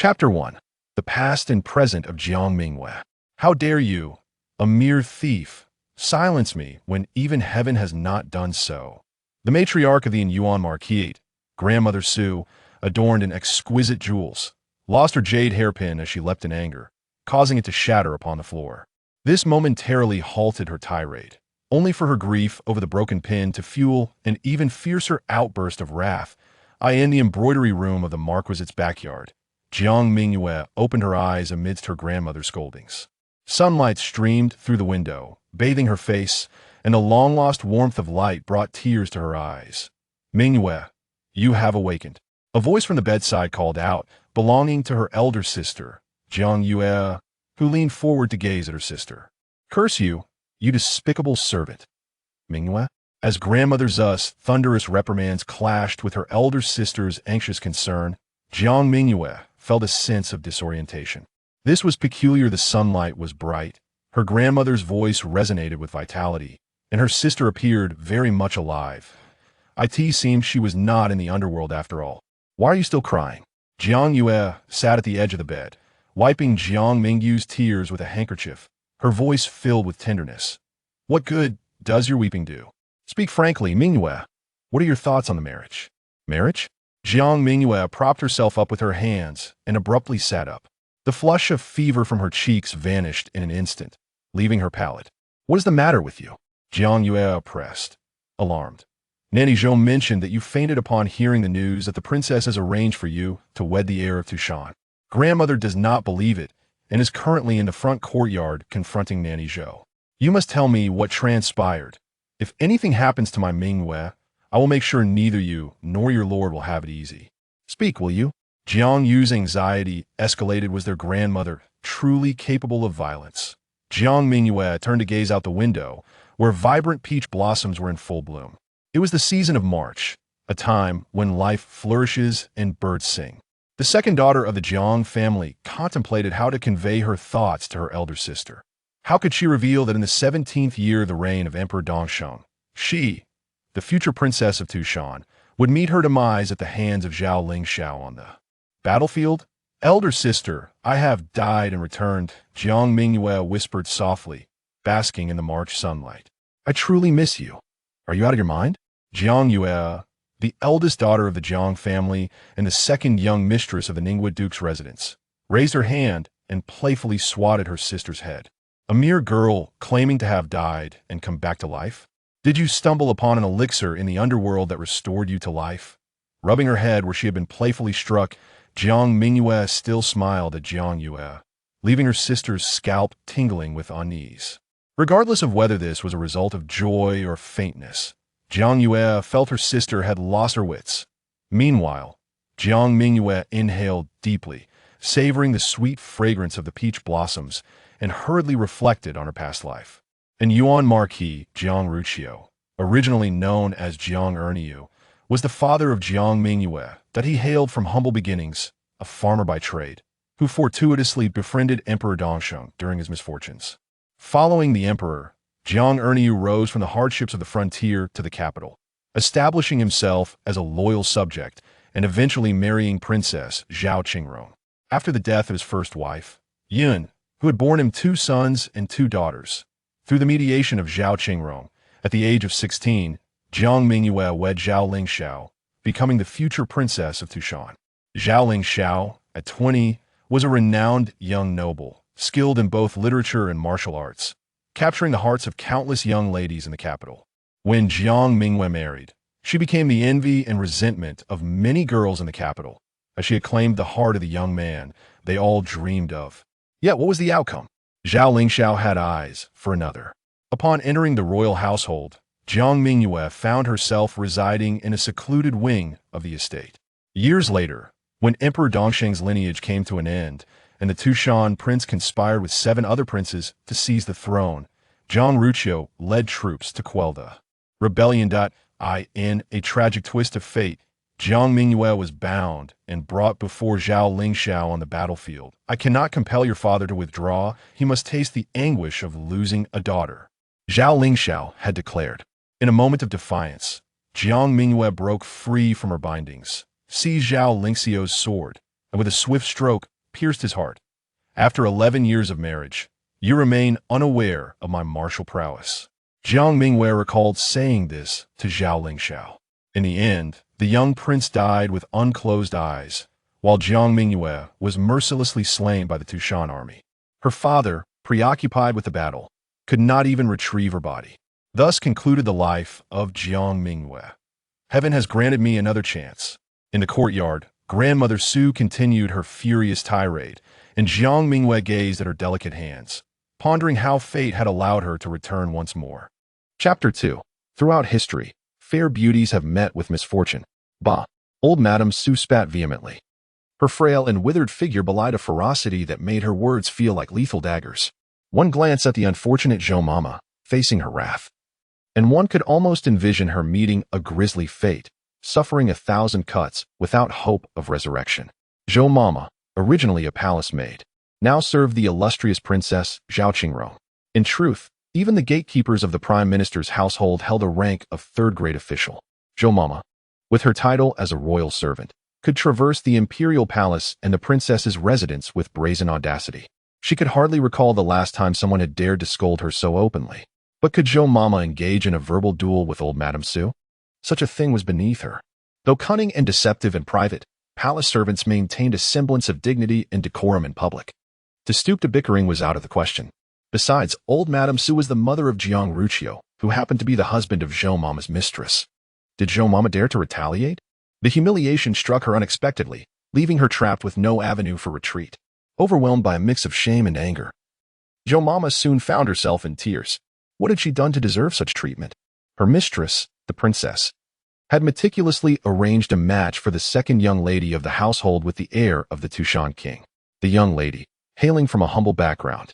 Chapter 1. The Past and Present of Jiang Mingyue. How dare you, a mere thief, silence me when even heaven has not done so. The matriarch of the Yuan Marquise, Grandmother Su, adorned in exquisite jewels, lost her jade hairpin as she leapt in anger, causing it to shatter upon the floor. This momentarily halted her tirade, only for her grief over the broken pin to fuel an even fiercer outburst of wrath. In the embroidery room of the Marquisate's backyard, Jiang Mingyue opened her eyes amidst her grandmother's scoldings. Sunlight streamed through the window, bathing her face, and the long-lost warmth of light brought tears to her eyes. "Mingyue, you have awakened." A voice from the bedside called out, belonging to her elder sister, Jiang Yue, who leaned forward to gaze at her sister. "Curse you, you despicable servant." Mingyue, as Grandmother Zu's thunderous reprimands clashed with her elder sister's anxious concern, Jiang Mingyue felt a sense of disorientation. This was peculiar. The sunlight was bright, her grandmother's voice resonated with vitality, and her sister appeared very much alive. It seemed she was not in the underworld after all. "Why are you still crying?" Jiang Yue sat at the edge of the bed, wiping Jiang Mingyue's tears with a handkerchief, her voice filled with tenderness. "What good does your weeping do? Speak frankly, Mingyue. What are your thoughts on the marriage?" "Marriage?" Jiang Mingyue propped herself up with her hands and abruptly sat up. The flush of fever from her cheeks vanished in an instant, leaving her pallid. "What is the matter with you?" Jiang Yue pressed, alarmed. "Nanny Zhou mentioned that you fainted upon hearing the news that the princess has arranged for you to wed the heir of Tushan. Grandmother does not believe it and is currently in the front courtyard confronting Nanny Zhou. You must tell me what transpired. If anything happens to my Mingyue, I will make sure neither you nor your lord will have it easy. Speak, will you?" Jiang Yu's anxiety escalated. Was their grandmother truly capable of violence? Jiang Mingyue turned to gaze out the window, where vibrant peach blossoms were in full bloom. It was the season of March, a time when life flourishes and birds sing. The second daughter of the Jiang family contemplated how to convey her thoughts to her elder sister. How could she reveal that in the 17th year of the reign of Emperor Dongsheng, she, the future princess of Tushan, would meet her demise at the hands of Zhao Lingxiao on the battlefield? "Elder sister, I have died and returned," Jiang Mingyue whispered softly, basking in the March sunlight. "I truly miss you. Are you out of your mind?" Jiang Yue, the eldest daughter of the Jiang family and the second young mistress of the Ningwu Duke's residence, raised her hand and playfully swatted her sister's head. "A mere girl claiming to have died and come back to life? Did you stumble upon an elixir in the underworld that restored you to life?" Rubbing her head where she had been playfully struck, Jiang Mingyue still smiled at Jiang Yue, leaving her sister's scalp tingling with unease. Regardless of whether this was a result of joy or faintness, Jiang Yue felt her sister had lost her wits. Meanwhile, Jiang Mingyue inhaled deeply, savoring the sweet fragrance of the peach blossoms, and hurriedly reflected on her past life. In Yuan Marquis, Jiang Ruqiu, originally known as Jiang Erniu, was the father of Jiang Mingyue, that he hailed from humble beginnings, a farmer by trade, who fortuitously befriended Emperor Dongsheng during his misfortunes. Following the emperor, Jiang Erniu rose from the hardships of the frontier to the capital, establishing himself as a loyal subject and eventually marrying Princess Zhao Qingrong. After the death of his first wife, Yun, who had borne him 2 sons and 2 daughters, through the mediation of Zhao Qingrong, at the age of 16, Jiang Mingyue wed Zhao Lingxiao, becoming the future princess of Tushan. Zhao Lingxiao, at 20, was a renowned young noble, skilled in both literature and martial arts, capturing the hearts of countless young ladies in the capital. When Jiang Mingyue married, she became the envy and resentment of many girls in the capital, as she had claimed the heart of the young man they all dreamed of. Yet what was the outcome? Zhao Lingxiao had eyes for another. Upon entering the royal household, Jiang Mingyue found herself residing in a secluded wing of the estate. Years later, when Emperor Dongsheng's lineage came to an end, and the Tushan prince conspired with 7 other princes to seize the throne, Jiang Ruqiu led troops to quell the rebellion. In a tragic twist of fate, Jiang Mingyue was bound and brought before Zhao Lingxiao on the battlefield. "I cannot compel your father to withdraw. He must taste the anguish of losing a daughter," Zhao Lingxiao had declared. In a moment of defiance, Jiang Mingyue broke free from her bindings, seized Zhao Lingxiao's sword, and with a swift stroke, pierced his heart. After 11 years of marriage, you remain unaware of my martial prowess. Jiang Mingyue recalled saying this to Zhao Xilou. In the end, the young prince died with unclosed eyes, while Jiang Mingyue was mercilessly slain by the Tushan army. Her father, preoccupied with the battle, could not even retrieve her body. Thus concluded the life of Jiang Mingyue. Heaven has granted me another chance. In the courtyard, Grandmother Su continued her furious tirade, and Jiang Mingyue gazed at her delicate hands, pondering how fate had allowed her to return once more. Chapter 2. Throughout history, fair beauties have met with misfortune. Bah! Old Madame Su spat vehemently. Her frail and withered figure belied a ferocity that made her words feel like lethal daggers. One glance at the unfortunate Zhou Mama, facing her wrath, and one could almost envision her meeting a grisly fate, suffering 1,000 cuts without hope of resurrection. Zhou Mama, originally a palace maid, now served the illustrious princess Zhao Xilou. In truth, even the gatekeepers of the prime minister's household held a rank of third-grade official. Zhou Mama, with her title as a royal servant, could traverse the imperial palace and the princess's residence with brazen audacity. She could hardly recall the last time someone had dared to scold her so openly. But could Zhou Mama engage in a verbal duel with old Madame Su? Such a thing was beneath her. Though cunning and deceptive in private, palace servants maintained a semblance of dignity and decorum in public. To stoop to bickering was out of the question. Besides, old Madame Su was the mother of Jiang Mingyue, who happened to be the husband of Zhou Mama's mistress. Did Zhou Mama dare to retaliate? The humiliation struck her unexpectedly, leaving her trapped with no avenue for retreat. Overwhelmed by a mix of shame and anger, Zhou Mama soon found herself in tears. What had she done to deserve such treatment? Her mistress, the princess, had meticulously arranged a match for the second young lady of the household with the heir of the Tushan king. The young lady, hailing from a humble background,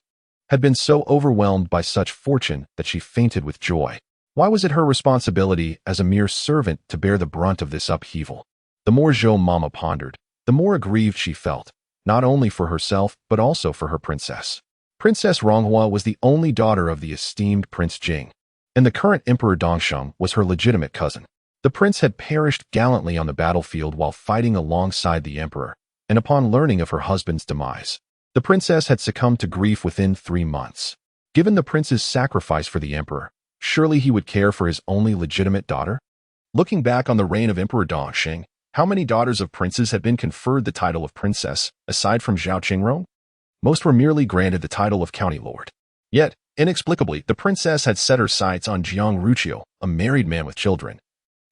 had been so overwhelmed by such fortune that she fainted with joy. Why was it her responsibility as a mere servant to bear the brunt of this upheaval? The more Zhou Mama pondered, the more aggrieved she felt, not only for herself but also for her princess. Princess Ronghua was the only daughter of the esteemed Prince Jing, and the current Emperor Dongsheng was her legitimate cousin. The prince had perished gallantly on the battlefield while fighting alongside the emperor, and upon learning of her husband's demise, the princess had succumbed to grief within 3 months. Given the prince's sacrifice for the emperor, surely he would care for his only legitimate daughter? Looking back on the reign of Emperor Dongsheng, how many daughters of princes had been conferred the title of princess, aside from Zhao Xilou? Most were merely granted the title of county lord. Yet, inexplicably, the princess had set her sights on Jiang Mingyue, a married man with children,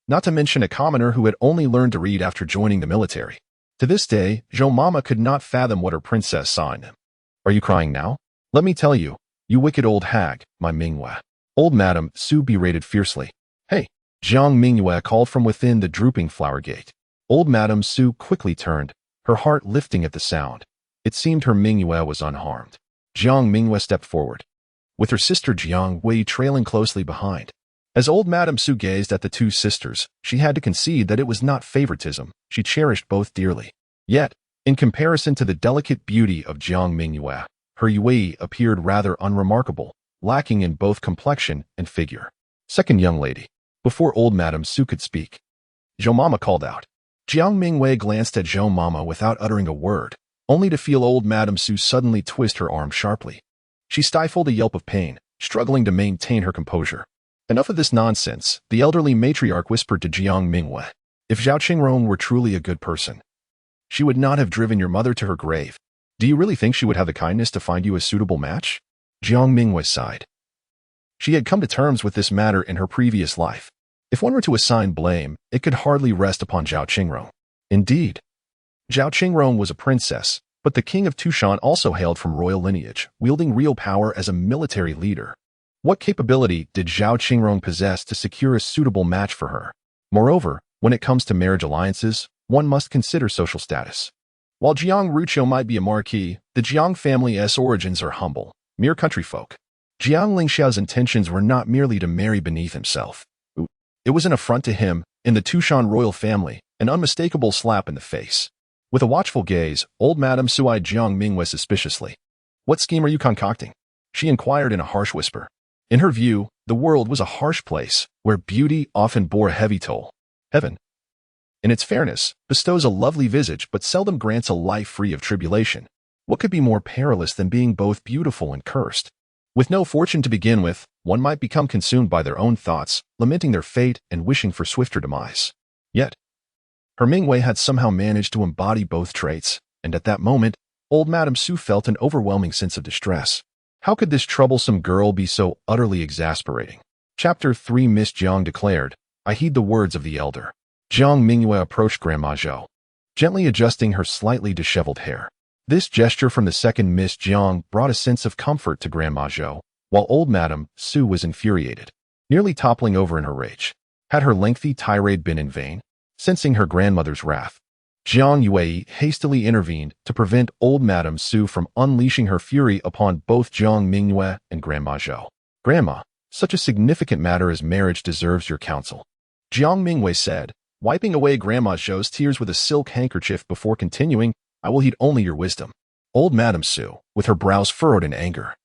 not to mention a commoner who had only learned to read after joining the military. To this day, Zhou Mama could not fathom what her princess saw in him. Are you crying now? Let me tell you, you wicked old hag, my Mingyue. Old Madame Su berated fiercely. Hey! Jiang Mingyue called from within the drooping flower gate. Old Madame Su quickly turned, her heart lifting at the sound. It seemed her Mingyue was unharmed. Jiang Mingyue stepped forward, with her sister Jiang Wei trailing closely behind. As old Madame Su gazed at the two sisters, she had to concede that it was not favoritism. She cherished both dearly. Yet, in comparison to the delicate beauty of Jiang Mingyue, her Yue appeared rather unremarkable, lacking in both complexion and figure. Second young lady. Before old Madame Su could speak, Zhou Mama called out. Jiang Mingyue glanced at Zhou Mama without uttering a word, only to feel old Madame Su suddenly twist her arm sharply. She stifled a yelp of pain, struggling to maintain her composure. Enough of this nonsense, the elderly matriarch whispered to Jiang Mingyue. If Zhao Xilou were truly a good person, she would not have driven your mother to her grave. Do you really think she would have the kindness to find you a suitable match? Jiang Mingyue sighed. She had come to terms with this matter in her previous life. If one were to assign blame, it could hardly rest upon Zhao Xilou. Indeed, Zhao Xilou was a princess, but the king of Tushan also hailed from royal lineage, wielding real power as a military leader. What capability did Zhao Xilou possess to secure a suitable match for her? Moreover, when it comes to marriage alliances, one must consider social status. While Jiang Mingyue might be a marquis, the Jiang family's origins are humble, mere country folk. Jiang Lingxiao's intentions were not merely to marry beneath himself. It was an affront to him, in the Tushan royal family, an unmistakable slap in the face. With a watchful gaze, old Madame Su eyed Jiang Mingyue suspiciously. What scheme are you concocting? She inquired in a harsh whisper. In her view, the world was a harsh place, where beauty often bore a heavy toll. Heaven, in its fairness, bestows a lovely visage but seldom grants a life free of tribulation. What could be more perilous than being both beautiful and cursed? With no fortune to begin with, one might become consumed by their own thoughts, lamenting their fate and wishing for swifter demise. Yet, her Mingyue had somehow managed to embody both traits, and at that moment, old Madame Su felt an overwhelming sense of distress. How could this troublesome girl be so utterly exasperating? Chapter 3 Miss Jiang declared, I heed the words of the elder. Jiang Mingyue approached Grandma Zhou, gently adjusting her slightly disheveled hair. This gesture from the second Miss Jiang brought a sense of comfort to Grandma Zhou, while old Madame Su was infuriated, nearly toppling over in her rage. Had her lengthy tirade been in vain? Sensing her grandmother's wrath, Jiang Yue hastily intervened to prevent old Madame Su from unleashing her fury upon both Jiang Mingyue and Grandma Zhou. Grandma, such a significant matter as marriage deserves your counsel, Jiang Mingyue said, wiping away Grandma Zhou's tears with a silk handkerchief before continuing, I will heed only your wisdom. Old Madame Su, with her brows furrowed in anger,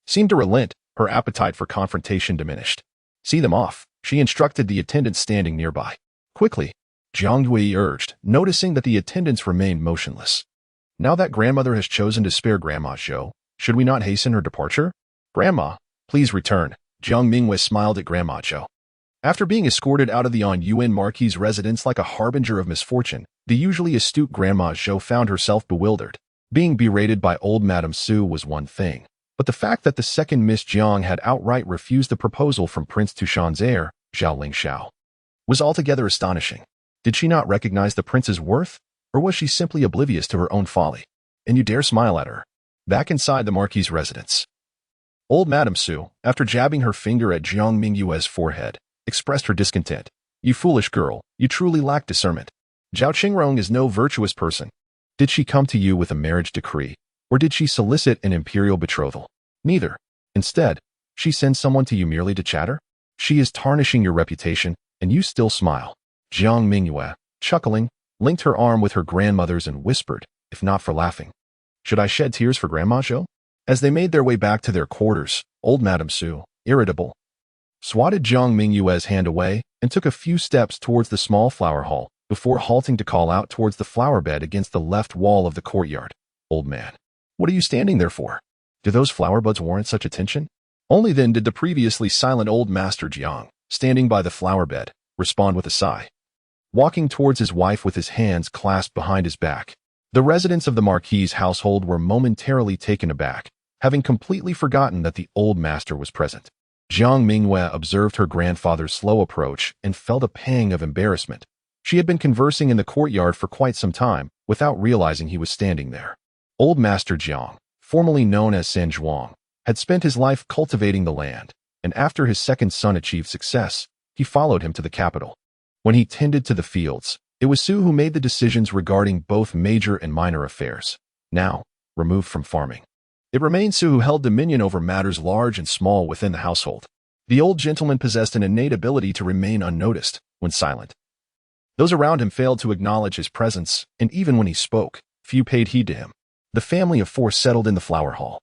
seemed to relent. Her appetite for confrontation diminished. See them off, she instructed the attendants standing nearby. Quickly, Jiang Yue urged, noticing that the attendants remained motionless. Now that grandmother has chosen to spare Grandma Zhou, should we not hasten her departure? Grandma, please return. Jiang Mingyue smiled at Grandma Zhou. After being escorted out of the Yuan Marquis' residence like a harbinger of misfortune, the usually astute Grandma Zhou found herself bewildered. Being berated by old Madame Su was one thing, but the fact that the second Miss Jiang had outright refused the proposal from Prince Tushan's heir, Zhao Lingxiao, was altogether astonishing. Did she not recognize the prince's worth, or was she simply oblivious to her own folly? And you dare smile at her? Back inside the Marquis' residence, old Madame Su, after jabbing her finger at Jiang Mingyue's forehead, expressed her discontent. You foolish girl, you truly lack discernment. Zhao Qingrong is no virtuous person. Did she come to you with a marriage decree, or did she solicit an imperial betrothal? Neither. Instead, she sends someone to you merely to chatter? She is tarnishing your reputation, and you still smile. Jiang Mingyue, chuckling, linked her arm with her grandmother's and whispered, if not for laughing, should I shed tears for Grandma Zhou? As they made their way back to their quarters, old Madame Su, irritable, swatted Jiang Mingyue's hand away and took a few steps towards the small flower hall before halting to call out towards the flower bed against the left wall of the courtyard. Old man, what are you standing there for? Do those flower buds warrant such attention? Only then did the previously silent old Master Jiang, standing by the flower bed, respond with a sigh. Walking towards his wife with his hands clasped behind his back, the residents of the Marquis' household were momentarily taken aback, having completely forgotten that the old master was present. Jiang Mingyue observed her grandfather's slow approach and felt a pang of embarrassment. She had been conversing in the courtyard for quite some time, without realizing he was standing there. Old Master Jiang, formerly known as San Zhuang, had spent his life cultivating the land, and after his second son achieved success, he followed him to the capital. When he tended to the fields, it was Su who made the decisions regarding both major and minor affairs. Now, removed from farming, it remained Su who held dominion over matters large and small within the household. The old gentleman possessed an innate ability to remain unnoticed when silent. Those around him failed to acknowledge his presence, and even when he spoke, few paid heed to him. The family of four settled in the flower hall,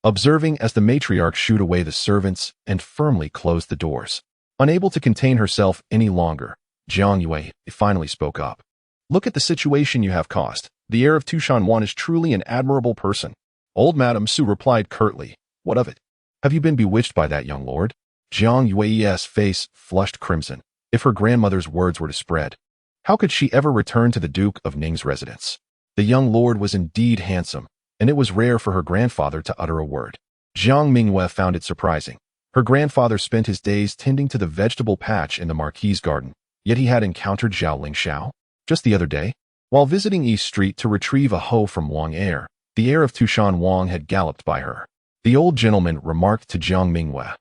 observing as the matriarch shooed away the servants and firmly closed the doors. Unable to contain herself any longer, Jiang Yue finally spoke up. Look at the situation you have caused. The heir of Tushan is truly an admirable person. Old Madame Su replied curtly, what of it? Have you been bewitched by that young lord? Jiang Yue's face flushed crimson. If her grandmother's words were to spread, how could she ever return to the Duke of Ning's residence? The young lord was indeed handsome, and it was rare for her grandfather to utter a word. Jiang Mingyue found it surprising. Her grandfather spent his days tending to the vegetable patch in the Marquis' garden, yet he had encountered Zhao Lingxiao just the other day. While visiting East Street to retrieve a hoe from Wang Heir, the heir of Tushan Wang had galloped by her. The old gentleman remarked to Jiang Mingyue,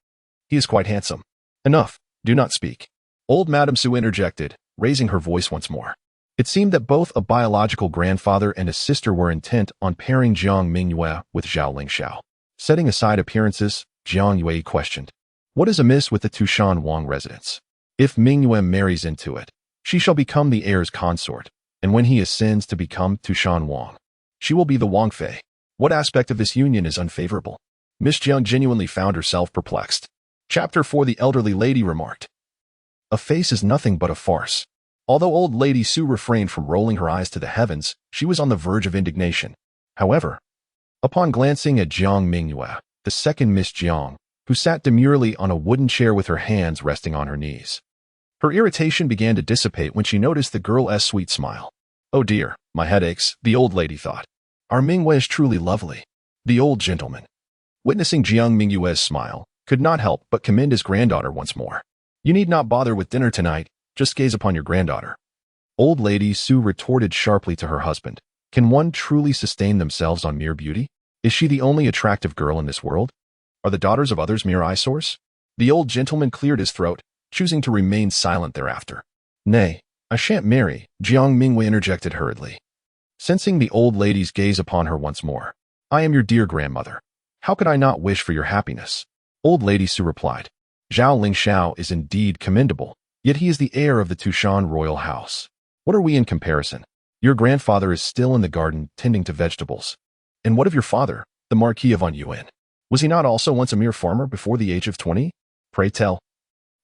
he is quite handsome. Enough, do not speak. Old Madame Su interjected, raising her voice once more. It seemed that both a biological grandfather and a sister were intent on pairing Jiang Mingyue with Zhao Lingxiao. Setting aside appearances, Jiang Yue questioned, what is amiss with the Tushan Wang residence? If Mingyue marries into it, she shall become the heir's consort, and when he ascends to become Tushan Wang, she will be the Wang Fei. What aspect of this union is unfavorable? Miss Jiang genuinely found herself perplexed. Chapter 4 The elderly lady remarked, a face is nothing but a farce. Although old Lady Su refrained from rolling her eyes to the heavens, she was on the verge of indignation. However, Upon glancing at Jiang Mingyue, the second Miss Jiang, who sat demurely on a wooden chair with her hands resting on her knees, her irritation began to dissipate when she noticed the girl's sweet smile. Oh dear, my head aches, the old lady thought. Our Mingyue is truly lovely. The old gentleman, witnessing Jiang Mingyue's smile, could not help but commend his granddaughter once more. You need not bother with dinner tonight, just gaze upon your granddaughter. Old lady Su retorted sharply to her husband. Can one truly sustain themselves on mere beauty? Is she the only attractive girl in this world? Are the daughters of others mere eyesores? The old gentleman cleared his throat, choosing to remain silent thereafter. Nay, I shan't marry, Jiang Mingyue interjected hurriedly, sensing the old lady's gaze upon her once more. I am your dear grandmother. How could I not wish for your happiness? Old lady Su replied. Zhao Lingxiao is indeed commendable, yet he is the heir of the Tushan royal house. What are we in comparison? Your grandfather is still in the garden tending to vegetables. And what of your father, the Marquis of Yuan? Was he not also once a mere farmer before the age of 20? Pray tell.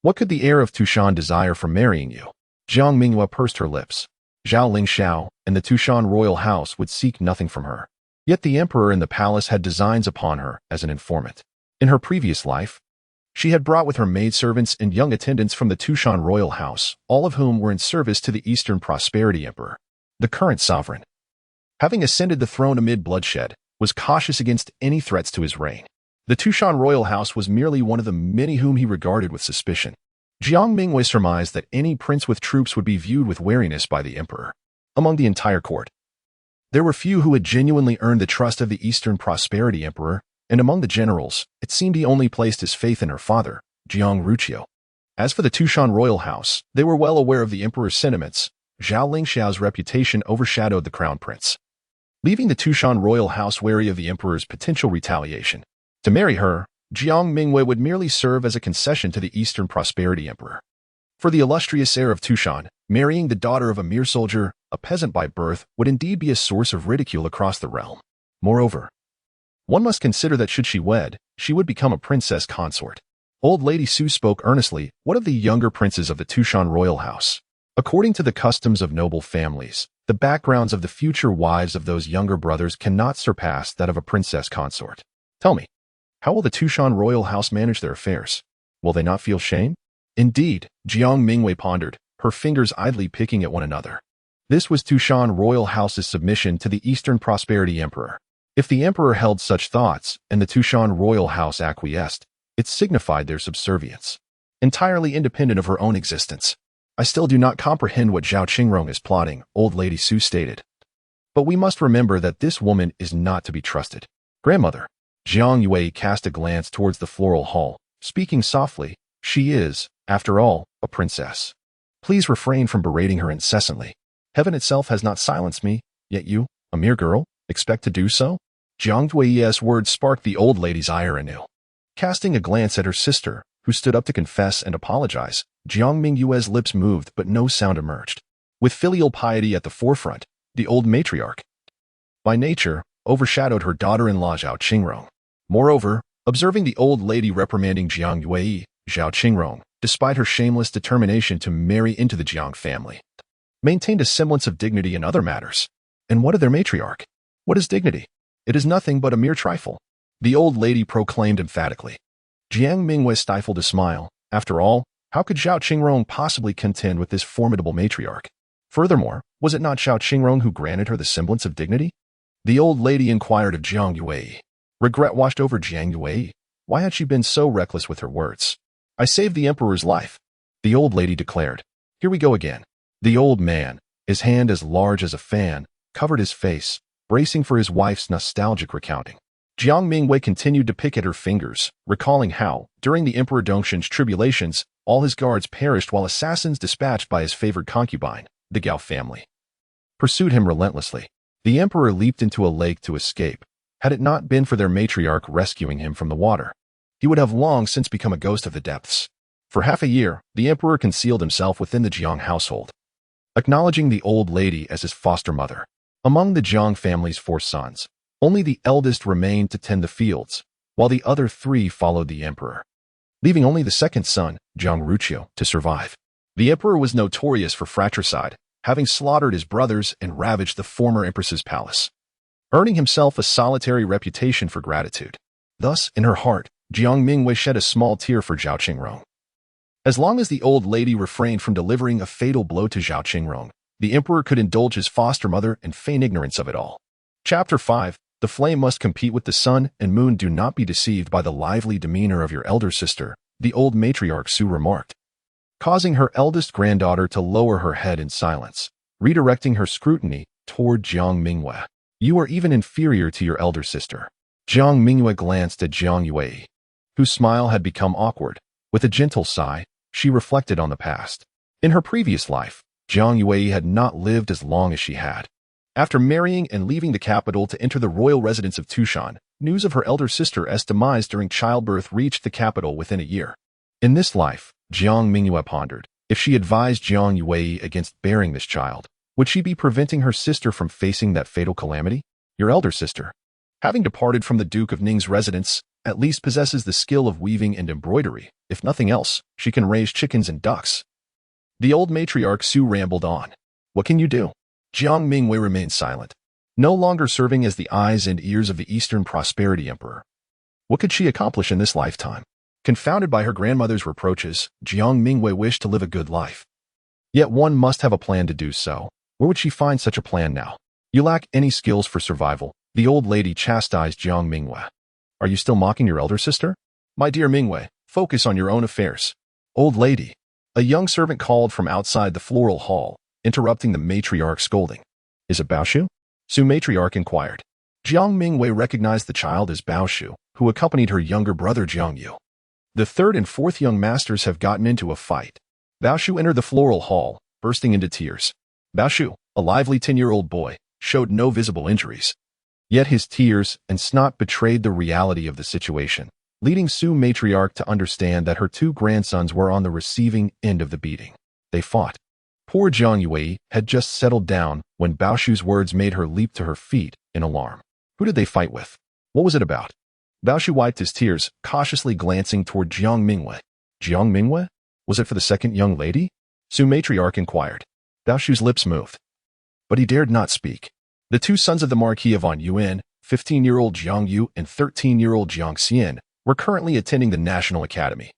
What could the heir of Tushan desire from marrying you? Jiang Mingyue pursed her lips. Zhao Lingxiao and the Tushan royal house would seek nothing from her. Yet the emperor in the palace had designs upon her as an informant. In her previous life, she had brought with her maidservants and young attendants from the Tushan royal house, all of whom were in service to the Eastern Prosperity Emperor. The current sovereign, having ascended the throne amid bloodshed, was cautious against any threats to his reign. The Tushan royal house was merely one of the many whom he regarded with suspicion. Jiang Mingyue surmised that any prince with troops would be viewed with wariness by the emperor. Among the entire court, there were few who had genuinely earned the trust of the Eastern Prosperity Emperor, and among the generals, it seemed he only placed his faith in her father, Jiang Ruqiu. As for the Tushan royal house, they were well aware of the emperor's sentiments. Zhao Lingxiao's reputation overshadowed the crown prince, leaving the Tushan royal house wary of the emperor's potential retaliation. To marry her, Jiang Mingyue would merely serve as a concession to the Eastern Prosperity Emperor. For the illustrious heir of Tushan, marrying the daughter of a mere soldier, a peasant by birth, would indeed be a source of ridicule across the realm. Moreover, one must consider that should she wed, she would become a princess consort. Old Lady Su spoke earnestly. What of the younger princes of the Tushan royal house? According to the customs of noble families, the backgrounds of the future wives of those younger brothers cannot surpass that of a princess consort. Tell me, how will the Tushan royal house manage their affairs? Will they not feel shame? Indeed, Jiang Mingyue pondered, her fingers idly picking at one another. This was Tushan royal house's submission to the Eastern Prosperity Emperor. If the emperor held such thoughts and the Tushan royal house acquiesced, it signified their subservience, entirely independent of her own existence. I still do not comprehend what Zhao Qingrong is plotting, Old Lady Su stated. But we must remember that this woman is not to be trusted. Grandmother. Jiang Yue cast a glance towards the floral hall, speaking softly. She is, after all, a princess. Please refrain from berating her incessantly. Heaven itself has not silenced me, yet you, a mere girl, expect to do so? Jiang Yue's words sparked the old lady's ire anew. Casting a glance at her sister, who stood up to confess and apologize, Jiang Mingyue's lips moved but no sound emerged. With filial piety at the forefront, the old matriarch, by nature, overshadowed her daughter-in-law Zhao Qingrong. Moreover, observing the old lady reprimanding Jiang Yue, Zhao Qingrong, despite her shameless determination to marry into the Jiang family, maintained a semblance of dignity in other matters. And what of their matriarch? What is dignity? It is nothing but a mere trifle, the old lady proclaimed emphatically. Jiang Mingyue stifled a smile. After all, how could Zhao Qingrong possibly contend with this formidable matriarch? Furthermore, was it not Zhao Qingrong who granted her the semblance of dignity? The old lady inquired of Jiang Yue. Regret washed over Jiang Yue. Why had she been so reckless with her words? I saved the emperor's life, the old lady declared. Here we go again. The old man, his hand as large as a fan, covered his face, bracing for his wife's nostalgic recounting. Jiang Mingyue continued to pick at her fingers, recalling how, during the Emperor Dongshen's tribulations, all his guards perished while assassins dispatched by his favored concubine, the Gao family, pursued him relentlessly. The emperor leaped into a lake to escape. Had it not been for their matriarch rescuing him from the water, he would have long since become a ghost of the depths. For half a year, the emperor concealed himself within the Jiang household, acknowledging the old lady as his foster mother. Among the Jiang family's 4 sons, only the eldest remained to tend the fields, while the other 3 followed the emperor, leaving only the second son, Jiang Ruqiu, to survive. The emperor was notorious for fratricide, having slaughtered his brothers and ravaged the former empress's palace. earning himself a solitary reputation for gratitude. Thus, in her heart, Jiang Mingyue shed a small tear for Zhao Xilou. As long as the old lady refrained from delivering a fatal blow to Zhao Xilou, the emperor could indulge his foster mother and feign ignorance of it all. Chapter 5. The flame must compete with the sun and moon. Do not be deceived by the lively demeanor of your elder sister, the old matriarch Su remarked, causing her eldest granddaughter to lower her head in silence, redirecting her scrutiny toward Jiang Mingyue. You are even inferior to your elder sister. Jiang Mingyue glanced at Jiang Yue, whose smile had become awkward. With a gentle sigh, she reflected on the past. In her previous life, Jiang Yue had not lived as long as she had. After marrying and leaving the capital to enter the royal residence of Tushan, news of her elder sister's demise during childbirth reached the capital within a year. In this life, Jiang Mingyue pondered, if she advised Jiang Yue against bearing this child, would she be preventing her sister from facing that fatal calamity? Your elder sister, having departed from the Duke of Ning's residence, at least possesses the skill of weaving and embroidery. If nothing else, she can raise chickens and ducks. The old matriarch Su rambled on. What can you do? Jiang Mingyue remained silent, no longer serving as the eyes and ears of the Eastern Prosperity Emperor. What could she accomplish in this lifetime? Confounded by her grandmother's reproaches, Jiang Mingyue wished to live a good life. Yet one must have a plan to do so. Where would she find such a plan now? You lack any skills for survival, the old lady chastised Jiang Mingyue. Are you still mocking your elder sister? My dear Mingyue, focus on your own affairs. Old lady. A young servant called from outside the floral hall, interrupting the matriarch's scolding. Is it Baoshu? Su matriarch inquired. Jiang Mingyue recognized the child as Baoshu, who accompanied her younger brother Jiang Yu. The third and fourth young masters have gotten into a fight. Baoshu entered the floral hall, bursting into tears. Baoshu, a lively 10-year-old boy, showed no visible injuries. Yet his tears and snot betrayed the reality of the situation, leading Su matriarch to understand that her two grandsons were on the receiving end of the beating. They fought. Poor Jiang Yue had just settled down when Baoshu's words made her leap to her feet in alarm. Who did they fight with? What was it about? Baoshu wiped his tears, cautiously glancing toward Jiang Mingyue. Jiang Mingyue? Was it for the second young lady? Su matriarch inquired. Baoshu's lips moved, but he dared not speak. The two sons of the Marquis of An Yuan, 15-year-old Jiang Yu and 13-year-old Jiang Xian, were currently attending the National Academy.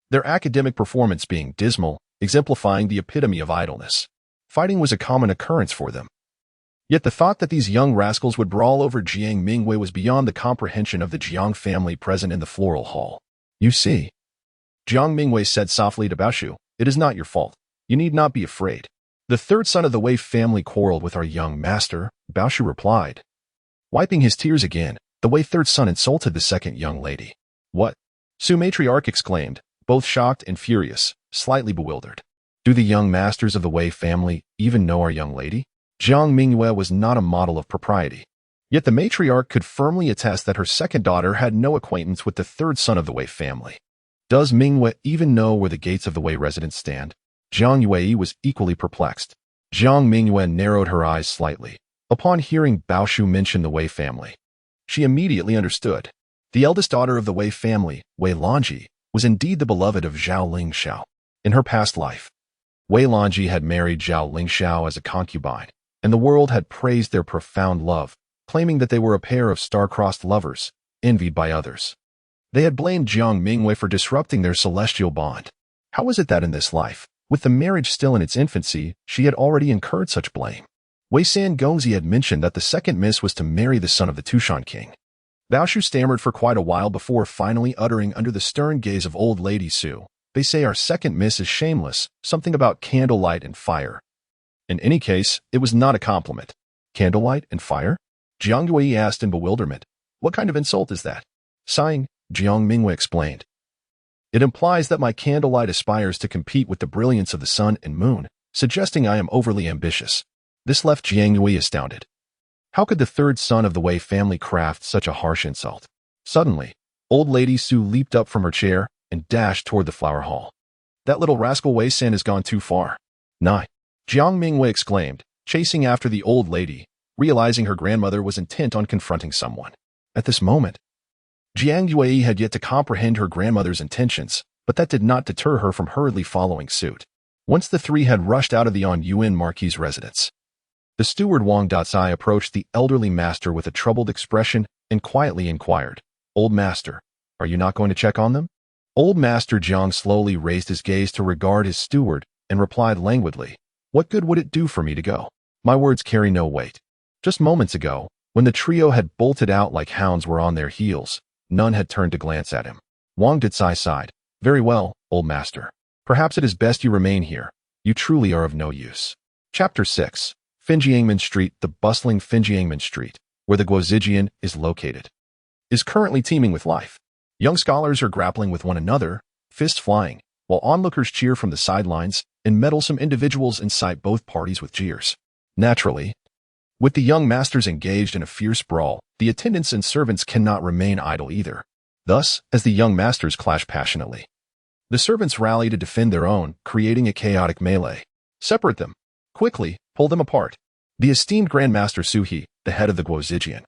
Their academic performance being dismal, exemplifying the epitome of idleness. Fighting was a common occurrence for them. Yet the thought that these young rascals would brawl over Jiang Mingyue was beyond the comprehension of the Jiang family present in the floral hall. You see, Jiang Mingyue said softly to Baoshu, it is not your fault. You need not be afraid. The third son of the Wei family quarreled with our young master, Baoshu replied. Wiping his tears again, the Wei third son insulted the second young lady. What? Su matriarch exclaimed, both shocked and furious, slightly bewildered. Do the young masters of the Wei family even know our young lady? Jiang Mingyue was not a model of propriety. Yet the matriarch could firmly attest that her second daughter had no acquaintance with the third son of the Wei family. Does Mingyue even know where the gates of the Wei residence stand? Jiang Yue was equally perplexed. Jiang Mingyue narrowed her eyes slightly upon hearing Baoshu mention the Wei family. She immediately understood. The eldest daughter of the Wei family, Wei Longji, was indeed the beloved of Zhao Lingxiao. In her past life, Wei Longji had married Zhao Lingxiao as a concubine, and the world had praised their profound love, claiming that they were a pair of star-crossed lovers, envied by others. They had blamed Jiang Mingyue for disrupting their celestial bond. How was it that in this life, with the marriage still in its infancy, she had already incurred such blame? Wei San Gongzi had mentioned that the second miss was to marry the son of the Tushan king. Baoshu stammered for quite a while before finally uttering under the stern gaze of old lady Su, they say our second miss is shameless, something about candlelight and fire. In any case, it was not a compliment. Candlelight and fire? Jiang Yue asked in bewilderment. What kind of insult is that? Sighing, Jiang Mingyue explained. It implies that my candlelight aspires to compete with the brilliance of the sun and moon, suggesting I am overly ambitious. This left Jiang Yue astounded. How could the third son of the Wei family craft such a harsh insult? Suddenly, old lady Su leaped up from her chair and dashed toward the flower hall. That little rascal Wei San has gone too far. Nai, Jiang Mingyue exclaimed, chasing after the old lady, realizing her grandmother was intent on confronting someone. At this moment, Jiang Yue had yet to comprehend her grandmother's intentions, but that did not deter her from hurriedly following suit. Once the three had rushed out of the An Yuan Marquis' residence, The steward Wang Datsai approached the elderly master with a troubled expression and quietly inquired, "Old master, are you not going to check on them?" Old master Jiang slowly raised his gaze to regard his steward and replied languidly, "What good would it do for me to go? My words carry no weight." Just moments ago, when the trio had bolted out like hounds were on their heels, none had turned to glance at him. Wang Datsai sighed, "Very well, old master. Perhaps it is best you remain here. You truly are of no use." Chapter 6. Finjiangmen Street. The bustling Finjiangmen Street, where the Guozijian is located, is currently teeming with life. Young scholars are grappling with one another, fists flying, while onlookers cheer from the sidelines, and meddlesome individuals incite both parties with jeers. Naturally, with the young masters engaged in a fierce brawl, the attendants and servants cannot remain idle either. Thus, as the young masters clash passionately, the servants rally to defend their own, creating a chaotic melee. Separate them. Quickly, pull them apart. The esteemed Grand Master Suhi, the head of the Guozijian,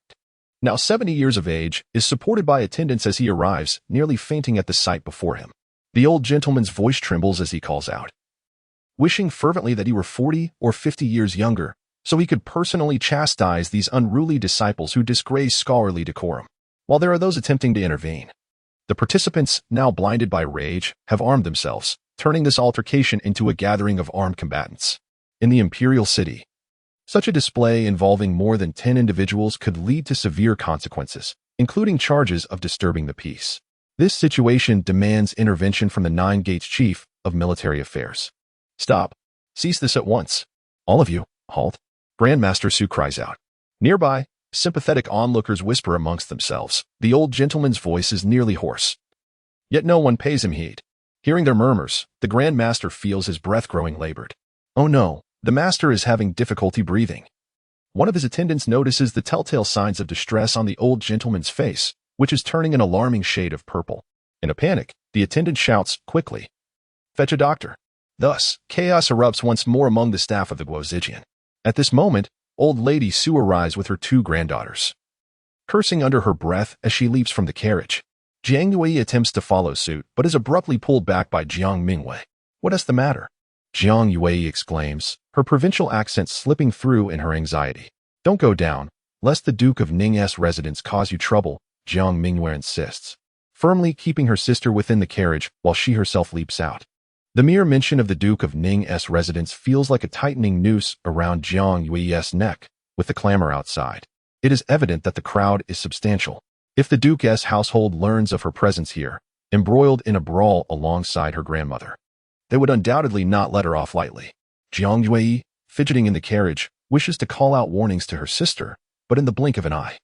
now 70 years of age, is supported by attendants as he arrives, nearly fainting at the sight before him. The old gentleman's voice trembles as he calls out, wishing fervently that he were 40 or 50 years younger, so he could personally chastise these unruly disciples who disgrace scholarly decorum. While there are those attempting to intervene, the participants, now blinded by rage, have armed themselves, turning this altercation into a gathering of armed combatants. In the imperial city, such a display involving more than 10 individuals could lead to severe consequences, including charges of disturbing the peace. This situation demands intervention from the Nine Gates Chief of Military Affairs. "Stop. Cease this at once. All of you, halt." Grandmaster Su cries out. Nearby, sympathetic onlookers whisper amongst themselves. The old gentleman's voice is nearly hoarse. Yet no one pays him heed. Hearing their murmurs, the Grandmaster feels his breath growing labored. Oh no, the master is having difficulty breathing. One of his attendants notices the telltale signs of distress on the old gentleman's face, which is turning an alarming shade of purple. In a panic, the attendant shouts, "Quickly, fetch a doctor." Thus, chaos erupts once more among the staff of the Guozijian. At this moment, old lady Su arrives with her two granddaughters, cursing under her breath as she leaps from the carriage. Jiang Mingyue attempts to follow suit, but is abruptly pulled back by Jiang Mingyue. "What is the matter?" Jiang Mingyue exclaims, her provincial accent slipping through in her anxiety. "Don't go down, lest the Duke of Ning's residence cause you trouble," Jiang Mingyue insists, firmly keeping her sister within the carriage while she herself leaps out. The mere mention of the Duke of Ning's residence feels like a tightening noose around Jiang Mingyue's neck, with the clamor outside. It is evident that the crowd is substantial. If the Duke's household learns of her presence here, embroiled in a brawl alongside her grandmother, they would undoubtedly not let her off lightly. Jiang Mingyue, fidgeting in the carriage, wishes to call out warnings to her sister, but in the blink of an eye,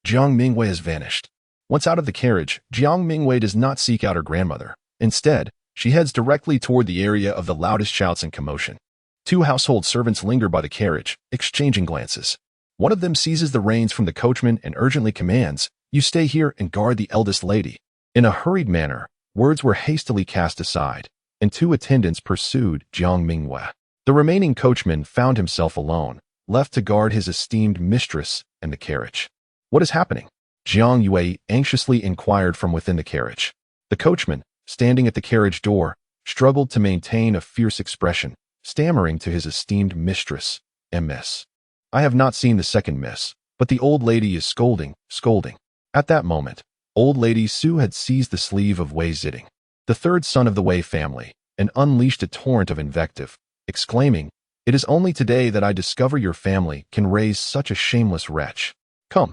Jiang Mingyue has vanished. Once out of the carriage, Jiang Mingyue does not seek out her grandmother. Instead, she heads directly toward the area of the loudest shouts and commotion. Two household servants linger by the carriage, exchanging glances. One of them seizes the reins from the coachman and urgently commands, "You stay here and guard the eldest lady." In a hurried manner, words were hastily cast aside, and two attendants pursued Jiang Mingyue. The remaining coachman found himself alone, left to guard his esteemed mistress and the carriage. "What is happening?" Jiang Mingyue anxiously inquired from within the carriage. The coachman, standing at the carriage door, struggled to maintain a fierce expression, stammering to his esteemed mistress, "Miss. I have not seen the second miss, but the old lady is scolding." At that moment, old lady Su had seized the sleeve of Wei Ziding, the third son of the Wei family, and unleashed a torrent of invective, exclaiming, "It is only today that I discover your family can raise such a shameless wretch. Come,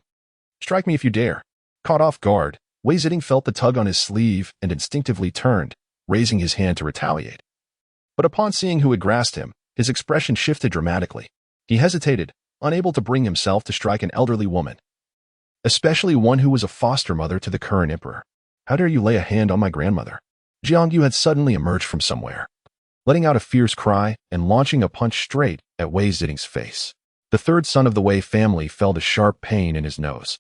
strike me if you dare." Caught off guard, Wei Ziding felt the tug on his sleeve and instinctively turned, raising his hand to retaliate. But upon seeing who had grasped him, his expression shifted dramatically. He hesitated, unable to bring himself to strike an elderly woman, especially one who was a foster mother to the current emperor. "How dare you lay a hand on my grandmother?" Jiang Mingyue had suddenly emerged from somewhere, letting out a fierce cry and launching a punch straight at Wei Ziding's face. The third son of the Wei family felt a sharp pain in his nose,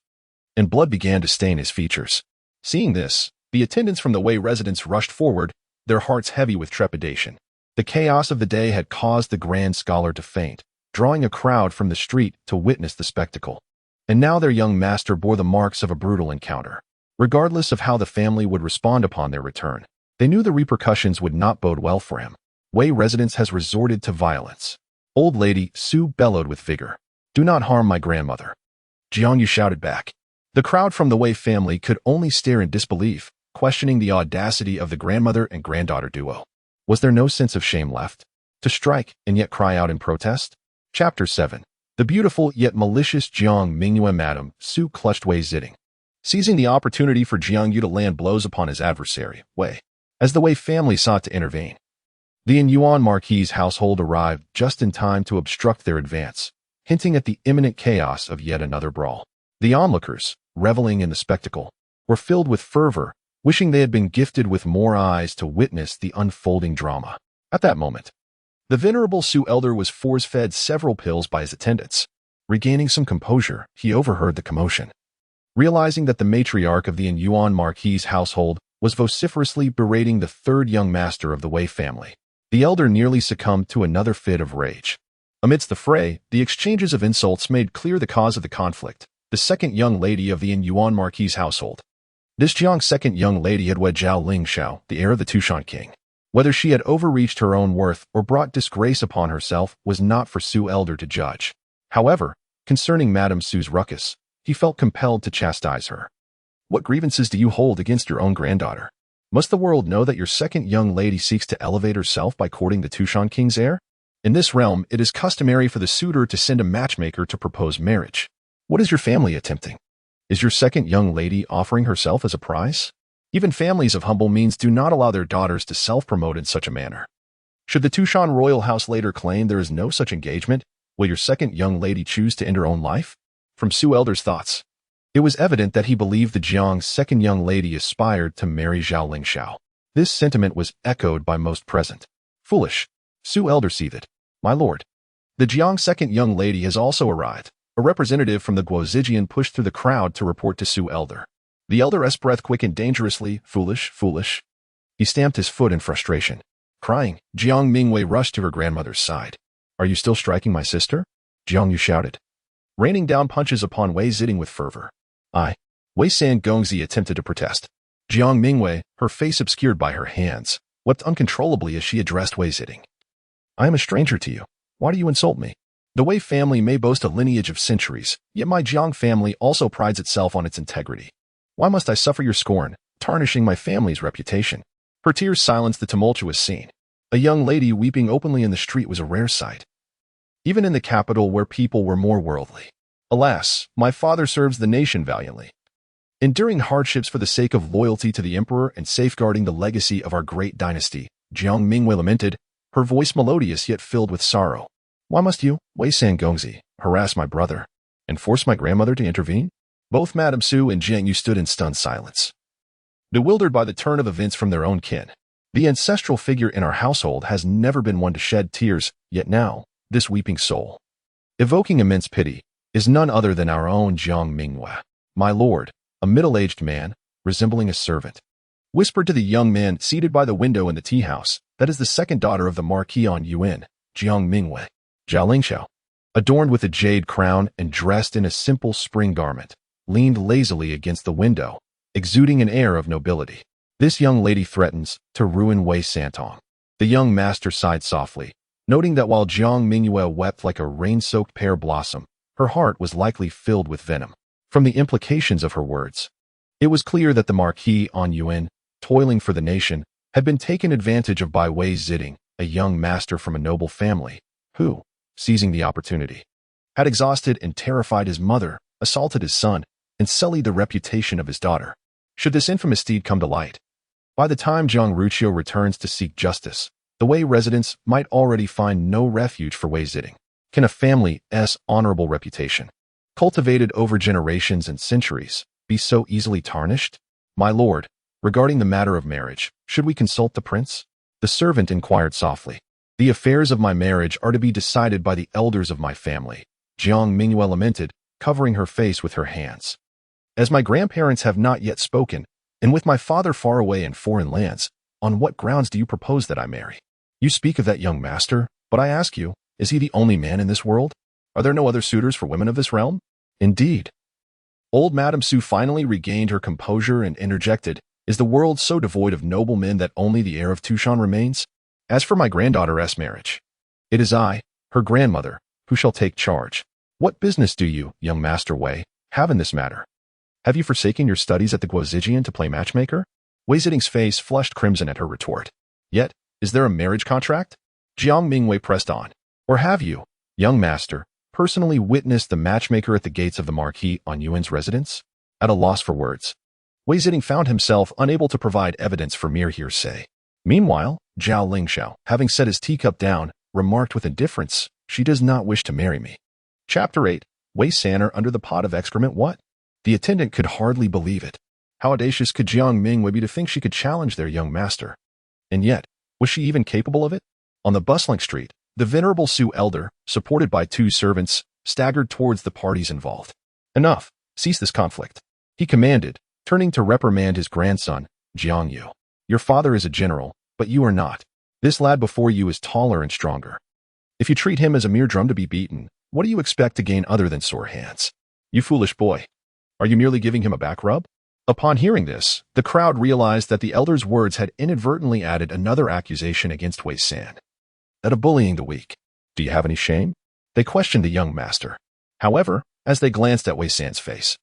and blood began to stain his features. Seeing this, the attendants from the Wei residence rushed forward, their hearts heavy with trepidation. The chaos of the day had caused the grand scholar to faint, drawing a crowd from the street to witness the spectacle. And now their young master bore the marks of a brutal encounter. Regardless of how the family would respond upon their return, they knew the repercussions would not bode well for him. Wei residence has resorted to violence. Old lady, Su bellowed with vigor. Do not harm my grandmother. Jiang Mingyue shouted back. The crowd from the Wei family could only stare in disbelief, questioning the audacity of the grandmother and granddaughter duo. Was there no sense of shame left? To strike and yet cry out in protest? Chapter 7. The beautiful yet malicious Jiang Mingyue. Madame Su clutched Wei Ziding, seizing the opportunity for Jiang Mingyue to land blows upon his adversary, Wei, as the Wei family sought to intervene. The Yuan Marquis' household arrived just in time to obstruct their advance, hinting at the imminent chaos of yet another brawl. The onlookers, reveling in the spectacle, were filled with fervor, wishing they had been gifted with more eyes to witness the unfolding drama. At that moment, the venerable Su elder was force-fed several pills by his attendants. Regaining some composure, he overheard the commotion. Realizing that the matriarch of the Yuan Marquis' household was vociferously berating the third young master of the Wei family, the elder nearly succumbed to another fit of rage. Amidst the fray, the exchanges of insults made clear the cause of the conflict, the second young lady of the Yuan Marquis' household. This Jiang's second young lady had wed Zhao Xilou, the heir of the Tushan king. Whether she had overreached her own worth or brought disgrace upon herself was not for Su elder to judge. However, concerning Madame Su's ruckus, he felt compelled to chastise her. What grievances do you hold against your own granddaughter? Must the world know that your second young lady seeks to elevate herself by courting the Tushan king's heir? In this realm, it is customary for the suitor to send a matchmaker to propose marriage. What is your family attempting? Is your second young lady offering herself as a prize? Even families of humble means do not allow their daughters to self-promote in such a manner. Should the Tushan royal house later claim there is no such engagement, will your second young lady choose to end her own life? From Su elder's thoughts, it was evident that he believed the Jiang's second young lady aspired to marry Zhao Xilou. This sentiment was echoed by most present. Foolish, Su elder seethed. My lord, the Jiang's second young lady has also arrived. A representative from the Guozijian pushed through the crowd to report to Su elder. The elder's breath quickened dangerously. Foolish, foolish. He stamped his foot in frustration. Crying, Jiang Mingyue rushed to her grandmother's side. Are you still striking my sister? Jiang Mingyue shouted, raining down punches upon Wei Ziding with fervor. Wei San Gongzi attempted to protest. Jiang Mingyue, her face obscured by her hands, wept uncontrollably as she addressed Wei Ziding. I am a stranger to you. Why do you insult me? The Wei family may boast a lineage of centuries, yet my Jiang family also prides itself on its integrity. Why must I suffer your scorn, tarnishing my family's reputation? Her tears silenced the tumultuous scene. A young lady weeping openly in the street was a rare sight, even in the capital where people were more worldly. Alas, my father serves the nation valiantly, enduring hardships for the sake of loyalty to the emperor and safeguarding the legacy of our great dynasty, Jiang Mingyue lamented, her voice melodious yet filled with sorrow. Why must you, Wei San Gongzi, harass my brother and force my grandmother to intervene? Both Madame Su and Jiang Mingyue stood in stunned silence, bewildered by the turn of events from their own kin. The ancestral figure in our household has never been one to shed tears, yet now, this weeping soul, evoking immense pity, is none other than our own Jiang Mingyue. My lord, a middle-aged man, resembling a servant, whispered to the young man seated by the window in the tea house, that is the second daughter of the Marquis on Yuan, Jiang Mingyue. Zhao Xilou, adorned with a jade crown and dressed in a simple spring garment, leaned lazily against the window, exuding an air of nobility. This young lady threatens to ruin Wei Santong. The young master sighed softly, noting that while Jiang Mingyue wept like a rain-soaked pear blossom, her heart was likely filled with venom. From the implications of her words, it was clear that the Marquis on Yuan, toiling for the nation, had been taken advantage of by Wei Ziding, a young master from a noble family, who, seizing the opportunity, had exhausted and terrified his mother, assaulted his son, and sullied the reputation of his daughter. Should this infamous deed come to light, by the time Zhang Ruqiu returns to seek justice, the Wei residents might already find no refuge for Wei Ziding. Can a family's honorable reputation, cultivated over generations and centuries, be so easily tarnished? My lord, regarding the matter of marriage, should we consult the prince? The servant inquired softly. The affairs of my marriage are to be decided by the elders of my family, Jiang Mingyue lamented, covering her face with her hands. As my grandparents have not yet spoken, and with my father far away in foreign lands, on what grounds do you propose that I marry? You speak of that young master, but I ask you, is he the only man in this world? Are there no other suitors for women of this realm? Indeed. Old Madame Su finally regained her composure and interjected, is the world so devoid of noble men that only the heir of Tushan remains? As for my granddaughter's marriage, it is I, her grandmother, who shall take charge. What business do you, young Master Wei, have in this matter? Have you forsaken your studies at the Guozijian to play matchmaker? Wei Ziding's face flushed crimson at her retort. Yet, is there a marriage contract? Jiang Mingyue pressed on. Or have you, young master, personally witnessed the matchmaker at the gates of the Marquis on Yuan's residence? At a loss for words, Wei Ziding found himself unable to provide evidence for mere hearsay. Meanwhile, Zhao Lingxiao, having set his teacup down, remarked with indifference, "She does not wish to marry me." Chapter 8. Wei Sanner under the pot of excrement. What? The attendant could hardly believe it. How audacious could Jiang Mingyue be to think she could challenge their young master? And yet, was she even capable of it? On the bustling street, the venerable Su elder, supported by 2 servants, staggered towards the parties involved. Enough. Cease this conflict, he commanded, turning to reprimand his grandson, Jiang Yu. Your father is a general, but you are not. This lad before you is taller and stronger. If you treat him as a mere drum to be beaten, what do you expect to gain other than sore hands? You foolish boy. Are you merely giving him a back rub? Upon hearing this, the crowd realized that the elder's words had inadvertently added another accusation against Wei San. That of bullying the weak. Do you have any shame? They questioned the young master. However, as they glanced at Wei San's face,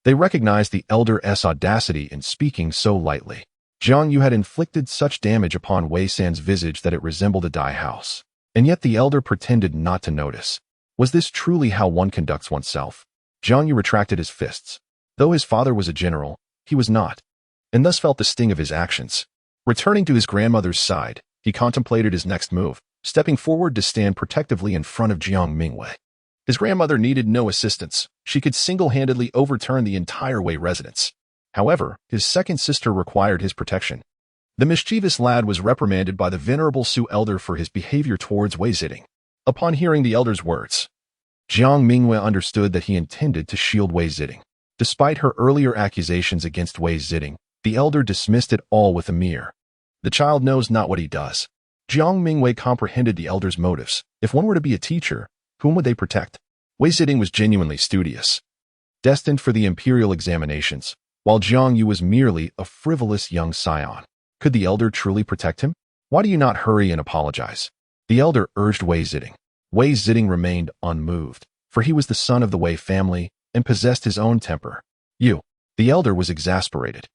they recognized the elder's audacity in speaking so lightly. Jiang Yu had inflicted such damage upon Wei San's visage that it resembled a die house. And yet the elder pretended not to notice. Was this truly how one conducts oneself? Jiang Yu retracted his fists. Though his father was a general, he was not, and thus felt the sting of his actions. Returning to his grandmother's side, he contemplated his next move, stepping forward to stand protectively in front of Jiang Mingyue. His grandmother needed no assistance. She could single-handedly overturn the entire Wei residence. However, his second sister required his protection. The mischievous lad was reprimanded by the venerable Su elder for his behavior towards Wei Ziding. Upon hearing the elder's words, Jiang Mingyue understood that he intended to shield Wei Ziding. Despite her earlier accusations against Wei Ziding, the elder dismissed it all with a mere, "The child knows not what he does." Jiang Mingyue comprehended the elder's motives. If one were to be a teacher, whom would they protect? Wei Ziding was genuinely studious, destined for the imperial examinations, while Jiang Yu was merely a frivolous young scion. Could the elder truly protect him? Why do you not hurry and apologize? The elder urged Wei Ziding. Wei Ziding remained unmoved, for he was the son of the Wei family and possessed his own temper. The elder was exasperated.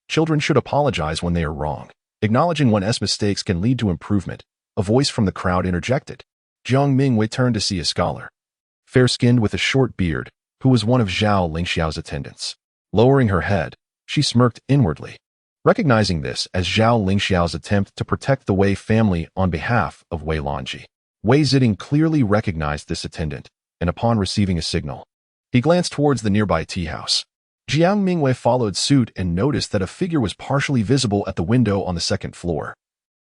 Children should apologize when they are wrong. Acknowledging one's mistakes can lead to improvement. A voice from the crowd interjected. Jiang Mingyue turned to see a scholar, fair-skinned with a short beard, who was one of Zhao Lingxiao's attendants. Lowering her head, she smirked inwardly, recognizing this as Zhao Lingxiao's attempt to protect the Wei family on behalf of Wei Lonji. Wei Ziding clearly recognized this attendant, and upon receiving a signal, he glanced towards the nearby tea house. Jiang Mingyue followed suit and noticed that a figure was partially visible at the window on the second floor,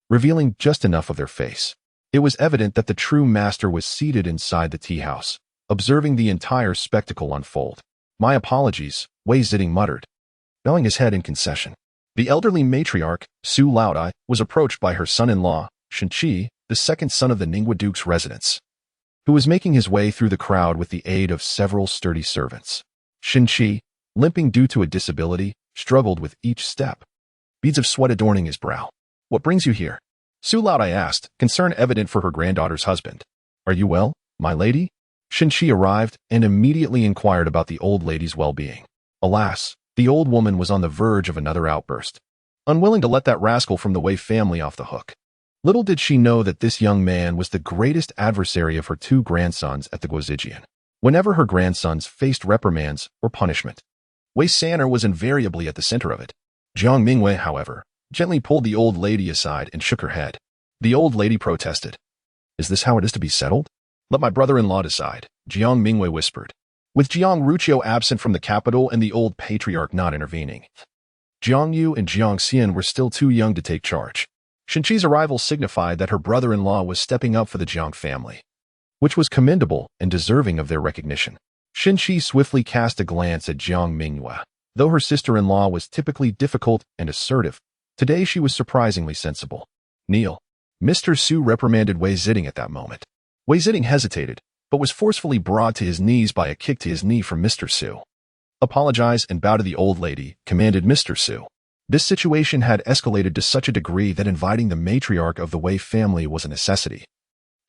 revealing just enough of their face. It was evident that the true master was seated inside the tea house, observing the entire spectacle unfold. My apologies, Wei Ziding muttered, bowing his head in concession. The elderly matriarch, Su Laodai, was approached by her son-in-law, Shenqi, the second son of the Ningwu Duke's residence, who was making his way through the crowd with the aid of several sturdy servants. Shenqi, limping due to a disability, struggled with each step, beads of sweat adorning his brow. What brings you here? Su Laodai asked, concern evident for her granddaughter's husband. Are you well, my lady? Shenqi arrived and immediately inquired about the old lady's well-being. Alas, the old woman was on the verge of another outburst, unwilling to let that rascal from the Wei family off the hook. Little did she know that this young man was the greatest adversary of her 2 grandsons at the Guozijian. Whenever her grandsons faced reprimands or punishment, Wei Sanner was invariably at the center of it. Jiang Mingyue, however, gently pulled the old lady aside and shook her head. The old lady protested. Is this how it is to be settled? Let my brother-in-law decide, Jiang Mingyue whispered, with Jiang Ruqiu absent from the capital and the old patriarch not intervening. Jiang Yu and Jiang Xian were still too young to take charge. Shenqi's arrival signified that her brother-in-law was stepping up for the Jiang family, which was commendable and deserving of their recognition. Shenqi swiftly cast a glance at Jiang Mingyue. Though her sister-in-law was typically difficult and assertive, today she was surprisingly sensible. Kneel. Mr. Su reprimanded Wei Ziding at that moment. Wei Ziding hesitated, but was forcefully brought to his knees by a kick to his knee from Mr. Su. Apologize and bow to the old lady, commanded Mr. Su. This situation had escalated to such a degree that inviting the matriarch of the Wei family was a necessity.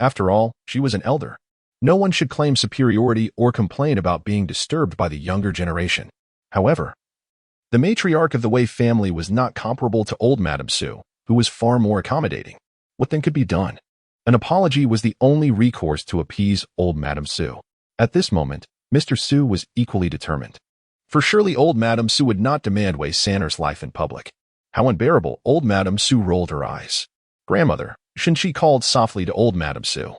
After all, she was an elder. No one should claim superiority or complain about being disturbed by the younger generation. However, the matriarch of the Wei family was not comparable to old Madame Su, who was far more accommodating. What then could be done? An apology was the only recourse to appease old Madame Su. At this moment, Mr. Su was equally determined. For surely old Madame Su would not demand Wei Sanner's life in public. How unbearable! Old Madame Su rolled her eyes. Grandmother, Shin-Chi called softly to old Madame Su.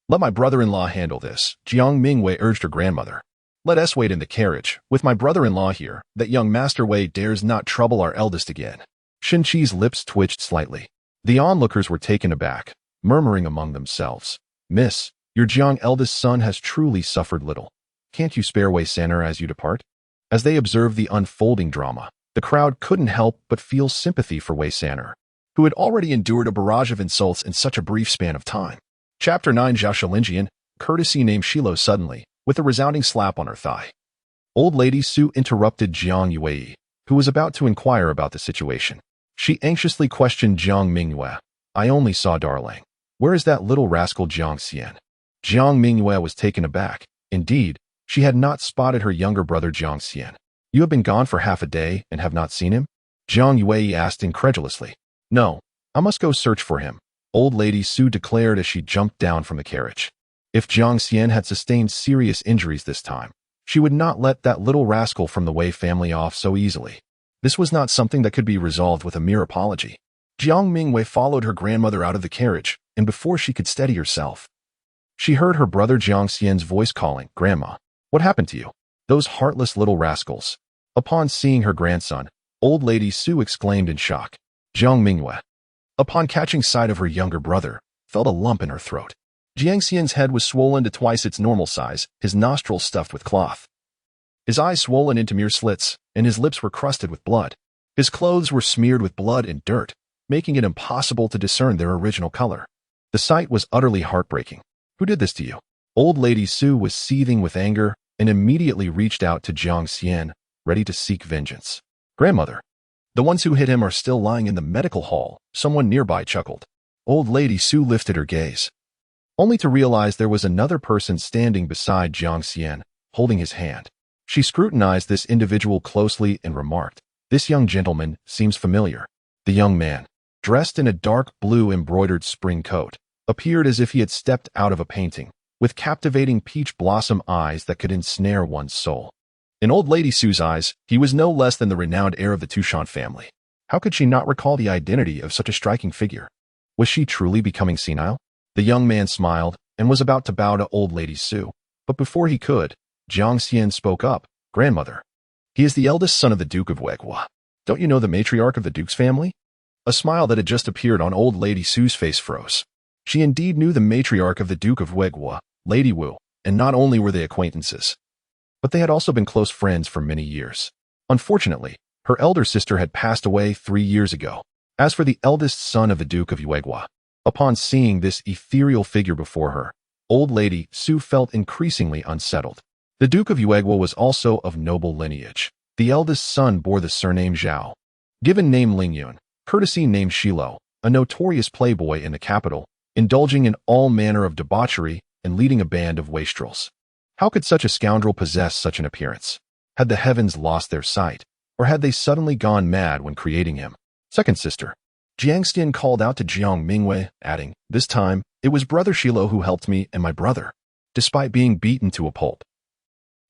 Let my brother-in-law handle this, Jiang Mingyue urged her grandmother. Let us wait in the carriage. With my brother-in-law here, that young Master Wei dares not trouble our eldest again. Shin-Chi's lips twitched slightly. The onlookers were taken aback, murmuring among themselves. Miss, your Jiang eldest son has truly suffered little. Can't you spare Wei Sanner as you depart? As they observed the unfolding drama, the crowd couldn't help but feel sympathy for Wei Sanner, who had already endured a barrage of insults in such a brief span of time. Chapter 9. Zhao Xilou, courtesy named Xilou suddenly, with a resounding slap on her thigh. Old Lady Su interrupted Jiang Mingyue, who was about to inquire about the situation. She anxiously questioned Jiang Mingyue. I only saw Darling. Where is that little rascal Jiang Xian? Jiang Mingyue was taken aback. Indeed, she had not spotted her younger brother Jiang Xian. You have been gone for half a day and have not seen him? Jiang Mingyue asked incredulously. No, I must go search for him, Old Lady Su declared as she jumped down from the carriage. If Jiang Xian had sustained serious injuries this time, she would not let that little rascal from the Wei family off so easily. This was not something that could be resolved with a mere apology. Jiang Mingyue followed her grandmother out of the carriage, and before she could steady herself, she heard her brother Jiang Xian's voice calling, Grandma, what happened to you? Those heartless little rascals. Upon seeing her grandson, Old Lady Su exclaimed in shock. Jiang Mingyue, upon catching sight of her younger brother, felt a lump in her throat. Jiang Xian's head was swollen to twice its normal size, his nostrils stuffed with cloth, his eyes swollen into mere slits, and his lips were crusted with blood. His clothes were smeared with blood and dirt, making it impossible to discern their original color. The sight was utterly heartbreaking. Who did this to you? Old Lady Su was seething with anger and immediately reached out to Jiang Xian, ready to seek vengeance. Grandmother, the ones who hit him are still lying in the medical hall, someone nearby chuckled. Old Lady Su lifted her gaze, only to realize there was another person standing beside Jiang Xian, holding his hand. She scrutinized this individual closely and remarked, This young gentleman seems familiar. The young man, dressed in a dark blue embroidered spring coat, appeared as if he had stepped out of a painting, with captivating peach blossom eyes that could ensnare one's soul. In Old Lady Su's eyes, he was no less than the renowned heir of the Touchant family. How could she not recall the identity of such a striking figure? Was she truly becoming senile? The young man smiled and was about to bow to Old Lady Su, but before he could, Jiang Xian spoke up. Grandmother, he is the eldest son of the Duke of Weigua. Don't you know the matriarch of the Duke's family? A smile that had just appeared on Old Lady Su's face froze. She indeed knew the matriarch of the Duke of Weigua, Lady Wu, and not only were they acquaintances, but they had also been close friends for many years. Unfortunately, her elder sister had passed away 3 years ago. As for the eldest son of the Duke of Weigua, upon seeing this ethereal figure before her, Old Lady Su felt increasingly unsettled. The Duke of Weigua was also of noble lineage. The eldest son bore the surname Zhao, given name Lingyun, courtesy named Xilou, a notorious playboy in the capital, indulging in all manner of debauchery and leading a band of wastrels. How could such a scoundrel possess such an appearance? Had the heavens lost their sight, or had they suddenly gone mad when creating him? Second sister, Jiang Xian called out to Jiang Mingyue, adding, This time, it was Brother Xilou who helped me and my brother, despite being beaten to a pulp.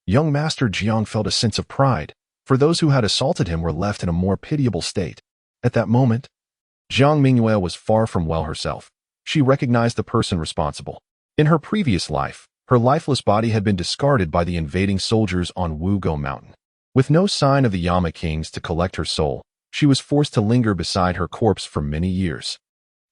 Young Master Jiang felt a sense of pride, for those who had assaulted him were left in a more pitiable state. At that moment, Jiang Mingyue was far from well herself. She recognized the person responsible. In her previous life, her lifeless body had been discarded by the invading soldiers on Wugo Mountain. With no sign of the Yama Kings to collect her soul, she was forced to linger beside her corpse for many years,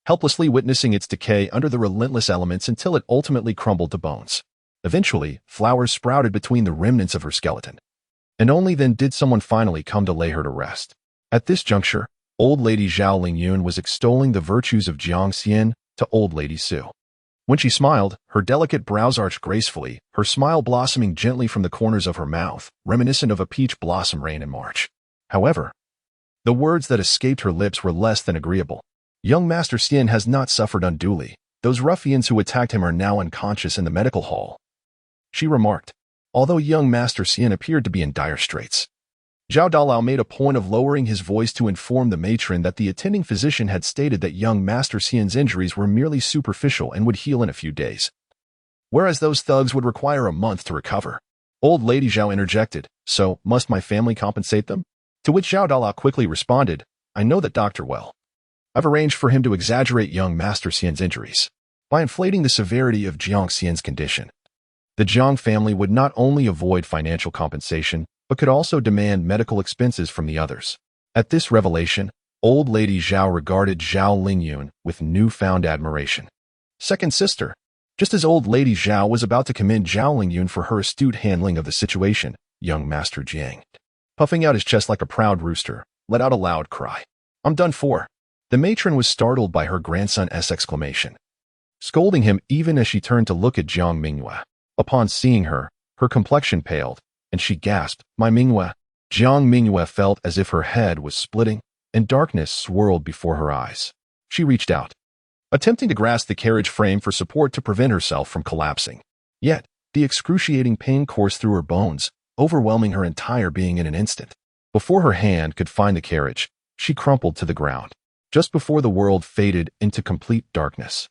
helplessly witnessing its decay under the relentless elements until it ultimately crumbled to bones. Eventually, flowers sprouted between the remnants of her skeleton, and only then did someone finally come to lay her to rest. At this juncture, Old Lady Zhao Lingyun was extolling the virtues of Jiang Xian to Old Lady Su. When she smiled, her delicate brows arched gracefully, her smile blossoming gently from the corners of her mouth, reminiscent of a peach blossom rain in March. However, the words that escaped her lips were less than agreeable. Young Master Xian has not suffered unduly. Those ruffians who attacked him are now unconscious in the medical hall," she remarked, although young Master Xian appeared to be in dire straits. Zhao Dalao made a point of lowering his voice to inform the matron that the attending physician had stated that young Master Xian's injuries were merely superficial and would heal in a few days, whereas those thugs would require a month to recover. Old Lady Zhao interjected, "So, must my family compensate them?" To which Zhao Dalao quickly responded, "I know that Dr. Well. I've arranged for him to exaggerate young Master Xian's injuries by inflating the severity of Jiang Xian's condition. The Jiang family would not only avoid financial compensation, but could also demand medical expenses from the others." At this revelation, Old Lady Zhao regarded Zhao Lingyun with newfound admiration. Second sister. Just as Old Lady Zhao was about to commend Zhao Lingyun for her astute handling of the situation, young Master Jiang, puffing out his chest like a proud rooster, let out a loud cry. "I'm done for." The matron was startled by her grandson's exclamation, scolding him even as she turned to look at Jiang Mingyue. Upon seeing her, her complexion paled, and she gasped, "My Mingyue." Jiang Mingyue felt as if her head was splitting, and darkness swirled before her eyes. She reached out, attempting to grasp the carriage frame for support to prevent herself from collapsing. Yet, the excruciating pain coursed through her bones, overwhelming her entire being in an instant. Before her hand could find the carriage, she crumpled to the ground. Just before the world faded into complete darkness,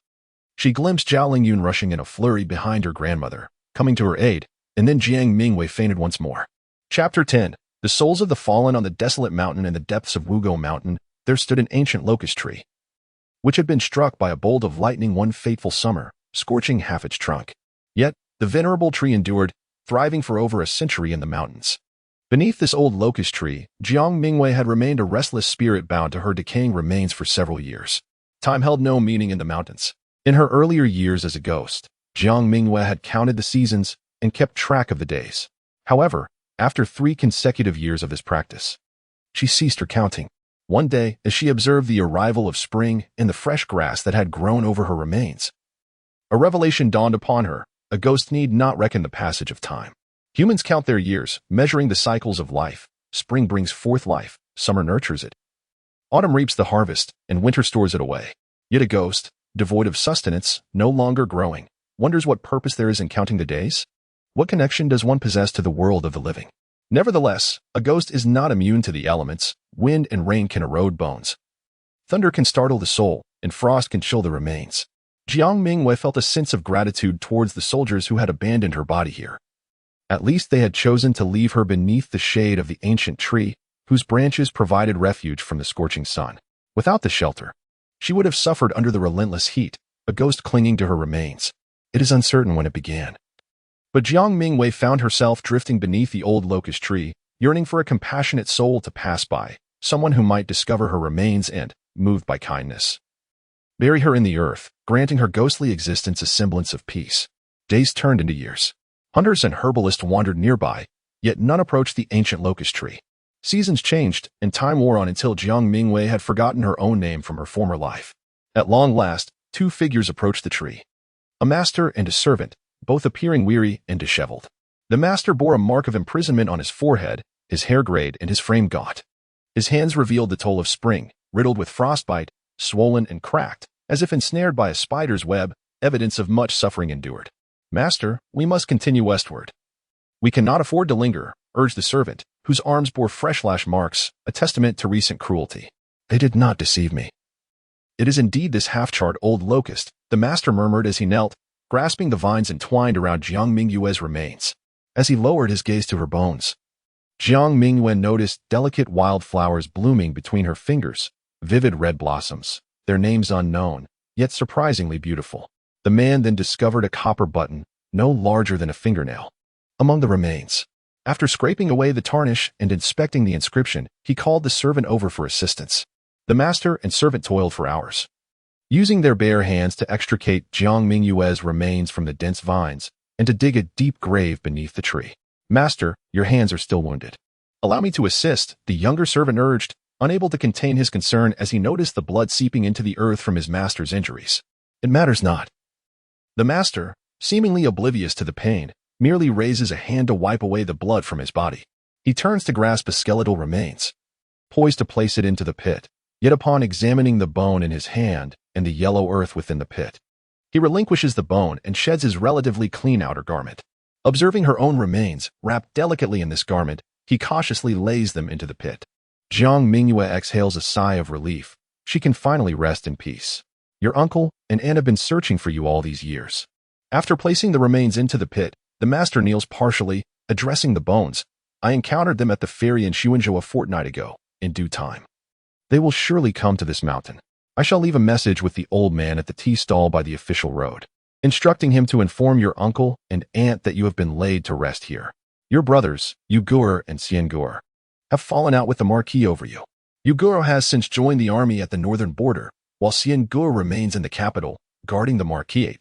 she glimpsed Zhao Lingyun rushing in a flurry behind her grandmother, coming to her aid, and then Jiang Mingyue fainted once more. Chapter 10. The souls of the fallen. On the desolate mountain in the depths of Wugo Mountain, there stood an ancient locust tree, which had been struck by a bolt of lightning one fateful summer, scorching half its trunk. Yet, the venerable tree endured, thriving for over a century in the mountains. Beneath this old locust tree, Jiang Mingyue had remained a restless spirit bound to her decaying remains for several years. Time held no meaning in the mountains. In her earlier years as a ghost, Jiang Mingyue had counted the seasons and kept track of the days. However, after 3 consecutive years of this practice, she ceased her counting. One day, as she observed the arrival of spring and the fresh grass that had grown over her remains, a revelation dawned upon her. A ghost need not reckon the passage of time. Humans count their years, measuring the cycles of life. Spring brings forth life, summer nurtures it. Autumn reaps the harvest, and winter stores it away. Yet a ghost, devoid of sustenance, no longer growing, wonders what purpose there is in counting the days? What connection does one possess to the world of the living? Nevertheless, a ghost is not immune to the elements. Wind and rain can erode bones. Thunder can startle the soul, and frost can chill the remains. Jiang Mingyue felt a sense of gratitude towards the soldiers who had abandoned her body here. At least they had chosen to leave her beneath the shade of the ancient tree, whose branches provided refuge from the scorching sun. Without the shelter, she would have suffered under the relentless heat, a ghost clinging to her remains. It is uncertain when it began. But Jiang Mingyue found herself drifting beneath the old locust tree, yearning for a compassionate soul to pass by, someone who might discover her remains and, moved by kindness, bury her in the earth, granting her ghostly existence a semblance of peace. Days turned into years. Hunters and herbalists wandered nearby, yet none approached the ancient locust tree. Seasons changed, and time wore on until Jiang Mingyue had forgotten her own name from her former life. At long last, 2 figures approached the tree. A master and a servant, both appearing weary and disheveled. The master bore a mark of imprisonment on his forehead, his hair grayed and his frame gaunt. His hands revealed the toll of spring, riddled with frostbite, swollen and cracked, as if ensnared by a spider's web, evidence of much suffering endured. "Master, we must continue westward." "We cannot afford to linger," urged the servant, whose arms bore fresh lash marks, a testament to recent cruelty. "They did not deceive me. It is indeed this half-charred old locust," the master murmured as he knelt, grasping the vines entwined around Jiang Mingyue's remains. As he lowered his gaze to her bones, Jiang Mingyue noticed delicate wild flowers blooming between her fingers, vivid red blossoms, their names unknown, yet surprisingly beautiful. The man then discovered a copper button, no larger than a fingernail, among the remains. After scraping away the tarnish and inspecting the inscription, he called the servant over for assistance. The master and servant toiled for hours, using their bare hands to extricate Jiang Mingyue's remains from the dense vines and to dig a deep grave beneath the tree. "Master, your hands are still wounded. Allow me to assist," the younger servant urged, unable to contain his concern as he noticed the blood seeping into the earth from his master's injuries. "It matters not." The master, seemingly oblivious to the pain, merely raises a hand to wipe away the blood from his body. He turns to grasp a skeletal remains, poised to place it into the pit. Yet upon examining the bone in his hand and the yellow earth within the pit, He relinquishes the bone and sheds his relatively clean outer garment. Observing her own remains, wrapped delicately in this garment, he cautiously lays them into the pit. Jiang Mingyue exhales a sigh of relief. She can finally rest in peace. Your uncle and aunt have been searching for you all these years. After placing the remains into the pit, the master kneels partially, addressing the bones. I encountered them at the ferry in Xuanzhou a fortnight ago, in due time. They will surely come to this mountain. I shall leave a message with the old man at the tea stall by the official road, instructing him to inform your uncle and aunt that you have been laid to rest here. Your brothers, Ugur and Xiangur, have fallen out with the Marquis over you. Ugur has since joined the army at the northern border, while Xiangur remains in the capital, guarding the Marquis.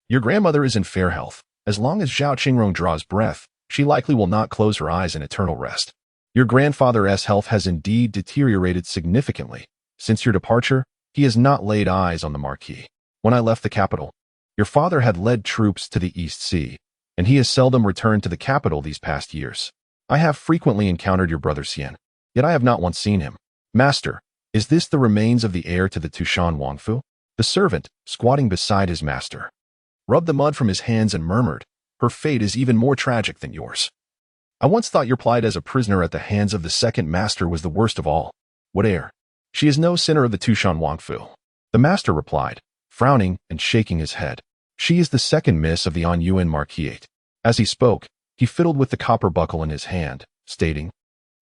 Your grandmother is in fair health. As long as Zhao Qingrong draws breath, she likely will not close her eyes in eternal rest. Your grandfather's health has indeed deteriorated significantly. Since your departure, he has not laid eyes on the Marquis. When I left the capital, your father had led troops to the East Sea, and he has seldom returned to the capital these past years. I have frequently encountered your brother Xian, yet I have not once seen him. Master, is this the remains of the heir to the Tushan Wangfu? The servant, squatting beside his master, rubbed the mud from his hands and murmured, her fate is even more tragic than yours. I once thought your plight as a prisoner at the hands of the second master was the worst of all. What heir? She is no sinner of the Tushan Wangfu. The master replied, frowning and shaking his head. She is the second miss of the Anyuan Marquis. As he spoke, he fiddled with the copper buckle in his hand, stating,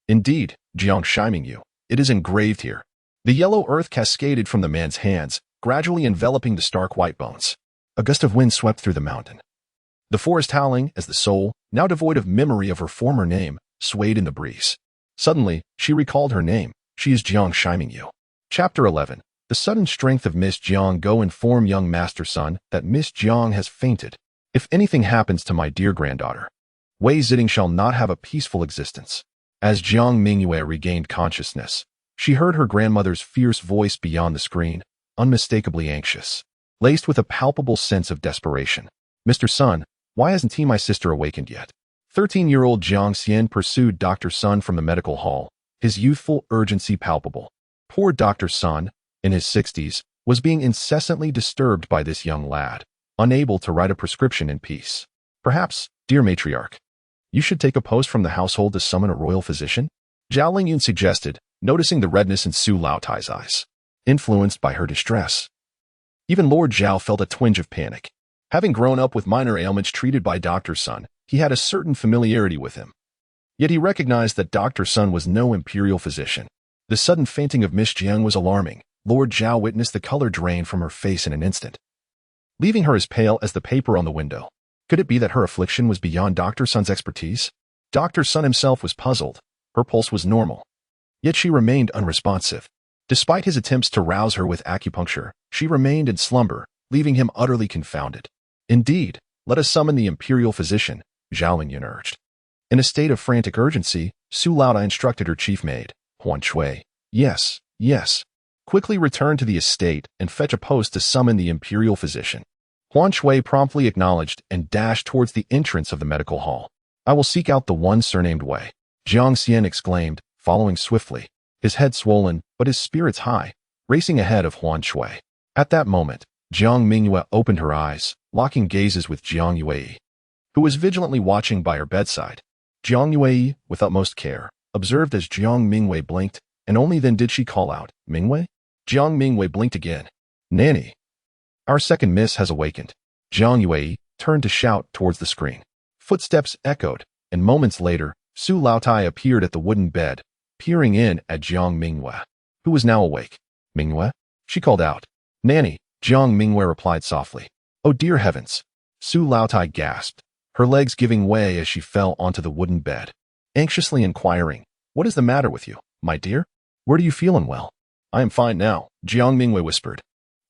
Indeed, Jiang Mingyue, it is engraved here. The yellow earth cascaded from the man's hands, gradually enveloping the stark white bones. A gust of wind swept through the mountain. The forest howling as the soul, now devoid of memory of her former name, swayed in the breeze. Suddenly, she recalled her name. She is Jiang Mingyue. Chapter 11. The sudden strength of Miss Jiang. Go inform young Master Sun that Miss Jiang has fainted. If anything happens to my dear granddaughter, Wei Ziding shall not have a peaceful existence. As Jiang Mingyue regained consciousness, she heard her grandmother's fierce voice beyond the screen, unmistakably anxious, laced with a palpable sense of desperation. Mr. Sun, why hasn't my sister awakened yet? 13-year-old Jiang Xian pursued Dr. Sun from the medical hall, his youthful urgency palpable. Poor Dr. Sun, in his 60s, was being incessantly disturbed by this young lad, unable to write a prescription in peace. Perhaps, dear matriarch, you should take a post from the household to summon a royal physician? Zhao Lingyun suggested, noticing the redness in Su Laotai's eyes, influenced by her distress. Even Lord Zhao felt a twinge of panic. Having grown up with minor ailments treated by Dr. Sun, he had a certain familiarity with him. Yet he recognized that Dr. Sun was no imperial physician. The sudden fainting of Miss Jiang was alarming. Lord Zhao witnessed the color drain from her face in an instant, leaving her as pale as the paper on the window. Could it be that her affliction was beyond Dr. Sun's expertise? Dr. Sun himself was puzzled. Her pulse was normal, yet she remained unresponsive. Despite his attempts to rouse her with acupuncture, she remained in slumber, leaving him utterly confounded. Indeed, let us summon the imperial physician, Zhao Lingyun urged. In a state of frantic urgency, Su Laotai instructed her chief maid, Huan Shui. Yes, yes. Quickly return to the estate and fetch a post to summon the imperial physician. Huan Shui promptly acknowledged and dashed towards the entrance of the medical hall. I will seek out the one surnamed Wei. Jiang Xian exclaimed, following swiftly, his head swollen, but his spirits high, racing ahead of Huan Shui. At that moment, Jiang Mingyue opened her eyes, locking gazes with Jiang Yue, who was vigilantly watching by her bedside. Jiang Yue, with utmost care, observed as Jiang Mingyue blinked, and only then did she call out, Mingyue? Jiang Mingyue blinked again. Nanny, our second miss has awakened. Jiang Yue turned to shout towards the screen. Footsteps echoed, and moments later, Su Laotai appeared at the wooden bed, peering in at Jiang Mingyue, who was now awake. Mingyue? She called out. Nanny, Jiang Mingyue replied softly. Oh dear heavens! Su Laotai gasped, her legs giving way as she fell onto the wooden bed, anxiously inquiring, What is the matter with you, my dear? Where do you feel unwell? I am fine now, Jiang Mingyue whispered.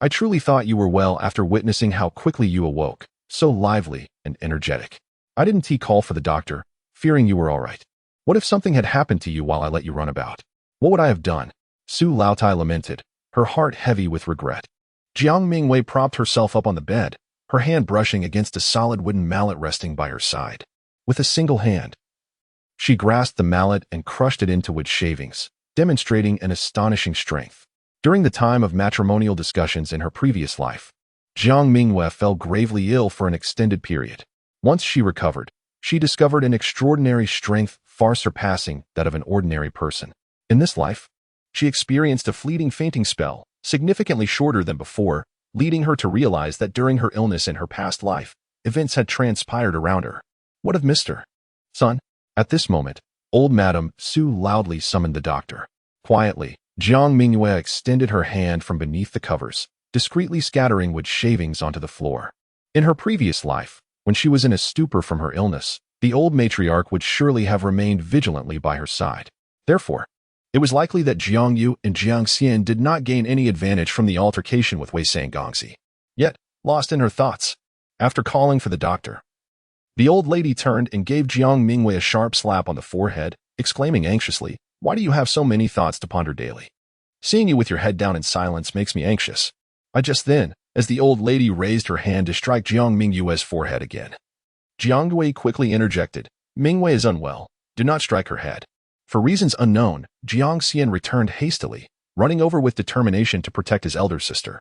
I truly thought you were well after witnessing how quickly you awoke, so lively and energetic. I didn't call for the doctor, fearing you were all right. What if something had happened to you while I let you run about? What would I have done? Su Laotai lamented, her heart heavy with regret. Jiang Mingyue propped herself up on the bed, her hand brushing against a solid wooden mallet resting by her side. With a single hand, she grasped the mallet and crushed it into wood shavings, demonstrating an astonishing strength. During the time of matrimonial discussions in her previous life, Jiang Mingyue fell gravely ill for an extended period. Once she recovered, she discovered an extraordinary strength far surpassing that of an ordinary person. In this life, she experienced a fleeting fainting spell, significantly shorter than before, leading her to realize that during her illness in her past life, events had transpired around her. What of Mr. Sun? At this moment, old Madame Su loudly summoned the doctor. Quietly, Jiang Mingyue extended her hand from beneath the covers, discreetly scattering wood shavings onto the floor. In her previous life, when she was in a stupor from her illness, the old matriarch would surely have remained vigilantly by her side. Therefore, it was likely that Jiang Yu and Jiang Xian did not gain any advantage from the altercation with Wei Sangongzi. Yet, lost in her thoughts, after calling for the doctor, the old lady turned and gave Jiang Mingyue a sharp slap on the forehead, exclaiming anxiously, "Why do you have so many thoughts to ponder daily? Seeing you with your head down in silence makes me anxious." Just then, as the old lady raised her hand to strike Jiang Mingyue's forehead again, Jiang Yue quickly interjected, "Mingyue is unwell. Do not strike her head." For reasons unknown, Jiang Xian returned hastily, running over with determination to protect his elder sister.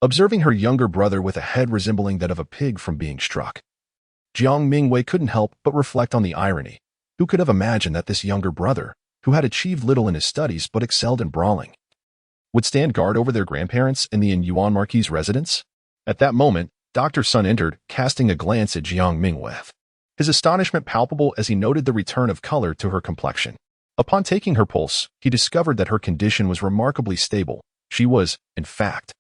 Observing her younger brother with a head resembling that of a pig from being struck, Jiang Mingyue couldn't help but reflect on the irony. Who could have imagined that this younger brother, who had achieved little in his studies but excelled in brawling, would stand guard over their grandparents in the Yuan Marquis' residence? At that moment, Dr. Sun entered, casting a glance at Jiang Mingyue. His astonishment palpable as he noted the return of color to her complexion. Upon taking her pulse, he discovered that her condition was remarkably stable. She was, in fact,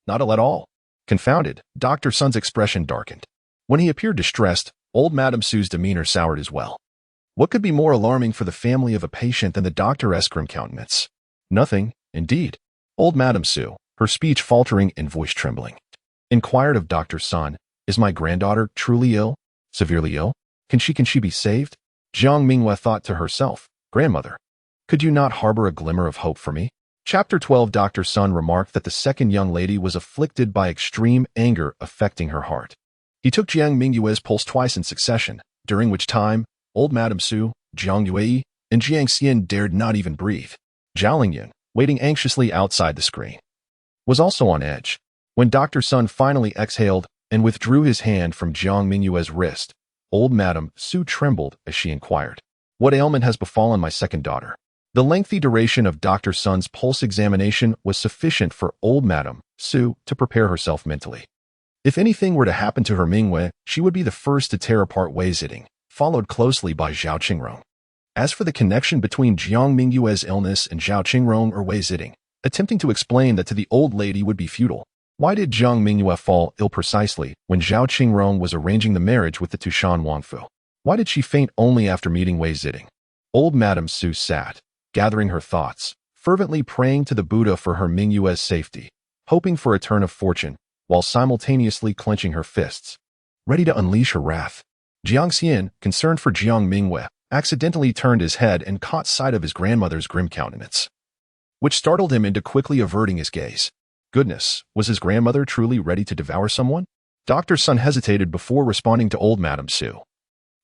not ill at all. Confounded, Dr. Sun's expression darkened. When he appeared distressed, old Madame Su's demeanor soured as well. What could be more alarming for the family of a patient than the doctor's grim countenance? Nothing, indeed. Old Madame Su, her speech faltering and voice trembling, inquired of Dr. Sun, "Is my granddaughter truly ill? Severely ill? Can she be saved?" Jiang Mingyue thought to herself, "Grandmother, could you not harbor a glimmer of hope for me?" Chapter 12. Dr. Sun remarked that the second young lady was afflicted by extreme anger affecting her heart. He took Jiang Mingyue's pulse twice in succession, during which time, old Madame Su, Jiang Yue, and Jiang Xian dared not even breathe. Zhao Xilou, waiting anxiously outside the screen, was also on edge. When Dr. Sun finally exhaled and withdrew his hand from Jiang Mingyue's wrist, old Madame Su trembled as she inquired, "What ailment has befallen my second daughter?" The lengthy duration of Dr. Sun's pulse examination was sufficient for old Madame Su to prepare herself mentally. If anything were to happen to her Mingyue, she would be the first to tear apart Wei Ziding, followed closely by Zhao Qingrong. As for the connection between Jiang Mingyue's illness and Zhao Qingrong or Wei Ziding, attempting to explain that to the old lady would be futile. Why did Jiang Mingyue fall ill precisely when Zhao Qingrong was arranging the marriage with the Tushan Wangfu? Why did she faint only after meeting Wei Ziding? Old Madame Su sat, gathering her thoughts, fervently praying to the Buddha for her Mingyue's safety, hoping for a turn of fortune, while simultaneously clenching her fists, ready to unleash her wrath. Jiang Xian, concerned for Jiang Mingyue, accidentally turned his head and caught sight of his grandmother's grim countenance, which startled him into quickly averting his gaze. Goodness, was his grandmother truly ready to devour someone? Dr. Sun hesitated before responding to old Madame Su.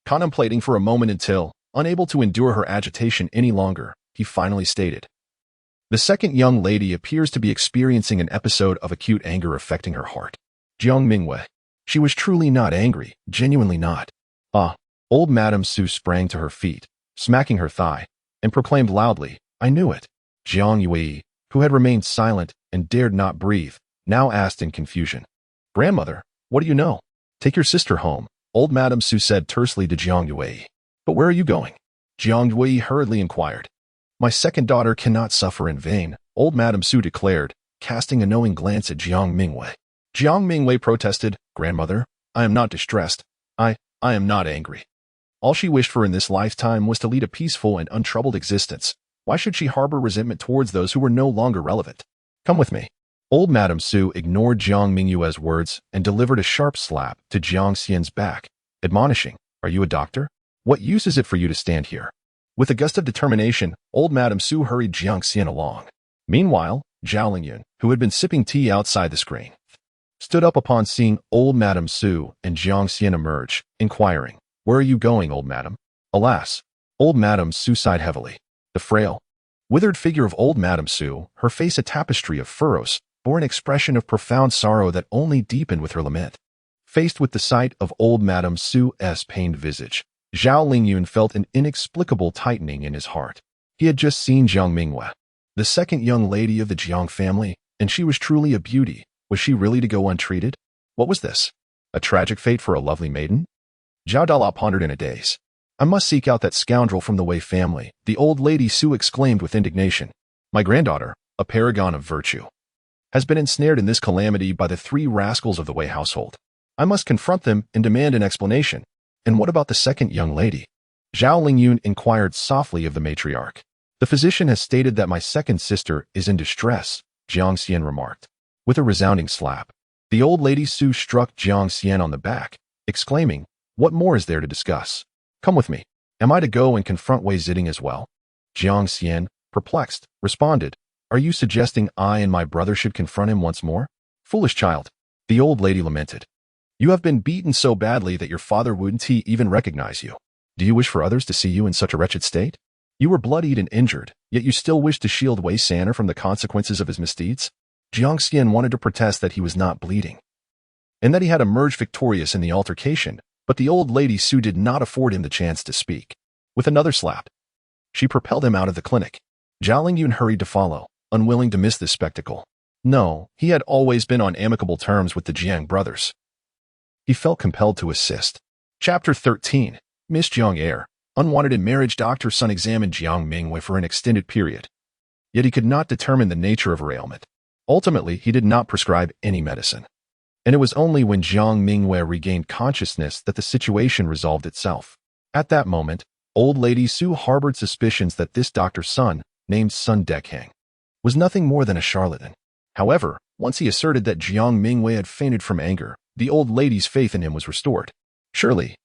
Contemplating for a moment until, unable to endure her agitation any longer, he finally stated, "The second young lady appears to be experiencing an episode of acute anger affecting her heart." Jiang Mingyue. She was truly not angry, genuinely not. Old Madame Su sprang to her feet, smacking her thigh, and proclaimed loudly, "I knew it." Jiang Yue, who had remained silent and dared not breathe, now asked in confusion, "Grandmother, what do you know?" "Take your sister home," old Madame Su said tersely to Jiang Yue. "But where are you going?" Jiang Yue hurriedly inquired. "My second daughter cannot suffer in vain," old Madame Su declared, casting a knowing glance at Jiang Mingyue. Jiang Mingyue protested, "Grandmother, I am not distressed. I am not angry. All she wished for in this lifetime was to lead a peaceful and untroubled existence. Why should she harbor resentment towards those who were no longer relevant? Come with me." Old Madame Su ignored Jiang Mingyue's words and delivered a sharp slap to Jiang Xian's back, admonishing, "Are you a doctor? What use is it for you to stand here?" With a gust of determination, old Madame Su hurried Jiang Xian along. Meanwhile, Zhao Xilou, who had been sipping tea outside the screen, stood up upon seeing old Madame Su and Jiang Xian emerge, inquiring, "Where are you going, old madam?" Alas, old Madame Su sighed heavily. The frail, withered figure of old Madame Su, her face a tapestry of furrows, bore an expression of profound sorrow that only deepened with her lament. Faced with the sight of old Madame Su's pained visage, Zhao Lingyue felt an inexplicable tightening in his heart. He had just seen Jiang Mingyue, the second young lady of the Jiang family, and she was truly a beauty. Was she really to go untreated? What was this? A tragic fate for a lovely maiden? Zhao Dala pondered in a daze. I must seek out that scoundrel from the Wei family, the old lady Su exclaimed with indignation. My granddaughter, a paragon of virtue, has been ensnared in this calamity by the three rascals of the Wei household. I must confront them and demand an explanation. And what about the second young lady? Zhao Lingyue inquired softly of the matriarch. The physician has stated that my second sister is in distress, Jiang Xian remarked. With a resounding slap, the old lady Su struck Jiang Xian on the back, exclaiming, What more is there to discuss? Come with me. Am I to go and confront Wei Ziding as well? Jiang Xian, perplexed, responded, Are you suggesting I and my brother should confront him once more? Foolish child, the old lady lamented. You have been beaten so badly that your father wouldn't even recognize you. Do you wish for others to see you in such a wretched state? You were bloodied and injured, yet you still wish to shield Wei San'er from the consequences of his misdeeds? Jiang Xian wanted to protest that he was not bleeding, and that he had emerged victorious in the altercation, but the old lady Su did not afford him the chance to speak. With another slap, she propelled him out of the clinic. Zhao Lingyue hurried to follow, unwilling to miss this spectacle. No, he had always been on amicable terms with the Jiang brothers. He felt compelled to assist. Chapter 13. Miss Jiang Heir. Unwanted in marriage. Dr. Sun examined Jiang Mingyue for an extended period. Yet he could not determine the nature of her ailment. Ultimately, he did not prescribe any medicine. And it was only when Jiang Mingyue regained consciousness that the situation resolved itself. At that moment, old lady Su harbored suspicions that this Dr. Sun, named Sun Dekhang, was nothing more than a charlatan. However, once he asserted that Jiang Mingyue had fainted from anger, the old lady's faith in him was restored. Surely,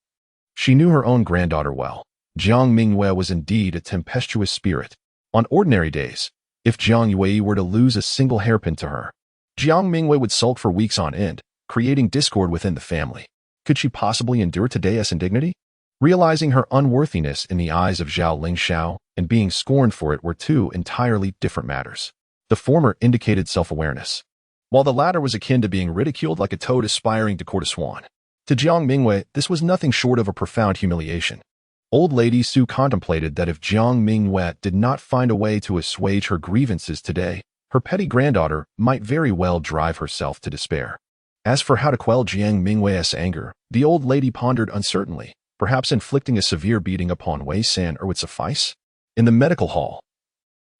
she knew her own granddaughter well. Jiang Mingyue was indeed a tempestuous spirit. On ordinary days, if Jiang Yue were to lose a single hairpin to her, Jiang Mingyue would sulk for weeks on end, creating discord within the family. Could she possibly endure today's indignity? Realizing her unworthiness in the eyes of Zhao Lingxiao and being scorned for it were two entirely different matters. The former indicated self-awareness, while the latter was akin to being ridiculed like a toad aspiring to court a swan. To Jiang Mingyue, this was nothing short of a profound humiliation. Old lady Su contemplated that if Jiang Mingyue did not find a way to assuage her grievances today, her petty granddaughter might very well drive herself to despair. As for how to quell Jiang Mingyue's anger, the old lady pondered uncertainly. Perhaps inflicting a severe beating upon Wei San'er would suffice? In the medical hall,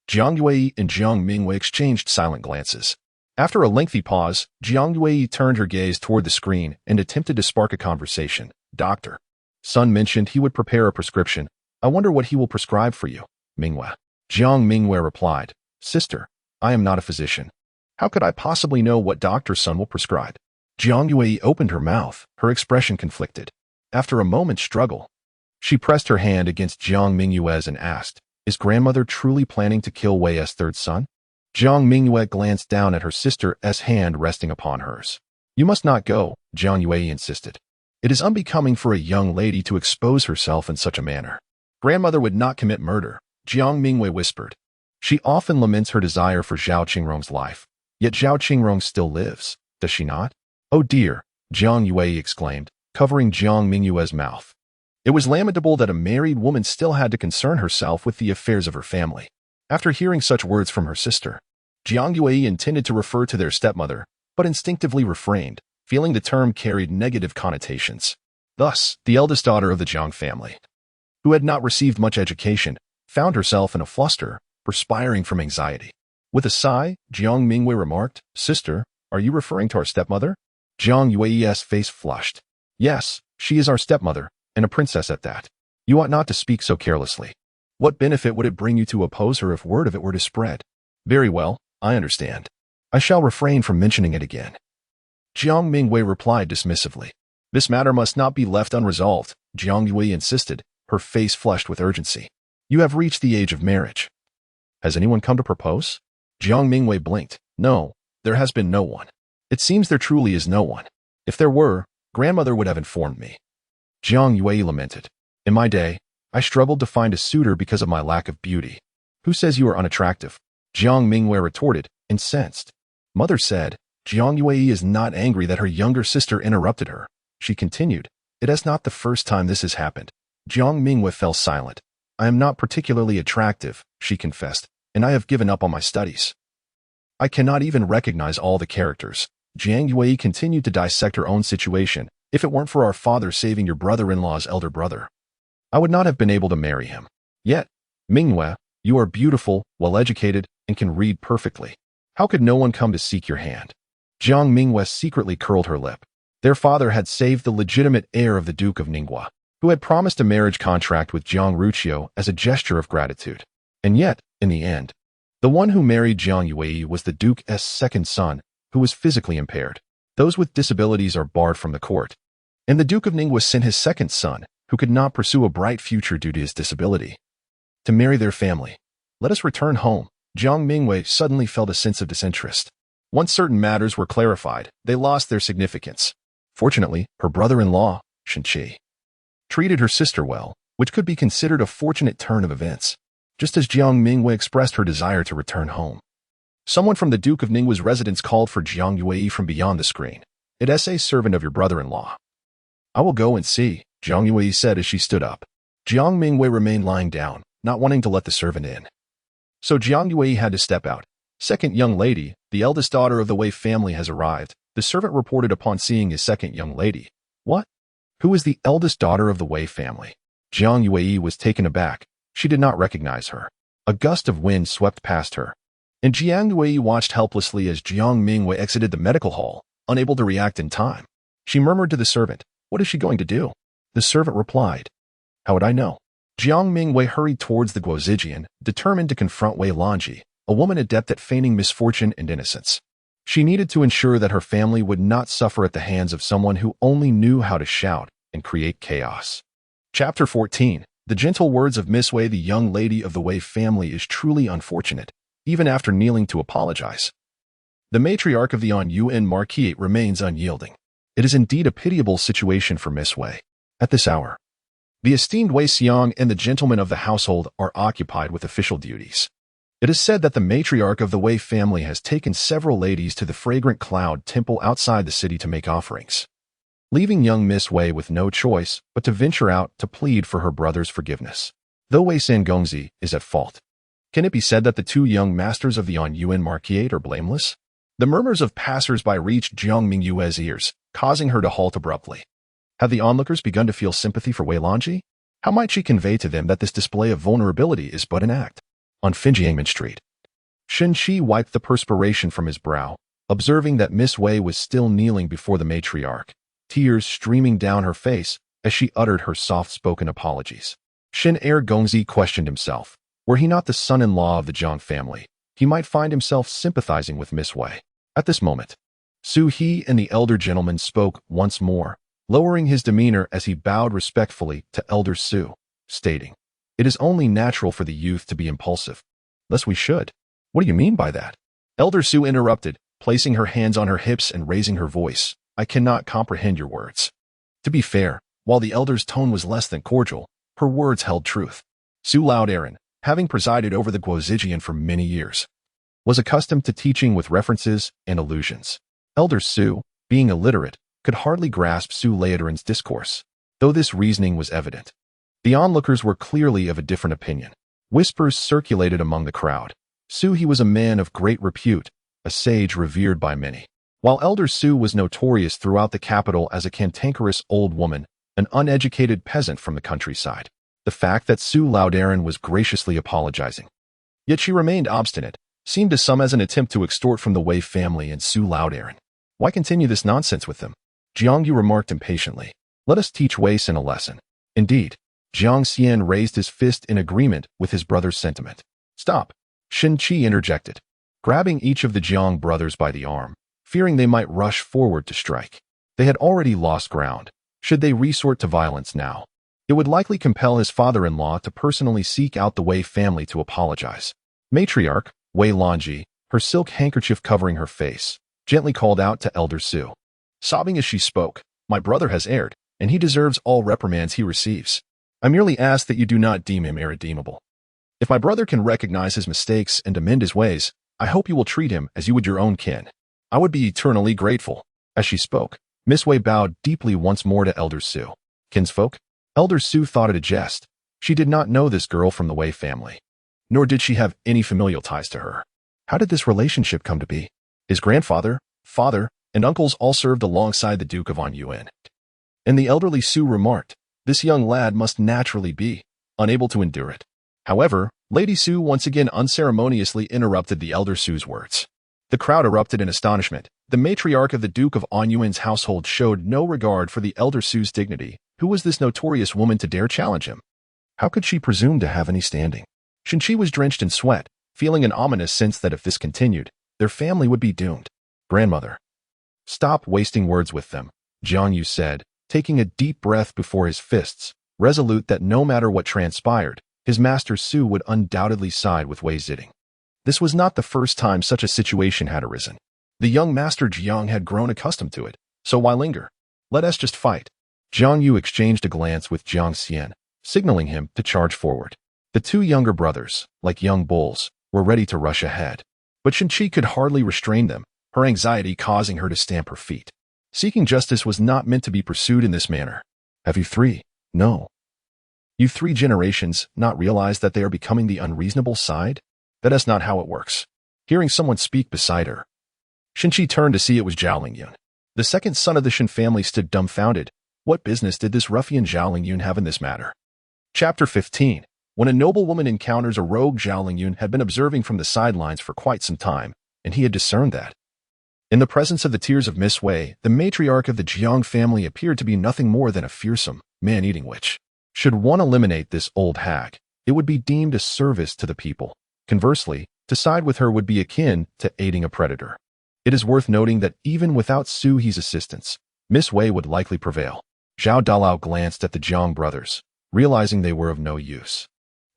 Jiang Yue and Jiang Mingyue exchanged silent glances. After a lengthy pause, Jiang Yue turned her gaze toward the screen and attempted to spark a conversation. Doctor Sun mentioned he would prepare a prescription. I wonder what he will prescribe for you, Mingyue. Jiang Mingyue replied, Sister, I am not a physician. How could I possibly know what Dr. Sun will prescribe? Jiang Yue opened her mouth, her expression conflicted. After a moment's struggle, she pressed her hand against Jiang Mingyue's and asked, Is grandmother truly planning to kill Wei's third son? Jiang Mingyue glanced down at her sister's hand resting upon hers. You must not go, Jiang Yue insisted. It is unbecoming for a young lady to expose herself in such a manner. Grandmother would not commit murder, Jiang Mingyue whispered. She often laments her desire for Zhao Qingrong's life. Yet Zhao Qingrong still lives, does she not? Oh dear, Jiang Yue exclaimed, covering Jiang Mingyue's mouth. It was lamentable that a married woman still had to concern herself with the affairs of her family. After hearing such words from her sister, Jiang Yue intended to refer to their stepmother, but instinctively refrained, feeling the term carried negative connotations. Thus, the eldest daughter of the Jiang family, who had not received much education, found herself in a fluster, perspiring from anxiety. With a sigh, Jiang Mingyue remarked, Sister, are you referring to our stepmother? Jiang Yue's face flushed. Yes, she is our stepmother, and a princess at that. You ought not to speak so carelessly. What benefit would it bring you to oppose her if word of it were to spread? Very well, I understand. I shall refrain from mentioning it again. Jiang Mingyue replied dismissively. This matter must not be left unresolved, Jiang Yue insisted, her face flushed with urgency. You have reached the age of marriage. Has anyone come to propose? Jiang Mingyue blinked. No, there has been no one. It seems there truly is no one. If there were, grandmother would have informed me. Jiang Yue lamented. In my day, I struggled to find a suitor because of my lack of beauty. Who says you are unattractive? Jiang Mingyue retorted, incensed. Mother said. Jiang Mingyue is not angry that her younger sister interrupted her. She continued, "It is not the first time this has happened." Jiang Mingyue fell silent. "I am not particularly attractive," she confessed, "and I have given up on my studies. I cannot even recognize all the characters." Jiang Mingyue continued to dissect her own situation. "If it weren't for our father saving your brother-in-law's elder brother, I would not have been able to marry him. Yet, Mingyue, you are beautiful, well-educated, and can read perfectly. How could no one come to seek your hand?" Jiang Mingyue secretly curled her lip. Their father had saved the legitimate heir of the Duke of Ningbo, who had promised a marriage contract with Jiang Ruqiu as a gesture of gratitude. And yet, in the end, the one who married Jiang Mingyue was the Duke's second son, who was physically impaired. Those with disabilities are barred from the court. And the Duke of Ningbo sent his second son, who could not pursue a bright future due to his disability, to marry their family. "Let us return home." Jiang Mingyue suddenly felt a sense of disinterest. Once certain matters were clarified, they lost their significance. Fortunately, her brother-in-law, Shenqi, treated her sister well, which could be considered a fortunate turn of events. Just as Jiang Mingyue expressed her desire to return home, someone from the Duke of Ningbo's residence called for Jiang Mingyue from beyond the screen. "It is a servant of your brother-in-law." "I will go and see," Jiang Mingyue said as she stood up. Jiang Mingyue remained lying down, not wanting to let the servant in. So Jiang Mingyue had to step out. "Second young lady, the eldest daughter of the Wei family has arrived," the servant reported upon seeing his second young lady. "What? Who is the eldest daughter of the Wei family?" Jiang Mingyue was taken aback. She did not recognize her. A gust of wind swept past her, and Jiang Mingyue watched helplessly as Jiang Mingyue exited the medical hall, unable to react in time. She murmured to the servant, "What is she going to do?" The servant replied, "How would I know?" Jiang Mingyue hurried towards the Guozijian, determined to confront Wei Lanji, a woman adept at feigning misfortune and innocence. She needed to ensure that her family would not suffer at the hands of someone who only knew how to shout and create chaos. Chapter 14. The gentle words of Miss Wei, the young lady of the Wei family, is truly unfortunate, even after kneeling to apologize. The matriarch of the Yuan Marquis remains unyielding. It is indeed a pitiable situation for Miss Wei. At this hour, the esteemed Wei Xiang and the gentlemen of the household are occupied with official duties. It is said that the matriarch of the Wei family has taken several ladies to the Fragrant Cloud Temple outside the city to make offerings, leaving young Miss Wei with no choice but to venture out to plead for her brother's forgiveness. Though Wei Sangongzi is at fault, can it be said that the two young masters of the Yuan Marquis are blameless? The murmurs of passers-by reached Jiang Mingyue's ears, causing her to halt abruptly. Have the onlookers begun to feel sympathy for Wei Lanji? How might she convey to them that this display of vulnerability is but an act? On Finjiangmen Street, Shenqi wiped the perspiration from his brow, observing that Miss Wei was still kneeling before the matriarch, tears streaming down her face as she uttered her soft-spoken apologies. Shen Gongzi questioned himself. Were he not the son-in-law of the Jiang family, he might find himself sympathizing with Miss Wei. At this moment, Su He and the elder gentleman spoke once more, lowering his demeanor as he bowed respectfully to Elder Su, stating, "It is only natural for the youth to be impulsive. Lest we should." "What do you mean by that?" Elder Su interrupted, placing her hands on her hips and raising her voice. "I cannot comprehend your words." To be fair, while the elder's tone was less than cordial, her words held truth. Su Laodaran, having presided over the Guozijian for many years, was accustomed to teaching with references and allusions. Elder Su, being illiterate, could hardly grasp Su Laodaran's discourse, though this reasoning was evident. The onlookers were clearly of a different opinion. Whispers circulated among the crowd. Su He was a man of great repute, a sage revered by many, while Elder Su was notorious throughout the capital as a cantankerous old woman, an uneducated peasant from the countryside. The fact that Su Laodaran was graciously apologizing, yet she remained obstinate, seemed to some as an attempt to extort from the Wei family and Su Laodaran. Why continue this nonsense with them? Jiang Yu remarked impatiently. Let us teach Wei Sin a lesson. Indeed, Jiang Xian raised his fist in agreement with his brother's sentiment. Stop, Shen Qi interjected, grabbing each of the Jiang brothers by the arm, fearing they might rush forward to strike. They had already lost ground. Should they resort to violence now, it would likely compel his father-in-law to personally seek out the Wei family to apologize. Matriarch, Wei Lanji, her silk handkerchief covering her face, gently called out to Elder Su. Sobbing as she spoke, my brother has erred, and he deserves all reprimands he receives. I merely ask that you do not deem him irredeemable. If my brother can recognize his mistakes and amend his ways, I hope you will treat him as you would your own kin. I would be eternally grateful. As she spoke, Miss Wei bowed deeply once more to Elder Su. Kinsfolk? Elder Su thought it a jest. She did not know this girl from the Wei family, nor did she have any familial ties to her. How did this relationship come to be? His grandfather, father, and uncles all served alongside the Duke of Anyuan. And the elderly Su remarked, this young lad must naturally be unable to endure it. However, Lady Su once again unceremoniously interrupted the Elder Su's words. The crowd erupted in astonishment. The matriarch of the Duke of Anyuan's household showed no regard for the Elder Su's dignity. Who was this notorious woman to dare challenge him? How could she presume to have any standing? Shinchi was drenched in sweat, feeling an ominous sense that if this continued, their family would be doomed. Grandmother. Stop wasting words with them, Jiang Mingyue said, taking a deep breath before his fists, resolute that no matter what transpired, his master Su would undoubtedly side with Wei Ziding. This was not the first time such a situation had arisen. The young master Jiang had grown accustomed to it, so why linger? Let us just fight. Jiang Mingyue exchanged a glance with Jiang Xian, signaling him to charge forward. The two younger brothers, like young bulls, were ready to rush ahead. But Shinchi could hardly restrain them, her anxiety causing her to stamp her feet. Seeking justice was not meant to be pursued in this manner. Have you three? No. You 3 generations not realized that they are becoming the unreasonable side? That is not how it works. Hearing someone speak beside her, Shinchi turned to see it was Zhao Lingyun. The second son of the Shin family stood dumbfounded. What business did this ruffian Zhao Lingyun have in this matter? Chapter 15. When a noblewoman encounters a rogue, Zhao Lingyun had been observing from the sidelines for quite some time, and he had discerned that. In the presence of the tears of Miss Wei, the matriarch of the Jiang family appeared to be nothing more than a fearsome, man-eating witch. Should one eliminate this old hag, it would be deemed a service to the people. Conversely, to side with her would be akin to aiding a predator. It is worth noting that even without Su He's assistance, Miss Wei would likely prevail. Zhao Dalao glanced at the Jiang brothers, realizing they were of no use.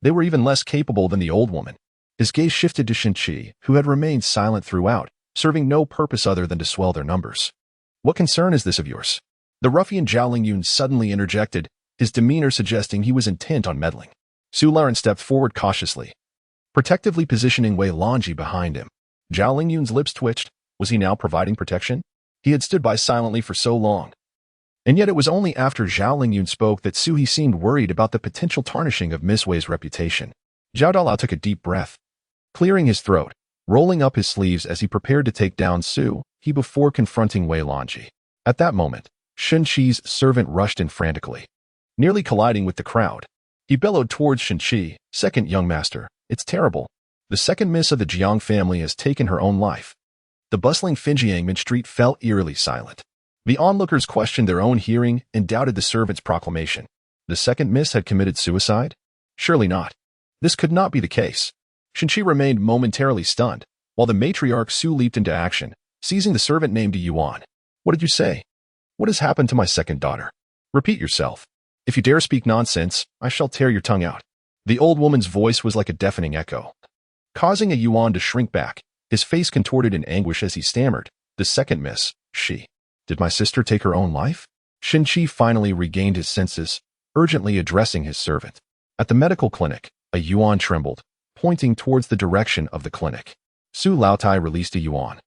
They were even less capable than the old woman. His gaze shifted to Shinchi, who had remained silent throughout, serving no purpose other than to swell their numbers. What concern is this of yours? The ruffian Zhao Lingyun suddenly interjected, his demeanor suggesting he was intent on meddling. Su Laren stepped forward cautiously, protectively positioning Wei Longji behind him. Zhao Lingyun's lips twitched. Was he now providing protection? He had stood by silently for so long. And yet it was only after Zhao Lingyun spoke that Su He seemed worried about the potential tarnishing of Miss Wei's reputation. Zhao Dalao took a deep breath, clearing his throat, rolling up his sleeves as he prepared to take down Su He before confronting Wei Longji. At that moment, Shinchi's servant rushed in frantically, nearly colliding with the crowd. He bellowed towards Shinchi, second young master, it's terrible. The second miss of the Jiang family has taken her own life. The bustling Finjiangmen street fell eerily silent. The onlookers questioned their own hearing and doubted the servant's proclamation. The second miss had committed suicide? Surely not. This could not be the case. Shinchi remained momentarily stunned, while the matriarch Su leaped into action, seizing the servant named Yuan. What did you say? What has happened to my second daughter? Repeat yourself. If you dare speak nonsense, I shall tear your tongue out. The old woman's voice was like a deafening echo, causing a Yuan to shrink back, his face contorted in anguish as he stammered. The second miss, she. Did my sister take her own life? Shinchi finally regained his senses, urgently addressing his servant. At the medical clinic, a Yuan trembled, pointing towards the direction of the clinic. Su Laotai released a Yuan,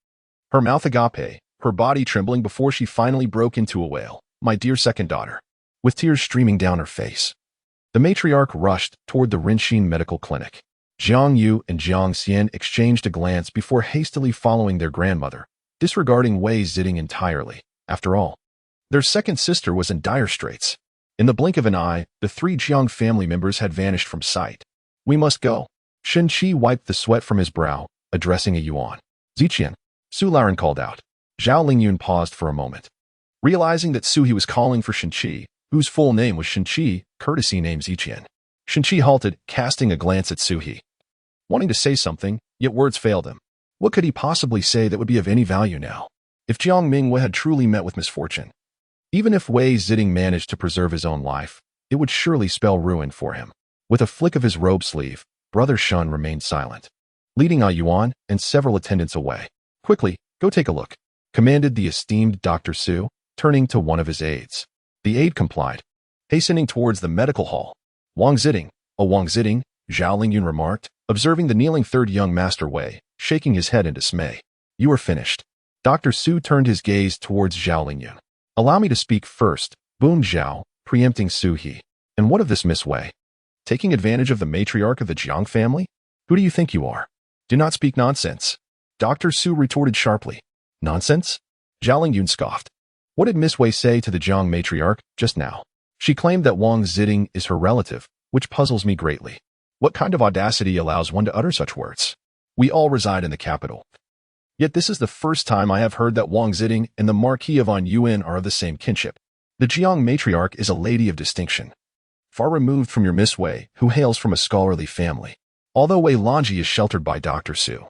her mouth agape, her body trembling before she finally broke into a wail. My dear second daughter. With tears streaming down her face, the matriarch rushed toward the Rinshin medical clinic. Jiang Mingyue and Jiang Xian exchanged a glance before hastily following their grandmother, disregarding Wei Ziding entirely. After all, their second sister was in dire straits. In the blink of an eye, the 3 Jiang family members had vanished from sight. We must go. Shinchi wiped the sweat from his brow, addressing a Yuan. Ziqian, Su Laren called out. Zhao Lingyun paused for a moment. Realizing that Su He was calling for Shinchi, whose full name was Shinchi, courtesy name Ziqian. Shinchi halted, casting a glance at Su He, wanting to say something, yet words failed him. What could he possibly say that would be of any value now? If Jiang Mingyue had truly met with misfortune, even if Wei Ziding managed to preserve his own life, it would surely spell ruin for him. With a flick of his robe sleeve, Brother Shun remained silent, leading a Yuan and several attendants away. Quickly, go take a look, commanded the esteemed Dr. Su, turning to one of his aides. The aide complied, hastening towards the medical hall. Wang Ziding, Wang Ziding, Zhao Lingyun remarked, observing the kneeling third young master Wei, shaking his head in dismay. You are finished. Dr. Su turned his gaze towards Zhao Lingyun. Allow me to speak first, boomed Zhao, preempting Su He. And what of this Miss Wei? Taking advantage of the matriarch of the Jiang family? Who do you think you are? Do not speak nonsense. Dr. Su retorted sharply. Nonsense? Zhao Lingyun scoffed. What did Miss Wei say to the Jiang matriarch just now? She claimed that Wang Ziding is her relative, which puzzles me greatly. What kind of audacity allows one to utter such words? We all reside in the capital. Yet this is the first time I have heard that Wang Ziding and the Marquis of Anyuan are of the same kinship. The Jiang matriarch is a lady of distinction, far removed from your Miss Wei, who hails from a scholarly family, although Wei Lanji is sheltered by Dr. Su.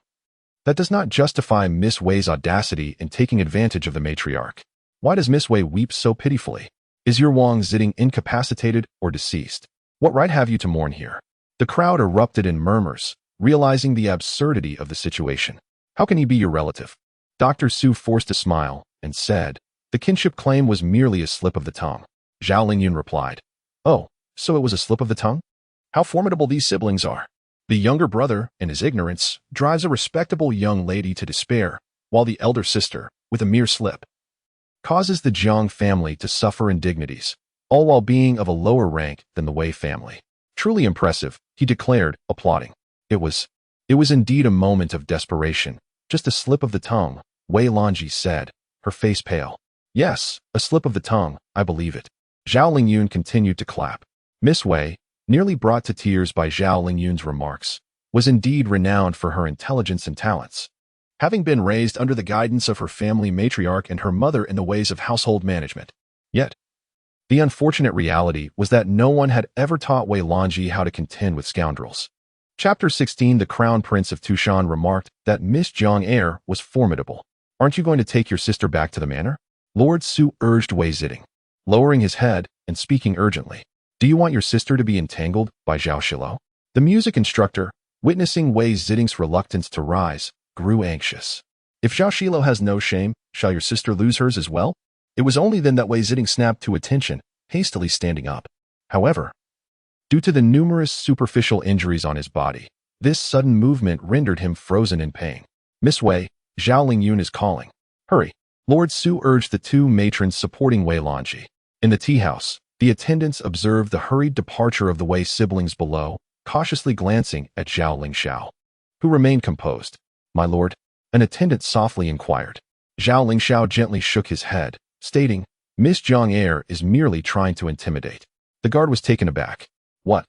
That does not justify Miss Wei's audacity in taking advantage of the matriarch. Why does Miss Wei weep so pitifully? Is your Wang Ziding incapacitated or deceased? What right have you to mourn here? The crowd erupted in murmurs, realizing the absurdity of the situation. How can he be your relative? Dr. Su forced a smile and said, the kinship claim was merely a slip of the tongue. Zhao Lingyun replied, oh, so it was a slip of the tongue? How formidable these siblings are. The younger brother, in his ignorance, drives a respectable young lady to despair, while the elder sister, with a mere slip, causes the Jiang family to suffer indignities, all while being of a lower rank than the Wei family. Truly impressive, he declared, applauding. It was indeed a moment of desperation, just a slip of the tongue, Wei Lanji said, her face pale. Yes, a slip of the tongue, I believe it. Zhao Lingyun continued to clap. Miss Wei, nearly brought to tears by Zhao Lingyun's remarks, was indeed renowned for her intelligence and talents, having been raised under the guidance of her family matriarch and her mother in the ways of household management. Yet, the unfortunate reality was that no one had ever taught Wei Lanji how to contend with scoundrels. Chapter 16. The Crown Prince of Tushan remarked that Miss Jiang heir was formidable. Aren't you going to take your sister back to the manor? Lord Su urged Wei Ziding, lowering his head and speaking urgently. Do you want your sister to be entangled by Zhao Xilou? The music instructor, witnessing Wei Ziding's reluctance to rise, grew anxious. If Zhao Xilou has no shame, shall your sister lose hers as well? It was only then that Wei Ziding snapped to attention, hastily standing up. However, due to the numerous superficial injuries on his body, this sudden movement rendered him frozen in pain. Miss Wei, Zhao Lingyun is calling. Hurry. Lord Su urged the two matrons supporting Wei Lanji. In the tea house, the attendants observed the hurried departure of the Wei siblings below, cautiously glancing at Zhao Lingxiao, who remained composed. My lord, an attendant softly inquired. Zhao Lingxiao gently shook his head, stating, Miss Jiang heir is merely trying to intimidate. The guard was taken aback. What?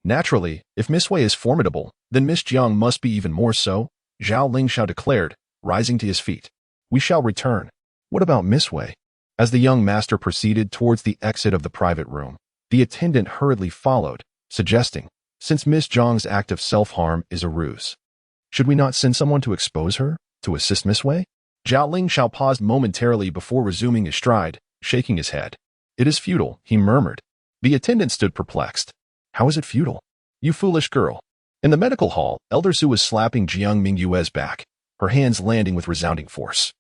Naturally, if Miss Wei is formidable, then Miss Jiang must be even more so, Zhao Lingxiao declared, rising to his feet. We shall return. What about Miss Wei? As the young master proceeded towards the exit of the private room, the attendant hurriedly followed, suggesting, since Miss Jiang's act of self-harm is a ruse, should we not send someone to expose her, to assist Miss Wei? Zhao Lingxiao paused momentarily before resuming his stride, shaking his head. It is futile, he murmured. The attendant stood perplexed. How is it futile? You foolish girl. In the medical hall, Elder Su was slapping Jiang Mingyue's back, her hands landing with resounding force.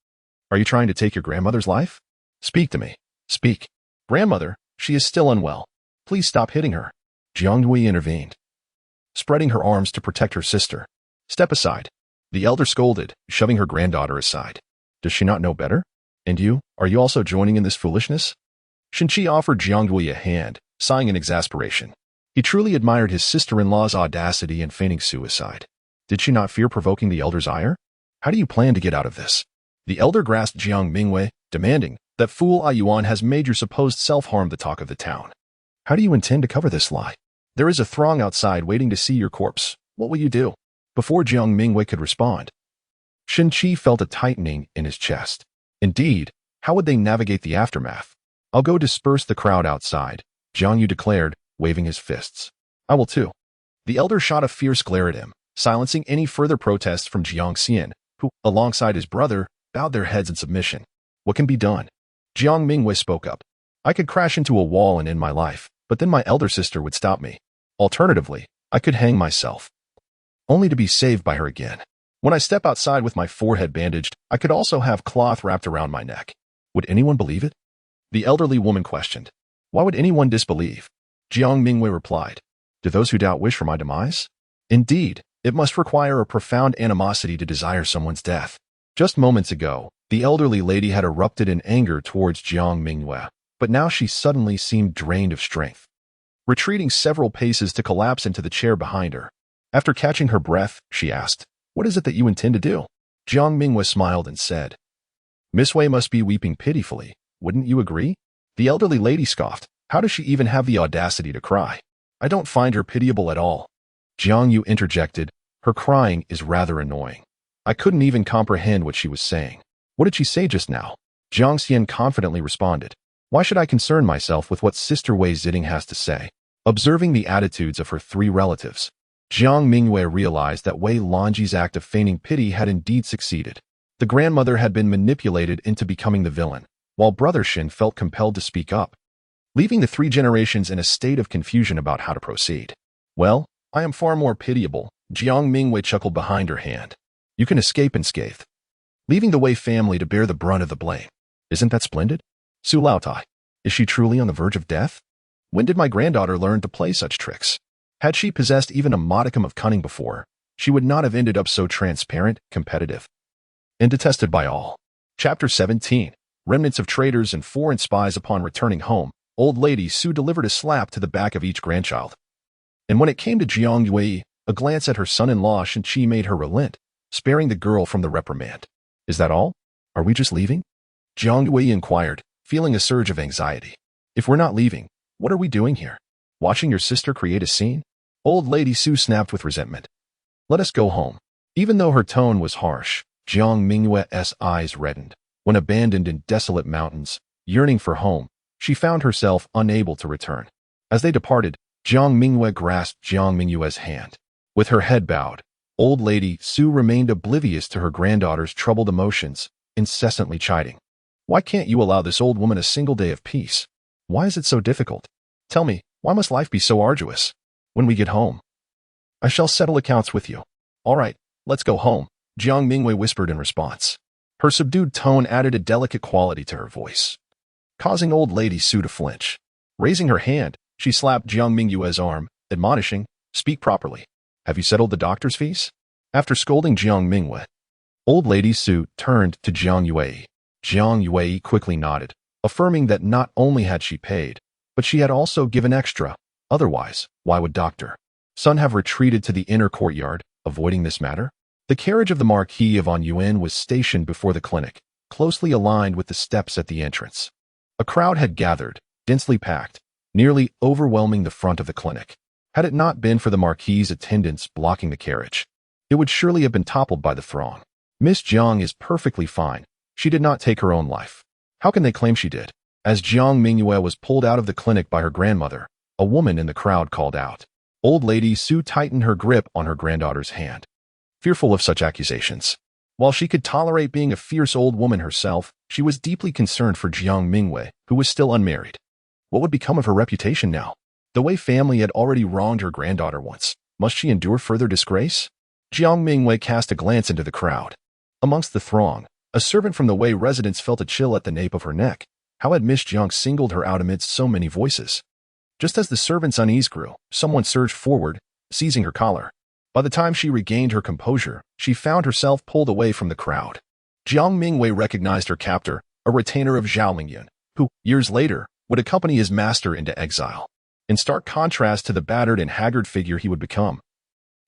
Are you trying to take your grandmother's life? Speak to me. Speak. Grandmother, she is still unwell. Please stop hitting her. Jiang Mingyue intervened, spreading her arms to protect her sister. Step aside. The elder scolded, shoving her granddaughter aside. Does she not know better? And you, are you also joining in this foolishness? Shinchi offered Jiang Mingyue a hand, sighing in exasperation. He truly admired his sister-in-law's audacity in feigning suicide. Did she not fear provoking the elder's ire? How do you plan to get out of this? The elder grasped Jiang Mingyue, demanding, that fool Ayuan has made your supposed self-harm the talk of the town. How do you intend to cover this lie? There is a throng outside waiting to see your corpse. What will you do? Before Jiang Mingyue could respond, Shinchi felt a tightening in his chest. Indeed, how would they navigate the aftermath? I'll go disperse the crowd outside, Jiang Yu declared, waving his fists. I will too. The elder shot a fierce glare at him, silencing any further protests from Jiang Xian, who, alongside his brother, bowed their heads in submission. What can be done? Jiang Mingyue spoke up. I could crash into a wall and end my life, but then my elder sister would stop me. Alternatively, I could hang myself, only to be saved by her again. When I step outside with my forehead bandaged, I could also have cloth wrapped around my neck. Would anyone believe it? The elderly woman questioned. Why would anyone disbelieve? Jiang Mingyue replied. Do those who doubt wish for my demise? Indeed, it must require a profound animosity to desire someone's death. Just moments ago, the elderly lady had erupted in anger towards Jiang Mingyue, but now she suddenly seemed drained of strength, retreating several paces to collapse into the chair behind her. After catching her breath, she asked, "What is it that you intend to do?" Jiang Mingyue smiled and said, "Miss Wei must be weeping pitifully. Wouldn't you agree?" The elderly lady scoffed. "How does she even have the audacity to cry? I don't find her pitiable at all." Jiang Yu interjected, "Her crying is rather annoying. I couldn't even comprehend what she was saying." "What did she say just now?" Jiang Xian confidently responded. "Why should I concern myself with what Sister Wei Ziding has to say?" Observing the attitudes of her three relatives, Jiang Mingyue realized that Wei Lonji's act of feigning pity had indeed succeeded. The grandmother had been manipulated into becoming the villain, while Brother Xin felt compelled to speak up, leaving the three generations in a state of confusion about how to proceed. "Well, I am far more pitiable," Jiang Mingyue chuckled behind her hand. "You can escape unscathed, leaving the Wei family to bear the brunt of the blame. Isn't that splendid? Su Laotai, is she truly on the verge of death? When did my granddaughter learn to play such tricks? Had she possessed even a modicum of cunning before, she would not have ended up so transparent, competitive, and detested by all." Chapter 17. Remnants of traitors and foreign spies. Upon returning home, old lady Su delivered a slap to the back of each grandchild. And when it came to Jiang Yue, a glance at her son-in-law Shen-Chi made her relent, sparing the girl from the reprimand. "Is that all? Are we just leaving?" Jiang Yue inquired, feeling a surge of anxiety. "If we're not leaving, what are we doing here? Watching your sister create a scene?" Old lady Su snapped with resentment. "Let us go home." Even though her tone was harsh, Jiang Mingyue's eyes reddened. When abandoned in desolate mountains, yearning for home, she found herself unable to return. As they departed, Jiang Mingyue grasped Jiang Mingyue's hand. With her head bowed, old lady Su remained oblivious to her granddaughter's troubled emotions, incessantly chiding. "Why can't you allow this old woman a single day of peace? Why is it so difficult? Tell me, why must life be so arduous? When we get home, I shall settle accounts with you." "All right, let's go home," Jiang Mingyue whispered in response. Her subdued tone added a delicate quality to her voice, causing old lady Su to flinch. Raising her hand, she slapped Jiang Mingyue's arm, admonishing, "Speak properly. Have you settled the doctor's fees?" After scolding Jiang Mingyue, old lady Su turned to Jiang Yue. Jiang Yue quickly nodded, affirming that not only had she paid, but she had also given extra. Otherwise, why would Dr. Sun have retreated to the inner courtyard, avoiding this matter? The carriage of the Marquis of Anyuan was stationed before the clinic, closely aligned with the steps at the entrance. A crowd had gathered, densely packed, nearly overwhelming the front of the clinic. Had it not been for the Marquis's attendants blocking the carriage, it would surely have been toppled by the throng. "Miss Jiang is perfectly fine. She did not take her own life. How can they claim she did?" As Jiang Mingyue was pulled out of the clinic by her grandmother, a woman in the crowd called out. Old lady Su tightened her grip on her granddaughter's hand, fearful of such accusations. While she could tolerate being a fierce old woman herself, she was deeply concerned for Jiang Mingyue, who was still unmarried. What would become of her reputation now? The Wei family had already wronged her granddaughter once. Must she endure further disgrace? Jiang Mingyue cast a glance into the crowd. Amongst the throng, a servant from the Wei residence felt a chill at the nape of her neck. How had Miss Jiang singled her out amidst so many voices? Just as the servant's unease grew, someone surged forward, seizing her collar. By the time she regained her composure, she found herself pulled away from the crowd. Jiang Mingyue recognized her captor, a retainer of Zhao Xilou, who, years later, would accompany his master into exile, in stark contrast to the battered and haggard figure he would become.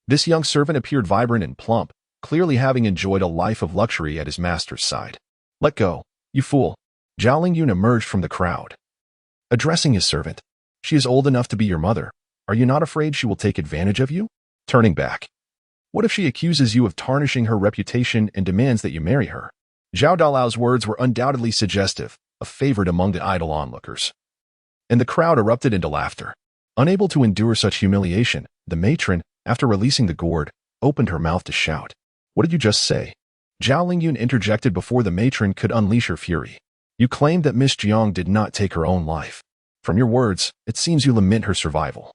This young servant appeared vibrant and plump, clearly having enjoyed a life of luxury at his master's side. "Let go, you fool." Zhao Xilou emerged from the crowd, addressing his servant. "She is old enough to be your mother. Are you not afraid she will take advantage of you?" Turning back, "What if she accuses you of tarnishing her reputation and demands that you marry her?" Zhao Dalao's words were undoubtedly suggestive, a favorite among the idle onlookers, and the crowd erupted into laughter. Unable to endure such humiliation, the matron, after releasing the gourd, opened her mouth to shout. "What did you just say?" Zhao Lingyun interjected before the matron could unleash her fury. "You claimed that Miss Jiang did not take her own life. From your words, it seems you lament her survival.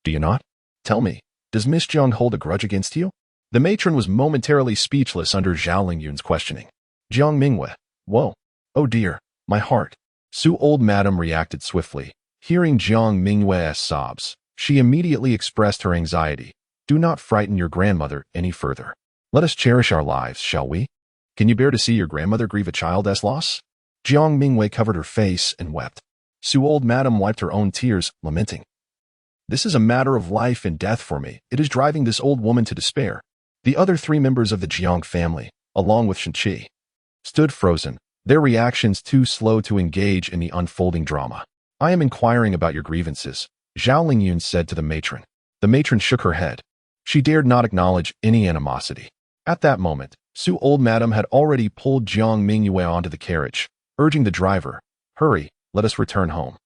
Do you not? Tell me, does Miss Jiang hold a grudge against you?" The matron was momentarily speechless under Zhao Lingyun's questioning. Jiang Mingyue, whoa, oh dear, my heart. Su old madam reacted swiftly. Hearing Jiang Mingyue's sobs, she immediately expressed her anxiety. "Do not frighten your grandmother any further. Let us cherish our lives, shall we?" Can you bear to see your grandmother grieve a child's loss? Jiang Mingyue covered her face and wept. Su old madam wiped her own tears, lamenting. This is a matter of life and death for me. It is driving this old woman to despair. The other three members of the Jiang family, along with Shenqi, stood frozen, their reactions too slow to engage in the unfolding drama. I am inquiring about your grievances, Zhao Lingyun said to the matron. The matron shook her head. She dared not acknowledge any animosity. At that moment, Su old madam had already pulled Jiang Mingyue onto the carriage, urging the driver, hurry, let us return home.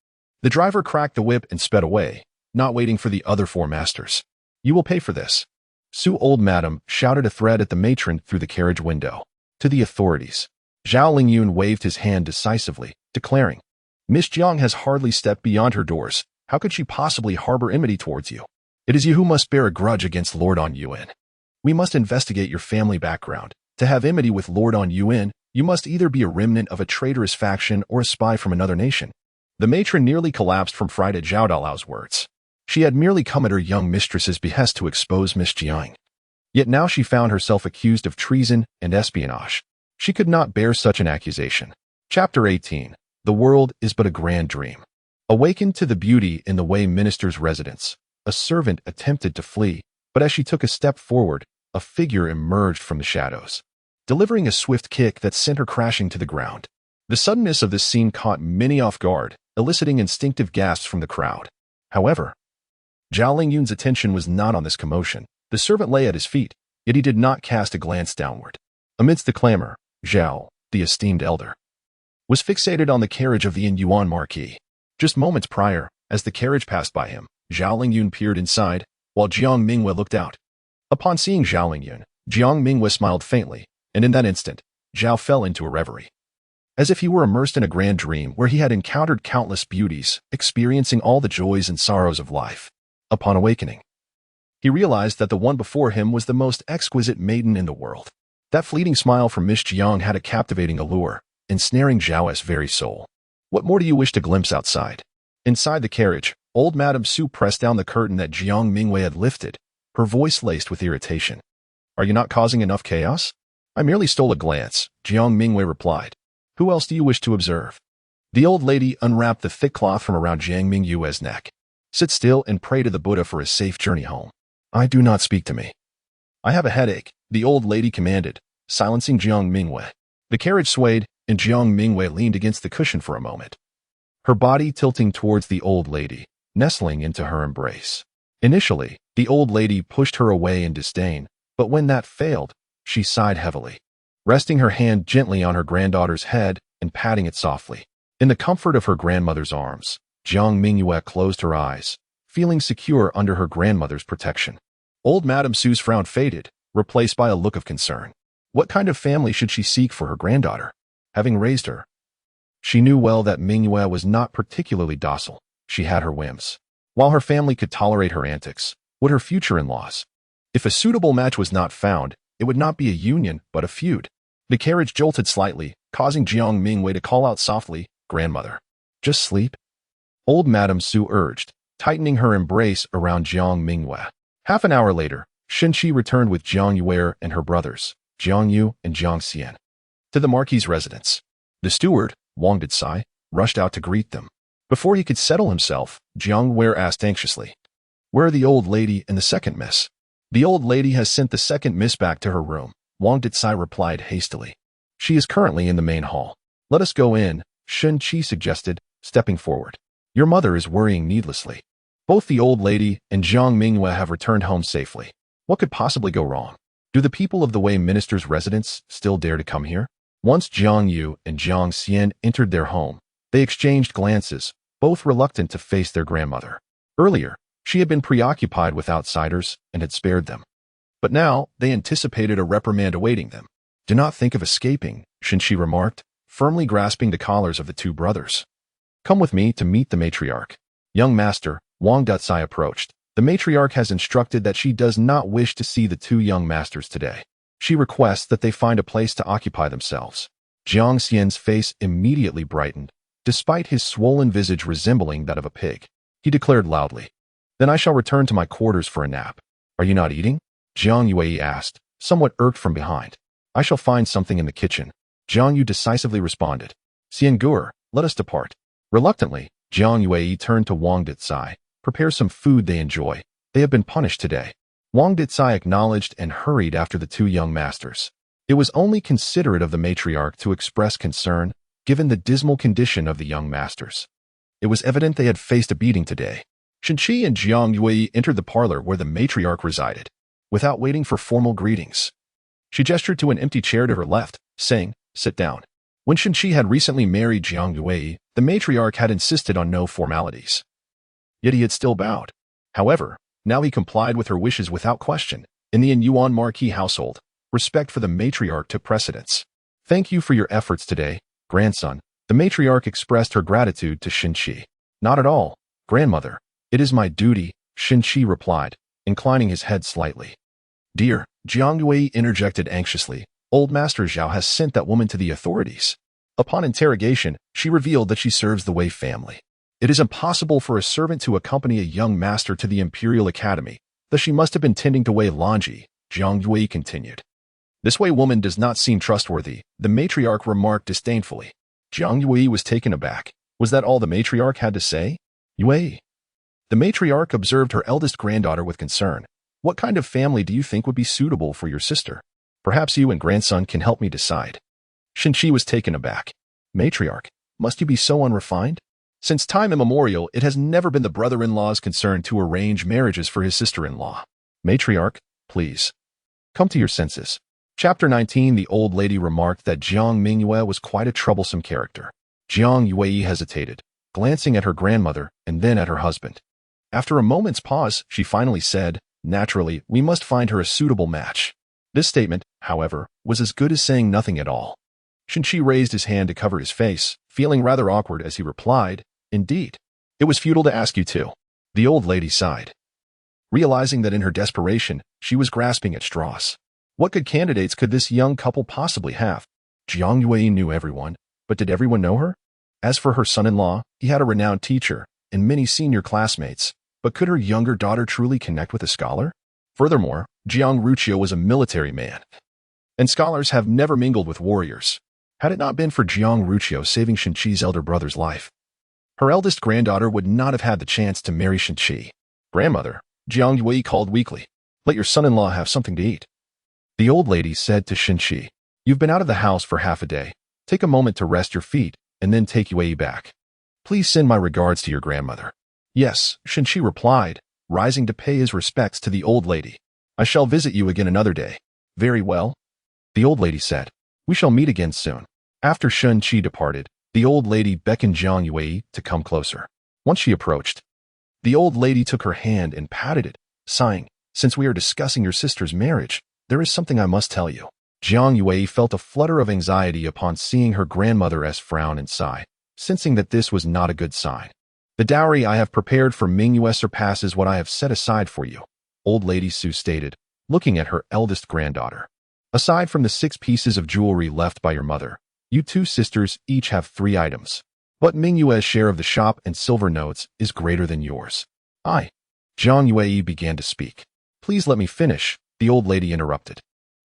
The driver cracked the whip and sped away, not waiting for the other four masters. You will pay for this. Su old madam shouted a threat at the matron through the carriage window. To the authorities. Zhao Lingyun waved his hand decisively, declaring, Miss Jiang has hardly stepped beyond her doors. How could she possibly harbor enmity towards you? It is you who must bear a grudge against Lord On Yuan. We must investigate your family background. To have enmity with Lord On Yuan, you must either be a remnant of a traitorous faction or a spy from another nation. The matron nearly collapsed from fright at Zhao Dalao's words. She had merely come at her young mistress's behest to expose Miss Jiang. Yet now she found herself accused of treason and espionage. She could not bear such an accusation. Chapter 18. The world is but a grand dream. Awakened to the beauty in the Wei minister's residence, a servant attempted to flee, but as she took a step forward, a figure emerged from the shadows, delivering a swift kick that sent her crashing to the ground. The suddenness of this scene caught many off guard, eliciting instinctive gasps from the crowd. However, Zhao Lingyun's attention was not on this commotion. The servant lay at his feet, yet he did not cast a glance downward. Amidst the clamor, Zhao, the esteemed elder, was fixated on the carriage of the Yuan Marquis. Just moments prior, as the carriage passed by him, Zhao Lingyun peered inside, while Jiang Mingyue looked out. Upon seeing Zhao Lingyun, Jiang Mingyue smiled faintly, and in that instant, Zhao fell into a reverie. As if he were immersed in a grand dream where he had encountered countless beauties, experiencing all the joys and sorrows of life. Upon awakening, he realized that the one before him was the most exquisite maiden in the world. That fleeting smile from Miss Jiang had a captivating allure, ensnaring Zhao's very soul. What more do you wish to glimpse outside? Inside the carriage, old Madame Su pressed down the curtain that Jiang Mingyue had lifted, her voice laced with irritation. Are you not causing enough chaos? I merely stole a glance, Jiang Mingyue replied. Who else do you wish to observe? The old lady unwrapped the thick cloth from around Jiang Mingyue's neck. Sit still and pray to the Buddha for a safe journey home. I do not speak to me. I have a headache, the old lady commanded, silencing Jiang Mingyue. The carriage swayed, and Jiang Mingyue leaned against the cushion for a moment, her body tilting towards the old lady, nestling into her embrace. Initially, the old lady pushed her away in disdain, but when that failed, she sighed heavily, resting her hand gently on her granddaughter's head and patting it softly. In the comfort of her grandmother's arms, Jiang Mingyue closed her eyes, feeling secure under her grandmother's protection. Old Madame Su's frown faded, replaced by a look of concern. What kind of family should she seek for her granddaughter? Having raised her, she knew well that Mingyue was not particularly docile. She had her whims. While her family could tolerate her antics, would her future in-laws? If a suitable match was not found, it would not be a union, but a feud. The carriage jolted slightly, causing Jiang Mingyue to call out softly, Grandmother. Just sleep? Old Madame Su urged, tightening her embrace around Jiang Mingyue. Half an hour later, Shenqi returned with Jiang Yue and her brothers, Jiang Yu and Jiang Xian, to the Marquis's residence. The steward, Wang Dicai, rushed out to greet them. Before he could settle himself, Jiang Yue asked anxiously, Where are the old lady and the second miss? The old lady has sent the second miss back to her room, Wang Dicai replied hastily. She is currently in the main hall. Let us go in, Shenqi suggested, stepping forward. Your mother is worrying needlessly. Both the old lady and Jiang Mingyue have returned home safely. What could possibly go wrong? Do the people of the Wei minister's residence still dare to come here? Once Jiang Yu and Jiang Xian entered their home, they exchanged glances, both reluctant to face their grandmother. Earlier, she had been preoccupied with outsiders and had spared them. But now, they anticipated a reprimand awaiting them. Do not think of escaping, Shenqi remarked, firmly grasping the collars of the two brothers. Come with me to meet the matriarch. Young master, Wang Dicai approached. The matriarch has instructed that she does not wish to see the two young masters today. She requests that they find a place to occupy themselves. Jiang Xian's face immediately brightened, despite his swollen visage resembling that of a pig. He declared loudly, Then I shall return to my quarters for a nap. Are you not eating? Jiang Yue asked, somewhat irked from behind. I shall find something in the kitchen. Jiang Yu decisively responded. Xiangur, let us depart. Reluctantly, Jiang Yue turned to Wang Dicai. Prepare some food they enjoy. They have been punished today. Wang Dicai acknowledged and hurried after the two young masters. It was only considerate of the matriarch to express concern, given the dismal condition of the young masters. It was evident they had faced a beating today. Shenqi and Jiang Yue entered the parlor where the matriarch resided. Without waiting for formal greetings, she gestured to an empty chair to her left, saying, "Sit down." When Shenqi had recently married Jiang Yue, the matriarch had insisted on no formalities. Yet he had still bowed. However, now he complied with her wishes without question. In the Yuan Marquis household, respect for the matriarch took precedence. Thank you for your efforts today, grandson. The matriarch expressed her gratitude to Shenqi. Not at all, grandmother. It is my duty, Shenqi replied, inclining his head slightly. Dear, Jiang Yue interjected anxiously, old Master Zhao has sent that woman to the authorities. Upon interrogation, she revealed that she serves the Wei family. It is impossible for a servant to accompany a young master to the Imperial Academy, thus she must have been tending to Wei Lanji, Jiang Yue continued. This Wei woman does not seem trustworthy, the matriarch remarked disdainfully. Jiang Yue was taken aback. Was that all the matriarch had to say? Yue. The matriarch observed her eldest granddaughter with concern. What kind of family do you think would be suitable for your sister? Perhaps you and grandson can help me decide. Shenqi was taken aback. Matriarch, must you be so unrefined? Since time immemorial, it has never been the brother-in-law's concern to arrange marriages for his sister-in-law. Matriarch, please. Come to your senses. Chapter 19. The old lady remarked that Jiang Mingyue was quite a troublesome character. Jiang Yue hesitated, glancing at her grandmother and then at her husband. After a moment's pause, she finally said, naturally, we must find her a suitable match. This statement, however, was as good as saying nothing at all. Shenqi raised his hand to cover his face, feeling rather awkward as he replied, Indeed. It was futile to ask you to. The old lady sighed, realizing that in her desperation, she was grasping at straws. What good candidates could this young couple possibly have? Jiang Yue knew everyone, but did everyone know her? As for her son-in-law, he had a renowned teacher and many senior classmates, but could her younger daughter truly connect with a scholar? Furthermore, Jiang Ruqiu was a military man, and scholars have never mingled with warriors. Had it not been for Jiang Ruqiu saving Shenqi's elder brother's life, her eldest granddaughter would not have had the chance to marry Shenqi. Grandmother, Jiang Yue called weakly. Let your son-in-law have something to eat. The old lady said to Shenqi, You've been out of the house for half a day. Take a moment to rest your feet, and then take Yue back. Please send my regards to your grandmother. Yes, Shenqi replied, rising to pay his respects to the old lady. I shall visit you again another day. Very well. The old lady said, We shall meet again soon. After Shenqi departed, the old lady beckoned Jiang Yue to come closer. Once she approached, the old lady took her hand and patted it, sighing, Since we are discussing your sister's marriage, there is something I must tell you. Jiang Yue felt a flutter of anxiety upon seeing her grandmother's frown and sigh, sensing that this was not a good sign. The dowry I have prepared for Mingyue surpasses what I have set aside for you, old lady Su stated, looking at her eldest granddaughter. Aside from the 6 pieces of jewelry left by your mother, you 2 sisters each have 3 items. But Mingyue's share of the shop and silver notes is greater than yours. Jiang Yue began to speak. Please let me finish, the old lady interrupted.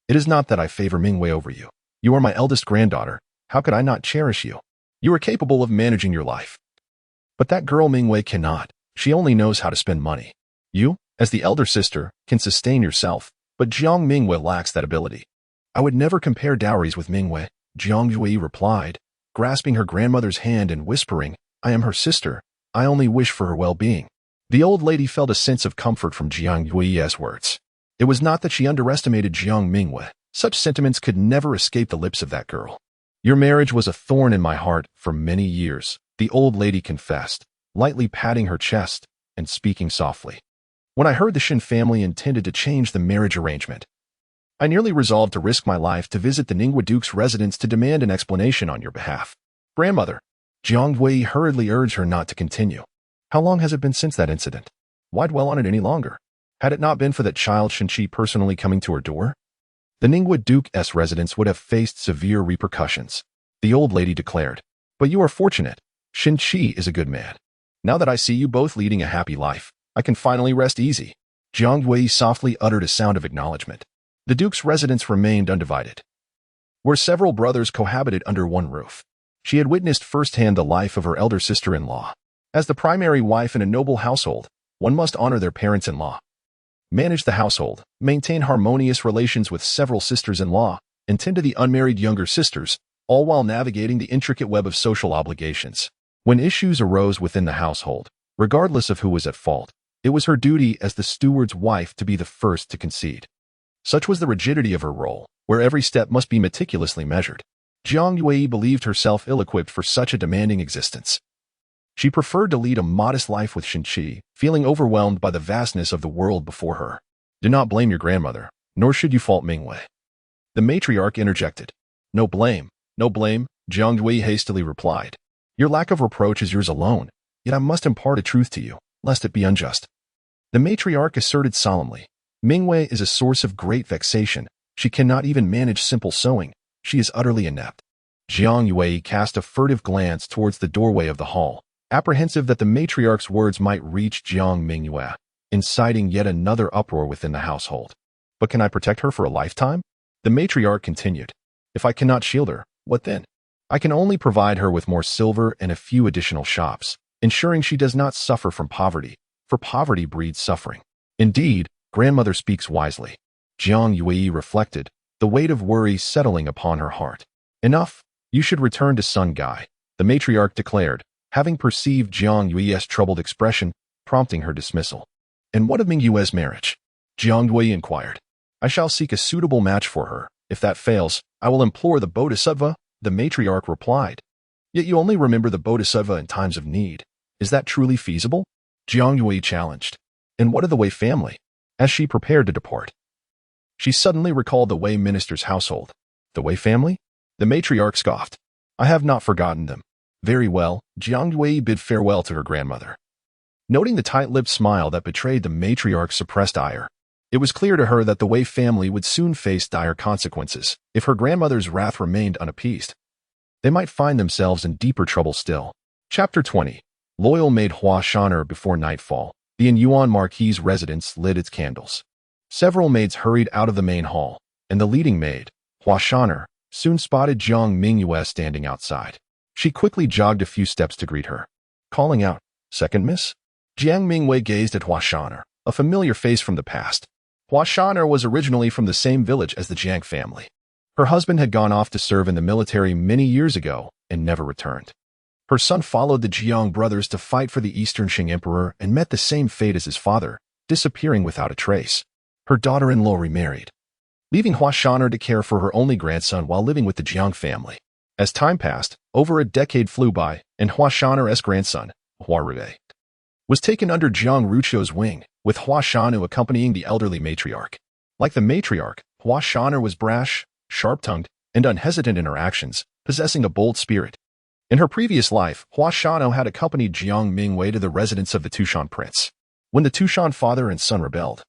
It is not that I favor Mingyue over you. You are my eldest granddaughter. How could I not cherish you? You are capable of managing your life. But that girl Mingyue cannot. She only knows how to spend money. You, as the elder sister, can sustain yourself, but Jiang Mingyue lacks that ability. I would never compare dowries with Mingyue, Jiang Yue replied, grasping her grandmother's hand and whispering, I am her sister. I only wish for her well-being. The old lady felt a sense of comfort from Jiang Yue's words. It was not that she underestimated Jiang Mingyue. Such sentiments could never escape the lips of that girl. Your marriage was a thorn in my heart for many years, the old lady confessed, lightly patting her chest and speaking softly. When I heard the Shen family intended to change the marriage arrangement, I nearly resolved to risk my life to visit the Ningwu Duke's residence to demand an explanation on your behalf. Grandmother, Jiang Yue hurriedly urged her not to continue. How long has it been since that incident? Why dwell on it any longer? Had it not been for that child Shenqi personally coming to her door, the Ningwu Duke's residence would have faced severe repercussions, the old lady declared. But you are fortunate. Shenqi is a good man. Now that I see you both leading a happy life, I can finally rest easy. Jiang Yue softly uttered a sound of acknowledgement. The Duke's residence remained undivided. where several brothers cohabited under one roof. She had witnessed firsthand the life of her elder sister-in-law. As the primary wife in a noble household, one must honor their parents-in-law, manage the household, maintain harmonious relations with several sisters-in-law, and tend to the unmarried younger sisters, all while navigating the intricate web of social obligations. When issues arose within the household, regardless of who was at fault, it was her duty as the steward's wife to be the first to concede. Such was the rigidity of her role, where every step must be meticulously measured. Jiang Mingyue believed herself ill-equipped for such a demanding existence. She preferred to lead a modest life with Shinqi, feeling overwhelmed by the vastness of the world before her. Do not blame your grandmother, nor should you fault Mingyue. The matriarch interjected. No blame, no blame, Jiang Mingyue hastily replied. Your lack of reproach is yours alone, yet I must impart a truth to you, lest it be unjust. The matriarch asserted solemnly. Mingyue is a source of great vexation. She cannot even manage simple sewing. She is utterly inept. Jiang Mingyue cast a furtive glance towards the doorway of the hall, apprehensive that the matriarch's words might reach Jiang Mingyue, inciting yet another uproar within the household. But can I protect her for a lifetime? The matriarch continued. If I cannot shield her, what then? I can only provide her with more silver and a few additional shops, ensuring she does not suffer from poverty, for poverty breeds suffering. Indeed, grandmother speaks wisely. Jiang Mingyue reflected, the weight of worry settling upon her heart. Enough, you should return to Sun Gai, the matriarch declared, having perceived Jiang Mingyue's troubled expression, prompting her dismissal. And what of Mingyue's marriage? Jiang Mingyue inquired. I shall seek a suitable match for her. If that fails, I will implore the Bodhisattva, the matriarch replied. Yet you only remember the Bodhisattva in times of need. Is that truly feasible? Jiang Mingyue challenged. And what of the Wei family? As she prepared to depart, she suddenly recalled the Wei minister's household. The Wei family? The matriarch scoffed. I have not forgotten them. Very well, Jiang Mingyue bid farewell to her grandmother. Noting the tight-lipped smile that betrayed the matriarch's suppressed ire, it was clear to her that the Wei family would soon face dire consequences if her grandmother's wrath remained unappeased. They might find themselves in deeper trouble still. Chapter 20. Loyal maid Hua Shan'er. Before nightfall, the Yuan Marquis' residence lit its candles. Several maids hurried out of the main hall, and the leading maid, Hua Shan'er, soon spotted Jiang Mingyue standing outside. She quickly jogged a few steps to greet her, calling out, Second miss? Jiang Mingyue gazed at Hua Shan'er, a familiar face from the past. Hua Shan'er was originally from the same village as the Jiang family. Her husband had gone off to serve in the military many years ago and never returned. Her son followed the Jiang brothers to fight for the Eastern Qing Emperor and met the same fate as his father, disappearing without a trace. Her daughter-in-law remarried, leaving Hua Shan'er to care for her only grandson while living with the Jiang family. As time passed, over a decade flew by, and Hua Shan'er's grandson, Hua Rui, was taken under Jiang Ruchio's wing, with Hua Shan'er accompanying the elderly matriarch. Like the matriarch, Hua Shan'er was brash, sharp-tongued, and unhesitant in her actions, possessing a bold spirit. In her previous life, Hua Shan'er had accompanied Jiang Mingyue to the residence of the Tushan prince. When the Tushan father and son rebelled,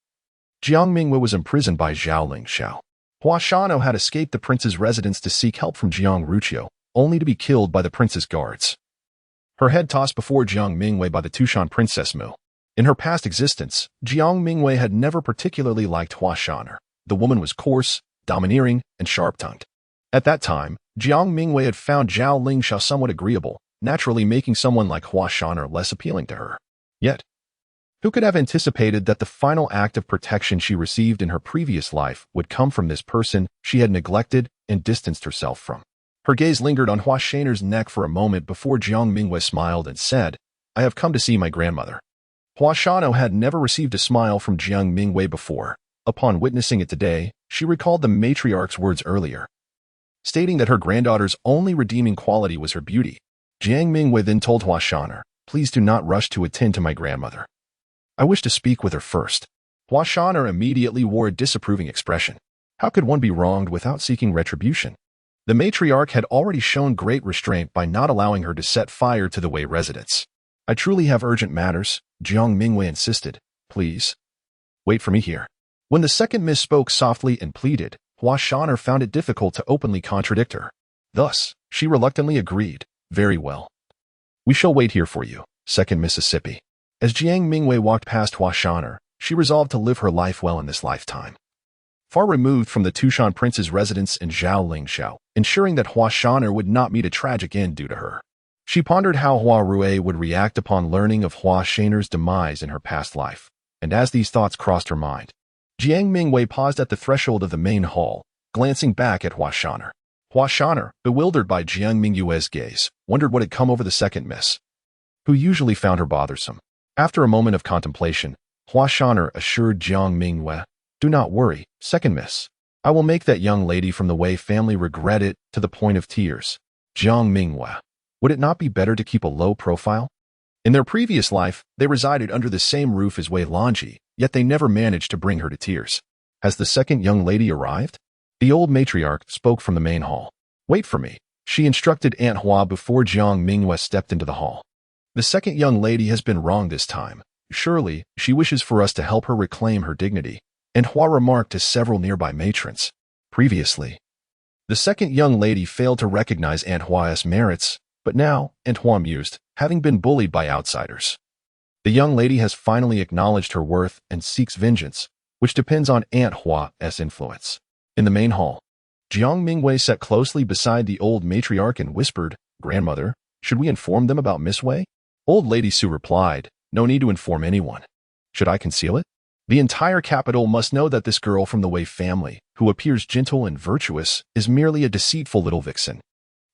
Jiang Mingyue was imprisoned by Zhao Xilou. Hua Shan'er had escaped the prince's residence to seek help from Jiang Ruchio, only to be killed by the prince's guards. Her head tossed before Jiang Mingyue by the Tushan princess Mu. In her past existence, Jiang Mingyue had never particularly liked Hua Shan'er. The woman was coarse, domineering, and sharp-tongued. At that time, Jiang Mingyue had found Zhao Xilou somewhat agreeable, naturally making someone like Hua Shan'er less appealing to her. Yet, who could have anticipated that the final act of protection she received in her previous life would come from this person she had neglected and distanced herself from? Her gaze lingered on Hua Shan'er's neck for a moment before Jiang Mingyue smiled and said, I have come to see my grandmother. Hua Shan'er had never received a smile from Jiang Mingyue before. Upon witnessing it today, she recalled the matriarch's words earlier, stating that her granddaughter's only redeeming quality was her beauty. Jiang Mingyue then told Hua Shan'er, please do not rush to attend to my grandmother. I wish to speak with her first. Hua Shan'er immediately wore a disapproving expression. How could one be wronged without seeking retribution? The matriarch had already shown great restraint by not allowing her to set fire to the Wei residence. I truly have urgent matters, Jiang Mingyue insisted. Please, wait for me here. When the second miss spoke softly and pleaded, Hua Shan'er found it difficult to openly contradict her. Thus, she reluctantly agreed. Very well. We shall wait here for you, second Mississippi. As Jiang Mingyue walked past Hua Shan'er, she resolved to live her life well in this lifetime. Far removed from the Tushan prince's residence in Zhao Xilou, ensuring that Hua Shan'er would not meet a tragic end due to her. She pondered how Hua Rui would react upon learning of Hua Shan'er's demise in her past life, and as these thoughts crossed her mind, Jiang Mingyue paused at the threshold of the main hall, glancing back at Hua Shan'er. Hua Shan'er, bewildered by Jiang Mingyue's gaze, wondered what had come over the second miss, who usually found her bothersome. After a moment of contemplation, Hua Shan'er assured Jiang Mingyue, "Do not worry, second miss. I will make that young lady from the Wei family regret it to the point of tears." Jiang Mingyue, would it not be better to keep a low profile? In their previous life, they resided under the same roof as Wei Lanji, yet they never managed to bring her to tears. Has the second young lady arrived? The old matriarch spoke from the main hall. "Wait for me," she instructed Aunt Hua before Jiang Mingyue stepped into the hall. "The second young lady has been wrong this time. Surely, she wishes for us to help her reclaim her dignity," and Hua remarked to several nearby matrons. Previously, the second young lady failed to recognize Aunt Hua's merits, but now, Aunt Hua mused, having been bullied by outsiders, the young lady has finally acknowledged her worth and seeks vengeance, which depends on Aunt Hua's influence. In the main hall, Jiang Mingyue sat closely beside the old matriarch and whispered, "Grandmother, should we inform them about Miss Wei?" Old Lady Su replied, "No need to inform anyone. Should I conceal it? The entire capital must know that this girl from the Wei family, who appears gentle and virtuous, is merely a deceitful little vixen."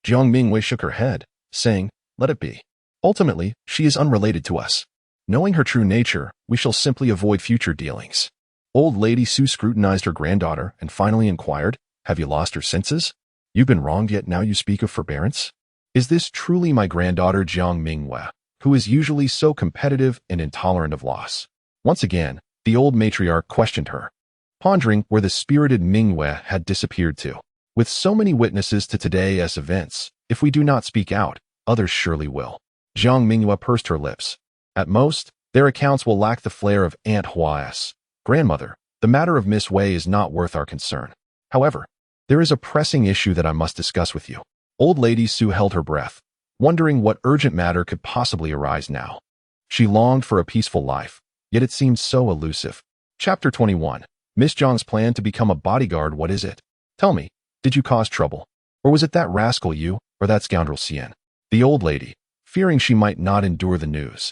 Jiang Mingyue shook her head, saying, "Let it be. Ultimately, she is unrelated to us. Knowing her true nature, we shall simply avoid future dealings." Old Lady Su scrutinized her granddaughter and finally inquired, "Have you lost your senses? You've been wronged yet now you speak of forbearance? Is this truly my granddaughter Jiang Mingyue, who is usually so competitive and intolerant of loss?" Once again, the old matriarch questioned her, pondering where the spirited Mingyue had disappeared to. With so many witnesses to today's events, if we do not speak out, others surely will. Jiang Mingyue pursed her lips. At most, their accounts will lack the flair of Aunt Hua's. "Grandmother, the matter of Miss Wei is not worth our concern. However, there is a pressing issue that I must discuss with you." Old Lady Su held her breath, wondering what urgent matter could possibly arise now. She longed for a peaceful life, yet it seemed so elusive. Chapter 21. Miss Zhang's plan to become a bodyguard. What is it? Tell me, did you cause trouble? Or was it that rascal you, or that scoundrel Xian? The old lady, fearing she might not endure the news,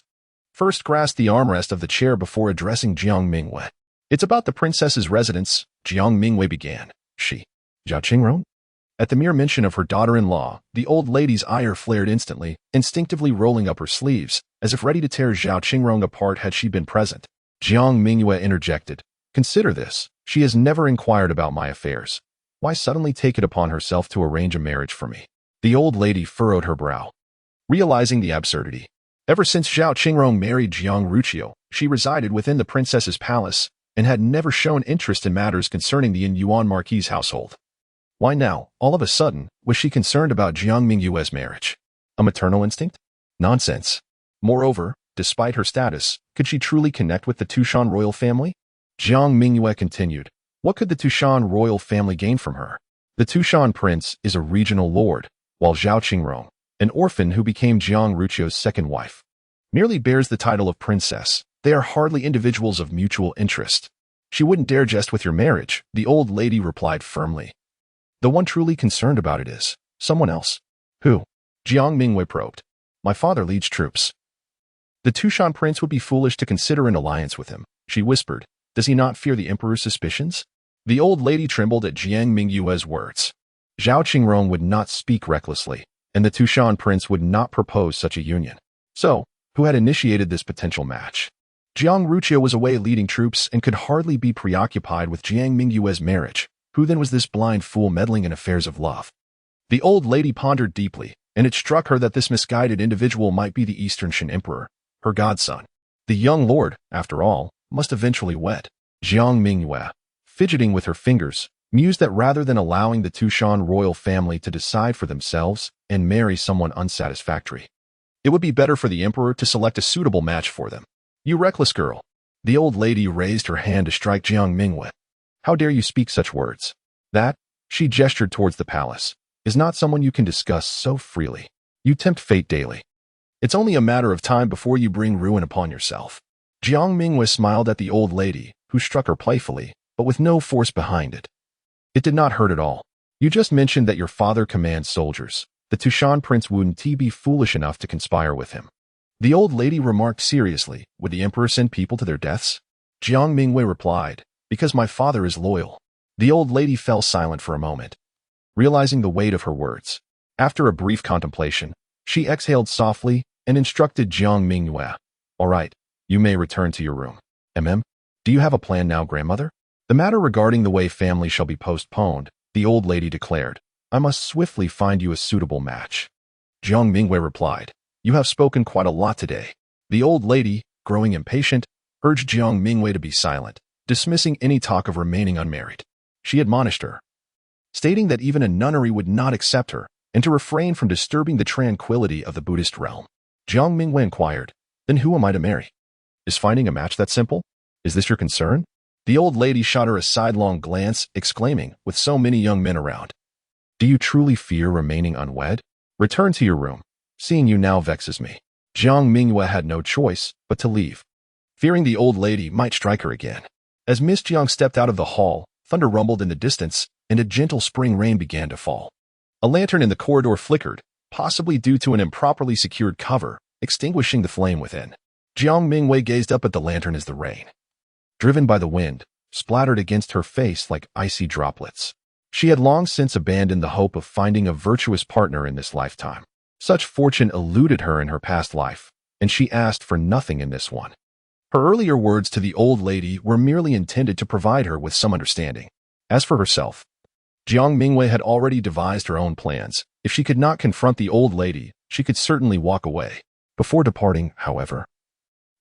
first grasped the armrest of the chair before addressing Jiang Mingyue. "It's about the princess's residence," Jiang Mingyue began. "She, Zhao Xilou?" At the mere mention of her daughter-in-law, the old lady's ire flared instantly, instinctively rolling up her sleeves, as if ready to tear Zhao Xilou apart had she been present. Jiang Mingyue interjected, "Consider this, she has never inquired about my affairs. Why suddenly take it upon herself to arrange a marriage for me?" The old lady furrowed her brow, realizing the absurdity. Ever since Zhao Xilou married Jiang Ruqiu, she resided within the princess's palace and had never shown interest in matters concerning the Yuan Marquis' household. Why now, all of a sudden, was she concerned about Jiang Mingyue's marriage? A maternal instinct? Nonsense. Moreover, despite her status, could she truly connect with the Tushan royal family? Jiang Mingyue continued, "What could the Tushan royal family gain from her? The Tushan prince is a regional lord, while Zhao Xilou, an orphan who became Jiang Ruqiu's second wife, merely bears the title of princess. They are hardly individuals of mutual interest. She wouldn't dare jest with your marriage," the old lady replied firmly. "The one truly concerned about it is someone else." "Who?" Jiang Mingyue probed. "My father leads troops. The Tushan prince would be foolish to consider an alliance with him," she whispered. "Does he not fear the emperor's suspicions?" The old lady trembled at Jiang Mingyue's words. Zhao Xilou would not speak recklessly, and the Tushan prince would not propose such a union. So, who had initiated this potential match? Jiang Ruqiu was away leading troops and could hardly be preoccupied with Jiang Mingyue's marriage. Who then was this blind fool meddling in affairs of love? The old lady pondered deeply, and it struck her that this misguided individual might be the Eastern Shan Emperor, her godson. The young lord, after all, must eventually wed. Jiang Mingyue, fidgeting with her fingers, mused that rather than allowing the Tushan royal family to decide for themselves and marry someone unsatisfactory, it would be better for the emperor to select a suitable match for them. "You reckless girl." The old lady raised her hand to strike Jiang Mingyue. "How dare you speak such words? That," she gestured towards the palace, "is not someone you can discuss so freely. You tempt fate daily. It's only a matter of time before you bring ruin upon yourself." Jiang Mingyue smiled at the old lady, who struck her playfully, but with no force behind it. It did not hurt at all. You just mentioned that your father commands soldiers. The Tushan prince wouldn't he be foolish enough to conspire with him? The old lady remarked seriously. Would the emperor send people to their deaths? Jiang Mingyue replied, because my father is loyal. The old lady fell silent for a moment, realizing the weight of her words. After a brief contemplation, she exhaled softly and instructed Jiang Mingyue. All right, you may return to your room. Do you have a plan now, grandmother? The matter regarding the Wei family shall be postponed, the old lady declared. I must swiftly find you a suitable match. Jiang Mingyue replied, you have spoken quite a lot today. The old lady, growing impatient, urged Jiang Mingyue to be silent, dismissing any talk of remaining unmarried. She admonished her, stating that even a nunnery would not accept her, and to refrain from disturbing the tranquility of the Buddhist realm. Jiang Mingyue inquired, then who am I to marry? Is finding a match that simple? Is this your concern? The old lady shot her a sidelong glance, exclaiming, with so many young men around, do you truly fear remaining unwed? Return to your room. Seeing you now vexes me. Jiang Mingyue had no choice but to leave, fearing the old lady might strike her again. As Miss Jiang stepped out of the hall, thunder rumbled in the distance, and a gentle spring rain began to fall. A lantern in the corridor flickered, possibly due to an improperly secured cover, extinguishing the flame within. Jiang Mingyue gazed up at the lantern as the rain, driven by the wind, splattered against her face like icy droplets. She had long since abandoned the hope of finding a virtuous partner in this lifetime. Such fortune eluded her in her past life, and she asked for nothing in this one. Her earlier words to the old lady were merely intended to provide her with some understanding. As for herself, Jiang Mingyue had already devised her own plans. If she could not confront the old lady, she could certainly walk away. Before departing, however,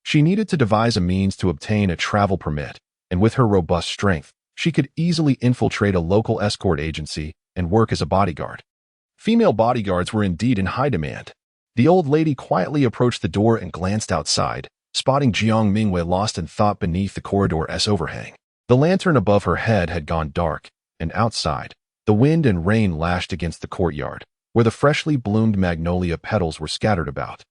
she needed to devise a means to obtain a travel permit, and with her robust strength, she could easily infiltrate a local escort agency and work as a bodyguard. Female bodyguards were indeed in high demand. The old lady quietly approached the door and glanced outside, spotting Jiang Mingyue lost in thought beneath the corridor's overhang. The lantern above her head had gone dark, and outside, the wind and rain lashed against the courtyard, where the freshly bloomed magnolia petals were scattered about,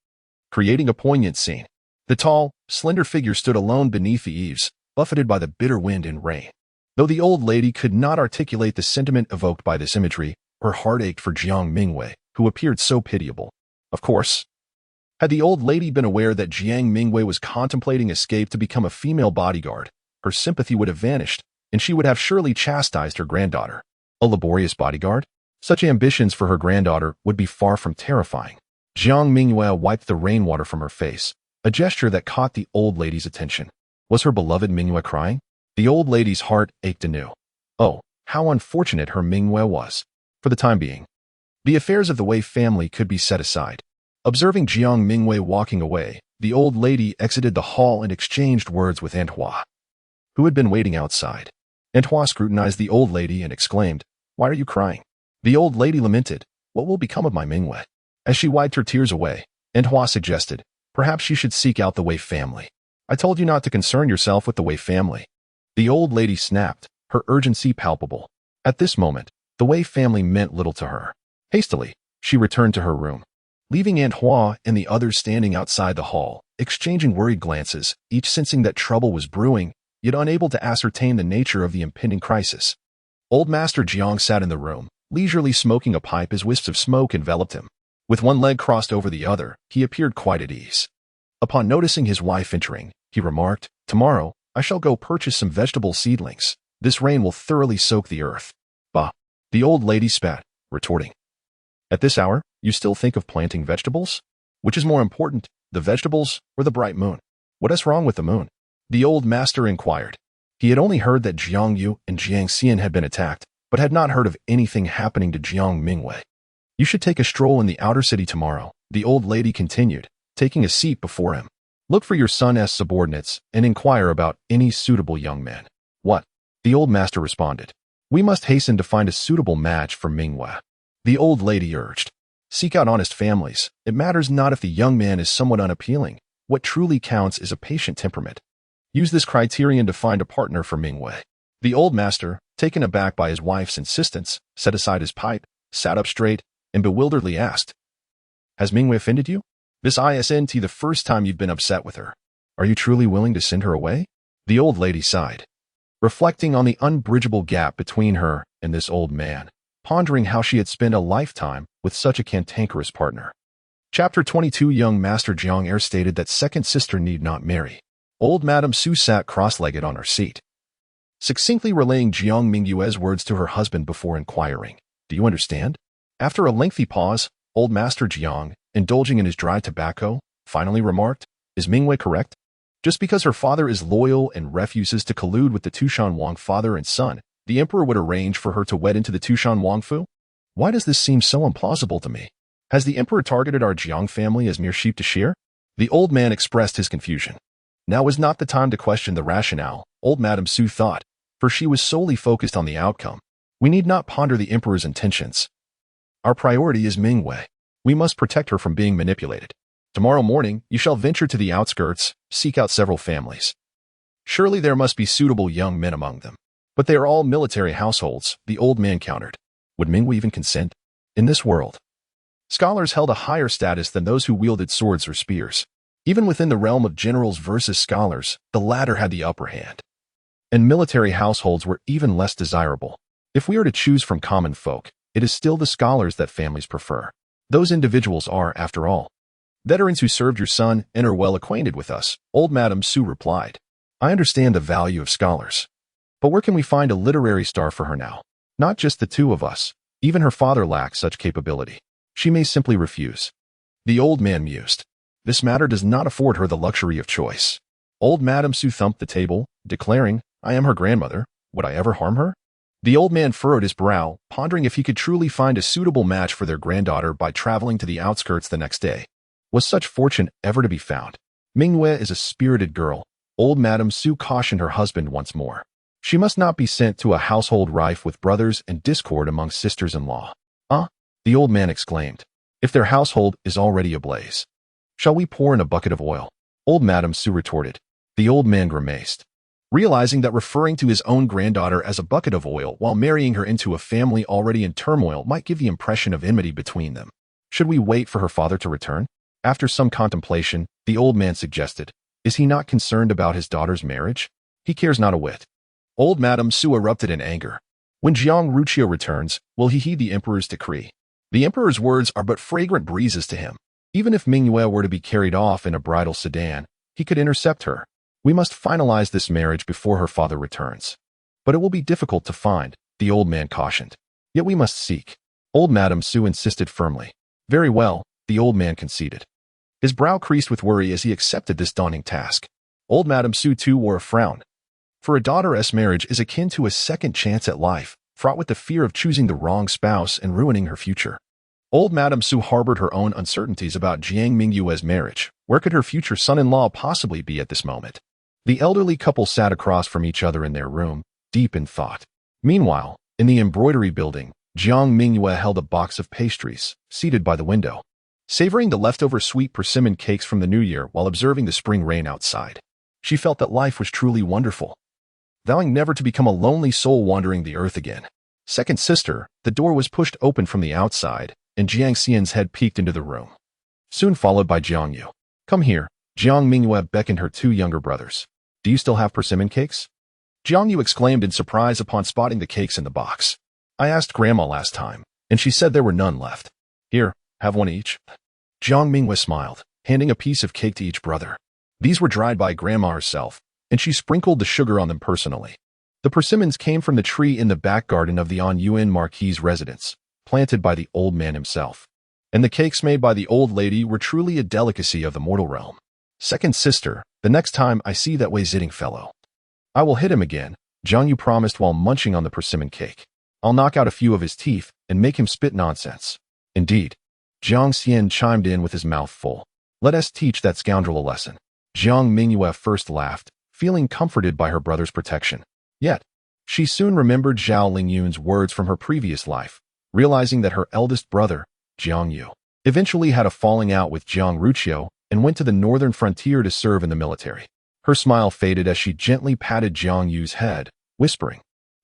creating a poignant scene. The tall, slender figure stood alone beneath the eaves, buffeted by the bitter wind and rain. Though the old lady could not articulate the sentiment evoked by this imagery, her heart ached for Jiang Mingyue, who appeared so pitiable. Of course, had the old lady been aware that Jiang Mingyue was contemplating escape to become a female bodyguard, her sympathy would have vanished, and she would have surely chastised her granddaughter. A laborious bodyguard? Such ambitions for her granddaughter would be far from terrifying. Jiang Mingyue wiped the rainwater from her face, a gesture that caught the old lady's attention. Was her beloved Mingyue crying? The old lady's heart ached anew. Oh, how unfortunate her Mingyue was. For the time being, the affairs of the Wei family could be set aside. Observing Jiang Mingyue walking away, the old lady exited the hall and exchanged words with Aunt Hua, who had been waiting outside. Aunt Hua scrutinized the old lady and exclaimed, "Why are you crying?" The old lady lamented, "What will become of my Mingyue?" As she wiped her tears away, Aunt Hua suggested, "Perhaps you should seek out the Wei family. I told you not to concern yourself with the Wei family." The old lady snapped, her urgency palpable. At this moment, the Wei family meant little to her. Hastily, she returned to her room, leaving Aunt Hua and the others standing outside the hall, exchanging worried glances, each sensing that trouble was brewing, yet unable to ascertain the nature of the impending crisis. Old Master Jiang sat in the room, leisurely smoking a pipe as wisps of smoke enveloped him. With one leg crossed over the other, he appeared quite at ease. Upon noticing his wife entering, he remarked, "Tomorrow, I shall go purchase some vegetable seedlings. This rain will thoroughly soak the earth." "Bah!" The old lady spat, retorting, "At this hour, you still think of planting vegetables? Which is more important, the vegetables or the bright moon? What is wrong with the moon?" The old master inquired. He had only heard that Jiang Yu and Jiang Xian had been attacked, but had not heard of anything happening to Jiang Mingyue. "You should take a stroll in the outer city tomorrow," the old lady continued, taking a seat before him. "Look for your son's subordinates and inquire about any suitable young men." "What?" the old master responded. "We must hasten to find a suitable match for Mingyue," the old lady urged. "Seek out honest families. It matters not if the young man is somewhat unappealing. What truly counts is a patient temperament. Use this criterion to find a partner for Mingyue." The old master, taken aback by his wife's insistence, set aside his pipe, sat up straight, and bewilderedly asked, "Has Mingyue offended you? This isn't the first time you've been upset with her. Are you truly willing to send her away?" The old lady sighed, reflecting on the unbridgeable gap between her and this old man. pondering how she had spent a lifetime with such a cantankerous partner. Chapter 22. Young Master Jiang Er stated that second sister need not marry. Old Madame Su sat cross-legged on her seat, succinctly relaying Jiang Mingyue's words to her husband before inquiring, "Do you understand?" After a lengthy pause, old Master Jiang, indulging in his dry tobacco, finally remarked, "Is Mingyue correct? Just because her father is loyal and refuses to collude with the Tushan Wang father and son, the emperor would arrange for her to wed into the Tushan Wang Fu? Why does this seem so implausible to me? Has the emperor targeted our Jiang family as mere sheep to shear?" The old man expressed his confusion. Now was not the time to question the rationale, old Madame Su thought, for she was solely focused on the outcome. We need not ponder the emperor's intentions. Our priority is Mingyue. We must protect her from being manipulated. Tomorrow morning, you shall venture to the outskirts, seek out several families. Surely there must be suitable young men among them. But they are all military households, the old man countered. Would Mingyue even consent? In this world, scholars held a higher status than those who wielded swords or spears. Even within the realm of generals versus scholars, the latter had the upper hand. And military households were even less desirable. If we are to choose from common folk, it is still the scholars that families prefer. Those individuals are, after all, veterans who served your son and are well acquainted with us, old Madame Su replied. I understand the value of scholars. But where can we find a literary star for her now? Not just the two of us. Even her father lacks such capability. She may simply refuse. The old man mused. This matter does not afford her the luxury of choice. Old Madame Su thumped the table, declaring, I am her grandmother. Would I ever harm her? The old man furrowed his brow, pondering if he could truly find a suitable match for their granddaughter by traveling to the outskirts the next day. Was such fortune ever to be found? Mingyue is a spirited girl. Old Madame Su cautioned her husband once more. She must not be sent to a household rife with brothers and discord among sisters-in-law. The old man exclaimed. If their household is already ablaze, shall we pour in a bucket of oil? Old Madame Su retorted. The old man grimaced, realizing that referring to his own granddaughter as a bucket of oil while marrying her into a family already in turmoil might give the impression of enmity between them. Should we wait for her father to return? After some contemplation, the old man suggested, is he not concerned about his daughter's marriage? He cares not a whit. Old Madame Su erupted in anger. When Jiang Mingyue returns, will he heed the emperor's decree? The emperor's words are but fragrant breezes to him. Even if Mingyue were to be carried off in a bridal sedan, he could intercept her. We must finalize this marriage before her father returns. But it will be difficult to find, the old man cautioned. Yet we must seek. Old Madame Su insisted firmly. Very well, the old man conceded. His brow creased with worry as he accepted this daunting task. Old Madame Su too wore a frown. For a daughter's marriage is akin to a second chance at life, fraught with the fear of choosing the wrong spouse and ruining her future. Old Madame Su harbored her own uncertainties about Jiang Mingyue's marriage. Where could her future son-in-law possibly be at this moment? The elderly couple sat across from each other in their room, deep in thought. Meanwhile, in the embroidery building, Jiang Mingyue held a box of pastries, seated by the window, savoring the leftover sweet persimmon cakes from the new year while observing the spring rain outside. She felt that life was truly wonderful, vowing never to become a lonely soul wandering the earth again. Second sister, the door was pushed open from the outside, and Jiang Xian's head peeked into the room, soon followed by Jiang Yu. Come here. Jiang Mingyue beckoned her two younger brothers. Do you still have persimmon cakes? Jiang Yu exclaimed in surprise upon spotting the cakes in the box. I asked Grandma last time, and she said there were none left. Here, have one each. Jiang Mingyue smiled, handing a piece of cake to each brother. These were dried by Grandma herself, and she sprinkled the sugar on them personally. The persimmons came from the tree in the back garden of the Yuan Marquis's residence, planted by the old man himself. And the cakes made by the old lady were truly a delicacy of the mortal realm. Second sister, the next time I see that way-sitting fellow, I will hit him again, Jiang Yu promised while munching on the persimmon cake. I'll knock out a few of his teeth and make him spit nonsense. Indeed. Jiang Xian chimed in with his mouth full. Let us teach that scoundrel a lesson. Jiang Mingyue first laughed, feeling comforted by her brother's protection. Yet, she soon remembered Zhao Lingyun's words from her previous life, realizing that her eldest brother, Jiang Yu, eventually had a falling out with Jiang Mingyue and went to the northern frontier to serve in the military. Her smile faded as she gently patted Jiang Yu's head, whispering,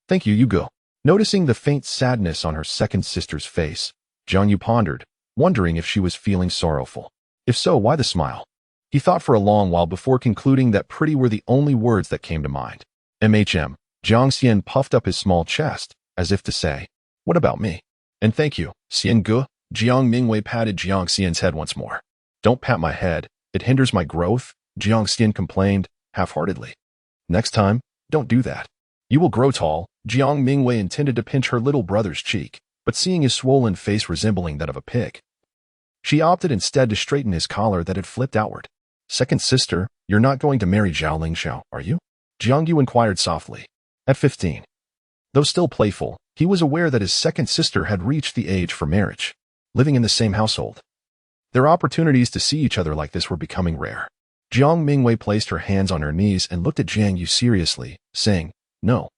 Thank you, you go. Noticing the faint sadness on her second sister's face, Jiang Yu pondered, wondering if she was feeling sorrowful. If so, why the smile? He thought for a long while before concluding that pretty were the only words that came to mind. Jiang Xian puffed up his small chest, as if to say, What about me? And thank you, Xian Gu. Jiang Mingyue patted Jiang Xian's head once more. Don't pat my head. It hinders my growth, Jiang Xian complained, half-heartedly. Next time, don't do that. You will grow tall. Jiang Mingyue intended to pinch her little brother's cheek, but seeing his swollen face resembling that of a pig, she opted instead to straighten his collar that had flipped outward. Second sister, you're not going to marry Zhao Lingxiao, are you? Jiang Yu inquired softly. At 15. Though still playful, he was aware that his second sister had reached the age for marriage. Living in the same household, their opportunities to see each other like this were becoming rare. Jiang Mingyue placed her hands on her knees and looked at Jiang Yu seriously, saying, No.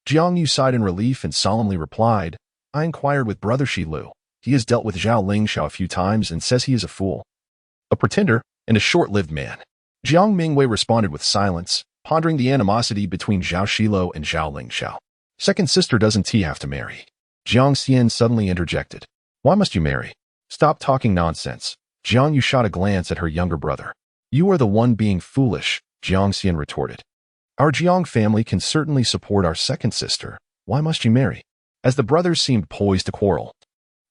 Jiang Yu sighed in relief and solemnly replied, I inquired with Brother Xilou. He has dealt with Zhao Lingxiao a few times and says he is a fool, a pretender, and a short-lived man. Jiang Mingyue responded with silence, pondering the animosity between Zhao Xilou and Zhao Lingxiao. Second sister, doesn't he have to marry? Jiang Xian suddenly interjected. Why must you marry? Stop talking nonsense. Jiang Yu shot a glance at her younger brother. You are the one being foolish, Jiang Xian retorted. Our Jiang family can certainly support our second sister. Why must you marry? As the brothers seemed poised to quarrel,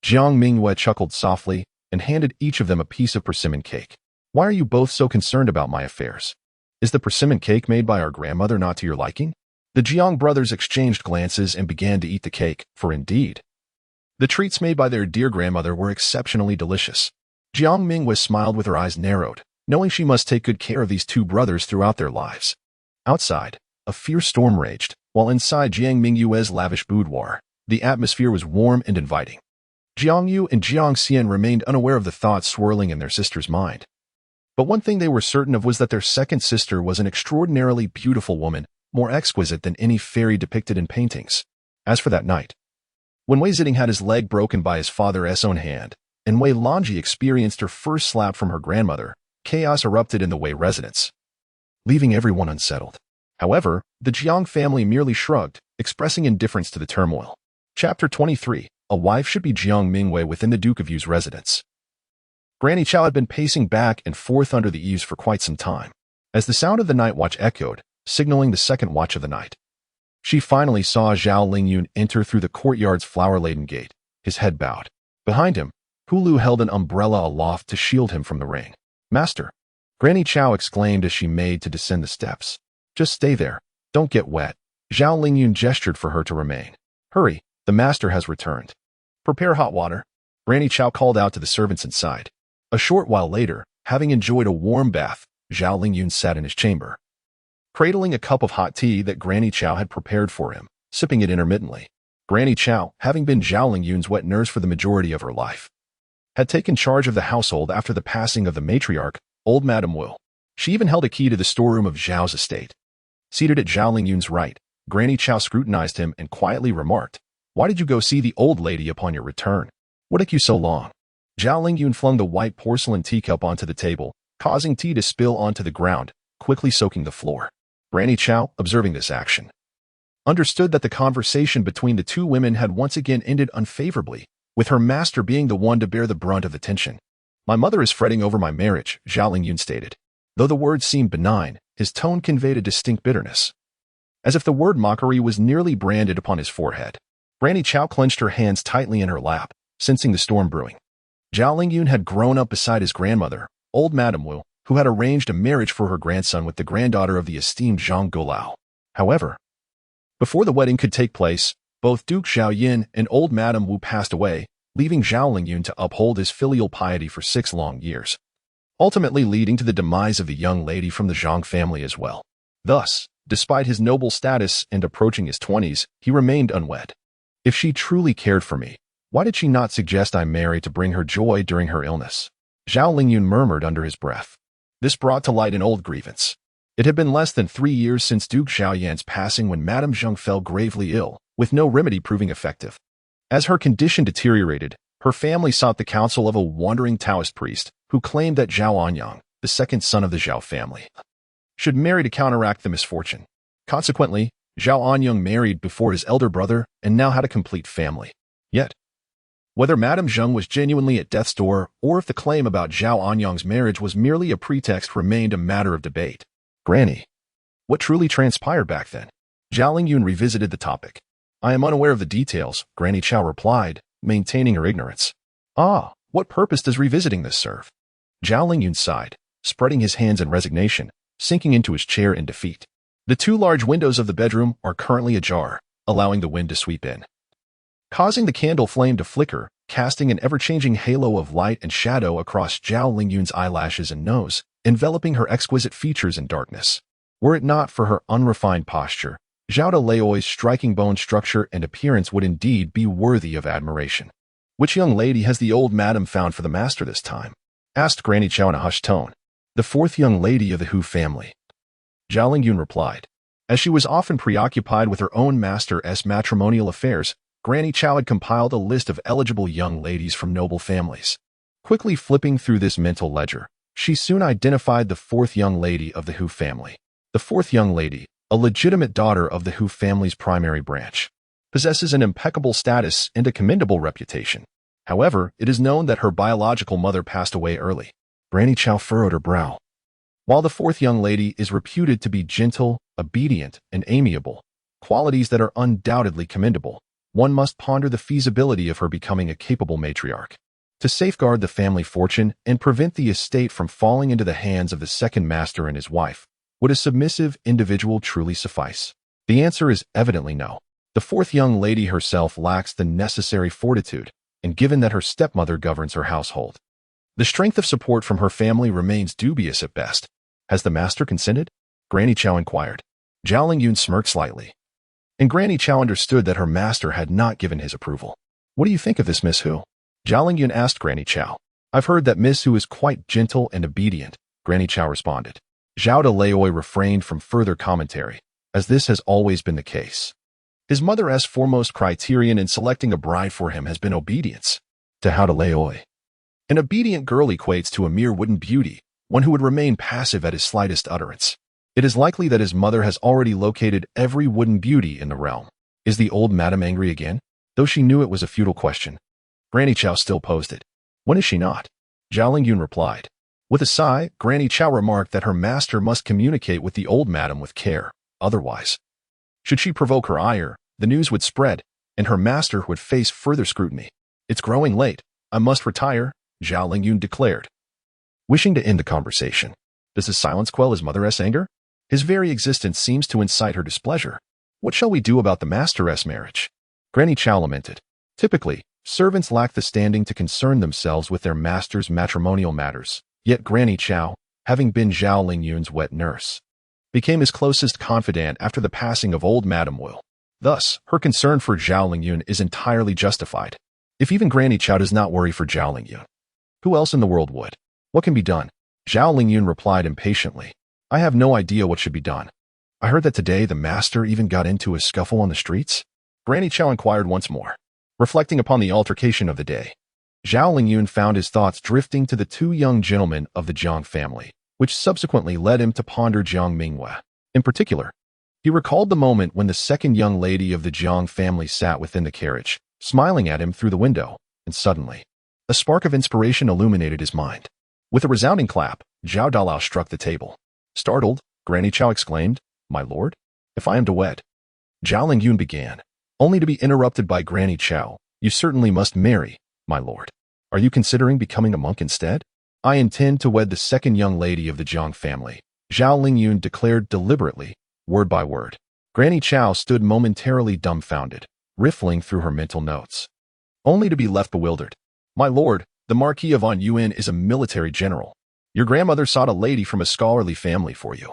Jiang Mingyue chuckled softly and handed each of them a piece of persimmon cake. Why are you both so concerned about my affairs? Is the persimmon cake made by our grandmother not to your liking? The Jiang brothers exchanged glances and began to eat the cake, for indeed, the treats made by their dear grandmother were exceptionally delicious. Jiang Mingyue smiled with her eyes narrowed, knowing she must take good care of these two brothers throughout their lives. Outside, a fierce storm raged, while inside Jiang Mingyue's lavish boudoir, the atmosphere was warm and inviting. Jiang Yu and Jiang Xian remained unaware of the thoughts swirling in their sister's mind. But one thing they were certain of was that their second sister was an extraordinarily beautiful woman, more exquisite than any fairy depicted in paintings. As for that night, when Wei Ziding had his leg broken by his father's own hand, and Wei Longji experienced her first slap from her grandmother, chaos erupted in the Wei residence, leaving everyone unsettled. However, the Jiang family merely shrugged, expressing indifference to the turmoil. Chapter 23. A wife should be Jiang Mingyue within the Duke of Yu's residence. Granny Chow had been pacing back and forth under the eaves for quite some time, as the sound of the night watch echoed, signaling the second watch of the night. She finally saw Zhao Lingyun enter through the courtyard's flower-laden gate, his head bowed. Behind him, Hulu held an umbrella aloft to shield him from the rain. Master, Granny Chow exclaimed as she made to descend the steps. Just stay there. Don't get wet. Zhao Lingyun gestured for her to remain. Hurry, the master has returned. Prepare hot water. Granny Chow called out to the servants inside. A short while later, having enjoyed a warm bath, Zhao Lingyun sat in his chamber, cradling a cup of hot tea that Granny Chow had prepared for him, sipping it intermittently. Granny Chow, having been Zhao Lingyun's wet nurse for the majority of her life, had taken charge of the household after the passing of the matriarch, old Madame Wu. She even held a key to the storeroom of Zhao's estate. Seated at Zhao Lingyun's right, Granny Chow scrutinized him and quietly remarked, Why did you go see the old lady upon your return? What took you so long? Zhao Lingyun flung the white porcelain teacup onto the table, causing tea to spill onto the ground, quickly soaking the floor. Granny Chow, observing this action, understood that the conversation between the two women had once again ended unfavorably, with her master being the one to bear the brunt of the tension. My mother is fretting over my marriage, Zhao Lingyun stated. Though the words seemed benign, his tone conveyed a distinct bitterness, as if the word mockery was nearly branded upon his forehead. Granny Chow clenched her hands tightly in her lap, sensing the storm brewing. Zhao Lingyun had grown up beside his grandmother, old Madame Wu, who had arranged a marriage for her grandson with the granddaughter of the esteemed Zhang Golao. However, before the wedding could take place, both Duke Xiaoyin and old Madame Wu passed away, leaving Zhao Lingyun to uphold his filial piety for 6 long years, ultimately leading to the demise of the young lady from the Zhang family as well. Thus, despite his noble status and approaching his 20s, he remained unwed. If she truly cared for me, why did she not suggest I marry to bring her joy during her illness? Zhao Lingyun murmured under his breath. This brought to light an old grievance. It had been less than 3 years since Duke Xiaoyan's passing when Madame Zheng fell gravely ill, with no remedy proving effective. As her condition deteriorated, her family sought the counsel of a wandering Taoist priest who claimed that Zhao Anyang, the second son of the Zhao family, should marry to counteract the misfortune. Consequently, Zhao Anyang married before his elder brother and now had a complete family. Yet, whether Madame Zheng was genuinely at death's door or if the claim about Zhao Anyang's marriage was merely a pretext remained a matter of debate. Granny, what truly transpired back then? Zhao Lingyun revisited the topic. I am unaware of the details, Granny Chow replied, maintaining her ignorance. Ah, what purpose does revisiting this serve? Zhao Lingyun sighed, spreading his hands in resignation, sinking into his chair in defeat. The two large windows of the bedroom are currently ajar, allowing the wind to sweep in, causing the candle flame to flicker, casting an ever-changing halo of light and shadow across Zhao Lingyun's eyelashes and nose, enveloping her exquisite features in darkness. Were it not for her unrefined posture, Zhao Leoi's striking bone structure and appearance would indeed be worthy of admiration. Which young lady has the old madam found for the master this time? Asked Granny Chow in a hushed tone. The fourth young lady of the Hu family. Zhao Lingyun replied. As she was often preoccupied with her own master's matrimonial affairs, Granny Chow had compiled a list of eligible young ladies from noble families. Quickly flipping through this mental ledger, she soon identified the fourth young lady of the Hu family. The fourth young lady, a legitimate daughter of the Hu family's primary branch, possesses an impeccable status and a commendable reputation. However, it is known that her biological mother passed away early. Granny Chow furrowed her brow. While the fourth young lady is reputed to be gentle, obedient, and amiable, qualities that are undoubtedly commendable, one must ponder the feasibility of her becoming a capable matriarch. To safeguard the family fortune and prevent the estate from falling into the hands of the second master and his wife, would a submissive individual truly suffice? The answer is evidently no. The fourth young lady herself lacks the necessary fortitude, and given that her stepmother governs her household, the strength of support from her family remains dubious at best. Has the master consented? Granny Chow inquired. Zhao Lingyun smirked slightly. And Granny Chow understood that her master had not given his approval. What do you think of this Miss Hu? Zhao Lingyun asked Granny Chow. I've heard that Miss Hu is quite gentle and obedient, Granny Chow responded. Zhao Leoi refrained from further commentary, as this has always been the case. His mother's foremost criterion in selecting a bride for him has been obedience. To Zhao Leoi, an obedient girl equates to a mere wooden beauty, one who would remain passive at his slightest utterance. It is likely that his mother has already located every wooden beauty in the realm. Is the old madam angry again? Though she knew it was a futile question, Granny Chow still posed it. When is she not? Zhao Lingyun replied. With a sigh, Granny Chow remarked that her master must communicate with the old madam with care. Otherwise, should she provoke her ire, the news would spread, and her master would face further scrutiny. It's growing late. I must retire, Zhao Lingyun declared, wishing to end the conversation. Does his silence quell his mother's anger? His very existence seems to incite her displeasure. What shall we do about the master's marriage? Granny Chow lamented. Typically, servants lack the standing to concern themselves with their master's matrimonial matters. Yet Granny Chow, having been Zhao Lingyun's wet nurse, became his closest confidant after the passing of old Madame Wu. Thus, her concern for Zhao Lingyun is entirely justified. If even Granny Chow does not worry for Zhao Lingyun, who else in the world would? What can be done? Zhao Lingyun replied impatiently. I have no idea what should be done. I heard that today the master even got into a scuffle on the streets. Granny Chow inquired once more. Reflecting upon the altercation of the day, Zhao Lingyun found his thoughts drifting to the two young gentlemen of the Jiang family, which subsequently led him to ponder Jiang Mingyue. In particular, he recalled the moment when the second young lady of the Jiang family sat within the carriage, smiling at him through the window, and suddenly, a spark of inspiration illuminated his mind. With a resounding clap, Zhao Dalao struck the table. Startled, Granny Chow exclaimed, My lord, if I am to wed. Zhao Lingyun began, only to be interrupted by Granny Chow. You certainly must marry, my lord. Are you considering becoming a monk instead? I intend to wed the second young lady of the Jiang family, Zhao Lingyun declared deliberately, word by word. Granny Chow stood momentarily dumbfounded, riffling through her mental notes, only to be left bewildered. My lord, the Marquis of Anyuan is a military general. Your grandmother sought a lady from a scholarly family for you.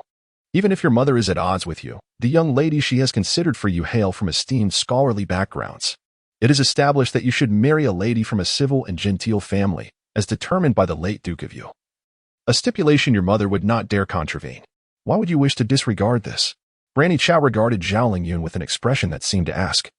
Even if your mother is at odds with you, the young lady she has considered for you hail from esteemed scholarly backgrounds. It is established that you should marry a lady from a civil and genteel family, as determined by the late Duke of Yu. A stipulation your mother would not dare contravene. Why would you wish to disregard this? Granny Chow regarded Zhao Lingyun with an expression that seemed to ask,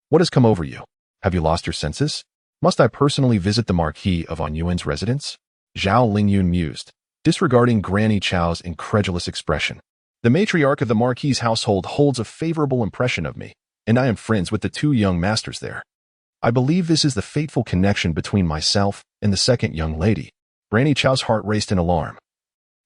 What has come over you? Have you lost your senses? Must I personally visit the Marquis of Anyuan's residence? Zhao Lingyun mused, disregarding Granny Chow's incredulous expression. The matriarch of the Marquis's household holds a favorable impression of me, and I am friends with the two young masters there. I believe this is the fateful connection between myself and the second young lady. Granny Chow's heart raced in alarm.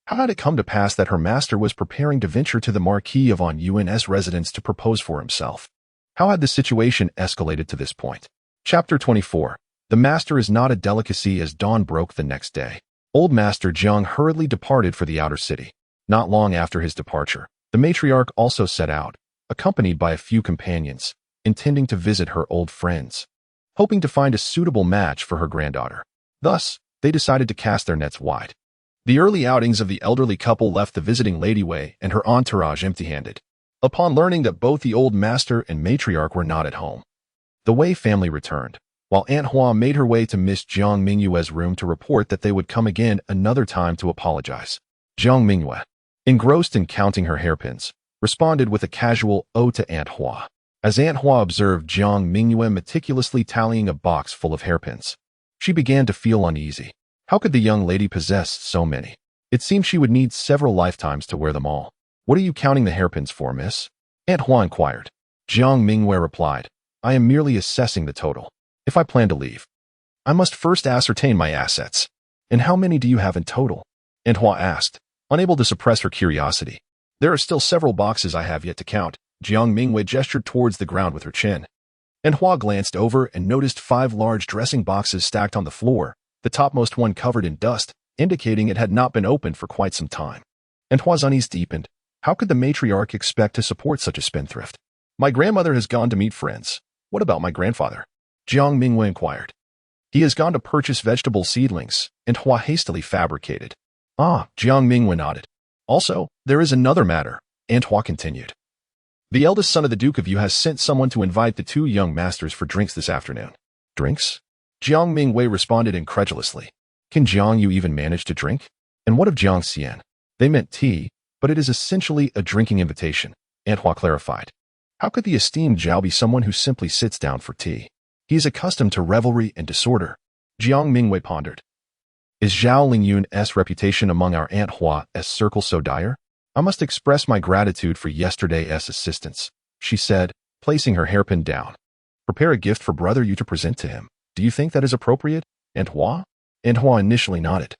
How had it come to pass that her master was preparing to venture to the Marquis of Anyuan's residence to propose for himself? How had the situation escalated to this point? Chapter 24. The master is not a delicacy. As dawn broke the next day, old Master Jiang hurriedly departed for the outer city. Not long after his departure, the matriarch also set out, accompanied by a few companions, intending to visit her old friends, hoping to find a suitable match for her granddaughter. Thus, they decided to cast their nets wide. The early outings of the elderly couple left the visiting Lady Wei and her entourage empty-handed. Upon learning that both the old master and matriarch were not at home, the Wei family returned, while Aunt Hua made her way to Miss Jiang Mingyue's room to report that they would come again another time to apologize. Jiang Mingyue, engrossed in counting her hairpins, responded with a casual "oh" to Aunt Hua. As Aunt Hua observed Jiang Mingyue meticulously tallying a box full of hairpins, she began to feel uneasy. How could the young lady possess so many? It seemed she would need several lifetimes to wear them all. "What are you counting the hairpins for, miss?" Aunt Hua inquired. Jiang Mingyue replied, "I am merely assessing the total. If I plan to leave, I must first ascertain my assets." "And how many do you have in total?" Aunt Hua asked, unable to suppress her curiosity. "There are still several boxes I have yet to count." Jiang Mingyue gestured towards the ground with her chin. Aunt Hua glanced over and noticed 5 large dressing boxes stacked on the floor, the topmost one covered in dust, indicating it had not been opened for quite some time. Aunt Hua's unease deepened. How could the matriarch expect to support such a spendthrift? "My grandmother has gone to meet friends. What about my grandfather?" Jiang Mingyue inquired. "He has gone to purchase vegetable seedlings," Aunt Hua hastily fabricated. "Ah," Jiang Mingyue nodded. "Also, there is another matter," Aunt Hua continued. "The eldest son of the Duke of Yu has sent someone to invite the 2 young masters for drinks this afternoon." "Drinks?" Jiang Mingyue responded incredulously. "Can Jiang Yu even manage to drink? And what of Jiang Xian?" "They meant tea, but it is essentially a drinking invitation," Aunt Hua clarified. "How could the esteemed Zhao be someone who simply sits down for tea? He is accustomed to revelry and disorder." Jiang Mingyue pondered. "Is Zhao Lingyun's reputation among our Aunt Hua's circle so dire? I must express my gratitude for yesterday's assistance," she said, placing her hairpin down. "Prepare a gift for Brother Yu to present to him. Do you think that is appropriate, Aunt Hua?" Aunt Hua initially nodded,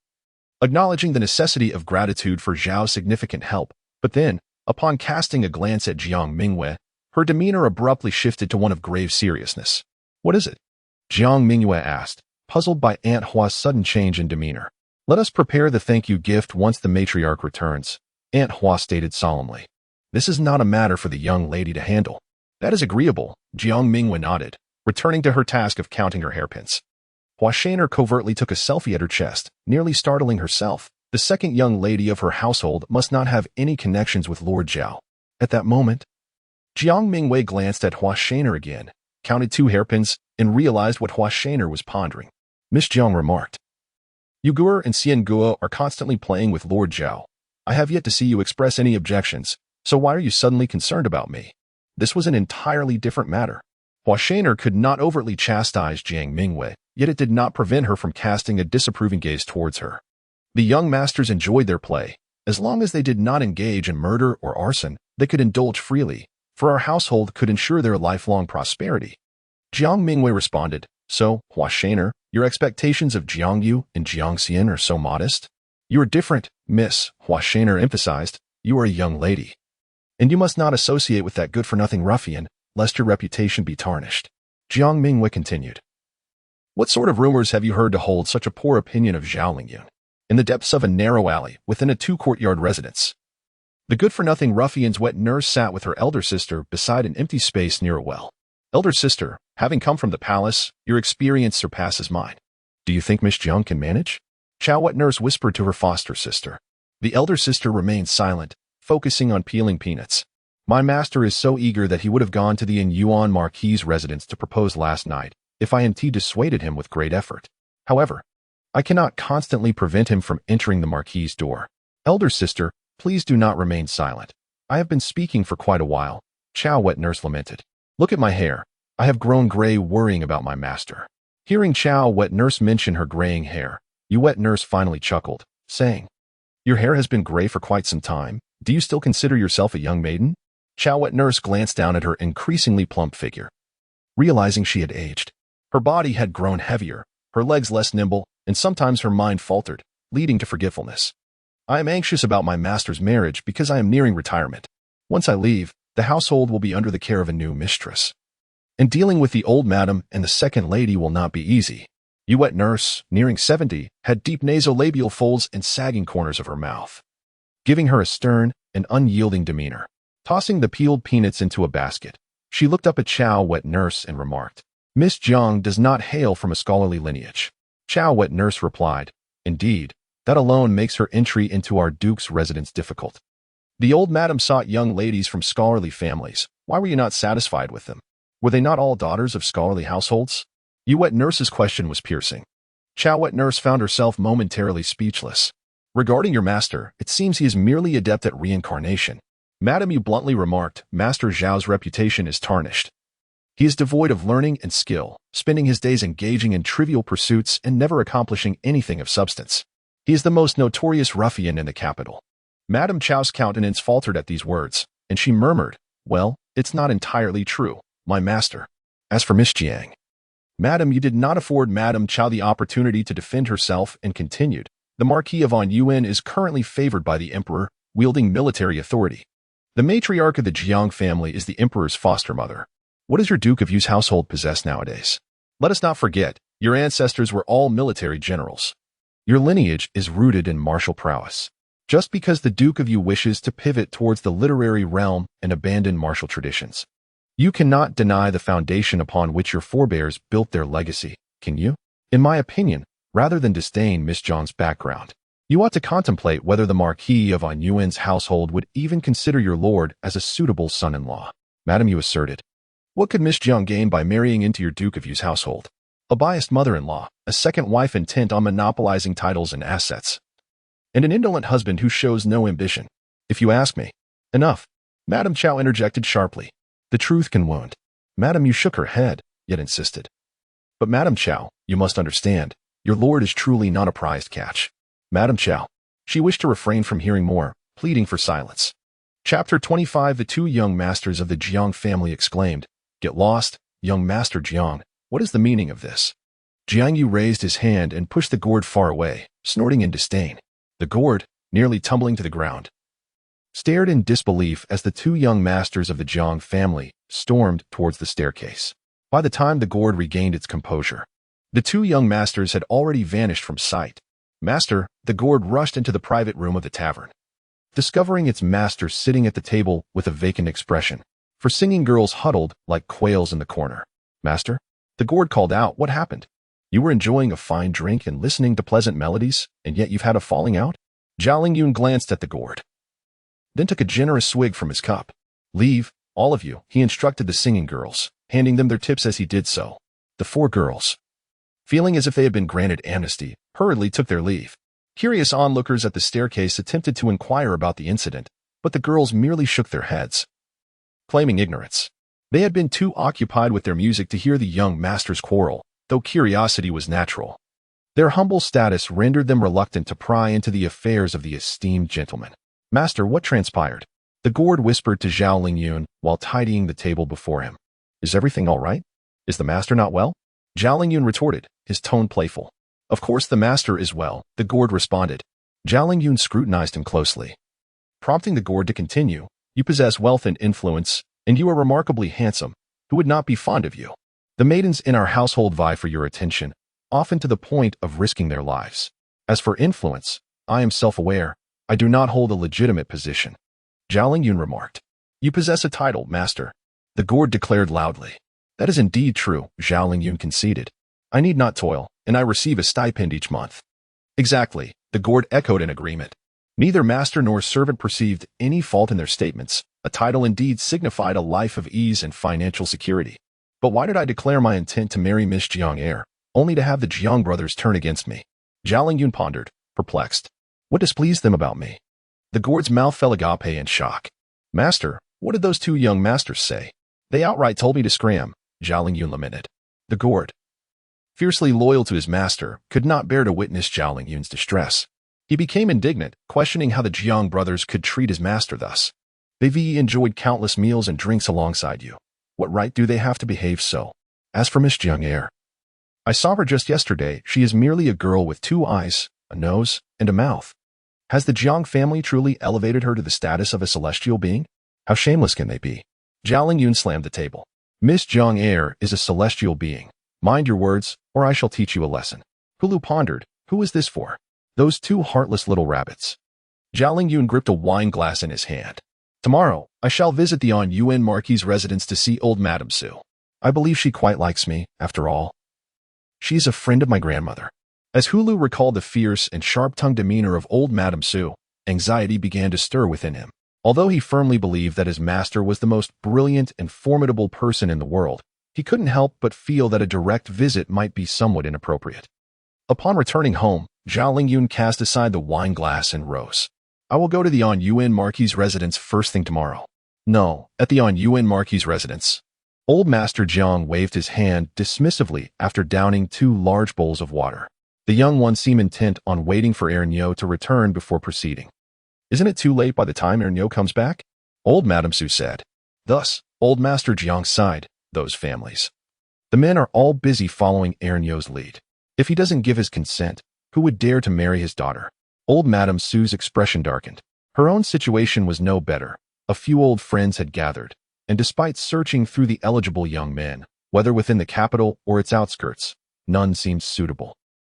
acknowledging the necessity of gratitude for Zhao's significant help, but then, upon casting a glance at Jiang Mingyue, her demeanor abruptly shifted to one of grave seriousness. "What is it?" Jiang Mingyue asked, puzzled by Aunt Hua's sudden change in demeanor. "Let us prepare the thank you gift once the matriarch returns," Aunt Hua stated solemnly. "This is not a matter for the young lady to handle." "That is agreeable," Jiang Mingyue nodded, returning to her task of counting her hairpins. Hua Shaner covertly took a selfie at her chest, nearly startling herself. The second young lady of her household must not have any connections with Lord Zhao. At that moment, Jiang Mingyue glanced at Hua Shaner again, counted 2 hairpins, and realized what Hua Shaner was pondering. Miss Jiang remarked, "Yu Guo and Xian Guo are constantly playing with Lord Zhao. I have yet to see you express any objections, so why are you suddenly concerned about me?" This was an entirely different matter. Hua Shaner could not overtly chastise Jiang Mingyue, yet it did not prevent her from casting a disapproving gaze towards her. The young masters enjoyed their play. As long as they did not engage in murder or arson, they could indulge freely, for our household could ensure their lifelong prosperity. Jiang Mingyue responded, "So, Hua Shaner, your expectations of Jiang Yu and Jiang Xian are so modest?" "You are different, miss," Hua Shaner emphasized. "You are a young lady, and you must not associate with that good-for-nothing ruffian, lest your reputation be tarnished." Jiang Mingyue continued. "What sort of rumors have you heard to hold such a poor opinion of Zhao Lingyun? In the depths of a narrow alley, within a 2-courtyard residence, the good-for-nothing ruffian's wet nurse sat with her elder sister beside an empty space near a well. Elder sister, having come from the palace, your experience surpasses mine. Do you think Miss Jiang can manage?" Chow wet nurse whispered to her foster sister. The elder sister remained silent, focusing on peeling peanuts. "My master is so eager that he would have gone to the Yuan Marquis's residence to propose last night, if I indeed dissuaded him with great effort. However, I cannot constantly prevent him from entering the Marquis's door. Elder sister, please do not remain silent. I have been speaking for quite a while," Chow wet nurse lamented. "Look at my hair. I have grown gray worrying about my master." Hearing Chow wet nurse mention her graying hair, Yu wet nurse finally chuckled, saying, "Your hair has been gray for quite some time. Do you still consider yourself a young maiden?" Chow wet nurse glanced down at her increasingly plump figure, realizing she had aged. Her body had grown heavier, her legs less nimble, and sometimes her mind faltered, leading to forgetfulness. "I am anxious about my master's marriage because I am nearing retirement. Once I leave, the household will be under the care of a new mistress. And dealing with the old madam and the second lady will not be easy. You wet nurse, nearing 70, had deep nasolabial folds and sagging corners of her mouth, giving her a stern and unyielding demeanor. Tossing the peeled peanuts into a basket, she looked up at Chao wet nurse and remarked, "Miss Jiang does not hail from a scholarly lineage." Chao wet nurse replied, "Indeed, that alone makes her entry into our duke's residence difficult. The old madam sought young ladies from scholarly families. Why were you not satisfied with them? Were they not all daughters of scholarly households?" You wet nurse's question was piercing. Chao wet nurse found herself momentarily speechless. "Regarding your master, it seems he is merely adept at reincarnation." "Madam," you bluntly remarked, "Master Zhao's reputation is tarnished. He is devoid of learning and skill, spending his days engaging in trivial pursuits and never accomplishing anything of substance. He is the most notorious ruffian in the capital." Madam Chao's countenance faltered at these words, and she murmured, "Well, it's not entirely true, my master." As for Miss Jiang, Madam, you did not afford Madam Chao the opportunity to defend herself and continued, "The Marquis of Anyuan is currently favored by the Emperor, wielding military authority. The matriarch of the Jiang family is the Emperor's foster mother. What does your Duke of Yu's household possess nowadays? Let us not forget, your ancestors were all military generals. Your lineage is rooted in martial prowess. Just because the Duke of Yu wishes to pivot towards the literary realm and abandon martial traditions, you cannot deny the foundation upon which your forebears built their legacy, can you? In my opinion, rather than disdain Miss Jiang's background, you ought to contemplate whether the Marquis of Anyuan's household would even consider your lord as a suitable son-in-law." Madam, you asserted, "What could Miss Jiang gain by marrying into your Duke of Yu's household? A biased mother-in-law, a second wife intent on monopolizing titles and assets, and an indolent husband who shows no ambition. If you ask me." "Enough," Madam Chao interjected sharply. "The truth can wound." Madam, you shook her head, yet insisted, "But Madam Chao, you must understand, your lord is truly not a prized catch." Madam Chao, she wished to refrain from hearing more, pleading for silence. Chapter 25. The two young masters of the Jiang family exclaimed, "Get lost, young Master Jiang. What is the meaning of this?" Jiang Yu raised his hand and pushed the gourd far away, snorting in disdain. The gourd, nearly tumbling to the ground, stared in disbelief as the two young masters of the Jiang family stormed towards the staircase. By the time the gourd regained its composure, the two young masters had already vanished from sight. "Master," the gourd rushed into the private room of the tavern, discovering its master sitting at the table with a vacant expression, for singing girls huddled like quails in the corner. "Master," the gourd called out, "what happened? You were enjoying a fine drink and listening to pleasant melodies, and yet you've had a falling out?" Zhao Lingyun glanced at the gourd, then took a generous swig from his cup. "Leave, all of you," he instructed the singing girls, handing them their tips as he did so. The four girls, feeling as if they had been granted amnesty, hurriedly took their leave. Curious onlookers at the staircase attempted to inquire about the incident, but the girls merely shook their heads, claiming ignorance. They had been too occupied with their music to hear the young master's quarrel, though curiosity was natural. Their humble status rendered them reluctant to pry into the affairs of the esteemed gentleman. "Master, what transpired?" the gourd whispered to Zhao Lingyun while tidying the table before him. "Is everything all right? Is the master not well?" Zhao Lingyun retorted, his tone playful. "Of course the master is well," the gourd responded. Zhao Lingyun scrutinized him closely, prompting the gourd to continue. "You possess wealth and influence, and you are remarkably handsome. Who would not be fond of you? The maidens in our household vie for your attention, often to the point of risking their lives. As for influence, I am self-aware. I do not hold a legitimate position." Zhao Lingyun remarked. "You possess a title, master," the gourd declared loudly. "That is indeed true," Zhao Lingyun conceded. "I need not toil, and I receive a stipend each month." "Exactly," the gourd echoed in agreement. Neither master nor servant perceived any fault in their statements. A title indeed signified a life of ease and financial security. But why did I declare my intent to marry Miss Jiang heir, only to have the Jiang brothers turn against me? Zhao Lingyun pondered, perplexed. What displeased them about me? The gourd's mouth fell agape in shock. "Master, what did those two young masters say?" "They outright told me to scram," Zhao Lingyun lamented. The gourd, fiercely loyal to his master, could not bear to witness Zhao Lingyun's distress. He became indignant, questioning how the Jiang brothers could treat his master thus. "They've enjoyed countless meals and drinks alongside you. What right do they have to behave so? As for Miss Jiang heir, I saw her just yesterday. She is merely a girl with 2 eyes, a nose, and a mouth. Has the Jiang family truly elevated her to the status of a celestial being? How shameless can they be?" Zhao Lingyun slammed the table. Miss Jiang Air is a celestial being. Mind your words, or I shall teach you a lesson. Hulu pondered, who is this for? Those two heartless little rabbits. Zhao Lingyun gripped a wine glass in his hand. Tomorrow, I shall visit the Yuan Marquis's residence to see old Madame Su. I believe she quite likes me, after all. She is a friend of my grandmother. As Hulu recalled the fierce and sharp-tongued demeanor of old Madame Su, anxiety began to stir within him. Although he firmly believed that his master was the most brilliant and formidable person in the world, he couldn't help but feel that a direct visit might be somewhat inappropriate. Upon returning home, Zhao Lingyun cast aside the wine glass and rose. I will go to the Yuan Marquis's residence first thing tomorrow. No, at the Yuan Marquis's residence. Old Master Jiang waved his hand dismissively after downing 2 large bowls of water. The young one seemed intent on waiting for Ernyo to return before proceeding. Isn't it too late by the time Ernyo comes back? Old Madame Su said. Thus, Old Master Jiang sighed, those families. The men are all busy following Ernyo's lead. If he doesn't give his consent, who would dare to marry his daughter? Old Madame Su's expression darkened. Her own situation was no better. A few old friends had gathered, and despite searching through the eligible young men, whether within the capital or its outskirts, none seemed suitable.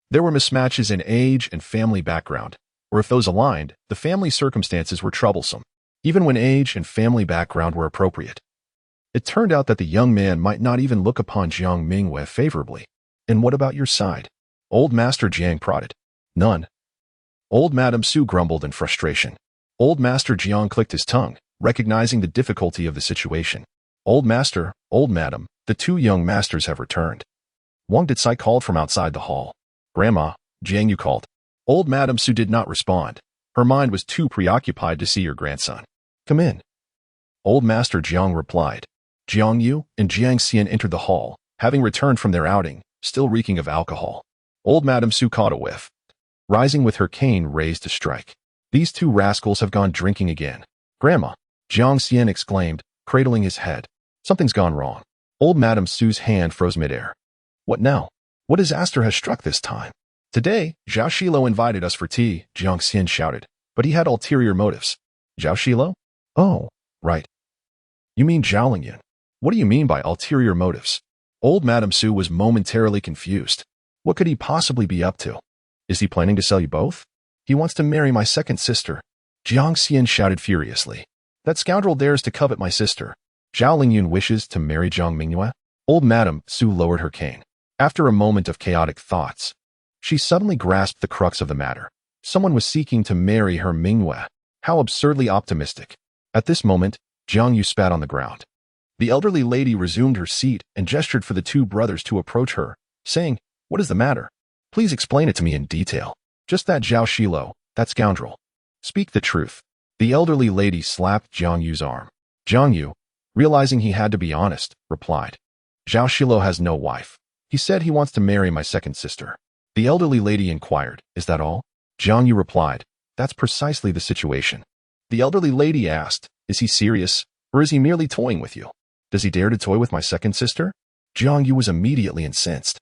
There were mismatches in age and family background, or if those aligned, the family circumstances were troublesome, even when age and family background were appropriate. It turned out that the young man might not even look upon Jiang Mingyue favorably. And what about your side? Old Master Jiang prodded. None. Old Madame Su grumbled in frustration. Old Master Jiang clicked his tongue, recognizing the difficulty of the situation. Old Master, Old Madam, the 2 young masters have returned. Wang Dicai called from outside the hall. Grandma, Jiang Yu called. Old Madame Su did not respond. Her mind was too preoccupied to see her grandson. Come in. Old Master Jiang replied. Jiang Yu and Jiang Xian entered the hall, having returned from their outing, still reeking of alcohol. Old Madame Su caught a whiff. Rising with her cane raised to strike. These 2 rascals have gone drinking again. Grandma, Jiang Xian exclaimed, cradling his head. Something's gone wrong. Old Madame Su's hand froze midair. What now? What disaster has struck this time? Today, Zhao Xilou invited us for tea, Jiang Xian shouted, but he had ulterior motives. Zhao Xilou? Oh, right. You mean Zhao Lingyun. What do you mean by ulterior motives? Old Madame Su was momentarily confused. What could he possibly be up to? Is he planning to sell you both? He wants to marry my second sister. Jiang Xian shouted furiously. That scoundrel dares to covet my sister. Zhao Lingyun wishes to marry Jiang Mingyue? Old Madame Su lowered her cane. After a moment of chaotic thoughts, she suddenly grasped the crux of the matter. Someone was seeking to marry her Mingyue. How absurdly optimistic. At this moment, Jiang Yu spat on the ground. The elderly lady resumed her seat and gestured for the 2 brothers to approach her, saying, What is the matter? Please explain it to me in detail. Just that Zhao Xilou, that scoundrel. Speak the truth. The elderly lady slapped Jiang Yu's arm. Jiang Yu, realizing he had to be honest, replied. Zhao Xilou has no wife. He said he wants to marry my second sister. The elderly lady inquired, Is that all? Jiang Yu replied, That's precisely the situation. The elderly lady asked, Is he serious, or is he merely toying with you? Does he dare to toy with my second sister? Jiang Yu was immediately incensed.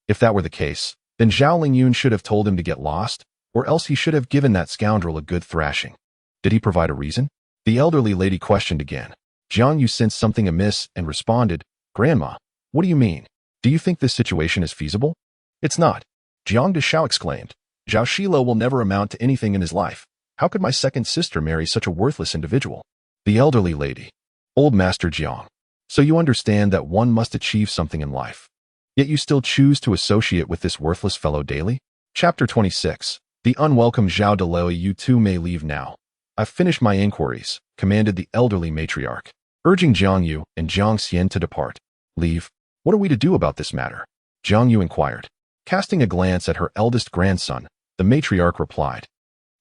If that were the case, then Zhao Lingyun should have told him to get lost, or else he should have given that scoundrel a good thrashing. Did he provide a reason? The elderly lady questioned again. Jiang Yu sensed something amiss and responded, Grandma, what do you mean? Do you think this situation is feasible? It's not. Jiang Deshao exclaimed. Zhao Xilou will never amount to anything in his life. How could my second sister marry such a worthless individual? The elderly lady. Old Master Jiang. So you understand that one must achieve something in life. Yet you still choose to associate with this worthless fellow daily? Chapter 26. The unwelcome Zhao Deloi, you 2 may leave now. I've finished my inquiries, commanded the elderly matriarch, urging Jiang Yu and Jiang Xian to depart. Leave? What are we to do about this matter? Jiang Yu inquired. Casting a glance at her eldest grandson, the matriarch replied.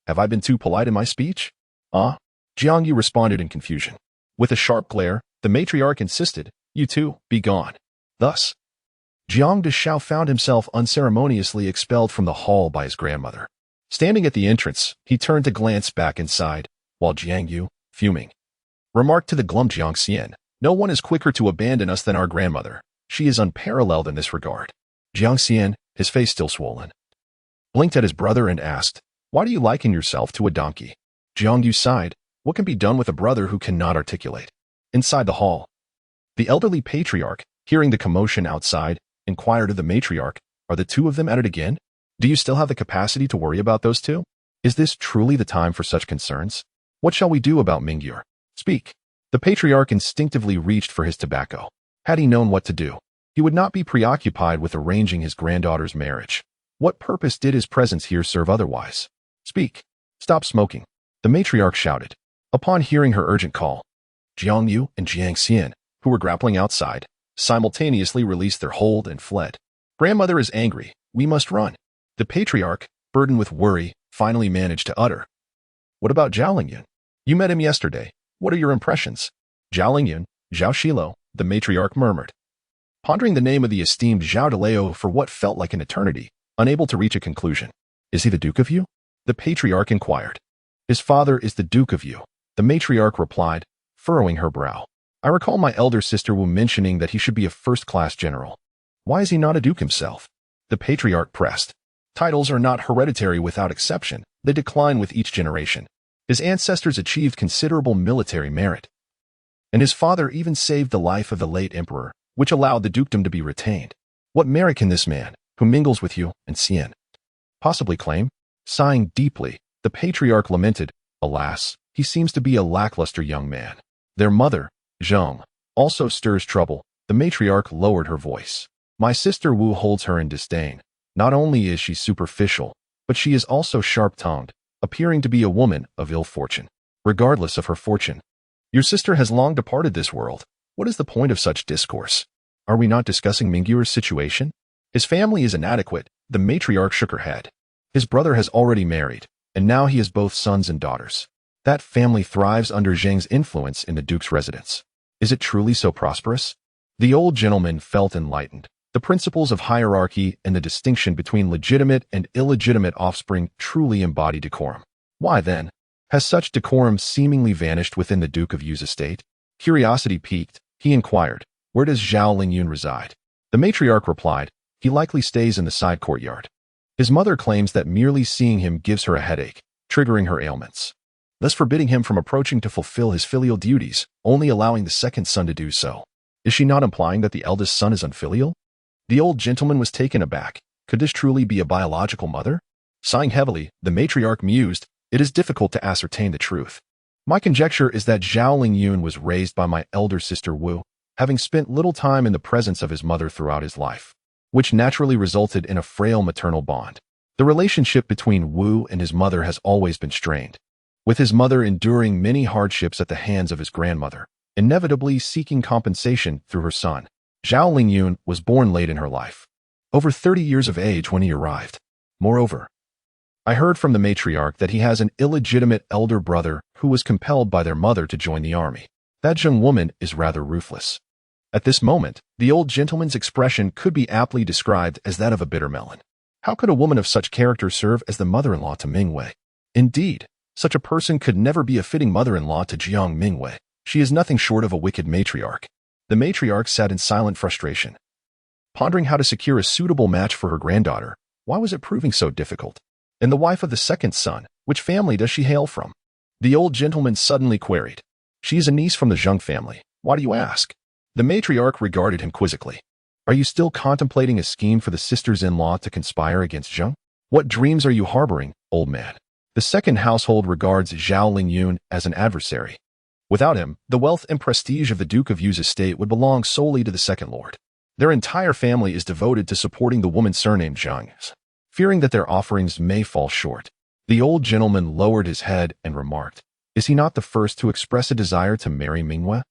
Have I been too polite in my speech? Jiang Yu responded in confusion. With a sharp glare, the matriarch insisted, You 2, be gone. Thus, Jiang Deshao found himself unceremoniously expelled from the hall by his grandmother. Standing at the entrance, he turned to glance back inside, while Jiang Yu, fuming, remarked to the glum Jiang Xian, No one is quicker to abandon us than our grandmother. She is unparalleled in this regard. Jiang Xian, his face still swollen, blinked at his brother and asked, Why do you liken yourself to a donkey? Jiang Yu sighed. What can be done with a brother who cannot articulate? Inside the hall, The elderly patriarch, hearing the commotion outside, inquired of the matriarch, "Are the two of them at it again? Do you still have the capacity to worry about those two? Is this truly the time for such concerns? What shall we do about Mingyue? Speak." The patriarch instinctively reached for his tobacco. Had he known what to do, he would not be preoccupied with arranging his granddaughter's marriage. What purpose did his presence here serve otherwise? "Speak. Stop smoking," the matriarch shouted. Upon hearing her urgent call, Jiang Mingyue and Jiang Xilou, who were grappling outside, simultaneously released their hold and fled. "Grandmother is angry. We must run," the patriarch, burdened with worry, finally managed to utter. "What about Zhao Mingyue? You met him yesterday. What are your impressions?" "Zhao Mingyue, Zhao Xilou," the matriarch murmured, pondering the name of the esteemed Zhao Xilou for what felt like an eternity, unable to reach a conclusion. "Is he the Duke of Yu?" the patriarch inquired. "His father is the Duke of Yu," the matriarch replied, furrowing her brow. "I recall my elder sister Wu mentioning that he should be a first-class general. Why is he not a duke himself?" the patriarch pressed. "Titles are not hereditary without exception. They decline with each generation. His ancestors achieved considerable military merit, and his father even saved the life of the late emperor, which allowed the dukedom to be retained. What merit can this man, who mingles with you and Xian, possibly claim?" Sighing deeply, the patriarch lamented, "Alas, he seems to be a lackluster young man." Their mother, Zhang, also stirs trouble. The matriarch lowered her voice. "My sister Wu holds her in disdain. Not only is she superficial, but she is also sharp-tongued, appearing to be a woman of ill fortune. Regardless of her fortune, your sister has long departed this world. What is the point of such discourse? Are we not discussing Mingyue's situation? His family is inadequate." The matriarch shook her head. "His brother has already married, and now he has both sons and daughters. That family thrives under Zhang's influence in the duke's residence. Is it truly so prosperous?" The old gentleman felt enlightened. The principles of hierarchy and the distinction between legitimate and illegitimate offspring truly embody decorum. Why, then, has such decorum seemingly vanished within the Duke of Yu's estate? Curiosity piqued, he inquired, "Where does Zhao Mingyue reside?" The matriarch replied, "He likely stays in the side courtyard. His mother claims that merely seeing him gives her a headache, triggering her ailments, thus forbidding him from approaching to fulfill his filial duties, only allowing the second son to do so. Is she not implying that the eldest son is unfilial?" The old gentleman was taken aback. Could this truly be a biological mother? Sighing heavily, the matriarch mused, "It is difficult to ascertain the truth. My conjecture is that Zhao Mingyue was raised by my elder sister Wu, having spent little time in the presence of his mother throughout his life, which naturally resulted in a frail maternal bond. The relationship between Wu and his mother has always been strained, with his mother enduring many hardships at the hands of his grandmother, inevitably seeking compensation through her son. Zhao Mingyue was born late in her life, over 30 years of age when he arrived. Moreover, I heard from the matriarch that he has an illegitimate elder brother who was compelled by their mother to join the army. That young woman is rather ruthless." At this moment, the old gentleman's expression could be aptly described as that of a bitter melon. How could a woman of such character serve as the mother-in-law to Mingyue? Indeed, such a person could never be a fitting mother-in-law to Jiang Mingyue. She is nothing short of a wicked matriarch. The matriarch sat in silent frustration, pondering how to secure a suitable match for her granddaughter. Why was it proving so difficult? And the wife of the second son, which family does she hail from? The old gentleman suddenly queried. "She is a niece from the Zhang family. Why do you ask?" The matriarch regarded him quizzically. "Are you still contemplating a scheme for the sisters-in-law to conspire against Zhang? What dreams are you harboring, old man?" The second household regards Zhao Mingyue as an adversary. Without him, the wealth and prestige of the Duke of Yu's estate would belong solely to the second lord. Their entire family is devoted to supporting the woman surnamed Zhang. Fearing that their offerings may fall short, the old gentleman lowered his head and remarked, "Is he not the first to express a desire to marry Mingyue?"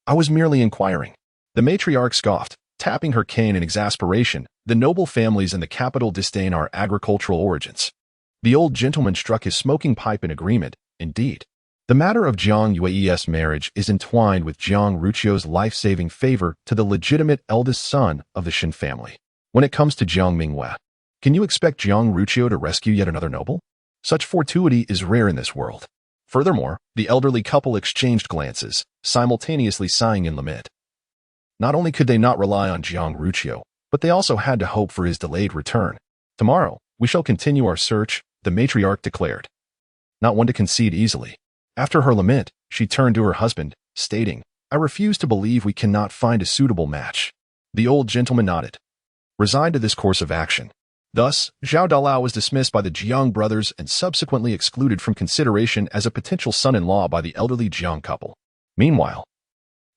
"I was merely inquiring." The matriarch scoffed, tapping her cane in exasperation. "The noble families in the capital disdain our agricultural origins." The old gentleman struck his smoking pipe in agreement. "Indeed, the matter of Jiang Yue's marriage is entwined with Jiang Ruchio's life-saving favor to the legitimate eldest son of the Shin family. When it comes to Jiang Mingyue, can you expect Jiang Ruchio to rescue yet another noble? Such fortuity is rare in this world." Furthermore, the elderly couple exchanged glances, simultaneously sighing in lament. Not only could they not rely on Jiang Ruchio, but they also had to hope for his delayed return. "Tomorrow, we shall continue our search," the matriarch declared, not one to concede easily. After her lament, she turned to her husband, stating, I refuse to believe we cannot find a suitable match. The old gentleman nodded, resigned to this course of action. Thus, Zhao Dalao was dismissed by the Jiang brothers and subsequently excluded from consideration as a potential son-in-law by the elderly Jiang couple. Meanwhile,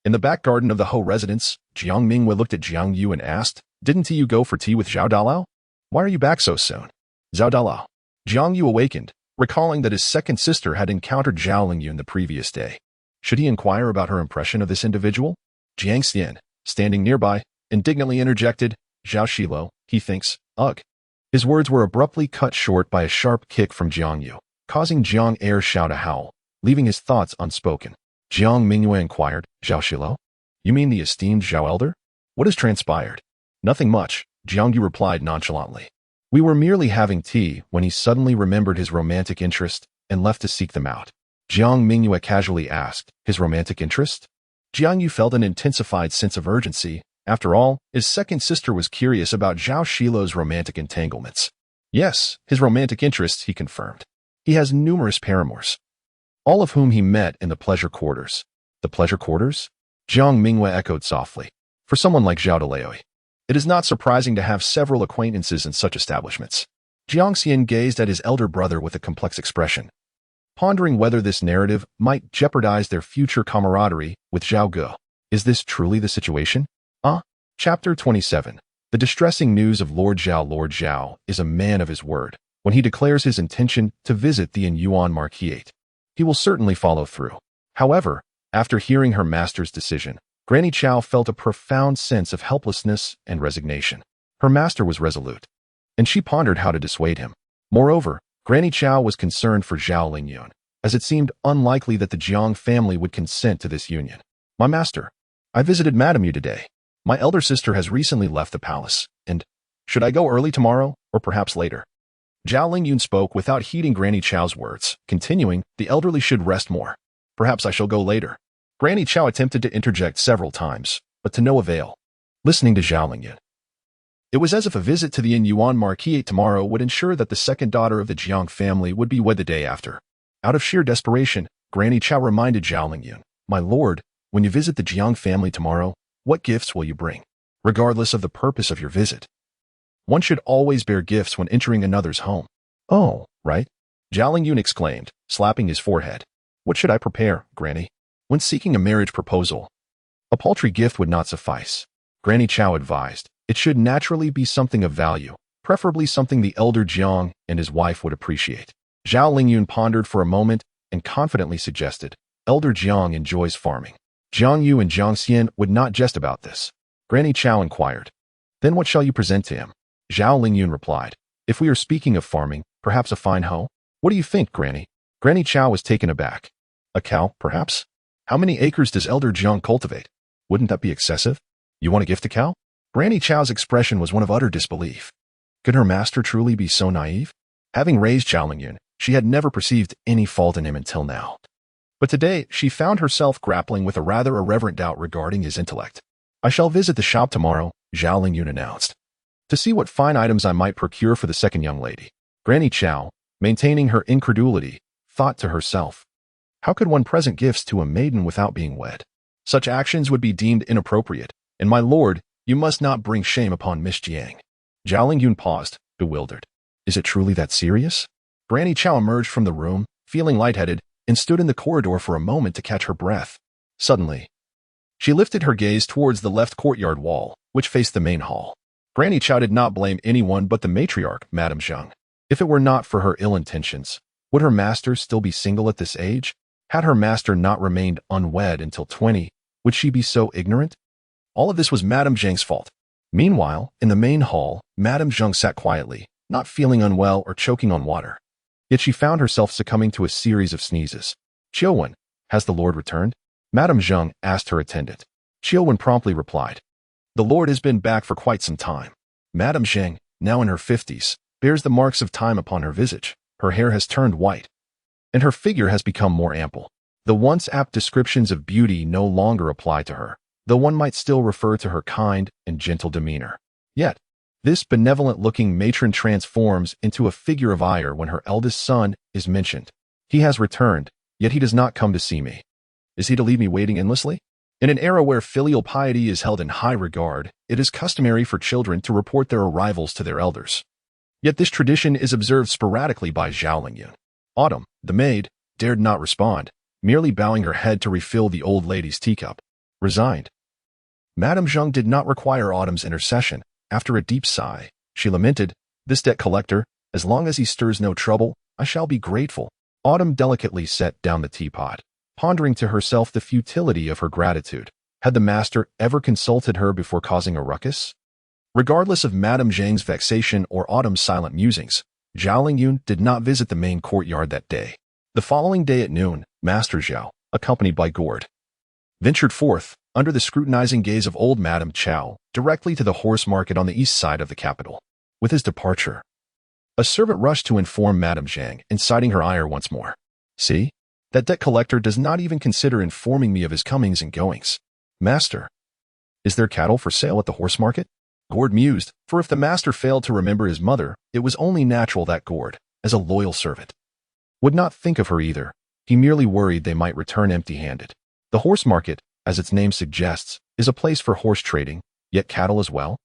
in the back garden of the Ho residence, Jiang Mingyue looked at Jiang Yu and asked, "Didn't you go for tea with Zhao Dalao? Why are you back so soon?" Zhao Dalao. Jiang Yu awakened, recalling that his second sister had encountered Zhao Lingyun the previous day. Should he inquire about her impression of this individual? Jiang Xian, standing nearby, indignantly interjected, "Zhao Xilou, he thinks, ugh." His words were abruptly cut short by a sharp kick from Jiang Yu, causing Jiang Air Xiao to howl, leaving his thoughts unspoken. Jiang Mingyue inquired, "Zhao Xilou? You mean the esteemed Zhao Elder? What has transpired?" "Nothing much," Jiang Yu replied nonchalantly. "We were merely having tea when he suddenly remembered his romantic interest and left to seek them out." Jiang Mingyue casually asked, "His romantic interest?" Jiang Yu felt an intensified sense of urgency. After all, his second sister was curious about Zhao Xilou's romantic entanglements. "Yes, his romantic interests," he confirmed. "He has numerous paramours, all of whom he met in the pleasure quarters." "The pleasure quarters?" Jiang Mingyue echoed softly. For someone like Zhao Dalao, it is not surprising to have several acquaintances in such establishments. Jiang Xian gazed at his elder brother with a complex expression, pondering whether this narrative might jeopardize their future camaraderie with Zhao Ge. Is this truly the situation? Chapter 27. The distressing news of Lord Zhao is a man of his word. When he declares his intention to visit the Yuan Marquisate, he will certainly follow through. However, after hearing her master's decision, Granny Chao felt a profound sense of helplessness and resignation. Her master was resolute, and she pondered how to dissuade him. Moreover, Granny Chao was concerned for Zhao Lingyun, as it seemed unlikely that the Jiang family would consent to this union. "My master, I visited Madame Yu today. My elder sister has recently left the palace, and should I go early tomorrow, or perhaps later?" Zhao Lingyun spoke without heeding Granny Chao's words, continuing, "The elderly should rest more. Perhaps I shall go later." Granny Chao attempted to interject several times, but to no avail. Listening to Zhao Lingyun, it was as if a visit to the Yuan Marquisate tomorrow would ensure that the second daughter of the Jiang family would be wed the day after. Out of sheer desperation, Granny Chao reminded Zhao Lingyun, "My lord, when you visit the Jiang family tomorrow, what gifts will you bring? Regardless of the purpose of your visit, one should always bear gifts when entering another's home." "Oh, right," Zhao Lingyun exclaimed, slapping his forehead. "What should I prepare, Granny?" When seeking a marriage proposal, a paltry gift would not suffice. Granny Chao advised, it should naturally be something of value, preferably something the elder Jiang and his wife would appreciate. Zhao Lingyun pondered for a moment and confidently suggested, "Elder Jiang enjoys farming." Jiang Yu and Jiang Xian would not jest about this. Granny Chao inquired, "Then what shall you present to him?" Zhao Lingyun replied, "If we are speaking of farming, perhaps a fine hoe? What do you think, Granny?" Granny Chao was taken aback. "A cow, perhaps? How many acres does Elder Jiang cultivate? Wouldn't that be excessive? You want to gift a cow?" Granny Chao's expression was one of utter disbelief. Could her master truly be so naive? Having raised Zhao Lingyun, she had never perceived any fault in him until now. But today, she found herself grappling with a rather irreverent doubt regarding his intellect. "I shall visit the shop tomorrow," Zhao Lingyun announced, "to see what fine items I might procure for the second young lady." Granny Chao, maintaining her incredulity, thought to herself, how could one present gifts to a maiden without being wed? Such actions would be deemed inappropriate, and my lord, you must not bring shame upon Miss Jiang. Zhao Lingyun paused, bewildered. Is it truly that serious? Granny Chao emerged from the room, feeling lightheaded, and stood in the corridor for a moment to catch her breath. Suddenly, she lifted her gaze towards the left courtyard wall, which faced the main hall. Granny Chao did not blame anyone but the matriarch, Madame Zheng. If it were not for her ill intentions, would her master still be single at this age? Had her master not remained unwed until 20, would she be so ignorant? All of this was Madame Zheng's fault. Meanwhile, in the main hall, Madame Zheng sat quietly, not feeling unwell or choking on water. Yet she found herself succumbing to a series of sneezes. "Qiuwen, has the lord returned?" Madame Zheng asked her attendant. Qiuwen promptly replied, "The lord has been back for quite some time." Madame Zheng, now in her 50s, bears the marks of time upon her visage. Her hair has turned white, and her figure has become more ample. The once apt descriptions of beauty no longer apply to her, though one might still refer to her kind and gentle demeanor. Yet, this benevolent-looking matron transforms into a figure of ire when her eldest son is mentioned. "He has returned, yet he does not come to see me. Is he to leave me waiting endlessly?" In an era where filial piety is held in high regard, it is customary for children to report their arrivals to their elders. Yet this tradition is observed sporadically by Zhao Lingyue. Autumn, the maid, dared not respond, merely bowing her head to refill the old lady's teacup. Resigned. Madame Zhang did not require Autumn's intercession. After a deep sigh, she lamented, "This debt collector, as long as he stirs no trouble, I shall be grateful." Autumn delicately set down the teapot, pondering to herself the futility of her gratitude. Had the master ever consulted her before causing a ruckus? Regardless of Madame Zhang's vexation or Autumn's silent musings, Zhao Lingyue did not visit the main courtyard that day. The following day at noon, Master Zhao, accompanied by Gord, ventured forth, under the scrutinizing gaze of old Madame Chow, directly to the horse market on the east side of the capital. With his departure, a servant rushed to inform Madame Zhang, inciting her ire once more. "See? That debt collector does not even consider informing me of his comings and goings. Master, is there cattle for sale at the horse market?" Gord mused, for if the master failed to remember his mother, it was only natural that Gord, as a loyal servant, would not think of her either. He merely worried they might return empty-handed. The horse market, as its name suggests, is a place for horse trading, yet cattle as well?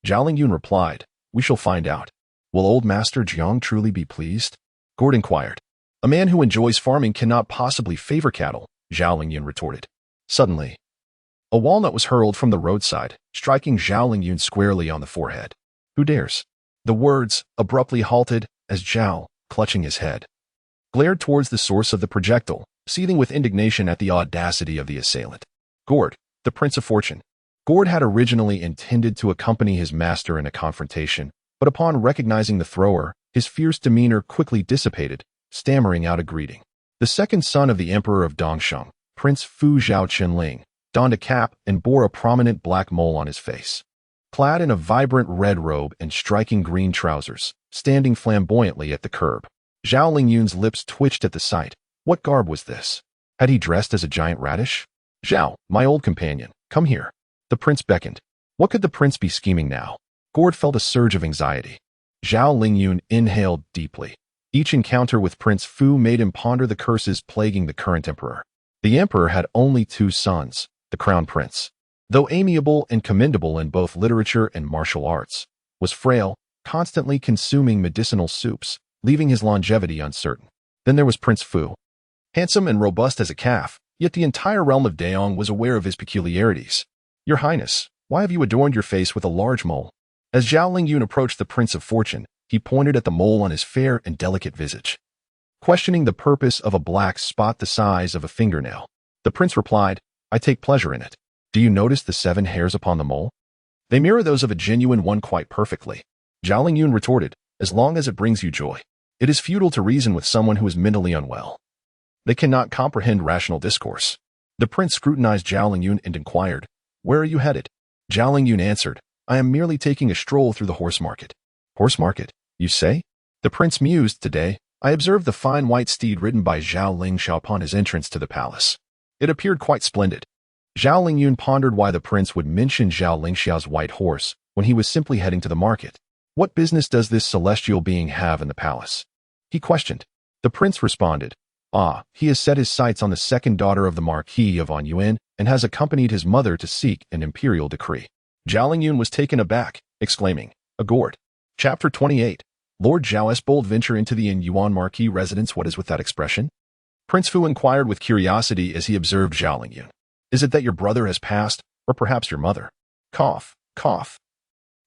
Zhao Lingyue replied, "We shall find out." "Will old Master Jiang truly be pleased?" Gord inquired. "A man who enjoys farming cannot possibly favor cattle," Zhao Lingyue retorted. Suddenly, a walnut was hurled from the roadside, striking Zhao Lingyue squarely on the forehead. "Who dares?" The words abruptly halted as Zhao, clutching his head, glared towards the source of the projectile, seething with indignation at the audacity of the assailant. Gord, the Prince of Fortune. Gord had originally intended to accompany his master in a confrontation, but upon recognizing the thrower, his fierce demeanor quickly dissipated, stammering out a greeting. The second son of the Emperor of Dongsheng, Prince Fu Zhaoqinling, donned a cap and bore a prominent black mole on his face. Clad in a vibrant red robe and striking green trousers, standing flamboyantly at the curb, Zhao Lingyue's lips twitched at the sight. What garb was this? Had he dressed as a giant radish? "Zhao, my old companion, come here." The prince beckoned. What could the prince be scheming now? Gord felt a surge of anxiety. Zhao Lingyue inhaled deeply. Each encounter with Prince Fu made him ponder the curses plaguing the current emperor. The emperor had only two sons, the crown prince, though amiable and commendable in both literature and martial arts, was frail, constantly consuming medicinal soups, leaving his longevity uncertain. Then there was Prince Fu, handsome and robust as a calf, yet the entire realm of Daong was aware of his peculiarities. "Your Highness, why have you adorned your face with a large mole?" As Zhao Lingyue approached the Prince of Fortune, he pointed at the mole on his fair and delicate visage, questioning the purpose of a black spot the size of a fingernail. The prince replied, "I take pleasure in it. Do you notice the 7 hairs upon the mole? They mirror those of a genuine one quite perfectly." Zhao Lingyue retorted, "As long as it brings you joy. It is futile to reason with someone who is mentally unwell. They cannot comprehend rational discourse." The prince scrutinized Zhao Lingyue and inquired, "Where are you headed?" Zhao Lingyue answered, "I am merely taking a stroll through the horse market." "Horse market, you say?" The prince mused. "Today, I observed the fine white steed ridden by Zhao Lingxiao upon his entrance to the palace. It appeared quite splendid." Zhao Lingyue pondered why the prince would mention Zhao Lingxiao's white horse when he was simply heading to the market. What business does this celestial being have in the palace? He questioned. The prince responded, He has set his sights on the second daughter of the Marquis of Anyuan and has accompanied his mother to seek an imperial decree." Zhao Lingyue was taken aback, exclaiming, "A gourd." Chapter 28. Lord Zhao's bold venture into the Yuan Marquis residence. What is with that expression? Prince Fu inquired with curiosity as he observed Zhao Lingyue. "Is it that your brother has passed, or perhaps your mother?" Cough, cough.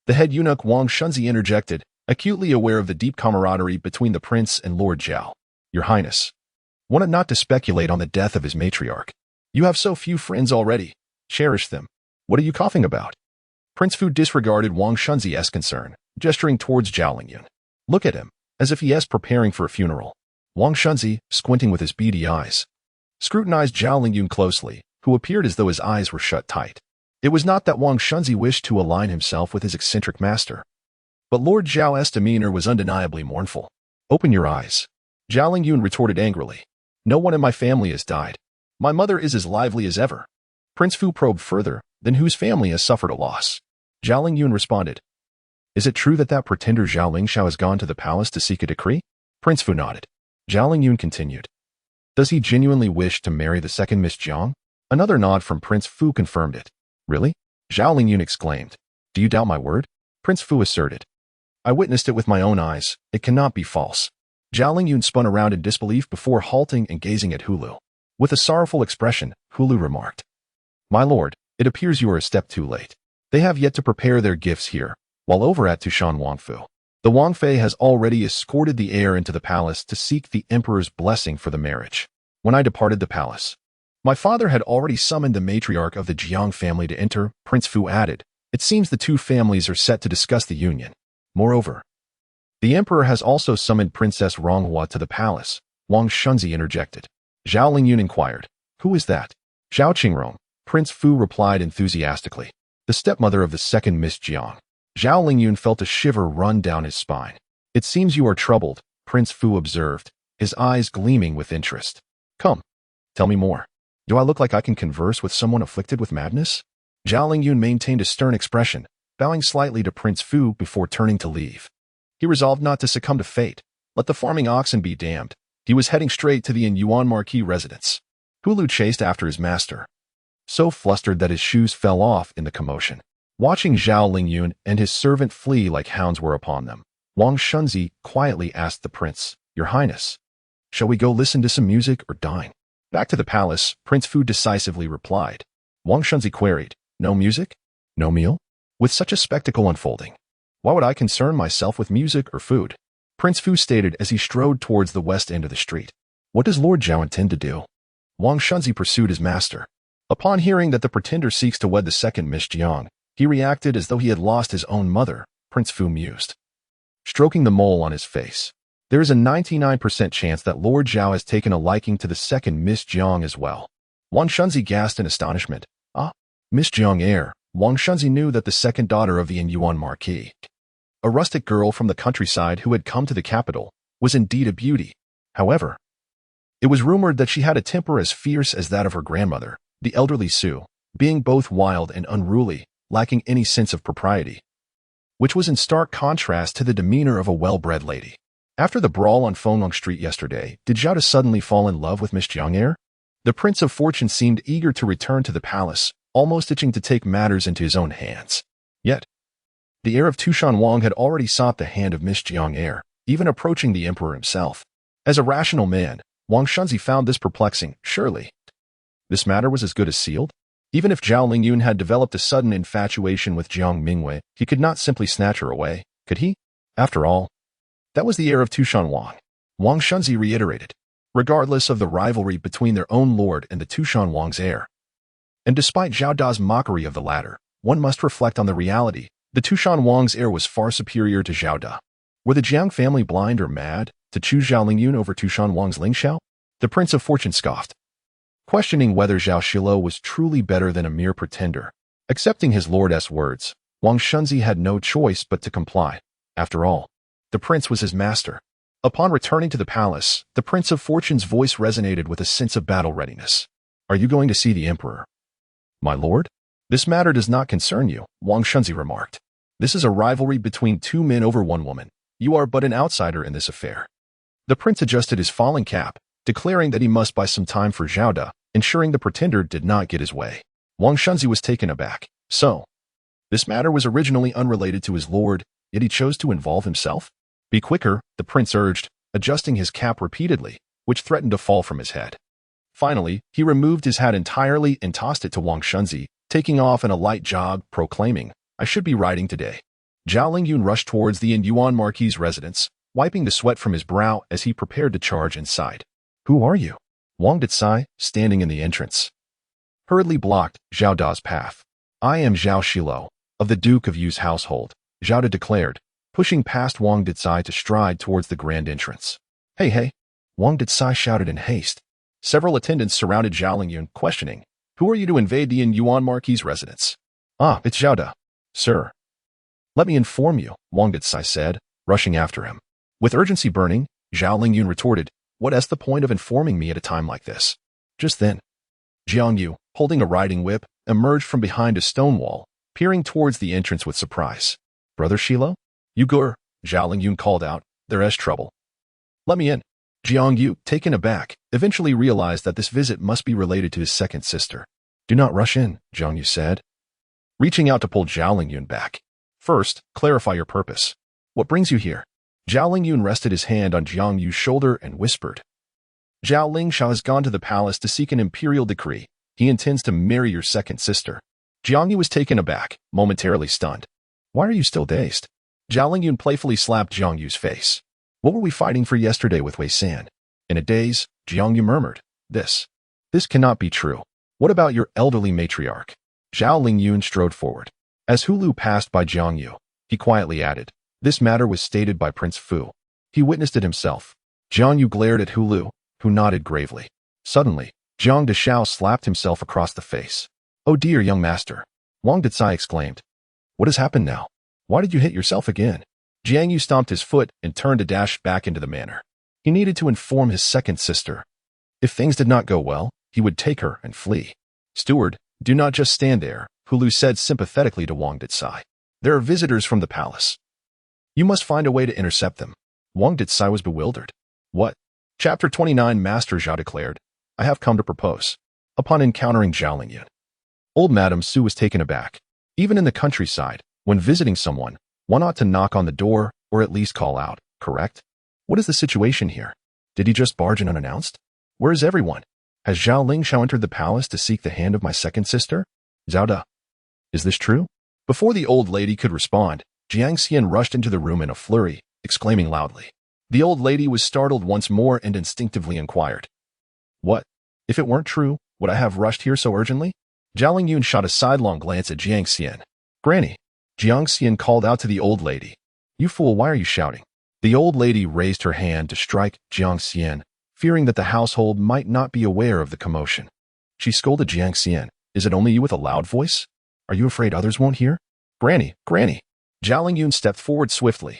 The head eunuch Wang Shunzi interjected, acutely aware of the deep camaraderie between the prince and Lord Zhao. "Your Highness, one ought not to speculate on the death of his matriarch. You have so few friends already. Cherish them. What are you coughing about?" Prince Fu disregarded Wang Shunzi's concern, gesturing towards Zhao Lingyue. "Look at him, as if he is preparing for a funeral." Wang Shunzi, squinting with his beady eyes, scrutinized Zhao Lingyue closely, who appeared as though his eyes were shut tight. It was not that Wang Shunzi wished to align himself with his eccentric master, but Lord Zhao's demeanor was undeniably mournful. "Open your eyes." Zhao Lingyue retorted angrily. "No one in my family has died. My mother is as lively as ever." Prince Fu probed further, "Then whose family has suffered a loss?" Zhao Lingyue responded, "Is it true that that pretender Zhao Lingxiao has gone to the palace to seek a decree?" Prince Fu nodded. Zhao Lingyue continued, "Does he genuinely wish to marry the second Miss Jiang?" Another nod from Prince Fu confirmed it. Really? Zhao Lingyun exclaimed. Do you doubt my word? Prince Fu asserted. I witnessed it with my own eyes. It cannot be false. Zhao Lingyun spun around in disbelief before halting and gazing at Hulu. With a sorrowful expression, Hulu remarked. My lord, it appears you are a step too late. They have yet to prepare their gifts here, while over at Tushan Wangfu. The Wangfei has already escorted the heir into the palace to seek the emperor's blessing for the marriage. When I departed the palace, my father had already summoned the matriarch of the Jiang family to enter, Prince Fu added. It seems the two families are set to discuss the union. Moreover, the emperor has also summoned Princess Ronghua to the palace, Wang Shunzi interjected. Zhao Lingyun inquired. Who is that? Zhao Qingrong, Prince Fu replied enthusiastically. The stepmother of the second Miss Jiang. Zhao Lingyun felt a shiver run down his spine. It seems you are troubled, Prince Fu observed, his eyes gleaming with interest. Come, tell me more. Do I look like I can converse with someone afflicted with madness? Zhao Lingyun maintained a stern expression, bowing slightly to Prince Fu before turning to leave. He resolved not to succumb to fate. Let the farming oxen be damned. He was heading straight to the Yuan Marquis residence. Hulu chased after his master, so flustered that his shoes fell off in the commotion. Watching Zhao Lingyun and his servant flee like hounds were upon them, Wang Shunzi quietly asked the prince, Your Highness, shall we go listen to some music or dine? Back to the palace, Prince Fu decisively replied. Wang Shunzi queried, No music? No meal? With such a spectacle unfolding, why would I concern myself with music or food? Prince Fu stated as he strode towards the west end of the street. What does Lord Zhao intend to do? Wang Shunzi pursued his master. Upon hearing that the pretender seeks to wed the second Miss Jiang, he reacted as though he had lost his own mother, Prince Fu mused. Stroking the mole on his face. There is a 99% chance that Lord Zhao has taken a liking to the second Miss Jiang as well. Wang Shunzi gasped in astonishment. Ah, Miss Jiang heir. Wang Shunzi knew that the second daughter of the Yuan Marquis, a rustic girl from the countryside who had come to the capital, was indeed a beauty. However, it was rumored that she had a temper as fierce as that of her grandmother, the elderly Su, being both wild and unruly, lacking any sense of propriety, which was in stark contrast to the demeanor of a well-bred lady. After the brawl on Fenglong Street yesterday, did Zhao suddenly fall in love with Miss Jiang heir? The Prince of Fortune seemed eager to return to the palace, almost itching to take matters into his own hands. Yet, the heir of Tushan Wang had already sought the hand of Miss Jiang heir, even approaching the emperor himself. As a rational man, Wang Shunzi found this perplexing. Surely, this matter was as good as sealed? Even if Zhao Lingyun had developed a sudden infatuation with Jiang Mingyue, he could not simply snatch her away, could he? After all, that was the heir of Tushan Wang. Wang Shunzi reiterated, regardless of the rivalry between their own lord and the Tushan Wang's heir. And despite Zhao Da's mockery of the latter, one must reflect on the reality. The Tushan Wang's heir was far superior to Zhao Da. Were the Jiang family blind or mad to choose Zhao Lingyun over Tushan Wang's Ling Xiao? The Prince of Fortune scoffed, questioning whether Zhao Xilou was truly better than a mere pretender. Accepting his lord's words, Wang Shunzi had no choice but to comply. After all, the prince was his master. Upon returning to the palace, the Prince of Fortune's voice resonated with a sense of battle readiness. Are you going to see the emperor? My lord? This matter does not concern you, Wang Shunzi remarked. This is a rivalry between two men over one woman. You are but an outsider in this affair. The prince adjusted his falling cap, declaring that he must buy some time for Zhao Da, ensuring the pretender did not get his way. Wang Shunzi was taken aback. So, this matter was originally unrelated to his lord, yet he chose to involve himself? Be quicker, the prince urged, adjusting his cap repeatedly, which threatened to fall from his head. Finally, he removed his hat entirely and tossed it to Wang Shunzi, taking off in a light jog, proclaiming, I should be riding today. Zhao Lingyun rushed towards the Yuan Marquis' residence, wiping the sweat from his brow as he prepared to charge inside. Who are you? Wang Dicai, standing in the entrance, hurriedly blocked Zhao Da's path. I am Zhao Xilou, of the Duke of Yu's household, Zhao Da declared, pushing past Wang Dicai to stride towards the grand entrance. Hey, Wang Dicai shouted in haste. Several attendants surrounded Zhao Lingyun, questioning, Who are you to invade the Yuan Marquis' residence? Ah, it's Zhao Da. Sir. Let me inform you, Wang Dicai said, rushing after him. With urgency burning, Zhao Lingyun retorted, What's the point of informing me at a time like this? Just then, Jiang Yu, holding a riding whip, emerged from behind a stone wall, peering towards the entrance with surprise. Brother Xilou? You go, Zhao Lingyun called out, There's trouble. Let me in. Jiang Yu, taken aback, eventually realized that this visit must be related to his second sister. Do not rush in, Jiang Mingyue said, reaching out to pull Zhao Xilou back. First, clarify your purpose. What brings you here? Zhao Xilou rested his hand on Jiang Mingyue's shoulder and whispered, Zhao Lingshao has gone to the palace to seek an imperial decree. He intends to marry your second sister. Jiang Mingyue was taken aback, momentarily stunned. Why are you still dazed? Zhao Xilou playfully slapped Jiang Mingyue's face. What were we fighting for yesterday with Wei San? In a daze, Jiang Mingyue murmured, This cannot be true. What about your elderly matriarch? Zhao Lingyun strode forward. As Hulu passed by Jiang Mingyue, he quietly added, This matter was stated by Prince Fu. He witnessed it himself. Jiang Mingyue glared at Hulu, who nodded gravely. Suddenly, Jiang Deshao slapped himself across the face. Oh dear, young master. Wang Dicai exclaimed. What has happened now? Why did you hit yourself again? Jiang Mingyue stomped his foot and turned to dash back into the manor. He needed to inform his second sister. If things did not go well, he would take her and flee. Steward, do not just stand there, Hulu said sympathetically to Wang Dicai. There are visitors from the palace. You must find a way to intercept them. Wang Dicai was bewildered. What? Chapter 29 Master Zhao declared, I have come to propose. Upon encountering Zhao Lingyun, old Madame Su was taken aback. Even in the countryside, when visiting someone, one ought to knock on the door or at least call out, correct? What is the situation here? Did he just barge in unannounced? Where is everyone? Has Zhao Lingshao entered the palace to seek the hand of my second sister? Zhao Da. Is this true? Before the old lady could respond, Jiang Xian rushed into the room in a flurry, exclaiming loudly. The old lady was startled once more and instinctively inquired. What? If it weren't true, would I have rushed here so urgently? Zhao Lingyun shot a sidelong glance at Jiang Xian. Granny. Jiang Xian called out to the old lady. You fool, why are you shouting? The old lady raised her hand to strike Jiang Xian, fearing that the household might not be aware of the commotion. She scolded Jiang Xian. Is it only you with a loud voice? Are you afraid others won't hear? Granny, Granny. Zhao Lingyun stepped forward swiftly.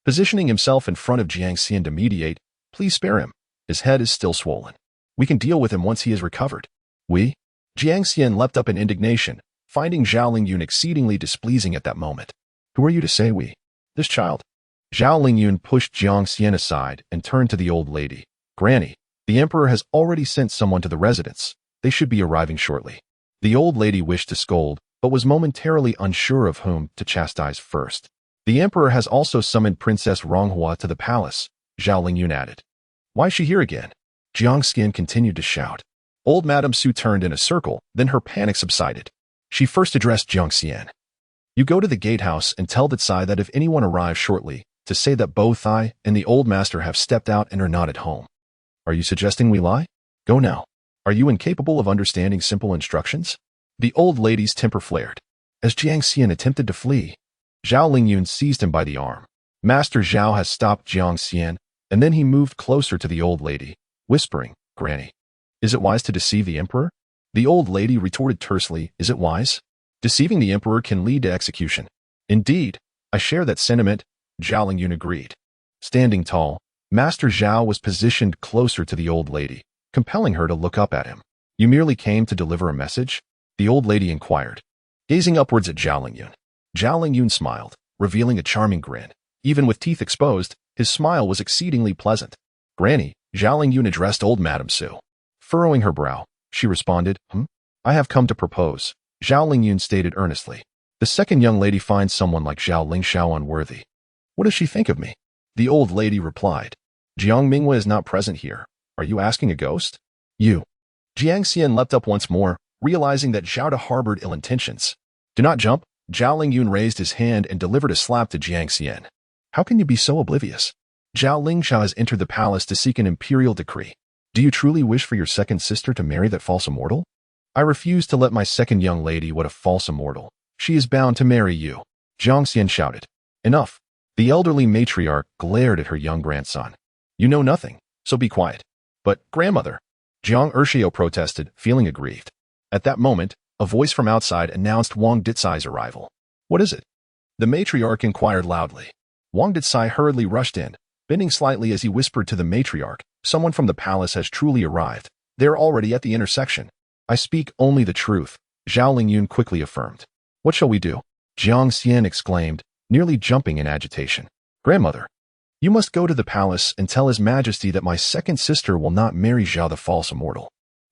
Positioning himself in front of Jiang Xian to mediate, please spare him. His head is still swollen. We can deal with him once he is recovered. We? Jiang Xian leapt up in indignation, finding Zhao Lingyun exceedingly displeasing at that moment. Who are you to say we? This child. Zhao Lingyun pushed Jiang Xian aside and turned to the old lady. Granny, the emperor has already sent someone to the residence. They should be arriving shortly. The old lady wished to scold, but was momentarily unsure of whom to chastise first. The emperor has also summoned Princess Ronghua to the palace, Zhao Lingyun added. Why is she here again? Jiang Xian continued to shout. Old Madame Su turned in a circle, then her panic subsided. She first addressed Jiang Xian. You go to the gatehouse and tell Dicai that if anyone arrives shortly, to say that both I and the old master have stepped out and are not at home. Are you suggesting we lie? Go now. Are you incapable of understanding simple instructions? The old lady's temper flared. As Jiang Xian attempted to flee, Zhao Lingyun seized him by the arm. Master Zhao has stopped Jiang Xian, and then he moved closer to the old lady, whispering, Granny. Is it wise to deceive the emperor? The old lady retorted tersely, is it wise? Deceiving the emperor can lead to execution. Indeed, I share that sentiment, Zhao Lingyun agreed. Standing tall, Master Zhao was positioned closer to the old lady, compelling her to look up at him. You merely came to deliver a message? The old lady inquired. Gazing upwards at Zhao Lingyun, Zhao Lingyun smiled, revealing a charming grin. Even with teeth exposed, his smile was exceedingly pleasant. Granny, Zhao Lingyun addressed old Madame Su. Furrowing her brow, she responded, I have come to propose, Zhao Lingyun stated earnestly. The second young lady finds someone like Zhao Lingshao unworthy. What does she think of me? The old lady replied. Jiang Mingyue is not present here. Are you asking a ghost? You. Jiang Xian leapt up once more, realizing that Zhao Da harbored ill intentions. Do not jump. Zhao Lingyun raised his hand and delivered a slap to Jiang Xian. How can you be so oblivious? Zhao Lingshao has entered the palace to seek an imperial decree. Do you truly wish for your second sister to marry that false immortal? I refuse to let my second young lady wed a false immortal. She is bound to marry you. Jiang Xian shouted. Enough. The elderly matriarch glared at her young grandson. You know nothing, so be quiet. But, grandmother, Jiang Ershio protested, feeling aggrieved. At that moment, a voice from outside announced Wang Dicai's arrival. What is it? The matriarch inquired loudly. Wang Dicai hurriedly rushed in, bending slightly as he whispered to the matriarch, someone from the palace has truly arrived. They're already at the intersection. I speak only the truth, Zhao Lingyun quickly affirmed. What shall we do? Jiang Xian exclaimed, nearly jumping in agitation. Grandmother, you must go to the palace and tell His Majesty that my second sister will not marry Zhao the false immortal.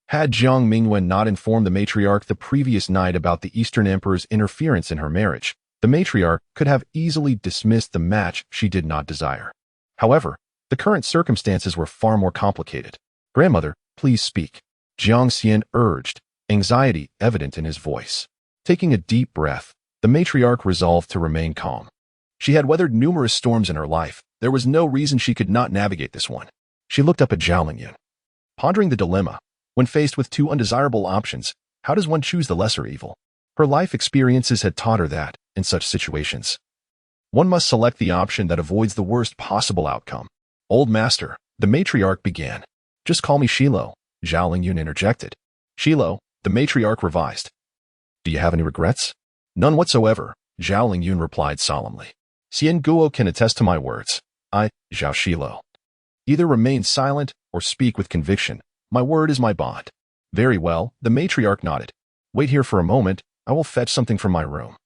Had Jiang Mingyue not informed the matriarch the previous night about the Eastern Emperor's interference in her marriage, the matriarch could have easily dismissed the match she did not desire. However, the current circumstances were far more complicated. "Grandmother, please speak," Jiang Xian urged, anxiety evident in his voice. Taking a deep breath, the matriarch resolved to remain calm. She had weathered numerous storms in her life. There was no reason she could not navigate this one. She looked up at Zhao Mingyue, pondering the dilemma. When faced with two undesirable options, how does one choose the lesser evil? Her life experiences had taught her that, in such situations, one must select the option that avoids the worst possible outcome. "Old master," the matriarch began. "Just call me Xilou," Zhao Lingyun interjected. "Xilou," the matriarch revised. "Do you have any regrets?" "None whatsoever," Zhao Lingyun replied solemnly. "Xian Guo can attest to my words. I, Zhao Xilou, either remain silent or speak with conviction. My word is my bond." "Very well," the matriarch nodded. "Wait here for a moment. I will fetch something from my room,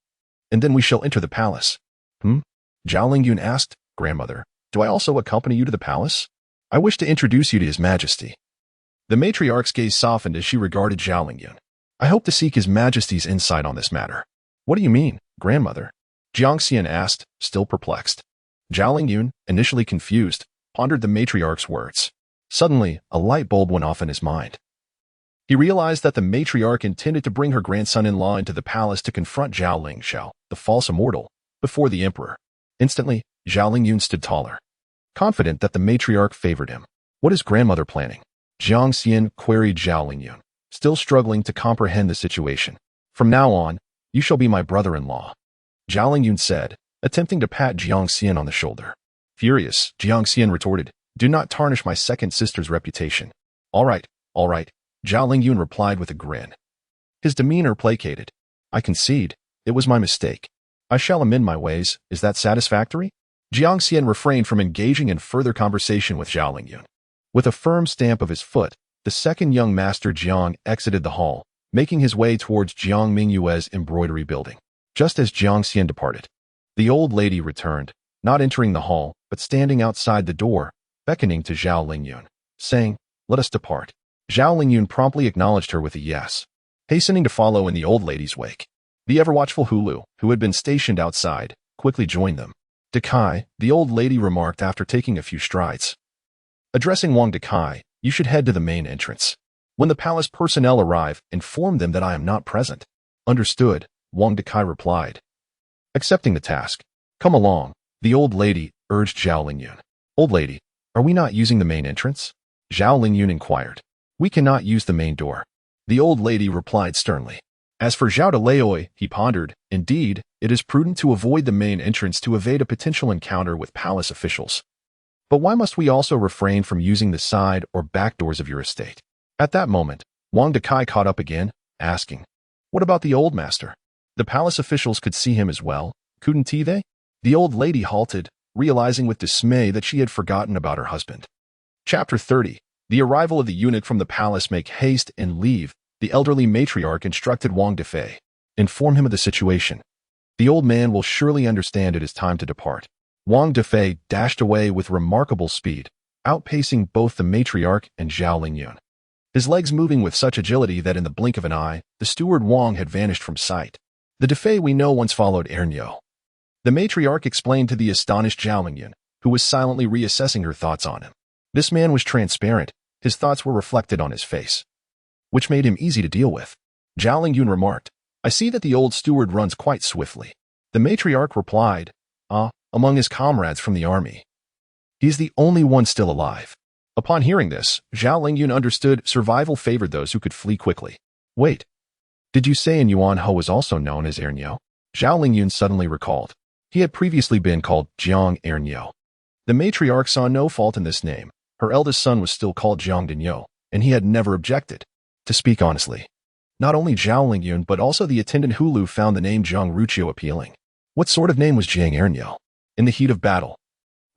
and then we shall enter the palace." Zhao Lingyun asked. "Grandmother, do I also accompany you to the palace? I wish to introduce you to His Majesty." The matriarch's gaze softened as she regarded Zhao Lingyun. "I hope to seek His Majesty's insight on this matter." "What do you mean, grandmother?" Jiang Xian asked, still perplexed. Zhao Lingyun, initially confused, pondered the matriarch's words. Suddenly, a light bulb went off in his mind. He realized that the matriarch intended to bring her grandson-in-law into the palace to confront Zhao Lingxiao, the false immortal, before the emperor. Instantly, Zhao Lingyun stood taller, confident that the matriarch favored him. "What is grandmother planning?" Jiang Xian queried Zhao Lingyun, still struggling to comprehend the situation. "From now on, you shall be my brother-in-law," Zhao Lingyun said, attempting to pat Jiang Xian on the shoulder. Furious, Jiang Xian retorted, "Do not tarnish my second sister's reputation." All right, Zhao Lingyun replied with a grin. His demeanor placated. "I concede. It was my mistake. I shall amend my ways. Is that satisfactory?" Jiang Xian refrained from engaging in further conversation with Zhao Lingyun. With a firm stamp of his foot, the second young master Jiang exited the hall, making his way towards Jiang Mingyue's embroidery building. Just as Jiang Xian departed, the old lady returned, not entering the hall, but standing outside the door, beckoning to Zhao Lingyun, saying, "Let us depart." Zhao Lingyun promptly acknowledged her with a yes, hastening to follow in the old lady's wake. The ever-watchful Hulu, who had been stationed outside, quickly joined them. "Dekai," the old lady remarked after taking a few strides. Addressing Wang Dekai, "You should head to the main entrance. When the palace personnel arrive, inform them that I am not present." "Understood," Wang Dekai replied. Accepting the task. "Come along," the old lady urged Zhao Lingyun. "Old lady, are we not using the main entrance?" Zhao Lingyun inquired. "We cannot use the main door," the old lady replied sternly. As for Zhao Delaoy, he pondered, indeed, it is prudent to avoid the main entrance to evade a potential encounter with palace officials. But why must we also refrain from using the side or back doors of your estate? At that moment, Wang Dekai caught up again, asking, "What about the old master? The palace officials could see him as well, couldn't they?" The old lady halted, realizing with dismay that she had forgotten about her husband. Chapter 30. The arrival of the eunuch from the palace. Make haste and leave, the elderly matriarch instructed Wang Defei. Inform him of the situation. The old man will surely understand it is time to depart. Wang Defei dashed away with remarkable speed, outpacing both the matriarch and Zhao Lingyun. His legs moving with such agility that in the blink of an eye, the steward Wang had vanished from sight. "The Defei we know once followed Ernyo," the matriarch explained to the astonished Zhao Lingyun, who was silently reassessing her thoughts on him. This man was transparent, his thoughts were reflected on his face, which made him easy to deal with. Zhao Lingyun remarked, "I see that the old steward runs quite swiftly." The matriarch replied, "Among his comrades from the army. He is the only one still alive." Upon hearing this, Zhao Lingyun understood survival favored those who could flee quickly. "Wait, did you say in Yuan Ho was also known as Ernyo?" Zhao Lingyun suddenly recalled. He had previously been called Jiang Ernyo. The matriarch saw no fault in this name. Her eldest son was still called Jiang Dinyo, and he had never objected. To speak honestly, not only Zhao Lingyun but also the attendant Hulu found the name Jiang Ruchio appealing. What sort of name was Jiang Ernyo? In the heat of battle,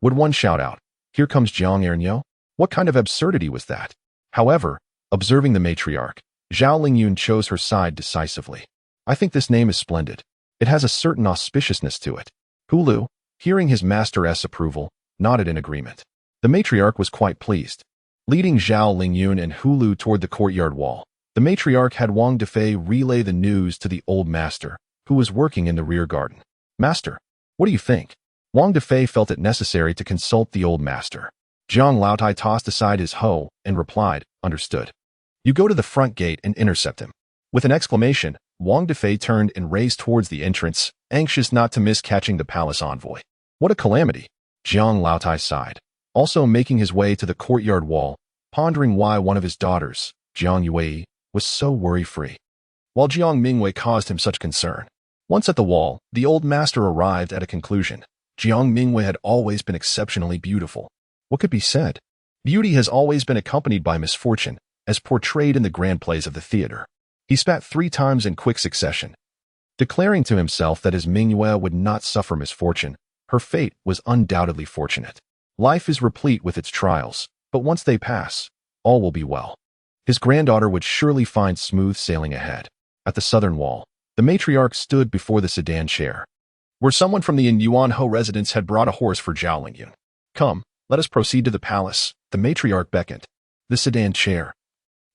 would one shout out, "Here comes Jiang Ernyo"? What kind of absurdity was that? However, observing the matriarch, Zhao Lingyun chose her side decisively. "I think this name is splendid. It has a certain auspiciousness to it." Hulu, hearing his master's approval, nodded in agreement. The matriarch was quite pleased. Leading Zhao Lingyue and Hulu toward the courtyard wall, the matriarch had Wang Defei relay the news to the old master, who was working in the rear garden. Master, what do you think? Wang Defei felt it necessary to consult the old master. Jiang Laotai tossed aside his hoe and replied, understood. You go to the front gate and intercept him. With an exclamation, Wang Defei turned and raced towards the entrance, anxious not to miss catching the palace envoy. What a calamity! Jiang Laotai sighed, also making his way to the courtyard wall, pondering why one of his daughters, Jiang Mingyue, was so worry-free, while Jiang Mingyue caused him such concern. Once at the wall, the old master arrived at a conclusion. Jiang Mingyue had always been exceptionally beautiful. What could be said? Beauty has always been accompanied by misfortune, as portrayed in the grand plays of the theater. He spat 3 times in quick succession, declaring to himself that as Mingyue would not suffer misfortune, her fate was undoubtedly fortunate. Life is replete with its trials, but once they pass, all will be well. His granddaughter would surely find smooth sailing ahead. At the southern wall, the matriarch stood before the sedan chair, where someone from the Yuan Ho residence had brought a horse for Zhao Lingyue. Come, let us proceed to the palace, the matriarch beckoned. The sedan chair,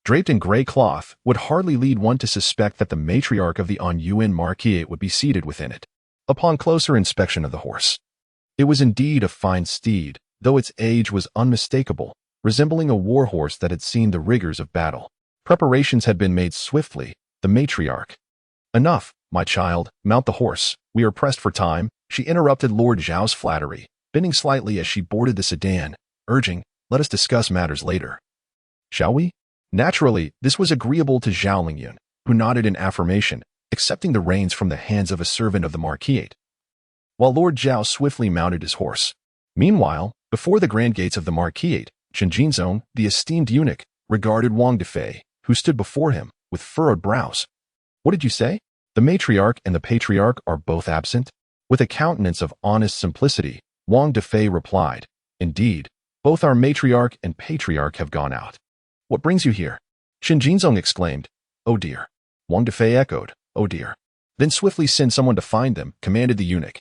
draped in gray cloth, would hardly lead one to suspect that the matriarch of the Yuan Marquis would be seated within it. Upon closer inspection of the horse, it was indeed a fine steed, though its age was unmistakable, resembling a war horse that had seen the rigors of battle. Preparations had been made swiftly. The matriarch. Enough, my child, mount the horse. We are pressed for time, she interrupted Lord Zhao's flattery, bending slightly as she boarded the sedan, urging, let us discuss matters later. Shall we? Naturally, this was agreeable to Zhao Lingyue, who nodded in affirmation, accepting the reins from the hands of a servant of the Marquis, while Lord Zhao swiftly mounted his horse. Meanwhile, before the grand gates of the Marquis, Chen Jinzong, the esteemed eunuch, regarded Wang Defei, who stood before him, with furrowed brows. What did you say? The matriarch and the patriarch are both absent? With a countenance of honest simplicity, Wang Defei replied, indeed, both our matriarch and patriarch have gone out. What brings you here? Chen Jinzong exclaimed. Oh dear. Wang Defei echoed, oh dear. Then swiftly send someone to find them, commanded the eunuch.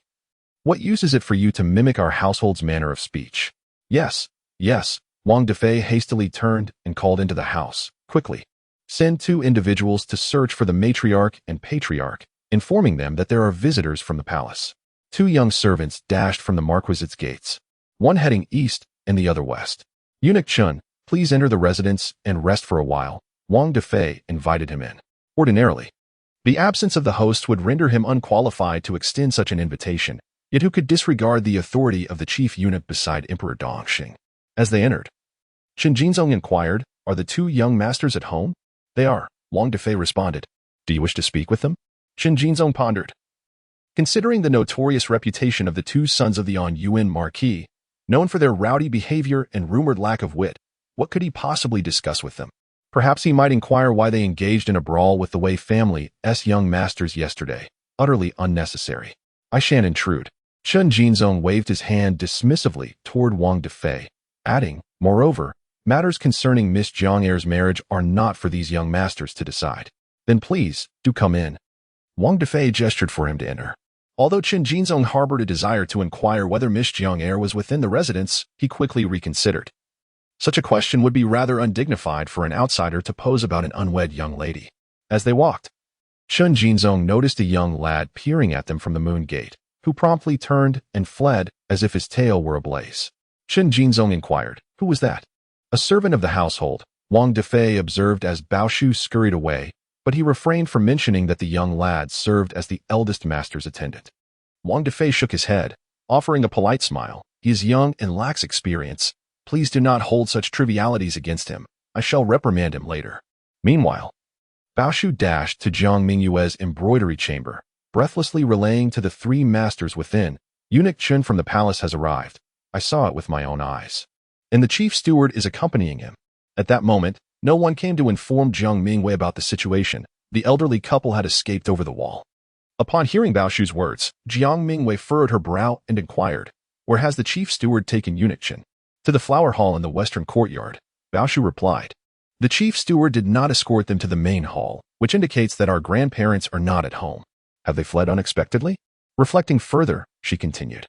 What use is it for you to mimic our household's manner of speech? Yes, yes. Wang Defei hastily turned and called into the house, quickly. Send 2 individuals to search for the matriarch and patriarch, informing them that there are visitors from the palace. 2 young servants dashed from the marquisate gates, one heading east and the other west. Eunuch Chun, please enter the residence and rest for a while. Wang Defei invited him in. Ordinarily, the absence of the host would render him unqualified to extend such an invitation, yet who could disregard the authority of the chief eunuch beside Emperor Dongxing? As they entered, Chen Jinzong inquired, are the 2 young masters at home? They are, Wang Defei responded. Do you wish to speak with them? Chen Jinzong pondered. Considering the notorious reputation of the 2 sons of the Yuan Marquis, known for their rowdy behavior and rumored lack of wit, what could he possibly discuss with them? Perhaps he might inquire why they engaged in a brawl with the Wei family's young masters yesterday. Utterly unnecessary. I shan't intrude. Chen Jinzong waved his hand dismissively toward Wang Defei, adding, moreover, matters concerning Miss Jiang Er's marriage are not for these young masters to decide. Then please, do come in. Wang Defei gestured for him to enter. Although Chen Jinzong harbored a desire to inquire whether Miss Jiang Er was within the residence, he quickly reconsidered. Such a question would be rather undignified for an outsider to pose about an unwed young lady. As they walked, Chen Jinzong noticed a young lad peering at them from the moon gate, who promptly turned and fled as if his tail were ablaze. Chen Jinzong inquired, who was that? A servant of the household, Wang Defei observed as Bao Shu scurried away, but he refrained from mentioning that the young lad served as the eldest master's attendant. Wang Defei shook his head, offering a polite smile. He is young and lacks experience. Please do not hold such trivialities against him. I shall reprimand him later. Meanwhile, Bao Shu dashed to Jiang Mingyue's embroidery chamber, breathlessly relaying to the 3 masters within, Eunuch Chun from the palace has arrived. I saw it with my own eyes. And the chief steward is accompanying him. At that moment, no one came to inform Jiang Mingyue about the situation. The elderly couple had escaped over the wall. Upon hearing Bao Shu's words, Jiang Mingyue furrowed her brow and inquired, where has the chief steward taken Eunuch Chun? To the flower hall in the western courtyard, Bao Shu replied. The chief steward did not escort them to the main hall, which indicates that our grandparents are not at home. Have they fled unexpectedly? Reflecting further, she continued.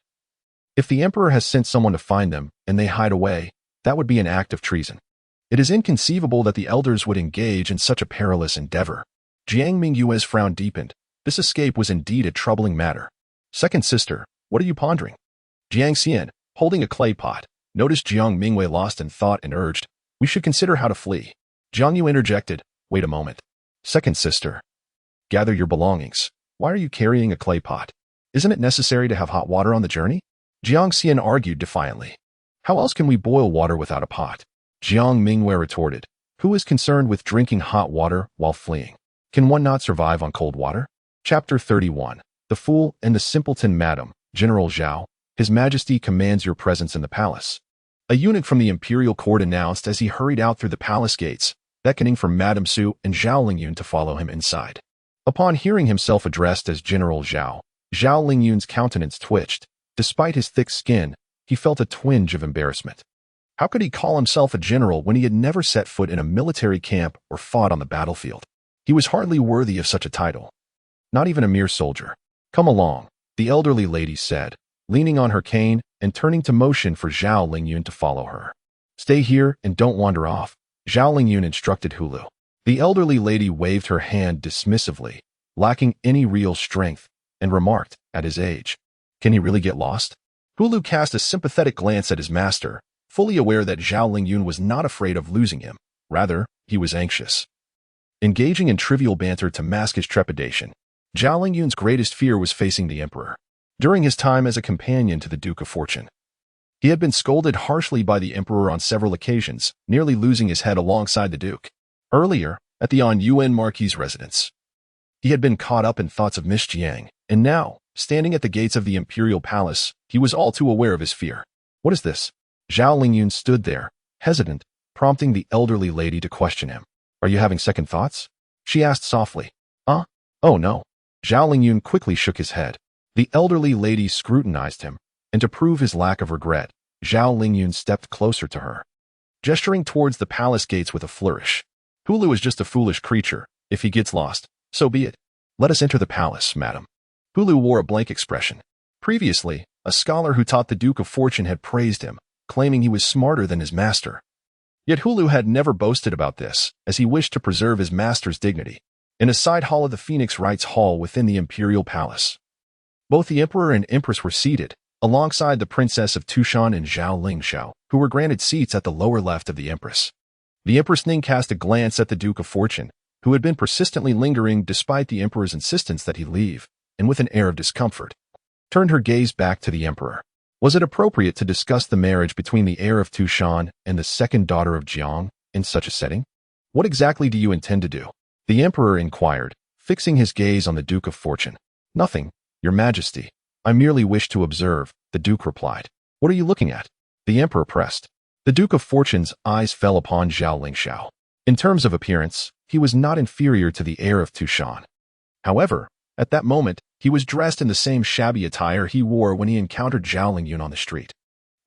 If the emperor has sent someone to find them, and they hide away, that would be an act of treason. It is inconceivable that the elders would engage in such a perilous endeavor. Jiang Mingyue's frown deepened. This escape was indeed a troubling matter. Second sister, what are you pondering? Jiang Xian, holding a clay pot, noticed Jiang Mingyue lost in thought and urged, we should consider how to flee. Jiang Yu interjected, wait a moment. Second sister, gather your belongings. Why are you carrying a clay pot? Isn't it necessary to have hot water on the journey? Jiang Xian argued defiantly. How else can we boil water without a pot? Jiang Mingyue retorted, who is concerned with drinking hot water while fleeing? Can one not survive on cold water? Chapter 31. The Fool and the Simpleton. Madam, General Zhao, His Majesty commands your presence in the palace. A eunuch from the imperial court announced as he hurried out through the palace gates, beckoning for Madame Su and Zhao Lingyun to follow him inside. Upon hearing himself addressed as General Zhao, Zhao Lingyun's countenance twitched. Despite his thick skin, he felt a twinge of embarrassment. How could he call himself a general when he had never set foot in a military camp or fought on the battlefield? He was hardly worthy of such a title. Not even a mere soldier. Come along, the elderly lady said, leaning on her cane and turning to motion for Zhao Lingyun to follow her. Stay here and don't wander off, Zhao Lingyun instructed Hulu. The elderly lady waved her hand dismissively, lacking any real strength, and remarked, at his age, can he really get lost? Hulu cast a sympathetic glance at his master, fully aware that Zhao Lingyun was not afraid of losing him. Rather, he was anxious. Engaging in trivial banter to mask his trepidation, Zhao Lingyun's greatest fear was facing the emperor. During his time as a companion to the Duke of Fortune, he had been scolded harshly by the emperor on several occasions, nearly losing his head alongside the duke. Earlier, at the Yuan Marquis's residence, he had been caught up in thoughts of Miss Jiang, and now, standing at the gates of the imperial palace, he was all too aware of his fear. What is this? Zhao Lingyun stood there, hesitant, prompting the elderly lady to question him. Are you having second thoughts? She asked softly. Oh no. Zhao Lingyun quickly shook his head. The elderly lady scrutinized him, and to prove his lack of regret, Zhao Lingyun stepped closer to her, gesturing towards the palace gates with a flourish. Hulu is just a foolish creature. If he gets lost, so be it. Let us enter the palace, madam. Hulu wore a blank expression. Previously, a scholar who taught the Duke of Fortune had praised him, claiming he was smarter than his master. Yet Hulu had never boasted about this, as he wished to preserve his master's dignity. In a side hall of the Phoenix Rites Hall within the imperial palace, both the emperor and empress were seated, alongside the princess of Tushan and Zhao Lingxiao, who were granted seats at the lower left of the empress. The Empress Ning cast a glance at the Duke of Fortune, who had been persistently lingering despite the emperor's insistence that he leave, and with an air of discomfort, turned her gaze back to the emperor. Was it appropriate to discuss the marriage between the heir of Tushan and the second daughter of Jiang in such a setting? What exactly do you intend to do? The emperor inquired, fixing his gaze on the Duke of Fortune. Nothing, Your Majesty. I merely wish to observe, the Duke replied. What are you looking at? The emperor pressed. The Duke of Fortune's eyes fell upon Zhao Lingxiao. In terms of appearance, he was not inferior to the heir of Tushan. However, at that moment, he was dressed in the same shabby attire he wore when he encountered Zhao Lingyun on the street.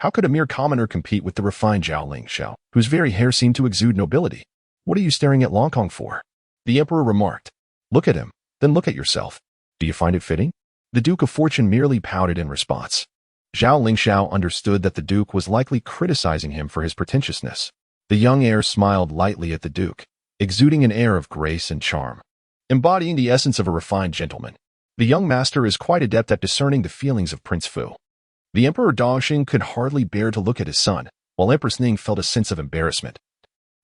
How could a mere commoner compete with the refined Zhao Lingxiao, whose very hair seemed to exude nobility? What are you staring at Longkong for? The emperor remarked. Look at him, then look at yourself. Do you find it fitting? The Duke of Fortune merely pouted in response. Zhao Lingxiao understood that the Duke was likely criticizing him for his pretentiousness. The young heir smiled lightly at the Duke, exuding an air of grace and charm, embodying the essence of a refined gentleman. The young master is quite adept at discerning the feelings of Prince Fu. The Emperor Dongxing could hardly bear to look at his son, while Empress Ning felt a sense of embarrassment,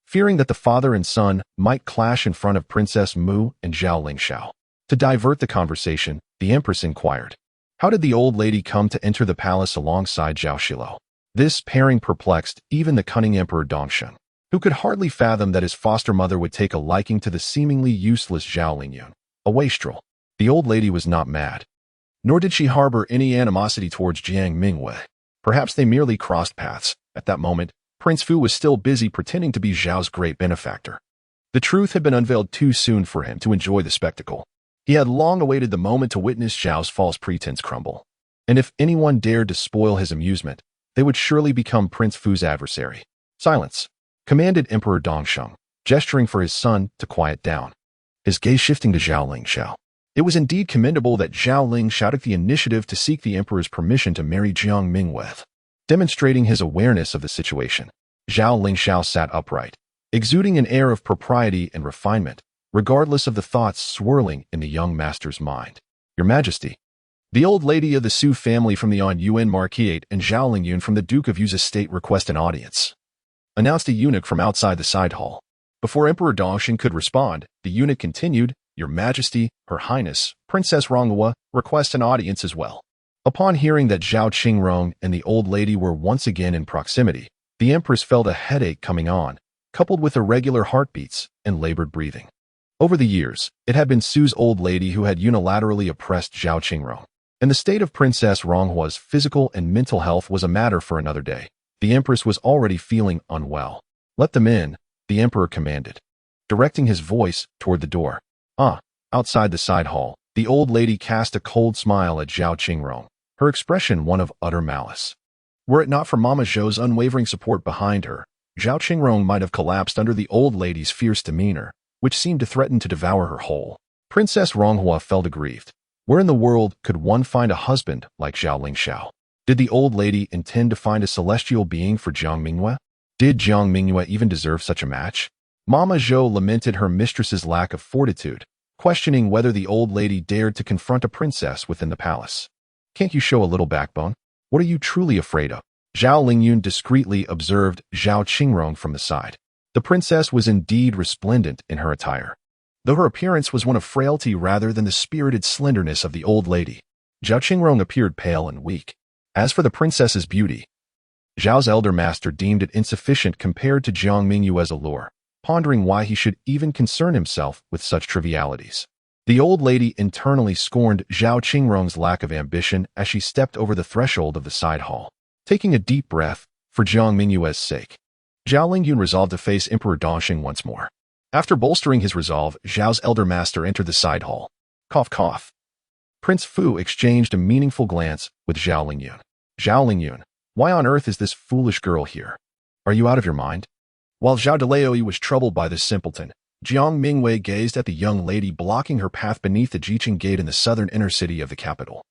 fearing that the father and son might clash in front of Princess Mu and Zhao Lingxiao. To divert the conversation, the Empress inquired, how did the old lady come to enter the palace alongside Zhao Xilou? This pairing perplexed even the cunning Emperor Dongxing, who could hardly fathom that his foster mother would take a liking to the seemingly useless Zhao Lingyun, a wastrel. The old lady was not mad, nor did she harbor any animosity towards Jiang Mingyue. Perhaps they merely crossed paths. At that moment, Prince Fu was still busy pretending to be Zhao's great benefactor. The truth had been unveiled too soon for him to enjoy the spectacle. He had long awaited the moment to witness Zhao's false pretense crumble. And if anyone dared to spoil his amusement, they would surely become Prince Fu's adversary. Silence, commanded Emperor Dongxing, gesturing for his son to quiet down, his gaze shifting to Zhao Lingxiao. It was indeed commendable that Zhao Lingxiao took the initiative to seek the emperor's permission to marry Jiang Mingyue. Demonstrating his awareness of the situation, Zhao Lingxiao sat upright, exuding an air of propriety and refinement, regardless of the thoughts swirling in the young master's mind. Your Majesty. The old lady of the Su family from the Yuan Marquis and Zhao Lingyue from the Duke of Yu's estate request an audience, announced a eunuch from outside the side hall. Before Emperor Dongxing could respond, the eunuch continued, Your Majesty, Her Highness, Princess Ronghua, request an audience as well. Upon hearing that Zhao Qingrong and the old lady were once again in proximity, the empress felt a headache coming on, coupled with irregular heartbeats and labored breathing. Over the years, it had been Su's old lady who had unilaterally oppressed Zhao Qingrong, and the state of Princess Ronghua's physical and mental health was a matter for another day. The empress was already feeling unwell. Let them in, the emperor commanded, directing his voice toward the door. Outside the side hall, the old lady cast a cold smile at Zhao Qingrong, her expression one of utter malice. Were it not for Mama Zhou's unwavering support behind her, Zhao Qingrong might have collapsed under the old lady's fierce demeanor, which seemed to threaten to devour her whole. Princess Ronghua felt aggrieved. Where in the world could one find a husband like Zhao Lingxiao? Did the old lady intend to find a celestial being for Jiang Mingyue? Did Jiang Mingyue even deserve such a match? Mama Zhou lamented her mistress's lack of fortitude, questioning whether the old lady dared to confront a princess within the palace. Can't you show a little backbone? What are you truly afraid of? Zhao Lingyue discreetly observed Zhao Qingrong from the side. The princess was indeed resplendent in her attire, though her appearance was one of frailty rather than the spirited slenderness of the old lady. Zhao Qingrong appeared pale and weak. As for the princess's beauty, Zhao's elder master deemed it insufficient compared to Jiang Mingyue's allure, pondering why he should even concern himself with such trivialities. The old lady internally scorned Zhao Qingrong's lack of ambition as she stepped over the threshold of the side hall. Taking a deep breath, for Jiang Mingyue's sake, Zhao Lingyue resolved to face Emperor Dongxing once more. After bolstering his resolve, Zhao's elder master entered the side hall. Cough, cough. Prince Fu exchanged a meaningful glance with Zhao Lingyue. Zhao Lingyue, why on earth is this foolish girl here? Are you out of your mind? While Zhao Delaoyi was troubled by this simpleton, Jiang Mingyue gazed at the young lady blocking her path beneath the Jiqing Gate in the southern inner city of the capital.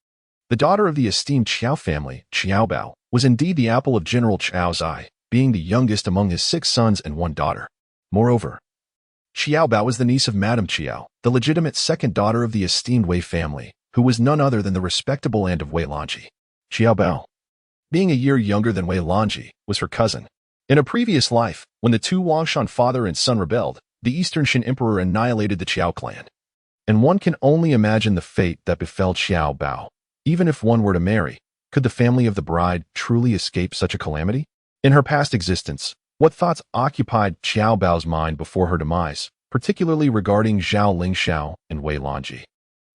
The daughter of the esteemed Qiao family, Qiao Bao, was indeed the apple of General Qiao's eye, being the youngest among his 6 sons and 1 daughter. Moreover, Qiao Bao was the niece of Madame Qiao, the legitimate second daughter of the esteemed Wei family, who was none other than the respectable aunt of Wei Lanji. Qiao Bao, being a year younger than Wei Lanji, was her cousin. In a previous life, when the 2 Wangshan father and son rebelled, the Eastern Shin Emperor annihilated the Qiao clan. And one can only imagine the fate that befell Qiao Bao. Even if one were to marry, could the family of the bride truly escape such a calamity? In her past existence, what thoughts occupied Qiao Bao's mind before her demise, particularly regarding Zhao Lingxiao and Wei Lanji,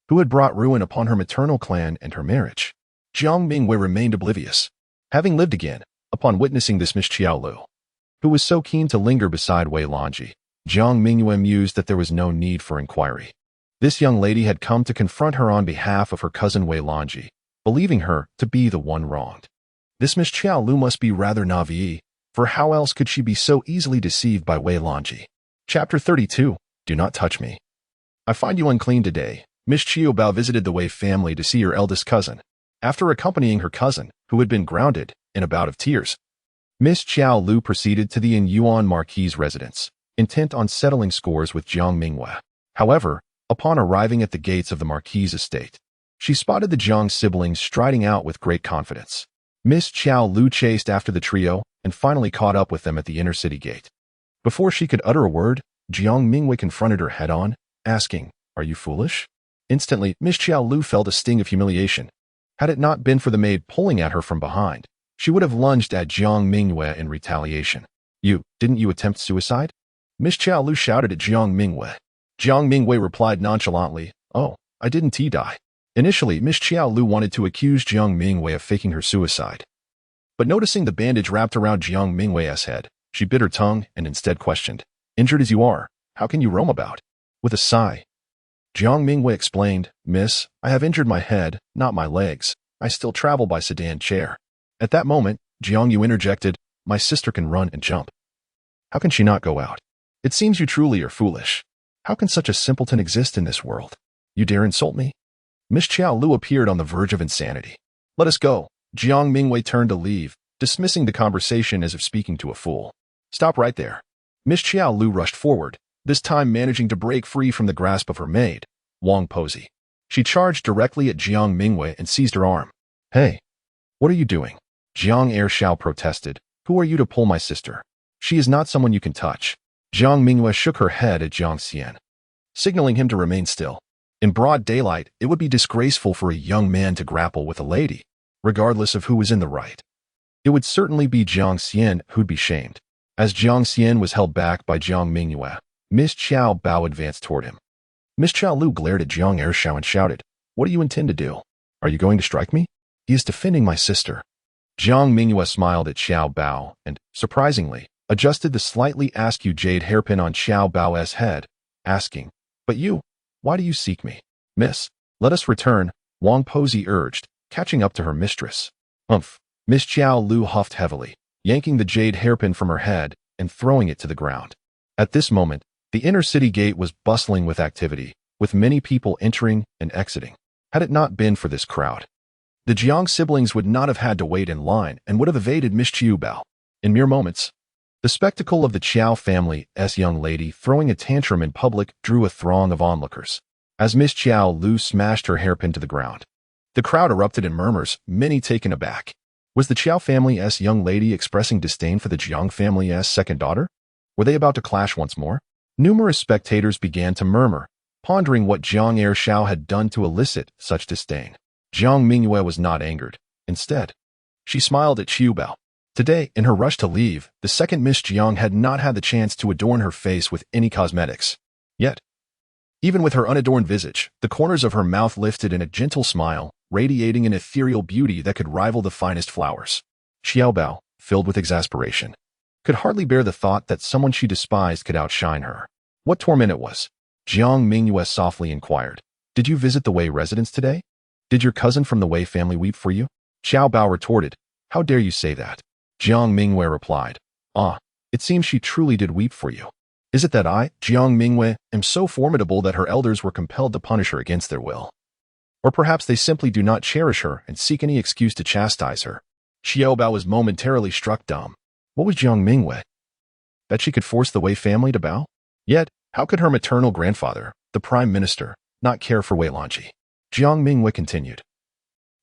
who had brought ruin upon her maternal clan and her marriage? Jiang Mingyue remained oblivious, having lived again, upon witnessing this Miss Qiao Lu, who was so keen to linger beside Wei Lanji. Jiang Mingyue mused that there was no need for inquiry. This young lady had come to confront her on behalf of her cousin Wei Lanji, believing her to be the one wronged. This Miss Qiao Lu must be rather naive, for how else could she be so easily deceived by Wei Lanji? Chapter 32. Do not touch me. I find you unclean today. Miss Qiao Bao visited the Wei family to see her eldest cousin. After accompanying her cousin, who had been grounded, in a bout of tears, Miss Qiao Lu proceeded to the Yuan Marquis' residence, intent on settling scores with Jiang Mingyue. However, upon arriving at the gates of the Marquis' estate, she spotted the Jiang siblings striding out with great confidence. Miss Qiao Lu chased after the trio and finally caught up with them at the inner city gate. Before she could utter a word, Jiang Mingyue confronted her head-on, asking, Are you foolish? Instantly, Miss Qiao Lu felt a sting of humiliation. Had it not been for the maid pulling at her from behind, she would have lunged at Jiang Mingyue in retaliation. Didn't you attempt suicide? Miss Qiao Lu shouted at Jiang Mingyue. Jiang Mingyue replied nonchalantly, Oh, I didn't die. Initially, Miss Qiao Lu wanted to accuse Jiang Mingyue of faking her suicide. But noticing the bandage wrapped around Jiang Mingyue's head, she bit her tongue and instead questioned, Injured as you are, how can you roam about? With a sigh, Jiang Mingyue explained, Miss, I have injured my head, not my legs. I still travel by sedan chair. At that moment, Jiang Yu interjected, My sister can run and jump. How can she not go out? It seems you truly are foolish. How can such a simpleton exist in this world? You dare insult me? Miss Qiao Lu appeared on the verge of insanity. Let us go. Jiang Mingyue turned to leave, dismissing the conversation as if speaking to a fool. Stop right there. Miss Xiao Lu rushed forward, this time managing to break free from the grasp of her maid, Wang Posey. She charged directly at Jiang Mingyue and seized her arm. Hey, what are you doing? Jiang Ershao protested. Who are you to pull my sister? She is not someone you can touch. Jiang Mingyue shook her head at Jiang Xian, signaling him to remain still. In broad daylight, it would be disgraceful for a young man to grapple with a lady, regardless of who was in the right. It would certainly be Jiang Xian who'd be shamed. As Jiang Xian was held back by Jiang Mingyue, Miss Xiao Bao advanced toward him. Miss Xiao Lu glared at Jiang Ershao and shouted, What do you intend to do? Are you going to strike me? He is defending my sister. Jiang Mingyue smiled at Xiao Bao and, surprisingly, adjusted the slightly askew jade hairpin on Xiao Bao's head, asking, But you, why do you seek me? Miss, let us return, Wang Posey urged, catching up to her mistress. Miss Xiao Lu huffed heavily, yanking the jade hairpin from her head and throwing it to the ground. At this moment, the inner city gate was bustling with activity, with many people entering and exiting. Had it not been for this crowd, the Jiang siblings would not have had to wait in line and would have evaded Miss Qiu Bao. In mere moments, the spectacle of the Qiao family's young lady throwing a tantrum in public drew a throng of onlookers. As Miss Xiao Lu smashed her hairpin to the ground, the crowd erupted in murmurs, many taken aback. Was the Qiao family's young lady expressing disdain for the Jiang family's second daughter? Were they about to clash once more? Numerous spectators began to murmur, pondering what Jiang Ershao had done to elicit such disdain. Jiang Mingyue was not angered. Instead, she smiled at Qiu Bao. Today, in her rush to leave, the second Miss Jiang had not had the chance to adorn her face with any cosmetics. Yet, even with her unadorned visage, the corners of her mouth lifted in a gentle smile, radiating an ethereal beauty that could rival the finest flowers. Xiao Bao, filled with exasperation, could hardly bear the thought that someone she despised could outshine her. What torment it was! Jiang Mingyue softly inquired. Did you visit the Wei residence today? Did your cousin from the Wei family weep for you? Xiao Bao retorted. How dare you say that? Jiang Mingyue replied. It seems she truly did weep for you. Is it that I, Jiang Mingyue, am so formidable that her elders were compelled to punish her against their will? Or perhaps they simply do not cherish her and seek any excuse to chastise her. Xiao Bao was momentarily struck dumb. What was Jiang Mingyue? That she could force the Wei family to bow? Yet, how could her maternal grandfather, the prime minister, not care for Wei Lanji? Jiang Mingyue continued.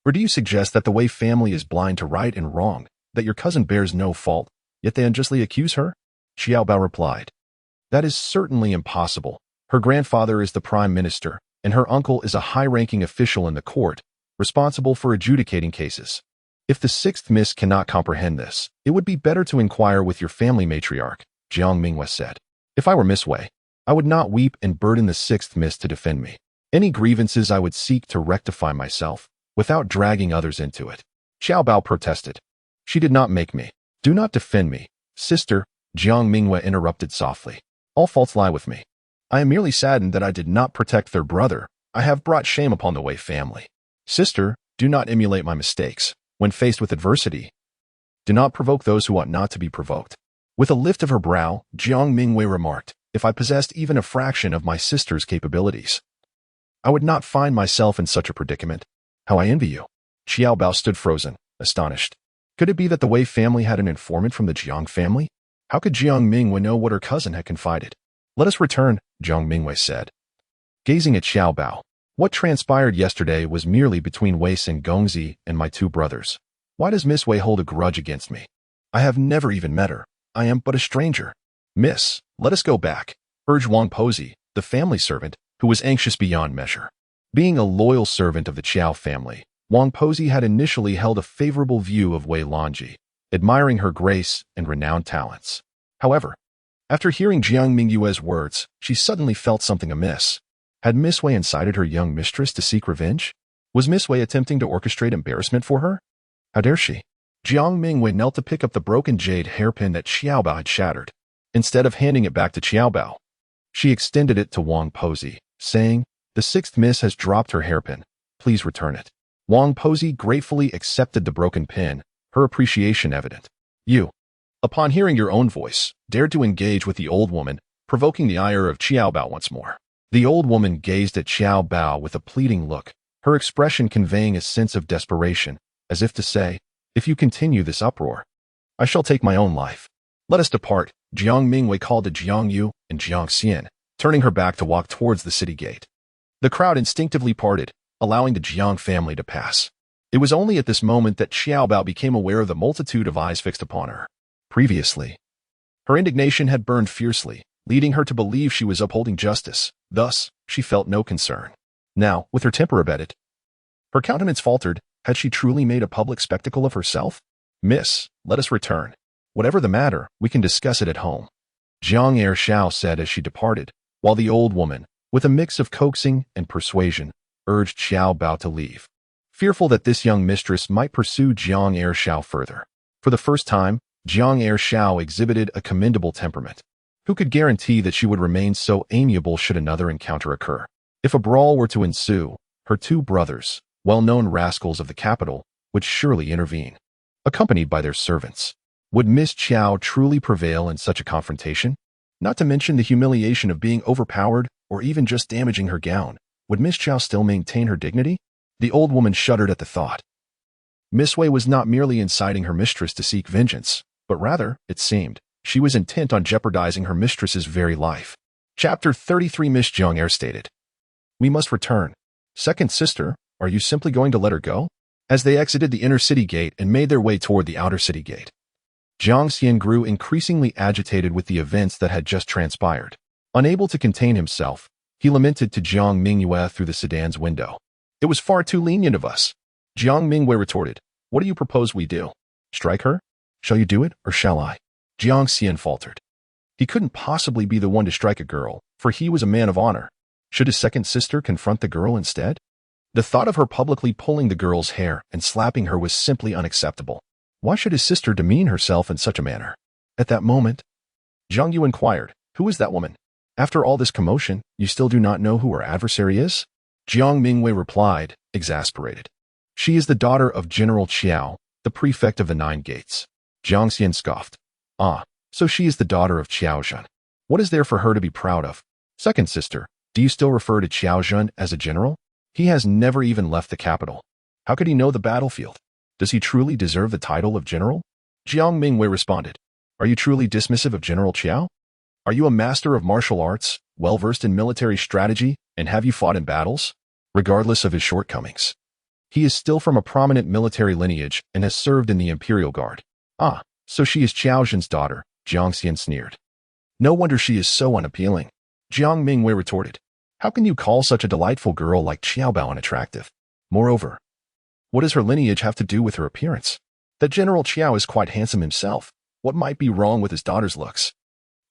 Or do you suggest that the Wei family is blind to right and wrong, that your cousin bears no fault, yet they unjustly accuse her? Xiao Bao replied. That is certainly impossible. Her grandfather is the prime minister, and her uncle is a high-ranking official in the court, responsible for adjudicating cases. If the sixth miss cannot comprehend this, it would be better to inquire with your family matriarch, Jiang Mingyue said. If I were Miss Wei, I would not weep and burden the sixth miss to defend me. Any grievances I would seek to rectify myself, without dragging others into it. Xiao Bao protested. She did not make me. Do not defend me, sister, Jiang Mingyue interrupted softly. All faults lie with me. I am merely saddened that I did not protect their brother. I have brought shame upon the Wei family. Sister, do not emulate my mistakes. When faced with adversity, do not provoke those who ought not to be provoked. With a lift of her brow, Jiang Mingyue remarked, if I possessed even a fraction of my sister's capabilities, I would not find myself in such a predicament. How I envy you. Xiao Bao stood frozen, astonished. Could it be that the Wei family had an informant from the Jiang family? How could Jiang Mingyue know what her cousin had confided? Let us return, Jiang Mingyue said, gazing at Xiao Bao. What transpired yesterday was merely between Wei and Gongzi and my two brothers. Why does Miss Wei hold a grudge against me? I have never even met her. I am but a stranger. Miss, let us go back, urged Wang Posey, the family servant, who was anxious beyond measure. Being a loyal servant of the Qiao family, Wang Posey had initially held a favorable view of Wei Lanji, admiring her grace and renowned talents. However, after hearing Jiang Mingyue's words, she suddenly felt something amiss. Had Miss Wei incited her young mistress to seek revenge? Was Miss Wei attempting to orchestrate embarrassment for her? How dare she? Jiang Mingyue knelt to pick up the broken jade hairpin that Xiao Bao had shattered. Instead of handing it back to Xiao Bao, she extended it to Wang Posey, saying, the sixth miss has dropped her hairpin. Please return it. Wang Posey gratefully accepted the broken pin, her appreciation evident. You, upon hearing your own voice, dared to engage with the old woman, provoking the ire of Xiao Bao once more. The old woman gazed at Xiao Bao with a pleading look, her expression conveying a sense of desperation, as if to say, if you continue this uproar, I shall take my own life. Let us depart, Jiang Mingyue called to Jiang Yu and Jiang Xian, turning her back to walk towards the city gate. The crowd instinctively parted, allowing the Jiang family to pass. It was only at this moment that Xiao Bao became aware of the multitude of eyes fixed upon her. Previously, her indignation had burned fiercely, leading her to believe she was upholding justice. Thus, she felt no concern. Now, with her temper abated, her countenance faltered. Had she truly made a public spectacle of herself? Miss, let us return. Whatever the matter, we can discuss it at home, Jiang Ershao said as she departed, while the old woman, with a mix of coaxing and persuasion, urged Xiao Bao to leave, fearful that this young mistress might pursue Jiang Ershao further. For the first time, Jiang Ershao exhibited a commendable temperament. Who could guarantee that she would remain so amiable should another encounter occur? If a brawl were to ensue, her two brothers, well-known rascals of the capital, would surely intervene, accompanied by their servants. Would Miss Qiao truly prevail in such a confrontation? Not to mention the humiliation of being overpowered or even just damaging her gown. Would Miss Qiao still maintain her dignity? The old woman shuddered at the thought. Miss Wei was not merely inciting her mistress to seek vengeance, but rather, it seemed, she was intent on jeopardizing her mistress's very life. Chapter 33 Miss Jiang Er stated, "We must return. Second sister, are you simply going to let her go?" As they exited the inner city gate and made their way toward the outer city gate, Jiang Xian grew increasingly agitated with the events that had just transpired. Unable to contain himself, he lamented to Jiang Mingyue through the sedan's window. "It was far too lenient of us." Jiang Mingyue retorted, "What do you propose we do? Strike her? Shall you do it, or shall I?" Jiang Xian faltered. He couldn't possibly be the one to strike a girl, for he was a man of honor. Should his second sister confront the girl instead? The thought of her publicly pulling the girl's hair and slapping her was simply unacceptable. Why should his sister demean herself in such a manner? At that moment, Jiang Yu inquired, "Who is that woman? After all this commotion, you still do not know who her adversary is?" Jiang Mingyue replied, exasperated. "She is the daughter of General Qiao, the prefect of the Nine Gates." Jiang Xian scoffed. "Ah, so she is the daughter of Qiao Zhen. What is there for her to be proud of? Second sister, do you still refer to Qiao Zhen as a general? He has never even left the capital. How could he know the battlefield? Does he truly deserve the title of general?" Jiang Mingyue responded, "Are you truly dismissive of General Qiao? Are you a master of martial arts, well-versed in military strategy, and have you fought in battles? Regardless of his shortcomings, he is still from a prominent military lineage and has served in the Imperial Guard." "Ah, so she is Qiao Zhen's daughter," Jiang Xian sneered. "No wonder she is so unappealing." Jiang Mingyue retorted, "How can you call such a delightful girl like Qiao Bao unattractive? Moreover, what does her lineage have to do with her appearance? That General Qiao is quite handsome himself. What might be wrong with his daughter's looks?"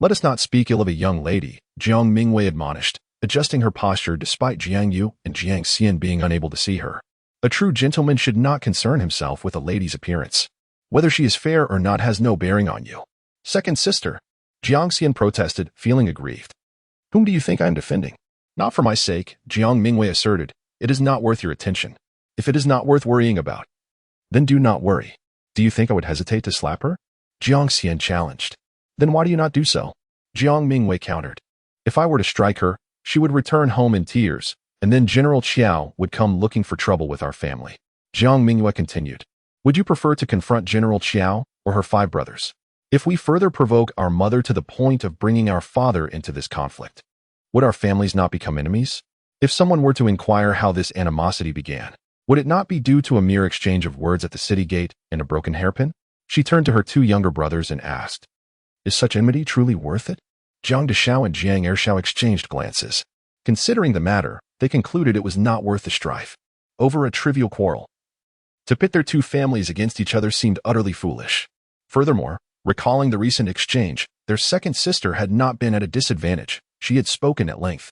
"Let us not speak ill of a young lady," Jiang Mingyue admonished, adjusting her posture despite Jiang Yu and Jiang Xian being unable to see her. "A true gentleman should not concern himself with a lady's appearance. Whether she is fair or not has no bearing on you." "Second sister," Jiang Xian protested, feeling aggrieved. "Whom do you think I am defending?" "Not for my sake," Jiang Mingyue asserted. "It is not worth your attention. If it is not worth worrying about, then do not worry." "Do you think I would hesitate to slap her?" Jiang Xian challenged. "Then why do you not do so?" Jiang Mingyue countered. "If I were to strike her, she would return home in tears, and then General Qiao would come looking for trouble with our family." Jiang Mingyue continued, "Would you prefer to confront General Qiao or her 5 brothers? If we further provoke our mother to the point of bringing our father into this conflict, would our families not become enemies? If someone were to inquire how this animosity began, would it not be due to a mere exchange of words at the city gate and a broken hairpin?" She turned to her 2 younger brothers and asked, "Is such enmity truly worth it?" Zhang Deshao and Jiang Ershao exchanged glances. Considering the matter, they concluded it was not worth the strife over a trivial quarrel. To pit their 2 families against each other seemed utterly foolish. Furthermore, recalling the recent exchange, their second sister had not been at a disadvantage. She had spoken at length,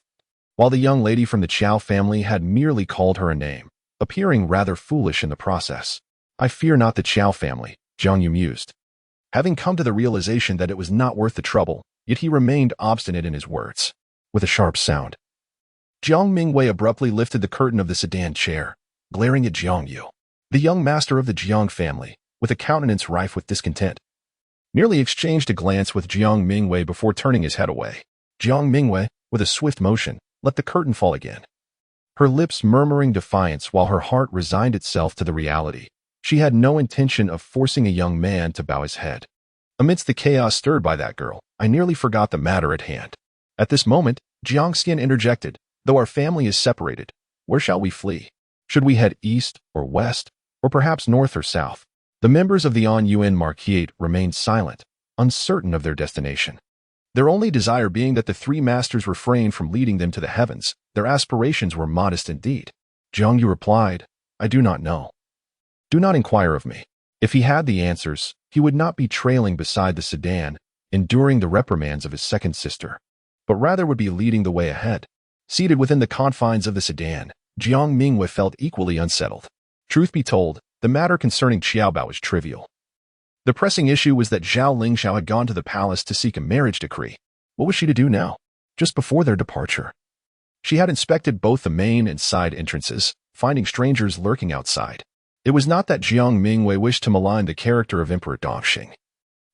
while the young lady from the Qiao family had merely called her a name, appearing rather foolish in the process. "I fear not the Qiao family," Jiang Yu mused, having come to the realization that it was not worth the trouble, yet he remained obstinate in his words. With a sharp sound, Jiang Mingyue abruptly lifted the curtain of the sedan chair, glaring at Jiang Yu. The young master of the Jiang family, with a countenance rife with discontent, merely exchanged a glance with Jiang Mingyue before turning his head away. Jiang Mingyue, with a swift motion, let the curtain fall again, her lips murmuring defiance while her heart resigned itself to the reality. She had no intention of forcing a young man to bow his head. Amidst the chaos stirred by that girl, I nearly forgot the matter at hand. At this moment, Jiang Xian interjected, though our family is separated, where shall we flee? Should we head east or west, or perhaps north or south? The members of the On Yuan Marquis remained silent, uncertain of their destination. Their only desire being that the three masters refrained from leading them to the heavens. Their aspirations were modest indeed. Jiang Yu replied, I do not know. Do not inquire of me. If he had the answers, he would not be trailing beside the sedan, enduring the reprimands of his second sister, but rather would be leading the way ahead. Seated within the confines of the sedan, Jiang Mingyue felt equally unsettled. Truth be told, the matter concerning Qiaobao was trivial. The pressing issue was that Zhao Lingxiao had gone to the palace to seek a marriage decree. What was she to do now, just before their departure? She had inspected both the main and side entrances, finding strangers lurking outside. It was not that Jiang Mingyue wished to malign the character of Emperor Dongxing.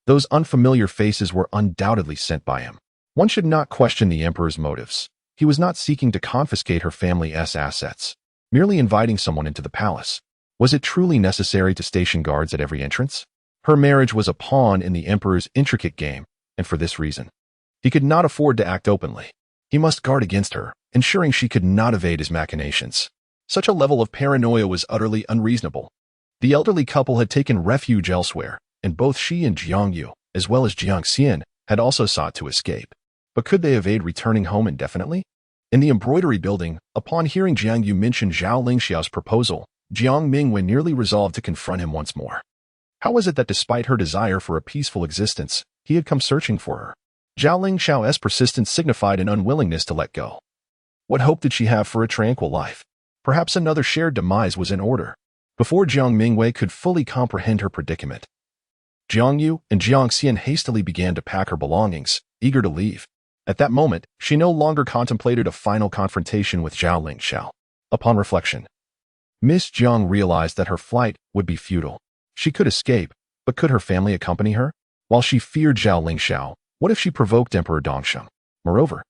Those unfamiliar faces were undoubtedly sent by him. One should not question the emperor's motives. He was not seeking to confiscate her family's assets, merely inviting someone into the palace. Was it truly necessary to station guards at every entrance? Her marriage was a pawn in the emperor's intricate game, and for this reason, he could not afford to act openly. He must guard against her, ensuring she could not evade his machinations. Such a level of paranoia was utterly unreasonable. The elderly couple had taken refuge elsewhere, and both she and Jiang Yu, as well as Jiang Xian, had also sought to escape. But could they evade returning home indefinitely? In the embroidery building, upon hearing Jiang Yu mention Zhao Lingxiao's proposal, Jiang Mingyue nearly resolved to confront him once more. How was it that despite her desire for a peaceful existence, he had come searching for her? Zhao Lingxiao's persistence signified an unwillingness to let go. What hope did she have for a tranquil life? Perhaps another shared demise was in order. Before Jiang Mingyue could fully comprehend her predicament, Jiang Yu and Jiang Xian hastily began to pack her belongings, eager to leave. At that moment, she no longer contemplated a final confrontation with Zhao Lingxiao. Upon reflection, Miss Jiang realized that her flight would be futile. She could escape, but could her family accompany her? While she feared Zhao Lingxiao, what if she provoked Emperor Dongxing? Moreover,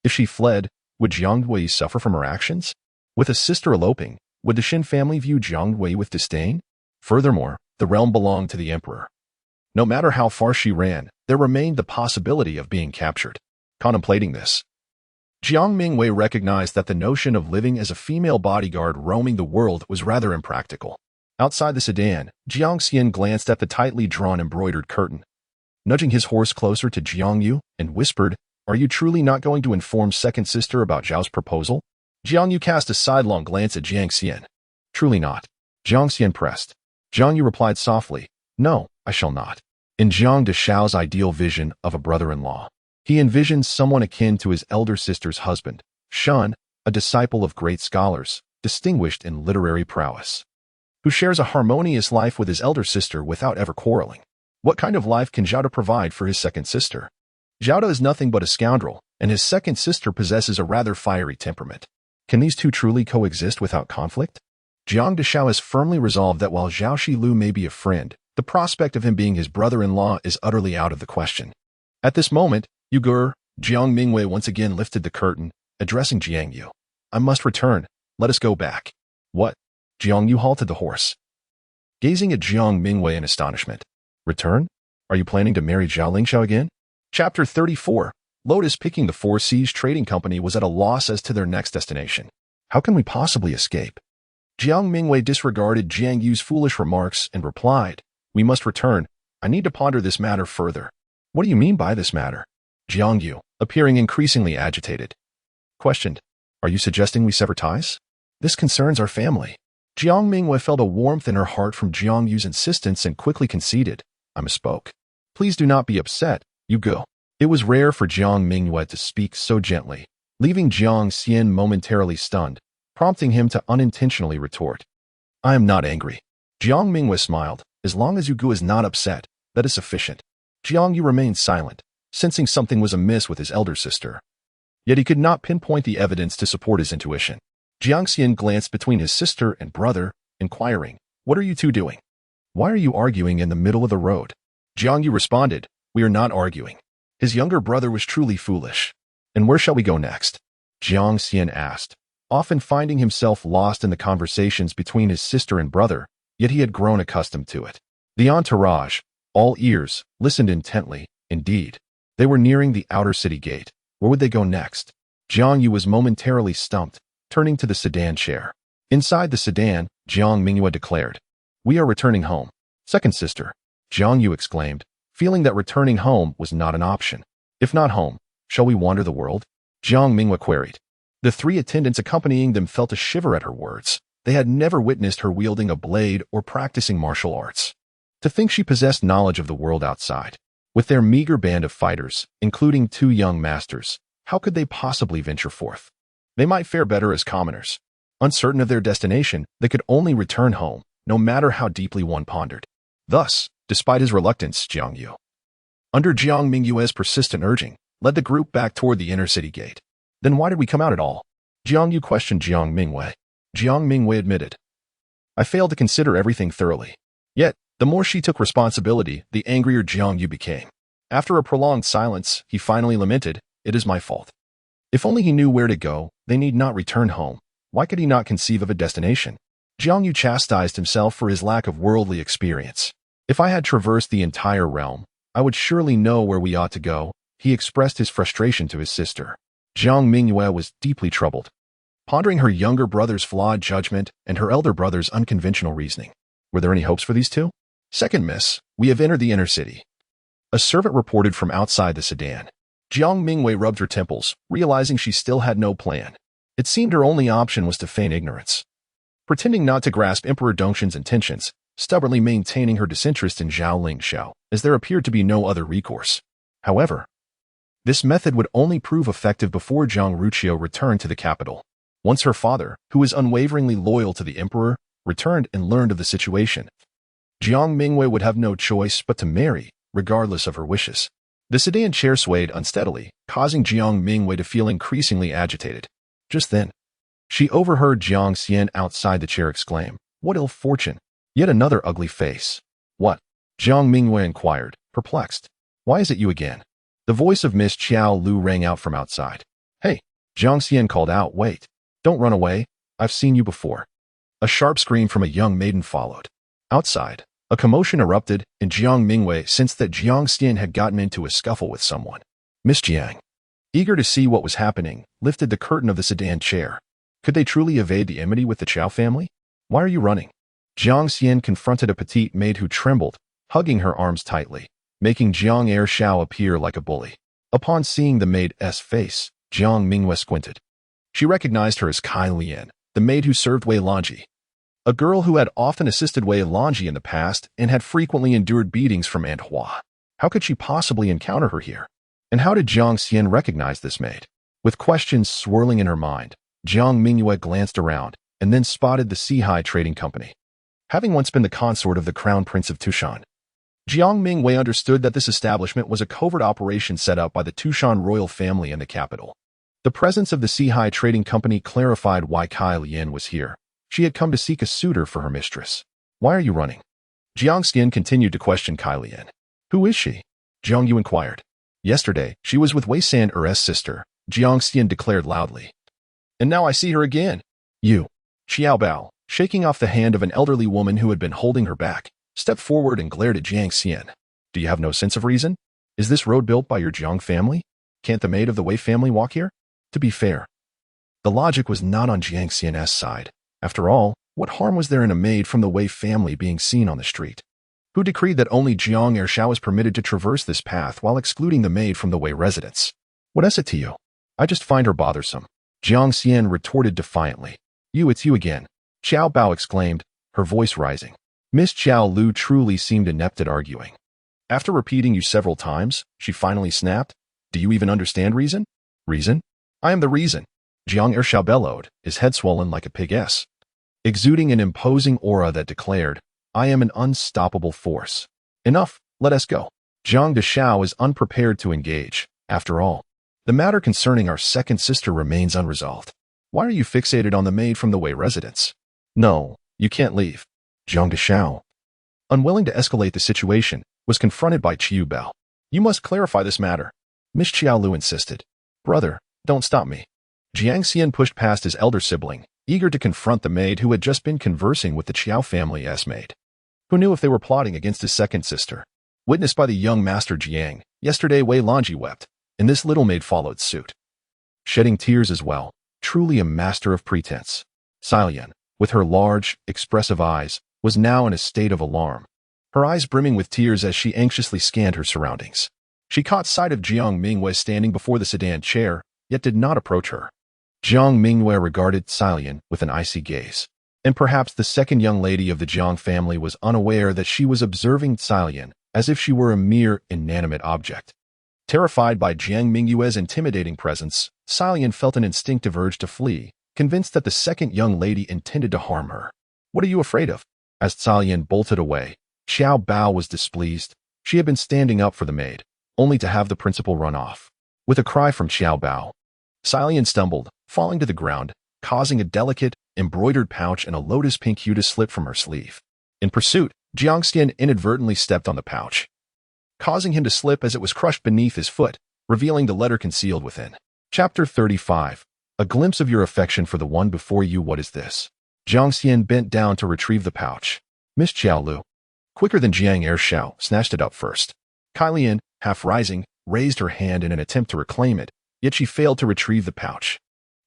if she fled, would Jiang Wei suffer from her actions? With a sister eloping, would the Xin family view Jiang Wei with disdain? Furthermore, the realm belonged to the emperor. No matter how far she ran, there remained the possibility of being captured. Contemplating this, Jiang Mingyue recognized that the notion of living as a female bodyguard roaming the world was rather impractical. Outside the sedan, Jiang Xian glanced at the tightly drawn embroidered curtain, nudging his horse closer to Jiang Yu, and whispered, Are you truly not going to inform second sister about Zhao's proposal? Jiang Yu cast a sidelong glance at Jiang Xian. Truly not. Jiang Xian pressed. Jiang Yu replied softly, No, I shall not. In Jiang Deshao's ideal vision of a brother-in-law, he envisions someone akin to his elder sister's husband, Shun, a disciple of great scholars, distinguished in literary prowess, who shares a harmonious life with his elder sister without ever quarreling. What kind of life can Zhao provide for his second sister? Zhao is nothing but a scoundrel, and his second sister possesses a rather fiery temperament. Can these two truly coexist without conflict? Jiang Deshao has firmly resolved that while Zhao Xilou may be a friend, the prospect of him being his brother-in-law is utterly out of the question. At this moment, Jiang Mingyue once again lifted the curtain, addressing Jiang Yu. I must return. Let us go back. What? Jiang Yu halted the horse, gazing at Jiang Mingyue in astonishment. Return? Are you planning to marry Zhao Lingxiao again? Chapter 34. Lotus picking the Four Seas Trading Company was at a loss as to their next destination. How can we possibly escape? Jiang Mingyue disregarded Jiang Yu's foolish remarks and replied, We must return. I need to ponder this matter further. What do you mean by this matter? Jiang Yu, appearing increasingly agitated, questioned, Are you suggesting we sever ties? This concerns our family. Jiang Mingyue felt a warmth in her heart from Jiang Yu's insistence and quickly conceded, I misspoke. Please do not be upset. You go. It was rare for Jiang Mingyue to speak so gently, leaving Jiang Xian momentarily stunned, prompting him to unintentionally retort, I am not angry. Jiang Mingyue smiled. As long as Yu Gu is not upset, that is sufficient. Jiang Yu remained silent, sensing something was amiss with his elder sister. Yet he could not pinpoint the evidence to support his intuition. Jiang Xian glanced between his sister and brother, inquiring, What are you two doing? Why are you arguing in the middle of the road? Jiang Yu responded, We are not arguing. His younger brother was truly foolish. And where shall we go next? Jiang Xian asked, often finding himself lost in the conversations between his sister and brother, yet he had grown accustomed to it. The entourage, all ears, listened intently. Indeed, they were nearing the outer city gate. Where would they go next? Jiang Yu was momentarily stumped, turning to the sedan chair. Inside the sedan, Jiang Mingyue declared, "We are returning home." "Second sister," Jiang Yu exclaimed, feeling that returning home was not an option. "If not home, shall we wander the world?" Jiang Mingyue queried. The three attendants accompanying them felt a shiver at her words. They had never witnessed her wielding a blade or practicing martial arts. To think she possessed knowledge of the world outside. With their meager band of fighters, including 2 young masters, how could they possibly venture forth? They might fare better as commoners. Uncertain of their destination, they could only return home, no matter how deeply one pondered. Thus, despite his reluctance, Jiang Yu, under Jiang Mingyue's persistent urging, led the group back toward the inner city gate. "Then why did we come out at all?" Jiang Yu questioned Jiang Mingyue. Jiang Mingyue admitted, "I failed to consider everything thoroughly." Yet, the more she took responsibility, the angrier Jiang Yu became. After a prolonged silence, he finally lamented, "It is my fault. If only he knew where to go, they need not return home. Why could he not conceive of a destination?" Jiang Yu chastised himself for his lack of worldly experience. "If I had traversed the entire realm, I would surely know where we ought to go." He expressed his frustration to his sister. Jiang Mingyue was deeply troubled, pondering her younger brother's flawed judgment and her elder brother's unconventional reasoning. Were there any hopes for these two? "Second miss, we have entered the inner city," a servant reported from outside the sedan. Jiang Mingyue rubbed her temples, realizing she still had no plan. It seemed her only option was to feign ignorance. Pretending not to grasp Emperor Dongxin's intentions, stubbornly maintaining her disinterest in Zhao Lingxiao, as there appeared to be no other recourse. However, this method would only prove effective before Zhang Ruqiu returned to the capital. Once her father, who was unwaveringly loyal to the emperor, returned and learned of the situation, Jiang Mingyue would have no choice but to marry, regardless of her wishes. The sedan chair swayed unsteadily, causing Jiang Mingyue to feel increasingly agitated. Just then, she overheard Jiang Xian outside the chair exclaim, "What ill fortune! Yet another ugly face." "What?" Jiang Mingyue inquired, perplexed. "Why is it you again?" The voice of Miss Qiao Lu rang out from outside. "Hey!" Jiang Xian called out, "Wait! Don't run away! I've seen you before." A sharp scream from a young maiden followed. Outside, a commotion erupted, and Jiang Mingyue sensed that Jiang Xian had gotten into a scuffle with someone. Miss Jiang, eager to see what was happening, lifted the curtain of the sedan chair. Could they truly evade the enmity with the Qiao family? "Why are you running?" Jiang Xian confronted a petite maid who trembled, hugging her arms tightly, making Jiang Xiao appear like a bully. Upon seeing the maid's face, Jiang Mingyue squinted. She recognized her as Kai Lian, the maid who served Wei Lanji, a girl who had often assisted Wei Lanji in the past and had frequently endured beatings from Aunt Hua. How could she possibly encounter her here? And how did Jiang Xian recognize this maid? With questions swirling in her mind, Jiang Mingyue glanced around and then spotted the Sihai Trading Company. Having once been the consort of the Crown Prince of Tushan, Jiang Mingyue understood that this establishment was a covert operation set up by the Tushan royal family in the capital. The presence of the Sihai Trading Company clarified why Kai Lian was here. She had come to seek a suitor for her mistress. "Why are you running?" Jiang Xian continued to question Kai Lian. "Who is she?" Jiang Yu inquired. "Yesterday, she was with Wei San Er's sister," Jiang Xian declared loudly. "And now I see her again." "You." Xiao Bao, shaking off the hand of an elderly woman who had been holding her back, stepped forward and glared at Jiang Xian. "Do you have no sense of reason? Is this road built by your Jiang family? Can't the maid of the Wei family walk here?" To be fair, the logic was not on Jiang Xian's side. After all, what harm was there in a maid from the Wei family being seen on the street? Who decreed that only Jiang Ershao was permitted to traverse this path while excluding the maid from the Wei residence? "What is it to you? I just find her bothersome," Jiang Xian retorted defiantly. It's you again," Xiao Bao exclaimed, her voice rising. Miss Qiao Lu truly seemed inept at arguing. "After repeating you several times," she finally snapped, "do you even understand reason?" "Reason? I am the reason," Jiang Ershao bellowed, his head swollen like a pig's, exuding an imposing aura that declared, "I am an unstoppable force. Enough, let us go." Jiang Deshao is unprepared to engage. After all, the matter concerning our second sister remains unresolved. "Why are you fixated on the maid from the Wei residence?" "No, you can't leave." Jiang Deshao, unwilling to escalate the situation, was confronted by Qiu Bao. "You must clarify this matter," Miss Qiao Lu insisted. "Brother, don't stop me." Jiang Xian pushed past his elder sibling, eager to confront the maid who had just been conversing with the Qiao family's maid. Who knew if they were plotting against his second sister? Witnessed by the young master Jiang, yesterday Wei Lanji wept, and this little maid followed suit, shedding tears as well, truly a master of pretense. Xilian, with her large, expressive eyes, was now in a state of alarm, her eyes brimming with tears as she anxiously scanned her surroundings. She caught sight of Jiang Mingyue standing before the sedan chair, yet did not approach her. Jiang Mingyue regarded Xilian with an icy gaze, and perhaps the second young lady of the Jiang family was unaware that she was observing Xilian as if she were a mere inanimate object. Terrified by Jiang Mingyue's intimidating presence, Xilian felt an instinctive urge to flee, convinced that the second young lady intended to harm her. "What are you afraid of?" As Xilian bolted away, Xiao Bao was displeased. She had been standing up for the maid, only to have the principal run off. With a cry from Xiao Bao, Xilian stumbled, falling to the ground, causing a delicate, embroidered pouch and a lotus pink hue to slip from her sleeve. In pursuit, Jiang Xian inadvertently stepped on the pouch, causing him to slip as it was crushed beneath his foot, revealing the letter concealed within. Chapter 35. A glimpse of your affection for the one before you. What is this? Jiang Xian bent down to retrieve the pouch. Miss Xiaolu, quicker than Jiang Ershao, snatched it up first. Kailian, half rising, raised her hand in an attempt to reclaim it, yet she failed to retrieve the pouch.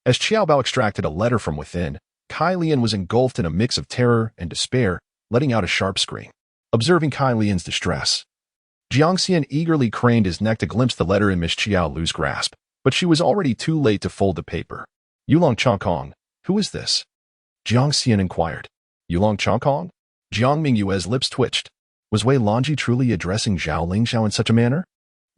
As Xiao Bao extracted a letter from within, Kailian was engulfed in a mix of terror and despair, letting out a sharp scream. Observing Kailian's distress, Jiang Xian eagerly craned his neck to glimpse the letter in Miss Xiaolu's grasp, but she was already too late to fold the paper. Yulong Changkong, who is this? Jiang Xian inquired. Yulong Changkong? Jiang Mingyue's lips twitched. Was Wei Lanji truly addressing Zhao Lingxiao in such a manner?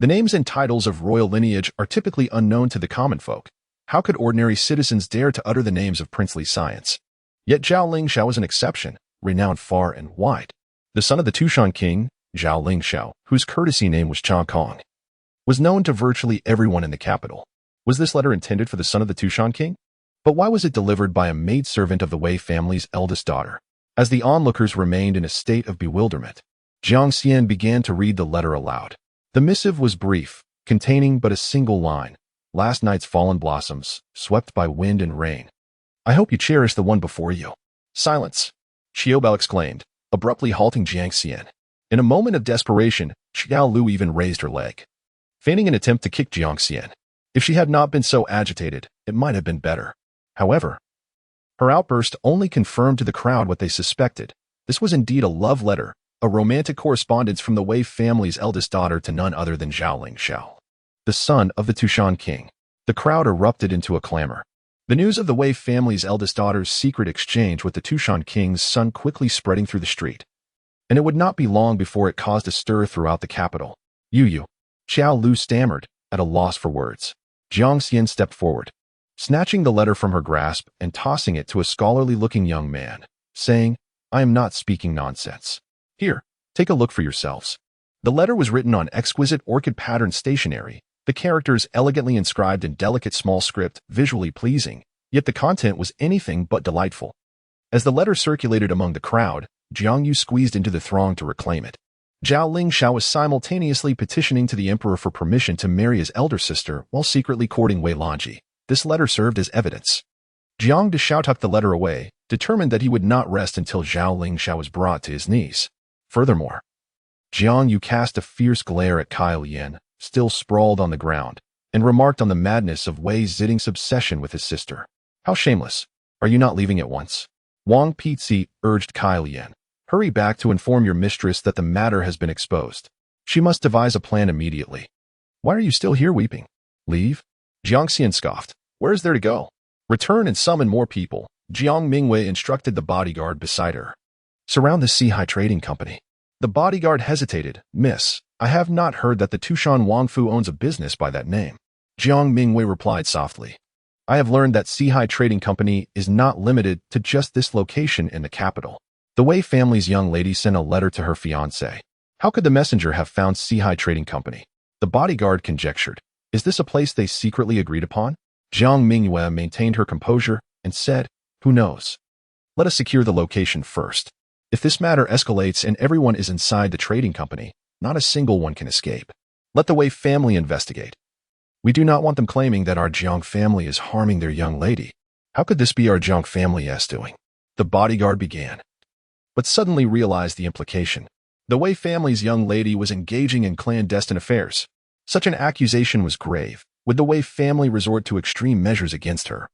The names and titles of royal lineage are typically unknown to the common folk. How could ordinary citizens dare to utter the names of princely science? Yet Zhao Lingxiao was an exception, renowned far and wide. The son of the Tushan king, Zhao Lingxiao, whose courtesy name was Changkong, was known to virtually everyone in the capital. Was this letter intended for the son of the Tushan king? But why was it delivered by a maidservant of the Wei family's eldest daughter? As the onlookers remained in a state of bewilderment, Jiang Xian began to read the letter aloud. The missive was brief, containing but a single line. Last night's fallen blossoms, swept by wind and rain. I hope you cherish the one before you. Silence, Xiao Bao exclaimed, abruptly halting Jiang Xian. In a moment of desperation, Xiao Lu even raised her leg, feigning an attempt to kick Jiang Xian. If she had not been so agitated, it might have been better. However, her outburst only confirmed to the crowd what they suspected. This was indeed a love letter, a romantic correspondence from the Wei family's eldest daughter to none other than Zhao Lingxiao, the son of the Tushan king. The crowd erupted into a clamor. The news of the Wei family's eldest daughter's secret exchange with the Tushan king's son quickly spreading through the street, and it would not be long before it caused a stir throughout the capital. Yu, Xiao Lu stammered, at a loss for words. Jiang Xian stepped forward, snatching the letter from her grasp and tossing it to a scholarly-looking young man, saying, I am not speaking nonsense. Here, take a look for yourselves. The letter was written on exquisite orchid-patterned stationery, the characters elegantly inscribed in delicate small script, visually pleasing, yet the content was anything but delightful. As the letter circulated among the crowd, Jiang Yu squeezed into the throng to reclaim it. Zhao Lingxiao was simultaneously petitioning to the emperor for permission to marry his elder sister while secretly courting Wei Lanji. This letter served as evidence. Jiang Deshao tucked the letter away, determined that he would not rest until Zhao Lingxiao was brought to his knees. Furthermore, Jiang Yu cast a fierce glare at Kailian, still sprawled on the ground, and remarked on the madness of Wei Ziding's obsession with his sister. How shameless. Are you not leaving at once? Wang Pizhi urged Kailian. Hurry back to inform your mistress that the matter has been exposed. She must devise a plan immediately. Why are you still here weeping? Leave? Jiang Xian scoffed. Where is there to go? Return and summon more people. Jiang Mingyue instructed the bodyguard beside her. Surround the Sihai Trading Company. The bodyguard hesitated. Miss, I have not heard that the Tushan Wangfu owns a business by that name. Jiang Mingyue replied softly. I have learned that Sihai Trading Company is not limited to just this location in the capital. The Wei family's young lady sent a letter to her fiancé. How could the messenger have found Sihai Trading Company? The bodyguard conjectured. Is this a place they secretly agreed upon? Jiang Mingyue maintained her composure and said, Who knows? Let us secure the location first. If this matter escalates and everyone is inside the trading company, not a single one can escape. Let the Wei family investigate. We do not want them claiming that our Jiang family is harming their young lady. How could this be our Jiang family's doing? The bodyguard began, but suddenly realized the implication. The Wei family's young lady was engaging in clandestine affairs. Such an accusation was grave. Would the Wei family resort to extreme measures against her?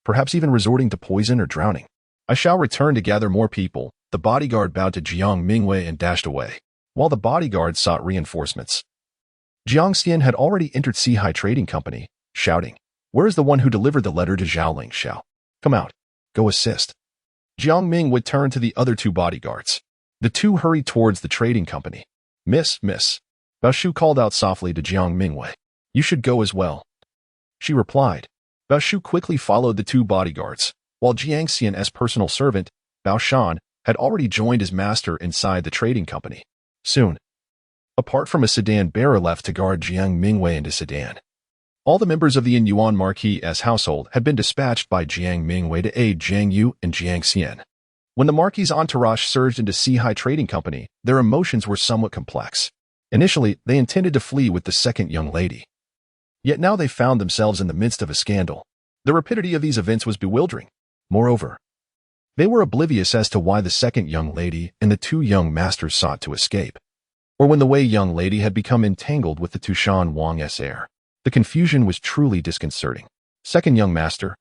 Perhaps even resorting to poison or drowning? I shall return to gather more people. The bodyguard bowed to Jiang Mingyue and dashed away, while the bodyguard sought reinforcements. Jiang Xian had already entered Sihai Trading Company, shouting, "Where is the one who delivered the letter to Zhao Xilou? Come out. Go assist." Jiang Mingyue turned to the other two bodyguards. The two hurried towards the trading company. Miss. Bao Shu called out softly to Jiang Mingyue. "You should go as well." She replied. Bao Shu quickly followed the two bodyguards, while Jiang Xian's personal servant, Bao Shan, had already joined his master inside the trading company. Soon, apart from a sedan bearer left to guard Jiang Mingyue and his sedan, all the members of the Yuan Marquis' household had been dispatched by Jiang Mingyue to aid Jiang Yu and Jiang Xian. When the Marquis' entourage surged into Sihai Trading Company, their emotions were somewhat complex. Initially, they intended to flee with the second young lady. Yet now they found themselves in the midst of a scandal. The rapidity of these events was bewildering. Moreover, they were oblivious as to why the second young lady and the two young masters sought to escape, or when the Wei young lady had become entangled with the Tushan Wang's heir. The confusion was truly disconcerting. Second young master.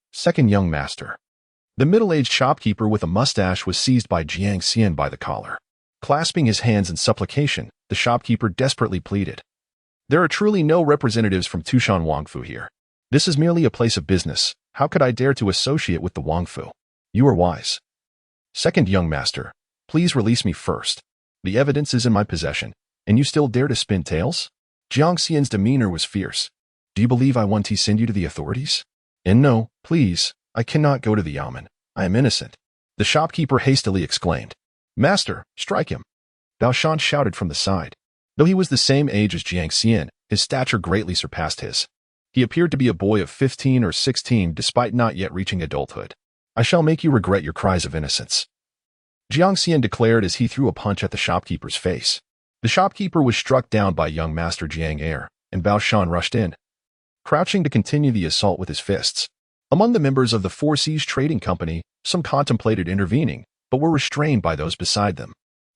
The middle-aged shopkeeper with a mustache was seized by Jiang Xian by the collar. Clasping his hands in supplication, the shopkeeper desperately pleaded, "There are truly no representatives from Tushan Wangfu here. This is merely a place of business. How could I dare to associate with the Wangfu? You are wise. Second young master, please release me first. The evidence is in my possession, and you still dare to spin tales?" Jiang Xian's demeanor was fierce. "Do you believe I want to send you to the authorities? And no, please, I cannot go to the yamen. I am innocent." The shopkeeper hastily exclaimed, "Master, strike him." Bao Shan shouted from the side. Though he was the same age as Jiang Xian, his stature greatly surpassed his. He appeared to be a boy of 15 or 16 despite not yet reaching adulthood. "I shall make you regret your cries of innocence," Jiang Xian declared as he threw a punch at the shopkeeper's face. The shopkeeper was struck down by young master Jiang Er, and Bao Shan rushed in, crouching to continue the assault with his fists. Among the members of the Four Seas Trading Company, some contemplated intervening, but were restrained by those beside them.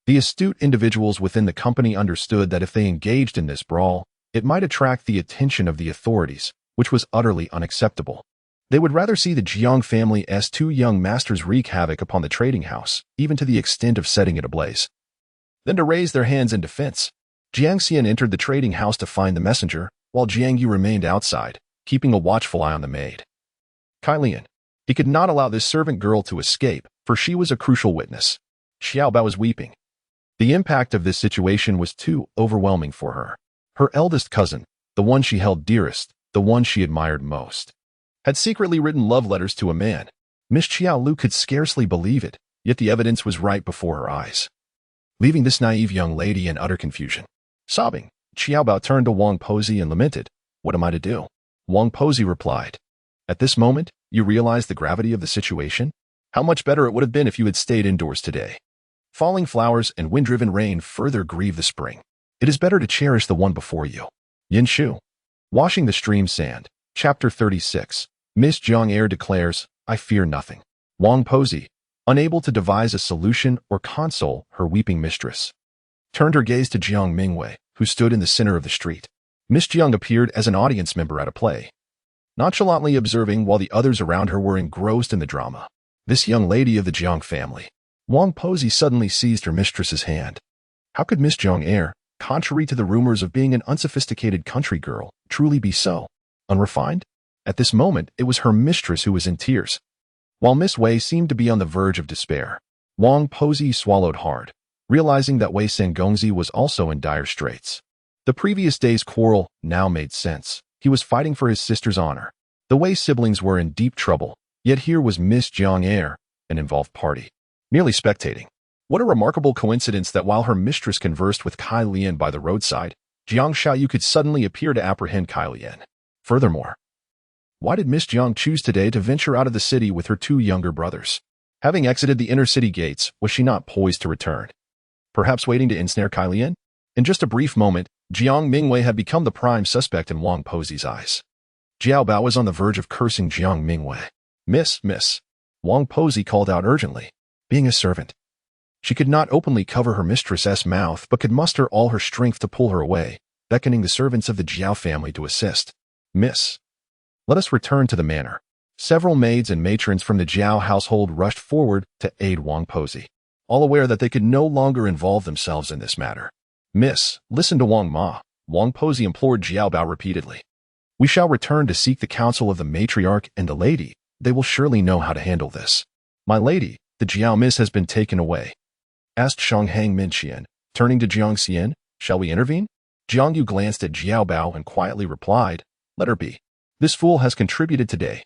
The astute individuals within the company understood that if they engaged in this brawl, it might attract the attention of the authorities, which was utterly unacceptable. They would rather see the Jiang family's two young masters wreak havoc upon the trading house, even to the extent of setting it ablaze, than to raise their hands in defense. Jiang Xian entered the trading house to find the messenger, while Jiang Yu remained outside, keeping a watchful eye on the maid. Kai Lian. He could not allow this servant girl to escape, for she was a crucial witness. Xiaobao was weeping. The impact of this situation was too overwhelming for her. Her eldest cousin, the one she held dearest, the one she admired most, had secretly written love letters to a man. Miss Qiaolu could scarcely believe it, yet the evidence was right before her eyes, leaving this naive young lady in utter confusion. Sobbing, Xiaobao turned to Wang Pozi and lamented, "What am I to do?" Wang Pozi replied, "At this moment, you realize the gravity of the situation? How much better it would have been if you had stayed indoors today. Falling flowers and wind-driven rain further grieve the spring. It is better to cherish the one before you." Yin Shu. Washing the stream sand. Chapter 36. Miss Jiang Er declares, "I fear nothing." Wang Pozi, unable to devise a solution or console her weeping mistress, turned her gaze to Jiang Mingyue, who stood in the center of the street. Miss Jiang appeared as an audience member at a play, nonchalantly observing while the others around her were engrossed in the drama. This young lady of the Jiang family. Wang Pozi suddenly seized her mistress's hand. How could Miss Jiang Er, contrary to the rumors of being an unsophisticated country girl, truly be so unrefined? At this moment, it was her mistress who was in tears, while Miss Wei seemed to be on the verge of despair. Wang Pozi swallowed hard, realizing that Wei Sengongzi was also in dire straits. The previous day's quarrel now made sense. He was fighting for his sister's honor. The Wei siblings were in deep trouble, yet here was Miss Jiang Er, an involved party, merely spectating. What a remarkable coincidence that while her mistress conversed with Kai Lian by the roadside, Jiang Xiaoyu could suddenly appear to apprehend Kai Lian. Furthermore, why did Miss Jiang choose today to venture out of the city with her two younger brothers? Having exited the inner city gates, was she not poised to return? Perhaps waiting to ensnare Kai Lian? In just a brief moment, Jiang Mingyue had become the prime suspect in Wang Pozi's eyes. Jiao Bao was on the verge of cursing Jiang Mingyue. Miss, Wang Pozi called out urgently. Being a servant, She could not openly cover her mistress's mouth, but could muster all her strength to pull her away, beckoning the servants of the Jiao family to assist. Miss, let us return to the manor. Several maids and matrons from the Jiao household rushed forward to aid Wang Pozi, all aware that they could no longer involve themselves in this matter. Miss, listen to Wang Ma, Wang Pozi implored Jiao Bao repeatedly. We shall return to seek the counsel of the matriarch and the lady. They will surely know how to handle this. My lady, the Jiao Miss has been taken away, asked Shanghang Minqian, turning to Jiang Xian. Shall we intervene? Jiang Yu glanced at Jiao Bao and quietly replied, let her be. This fool has contributed today.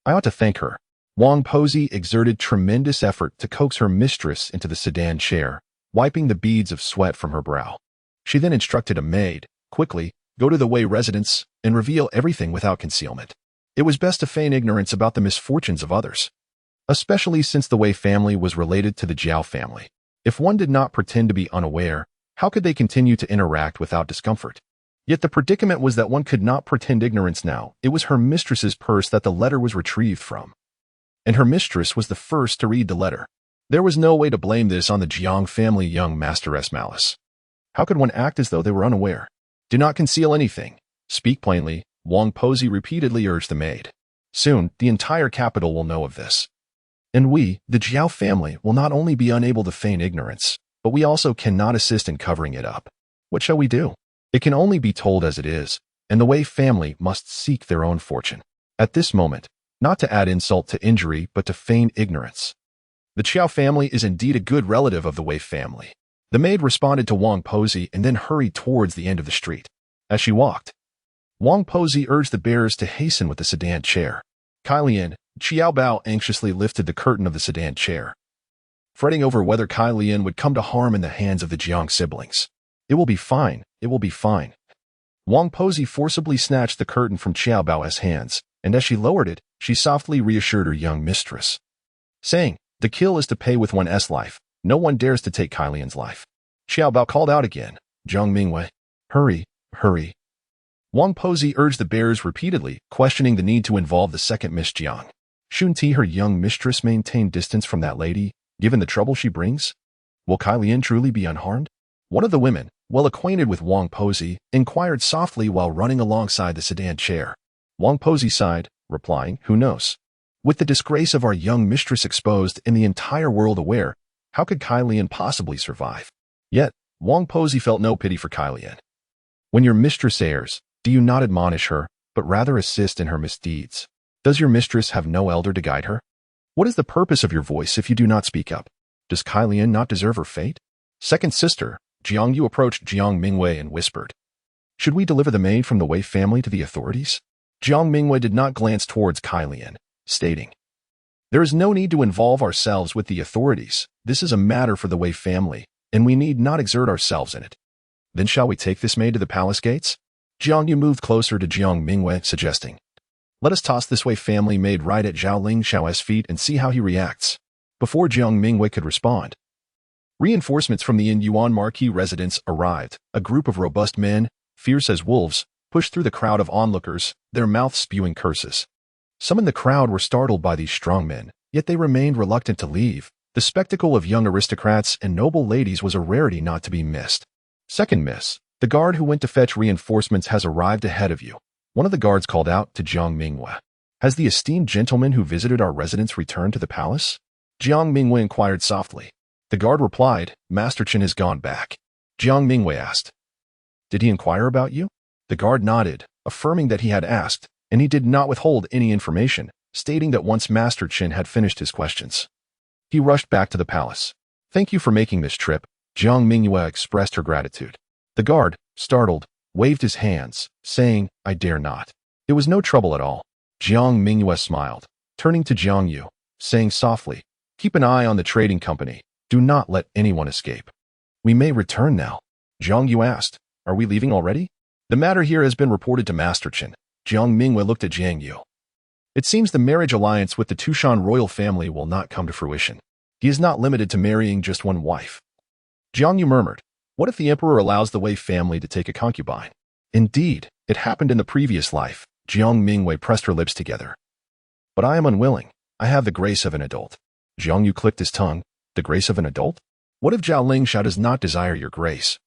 I ought to thank her. Wang Pozi exerted tremendous effort to coax her mistress into the sedan chair, wiping the beads of sweat from her brow. She then instructed a maid, quickly, go to the Wei residence and reveal everything without concealment. It was best to feign ignorance about the misfortunes of others, especially since the Wei family was related to the Zhao family. If one did not pretend to be unaware, how could they continue to interact without discomfort? Yet the predicament was that one could not pretend ignorance now. It was her mistress's purse that the letter was retrieved from, and her mistress was the first to read the letter. There was no way to blame this on the Jiang family young masteress malice. How could one act as though they were unaware? Do not conceal anything. Speak plainly, Wang Pozi repeatedly urged the maid. Soon, the entire capital will know of this. And we, the Jiao family, will not only be unable to feign ignorance, but we also cannot assist in covering it up. What shall we do? It can only be told as it is, and the Wei family must seek their own fortune. At this moment, not to add insult to injury, but to feign ignorance. The Qiao family is indeed a good relative of the Wei family. The maid responded to Wang Pozi and then hurried towards the end of the street. As she walked, Wang Pozi urged the bearers to hasten with the sedan chair. Kailian, Qiao Bao anxiously lifted the curtain of the sedan chair, fretting over whether Kailian would come to harm in the hands of the Jiang siblings. It will be fine, it will be fine. Wang Pozi forcibly snatched the curtain from Qiao Bao's hands, and as she lowered it, she softly reassured her young mistress, saying, the kill is to pay with one's life. No one dares to take Kailian's life. Qiao Bao called out again, Jiang Mingyue, hurry, hurry. Wang Pozi urged the bearers repeatedly, questioning the need to involve the second Miss Jiang. Shouldn't her young mistress maintain distance from that lady, given the trouble she brings? Will Kailian truly be unharmed? One of the women, well acquainted with Wang Pozi, inquired softly while running alongside the sedan chair. Wang Pozi sighed, replying, who knows? With the disgrace of our young mistress exposed and the entire world aware, how could Kailian possibly survive? Yet, Wang Pozi felt no pity for Kailian. When your mistress errs, do you not admonish her, but rather assist in her misdeeds? Does your mistress have no elder to guide her? What is the purpose of your voice if you do not speak up? Does Kailian not deserve her fate? Second sister, Jiang Yu approached Jiang Mingyue and whispered, should we deliver the maid from the Wei family to the authorities? Jiang Mingyue did not glance towards Kailian, stating, there is no need to involve ourselves with the authorities. This is a matter for the Wei family, and we need not exert ourselves in it. Then shall we take this maid to the palace gates? Jiang Yu moved closer to Jiang Mingyue, suggesting, let us toss this Wei family maid right at Zhao Ling Xiao's feet and see how he reacts. Before Jiang Mingyue could respond, reinforcements from the Yuan Marquis residence arrived. A group of robust men, fierce as wolves, pushed through the crowd of onlookers, their mouths spewing curses. Some in the crowd were startled by these strong men, yet they remained reluctant to leave. The spectacle of young aristocrats and noble ladies was a rarity not to be missed. Second miss, the guard who went to fetch reinforcements has arrived ahead of you. One of the guards called out to Jiang Mingyue. Has the esteemed gentleman who visited our residence returned to the palace? Jiang Mingyue inquired softly. The guard replied, Master Chen has gone back. Jiang Mingyue asked, did he inquire about you? The guard nodded, affirming that he had asked, and he did not withhold any information, stating that once Master Chen had finished his questions, he rushed back to the palace. Thank you for making this trip. Jiang Mingyue expressed her gratitude. The guard, startled, waved his hands, saying, I dare not. It was no trouble at all. Jiang Mingyue smiled, turning to Jiang Yu, saying softly, keep an eye on the trading company. Do not let anyone escape. We may return now. Jiang Yu asked, are we leaving already? The matter here has been reported to Master Chen. Jiang Mingyue looked at Jiang Yu. It seems the marriage alliance with the Tushan royal family will not come to fruition. He is not limited to marrying just one wife. Jiang Yu murmured, what if the emperor allows the Wei family to take a concubine? Indeed, it happened in the previous life. Jiang Mingyue pressed her lips together. But I am unwilling. I have the grace of an adult. Jiang Yu clicked his tongue. The grace of an adult? What if Zhao Lingxiao does not desire your grace?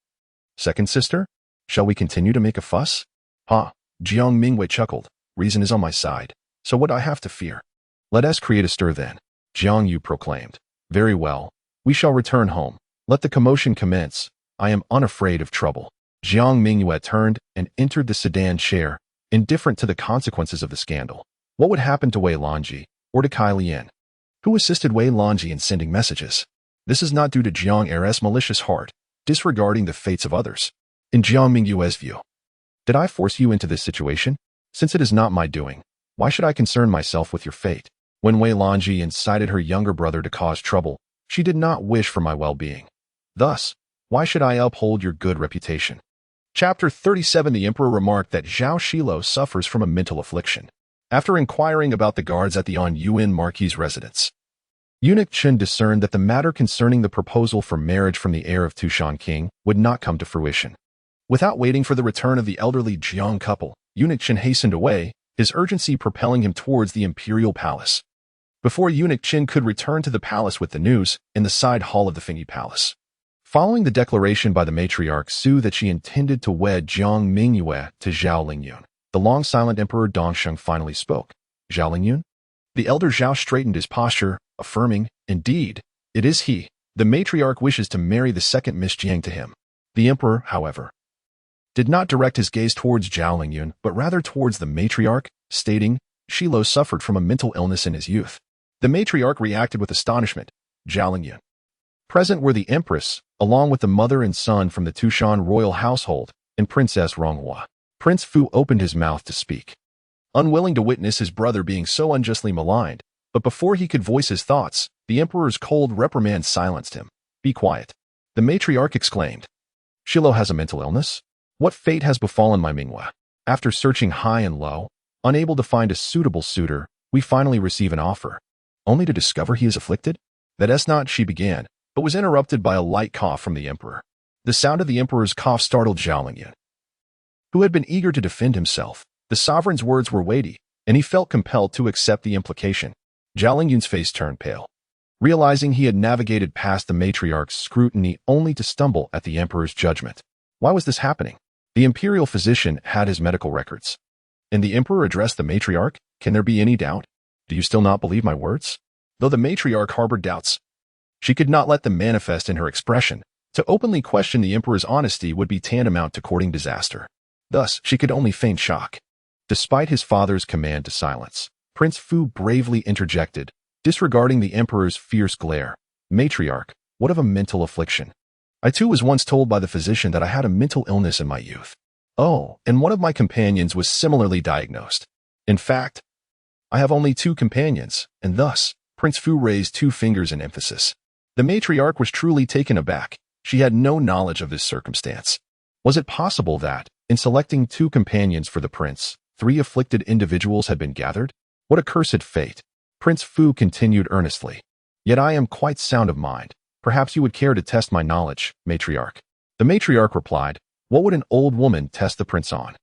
Second sister, shall we continue to make a fuss? Ha, Jiang Mingyue chuckled. Reason is on my side, so what do I have to fear? Let us create a stir then, Jiang Yu proclaimed. Very well, we shall return home. Let the commotion commence. I am unafraid of trouble. Jiang Mingyue turned and entered the sedan chair, indifferent to the consequences of the scandal. What would happen to Wei Lanji, or to Kai Lian? Who assisted Wei Lanji in sending messages? This is not due to Jiang Er's malicious heart, disregarding the fates of others. In Jiang Mingyue's view, did I force you into this situation? Since it is not my doing, why should I concern myself with your fate? When Wei Lanji incited her younger brother to cause trouble, she did not wish for my well-being. Thus, why should I uphold your good reputation? Chapter 37. The Emperor remarked that Zhao Xilou suffers from a mental affliction. After inquiring about the guards at the Yuan Marquis' residence, Eunuch Chen discerned that the matter concerning the proposal for marriage from the heir of Tushan King would not come to fruition. Without waiting for the return of the elderly Jiang couple, Eunuch Chen hastened away, his urgency propelling him towards the imperial palace. Before Eunuch Chen could return to the palace with the news, in the side hall of the Fengyi Palace, following the declaration by the matriarch Su that she intended to wed Jiang Mingyue to Zhao Lingyun, the long-silent Emperor Dongsheng finally spoke. Zhao Lingyun? The elder Zhao straightened his posture, affirming, indeed, it is he. The matriarch wishes to marry the second Miss Jiang to him. The emperor, however, did not direct his gaze towards Zhao Lingyun, but rather towards the matriarch, stating, Xilou suffered from a mental illness in his youth. The matriarch reacted with astonishment. Zhao Lingyun. Present were the empress, along with the mother and son from the Tushan royal household, and Princess Ronghua. Prince Fu opened his mouth to speak, unwilling to witness his brother being so unjustly maligned, but before he could voice his thoughts, the emperor's cold reprimand silenced him. Be quiet. The matriarch exclaimed. Xilou has a mental illness? What fate has befallen my Mingyue? After searching high and low, unable to find a suitable suitor, we finally receive an offer, only to discover he is afflicted? That is not, she began, but was interrupted by a light cough from the emperor. The sound of the emperor's cough startled Zhao Lingyun, who had been eager to defend himself. The sovereign's words were weighty, and he felt compelled to accept the implication. Zhao Lingyun's face turned pale, realizing he had navigated past the matriarch's scrutiny only to stumble at the emperor's judgment. Why was this happening? The imperial physician had his medical records. And the emperor addressed the matriarch. Can there be any doubt? Do you still not believe my words? Though the matriarch harbored doubts, she could not let them manifest in her expression. To openly question the emperor's honesty would be tantamount to courting disaster. Thus, she could only feign shock. Despite his father's command to silence, Prince Fu bravely interjected, disregarding the emperor's fierce glare. Matriarch, what of a mental affliction? I too was once told by the physician that I had a mental illness in my youth. Oh, and one of my companions was similarly diagnosed. In fact, I have only 2 companions, and thus, Prince Fu raised 2 fingers in emphasis. The matriarch was truly taken aback. She had no knowledge of this circumstance. Was it possible that, in selecting 2 companions for the prince, 3 afflicted individuals had been gathered? What accursed fate! Prince Fu continued earnestly. Yet I am quite sound of mind. Perhaps you would care to test my knowledge, matriarch. The matriarch replied, what would an old woman test the prince on?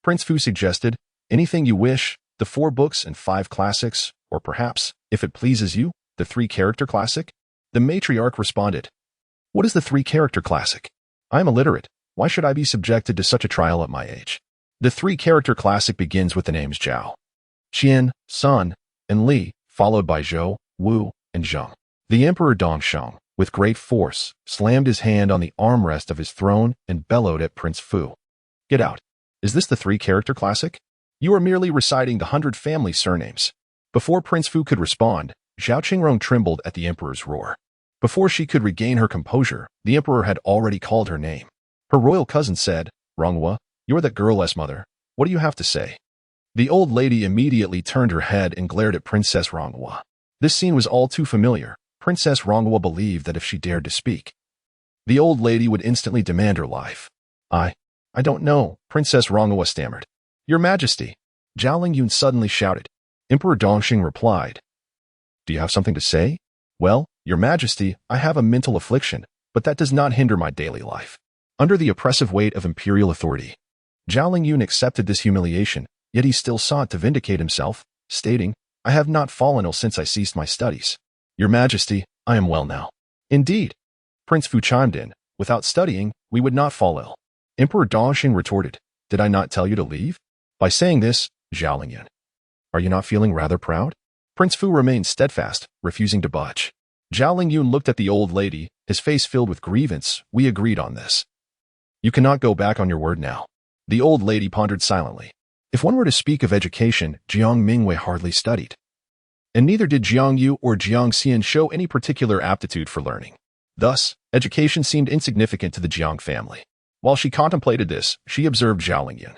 Prince Fu suggested, anything you wish, the 4 books and 5 classics, or perhaps, if it pleases you, the 3-character classic? The matriarch responded, what is the 3-character classic? I am illiterate. Why should I be subjected to such a trial at my age? The 3-character classic begins with the names Zhao, Qian, Sun, and Li, followed by Zhou, Wu, and Zheng. The Emperor Dongsheng, with great force, slammed his hand on the armrest of his throne and bellowed at Prince Fu. Get out. Is this the 3-character classic? You are merely reciting the 100 family surnames. Before Prince Fu could respond, Zhao Qingrong trembled at the emperor's roar. Before she could regain her composure, the emperor had already called her name. Her royal cousin said, Ronghua, you're that girl-less mother. What do you have to say? The old lady immediately turned her head and glared at Princess Ronghua. This scene was all too familiar. Princess Ronghua believed that if she dared to speak, the old lady would instantly demand her life. I don't know, Princess Ronghua stammered. Your Majesty, Zhao Lingyun suddenly shouted. Emperor Dongxing replied, do you have something to say? Well, Your Majesty, I have a mental affliction, but that does not hinder my daily life. Under the oppressive weight of imperial authority, Zhao Lingyun accepted this humiliation, yet he still sought to vindicate himself, stating, I have not fallen ill since I ceased my studies. Your Majesty, I am well now. Indeed. Prince Fu chimed in. Without studying, we would not fall ill. Emperor Dongxing retorted. Did I not tell you to leave? By saying this, Zhao Lingyun. Are you not feeling rather proud? Prince Fu remained steadfast, refusing to budge. Zhao Lingyun looked at the old lady, his face filled with grievance. We agreed on this. You cannot go back on your word now. The old lady pondered silently. If one were to speak of education, Jiang Mingyue hardly studied. And neither did Jiang Yu or Jiang Xian show any particular aptitude for learning. Thus, education seemed insignificant to the Jiang family. While she contemplated this, she observed Zhao Lingyun,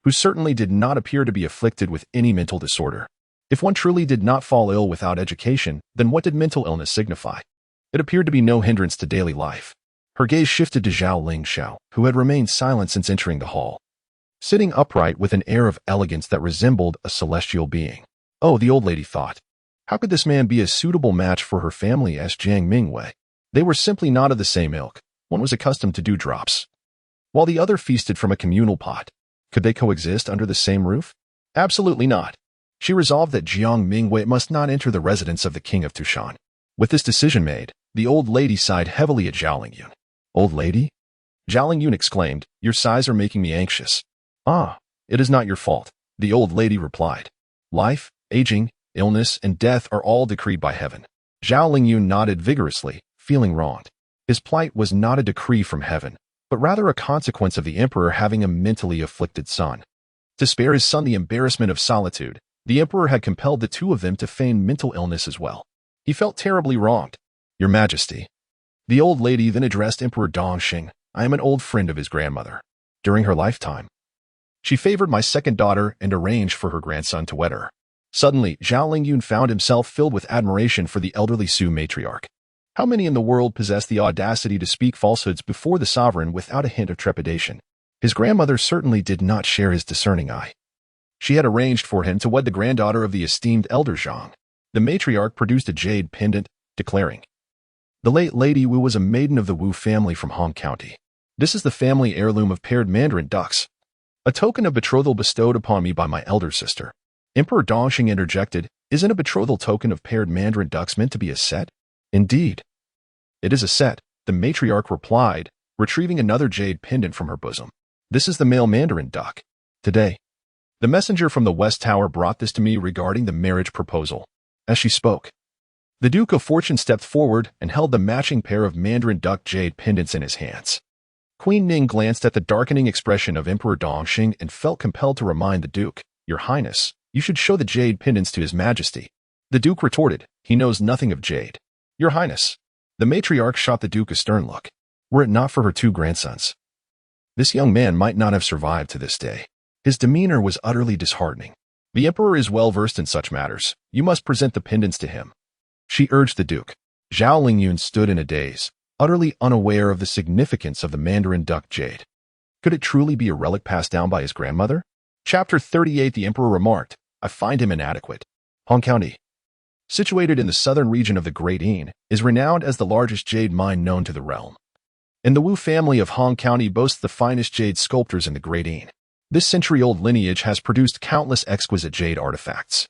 who certainly did not appear to be afflicted with any mental disorder. If one truly did not fall ill without education, then what did mental illness signify? It appeared to be no hindrance to daily life. Her gaze shifted to Zhao Lingxiao, who had remained silent since entering the hall, sitting upright with an air of elegance that resembled a celestial being. Oh, the old lady thought. How could this man be a suitable match for her family as Jiang Mingyue? They were simply not of the same ilk. One was accustomed to dewdrops, while the other feasted from a communal pot. Could they coexist under the same roof? Absolutely not. She resolved that Jiang Mingyue must not enter the residence of the king of Tushan. With this decision made, the old lady sighed heavily at Zhao Lingyun. Old lady? Zhao Lingyun exclaimed, your sighs are making me anxious. Ah, it is not your fault, the old lady replied. Life, aging, illness, and death are all decreed by heaven. Zhao Lingyun nodded vigorously, feeling wronged. His plight was not a decree from heaven, but rather a consequence of the emperor having a mentally afflicted son. To spare his son the embarrassment of solitude, the emperor had compelled the two of them to feign mental illness as well. He felt terribly wronged. Your Majesty. The old lady then addressed Emperor Dongxing. I am an old friend of his grandmother. During her lifetime, she favored my second daughter and arranged for her grandson to wed her. Suddenly, Zhao Lingyun found himself filled with admiration for the elderly Su matriarch. How many in the world possess the audacity to speak falsehoods before the sovereign without a hint of trepidation? His grandmother certainly did not share his discerning eye. She had arranged for him to wed the granddaughter of the esteemed elder Zhang. The matriarch produced a jade pendant, declaring, the late Lady Wu was a maiden of the Wu family from Hong County. This is the family heirloom of paired mandarin ducks, a token of betrothal bestowed upon me by my elder sister. Emperor Dongxing interjected, isn't a betrothal token of paired mandarin ducks meant to be a set? Indeed. It is a set, the matriarch replied, retrieving another jade pendant from her bosom. This is the male mandarin duck. Today, the messenger from the West Tower brought this to me regarding the marriage proposal. As she spoke, the Duke of Fortune stepped forward and held the matching pair of mandarin duck jade pendants in his hands. Queen Ning glanced at the darkening expression of Emperor Dongxing and felt compelled to remind the Duke, Your Highness, you should show the jade pendants to His Majesty. The Duke retorted, he knows nothing of jade. Your Highness. The matriarch shot the Duke a stern look. Were it not for her two grandsons, this young man might not have survived to this day. His demeanor was utterly disheartening. The Emperor is well versed in such matters. You must present the pendants to him, she urged the Duke. Zhao Lingyun stood in a daze, utterly unaware of the significance of the mandarin duck jade. Could it truly be a relic passed down by his grandmother? Chapter 38. The Emperor remarked, I find him inadequate. Hong County, situated in the southern region of the Great Yin, is renowned as the largest jade mine known to the realm. And the Wu family of Hong County boasts the finest jade sculptors in the Great Yin. This century-old lineage has produced countless exquisite jade artifacts,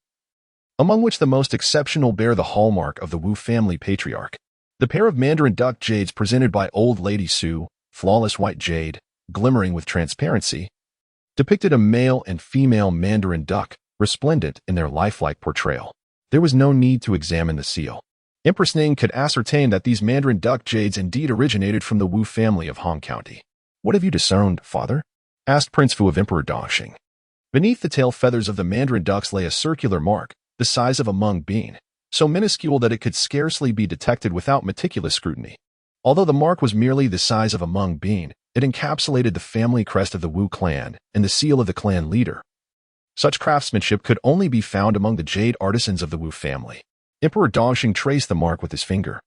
among which the most exceptional bear the hallmark of the Wu family patriarch. The pair of mandarin duck jades presented by Old Lady Su, flawless white jade, glimmering with transparency, depicted a male and female mandarin duck, resplendent in their lifelike portrayal. There was no need to examine the seal. Empress Ning could ascertain that these mandarin duck jades indeed originated from the Wu family of Hong County. What have you discerned, father? Asked Prince Fu of Emperor Dongxing. Beneath the tail feathers of the mandarin ducks lay a circular mark, the size of a mung bean, so minuscule that it could scarcely be detected without meticulous scrutiny. Although the mark was merely the size of a mung bean, it encapsulated the family crest of the Wu clan and the seal of the clan leader. Such craftsmanship could only be found among the jade artisans of the Wu family. Emperor Dongxing traced the mark with his finger,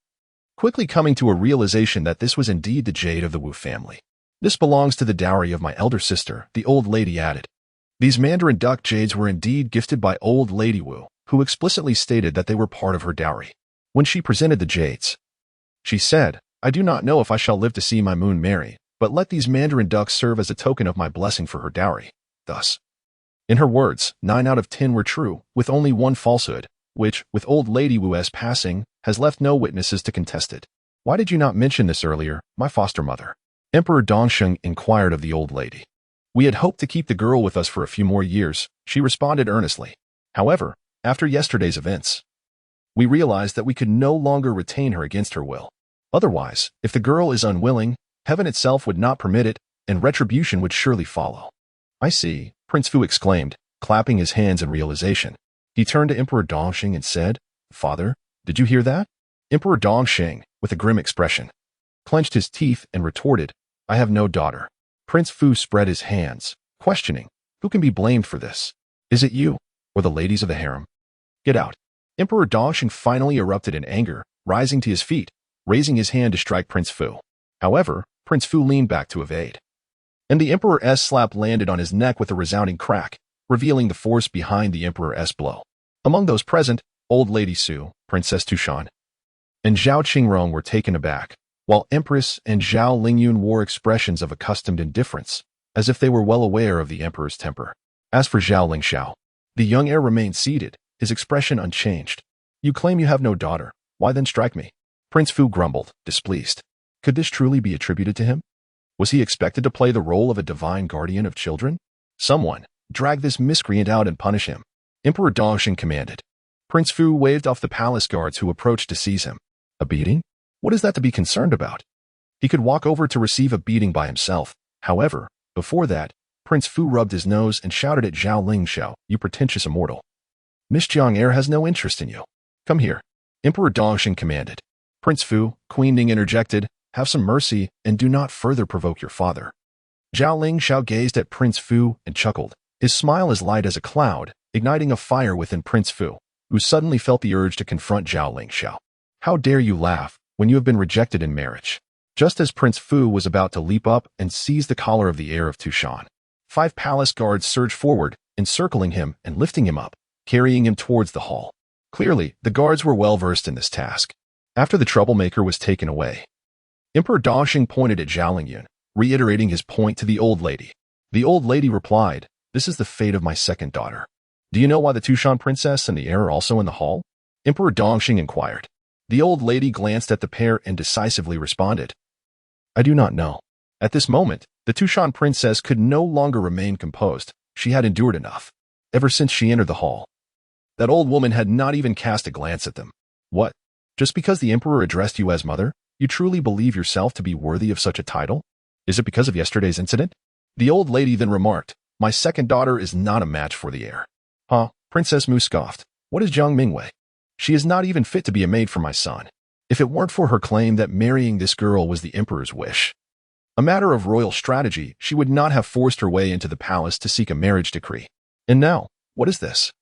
quickly coming to a realization that this was indeed the jade of the Wu family. This belongs to the dowry of my elder sister, the old lady added. These mandarin duck jades were indeed gifted by Old Lady Wu, who explicitly stated that they were part of her dowry. When she presented the jades, she said, I do not know if I shall live to see my moon marry, but let these mandarin ducks serve as a token of my blessing for her dowry. Thus, in her words, 9 out of 10 were true, with only one falsehood, which, with Old Lady Wu's passing, has left no witnesses to contest it. Why did you not mention this earlier, my foster mother? Emperor Dongsheng inquired of the old lady. We had hoped to keep the girl with us for a few more years, she responded earnestly. However, after yesterday's events, we realized that we could no longer retain her against her will. Otherwise, if the girl is unwilling, heaven itself would not permit it, and retribution would surely follow. I see, Prince Fu exclaimed, clapping his hands in realization. He turned to Emperor Dongsheng and said, Father, did you hear that? Emperor Dongsheng, with a grim expression, clenched his teeth and retorted, I have no daughter. Prince Fu spread his hands, questioning, who can be blamed for this? Is it you, or the ladies of the harem? Get out. Emperor Dongsheng finally erupted in anger, rising to his feet, raising his hand to strike Prince Fu. However, Prince Fu leaned back to evade. And the Emperor's slap landed on his neck with a resounding crack, revealing the force behind the Emperor's blow. Among those present, Old Lady Su, Princess Tushan, and Zhao Qingrong were taken aback, while Empress and Zhao Lingyun wore expressions of accustomed indifference, as if they were well aware of the Emperor's temper. As for Zhao Lingxiao, the young heir remained seated, his expression unchanged. You claim you have no daughter, why then strike me? Prince Fu grumbled, displeased. Could this truly be attributed to him? Was he expected to play the role of a divine guardian of children? Someone, drag this miscreant out and punish him. Emperor Dongsheng commanded. Prince Fu waved off the palace guards who approached to seize him. A beating? What is that to be concerned about? He could walk over to receive a beating by himself. However, before that, Prince Fu rubbed his nose and shouted at Zhao Lingxiao, you pretentious immortal. Miss Jiang Heir has no interest in you. Come here. Emperor Dongsheng commanded. Prince Fu, Queen Ning interjected, have some mercy and do not further provoke your father. Zhao Lingxiao gazed at Prince Fu and chuckled, his smile as light as a cloud, igniting a fire within Prince Fu, who suddenly felt the urge to confront Zhao Lingxiao. How dare you laugh when you have been rejected in marriage? Just as Prince Fu was about to leap up and seize the collar of the heir of Tushan, 5 palace guards surged forward, encircling him and lifting him up, carrying him towards the hall. Clearly, the guards were well versed in this task. After the troublemaker was taken away, Emperor Dongsheng pointed at Zhao Lingyun, reiterating his point to the old lady. The old lady replied, this is the fate of my second daughter. Do you know why the Tushan princess and the heir are also in the hall? Emperor Dongsheng inquired. The old lady glanced at the pair and decisively responded, I do not know. At this moment, the Tushan princess could no longer remain composed. She had endured enough. Ever since she entered the hall, that old woman had not even cast a glance at them. What? Just because the emperor addressed you as mother, you truly believe yourself to be worthy of such a title? Is it because of yesterday's incident? The old lady then remarked, my second daughter is not a match for the heir. Huh? Princess Mu scoffed. What is Jiang Mingyue? She is not even fit to be a maid for my son. If it weren't for her claim that marrying this girl was the emperor's wish, a matter of royal strategy, she would not have forced her way into the palace to seek a marriage decree. And now, what is this?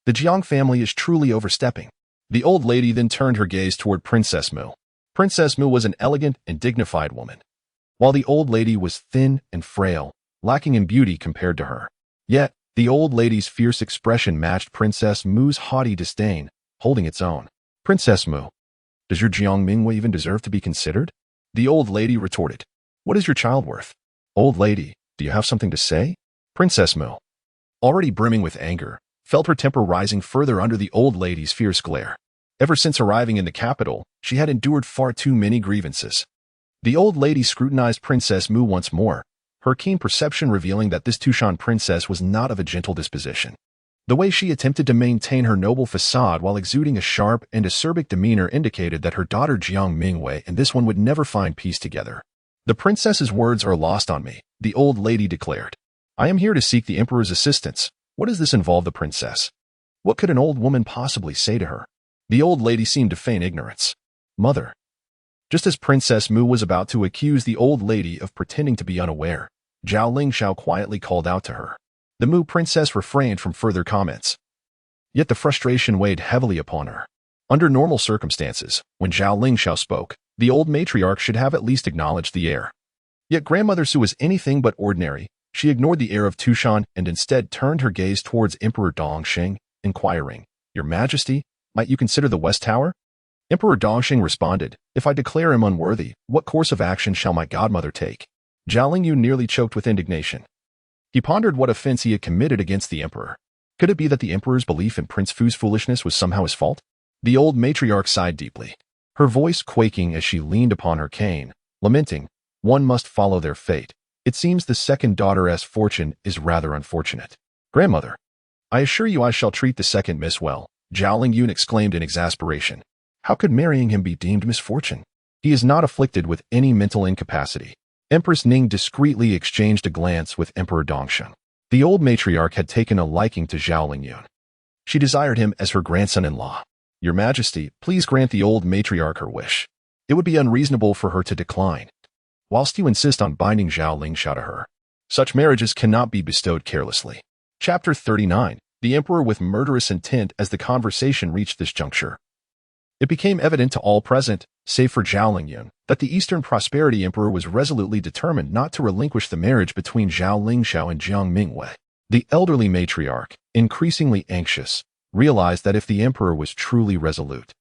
The Jiang family is truly overstepping. The old lady then turned her gaze toward Princess Mu. Princess Mu was an elegant and dignified woman, while the old lady was thin and frail, lacking in beauty compared to her. Yet, the old lady's fierce expression matched Princess Mu's haughty disdain, holding its own. Princess Mu, does your Jiang Mingyue even deserve to be considered? The old lady retorted. What is your child worth? Old lady, do you have something to say? Princess Mu, already brimming with anger, felt her temper rising further under the old lady's fierce glare. Ever since arriving in the capital, she had endured far too many grievances. The old lady scrutinized Princess Mu once more, her keen perception revealing that this Tushan princess was not of a gentle disposition. The way she attempted to maintain her noble facade while exuding a sharp and acerbic demeanor indicated that her daughter Jiang Mingyue and this one would never find peace together. The princess's words are lost on me, the old lady declared. I am here to seek the emperor's assistance. What does this involve the princess? What could an old woman possibly say to her? The old lady seemed to feign ignorance. Mother. Just as Princess Mu was about to accuse the old lady of pretending to be unaware, Zhao Lingxiao quietly called out to her. The Mu princess refrained from further comments. Yet the frustration weighed heavily upon her. Under normal circumstances, when Zhao Lingxiao spoke, the old matriarch should have at least acknowledged the heir. Yet Grandmother Su was anything but ordinary. She ignored the heir of Tushan and instead turned her gaze towards Emperor Dongsheng, inquiring, Your Majesty, might you consider the West Tower? Emperor Dongsheng responded, If I declare him unworthy, what course of action shall my godmother take? Zhao Lingyu nearly choked with indignation. He pondered what offense he had committed against the emperor. Could it be that the emperor's belief in Prince Fu's foolishness was somehow his fault? The old matriarch sighed deeply. her voice quaking as she leaned upon her cane, lamenting, "One must follow their fate. It seems the second daughter's fortune is rather unfortunate." "Grandmother, I assure you I shall treat the second miss well," Zhao Lingyue exclaimed in exasperation. "How could marrying him be deemed misfortune? He is not afflicted with any mental incapacity." Empress Ning discreetly exchanged a glance with Emperor Dongsheng. The old matriarch had taken a liking to Zhao Lingyue. She desired him as her grandson-in-law. "Your Majesty, please grant the old matriarch her wish. It would be unreasonable for her to decline. Whilst you insist on binding Zhao Lingxiao to her, such marriages cannot be bestowed carelessly." Chapter 39. The Emperor with murderous intent. As the conversation reached this juncture, it became evident to all present, save for Zhao Lingyue, that the Eastern Prosperity Emperor was resolutely determined not to relinquish the marriage between Zhao Lingxiao and Jiang Mingyue. The elderly matriarch, increasingly anxious, realized that if the emperor was truly resolute,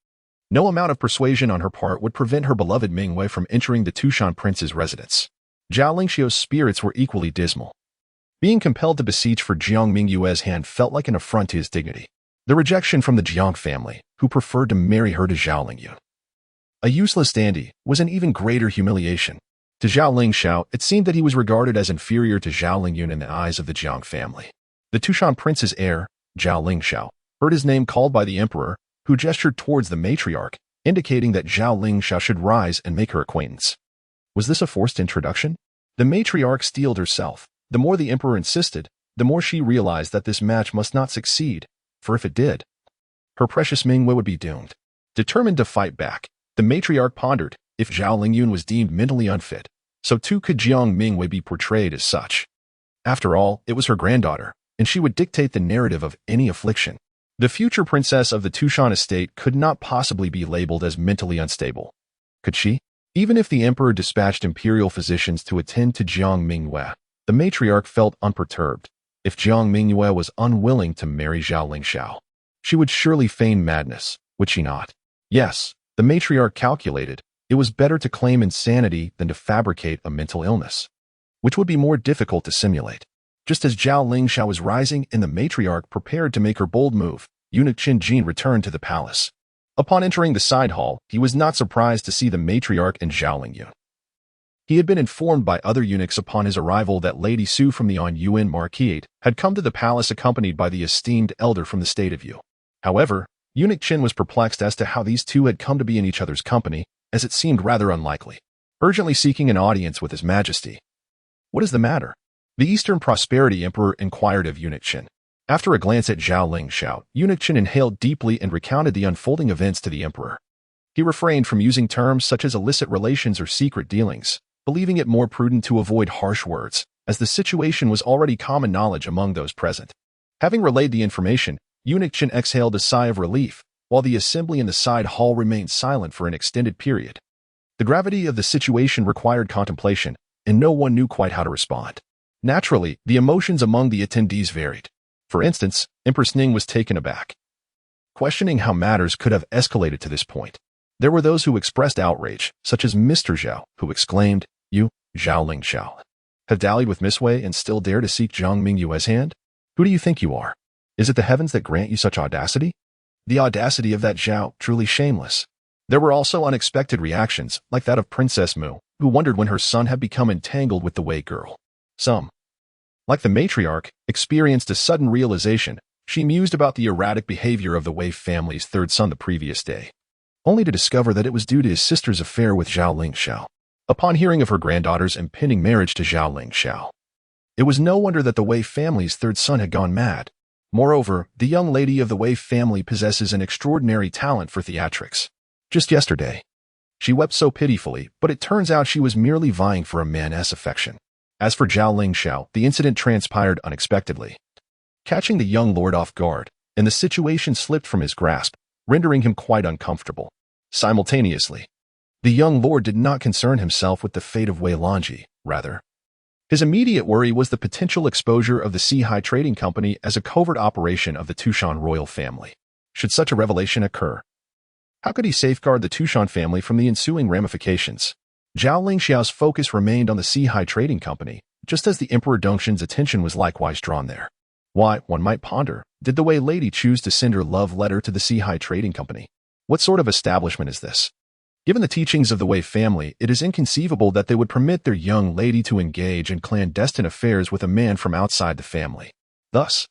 no amount of persuasion on her part would prevent her beloved Mingyue from entering the Tushan prince's residence. Zhao Lingxiao's spirits were equally dismal. Being compelled to beseech for Jiang Mingyue's hand felt like an affront to his dignity. The rejection from the Jiang family, who preferred to marry her to Zhao Lingyue, a useless dandy, was an even greater humiliation. To Zhao Lingxiao, it seemed that he was regarded as inferior to Zhao Lingyue in the eyes of the Jiang family. The Tushan prince's heir, Zhao Lingxiao, heard his name called by the emperor, who gestured towards the matriarch, indicating that Zhao Lingxiao should rise and make her acquaintance. Was this a forced introduction? The matriarch steeled herself. The more the emperor insisted, the more she realized that this match must not succeed, for if it did, her precious Mingyue would be doomed. Determined to fight back, the matriarch pondered, if Zhao Lingyue was deemed mentally unfit, so too could Jiang Mingyue be portrayed as such. After all, it was her granddaughter, and she would dictate the narrative of any affliction. The future princess of the Tushan estate could not possibly be labeled as mentally unstable. Could she? Even if the emperor dispatched imperial physicians to attend to Jiang Mingyue, the matriarch felt unperturbed. If Jiang Mingyue was unwilling to marry Zhao Lingxiao, she would surely feign madness, would she not? Yes, the matriarch calculated, it was better to claim insanity than to fabricate a mental illness, which would be more difficult to simulate. Just as Zhao Lingxiao was rising and the matriarch prepared to make her bold move, eunuch Qin Jin returned to the palace. Upon entering the side hall, he was not surprised to see the matriarch and Zhao Lingyue. He had been informed by other eunuchs upon his arrival that Lady Su from the Yuan Marquis had come to the palace accompanied by the esteemed elder from the state of Yu. However, eunuch Qin was perplexed as to how these two had come to be in each other's company, as it seemed rather unlikely. Urgently seeking an audience with His Majesty. "What is the matter?" the Eastern Prosperity Emperor inquired of eunuch Qin. After a glance at Zhao Lingxiao, eunuch Qin inhaled deeply and recounted the unfolding events to the emperor. He refrained from using terms such as illicit relations or secret dealings, believing it more prudent to avoid harsh words, as the situation was already common knowledge among those present. Having relayed the information, eunuch Qin exhaled a sigh of relief, while the assembly in the side hall remained silent for an extended period. The gravity of the situation required contemplation, and no one knew quite how to respond. Naturally, the emotions among the attendees varied. For instance, Empress Ning was taken aback, questioning how matters could have escalated to this point. There were those who expressed outrage, such as Mr. Zhao, who exclaimed, "You, Zhao Lingxiao, have dallied with Miss Wei and still dare to seek Jiang Mingyue's hand? Who do you think you are? Is it the heavens that grant you such audacity?" The audacity of that Zhao, truly shameless. There were also unexpected reactions, like that of Princess Mu, who wondered when her son had become entangled with the Wei girl. Some, like the matriarch, experienced a sudden realization. She mused about the erratic behavior of the Wei family's third son the previous day, only to discover that it was due to his sister's affair with Zhao Lingxiao. Upon hearing of her granddaughter's impending marriage to Zhao Lingxiao, it was no wonder that the Wei family's third son had gone mad. Moreover, the young lady of the Wei family possesses an extraordinary talent for theatrics. Just yesterday, she wept so pitifully, but it turns out she was merely vying for a man's affection. As for Zhao Lingxiao, the incident transpired unexpectedly, catching the young lord off guard, and the situation slipped from his grasp, rendering him quite uncomfortable. Simultaneously, the young lord did not concern himself with the fate of Wei Longji. Rather, his immediate worry was the potential exposure of the Sihai Trading Company as a covert operation of the Tushan royal family. Should such a revelation occur, how could he safeguard the Tushan family from the ensuing ramifications? Zhao Lingxiao's focus remained on the Sihai Trading Company, just as the Emperor Dongsheng's attention was likewise drawn there. Why, one might ponder, did the Wei lady choose to send her love letter to the Sihai Trading Company? What sort of establishment is this? Given the teachings of the Wei family, it is inconceivable that they would permit their young lady to engage in clandestine affairs with a man from outside the family. Thus,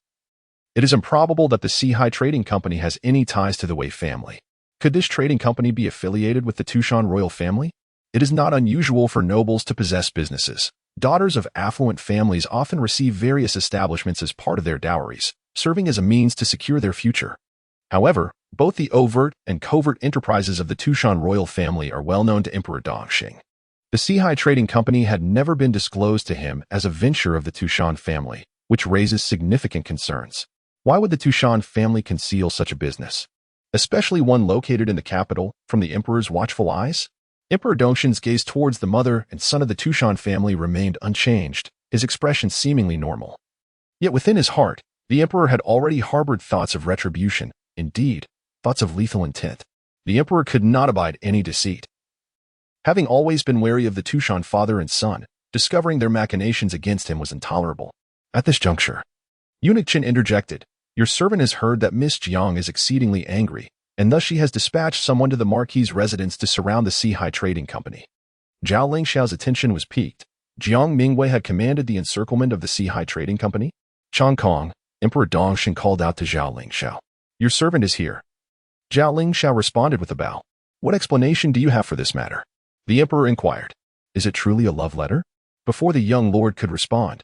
it is improbable that the Sihai Trading Company has any ties to the Wei family. Could this trading company be affiliated with the Tushan royal family? It is not unusual for nobles to possess businesses. Daughters of affluent families often receive various establishments as part of their dowries, serving as a means to secure their future. However, both the overt and covert enterprises of the Tushan royal family are well known to Emperor Dongxing. The Sihai Trading Company had never been disclosed to him as a venture of the Tushan family, which raises significant concerns. Why would the Tushan family conceal such a business, especially one located in the capital, from the emperor's watchful eyes? Emperor Dongxing's gaze towards the mother and son of the Tushan family remained unchanged, his expression seemingly normal. Yet within his heart, the emperor had already harbored thoughts of retribution, indeed, thoughts of lethal intent. The emperor could not abide any deceit. Having always been wary of the Tushan father and son, discovering their machinations against him was intolerable. At this juncture, Eunuch Qin interjected, "Your servant has heard that Miss Jiang is exceedingly angry, and thus she has dispatched someone to the Marquis's residence to surround the Sihai Trading Company." Zhao Lingxiao's attention was piqued. Jiang Mingyue had commanded the encirclement of the Sihai Trading Company? Chong Kong, Emperor Dongxing called out to Zhao Lingxiao. "Your servant is here." Zhao Lingxiao responded with a bow. "What explanation do you have for this matter?" The emperor inquired. "Is it truly a love letter?" Before the young lord could respond,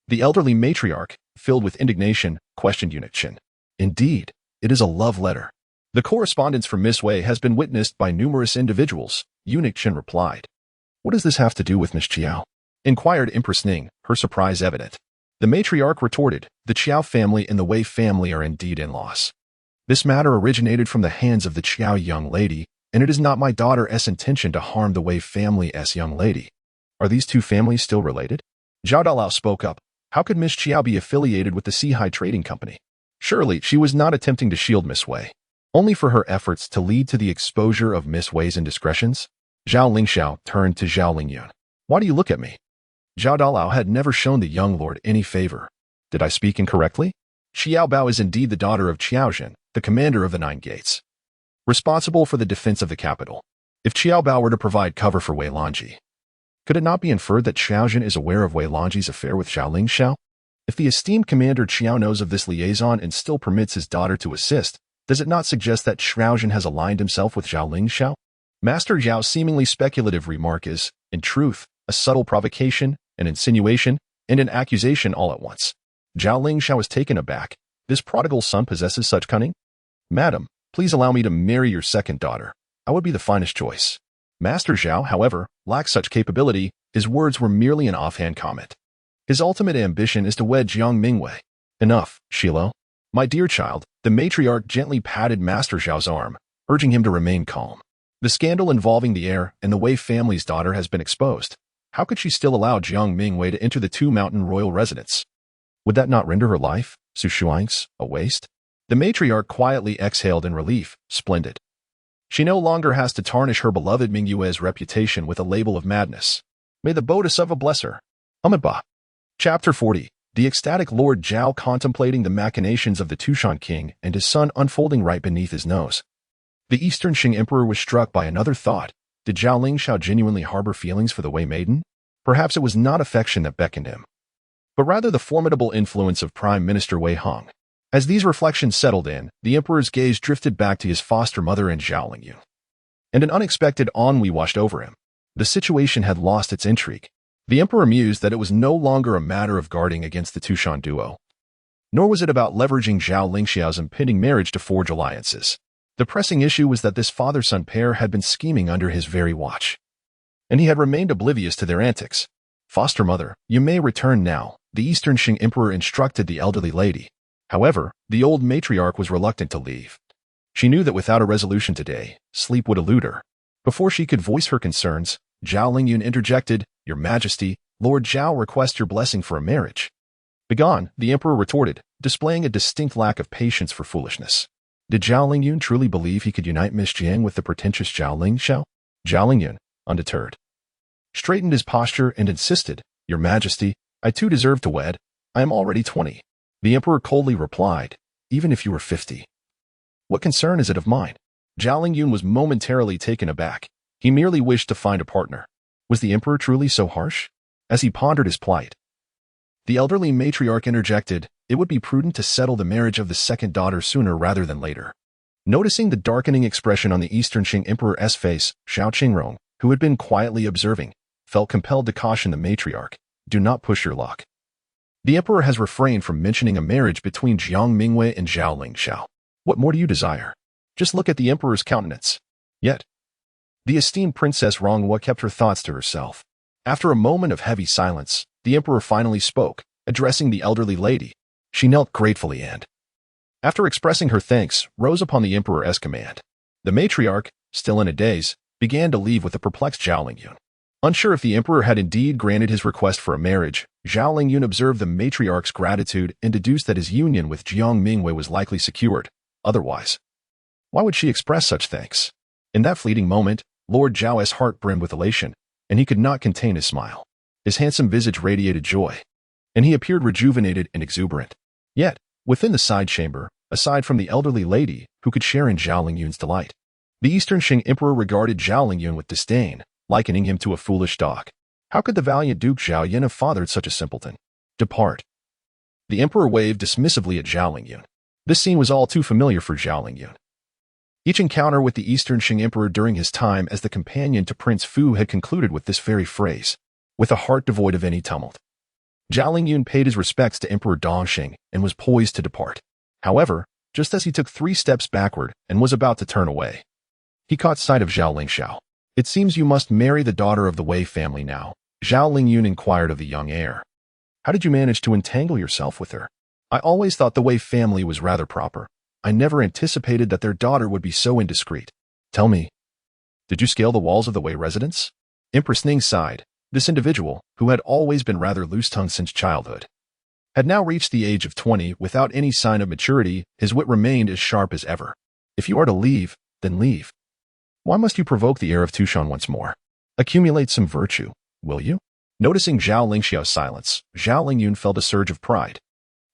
the elderly matriarch, filled with indignation, questioned Eunuch Qin. "Indeed, it is a love letter. The correspondence from Miss Wei has been witnessed by numerous individuals," Eunuch Qin replied. "What does this have to do with Miss Qiao?" inquired Empress Ning, her surprise evident. The matriarch retorted, "The Qiao family and the Wei family are indeed in-laws. This matter originated from the hands of the Qiao young lady, and it is not my daughter's intention to harm the Wei family's young lady." "Are these two families still related?" Zhao Dalao spoke up. "How could Miss Qiao be affiliated with the Sihai Trading Company? Surely she was not attempting to shield Miss Wei, only for her efforts to lead to the exposure of Miss Wei's indiscretions?" Zhao Lingxiao turned to Zhao Lingyun. "Why do you look at me?" Zhao Dalao had never shown the young lord any favor. "Did I speak incorrectly? Qiao Bao is indeed the daughter of Qiaozhen, the commander of the Nine Gates, responsible for the defense of the capital. If Qiao Bao were to provide cover for Wei Lanji, could it not be inferred that Qiaozhen is aware of Wei Lanji's affair with Zhao Lingxiao? If the esteemed Commander Qiao knows of this liaison and still permits his daughter to assist, does it not suggest that Qiaozhen has aligned himself with Zhao Lingxiao?" Master Zhao's seemingly speculative remark is, in truth, a subtle provocation, an insinuation, and an accusation all at once. Zhao Lingxiao was taken aback. This prodigal son possesses such cunning? "Madam, please allow me to marry your second daughter. I would be the finest choice." Master Zhao, however, lacked such capability. His words were merely an offhand comment. His ultimate ambition is to wed Jiang Mingyue. "Enough, Xilou. My dear child," the matriarch gently patted Master Zhao's arm, urging him to remain calm. "The scandal involving the heir and the Wei family's daughter has been exposed. How could she still allow Jiang Mingyue to enter the Two-Mountain royal residence? Would that not render her life, Su Shuang's, a waste?" The matriarch quietly exhaled in relief. "Splendid. She no longer has to tarnish her beloved Mingyue's reputation with a label of madness. May the Bodhisattva bless her." Amitabha. Chapter 40. The ecstatic Lord Zhao contemplating the machinations of the Tushan king and his son unfolding right beneath his nose. The Eastern Qing emperor was struck by another thought. Did Zhao Lingxiao genuinely harbor feelings for the Wei maiden? Perhaps it was not affection that beckoned him, but rather the formidable influence of Prime Minister Wei Hong. As these reflections settled in, the emperor's gaze drifted back to his foster mother and Zhao Lingyun, and an unexpected ennui washed over him. The situation had lost its intrigue. The emperor mused that it was no longer a matter of guarding against the Tushan duo, nor was it about leveraging Zhao Lingxiao's impending marriage to forge alliances. The pressing issue was that this father-son pair had been scheming under his very watch, and he had remained oblivious to their antics. "Foster mother, you may return now," the Eastern Qing emperor instructed the elderly lady. However, the old matriarch was reluctant to leave. She knew that without a resolution today, sleep would elude her. Before she could voice her concerns, Zhao Lingyun interjected, "Your Majesty, Lord Zhao requests your blessing for a marriage." "Begone," the emperor retorted, displaying a distinct lack of patience for foolishness. Did Zhao Lingyun truly believe he could unite Miss Jiang with the pretentious Zhao Lingxiao? Zhao Lingyun, undeterred, straightened his posture and insisted, "Your Majesty, I too deserve to wed. I am already 20. The emperor coldly replied, "Even if you were 50. What concern is it of mine?" Zhao Lingyun was momentarily taken aback. He merely wished to find a partner. Was the emperor truly so harsh? As he pondered his plight, the elderly matriarch interjected, it would be prudent to settle the marriage of the second daughter sooner rather than later. Noticing the darkening expression on the Eastern Qing emperor's face, Zhao Xilou, who had been quietly observing, felt compelled to caution the matriarch, do not push your luck. The emperor has refrained from mentioning a marriage between Jiang Mingyue and Zhao Xilou. What more do you desire? Just look at the emperor's countenance. Yet, the esteemed Princess Ronghua kept her thoughts to herself. After a moment of heavy silence, the emperor finally spoke, addressing the elderly lady. She knelt gratefully and, after expressing her thanks, rose upon the emperor's command. The matriarch, still in a daze, began to leave with the perplexed Zhao Lingyun. Unsure if the emperor had indeed granted his request for a marriage, Zhao Lingyun observed the matriarch's gratitude and deduced that his union with Jiang Mingyue was likely secured. Otherwise, why would she express such thanks? In that fleeting moment, Lord Zhao's heart brimmed with elation, and he could not contain his smile. His handsome visage radiated joy, and he appeared rejuvenated and exuberant. Yet, within the side chamber, aside from the elderly lady who could share in Zhao Lingyun's delight, the Eastern Qing emperor regarded Zhao Lingyun with disdain, likening him to a foolish dog. How could the valiant Duke Zhao Yin have fathered such a simpleton? Depart. The emperor waved dismissively at Zhao Lingyun. This scene was all too familiar for Zhao Lingyun. Each encounter with the Eastern Qing emperor during his time as the companion to Prince Fu had concluded with this very phrase, with a heart devoid of any tumult. Zhao Lingyun paid his respects to Emperor Dongxing and was poised to depart. However, just as he took 3 steps backward and was about to turn away, he caught sight of Zhao Lingxiao. It seems you must marry the daughter of the Wei family now, Zhao Lingyun inquired of the young heir. How did you manage to entangle yourself with her? I always thought the Wei family was rather proper. I never anticipated that their daughter would be so indiscreet. Tell me, did you scale the walls of the Wei residence? Empress Ning sighed. This individual, who had always been rather loose-tongued since childhood, had now reached the age of 20 without any sign of maturity. His wit remained as sharp as ever. If you are to leave, then leave. Why must you provoke the heir of Tushan once more? Accumulate some virtue, will you? Noticing Zhao Lingxiao's silence, Zhao Lingyun felt a surge of pride.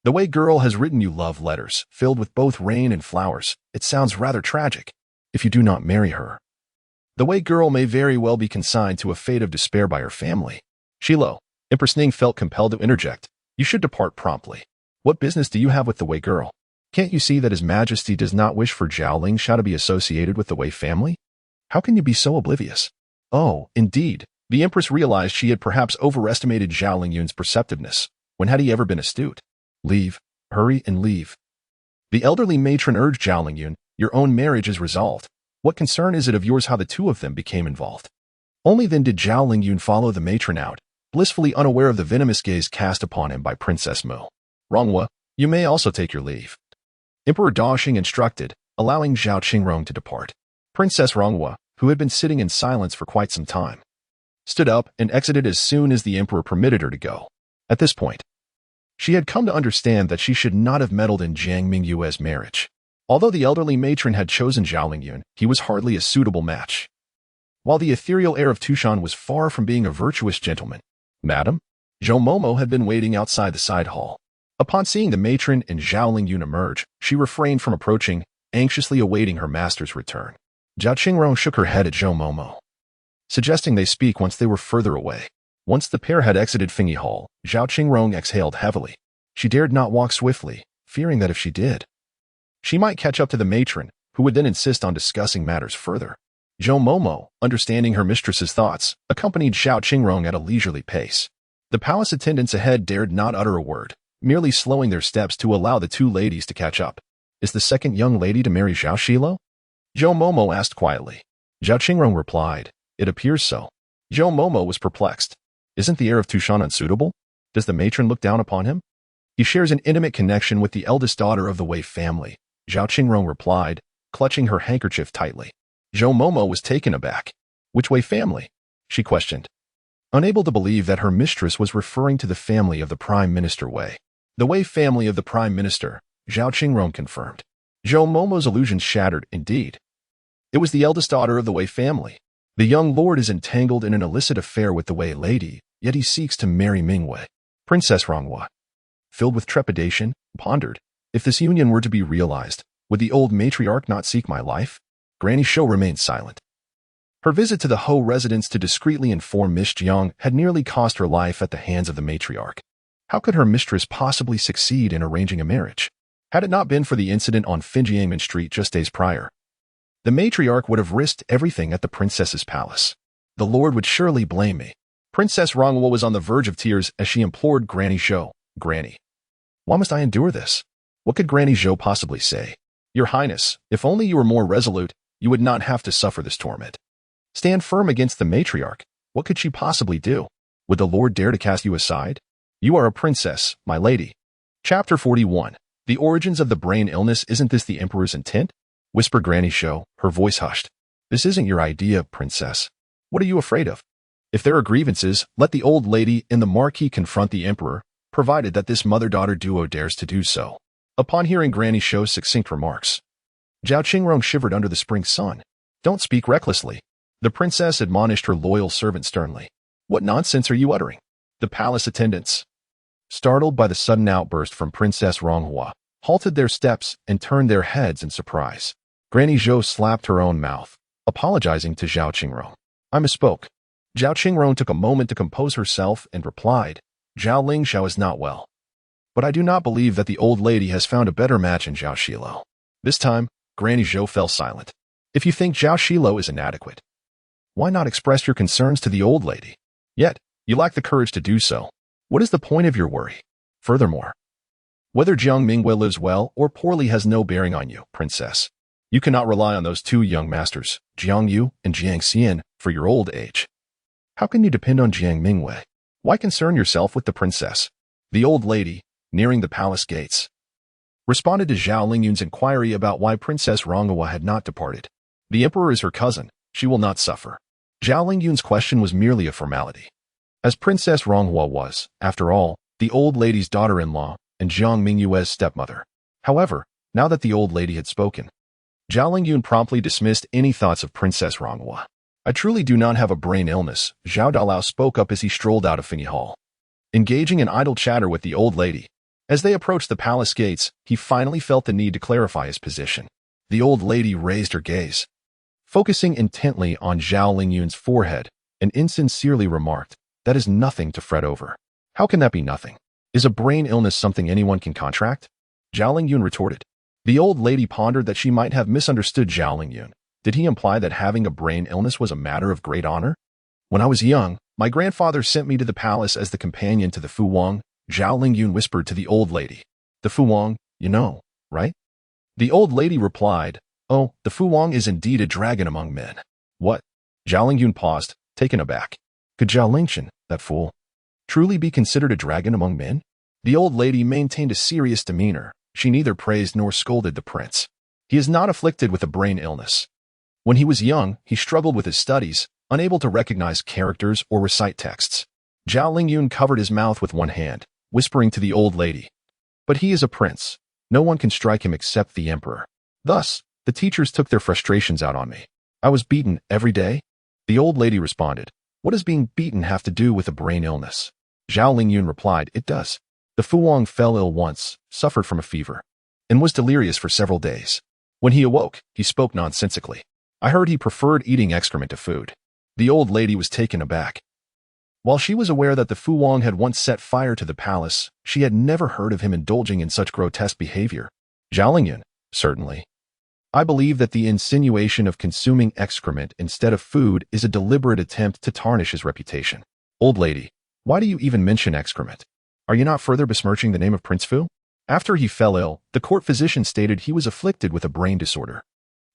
The Wei girl has written you love letters, filled with both rain and flowers. It sounds rather tragic. If you do not marry her, the Wei girl may very well be consigned to a fate of despair by her family. Xilou, Empress Ning felt compelled to interject. You should depart promptly. What business do you have with the Wei girl? Can't you see that His Majesty does not wish for Zhao Lingxiao to be associated with the Wei family? How can you be so oblivious? Oh, indeed. The Empress realized she had perhaps overestimated Zhao Lingyun's perceptiveness. When had he ever been astute? Leave. Hurry and leave. The elderly matron urged Zhao Lingyun, your own marriage is resolved. What concern is it of yours how the two of them became involved? Only then did Zhao Lingyun follow the matron out, blissfully unaware of the venomous gaze cast upon him by Princess Mu. Ronghua, you may also take your leave. Emperor Dongxing instructed, allowing Zhao Qingrong to depart. Princess Ronghua, who had been sitting in silence for quite some time, stood up and exited as soon as the emperor permitted her to go. At this point, she had come to understand that she should not have meddled in Jiang Mingyue's marriage. Although the elderly matron had chosen Zhao Lingyun, he was hardly a suitable match. While the ethereal heir of Tushan was far from being a virtuous gentleman, Madam Zhou Momo had been waiting outside the side hall. Upon seeing the matron and Zhao Lingyun emerge, she refrained from approaching, anxiously awaiting her master's return. Zhao Qingrong shook her head at Zhou Momo, suggesting they speak once they were further away. Once the pair had exited Fingyi Hall, Zhao Qingrong exhaled heavily. She dared not walk swiftly, fearing that if she did, she might catch up to the matron, who would then insist on discussing matters further. Zhou Momo, understanding her mistress's thoughts, accompanied Zhao Qingrong at a leisurely pace. The palace attendants ahead dared not utter a word, merely slowing their steps to allow the two ladies to catch up. Is the second young lady to marry Zhao Xilou? Zhou Momo asked quietly. Zhao Qingrong replied, it appears so. Zhou Momo was perplexed. Isn't the heir of Tushan unsuitable? Does the matron look down upon him? He shares an intimate connection with the eldest daughter of the Wei family, Zhao Qingrong replied, clutching her handkerchief tightly. Zhou Momo was taken aback. Which Wei family? She questioned, unable to believe that her mistress was referring to the family of the Prime Minister Wei. The Wei family of the Prime Minister, Zhao Qingrong confirmed. Zhou Momo's illusions shattered, indeed. It was the eldest daughter of the Wei family. The young lord is entangled in an illicit affair with the Wei lady, yet he seeks to marry Mingyue. Princess Ronghua, filled with trepidation, pondered, if this union were to be realized, would the old matriarch not seek my life? Granny Shou remained silent. Her visit to the Ho residence to discreetly inform Miss Jiang had nearly cost her life at the hands of the matriarch. How could her mistress possibly succeed in arranging a marriage? Had it not been for the incident on Finjiangmen Street just days prior, the matriarch would have risked everything at the princess's palace. The Lord would surely blame me. Princess Rongwa was on the verge of tears as she implored Granny Zhou. Granny, why must I endure this? What could Granny Zhou possibly say? Your Highness, if only you were more resolute, you would not have to suffer this torment. Stand firm against the matriarch. What could she possibly do? Would the Lord dare to cast you aside? You are a princess, my lady. Chapter 41. The origins of the brain illness. Isn't this the Emperor's intent? Whispered Granny Zhou, her voice hushed. This isn't your idea, princess. What are you afraid of? If there are grievances, let the old lady and the Marquis confront the Emperor, provided that this mother-daughter duo dares to do so. Upon hearing Granny Zhou's succinct remarks, Zhao Qingrong shivered under the spring sun. Don't speak recklessly. The princess admonished her loyal servant sternly. What nonsense are you uttering? The palace attendants, startled by the sudden outburst from Princess Ronghua, halted their steps and turned their heads in surprise. Granny Zhou slapped her own mouth, apologizing to Zhao Qingrong. I misspoke. Zhao Qingrong took a moment to compose herself and replied, Zhao Lingxiao is not well. But I do not believe that the old lady has found a better match in Zhao Xilou. This time, Granny Zhou fell silent. If you think Zhao Xilou is inadequate, why not express your concerns to the old lady? Yet, you lack the courage to do so. What is the point of your worry? Furthermore, whether Jiang Mingyue lives well or poorly has no bearing on you, princess. You cannot rely on those two young masters, Jiang Yu and Jiang Xian, for your old age. How can you depend on Jiang Mingyue? Why concern yourself with the princess? The old lady, nearing the palace gates, responded to Zhao Lingyun's inquiry about why Princess Ronghua had not departed. The emperor is her cousin. She will not suffer. Zhao Lingyun's question was merely a formality, as Princess Ronghua was, after all, the old lady's daughter-in-law and Jiang Mingyue's stepmother. However, now that the old lady had spoken, Zhao Lingyun promptly dismissed any thoughts of Princess Ronghua. I truly do not have a brain illness, Zhao Dalao spoke up as he strolled out of Finyi Hall. Engaging in idle chatter with the old lady, as they approached the palace gates, he finally felt the need to clarify his position. The old lady raised her gaze, focusing intently on Zhao Lingyun's forehead, and insincerely remarked, that is nothing to fret over. How can that be nothing? Is a brain illness something anyone can contract? Zhao Lingyun retorted. The old lady pondered that she might have misunderstood Zhao Lingyun. Did he imply that having a brain illness was a matter of great honor? When I was young, my grandfather sent me to the palace as the companion to the Fu Wang, Zhao Lingyun whispered to the old lady. The Fu Wang, you know, right? The old lady replied, Oh, the Fu Wang is indeed a dragon among men. What? Zhao Lingyun paused, taken aback. Could Zhao Lingchen, that fool, truly be considered a dragon among men? The old lady maintained a serious demeanor. She neither praised nor scolded the prince. He is not afflicted with a brain illness. When he was young, he struggled with his studies, unable to recognize characters or recite texts. Zhao Lingyun covered his mouth with one hand, whispering to the old lady. But he is a prince. No one can strike him except the emperor. Thus, the teachers took their frustrations out on me. I was beaten every day. The old lady responded, What does being beaten have to do with a brain illness? Zhao Lingyun replied, It does. The Fu Wang fell ill once, suffered from a fever, and was delirious for several days. When he awoke, he spoke nonsensically. I heard he preferred eating excrement to food. The old lady was taken aback. While she was aware that the Fu Wang had once set fire to the palace, she had never heard of him indulging in such grotesque behavior. Zhao Lingyun, certainly. I believe that the insinuation of consuming excrement instead of food is a deliberate attempt to tarnish his reputation. Old lady, why do you even mention excrement? Are you not further besmirching the name of Prince Fu? After he fell ill, the court physician stated he was afflicted with a brain disorder.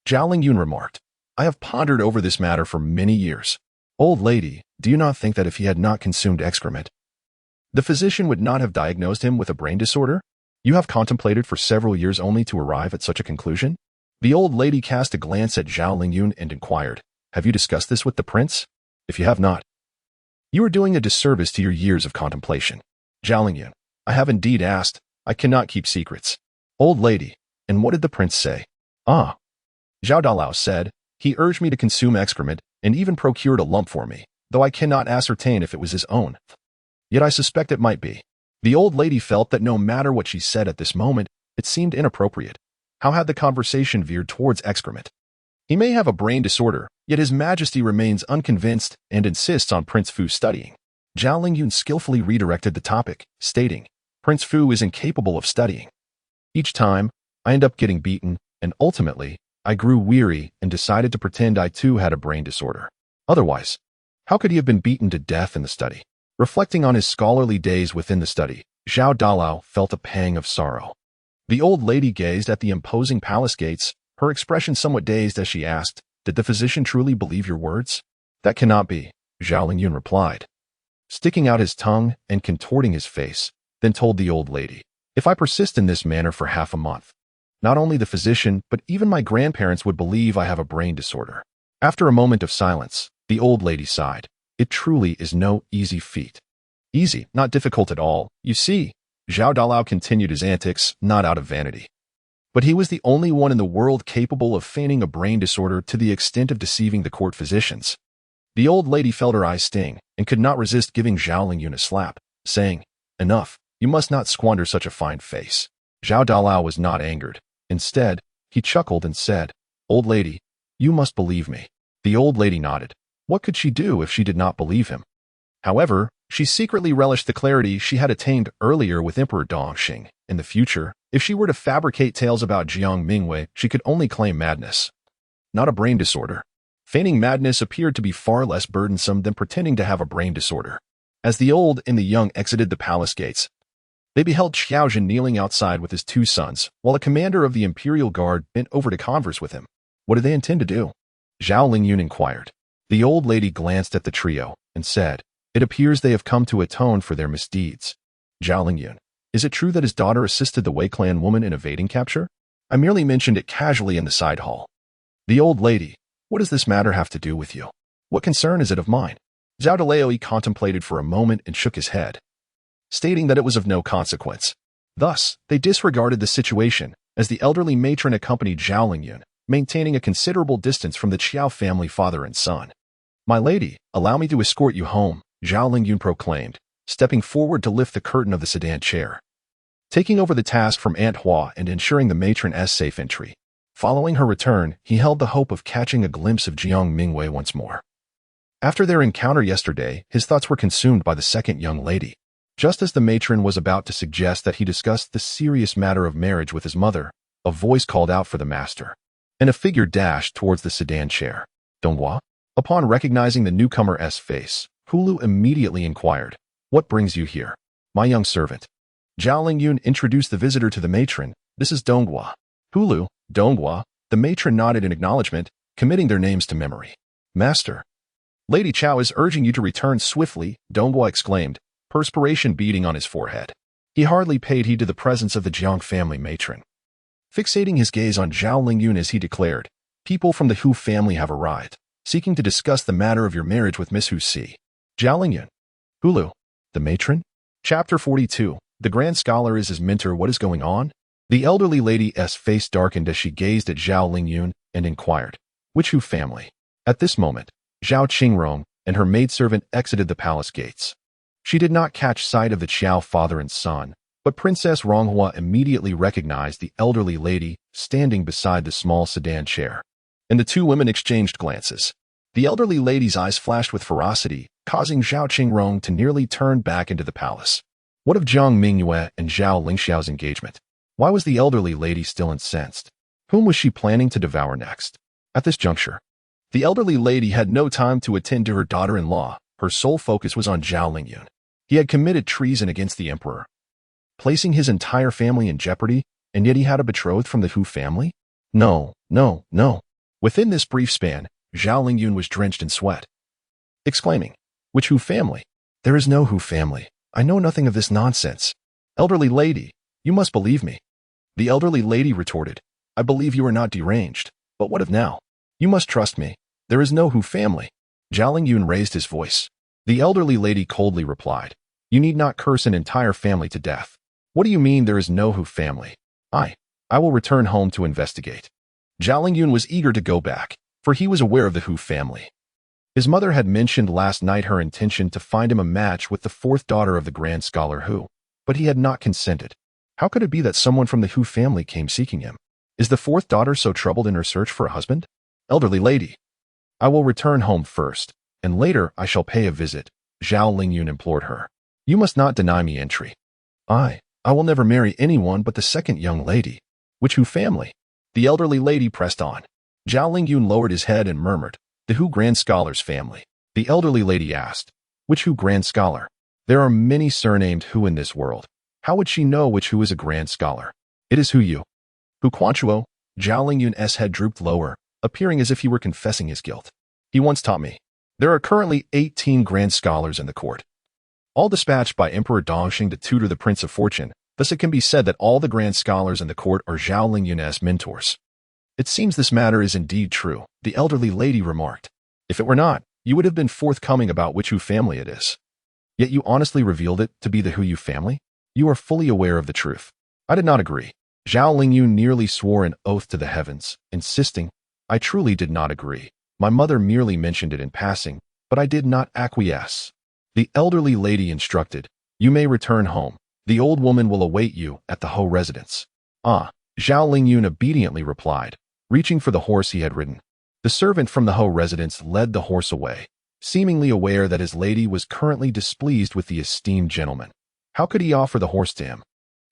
Zhao Lingyun remarked, I have pondered over this matter for many years. Old lady, do you not think that if he had not consumed excrement, the physician would not have diagnosed him with a brain disorder? You have contemplated for several years only to arrive at such a conclusion? The old lady cast a glance at Zhao Lingyun and inquired, Have you discussed this with the prince? If you have not, you are doing a disservice to your years of contemplation. Zhao Lingyun, I have indeed asked. I cannot keep secrets. Old lady, and what did the prince say? Ah. Zhao Dalao said, He urged me to consume excrement and even procured a lump for me, though I cannot ascertain if it was his own. Yet I suspect it might be. The old lady felt that no matter what she said at this moment, it seemed inappropriate. How had the conversation veered towards excrement? He may have a brain disorder, Yet His Majesty remains unconvinced and insists on Prince Fu studying. Zhao Lingyun skillfully redirected the topic, stating, Prince Fu is incapable of studying. Each time, I end up getting beaten, and ultimately, I grew weary and decided to pretend I too had a brain disorder. Otherwise, how could he have been beaten to death in the study? Reflecting on his scholarly days within the study, Zhao Dalao felt a pang of sorrow. The old lady gazed at the imposing palace gates, her expression somewhat dazed as she asked, Did the physician truly believe your words? That cannot be, Zhao Lingyun replied, sticking out his tongue and contorting his face, then told the old lady, If I persist in this manner for half a month, not only the physician, but even my grandparents would believe I have a brain disorder. After a moment of silence, the old lady sighed. It truly is no easy feat. Easy, not difficult at all. You see, Zhao Dalao continued his antics, not out of vanity. But he was the only one in the world capable of feigning a brain disorder to the extent of deceiving the court physicians. The old lady felt her eyes sting and could not resist giving Zhao Lingyun a slap, saying, Enough, you must not squander such a fine face. Zhao Dalao was not angered. Instead, he chuckled and said, Old lady, you must believe me. The old lady nodded. What could she do if she did not believe him? However, she secretly relished the clarity she had attained earlier with Emperor Dongxing. In the future, if she were to fabricate tales about Jiang Mingyue, she could only claim madness, not a brain disorder. Feigning madness appeared to be far less burdensome than pretending to have a brain disorder. As the old and the young exited the palace gates, they beheld Xiaozhen kneeling outside with his two sons, while a commander of the Imperial Guard bent over to converse with him. What do they intend to do? Zhao Lingyun inquired. The old lady glanced at the trio and said, It appears they have come to atone for their misdeeds. Zhao Lingyun, is it true that his daughter assisted the Wei clan woman in evading capture? I merely mentioned it casually in the side hall. The old lady, what does this matter have to do with you? What concern is it of mine? Zhao Dalao contemplated for a moment and shook his head, stating that it was of no consequence. Thus, they disregarded the situation, as the elderly matron accompanied Zhao Lingyun, maintaining a considerable distance from the Qiao family father and son. My lady, allow me to escort you home, Zhao Lingyun proclaimed, stepping forward to lift the curtain of the sedan chair, taking over the task from Aunt Hua and ensuring the matron's safe entry. Following her return, he held the hope of catching a glimpse of Jiang Mingyue once more. After their encounter yesterday, his thoughts were consumed by the second young lady. Just as the matron was about to suggest that he discuss the serious matter of marriage with his mother, a voice called out for the master, and a figure dashed towards the sedan chair. Donghua? Upon recognizing the newcomer's face, Hulu immediately inquired, What brings you here? My young servant. Zhao Lingyun introduced the visitor to the matron. This is Donghua. Hulu, Donghua. The matron nodded in acknowledgement, committing their names to memory. Master. Lady Chao is urging you to return swiftly, Donghua exclaimed, perspiration beading on his forehead. He hardly paid heed to the presence of the Jiang family matron. Fixating his gaze on Zhao Lingyun as he declared, People from the Hu family have arrived, seeking to discuss the matter of your marriage with Miss Hu Si. Zhao Lingyun. Hulu. The matron? Chapter 42. The grand scholar is his mentor. What is going on? The elderly lady's face darkened as she gazed at Zhao Lingyun and inquired, Which Hu family? At this moment, Zhao Qingrong and her maidservant exited the palace gates. She did not catch sight of the Qiao father and son, but Princess Ronghua immediately recognized the elderly lady standing beside the small sedan chair, and the two women exchanged glances. The elderly lady's eyes flashed with ferocity, causing Zhao Qingrong to nearly turn back into the palace. What of Jiang Mingyue and Zhao Lingxiao's engagement? Why was the elderly lady still incensed? Whom was she planning to devour next? At this juncture, the elderly lady had no time to attend to her daughter-in-law. Her sole focus was on Zhao Lingyun. He had committed treason against the emperor, placing his entire family in jeopardy, and yet he had a betrothed from the Hu family? No, no, no. Within this brief span, Zhao Lingyun was drenched in sweat, exclaiming, Which Hu family? There is no Hu family. I know nothing of this nonsense. Elderly lady, you must believe me. The elderly lady retorted, I believe you are not deranged, but what of now? You must trust me. There is no Hu family. Zhao Lingyun raised his voice. The elderly lady coldly replied, You need not curse an entire family to death. What do you mean there is no Hu family? I will return home to investigate. Zhao Lingyun was eager to go back, for he was aware of the Hu family. His mother had mentioned last night her intention to find him a match with the fourth daughter of the grand scholar Hu, but he had not consented. How could it be that someone from the Hu family came seeking him? Is the fourth daughter so troubled in her search for a husband? Elderly lady. I will return home first, and later I shall pay a visit, Zhao Lingyun implored her. You must not deny me entry. I will never marry anyone but the second young lady. Which Hu family? The elderly lady pressed on. Zhao Lingyun lowered his head and murmured, the Hu Grand Scholar's family. The elderly lady asked, which Hu Grand Scholar? There are many surnamed Hu in this world. How would she know which Hu is a Grand Scholar? It is Hu Yu. Hu Quanchuo. Zhao Lingyun's head drooped lower, appearing as if he were confessing his guilt. He once taught me. There are currently 18 Grand Scholars in the court, all dispatched by Emperor Dongxing to tutor the Prince of Fortune. Thus it can be said that all the Grand Scholars in the court are Zhao Lingyun's mentors. It seems this matter is indeed true, the elderly lady remarked. If it were not, you would have been forthcoming about which Hu family it is. Yet you honestly revealed it to be the Hu Yu family? You are fully aware of the truth. I did not agree. Zhao Lingyun nearly swore an oath to the heavens, insisting, I truly did not agree. My mother merely mentioned it in passing, but I did not acquiesce. The elderly lady instructed, you may return home. The old woman will await you at the Ho residence. Ah, Zhao Lingyun obediently replied, reaching for the horse he had ridden. The servant from the Ho residence led the horse away, seemingly aware that his lady was currently displeased with the esteemed gentleman. How could he offer the horse to him?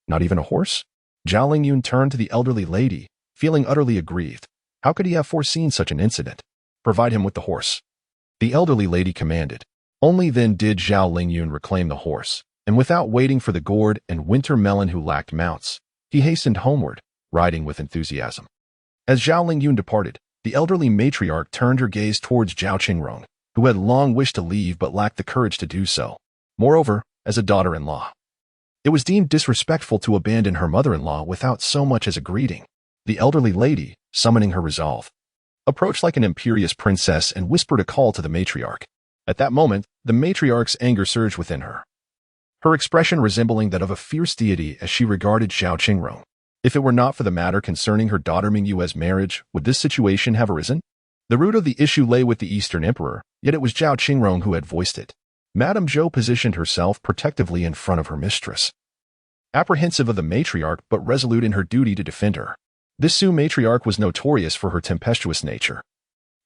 Not even a horse? Zhao Lingyun turned to the elderly lady, feeling utterly aggrieved. How could he have foreseen such an incident? Provide him with the horse. The elderly lady commanded. Only then did Zhao Lingyun reclaim the horse, and without waiting for the gourd and winter melon who lacked mounts, he hastened homeward, riding with enthusiasm. As Zhao Lingyun departed, the elderly matriarch turned her gaze towards Zhao Qingrong, who had long wished to leave but lacked the courage to do so. Moreover, as a daughter-in-law, it was deemed disrespectful to abandon her mother-in-law without so much as a greeting. The elderly lady, summoning her resolve, approached like an imperious princess and whispered a call to the matriarch. At that moment, the matriarch's anger surged within her, her expression resembling that of a fierce deity as she regarded Zhao Qingrong. If it were not for the matter concerning her daughter Mingyue's marriage, would this situation have arisen? The root of the issue lay with the Eastern Emperor, yet it was Zhao Qingrong who had voiced it. Madame Zhou positioned herself protectively in front of her mistress, apprehensive of the matriarch but resolute in her duty to defend her. This Su matriarch was notorious for her tempestuous nature.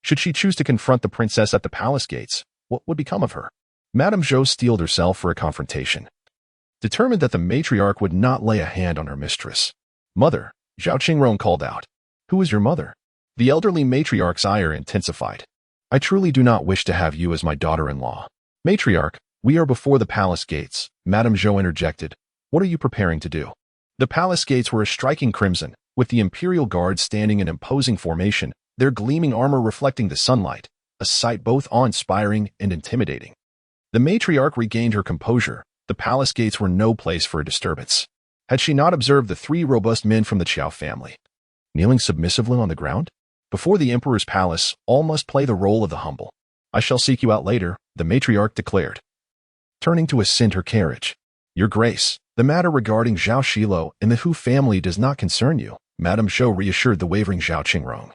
Should she choose to confront the princess at the palace gates, what would become of her? Madame Zhou steeled herself for a confrontation, determined that the matriarch would not lay a hand on her mistress. Mother, Zhao Qingrong called out. Who is your mother? The elderly matriarch's ire intensified. I truly do not wish to have you as my daughter-in-law. Matriarch, we are before the palace gates, Madame Zhou interjected. What are you preparing to do? The palace gates were a striking crimson, with the imperial guards standing in imposing formation, their gleaming armor reflecting the sunlight, a sight both awe-inspiring and intimidating. The matriarch regained her composure. The palace gates were no place for a disturbance. Had she not observed the 3 robust men from the Qiao family, kneeling submissively on the ground? Before the emperor's palace, all must play the role of the humble. I shall seek you out later, the matriarch declared, turning to ascend her carriage. Your Grace, the matter regarding Zhao Xilou and the Hu family does not concern you, Madame Zhou reassured the wavering Zhao Qingrong.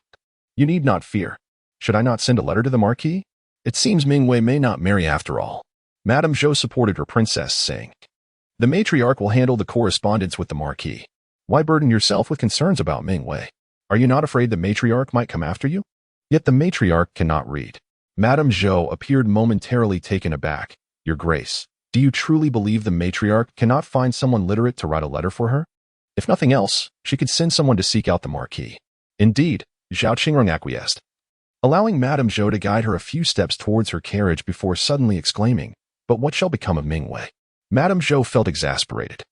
You need not fear. Should I not send a letter to the Marquis? It seems Mingyue may not marry after all. Madame Zhou supported her princess, saying, the matriarch will handle the correspondence with the Marquis. Why burden yourself with concerns about Mingyue? Are you not afraid the matriarch might come after you? Yet the matriarch cannot read. Madame Zhou appeared momentarily taken aback. Your Grace, do you truly believe the matriarch cannot find someone literate to write a letter for her? If nothing else, she could send someone to seek out the Marquis. Indeed, Zhao Qingrong acquiesced, allowing Madame Zhou to guide her a few steps towards her carriage before suddenly exclaiming, but what shall become of Mingyue? Madame Zhou felt exasperated.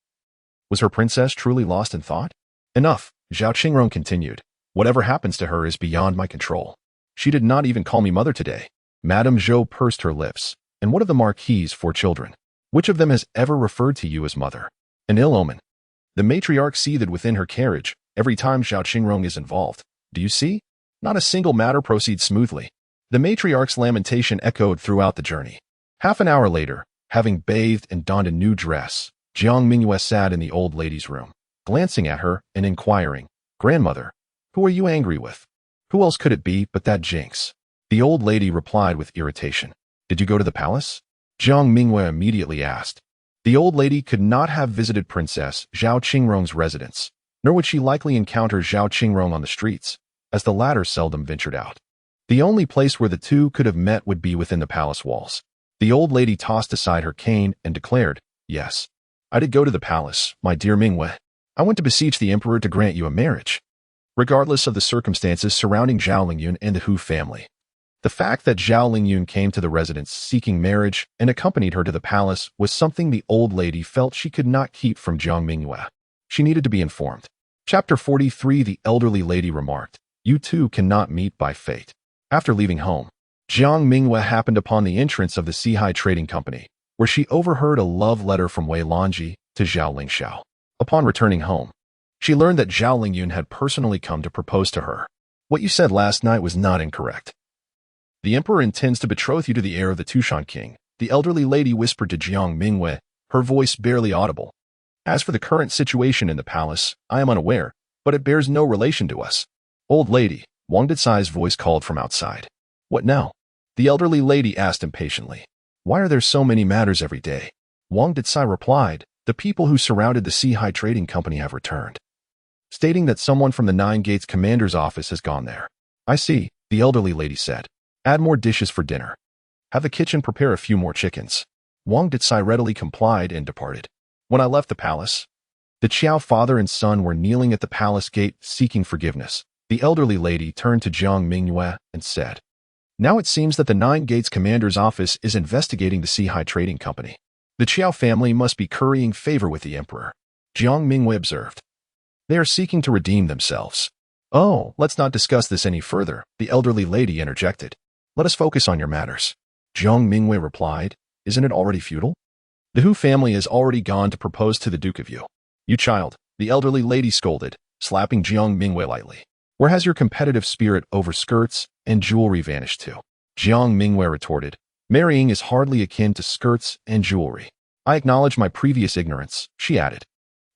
Was her princess truly lost in thought? Enough, Zhao Qingrong continued. Whatever happens to her is beyond my control. She did not even call me mother today. Madame Zhou pursed her lips. And what of the Marquis's 4 children? Which of them has ever referred to you as mother? An ill omen. The matriarch seethed within her carriage every time Zhao Qingrong is involved. Do you see? Not a single matter proceeds smoothly. The matriarch's lamentation echoed throughout the journey. Half an hour later, having bathed and donned a new dress, Jiang Mingyue sat in the old lady's room, glancing at her and inquiring, Grandmother, who are you angry with? Who else could it be but that jinx? The old lady replied with irritation. Did you go to the palace? Jiang Mingyue immediately asked. The old lady could not have visited Princess Zhao Qingrong's residence, nor would she likely encounter Zhao Qingrong on the streets, as the latter seldom ventured out. The only place where the two could have met would be within the palace walls. The old lady tossed aside her cane and declared, "Yes, I did go to the palace, my dear Mingyue. I went to beseech the emperor to grant you a marriage, regardless of the circumstances surrounding Zhao Lingyun and the Hu family." The fact that Zhao Lingyun came to the residence seeking marriage and accompanied her to the palace was something the old lady felt she could not keep from Jiang Mingyue. She needed to be informed. Chapter 43. The elderly lady remarked, "You two cannot meet by fate." After leaving home, Jiang Mingyue happened upon the entrance of the Sihai Trading Company, where she overheard a love letter from Wei Lanji to Zhao Lingxiao. Upon returning home, she learned that Zhao Lingyun had personally come to propose to her. "What you said last night was not incorrect. The emperor intends to betroth you to the heir of the Tushan king," the elderly lady whispered to Jiang Mingyue, her voice barely audible. "As for the current situation in the palace, I am unaware, but it bears no relation to us." "Old lady," Wang Dicai's voice called from outside. "What now?" the elderly lady asked impatiently. "Why are there so many matters every day?" Wang Dicai replied, "The people who surrounded the Sihai Trading Company have returned," stating that someone from the Nine Gates commander's office has gone there. "I see," the elderly lady said. "Add more dishes for dinner. Have the kitchen prepare a few more chickens." Wang Dicai readily complied and departed. When I left the palace, the Qiao father and son were kneeling at the palace gate seeking forgiveness. The elderly lady turned to Jiang Mingyue and said, "Now it seems that the Nine Gates commander's office is investigating the Sihai Trading Company. The Qiao family must be currying favor with the emperor." Jiang Mingyue observed. "They are seeking to redeem themselves." "Oh, let's not discuss this any further," the elderly lady interjected. "Let us focus on your matters." Jiang Mingyue replied, "Isn't it already futile? The Hu family has already gone to propose to the Duke of Yu." "You child," the elderly lady scolded, slapping Jiang Mingyue lightly. "Where has your competitive spirit over skirts and jewelry vanished to?" Jiang Mingyue retorted, "Marrying is hardly akin to skirts and jewelry." "I acknowledge my previous ignorance," she added.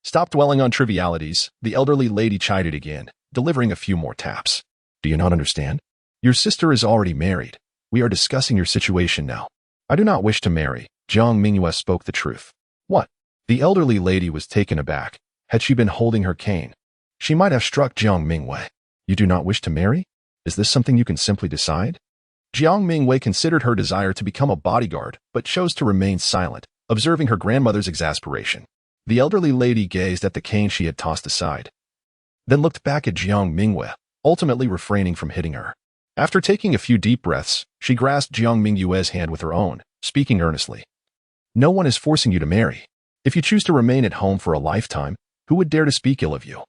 "Stop dwelling on trivialities," the elderly lady chided again, delivering a few more taps. "Do you not understand? Your sister is already married. We are discussing your situation now." "I do not wish to marry." Jiang Mingyue spoke the truth. "What?" The elderly lady was taken aback. Had she been holding her cane, she might have struck Jiang Mingyue. "You do not wish to marry? Is this something you can simply decide?" Jiang Mingyue considered her desire to become a bodyguard, but chose to remain silent, observing her grandmother's exasperation. The elderly lady gazed at the cane she had tossed aside, then looked back at Jiang Mingyue, ultimately refraining from hitting her. After taking a few deep breaths, she grasped Jiang Mingyue's hand with her own, speaking earnestly. "No one is forcing you to marry. If you choose to remain at home for a lifetime, who would dare to speak ill of you?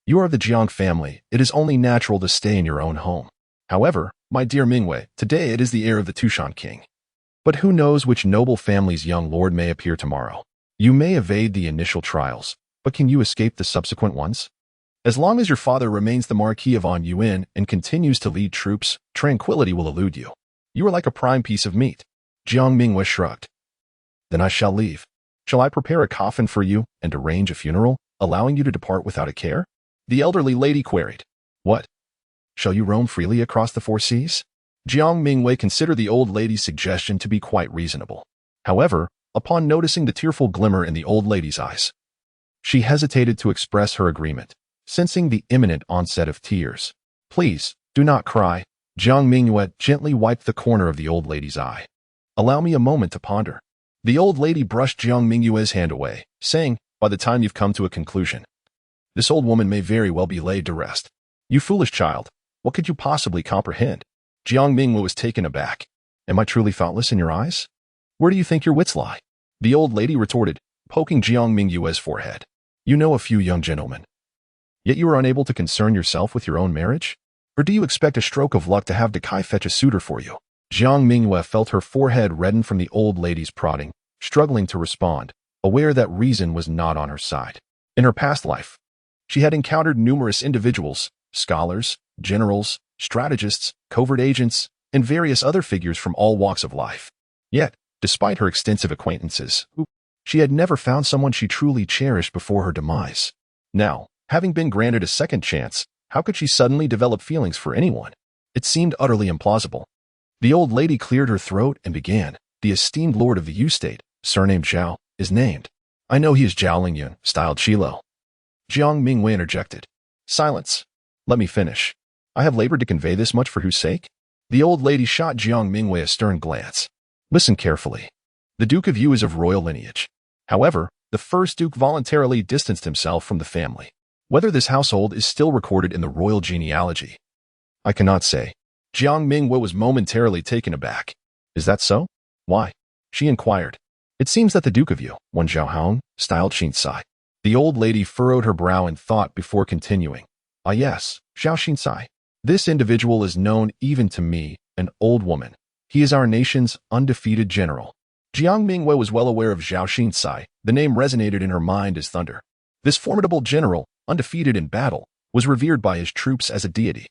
You are of the Jiang family. It is only natural to stay in your own home. However, my dear Mingyue, today it is the heir of the Tushan king. But who knows which noble family's young lord may appear tomorrow? You may evade the initial trials, but can you escape the subsequent ones? As long as your father remains the Marquis of An Yuan and continues to lead troops, tranquility will elude you. You are like a prime piece of meat." Jiang Mingyue shrugged. "Then I shall leave. Shall I prepare a coffin for you and arrange a funeral, allowing you to depart without a care?" the elderly lady queried. "What? Shall you roam freely across the four seas?" Jiang Mingyue considered the old lady's suggestion to be quite reasonable. However, upon noticing the tearful glimmer in the old lady's eyes, she hesitated to express her agreement, sensing the imminent onset of tears. "Please, do not cry." Jiang Mingyue gently wiped the corner of the old lady's eye. "Allow me a moment to ponder." The old lady brushed Jiang Mingyue's hand away, saying, "By the time you've come to a conclusion, this old woman may very well be laid to rest." "You foolish child, what could you possibly comprehend?" Jiang Mingyue was taken aback. "Am I truly thoughtless in your eyes? Where do you think your wits lie?" the old lady retorted, poking Jiang Mingyue's forehead. "You know a few young gentlemen, yet you are unable to concern yourself with your own marriage? Or do you expect a stroke of luck to have Decai fetch a suitor for you?" Jiang Mingyue felt her forehead redden from the old lady's prodding, struggling to respond, aware that reason was not on her side. In her past life, she had encountered numerous individuals, scholars, generals, strategists, covert agents, and various other figures from all walks of life. Yet, despite her extensive acquaintances, she had never found someone she truly cherished before her demise. Now, having been granted a second chance, how could she suddenly develop feelings for anyone? It seemed utterly implausible. The old lady cleared her throat and began. "The esteemed lord of the Yu state, surnamed Zhao, is named. I know he is Zhao Lingyun, styled Xilou." Jiang Mingyue interjected. "Silence. Let me finish. I have labored to convey this much for whose sake? The old lady shot Jiang Mingyue a stern glance. Listen carefully. The Duke of Yu is of royal lineage. However, the first duke voluntarily distanced himself from the family. Whether this household is still recorded in the royal genealogy, I cannot say. Jiang Mingyue was momentarily taken aback. Is that so? Why? She inquired. It seems that the Duke of Yu, one Zhao Hong, styled Xinsai. The old lady furrowed her brow in thought before continuing. Ah yes, Zhao Xinsai. This individual is known even to me, an old woman. He is our nation's undefeated general. Jiang Mingyue was well aware of Zhao Xinsai. The name resonated in her mind as thunder. This formidable general, undefeated in battle, was revered by his troops as a deity.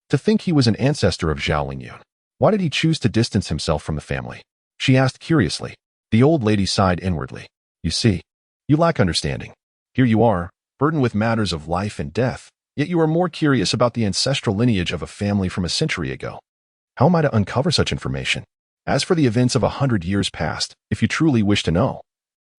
To think he was an ancestor of Zhao Lingyun. Why did he choose to distance himself from the family? She asked curiously. The old lady sighed inwardly. You see, you lack understanding. Here you are, burdened with matters of life and death, yet you are more curious about the ancestral lineage of a family from a century ago. How am I to uncover such information? As for the events of 100 years past, if you truly wish to know,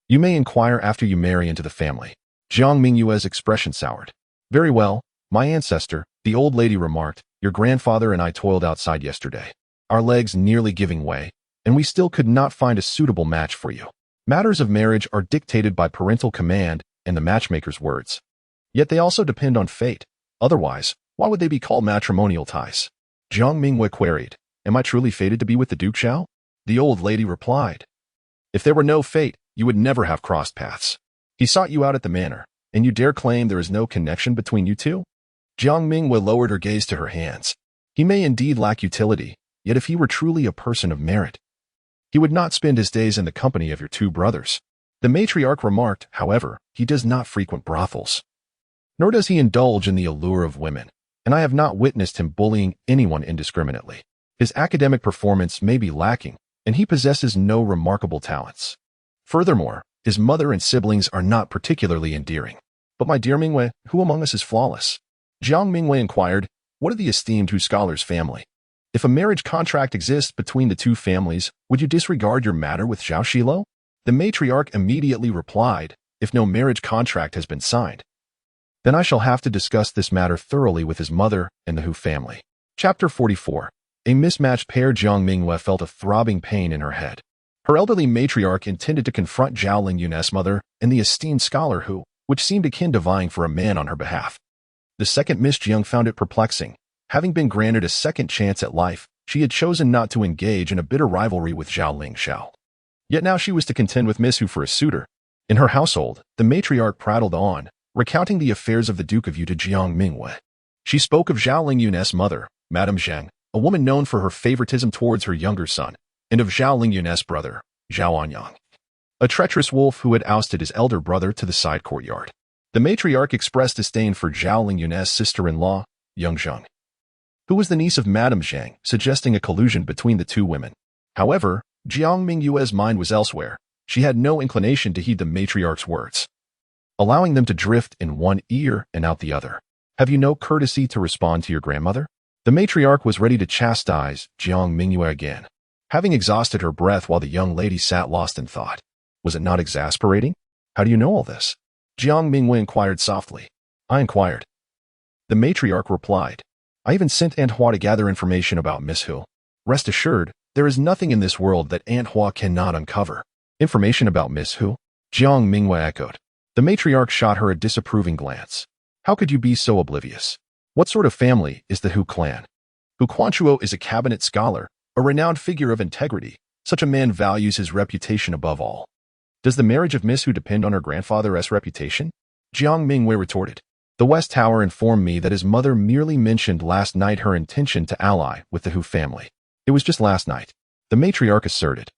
you may inquire after you marry into the family. Jiang Mingyue's expression soured. Very well, my ancestor, the old lady remarked, your grandfather and I toiled outside yesterday, our legs nearly giving way, and we still could not find a suitable match for you. Matters of marriage are dictated by parental command and the matchmaker's words. Yet they also depend on fate. Otherwise, why would they be called matrimonial ties? Jiang Mingyue queried. Am I truly fated to be with the Duke Zhao? The old lady replied. If there were no fate, you would never have crossed paths. He sought you out at the manor, and you dare claim there is no connection between you two? Jiang Mingyue lowered her gaze to her hands. He may indeed lack utility, yet if he were truly a person of merit, he would not spend his days in the company of your two brothers. The matriarch remarked, however, he does not frequent brothels, nor does he indulge in the allure of women, and I have not witnessed him bullying anyone indiscriminately. His academic performance may be lacking, and he possesses no remarkable talents. Furthermore, his mother and siblings are not particularly endearing. But my dear Mingyue, who among us is flawless? Jiang Mingyue inquired, what of the esteemed Hu scholar's family? If a marriage contract exists between the two families, would you disregard your matter with Zhao Xilou? The matriarch immediately replied, if no marriage contract has been signed, then I shall have to discuss this matter thoroughly with his mother and the Hu family. Chapter 44. A mismatched pair. Jiang Mingyue felt a throbbing pain in her head. Her elderly matriarch intended to confront Zhao Lingyun's mother and the esteemed scholar who, which seemed akin to vying for a man on her behalf. The second Miss Jiang found it perplexing. Having been granted a second chance at life, she had chosen not to engage in a bitter rivalry with Zhao Lingxiao. Yet now she was to contend with Miss Hu for a suitor. In her household, the matriarch prattled on, recounting the affairs of the Duke of Yu to Jiang Mingyue. She spoke of Zhao Lingyun's mother, Madame Zhang, a woman known for her favoritism towards her younger son, and of Zhao Lingyun's brother, Zhao Anyang, a treacherous wolf who had ousted his elder brother to the side courtyard. The matriarch expressed disdain for Zhao Lingyun's sister-in-law, Young Zheng, who was the niece of Madame Zhang, suggesting a collusion between the two women. However, Jiang Mingyue's mind was elsewhere. She had no inclination to heed the matriarch's words, allowing them to drift in one ear and out the other. Have you no courtesy to respond to your grandmother? The matriarch was ready to chastise Jiang Mingyue again, having exhausted her breath while the young lady sat lost in thought. Was it not exasperating? How do you know all this? Jiang Mingyue inquired softly. I inquired. The matriarch replied. I even sent Aunt Hua to gather information about Miss Hu. Rest assured, there is nothing in this world that Aunt Hua cannot uncover. Information about Miss Hu? Jiang Mingyue echoed. The matriarch shot her a disapproving glance. How could you be so oblivious? What sort of family is the Hu clan? Hu Quanchuo is a cabinet scholar, a renowned figure of integrity. Such a man values his reputation above all. Does the marriage of Miss Hu depend on her grandfather's reputation? Jiang Mingyue retorted. The West Tower informed me that his mother merely mentioned last night her intention to ally with the Hu family. It was just last night, the matriarch asserted.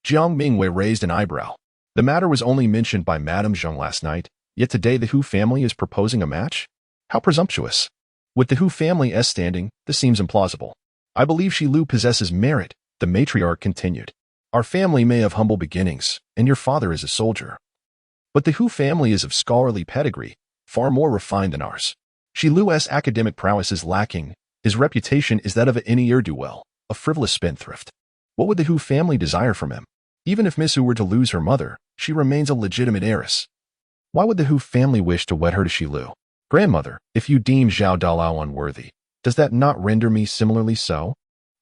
Jiang Mingyue raised an eyebrow. The matter was only mentioned by Madame Zheng last night, yet today the Hu family is proposing a match? How presumptuous. With the Hu family's standing, this seems implausible. I believe Xilou possesses merit, the matriarch continued. Our family may have humble beginnings, and your father is a soldier. But the Hu family is of scholarly pedigree, far more refined than ours. Xilou's academic prowess is lacking. His reputation is that of an ne'er-do-well, a frivolous spendthrift. What would the Hu family desire from him? Even if Miss Hu were to lose her mother, she remains a legitimate heiress. Why would the Hu family wish to wed her to Xilou? Grandmother, if you deem Zhao Dalao unworthy, does that not render me similarly so?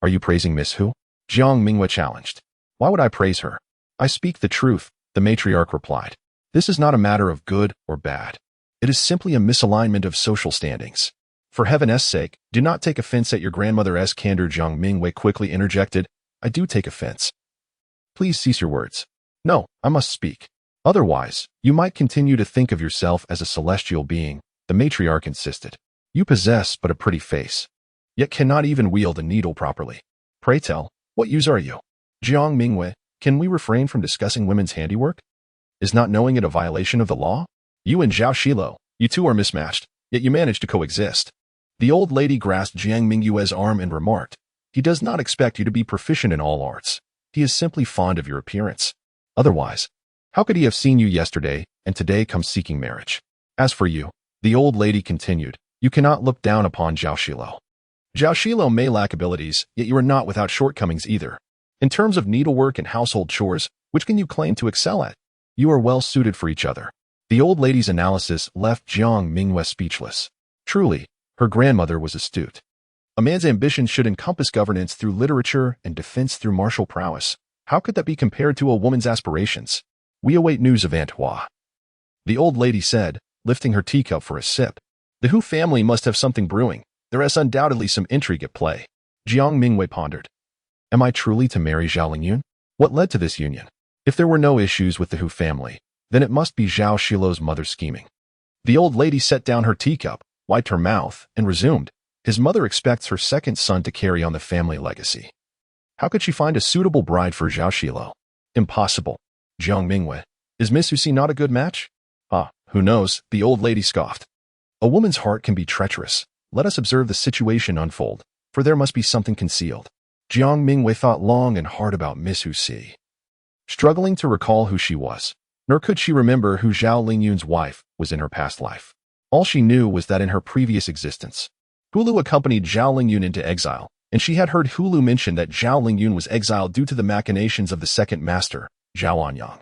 Are you praising Miss Hu? Jiang Mingyue challenged. Why would I praise her? I speak the truth, the matriarch replied. This is not a matter of good or bad. It is simply a misalignment of social standings. For heaven's sake, do not take offense at your grandmother's candor, Jiang Mingyue quickly interjected. I do take offense. Please cease your words. No, I must speak. Otherwise, you might continue to think of yourself as a celestial being, the matriarch insisted. You possess but a pretty face, yet cannot even wield a needle properly. Pray tell, what use are you? Jiang Mingyue, can we refrain from discussing women's handiwork? Is not knowing it a violation of the law? You and Zhao Xilou, you two are mismatched, yet you manage to coexist. The old lady grasped Jiang Mingyue's arm and remarked, he does not expect you to be proficient in all arts. He is simply fond of your appearance. Otherwise, how could he have seen you yesterday and today come seeking marriage? As for you, the old lady continued, you cannot look down upon Zhao Xilou. Zhao Xilou may lack abilities, yet you are not without shortcomings either. In terms of needlework and household chores, which can you claim to excel at? You are well suited for each other. The old lady's analysis left Jiang Mingyue speechless. Truly, her grandmother was astute. A man's ambition should encompass governance through literature and defense through martial prowess. How could that be compared to a woman's aspirations? We await news of Aunt Hua. The old lady said, lifting her teacup for a sip. The Hu family must have something brewing. There is undoubtedly some intrigue at play. Jiang Mingyue pondered. Am I truly to marry Zhao Lingyun? What led to this union? If there were no issues with the Hu family, then it must be Zhao Xilou's mother scheming. The old lady set down her teacup, wiped her mouth, and resumed. His mother expects her second son to carry on the family legacy. How could she find a suitable bride for Zhao Xilou? Impossible. Jiang Mingyue, is Miss Hu not a good match? Who knows, the old lady scoffed. A woman's heart can be treacherous. Let us observe the situation unfold, for there must be something concealed. Jiang Mingyue thought long and hard about Miss Hu. Struggling to recall who she was, nor could she remember who Zhao Lingyun's wife was in her past life. All she knew was that in her previous existence, Hulu accompanied Zhao Lingyun into exile, and she had heard Hulu mention that Zhao Lingyun was exiled due to the machinations of the second master, Zhao Anyang.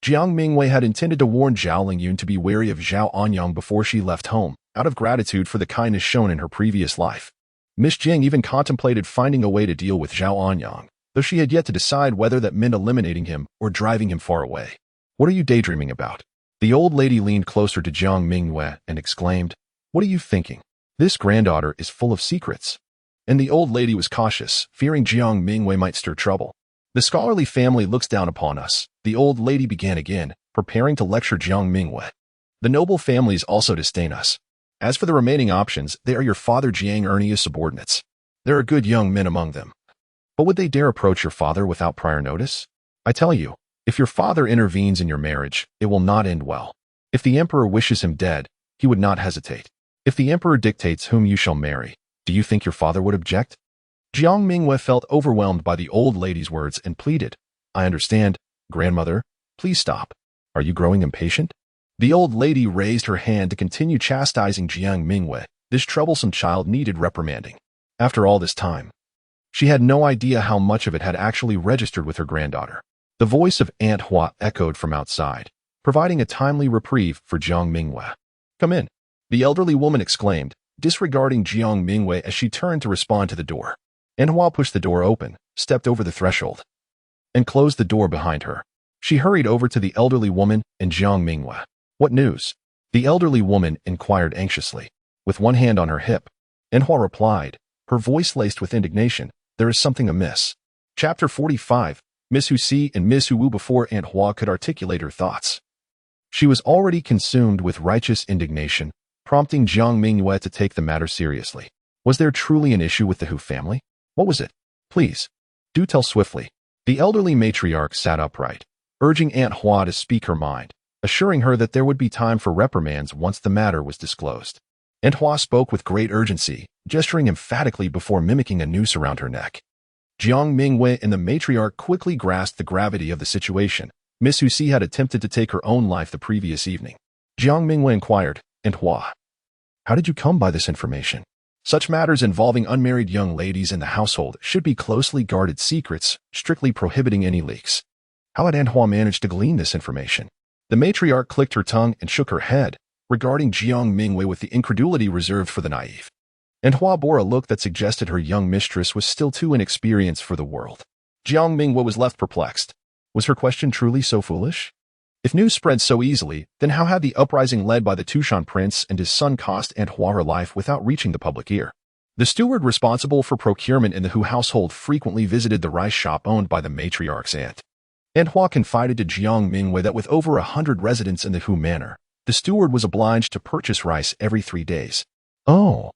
Jiang Mingyue had intended to warn Zhao Lingyun to be wary of Zhao Anyang before she left home, out of gratitude for the kindness shown in her previous life. Miss Jing even contemplated finding a way to deal with Zhao Anyang, though she had yet to decide whether that meant eliminating him or driving him far away. What are you daydreaming about? The old lady leaned closer to Jiang Mingyue and exclaimed, what are you thinking? This granddaughter is full of secrets. And the old lady was cautious, fearing Jiang Mingyue might stir trouble. The scholarly family looks down upon us, the old lady began again, preparing to lecture Jiang Mingyue. The noble families also disdain us. As for the remaining options, they are your father Jiang Ernie's subordinates. There are good young men among them. But would they dare approach your father without prior notice? I tell you, if your father intervenes in your marriage, it will not end well. If the emperor wishes him dead, he would not hesitate. If the emperor dictates whom you shall marry, do you think your father would object? Jiang Mingyue felt overwhelmed by the old lady's words and pleaded, I understand, grandmother, please stop. Are you growing impatient? The old lady raised her hand to continue chastising Jiang Mingyue. This troublesome child needed reprimanding. After all this time, she had no idea how much of it had actually registered with her granddaughter. The voice of Aunt Hua echoed from outside, providing a timely reprieve for Jiang Mingyue. Come in, the elderly woman exclaimed, disregarding Jiang Mingyue as she turned to respond to the door. Aunt Hua pushed the door open, stepped over the threshold, and closed the door behind her. She hurried over to the elderly woman and Jiang Mingyue. What news? The elderly woman inquired anxiously. With one hand on her hip, Aunt Hua replied, her voice laced with indignation, there is something amiss. Chapter 45, Miss Hu and Miss Hu. Before Aunt Hua could articulate her thoughts, she was already consumed with righteous indignation, prompting Jiang Mingyue to take the matter seriously. Was there truly an issue with the Hu family? What was it? Please, do tell swiftly. The elderly matriarch sat upright, urging Aunt Hua to speak her mind, assuring her that there would be time for reprimands once the matter was disclosed. Aunt Hua spoke with great urgency, gesturing emphatically before mimicking a noose around her neck. Jiang Mingyue and the matriarch quickly grasped the gravity of the situation. Miss Hu had attempted to take her own life the previous evening. Jiang Mingyue inquired, Aunt Hua, how did you come by this information? Such matters involving unmarried young ladies in the household should be closely guarded secrets, strictly prohibiting any leaks. How had Aunt Hua managed to glean this information? The matriarch clicked her tongue and shook her head, regarding Jiang Mingyue with the incredulity reserved for the naive. and Hua bore a look that suggested her young mistress was still too inexperienced for the world. Jiang Mingyue was left perplexed. Was her question truly so foolish? If news spread so easily, then how had the uprising led by the Tushan prince and his son cost Aunt Hua her life without reaching the public ear? The steward responsible for procurement in the Hu household frequently visited the rice shop owned by the matriarch's aunt. Aunt Hua confided to Jiang Mingyue that with over 100 residents in the Hu manor, the steward was obliged to purchase rice every 3 days. Oh.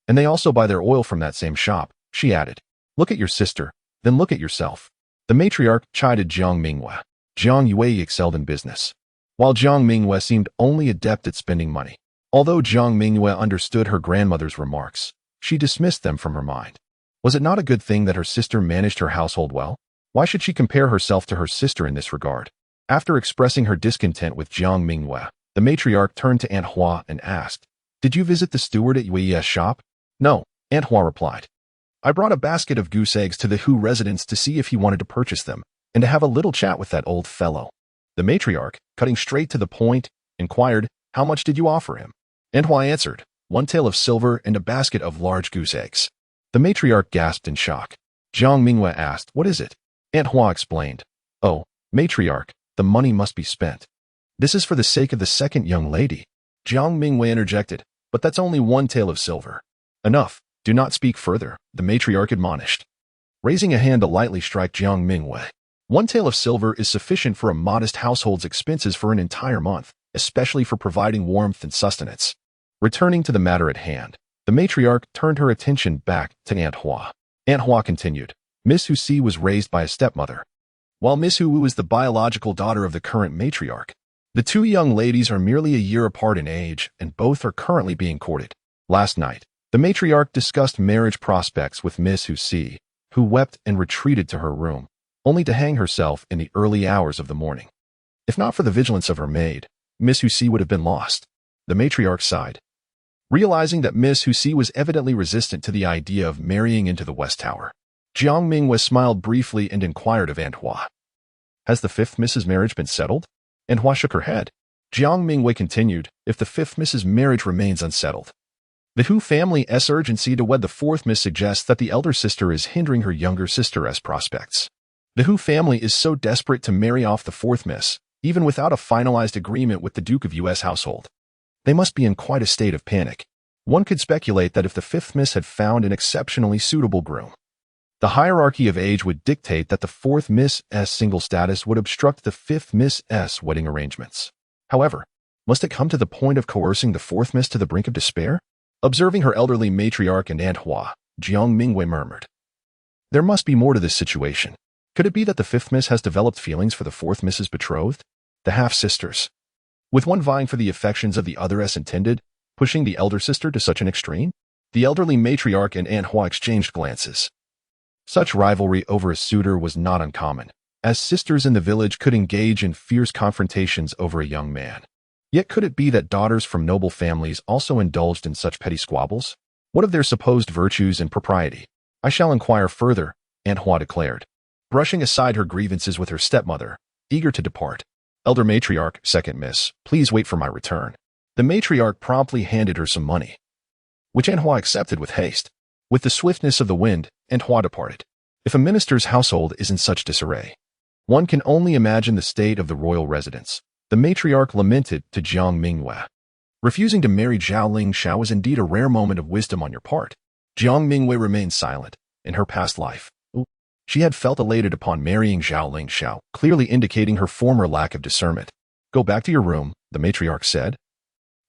And they also buy their oil from that same shop, she added. Look at your sister, then look at yourself. The matriarch chided Jiang Mingyue. Jiang Yue excelled in business, while Jiang Mingyue seemed only adept at spending money. Although Jiang Mingyue understood her grandmother's remarks, she dismissed them from her mind. Was it not a good thing that her sister managed her household well? Why should she compare herself to her sister in this regard? After expressing her discontent with Jiang Mingyue, the matriarch turned to Aunt Hua and asked, "Did you visit the steward at Yue's shop?" "No," Aunt Hua replied. "I brought a basket of goose eggs to the Hu residence to see if he wanted to purchase them, and to have a little chat with that old fellow." The matriarch, cutting straight to the point, inquired, "How much did you offer him?" Aunt Hua answered, 1 tael of silver and a basket of large goose eggs. The matriarch gasped in shock. Jiang Mingyue asked, "What is it?" Aunt Hua explained, "Oh, matriarch, the money must be spent. This is for the sake of the second young lady." Jiang Mingyue interjected, "But that's only 1 tael of silver." "Enough, do not speak further," the matriarch admonished, raising a hand to lightly strike Jiang Mingyue. 1 tael of silver is sufficient for a modest household's expenses for an entire month, especially for providing warmth and sustenance. Returning to the matter at hand, the matriarch turned her attention back to Aunt Hua. Aunt Hua continued, "Miss Hu Si was raised by a stepmother, while Miss Hu Wu is the biological daughter of the current matriarch. The 2 young ladies are merely a year apart in age, and both are currently being courted." Last night, the matriarch discussed marriage prospects with Miss Hu Si, who wept and retreated to her room, only to hang herself in the early hours of the morning. If not for the vigilance of her maid, Miss Hu Si would have been lost. The matriarch sighed, realizing that Miss Hu Si was evidently resistant to the idea of marrying into the West Tower. Jiang Mingyue smiled briefly and inquired of Aunt Hua, "Has the 5th Miss's marriage been settled?" Aunt Hua shook her head. Jiang Mingyue continued, "If the 5th Miss's marriage remains unsettled, the Hu family's urgency to wed the 4th Miss suggests that the elder sister is hindering her younger sister's prospects. The Hu family is so desperate to marry off the 4th Miss, even without a finalized agreement with the Duke of Yu's household. They must be in quite a state of panic. One could speculate that if the 5th Miss had found an exceptionally suitable groom, the hierarchy of age would dictate that the 4th Miss's single status would obstruct the 5th Miss's wedding arrangements. However, must it come to the point of coercing the 4th Miss to the brink of despair?" Observing her elderly matriarch and Aunt Hua, Jiang Mingyue murmured, "There must be more to this situation. Could it be that the 5th Miss has developed feelings for the 4th Miss's betrothed, the half-sisters, with one vying for the affections of the other as intended, pushing the elder sister to such an extreme?" The elderly matriarch and Aunt Hua exchanged glances. Such rivalry over a suitor was not uncommon, as sisters in the village could engage in fierce confrontations over a young man. Yet could it be that daughters from noble families also indulged in such petty squabbles? What of their supposed virtues and propriety? "I shall inquire further," Aunt Hua declared, brushing aside her grievances with her stepmother, eager to depart. "Elder matriarch, 2nd Miss, please wait for my return." The matriarch promptly handed her some money, which Aunt Hua accepted with haste. With the swiftness of the wind, Aunt Hua departed. If a minister's household is in such disarray, one can only imagine the state of the royal residence. The matriarch lamented to Jiang Mingyue. Refusing to marry Zhao Lingxiao was indeed a rare moment of wisdom on your part. Jiang Mingyue remained silent. In her past life, she had felt elated upon marrying Zhao Lingxiao, clearly indicating her former lack of discernment. "Go back to your room," the matriarch said,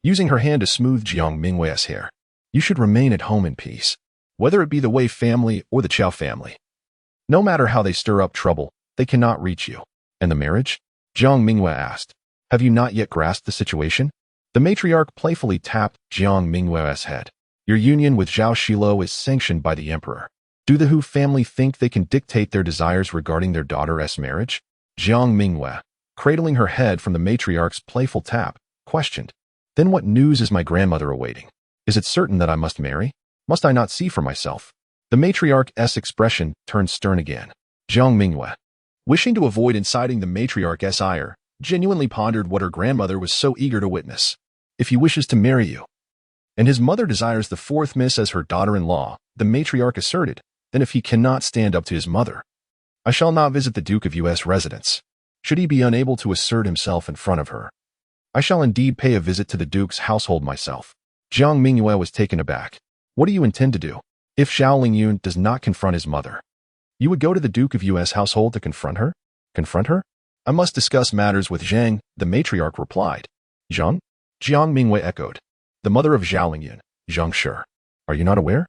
using her hand to smooth Jiang Mingyue's hair. "You should remain at home in peace, whether it be the Wei family or the Chao family. No matter how they stir up trouble, they cannot reach you." "And the marriage?" Jiang Mingyue asked. "Have you not yet grasped the situation?" The matriarch playfully tapped Jiang Mingyue's head. "Your union with Zhao Xilou is sanctioned by the emperor. Do the Hu family think they can dictate their desires regarding their daughter's marriage?" Jiang Mingyue, cradling her head from the matriarch's playful tap, questioned. "Then what news is my grandmother awaiting? Is it certain that I must marry? Must I not see for myself?" The matriarch's expression turned stern again. Jiang Mingyue, wishing to avoid inciting the matriarch's ire, genuinely pondered what her grandmother was so eager to witness. "If he wishes to marry you, and his mother desires the fourth miss as her daughter-in-law, the matriarch asserted. Then if he cannot stand up to his mother, I shall not visit the Duke of U.S. residence. Should he be unable to assert himself in front of her, I shall indeed pay a visit to the Duke's household myself. Jiang Mingyue was taken aback. What do you intend to do? If Zhao Xilou does not confront his mother, you would go to the Duke of U.S. household to confront her? Confront her? I must discuss matters with Zhang, the matriarch replied. Zhang? Jiang Mingyue echoed. The mother of Zhao Xilou, Zhang Shi. Are you not aware?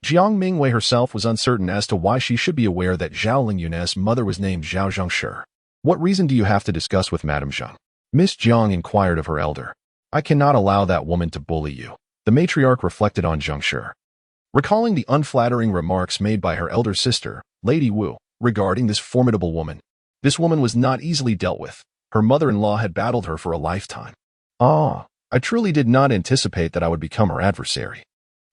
Jiang Mingyue herself was uncertain as to why she should be aware that Zhao Xillou's mother was named Zhao Zhangshi. What reason do you have to discuss with Madame Zhang? Miss Jiang inquired of her elder. I cannot allow that woman to bully you. The matriarch reflected on Zhangshi, recalling the unflattering remarks made by her elder sister, Lady Wu, regarding this formidable woman. This woman was not easily dealt with. Her mother-in-law had battled her for a lifetime. I truly did not anticipate that I would become her adversary.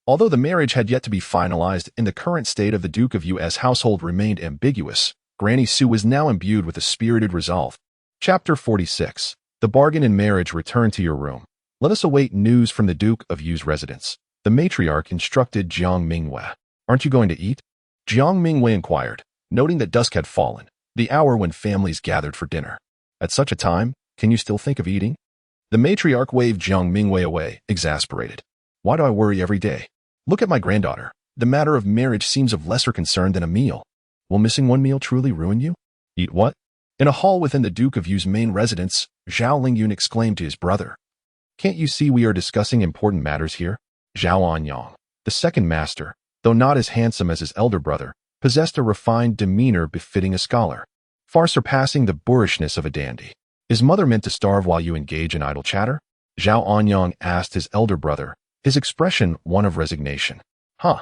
Although the marriage had yet to be finalized and the current state of the Duke of U.S. household remained ambiguous, Granny Sue was now imbued with a spirited resolve. Chapter 46. The bargain in marriage. Return to your room. Let us await news from the Duke of Yu's residence. The matriarch instructed Jiang Mingyue. Aren't you going to eat? Jiang Mingyue inquired, noting that dusk had fallen, the hour when families gathered for dinner. At such a time, can you still think of eating? The matriarch waved Jiang Mingyue away, exasperated. Why do I worry every day? Look at my granddaughter. The matter of marriage seems of lesser concern than a meal. Will missing one meal truly ruin you? Eat what? In a hall within the Duke of Yu's main residence, Zhao Xilou exclaimed to his brother. Can't you see we are discussing important matters here? Zhao Anyang, the second master, though not as handsome as his elder brother, possessed a refined demeanor befitting a scholar, far surpassing the boorishness of a dandy. Is mother meant to starve while you engage in idle chatter? Zhao Anyang asked his elder brother, his expression one of resignation. Zhao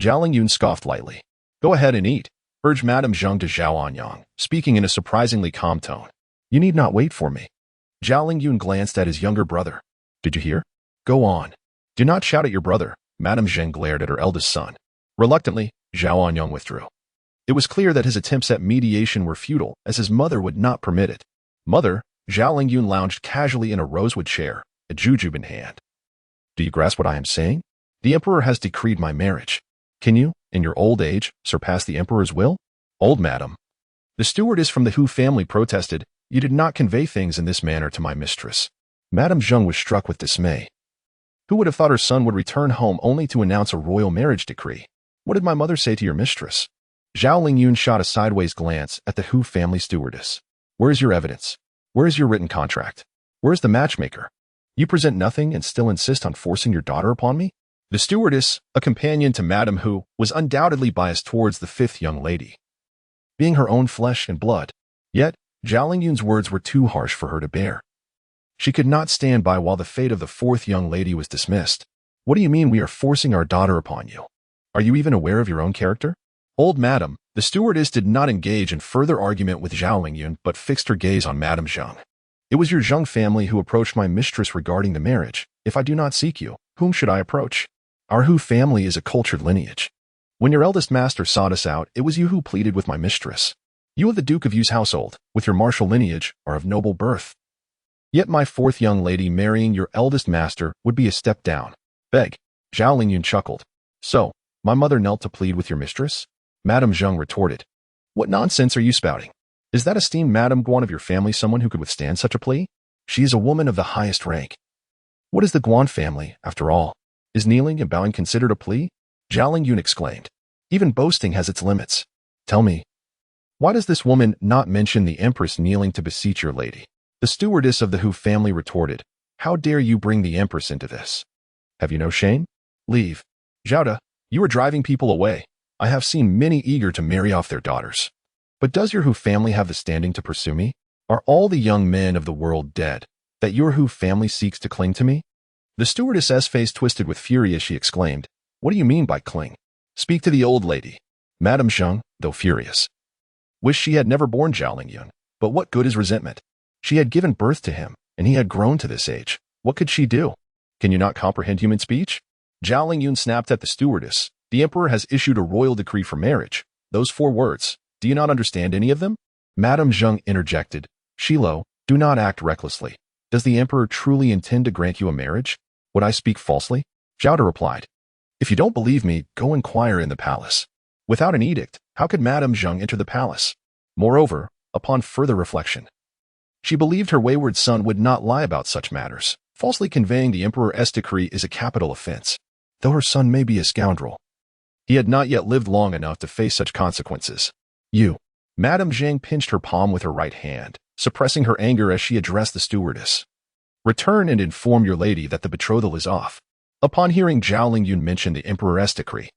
Xilou scoffed lightly. Go ahead and eat, urged Madame Zhang to Zhao Anyang, speaking in a surprisingly calm tone. You need not wait for me. Zhao Xilou glanced at his younger brother. Did you hear? Go on. Do not shout at your brother. Madame Zhang glared at her eldest son. Reluctantly, Zhao Anyang withdrew. It was clear that his attempts at mediation were futile, as his mother would not permit it. Mother, Zhao Xilou lounged casually in a rosewood chair, a jujube in hand. Do you grasp what I am saying? The emperor has decreed my marriage. Can you, in your old age, surpass the emperor's will? Old madam. The stewardess from the Hu family protested. You did not convey things in this manner to my mistress. Madame Zhang was struck with dismay. Who would have thought her son would return home only to announce a royal marriage decree? What did my mother say to your mistress? Zhao Xilou shot a sideways glance at the Hu family stewardess. Where is your evidence? Where is your written contract? Where is the matchmaker? You present nothing and still insist on forcing your daughter upon me? The stewardess, a companion to Madame Hu, was undoubtedly biased towards the fifth young lady, being her own flesh and blood. Yet, Zhao Xillou's words were too harsh for her to bear. She could not stand by while the fate of the fourth young lady was dismissed. What do you mean we are forcing our daughter upon you? Are you even aware of your own character? Old madam, the stewardess did not engage in further argument with Zhao Xilou but fixed her gaze on Madame Zhang. It was your Zhang family who approached my mistress regarding the marriage. If I do not seek you, whom should I approach? Our Hu family is a cultured lineage. When your eldest master sought us out, it was you who pleaded with my mistress. You of the Duke of Yu's household, with your martial lineage, are of noble birth. Yet my fourth young lady marrying your eldest master would be a step down. Beg. Zhao Xilou chuckled. So, my mother knelt to plead with your mistress? Madame Zhang retorted. What nonsense are you spouting? Is that esteemed Madame Guan of your family someone who could withstand such a plea? She is a woman of the highest rank. What is the Guan family, after all? Is kneeling and bowing considered a plea? Zhao Xilou exclaimed. Even boasting has its limits. Tell me, why does this woman not mention the empress kneeling to beseech your lady? The stewardess of the Hu family retorted. How dare you bring the empress into this? Have you no shame? Leave. Zhao, you are driving people away. I have seen many eager to marry off their daughters. But does your Hu family have the standing to pursue me? Are all the young men of the world dead, that your Hu family seeks to cling to me? The stewardess's face twisted with fury as she exclaimed, What do you mean by cling? Speak to the old lady. Madame Zhang, though furious, wished she had never borne Zhao Xilou. But what good is resentment? She had given birth to him, and he had grown to this age. What could she do? Can you not comprehend human speech? Zhao Xilou snapped at the stewardess. The emperor has issued a royal decree for marriage. Those 4 words. Do you not understand any of them? Madame Zhang interjected. Xilou, do not act recklessly. Does the emperor truly intend to grant you a marriage? Would I speak falsely? Zhao replied, "If you don't believe me, go inquire in the palace." Without an edict, how could Madame Jiang enter the palace? Moreover, upon further reflection, she believed her wayward son would not lie about such matters. Falsely conveying the emperor's decree is a capital offense. Though her son may be a scoundrel, he had not yet lived long enough to face such consequences. You. Madame Jiang pinched her palm with her right hand, suppressing her anger as she addressed the stewardess. Return and inform your lady that the betrothal is off. Upon hearing Zhao Lingyun mention the emperor's decree,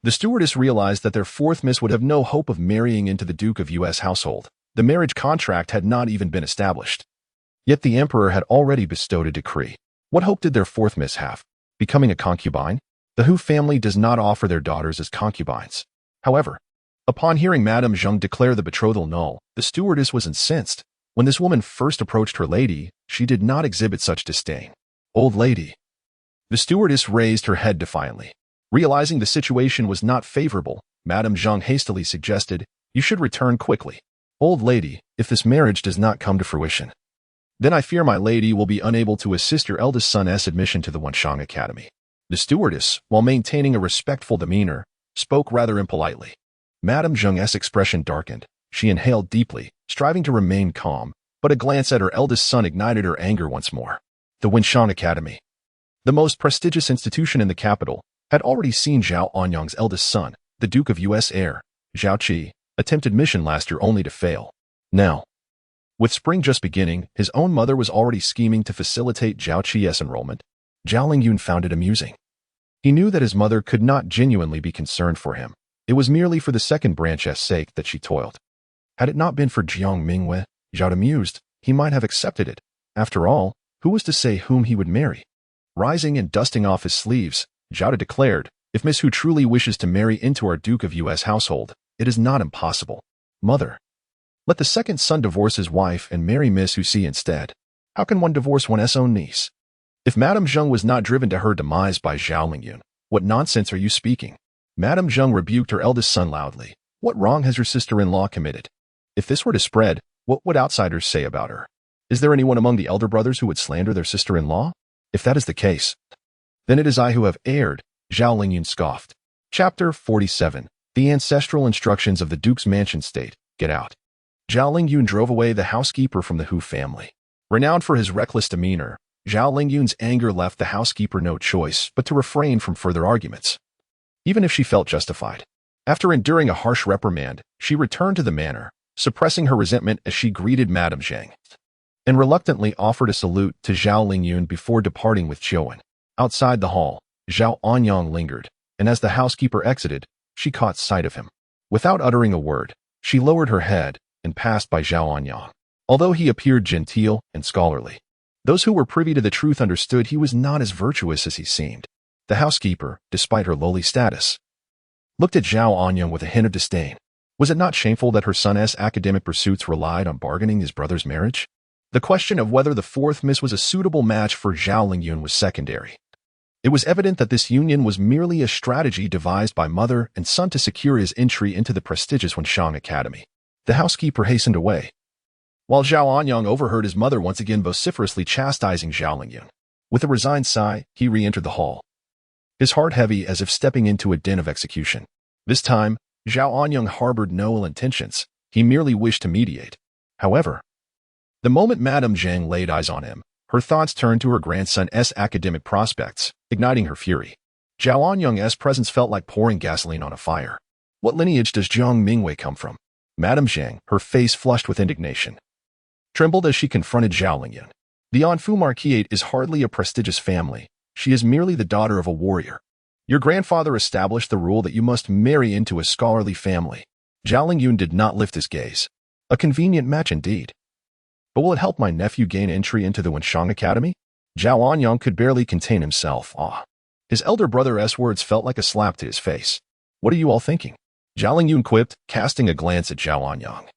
the stewardess realized that their fourth miss would have no hope of marrying into the Duke of U.S. household. The marriage contract had not even been established. Yet the emperor had already bestowed a decree. What hope did their fourth miss have? Becoming a concubine? The Hu family does not offer their daughters as concubines. However, upon hearing Madame Jiang declare the betrothal null, the stewardess was incensed. When this woman first approached her lady, she did not exhibit such disdain. Old lady. The stewardess raised her head defiantly. Realizing the situation was not favorable, Madame Jiang hastily suggested, "You should return quickly. Old lady, if this marriage does not come to fruition, then I fear my lady will be unable to assist your eldest son's admission to the Wenshang Academy." The stewardess, while maintaining a respectful demeanor, spoke rather impolitely. Madame Jiang's expression darkened. She inhaled deeply, striving to remain calm, but a glance at her eldest son ignited her anger once more. The Wenshang Academy, the most prestigious institution in the capital, had already seen Zhao Anyang's eldest son, the Duke of U.S. heir, Zhao Qi, attempt admission last year only to fail. Now, with spring just beginning, his own mother was already scheming to facilitate Zhao Qi's enrollment. Zhao Lingyun found it amusing. He knew that his mother could not genuinely be concerned for him. It was merely for the second branch's sake that she toiled. Had it not been for Jiang Mingyue, Zhao amused, he might have accepted it. After all, who was to say whom he would marry? Rising and dusting off his sleeves, Zhao declared, "If Miss Hu truly wishes to marry into our Duke of U.S. household, it is not impossible. Mother, let the second son divorce his wife and marry Miss Hu instead. How can one divorce one's own niece?" If Madame Jiang was not driven to her demise by Zhao Lingyun, what nonsense are you speaking? Madame Jiang rebuked her eldest son loudly. What wrong has your sister-in-law committed? If this were to spread, what would outsiders say about her? Is there anyone among the elder brothers who would slander their sister-in-law? If that is the case, then it is I who have erred, Zhao Lingyun scoffed. Chapter 47. The Ancestral Instructions of the Duke's Mansion State. Get out. Zhao Lingyun drove away the housekeeper from the Hu family. Renowned for his reckless demeanor, Zhao Lingyun's anger left the housekeeper no choice but to refrain from further arguments, even if she felt justified. After enduring a harsh reprimand, she returned to the manor, suppressing her resentment as she greeted Madame Jiang, and reluctantly offered a salute to Zhao Lingyun before departing with Qiuwen. Outside the hall, Zhao Anyang lingered, and as the housekeeper exited, she caught sight of him. Without uttering a word, she lowered her head and passed by Zhao Anyang. Although he appeared genteel and scholarly, those who were privy to the truth understood he was not as virtuous as he seemed. The housekeeper, despite her lowly status, looked at Zhao Anyang with a hint of disdain. Was it not shameful that her son's academic pursuits relied on bargaining his brother's marriage? The question of whether the fourth miss was a suitable match for Zhao Lingyun was secondary. It was evident that this union was merely a strategy devised by mother and son to secure his entry into the prestigious Wenshang Academy. The housekeeper hastened away, while Zhao Anyang overheard his mother once again vociferously chastising Zhao Lingyun. With a resigned sigh, he re-entered the hall, his heart heavy as if stepping into a den of execution. This time, Zhao Anyang harbored no ill intentions. He merely wished to mediate. However, the moment Madame Jiang laid eyes on him, her thoughts turned to her grandson's academic prospects, igniting her fury. Zhao Anyang's presence felt like pouring gasoline on a fire. What lineage does Jiang Mingyue come from? Madame Jiang, her face flushed with indignation, trembled as she confronted Zhao Lingyun. The Anfu Marquis is hardly a prestigious family. She is merely the daughter of a warrior. Your grandfather established the rule that you must marry into a scholarly family. Zhao Lingyun did not lift his gaze. A convenient match indeed. But will it help my nephew gain entry into the Wenshang Academy? Zhao Anyang could barely contain himself. His elder brother's words felt like a slap to his face. What are you all thinking? Zhao Lingyun quipped, casting a glance at Zhao Anyang.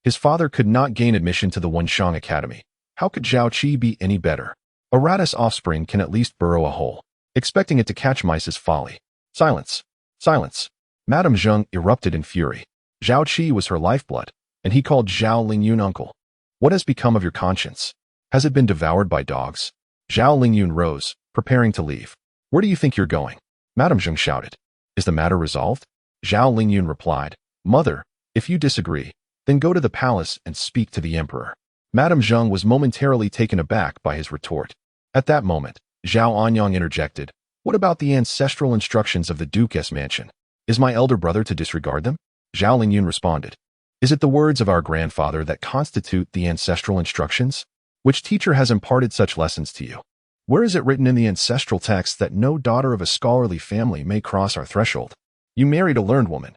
His father could not gain admission to the Wenshang Academy. How could Zhao Qi be any better? A rat's offspring can at least burrow a hole. Expecting it to catch mice is folly. Silence. Silence. Madame Jiang erupted in fury. Zhao Qi was her lifeblood, and he called Zhao Lingyun uncle. What has become of your conscience? Has it been devoured by dogs? Zhao Lingyun rose, preparing to leave. Where do you think you're going? Madame Zheng shouted. Is the matter resolved? Zhao Lingyun replied, Mother, if you disagree, then go to the palace and speak to the emperor. Madame Zheng was momentarily taken aback by his retort. At that moment, Zhao Anyang interjected, What about the ancestral instructions of the Duke's mansion? Is my elder brother to disregard them? Zhao Lingyun responded, Is it the words of our grandfather that constitute the ancestral instructions? Which teacher has imparted such lessons to you? Where is it written in the ancestral text that no daughter of a scholarly family may cross our threshold? You married a learned woman.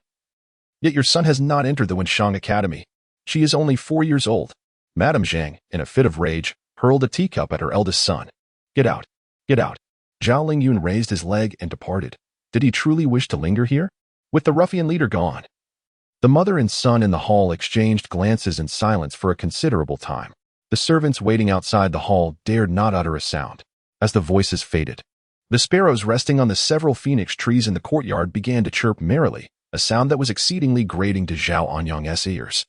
Yet your son has not entered the Wenshang Academy. She is only 4 years old. Madame Zhang, in a fit of rage, hurled a teacup at her eldest son. Get out. Get out. Zhao Lingyun raised his leg and departed. Did he truly wish to linger here? With the ruffian leader gone. The mother and son in the hall exchanged glances in silence for a considerable time. The servants waiting outside the hall dared not utter a sound. As the voices faded, the sparrows resting on the several phoenix trees in the courtyard began to chirp merrily, a sound that was exceedingly grating to Zhao Anyang's ears.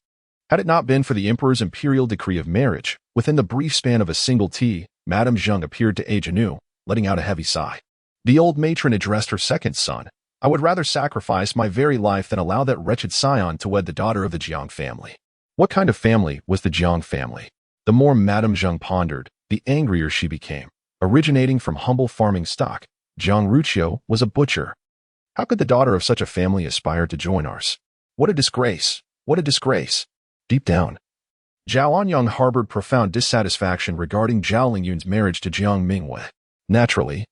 Had it not been for the emperor's imperial decree of marriage, within the brief span of a single tea, Madame Zheng appeared to age anew, letting out a heavy sigh. The old matron addressed her second son. I would rather sacrifice my very life than allow that wretched scion to wed the daughter of the Jiang family. What kind of family was the Jiang family? The more Madame Zheng pondered, the angrier she became. Originating from humble farming stock, Jiang Ruqiu was a butcher. How could the daughter of such a family aspire to join ours? What a disgrace! What a disgrace! Deep down, Zhao Anyang harbored profound dissatisfaction regarding Zhao Lingyun's marriage to Jiang Mingyue. Naturally,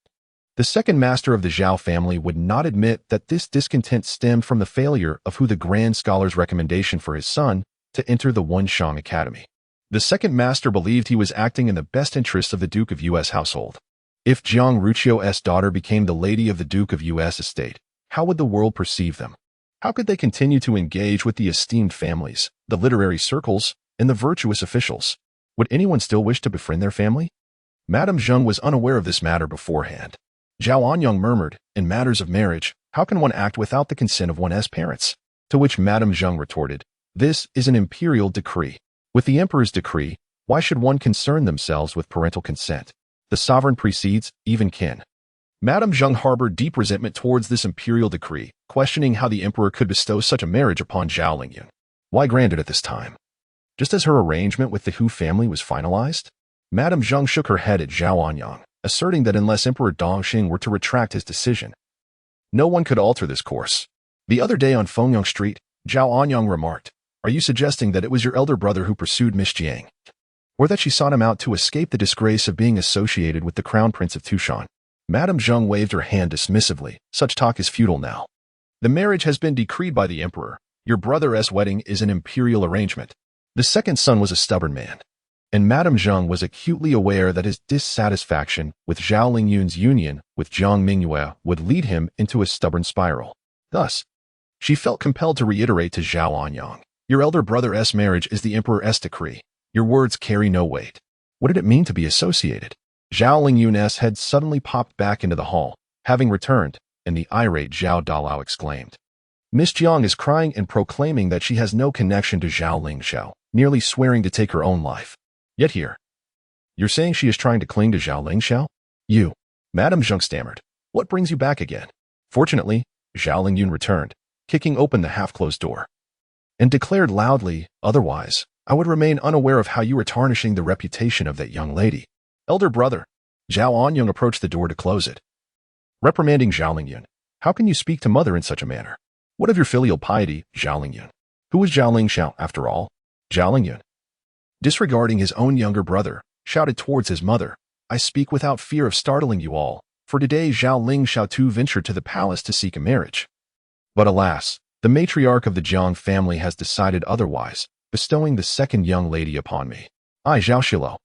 the second master of the Zhao family would not admit that this discontent stemmed from the failure of the grand scholar's recommendation for his son to enter the Wenshang Academy. The second master believed he was acting in the best interests of the Duke of Yu's household. If Jiang Ruqiu's daughter became the lady of the Duke of Yu's estate, how would the world perceive them? How could they continue to engage with the esteemed families, the literary circles, and the virtuous officials? Would anyone still wish to befriend their family? Madame Zheng was unaware of this matter beforehand. Zhao Anyang murmured, In matters of marriage, how can one act without the consent of one's parents? To which Madame Zheng retorted, This is an imperial decree. With the emperor's decree, why should one concern themselves with parental consent? The sovereign precedes even kin. Madame Zheng harbored deep resentment towards this imperial decree, questioning how the emperor could bestow such a marriage upon Zhao Lingyun. Why grant it at this time? Just as her arrangement with the Hu family was finalized? Madame Zheng shook her head at Zhao Anyang, asserting that unless Emperor Dongxing were to retract his decision, no one could alter this course. The other day on Fengyang Street, Zhao Anyang remarked, Are you suggesting that it was your elder brother who pursued Miss Jiang? Or that she sought him out to escape the disgrace of being associated with the Crown Prince of Tushan? Madame Zheng waved her hand dismissively. Such talk is futile now. The marriage has been decreed by the emperor. Your brother's wedding is an imperial arrangement. The second son was a stubborn man, and Madame Zheng was acutely aware that his dissatisfaction with Zhao Lingyun's union with Jiang Mingyue would lead him into a stubborn spiral. Thus, she felt compelled to reiterate to Zhao Anyang, Your elder brother's marriage is the emperor's decree. Your words carry no weight. What did it mean to be associated? Zhao Lingyun's head suddenly popped back into the hall, having returned, and the irate Zhao Dalao exclaimed, Miss Jiang is crying and proclaiming that she has no connection to Zhao Lingxiao, nearly swearing to take her own life. Yet here, you're saying she is trying to cling to Zhao Lingxiao? You, Madame Zheng stammered. What brings you back again? Fortunately, Zhao Lingyun returned, kicking open the half-closed door, and declared loudly, Otherwise, I would remain unaware of how you were tarnishing the reputation of that young lady. Elder brother. Zhao Anyang approached the door to close it, reprimanding Zhao Lingyun. How can you speak to mother in such a manner? What of your filial piety, Zhao Lingyun? Who is Zhao Lingxiao, after all? Zhao Lingyun, disregarding his own younger brother, shouted towards his mother, I speak without fear of startling you all, for today Zhao Lingxiao too ventured to the palace to seek a marriage. But alas, the matriarch of the Jiang family has decided otherwise, bestowing the second young lady upon me. I, Zhao Xilou.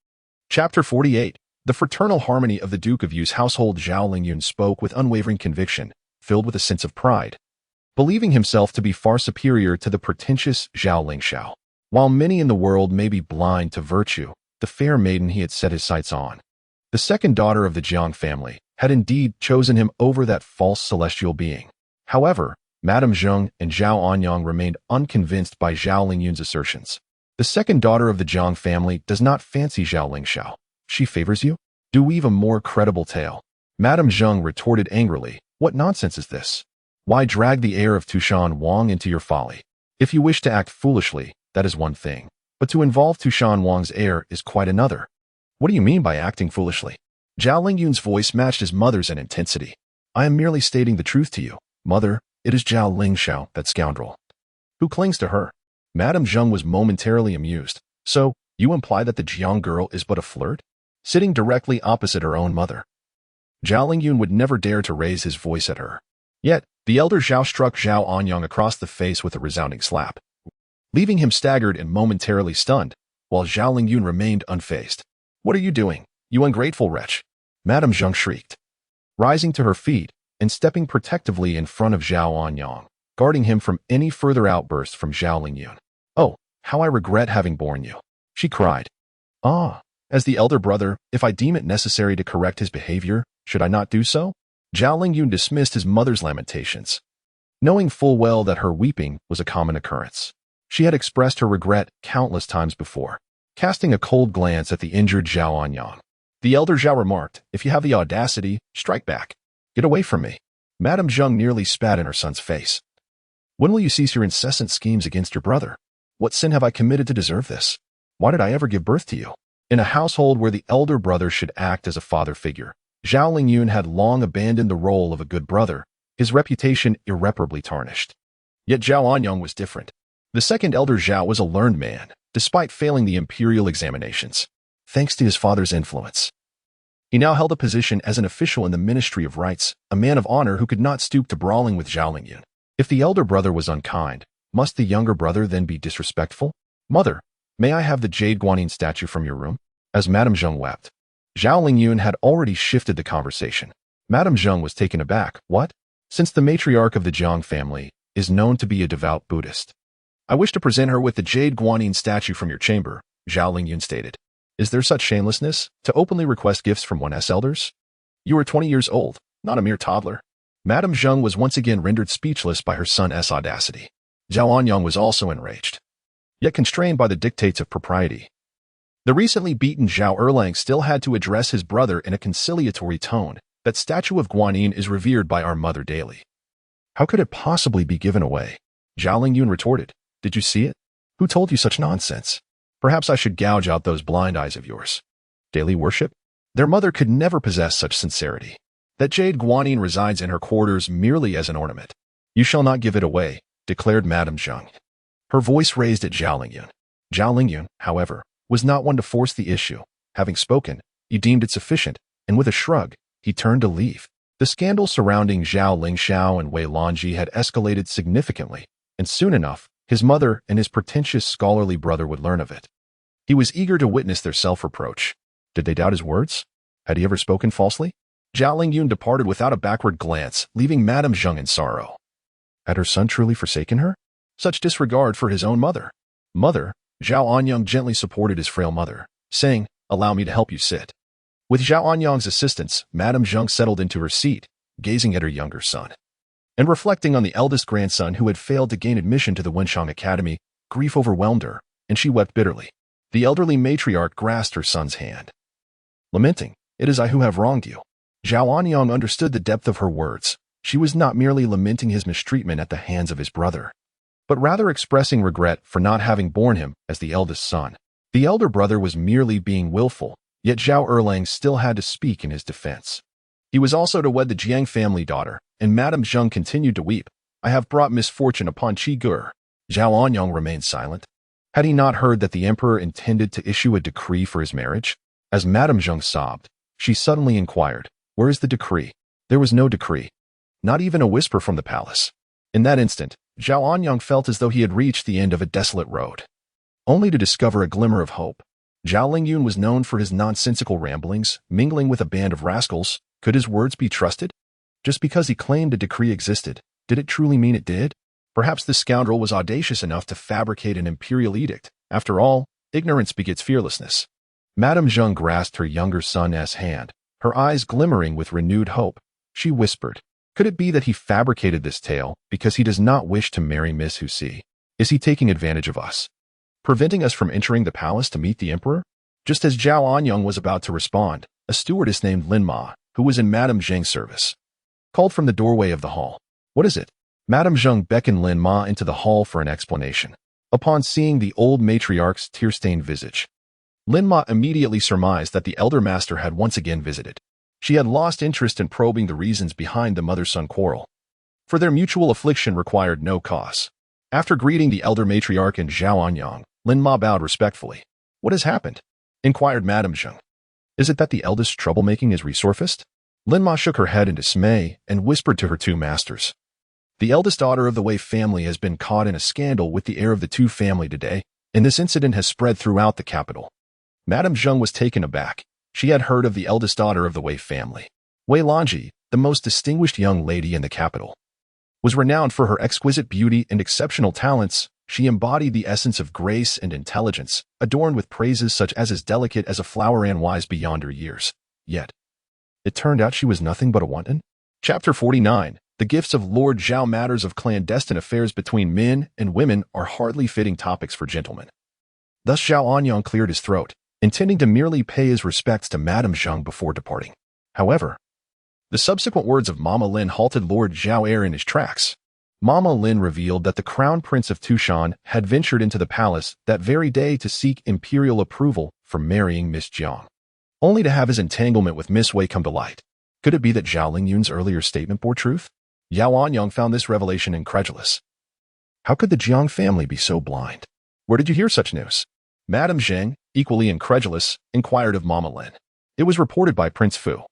Chapter 48. The fraternal harmony of the Duke of Yu's household. Zhao Lingyun spoke with unwavering conviction, filled with a sense of pride, believing himself to be far superior to the pretentious Zhao Lingxiao. While many in the world may be blind to virtue, the fair maiden he had set his sights on, the second daughter of the Jiang family, had indeed chosen him over that false celestial being. However, Madame Zheng and Zhao Anyang remained unconvinced by Zhao Lingyun's assertions. The second daughter of the Jiang family does not fancy Zhao Lingxiao. She favors you? Do weave a more credible tale. Madame Zheng retorted angrily. What nonsense is this? Why drag the heir of Tushan Wang into your folly? If you wish to act foolishly, that is one thing. But to involve Tushan Wang's heir is quite another. What do you mean by acting foolishly? Zhao Lingyun's voice matched his mother's in intensity. I am merely stating the truth to you. Mother, it is Zhao Lingxiao, that scoundrel. Who clings to her? Madame Zheng was momentarily amused. So, you imply that the Jiang girl is but a flirt? Sitting directly opposite her own mother. Zhao Lingyun would never dare to raise his voice at her. Yet, the elder Zhao struck Zhao Anyang across the face with a resounding slap, leaving him staggered and momentarily stunned, while Zhao Lingyun remained unfazed. What are you doing, you ungrateful wretch? Madame Zheng shrieked, rising to her feet and stepping protectively in front of Zhao Anyang, guarding him from any further outbursts from Zhao Lingyun. Oh, how I regret having borne you, she cried. Ah, as the elder brother, if I deem it necessary to correct his behavior, should I not do so? Zhao Lingyun dismissed his mother's lamentations, knowing full well that her weeping was a common occurrence. She had expressed her regret countless times before, casting a cold glance at the injured Zhao Anyang. The elder Zhao remarked, if you have the audacity, strike back. Get away from me. Madame Zheng nearly spat in her son's face. When will you cease your incessant schemes against your brother? What sin have I committed to deserve this? Why did I ever give birth to you? In a household where the elder brother should act as a father figure, Zhao Lingyun had long abandoned the role of a good brother, his reputation irreparably tarnished. Yet Zhao Anyang was different. The second elder Zhao was a learned man, despite failing the imperial examinations, thanks to his father's influence. He now held a position as an official in the Ministry of Rights, a man of honor who could not stoop to brawling with Zhao Lingyun. If the elder brother was unkind, must the younger brother then be disrespectful? Mother, may I have the Jade Guanyin statue from your room? As Madame Zheng wept, Zhao Lingyun had already shifted the conversation. Madame Zheng was taken aback. What? Since the matriarch of the Jiang family is known to be a devout Buddhist, I wish to present her with the Jade Guanyin statue from your chamber, Zhao Lingyun stated. Is there such shamelessness to openly request gifts from one's elders? You are 20 years old, not a mere toddler. Madame Zheng was once again rendered speechless by her son's audacity. Zhao Anyang was also enraged, yet constrained by the dictates of propriety. The recently beaten Zhao Erlang still had to address his brother in a conciliatory tone. That statue of Guanyin is revered by our mother daily. How could it possibly be given away? Zhao Lingyun retorted. Did you see it? Who told you such nonsense? Perhaps I should gouge out those blind eyes of yours. Daily worship? Their mother could never possess such sincerity. That Jade Guanyin resides in her quarters merely as an ornament. You shall not give it away, declared Madame Zheng, her voice raised at Zhao Lingyun. Zhao Lingyun, however, was not one to force the issue. Having spoken, he deemed it sufficient, and with a shrug, he turned to leave. The scandal surrounding Zhao Lingxiao and Wei Lanji had escalated significantly, and soon enough, his mother and his pretentious scholarly brother would learn of it. He was eager to witness their self-reproach. Did they doubt his words? Had he ever spoken falsely? Zhao Lingyun departed without a backward glance, leaving Madame Zheng in sorrow. Had her son truly forsaken her? Such disregard for his own mother. Mother, Zhao Anyang gently supported his frail mother, saying, allow me to help you sit. With Zhao Anyang's assistance, Madame Zheng settled into her seat, gazing at her younger son. And reflecting on the eldest grandson who had failed to gain admission to the Wenshang Academy, grief overwhelmed her, and she wept bitterly. The elderly matriarch grasped her son's hand, lamenting, it is I who have wronged you. Zhao Anyang understood the depth of her words. She was not merely lamenting his mistreatment at the hands of his brother, but rather expressing regret for not having borne him as the eldest son. The elder brother was merely being willful, yet Zhao Erlang still had to speak in his defense. He was also to wed the Jiang family daughter, and Madame Zheng continued to weep. I have brought misfortune upon Qi Gur. Zhao Anyang remained silent. Had he not heard that the emperor intended to issue a decree for his marriage? As Madame Zheng sobbed, she suddenly inquired, where is the decree? There was no decree. Not even a whisper from the palace. In that instant, Zhao Anyang felt as though he had reached the end of a desolate road, only to discover a glimmer of hope. Zhao Lingyun was known for his nonsensical ramblings, mingling with a band of rascals. Could his words be trusted? Just because he claimed a decree existed, did it truly mean it did? Perhaps this scoundrel was audacious enough to fabricate an imperial edict. After all, ignorance begets fearlessness. Madame Zheng grasped her younger son's hand, her eyes glimmering with renewed hope. She whispered, could it be that he fabricated this tale because he does not wish to marry Miss Husi? Is he taking advantage of us, preventing us from entering the palace to meet the emperor? Just as Zhao Anyang was about to respond, a stewardess named Lin Ma, who was in Madame Zhang's service, called from the doorway of the hall. "What is it?" Madame Zhang beckoned Lin Ma into the hall for an explanation. Upon seeing the old matriarch's tear-stained visage, Lin Ma immediately surmised that the elder master had once again visited. She had lost interest in probing the reasons behind the mother-son quarrel, for their mutual affliction required no cause. After greeting the elder matriarch and Zhao Anyang, Lin Ma bowed respectfully. "What has happened?" inquired Madame Zhang. "Is it that the eldest's troublemaking is resurfaced?" Lin Ma shook her head in dismay and whispered to her two masters. "The eldest daughter of the Wei family has been caught in a scandal with the heir of the Tu family today, and this incident has spread throughout the capital." Madame Zhang was taken aback. She had heard of the eldest daughter of the Wei family. Wei Lanji, the most distinguished young lady in the capital, was renowned for her exquisite beauty and exceptional talents. She embodied the essence of grace and intelligence, adorned with praises such as delicate as a flower and wise beyond her years. Yet, it turned out she was nothing but a wanton. Chapter 49. The gifts of Lord Zhao. Matters of clandestine affairs between men and women are hardly fitting topics for gentlemen. Thus Zhao Anyang cleared his throat, intending to merely pay his respects to Madame Zhang before departing. However, the subsequent words of Mama Lin halted Lord Zhao in his tracks. Mama Lin revealed that the Crown Prince of Tushan had ventured into the palace that very day to seek imperial approval for marrying Miss Jiang, only to have his entanglement with Miss Wei come to light. Could it be that Zhao Lingyun's earlier statement bore truth? Yao Anyang found this revelation incredulous. How could the Jiang family be so blind? Where did you hear such news? Madame Zhang, equally incredulous, inquired of Mama Lin. It was reported by Prince Fu.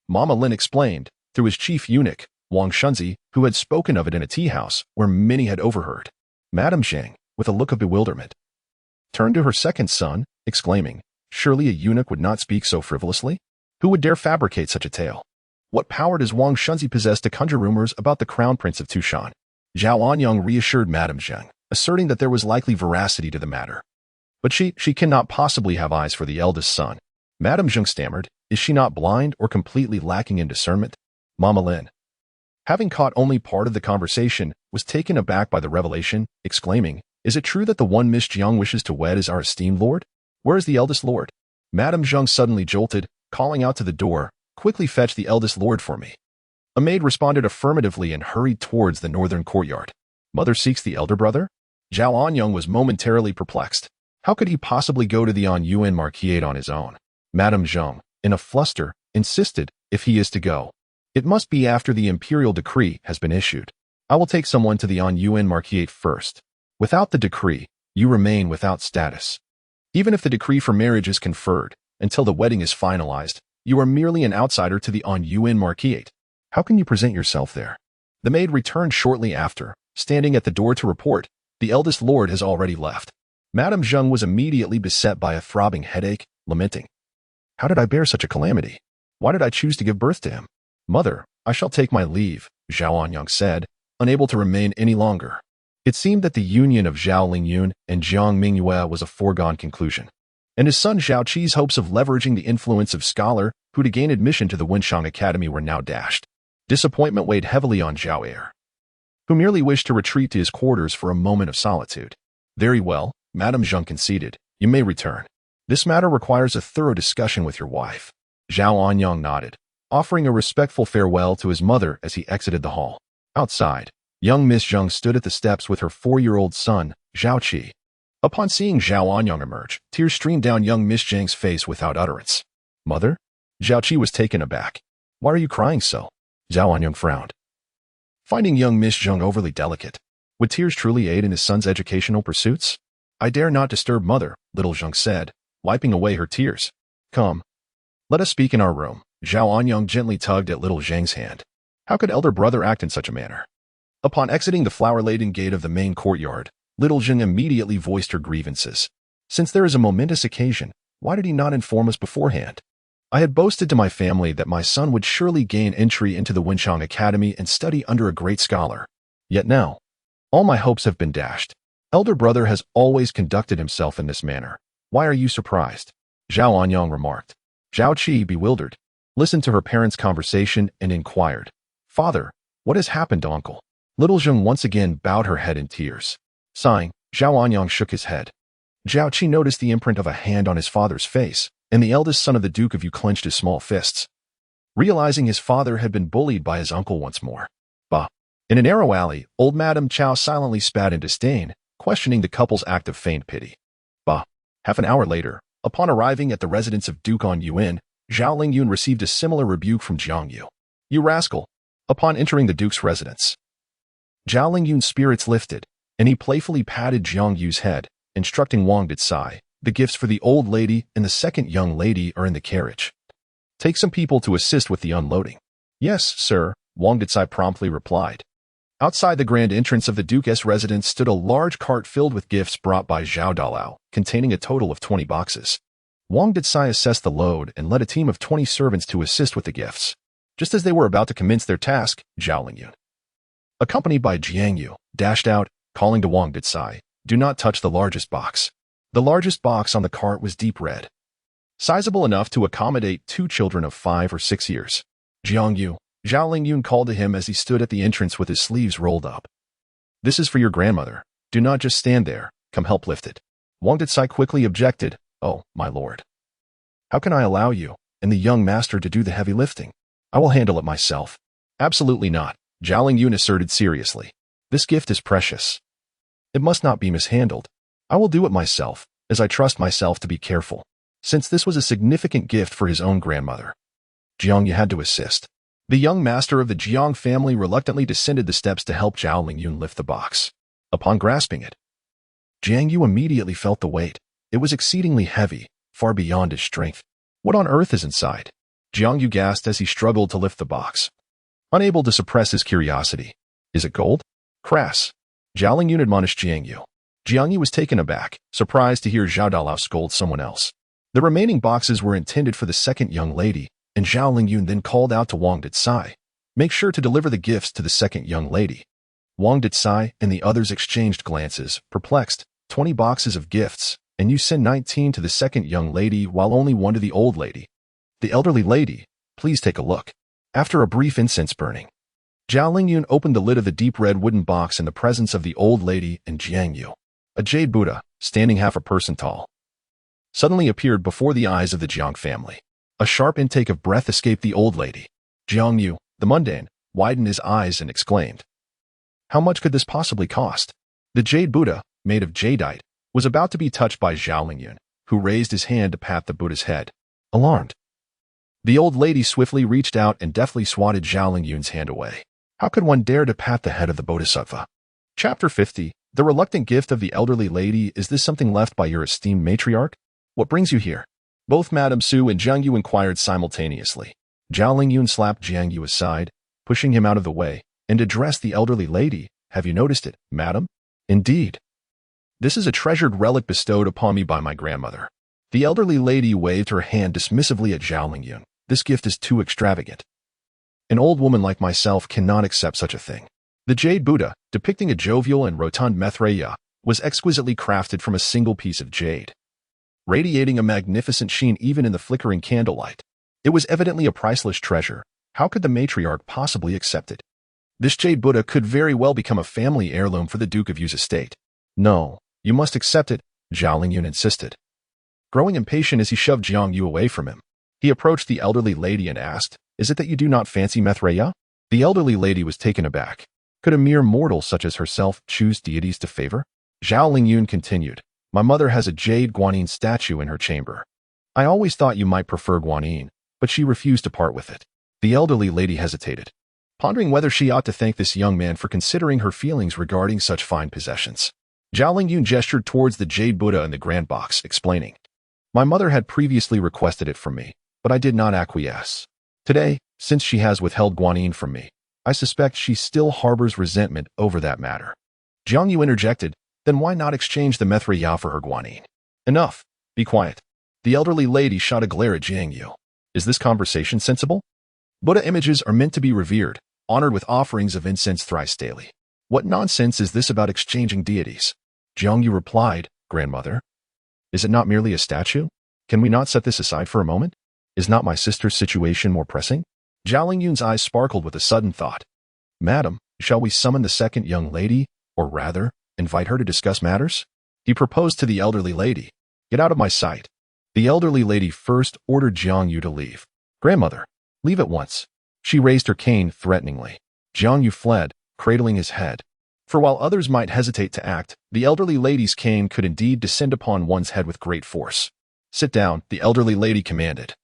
Mama Lin explained, through his chief eunuch, Wang Shunzi, who had spoken of it in a tea house where many had overheard. Madame Zhang, with a look of bewilderment, turned to her second son, exclaiming, "Surely a eunuch would not speak so frivolously? Who would dare fabricate such a tale? What power does Wang Shunzi possess to conjure rumors about the Crown Prince of Tushan?" Zhao Anyang reassured Madame Zhang, asserting that there was likely veracity to the matter. "But she cannot possibly have eyes for the eldest son." Madame Zhang stammered, "Is she not blind or completely lacking in discernment?" Mama Lin, having caught only part of the conversation, was taken aback by the revelation, exclaiming, "Is it true that the one Miss Jiang wishes to wed is our esteemed lord? Where is the eldest lord?" Madame Zhang suddenly jolted, calling out to the door, "Quickly fetch the eldest lord for me." A maid responded affirmatively and hurried towards the northern courtyard. "Mother seeks the elder brother?" Zhao Anyang was momentarily perplexed. How could he possibly go to the Yuan Marquise on his own? Madame Zhang, in a fluster, insisted, "If he is to go, it must be after the imperial decree has been issued. I will take someone to the Yuan Marquise first. Without the decree, you remain without status. Even if the decree for marriage is conferred, until the wedding is finalized, you are merely an outsider to the Yuan Marquise. How can you present yourself there?" The maid returned shortly after, standing at the door to report, "The eldest lord has already left." Madame Zhang was immediately beset by a throbbing headache, lamenting, "How did I bear such a calamity? Why did I choose to give birth to him?" "Mother, I shall take my leave," Zhao Anyang said, unable to remain any longer. It seemed that the union of Zhao Lingyun and Jiang Mingyue was a foregone conclusion, and his son Zhao Qi's hopes of leveraging the influence of scholar who to gain admission to the Wenshang Academy were now dashed. Disappointment weighed heavily on Zhao Er, who merely wished to retreat to his quarters for a moment of solitude. "Very well," Madame Zhang conceded, "you may return. This matter requires a thorough discussion with your wife." Zhao Anyang nodded, offering a respectful farewell to his mother as he exited the hall. Outside, young Miss Zhang stood at the steps with her 4-year-old son, Zhao Qi. Upon seeing Zhao Anyang emerge, tears streamed down young Miss Zhang's face without utterance. "Mother?" Zhao Qi was taken aback. "Why are you crying so?" Zhao Anyang frowned, finding young Miss Zhang overly delicate. Would tears truly aid in his son's educational pursuits? "I dare not disturb mother," little Zhang said, wiping away her tears. "Come, let us speak in our room." Zhao Anyang gently tugged at little Zhang's hand. How could elder brother act in such a manner? Upon exiting the flower-laden gate of the main courtyard, little Zhang immediately voiced her grievances. "Since there is a momentous occasion, why did he not inform us beforehand? I had boasted to my family that my son would surely gain entry into the Wenshang Academy and study under a great scholar. Yet now, all my hopes have been dashed. Elder brother has always conducted himself in this manner. Why are you surprised?" Zhao Anyang remarked. Zhao Qi, bewildered, listened to her parents' conversation and inquired, "Father, what has happened to uncle?" Little Zhang once again bowed her head in tears. Sighing, Zhao Anyang shook his head. Zhao Qi noticed the imprint of a hand on his father's face, and the eldest son of the Duke of Yu clenched his small fists. realizing his father had been bullied by his uncle once more. Bah! In a narrow alley, old Madame Chao silently spat in disdain, questioning the couple's act of feigned pity. Bah! Half an hour later, upon arriving at the residence of Duke On Yuan, Zhao Lingyun received a similar rebuke from Jiang Mingyue. "You rascal!" Upon entering the Duke's residence, Zhao Lingyun's spirits lifted, and he playfully patted Jiang Mingyue's head, instructing Wang Dicai, "The gifts for the old lady and the second young lady are in the carriage. Take some people to assist with the unloading." "Yes, sir," Wang Dicai promptly replied. Outside the grand entrance of the Duke's residence stood a large cart filled with gifts brought by Zhao Dalao, containing a total of 20 boxes. Wang Dicai assessed the load and led a team of 20 servants to assist with the gifts. Just as they were about to commence their task, Zhao Lingyun, accompanied by Jiang Mingyue, dashed out, calling to Wang Dicai, "Do not touch the largest box." The largest box on the cart was deep red, sizable enough to accommodate 2 children of 5 or 6 years. "Jiang Mingyue," Zhao Lingyun called to him as he stood at the entrance with his sleeves rolled up. "This is for your grandmother. Do not just stand there. Come help lift it." Wang Dicai quickly objected. "Oh, my lord. How can I allow you and the young master to do the heavy lifting? I will handle it myself." "Absolutely not," Zhao Lingyun asserted seriously. "This gift is precious. It must not be mishandled. I will do it myself, as I trust myself to be careful." Since this was a significant gift for his own grandmother, Jiang Mingyue had to assist. The young master of the Jiang family reluctantly descended the steps to help Zhao Lingyun lift the box. Upon grasping it, Jiang Mingyue immediately felt the weight. It was exceedingly heavy, far beyond his strength. "What on earth is inside?" Jiang Mingyue gasped as he struggled to lift the box, unable to suppress his curiosity. "Is it gold?" "Crass!" Zhao Lingyun admonished Jiang Mingyue. Jiang Mingyue was taken aback, surprised to hear Zhao Dalao scold someone else. The remaining boxes were intended for the second young lady, and Zhao Lingyun then called out to Wang Dicai, "Make sure to deliver the gifts to the second young lady." Wang Dicai and the others exchanged glances, perplexed. 20 boxes of gifts, and you send 19 to the second young lady while only 1 to the old lady. "The elderly lady, please take a look." After a brief incense burning, Zhao Lingyun opened the lid of the deep red wooden box in the presence of the old lady and Jiang Mingyue. A jade Buddha, standing half a person tall, suddenly appeared before the eyes of the Jiang family. A sharp intake of breath escaped the old lady. Jiang Mingyue, the mundane, widened his eyes and exclaimed, "How much could this possibly cost?" The jade Buddha, made of jadeite, was about to be touched by Zhao Lingyun, who raised his hand to pat the Buddha's head. Alarmed, the old lady swiftly reached out and deftly swatted Zhao Lingyun's hand away. How could one dare to pat the head of the Bodhisattva? Chapter 50. The reluctant gift of the elderly lady. Is this something left by your esteemed matriarch? What brings you here? Both Madame Su and Jiang Mingyue inquired simultaneously. Zhao Lingyun slapped Jiang Mingyue aside, pushing him out of the way, and addressed the elderly lady. "Have you noticed it, madam?" "Indeed. This is a treasured relic bestowed upon me by my grandmother." The elderly lady waved her hand dismissively at Zhao Lingyun. "This gift is too extravagant. An old woman like myself cannot accept such a thing." The jade Buddha, depicting a jovial and rotund Maitreya, was exquisitely crafted from a single piece of jade, radiating a magnificent sheen even in the flickering candlelight. It was evidently a priceless treasure. How could the matriarch possibly accept it? This jade Buddha could very well become a family heirloom for the Duke of Yu's estate. "No, you must accept it," Zhao Lingyun insisted. Growing impatient as he shoved Jiang Mingyue away from him, he approached the elderly lady and asked, "Is it that you do not fancy Maitreya?" The elderly lady was taken aback. Could a mere mortal such as herself choose deities to favor? Zhao Lingyun continued, "My mother has a jade Guanyin statue in her chamber. I always thought you might prefer Guanyin, but she refused to part with it." The elderly lady hesitated, pondering whether she ought to thank this young man for considering her feelings regarding such fine possessions. Zhao Lingyun gestured towards the jade Buddha in the grand box, explaining, "My mother had previously requested it from me, but I did not acquiesce. Today, since she has withheld Guanyin from me, I suspect she still harbors resentment over that matter." Jiang Mingyue interjected, "Then why not exchange the Maitreya for her Guanyin?" "Enough. Be quiet." The elderly lady shot a glare at Jiang Mingyue. "Is this conversation sensible? Buddha images are meant to be revered, honored with offerings of incense thrice daily. What nonsense is this about exchanging deities?" Jiang Mingyue replied, "Grandmother, is it not merely a statue? Can we not set this aside for a moment? Is not my sister's situation more pressing?" Zhao Lingyun's eyes sparkled with a sudden thought. "Madam, shall we summon the second young lady, or rather, invite her to discuss matters?" He proposed to the elderly lady. "Get out of my sight." The elderly lady first ordered Jiang Mingyue to leave. "Grandmother, Leave at once. She raised her cane threateningly. Jiang Mingyue fled, cradling his head. For while others might hesitate to act, the elderly lady's cane could indeed descend upon one's head with great force. Sit down, the elderly lady commanded.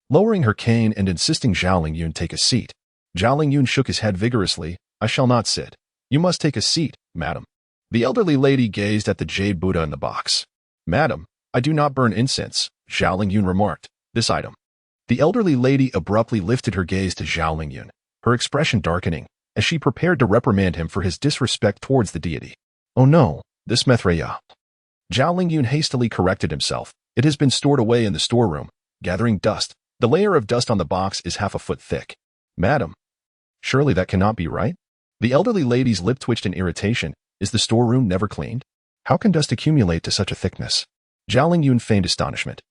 Lowering her cane and insisting Zhao Xilou take a seat, Zhao Xilou shook his head vigorously. I shall not sit. You must take a seat, madam. The elderly lady gazed at the jade Buddha in the box. Madam, I do not burn incense, Zhao Xilou remarked. This item. The elderly lady abruptly lifted her gaze to Zhao Xilou, her expression darkening, as she prepared to reprimand him for his disrespect towards the deity. Oh no, this Mithreya. Zhao Xilou hastily corrected himself. It has been stored away in the storeroom, gathering dust. The layer of dust on the box is half a foot thick. Madam, surely that cannot be right? The elderly lady's lip twitched in irritation. Is the storeroom never cleaned? How can dust accumulate to such a thickness? Zhao Xilou feigned astonishment.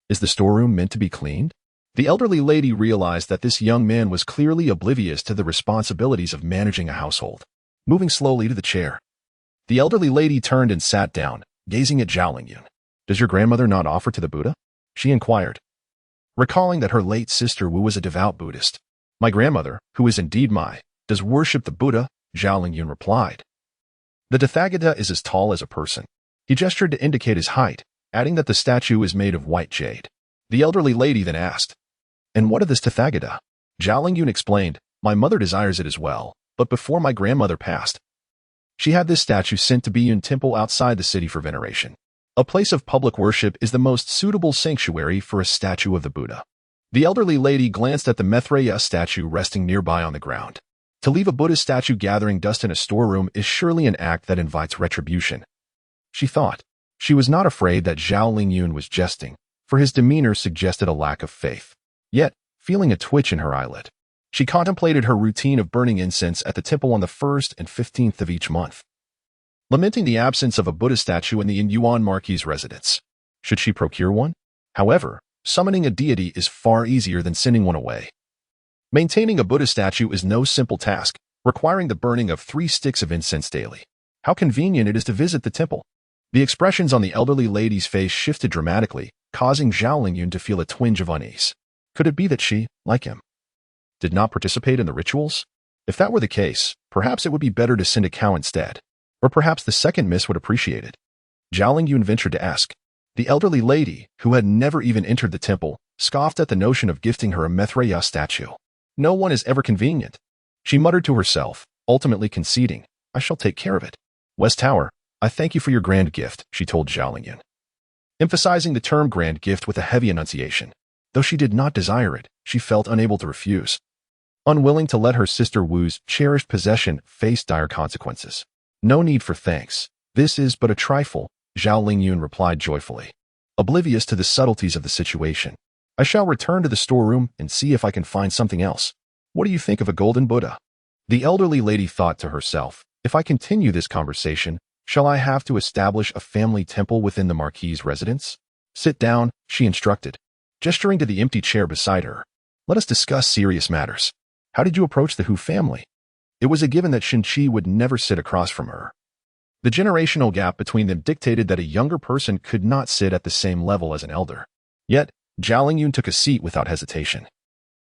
Is the storeroom meant to be cleaned? The elderly lady realized that this young man was clearly oblivious to the responsibilities of managing a household. Moving slowly to the chair, the elderly lady turned and sat down, gazing at Zhao Xilou. Does your grandmother not offer to the Buddha? She inquired, recalling that her late sister Wu was a devout Buddhist. My grandmother, who is indeed does worship the Buddha, Zhao Xilou replied. The Tathagata is as tall as a person. He gestured to indicate his height, adding that the statue is made of white jade. The elderly lady then asked, and what of this Tathagata? Zhao Xilou explained, my mother desires it as well, but before my grandmother passed, she had this statue sent to Biyun Temple outside the city for veneration. A place of public worship is the most suitable sanctuary for a statue of the Buddha. The elderly lady glanced at the Mithreya statue resting nearby on the ground. To leave a Buddha statue gathering dust in a storeroom is surely an act that invites retribution. She thought. She was not afraid that Zhao Xilou was jesting, for his demeanor suggested a lack of faith. Yet, feeling a twitch in her eyelid, she contemplated her routine of burning incense at the temple on the 1st and 15th of each month, lamenting the absence of a Buddha statue in the Yuan Marquis' residence. Should she procure one? However, summoning a deity is far easier than sending one away. Maintaining a Buddha statue is no simple task, requiring the burning of 3 sticks of incense daily. How convenient it is to visit the temple. The expressions on the elderly lady's face shifted dramatically, causing Zhao Xilou to feel a twinge of unease. Could it be that she, like him, did not participate in the rituals? If that were the case, perhaps it would be better to send a cow instead. Or perhaps the second miss would appreciate it. Zhao Xilou ventured to ask. The elderly lady, who had never even entered the temple, scoffed at the notion of gifting her a Mithreya statue. No one is ever convenient. She muttered to herself, ultimately conceding, I shall take care of it. West Tower, I thank you for your grand gift, she told Zhao Xilou, emphasizing the term grand gift with a heavy enunciation. Though she did not desire it, she felt unable to refuse, unwilling to let her sister Wu's cherished possession face dire consequences. No need for thanks. This is but a trifle, Zhao Xilou replied joyfully, oblivious to the subtleties of the situation. I shall return to the storeroom and see if I can find something else. What do you think of a golden Buddha? The elderly lady thought to herself, if I continue this conversation, shall I have to establish a family temple within the Marquis' residence? Sit down, she instructed, gesturing to the empty chair beside her. Let us discuss serious matters. How did you approach the Hu family? It was a given that Shin-Chi would never sit across from her. The generational gap between them dictated that a younger person could not sit at the same level as an elder. Yet, Zhao Xilou took a seat without hesitation,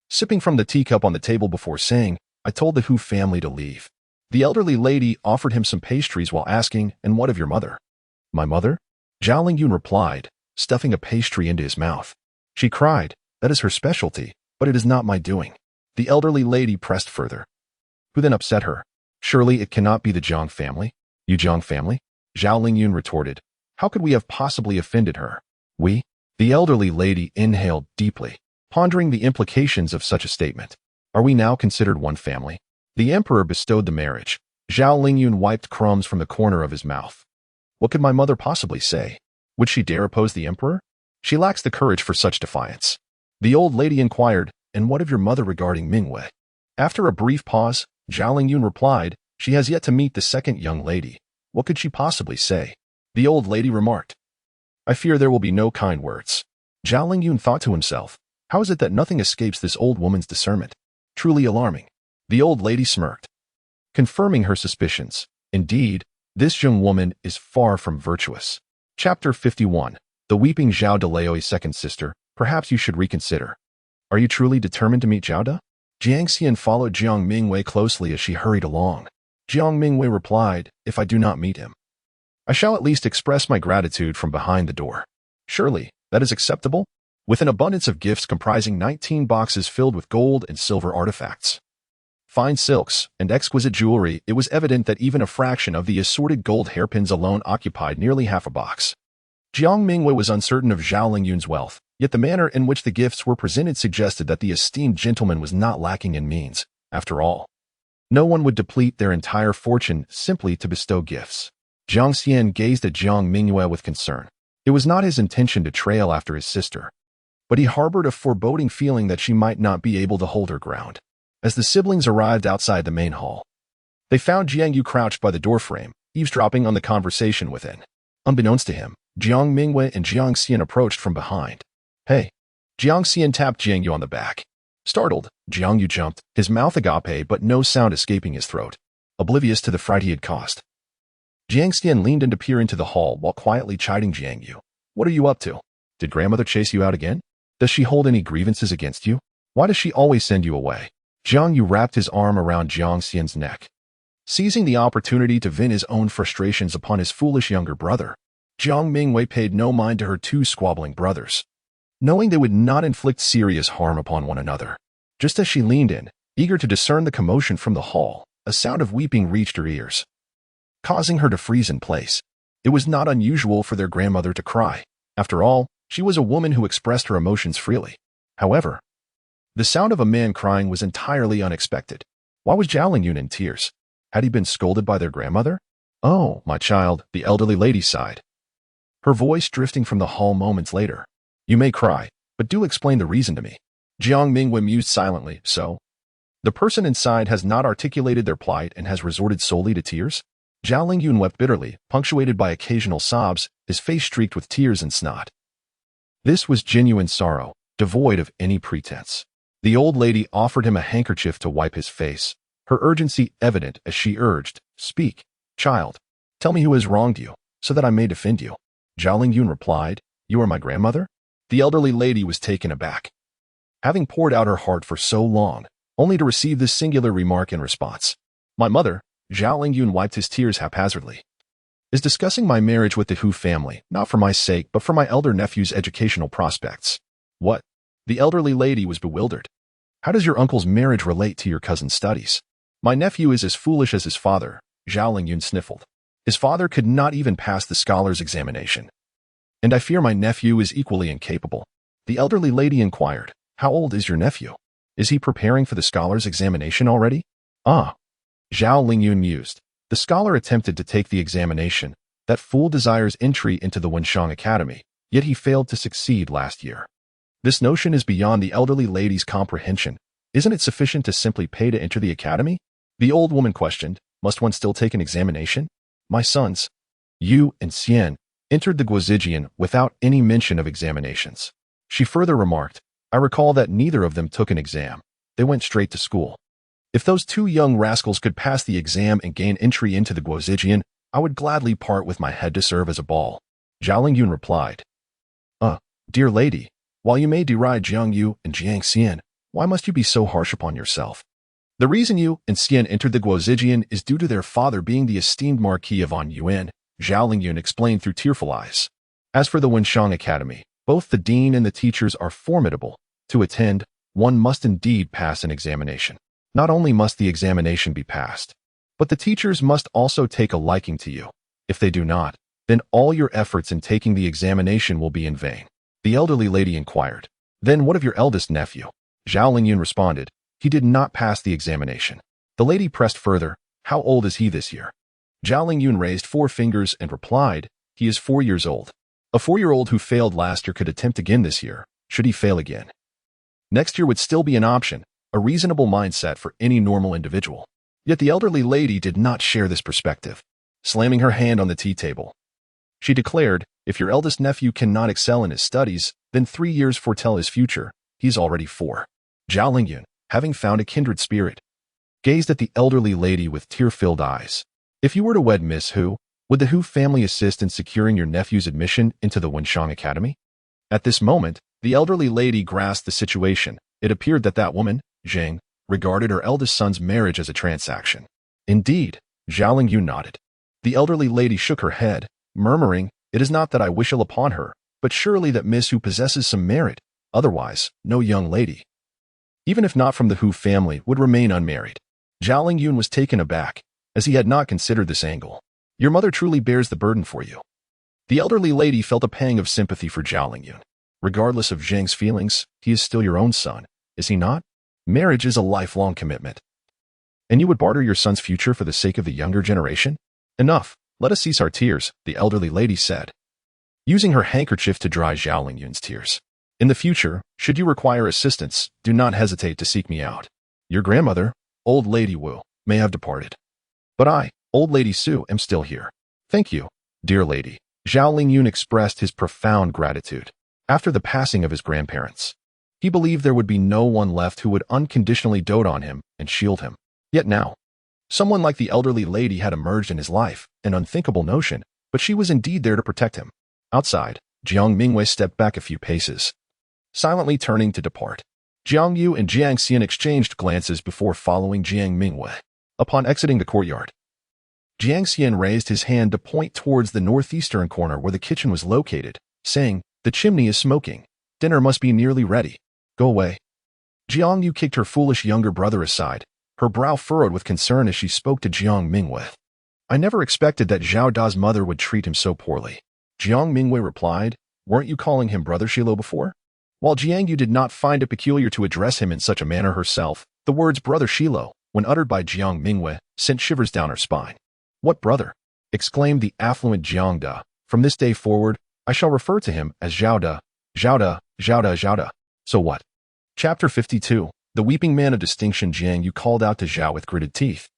sipping from the teacup on the table before saying, I told the Hu family to leave. The elderly lady offered him some pastries while asking, and what of your mother? My mother? Zhao Xilou replied, stuffing a pastry into his mouth. She cried, that is her specialty, but it is not my doing. The elderly lady pressed further. Who then upset her? Surely it cannot be the Jiang family? You Jiang family? Zhao Xilou retorted. How could we have possibly offended her? We? The elderly lady inhaled deeply, pondering the implications of such a statement. Are we now considered one family? The emperor bestowed the marriage. Zhao Xilou wiped crumbs from the corner of his mouth. What could my mother possibly say? Would she dare oppose the emperor? She lacks the courage for such defiance. The old lady inquired, and what of your mother regarding Mingyue? After a brief pause, Zhao Xilou replied, she has yet to meet the second young lady. What could she possibly say? The old lady remarked. I fear there will be no kind words. Zhao Xilou thought to himself, how is it that nothing escapes this old woman's discernment? Truly alarming. The old lady smirked, confirming her suspicions. Indeed, this young woman is far from virtuous. Chapter 51. The Weeping Zhao Delaoi's second sister. Perhaps you should reconsider. Are you truly determined to meet Zhao De? Jiang Xian followed Jiang Mingyue closely as she hurried along. Jiang Mingyue replied, if I do not meet him, I shall at least express my gratitude from behind the door. Surely, that is acceptable? With an abundance of gifts comprising 19 boxes filled with gold and silver artifacts, fine silks, and exquisite jewelry, it was evident that even a fraction of the assorted gold hairpins alone occupied nearly half a box. Jiang Mingyue was uncertain of Zhao Lingyun's wealth, yet the manner in which the gifts were presented suggested that the esteemed gentleman was not lacking in means. After all, no one would deplete their entire fortune simply to bestow gifts. Jiang Xian gazed at Jiang Mingyue with concern. It was not his intention to trail after his sister, but he harbored a foreboding feeling that she might not be able to hold her ground. As the siblings arrived outside the main hall, they found Jiang Yu crouched by the doorframe, eavesdropping on the conversation within. Unbeknownst to him, Jiang Mingyue and Jiang Xian approached from behind. Hey! Jiang Xian tapped Jiang Yu on the back. Startled, Jiang Yu jumped, his mouth agape but no sound escaping his throat, oblivious to the fright he had caused. Jiang Xian leaned in to peer into the hall while quietly chiding Jiang Yu. What are you up to? Did grandmother chase you out again? Does she hold any grievances against you? Why does she always send you away? Jiang Yu wrapped his arm around Jiang Xian's neck. Seizing the opportunity to vent his own frustrations upon his foolish younger brother, Jiang Mingyue paid no mind to her two squabbling brothers, knowing they would not inflict serious harm upon one another. Just as she leaned in, eager to discern the commotion from the hall, a sound of weeping reached her ears, causing her to freeze in place. It was not unusual for their grandmother to cry. After all, she was a woman who expressed her emotions freely. However, the sound of a man crying was entirely unexpected. Why was Zhao Lingyun in tears? Had he been scolded by their grandmother? Oh, my child, the elderly lady sighed, her voice drifting from the hall moments later. You may cry, but do explain the reason to me. Jiang Mingyue mused silently. So, the person inside has not articulated their plight and has resorted solely to tears? Zhao Lingyun wept bitterly, punctuated by occasional sobs, his face streaked with tears and snot. This was genuine sorrow, devoid of any pretense. The old lady offered him a handkerchief to wipe his face, her urgency evident as she urged, Speak, child. Tell me who has wronged you, so that I may defend you. Zhao Lingyun replied, You are my grandmother? The elderly lady was taken aback, having poured out her heart for so long, only to receive this singular remark in response. My mother, Zhao Lingyun wiped his tears haphazardly, is discussing my marriage with the Hu family, not for my sake but for my elder nephew's educational prospects. What? The elderly lady was bewildered. How does your uncle's marriage relate to your cousin's studies? My nephew is as foolish as his father, Zhao Lingyun sniffled. His father could not even pass the scholar's examination, and I fear my nephew is equally incapable. The elderly lady inquired, How old is your nephew? Is he preparing for the scholar's examination already? Ah. Zhao Lingyun mused. The scholar attempted to take the examination. That fool desires entry into the Wenshang Academy, yet he failed to succeed last year. This notion is beyond the elderly lady's comprehension. Isn't it sufficient to simply pay to enter the academy? The old woman questioned, Must one still take an examination? My sons, Yu and Xian, entered the Guozijian without any mention of examinations. She further remarked, I recall that neither of them took an exam. They went straight to school. If those two young rascals could pass the exam and gain entry into the Guozijian, I would gladly part with my head to serve as a ball. Zhao Lingyun replied, Dear lady, while you may deride Jiang Yu and Jiang Xian, why must you be so harsh upon yourself? The reason Yu and Xian entered the Guozijian is due to their father being the esteemed Marquis of Anyuan, Zhao Lingyun explained through tearful eyes. As for the Wenshang Academy, both the dean and the teachers are formidable. To attend, one must indeed pass an examination. Not only must the examination be passed, but the teachers must also take a liking to you. If they do not, then all your efforts in taking the examination will be in vain. The elderly lady inquired, Then what of your eldest nephew? Zhao Lingyun responded, He did not pass the examination. The lady pressed further, How old is he this year? Zhao Lingyun raised 4 fingers and replied, He is 4 years old. A 4-year-old who failed last year could attempt again this year, should he fail again. Next year would still be an option, a reasonable mindset for any normal individual. Yet the elderly lady did not share this perspective. Slamming her hand on the tea table, she declared, If your eldest nephew cannot excel in his studies, then 3 years foretell his future. He's already 4. Zhao Lingyun, having found a kindred spirit, gazed at the elderly lady with tear-filled eyes. If you were to wed Miss Hu, would the Hu family assist in securing your nephew's admission into the Wenshang Academy? At this moment, the elderly lady grasped the situation, It appeared that that woman, Jiang, regarded her eldest son's marriage as a transaction. Indeed, Zhao Mingyue nodded. The elderly lady shook her head, murmuring, "It is not that I wish ill upon her, but surely that miss who possesses some merit, otherwise, no young lady, even if not from the Hu family, would remain unmarried." Zhao Mingyue was taken aback, as he had not considered this angle. "Your mother truly bears the burden for you." The elderly lady felt a pang of sympathy for Zhao Mingyue. Regardless of Jiang's feelings, he is still your own son, is he not? Marriage is a lifelong commitment. And you would barter your son's future for the sake of the younger generation? Enough, let us cease our tears, the elderly lady said, using her handkerchief to dry Zhao Mingyue's tears. In the future, should you require assistance, do not hesitate to seek me out. Your grandmother, old lady Wu, may have departed, but I, old lady Su, am still here. Thank you, dear lady. Zhao Mingyue expressed his profound gratitude. After the passing of his grandparents, he believed there would be no one left who would unconditionally dote on him and shield him. Yet now, someone like the elderly lady had emerged in his life, an unthinkable notion, but she was indeed there to protect him. Outside, Jiang Mingyue stepped back a few paces, silently turning to depart. Jiang Yu and Jiang Xian exchanged glances before following Jiang Mingyue. Upon exiting the courtyard, Jiang Xian raised his hand to point towards the northeastern corner where the kitchen was located, saying, "The chimney is smoking. Dinner must be nearly ready. Go away." Jiang Yu kicked her foolish younger brother aside, her brow furrowed with concern as she spoke to Jiang Mingyue. "I never expected that Zhao Da's mother would treat him so poorly." Jiang Mingyue replied, "Weren't you calling him Brother Xilou before?" While Jiang Yu did not find it peculiar to address him in such a manner herself, the words Brother Xilou, when uttered by Jiang Mingyue, sent shivers down her spine. "What brother?" exclaimed the affluent Jiang Da. "From this day forward, I shall refer to him as Zhao Da, Zhao Da, Zhao Da, Zhao Da. So what?" Chapter 52. The weeping man of distinction Jiang Yu called out to Zhao with gritted teeth.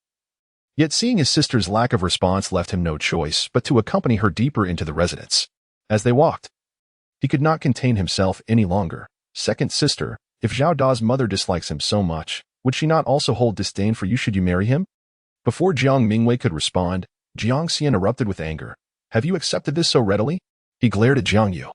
Yet seeing his sister's lack of response left him no choice but to accompany her deeper into the residence. As they walked, he could not contain himself any longer. "Second sister, if Zhao Da's mother dislikes him so much, would she not also hold disdain for you should you marry him?" Before Jiang Mingyue could respond, Jiang Xian erupted with anger. "Have you accepted this so readily?" He glared at Jiang Yu,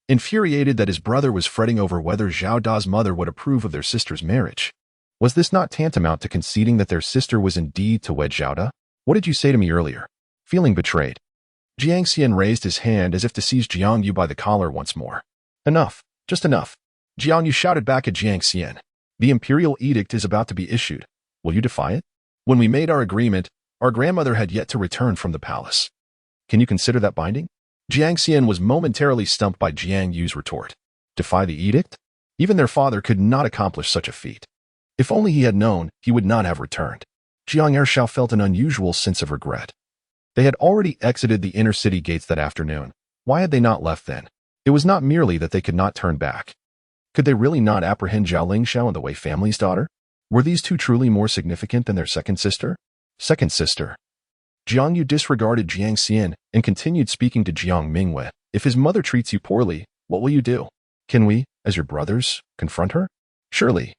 infuriated that his brother was fretting over whether Zhao Da's mother would approve of their sister's marriage. Was this not tantamount to conceding that their sister was indeed to wed Zhao Da? "What did you say to me earlier?" Feeling betrayed, Jiang Xian raised his hand as if to seize Jiang Yu by the collar once more. "Enough, just enough." Jiang Yu shouted back at Jiang Xian. "The imperial edict is about to be issued. Will you defy it? When we made our agreement, our grandmother had yet to return from the palace. Can you consider that binding?" Jiang Xian was momentarily stumped by Jiang Yu's retort. Defy the edict? Even their father could not accomplish such a feat. If only he had known, he would not have returned. Jiang Ershao felt an unusual sense of regret. They had already exited the inner city gates that afternoon. Why had they not left then? It was not merely that they could not turn back. Could they really not apprehend Zhao Lingxiao and the Wei family's daughter? Were these two truly more significant than their second sister? Second sister. Jiang Yu disregarded Jiang Xian and continued speaking to Jiang Mingyue. "If his mother treats you poorly, what will you do? Can we, as your brothers, confront her? Surely.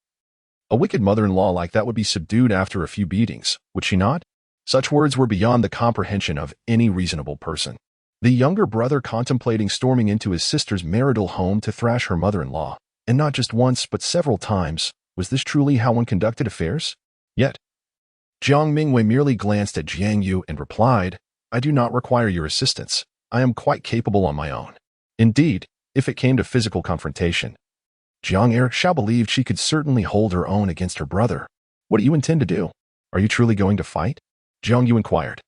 A wicked mother-in-law like that would be subdued after a few beatings, would she not?" Such words were beyond the comprehension of any reasonable person. The younger brother contemplating storming into his sister's marital home to thrash her mother-in-law, and not just once but several times. Was this truly how one conducted affairs? Yet, Jiang Mingyue merely glanced at Jiang Yu and replied, "I do not require your assistance. I am quite capable on my own." Indeed, if it came to physical confrontation, Jiang Ershao believed she could certainly hold her own against her brother. "What do you intend to do? Are you truly going to fight?" Jiang Yu inquired.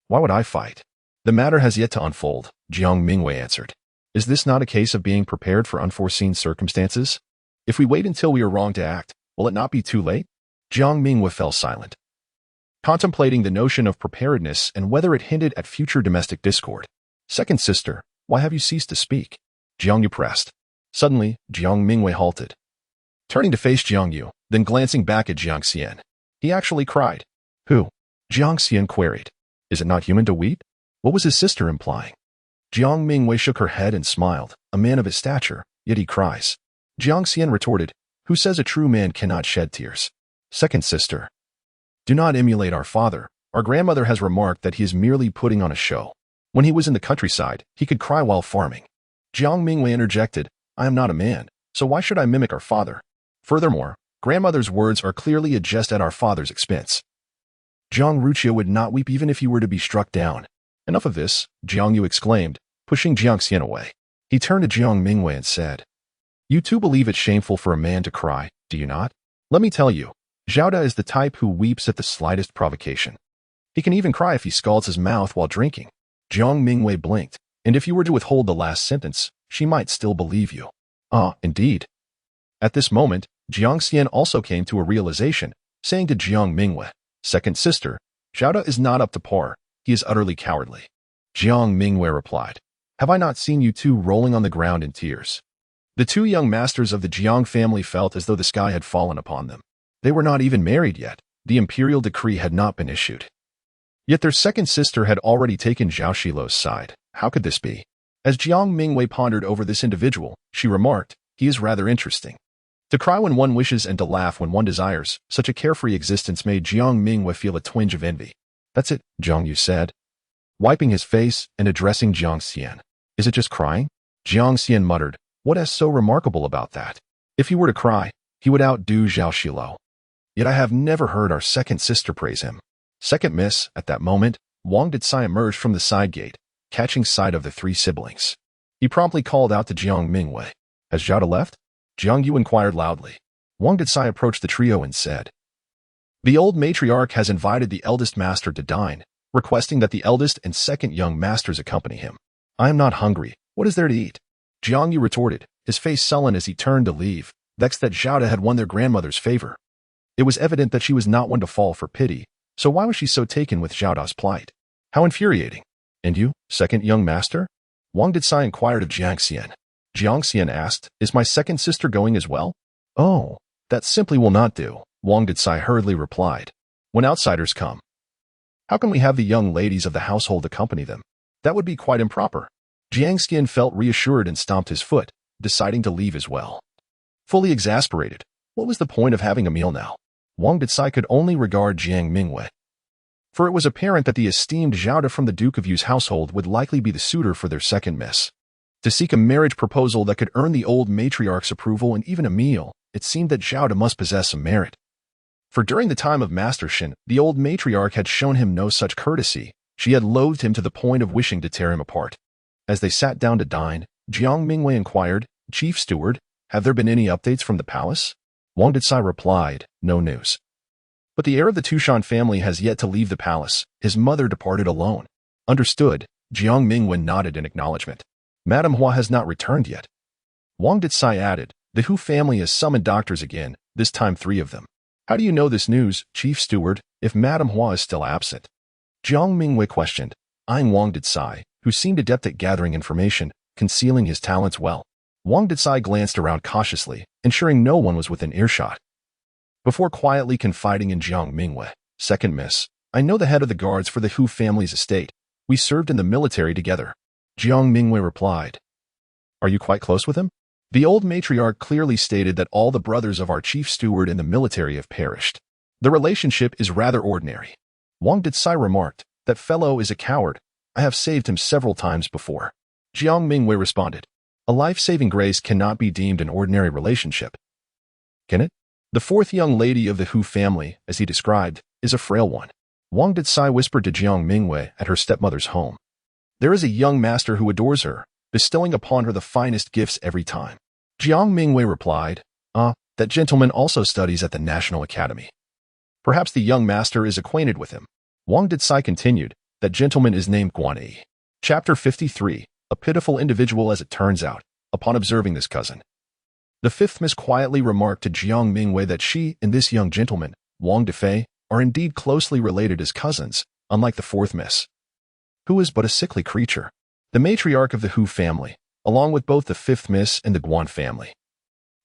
"Why would I fight? The matter has yet to unfold," Jiang Mingyue answered. "Is this not a case of being prepared for unforeseen circumstances? If we wait until we are wrong to act, will it not be too late?" Jiang Mingyue fell silent, contemplating the notion of preparedness and whether it hinted at future domestic discord. "Second sister, why have you ceased to speak?" Jiang Yu pressed. Suddenly, Jiang Mingyue halted, turning to face Jiang Yu, then glancing back at Jiang Xian. He actually cried. "Who?" Jiang Xian queried. "Is it not human to weep?" What was his sister implying? Jiang Mingyue shook her head and smiled. "A man of his stature, yet he cries." Jiang Xian retorted, "Who says a true man cannot shed tears?" Second sister, do not emulate our father. Our grandmother has remarked that he is merely putting on a show. When he was in the countryside, he could cry while farming. Jiang Mingyue interjected, "I am not a man, so why should I mimic our father? Furthermore, grandmother's words are clearly a jest at our father's expense. Jiang Ruchia would not weep even if he were to be struck down. Enough of this, Jiang Yu exclaimed, pushing Jiang Xian away. He turned to Jiang Mingyue and said, "You too believe it's shameful for a man to cry, do you not? Let me tell you, Zhao Da is the type who weeps at the slightest provocation. He can even cry if he scalds his mouth while drinking." Jiang Mingyue blinked, and if you were to withhold the last sentence, she might still believe you. Ah, indeed. At this moment, Jiang Xian also came to a realization, saying to Jiang Mingyue, "Second sister, Zhao Da is not up to par. He is utterly cowardly." Jiang Mingyue replied, "Have I not seen you two rolling on the ground in tears?" The two young masters of the Jiang family felt as though the sky had fallen upon them. They were not even married yet. The imperial decree had not been issued. Yet their second sister had already taken Zhao Xilou's side. How could this be? As Jiang Mingyue pondered over this individual, she remarked, "He is rather interesting." To cry when one wishes and to laugh when one desires, such a carefree existence made Jiang Mingyue feel a twinge of envy. "That's it," Jiang Yu said, wiping his face and addressing Jiang Xian. "Is it just crying?" Jiang Xian muttered, "What is so remarkable about that? If he were to cry, he would outdo Zhao Xilou. Yet I have never heard our second sister praise him." Second miss, at that moment, Wang Dicai emerged from the side gate, catching sight of the three siblings. He promptly called out to Jiang Mingyue. "Has Zhao Da left?" Jiang Yu inquired loudly. Wang Dicai approached the trio and said, "The old matriarch has invited the eldest master to dine, requesting that the eldest and second young masters accompany him." "I am not hungry. What is there to eat?" Jiang Yu retorted, his face sullen as he turned to leave, vexed that Zhao Da had won their grandmother's favor. It was evident that she was not one to fall for pity, so why was she so taken with Zhao Da's plight? How infuriating. "And you, second young master?" Wang Dicai inquired of Jiang Xian. Jiang Xian asked, "Is my second sister going as well?" "Oh, that simply will not do," Wang Dicai hurriedly replied. "When outsiders come, how can we have the young ladies of the household accompany them? That would be quite improper." Jiang Xian felt reassured and stomped his foot, deciding to leave as well. Fully exasperated, what was the point of having a meal now? Wang Dicai could only regard Jiang Mingyue. For it was apparent that the esteemed Zhao Da from the Duke of Yu's household would likely be the suitor for their second miss. To seek a marriage proposal that could earn the old matriarch's approval and even a meal, it seemed that Zhao Da must possess some merit. For during the time of Master Shin, the old matriarch had shown him no such courtesy. She had loathed him to the point of wishing to tear him apart. As they sat down to dine, Jiang Mingyue inquired, "Chief Steward, have there been any updates from the palace?" Wang Dicai replied, "No news. But the heir of the Tushan family has yet to leave the palace. His mother departed alone." "Understood." Jiang Mingyue nodded in acknowledgement. "Madame Hua has not returned yet." Wang Dicai added, "The Hu family has summoned doctors again, this time 3 of them. How do you know this news, Chief Steward, if Madame Hua is still absent?" Jiang Mingyue questioned, eyeing Wang Dicai, who seemed adept at gathering information, concealing his talents well. Wang Dicai glanced around cautiously, ensuring no one was within earshot. Before quietly confiding in Jiang Mingyue, "Second miss, I know the head of the guards for the Hu family's estate. We served in the military together." Jiang Mingyue replied, "Are you quite close with him?" The old matriarch clearly stated that all the brothers of our chief steward in the military have perished. The relationship is rather ordinary. Wang Dicai remarked, "That fellow is a coward. I have saved him several times before." Jiang Mingyue responded, "A life-saving grace cannot be deemed an ordinary relationship." "Can it?" The 4th young lady of the Hu family, as he described, is a frail one. Wang Dicai whispered to Jiang Mingyue at her stepmother's home. "There is a young master who adores her, bestowing upon her the finest gifts every time." Jiang Mingyue replied, "That gentleman also studies at the National Academy. Perhaps the young master is acquainted with him." Wang Dicai continued, "That gentleman is named Guan Yi." Chapter 53, a pitiful individual as it turns out, upon observing this cousin. The 5th miss quietly remarked to Jiang Mingyue that she and this young gentleman, Wang Difei, are indeed closely related as cousins, unlike the 4th miss, who is but a sickly creature. The matriarch of the Hu family, along with both the 5th miss and the Guan family,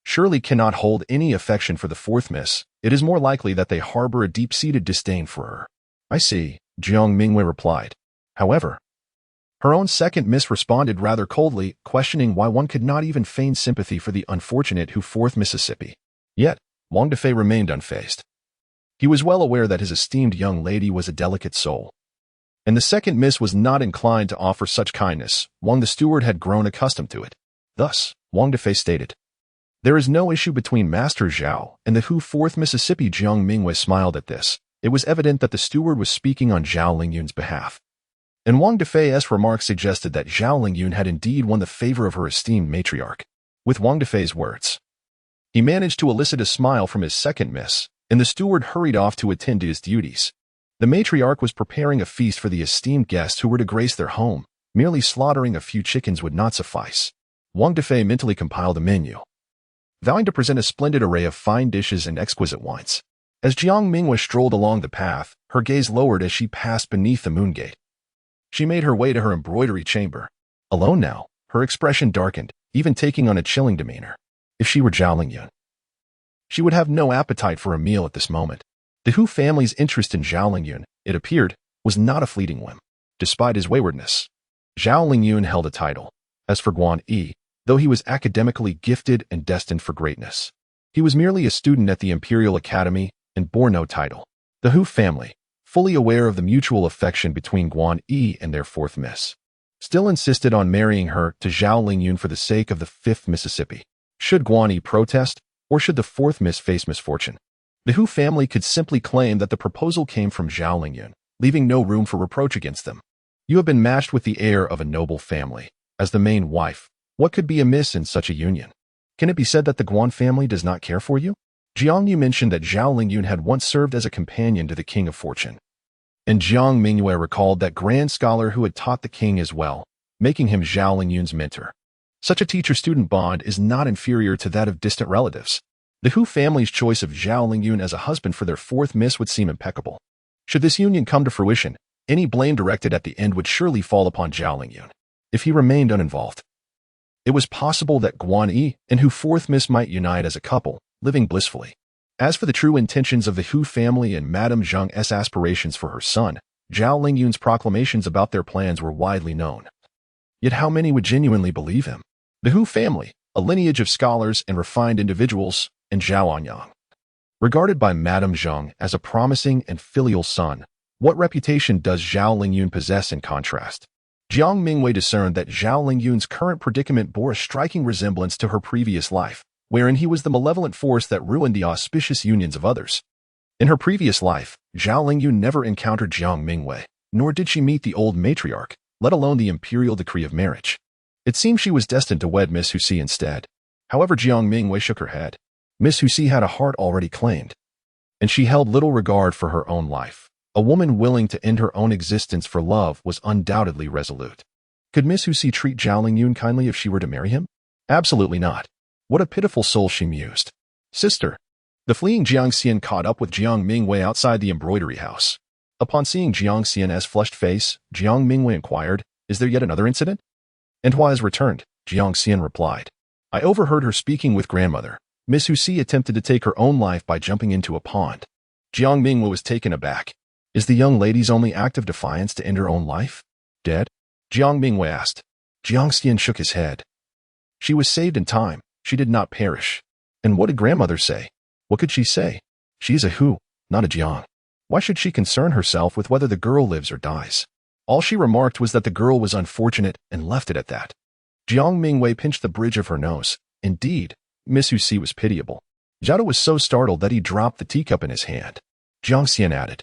surely cannot hold any affection for the 4th miss. It is more likely that they harbor a deep-seated disdain for her. "I see," Jiang Mingyue replied. However, her own 2nd miss responded rather coldly, questioning why one could not even feign sympathy for the unfortunate Hu 4th Mississippi. Yet, Wang Difei remained unfazed. He was well aware that his esteemed young lady was a delicate soul, and the 2nd miss was not inclined to offer such kindness. Wang the steward had grown accustomed to it. Thus, Wang Difei stated, There is no issue between Master Zhao and the Hu 4th Mississippi. Jiang Mingyue smiled at this. It was evident that the steward was speaking on Zhao Lingyun's behalf. And Wang Defei's remarks suggested that Zhao Lingyun had indeed won the favor of her esteemed matriarch. With Wang Defei's words, he managed to elicit a smile from his second miss, and the steward hurried off to attend to his duties. The matriarch was preparing a feast for the esteemed guests who were to grace their home. Merely slaughtering a few chickens would not suffice. Wang Defei mentally compiled a menu, vowing to present a splendid array of fine dishes and exquisite wines. As Jiang Mingyue strolled along the path, her gaze lowered as she passed beneath the moon gate. She made her way to her embroidery chamber. Alone now, her expression darkened, even taking on a chilling demeanor. If she were Zhao Lingyun, she would have no appetite for a meal at this moment. The Hu family's interest in Zhao Lingyun, it appeared, was not a fleeting whim. Despite his waywardness, Zhao Lingyun held a title. As for Guan Yi, though he was academically gifted and destined for greatness, he was merely a student at the Imperial Academy and bore no title. The Hu family, fully aware of the mutual affection between Guan Yi and their 4th miss, still insisted on marrying her to Zhao Lingyun for the sake of the 5th Mississippi. Should Guan Yi protest, or should the 4th miss face misfortune? The Hu family could simply claim that the proposal came from Zhao Lingyun, leaving no room for reproach against them. You have been matched with the heir of a noble family. As the main wife, what could be amiss in such a union? Can it be said that the Guan family does not care for you? Jiang Yu mentioned that Zhao Lingyun had once served as a companion to the King of Fortune. And Jiang Mingyue recalled that grand scholar who had taught the king as well, making him Zhao Lingyun's mentor. Such a teacher-student bond is not inferior to that of distant relatives. The Hu family's choice of Zhao Lingyun as a husband for their 4th miss would seem impeccable. Should this union come to fruition, any blame directed at the end would surely fall upon Zhao Lingyun, if he remained uninvolved. It was possible that Guan Yi and Hu 4th miss might unite as a couple, living blissfully. As for the true intentions of the Hu family and Madame Zheng's aspirations for her son, Zhao Lingyun's proclamations about their plans were widely known. Yet how many would genuinely believe him? The Hu family, a lineage of scholars and refined individuals, and Zhao Anyang, regarded by Madame Zheng as a promising and filial son. What reputation does Zhao Lingyun possess in contrast? Jiang Mingyue discerned that Zhao Lingyun's current predicament bore a striking resemblance to her previous life, wherein he was the malevolent force that ruined the auspicious unions of others. In her previous life, Zhao Lingyun never encountered Jiang Mingyue, nor did she meet the old matriarch, let alone the imperial decree of marriage. It seemed she was destined to wed Miss Husi instead. However, Jiang Mingyue shook her head. Miss Husi had a heart already claimed, and she held little regard for her own life. A woman willing to end her own existence for love was undoubtedly resolute. Could Miss Husi treat Zhao Lingyun kindly if she were to marry him? Absolutely not. What a pitiful soul, she mused. Sister. The fleeing Jiang Xian caught up with Jiang Mingyue outside the embroidery house. Upon seeing Jiang Xian's flushed face, Jiang Mingyue inquired, "Is there yet another incident?" "And why has returned?" Jiang Xian replied. "I overheard her speaking with grandmother. Miss Husi attempted to take her own life by jumping into a pond." Jiang Mingyue was taken aback. Is the young lady's only act of defiance to end her own life? Dead? Jiang Mingyue asked. Jiang Xian shook his head. She was saved in time. She did not perish. And what did grandmother say? What could she say? She is a Hu, not a Jiang. Why should she concern herself with whether the girl lives or dies? All she remarked was that the girl was unfortunate and left it at that. Jiang Mingyue pinched the bridge of her nose. Indeed, Miss Husi was pitiable. Zhao was so startled that he dropped the teacup in his hand. Jiang Xian added,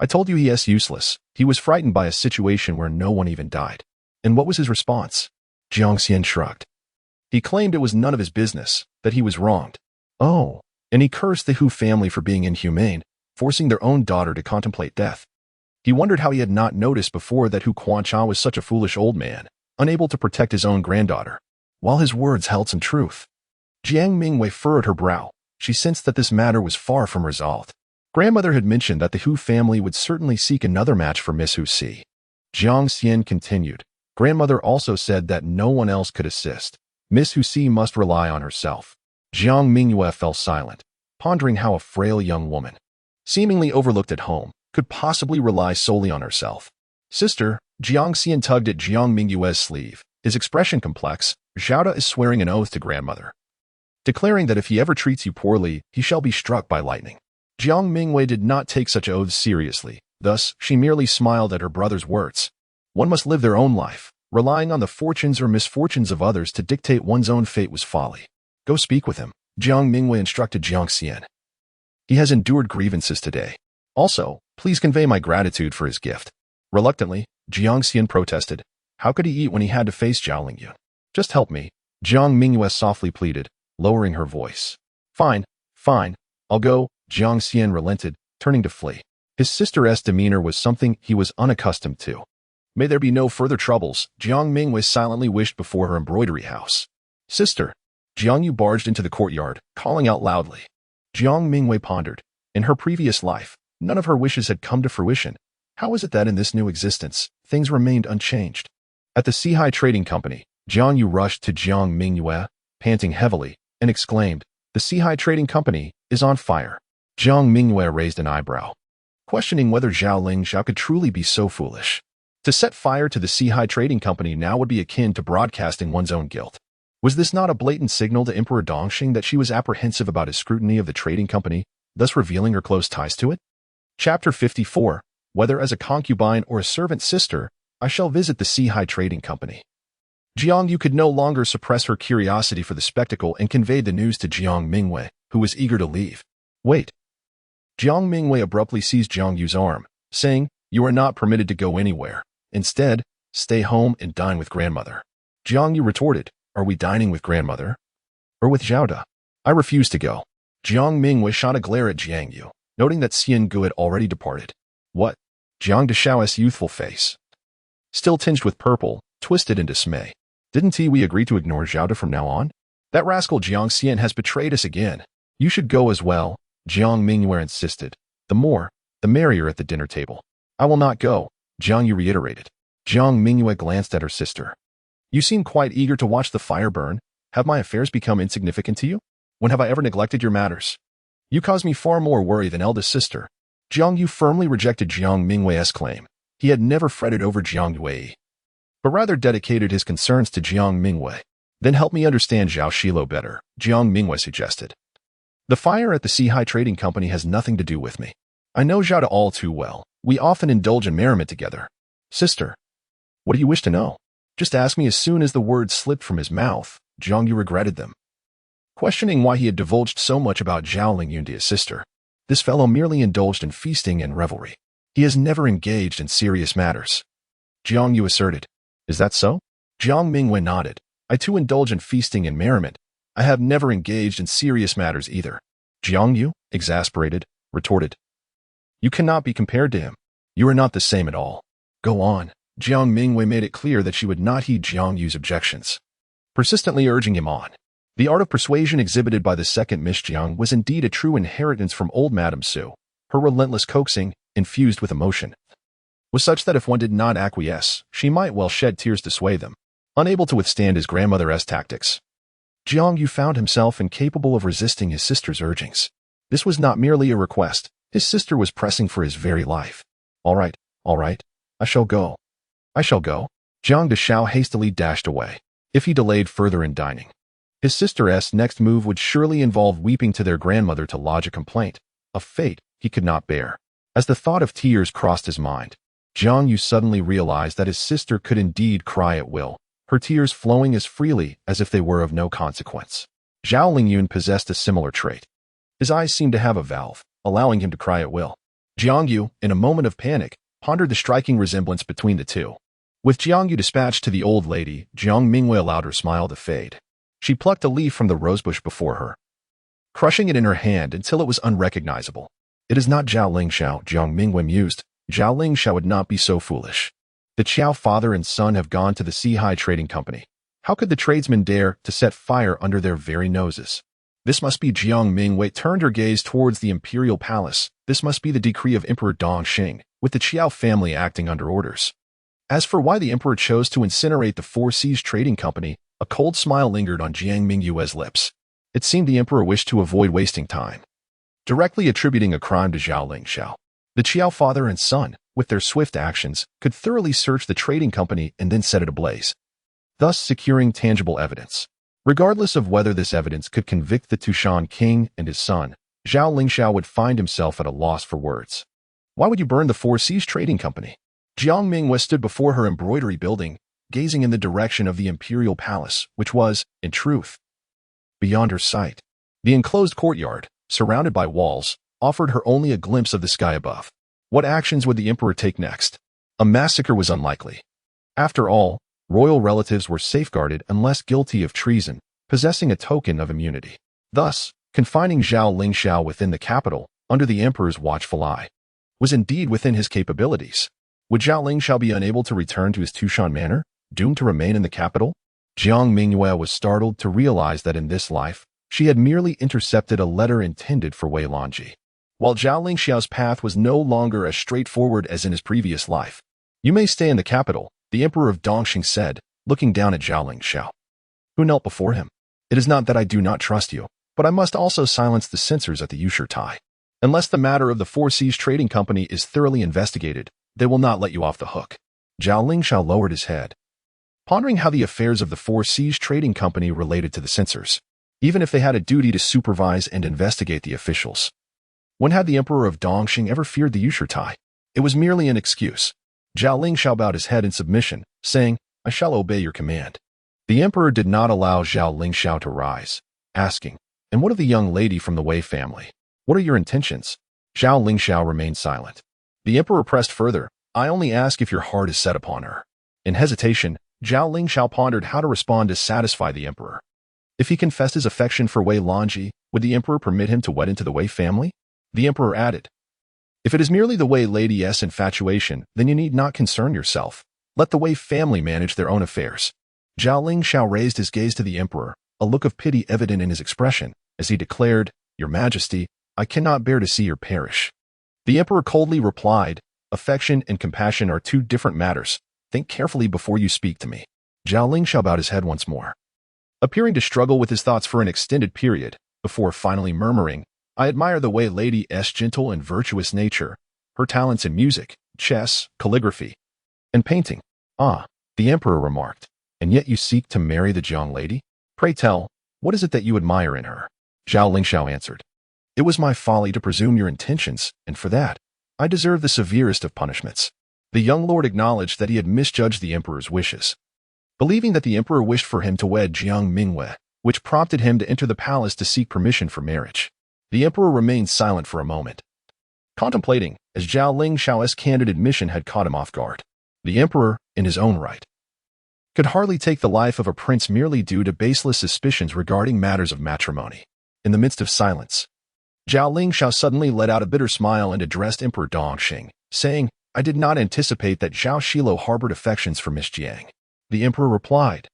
I told you he is useless. He was frightened by a situation where no one even died. And what was his response? Jiang Xian shrugged. He claimed it was none of his business, that he was wronged. Oh, and he cursed the Hu family for being inhumane, forcing their own daughter to contemplate death. He wondered how he had not noticed before that Hu Quancha was such a foolish old man, unable to protect his own granddaughter, while his words held some truth. Jiang Mingyue furrowed her brow. She sensed that this matter was far from resolved. Grandmother had mentioned that the Hu family would certainly seek another match for Miss Husi. Jiang Xian continued. Grandmother also said that no one else could assist. Miss Husi must rely on herself. Jiang Mingyue fell silent, pondering how a frail young woman, seemingly overlooked at home, could possibly rely solely on herself. Sister, Jiang Xian tugged at Jiang Mingyue's sleeve. His expression complex. Zhao is swearing an oath to grandmother, declaring that if he ever treats you poorly, he shall be struck by lightning. Jiang Mingyue did not take such oaths seriously. Thus, she merely smiled at her brother's words. One must live their own life. Relying on the fortunes or misfortunes of others to dictate one's own fate was folly. Go speak with him, Jiang Mingyue instructed Jiang Xian. He has endured grievances today. Also, please convey my gratitude for his gift. Reluctantly, Jiang Xian protested. How could he eat when he had to face Zhao Xilou? Just help me, Jiang Mingyue softly pleaded, lowering her voice. Fine, fine, I'll go, Jiang Xian relented, turning to flee. His sister's demeanor was something he was unaccustomed to. May there be no further troubles, Jiang Mingyue silently wished before her embroidery house. Sister. Jiang Yu barged into the courtyard, calling out loudly. Jiang Mingyue pondered. In her previous life, none of her wishes had come to fruition. How is it that in this new existence, things remained unchanged? At the Sihai Trading Company, Jiang Yu rushed to Jiang Mingyue, panting heavily, and exclaimed, The Sihai Trading Company is on fire. Jiang Mingyue raised an eyebrow, questioning whether Zhao Lingxiao could truly be so foolish. To set fire to the Sihai Trading Company now would be akin to broadcasting one's own guilt. Was this not a blatant signal to Emperor Dongxing that she was apprehensive about his scrutiny of the trading company, thus revealing her close ties to it? Chapter 54. Whether as a concubine or a servant sister, I shall visit the Sihai Trading Company. Jiang Yu could no longer suppress her curiosity for the spectacle and conveyed the news to Jiang Mingyue, who was eager to leave. Wait. Jiang Mingyue abruptly seized Jiang Yu's arm, saying, You are not permitted to go anywhere. Instead, stay home and dine with grandmother. Jiang Yu retorted, Are we dining with grandmother? Or with Zhao Da? I refuse to go. Jiang Mingyue shot a glare at Jiang Yu, noting that Xian Gu had already departed. What? Jiang Deshao's youthful face, still tinged with purple, twisted in dismay. Didn't we agree to ignore Zhao Da from now on? That rascal Jiang Xian has betrayed us again. You should go as well, Jiang Mingyue insisted. The more, the merrier at the dinner table. I will not go, Jiang Yu reiterated. Jiang Mingyue glanced at her sister. You seem quite eager to watch the fire burn. Have my affairs become insignificant to you? When have I ever neglected your matters? You cause me far more worry than eldest sister. Jiang Yu firmly rejected Jiang Mingyue's claim. He had never fretted over Jiang Yue, but rather dedicated his concerns to Jiang Mingyue. Then help me understand Zhao Xilou better, Jiang Mingyue suggested. The fire at the Sihai Trading Company has nothing to do with me. I know Zhao Da all too well. We often indulge in merriment together. Sister, what do you wish to know? Just ask me. As soon as the words slipped from his mouth, Jiang Yu regretted them, questioning why he had divulged so much about Zhao Lingyun to his sister. This fellow merely indulged in feasting and revelry. He has never engaged in serious matters, Jiang Yu asserted. Is that so? Jiang Mingyue nodded. I too indulge in feasting and merriment. I have never engaged in serious matters either. Jiang Yu, exasperated, retorted. You cannot be compared to him. You are not the same at all. Go on. Jiang Mingyue made it clear that she would not heed Jiang Yu's objections, persistently urging him on. The art of persuasion exhibited by the second Miss Jiang was indeed a true inheritance from old Madame Su. Her relentless coaxing, infused with emotion, was such that if one did not acquiesce, she might well shed tears to sway them. Unable to withstand his grandmother's tactics, Jiang Yu found himself incapable of resisting his sister's urgings. This was not merely a request. His sister was pressing for his very life. All right, I shall go. I shall go. Jiang Deshao hastily dashed away. If he delayed further in dining, his sister's next move would surely involve weeping to their grandmother to lodge a complaint, a fate he could not bear. As the thought of tears crossed his mind, Jiang Yu suddenly realized that his sister could indeed cry at will, her tears flowing as freely as if they were of no consequence. Zhao Lingyun possessed a similar trait. His eyes seemed to have a valve, allowing him to cry at will. Jiang Yu, in a moment of panic, pondered the striking resemblance between the two. With Jiang Yu dispatched to the old lady, Jiang Mingyue allowed her smile to fade. She plucked a leaf from the rosebush before her, crushing it in her hand until it was unrecognizable. It is not Zhao Lingxiao, Jiang Mingyue mused. Zhao Lingxiao would not be so foolish. The Qiao father and son have gone to the Sihai Trading Company. How could the tradesmen dare to set fire under their very noses? This must be. Jiang Mingyue turned her gaze towards the imperial palace. This must be the decree of Emperor Dongxing, with the Qiao family acting under orders. As for why the emperor chose to incinerate the Four Seas Trading Company, a cold smile lingered on Jiang Mingyue's lips. It seemed the emperor wished to avoid wasting time, directly attributing a crime to Zhao Lingxiao. The Qiao father and son, with their swift actions, could thoroughly search the trading company and then set it ablaze, thus securing tangible evidence. Regardless of whether this evidence could convict the Tushan king and his son, Zhao Lingxiao would find himself at a loss for words. Why would you burn the Four Seas Trading Company? Jiang Mingyue stood before her embroidery building, gazing in the direction of the imperial palace, which was, in truth, beyond her sight. The enclosed courtyard, surrounded by walls, offered her only a glimpse of the sky above. What actions would the emperor take next? A massacre was unlikely. After all, royal relatives were safeguarded unless guilty of treason, possessing a token of immunity. Thus, confining Zhao Lingxiao within the capital, under the emperor's watchful eye, was indeed within his capabilities. Would Zhao Lingxiao be unable to return to his Tushan manor, doomed to remain in the capital? Jiang Mingyue was startled to realize that in this life, she had merely intercepted a letter intended for Wei Lanji. While Zhao Lingxiao's path was no longer as straightforward as in his previous life. You may stay in the capital, the emperor of Dongxing said, looking down at Zhao Lingxiao, who knelt before him. It is not that I do not trust you, but I must also silence the censors at the Yushitai. Unless the matter of the Four Seas Trading Company is thoroughly investigated, they will not let you off the hook. Zhao Lingxiao lowered his head, pondering how the affairs of the Four Seas Trading Company related to the censors, even if they had a duty to supervise and investigate the officials. When had the emperor of Dongxing ever feared the Yushitai? It was merely an excuse. Zhao Lingxiao bowed his head in submission, saying, I shall obey your command. The emperor did not allow Zhao Lingxiao to rise, asking, And what of the young lady from the Wei family? What are your intentions? Zhao Lingxiao remained silent. The emperor pressed further, I only ask if your heart is set upon her. In hesitation, Zhao Lingxiao pondered how to respond to satisfy the emperor. If he confessed his affection for Wei Lanji, would the emperor permit him to wed into the Wei family? The emperor added, If it is merely the Wei lady's infatuation, then you need not concern yourself. Let the Wei family manage their own affairs. Zhao Lingxiao raised his gaze to the emperor, a look of pity evident in his expression, as he declared, Your Majesty, I cannot bear to see your perish. The emperor coldly replied, Affection and compassion are two different matters. Think carefully before you speak to me. Zhao Lingxiao bowed his head once more, appearing to struggle with his thoughts for an extended period, before finally murmuring, I admire the Wei lady's gentle and virtuous nature, her talents in music, chess, calligraphy, and painting. Ah, the emperor remarked, and yet you seek to marry the Jiang lady? Pray tell, what is it that you admire in her? Zhao Lingxiao answered, It was my folly to presume your intentions, and for that, I deserve the severest of punishments. The young lord acknowledged that he had misjudged the emperor's wishes, believing that the emperor wished for him to wed Jiang Mingyue, which prompted him to enter the palace to seek permission for marriage. The emperor remained silent for a moment, contemplating, as Zhao Lingxiao's candid admission had caught him off guard. The emperor, in his own right, could hardly take the life of a prince merely due to baseless suspicions regarding matters of matrimony. In the midst of silence, Zhao Lingxiao suddenly let out a bitter smile and addressed Emperor Dongxing, saying, I did not anticipate that Zhao Xilou harbored affections for Miss Jiang. The emperor replied,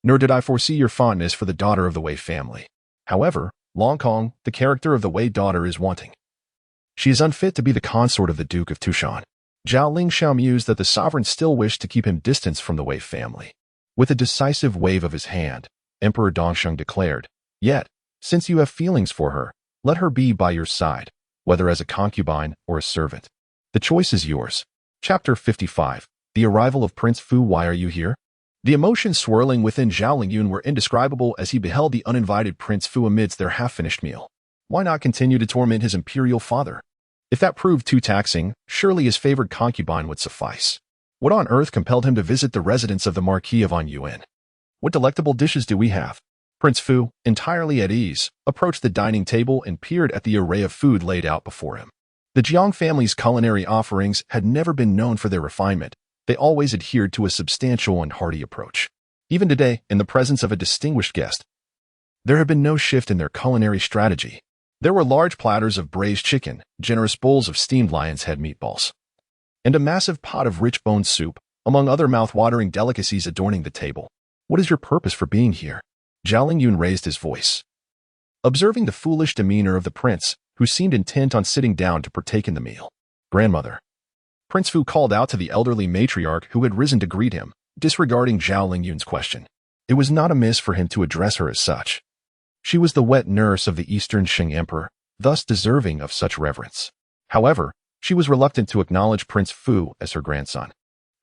Nor did I foresee your fondness for the daughter of the Wei family. However, Long Kong, the character of the Wei daughter is wanting. She is unfit to be the consort of the Duke of Tushan. Zhao Lingxiao mused that the sovereign still wished to keep him distanced from the Wei family. With a decisive wave of his hand, Emperor Dongxing declared, Yet, since you have feelings for her, let her be by your side, whether as a concubine or a servant. The choice is yours. Chapter 55. The arrival of Prince Fu. Why are you here? The emotions swirling within Zhao Lingyun were indescribable as he beheld the uninvited Prince Fu amidst their half-finished meal. Why not continue to torment his imperial father? If that proved too taxing, surely his favored concubine would suffice. What on earth compelled him to visit the residence of the Marquis of Anyuan? What delectable dishes do we have? Prince Fu, entirely at ease, approached the dining table and peered at the array of food laid out before him. The Jiang family's culinary offerings had never been known for their refinement. They always adhered to a substantial and hearty approach. Even today, in the presence of a distinguished guest, there had been no shift in their culinary strategy. There were large platters of braised chicken, generous bowls of steamed lion's head meatballs, and a massive pot of rich bone soup, among other mouth-watering delicacies adorning the table. What is your purpose for being here? Zhao Lingyun raised his voice, observing the foolish demeanor of the prince, who seemed intent on sitting down to partake in the meal. Grandmother. Prince Fu called out to the elderly matriarch who had risen to greet him, disregarding Zhao Lingyun's question. It was not amiss for him to address her as such. She was the wet nurse of the Eastern Qing Emperor, thus deserving of such reverence. However, she was reluctant to acknowledge Prince Fu as her grandson,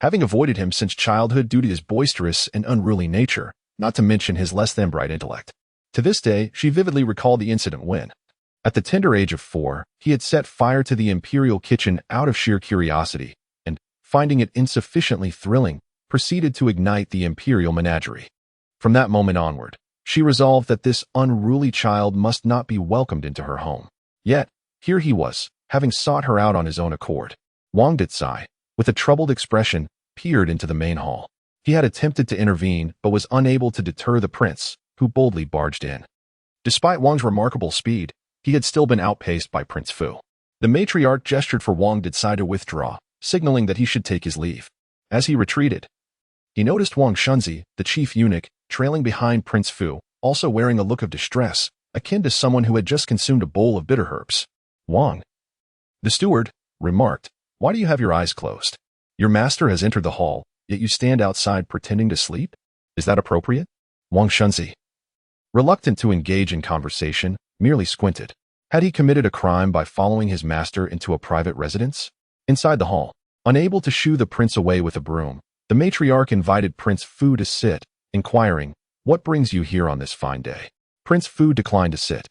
having avoided him since childhood due to his boisterous and unruly nature, not to mention his less-than-bright intellect. To this day, she vividly recalled the incident when, at the tender age of 4, he had set fire to the imperial kitchen out of sheer curiosity, and, finding it insufficiently thrilling, proceeded to ignite the imperial menagerie. From that moment onward, She resolved that this unruly child must not be welcomed into her home. Yet, here he was, having sought her out on his own accord. Wang Dicai, with a troubled expression, peered into the main hall. He had attempted to intervene but was unable to deter the prince, who boldly barged in. Despite Wang's remarkable speed, he had still been outpaced by Prince Fu. The matriarch gestured for Wang Dicai to withdraw, signaling that he should take his leave. As he retreated, he noticed Wang Shunzi, the chief eunuch, trailing behind Prince Fu, also wearing a look of distress, akin to someone who had just consumed a bowl of bitter herbs. Wang, the steward, remarked, "Why do you have your eyes closed? Your master has entered the hall, yet you stand outside pretending to sleep? Is that appropriate?" Wang Shunzi, reluctant to engage in conversation, merely squinted. Had he committed a crime by following his master into a private residence? Inside the hall, unable to shoo the prince away with a broom, the matriarch invited Prince Fu to sit, inquiring, "What brings you here on this fine day?" Prince Fu declined to sit,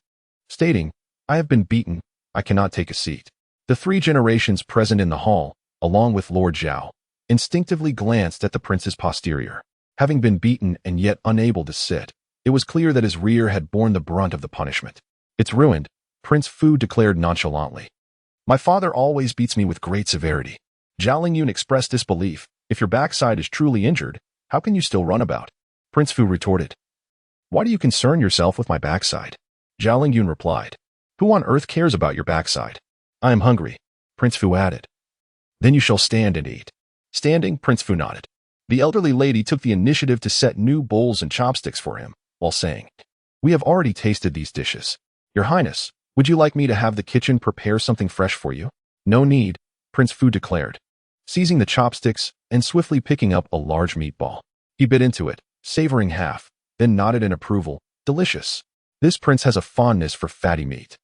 stating, "I have been beaten, I cannot take a seat." The 3 generations present in the hall, along with Lord Zhao, instinctively glanced at the prince's posterior. Having been beaten and yet unable to sit, it was clear that his rear had borne the brunt of the punishment. "It's ruined," Prince Fu declared nonchalantly. "My father always beats me with great severity." Zhao Lingyun expressed disbelief. "If your backside is truly injured, how can you still run about?" Prince Fu retorted, "Why do you concern yourself with my backside?" Zhao Lingyun replied, "Who on earth cares about your backside?" "I am hungry," Prince Fu added. "Then you shall stand and eat." Standing, Prince Fu nodded. The elderly lady took the initiative to set new bowls and chopsticks for him, while saying, "We have already tasted these dishes. Your Highness, would you like me to have the kitchen prepare something fresh for you?" "No need," Prince Fu declared, seizing the chopsticks and swiftly picking up a large meatball. He bit into it, savoring half, then nodded in approval. "Delicious. This prince has a fondness for fatty meat."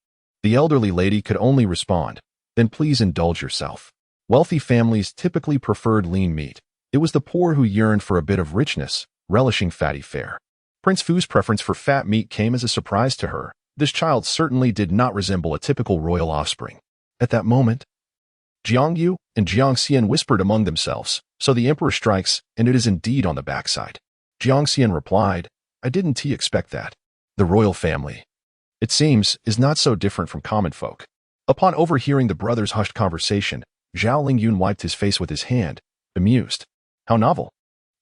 The elderly lady could only respond, "Then please indulge yourself." Wealthy families typically preferred lean meat. It was the poor who yearned for a bit of richness, relishing fatty fare. Prince Fu's preference for fat meat came as a surprise to her. This child certainly did not resemble a typical royal offspring. At that moment, Jiang Mingyue and Jiang Xian whispered among themselves, "So the emperor strikes, and it is indeed on the backside." Jiang Xian replied, "I didn't expect that. The royal family, it seems, is not so different from common folk." Upon overhearing the brothers' hushed conversation, Zhao Lingyun wiped his face with his hand, amused. "How novel.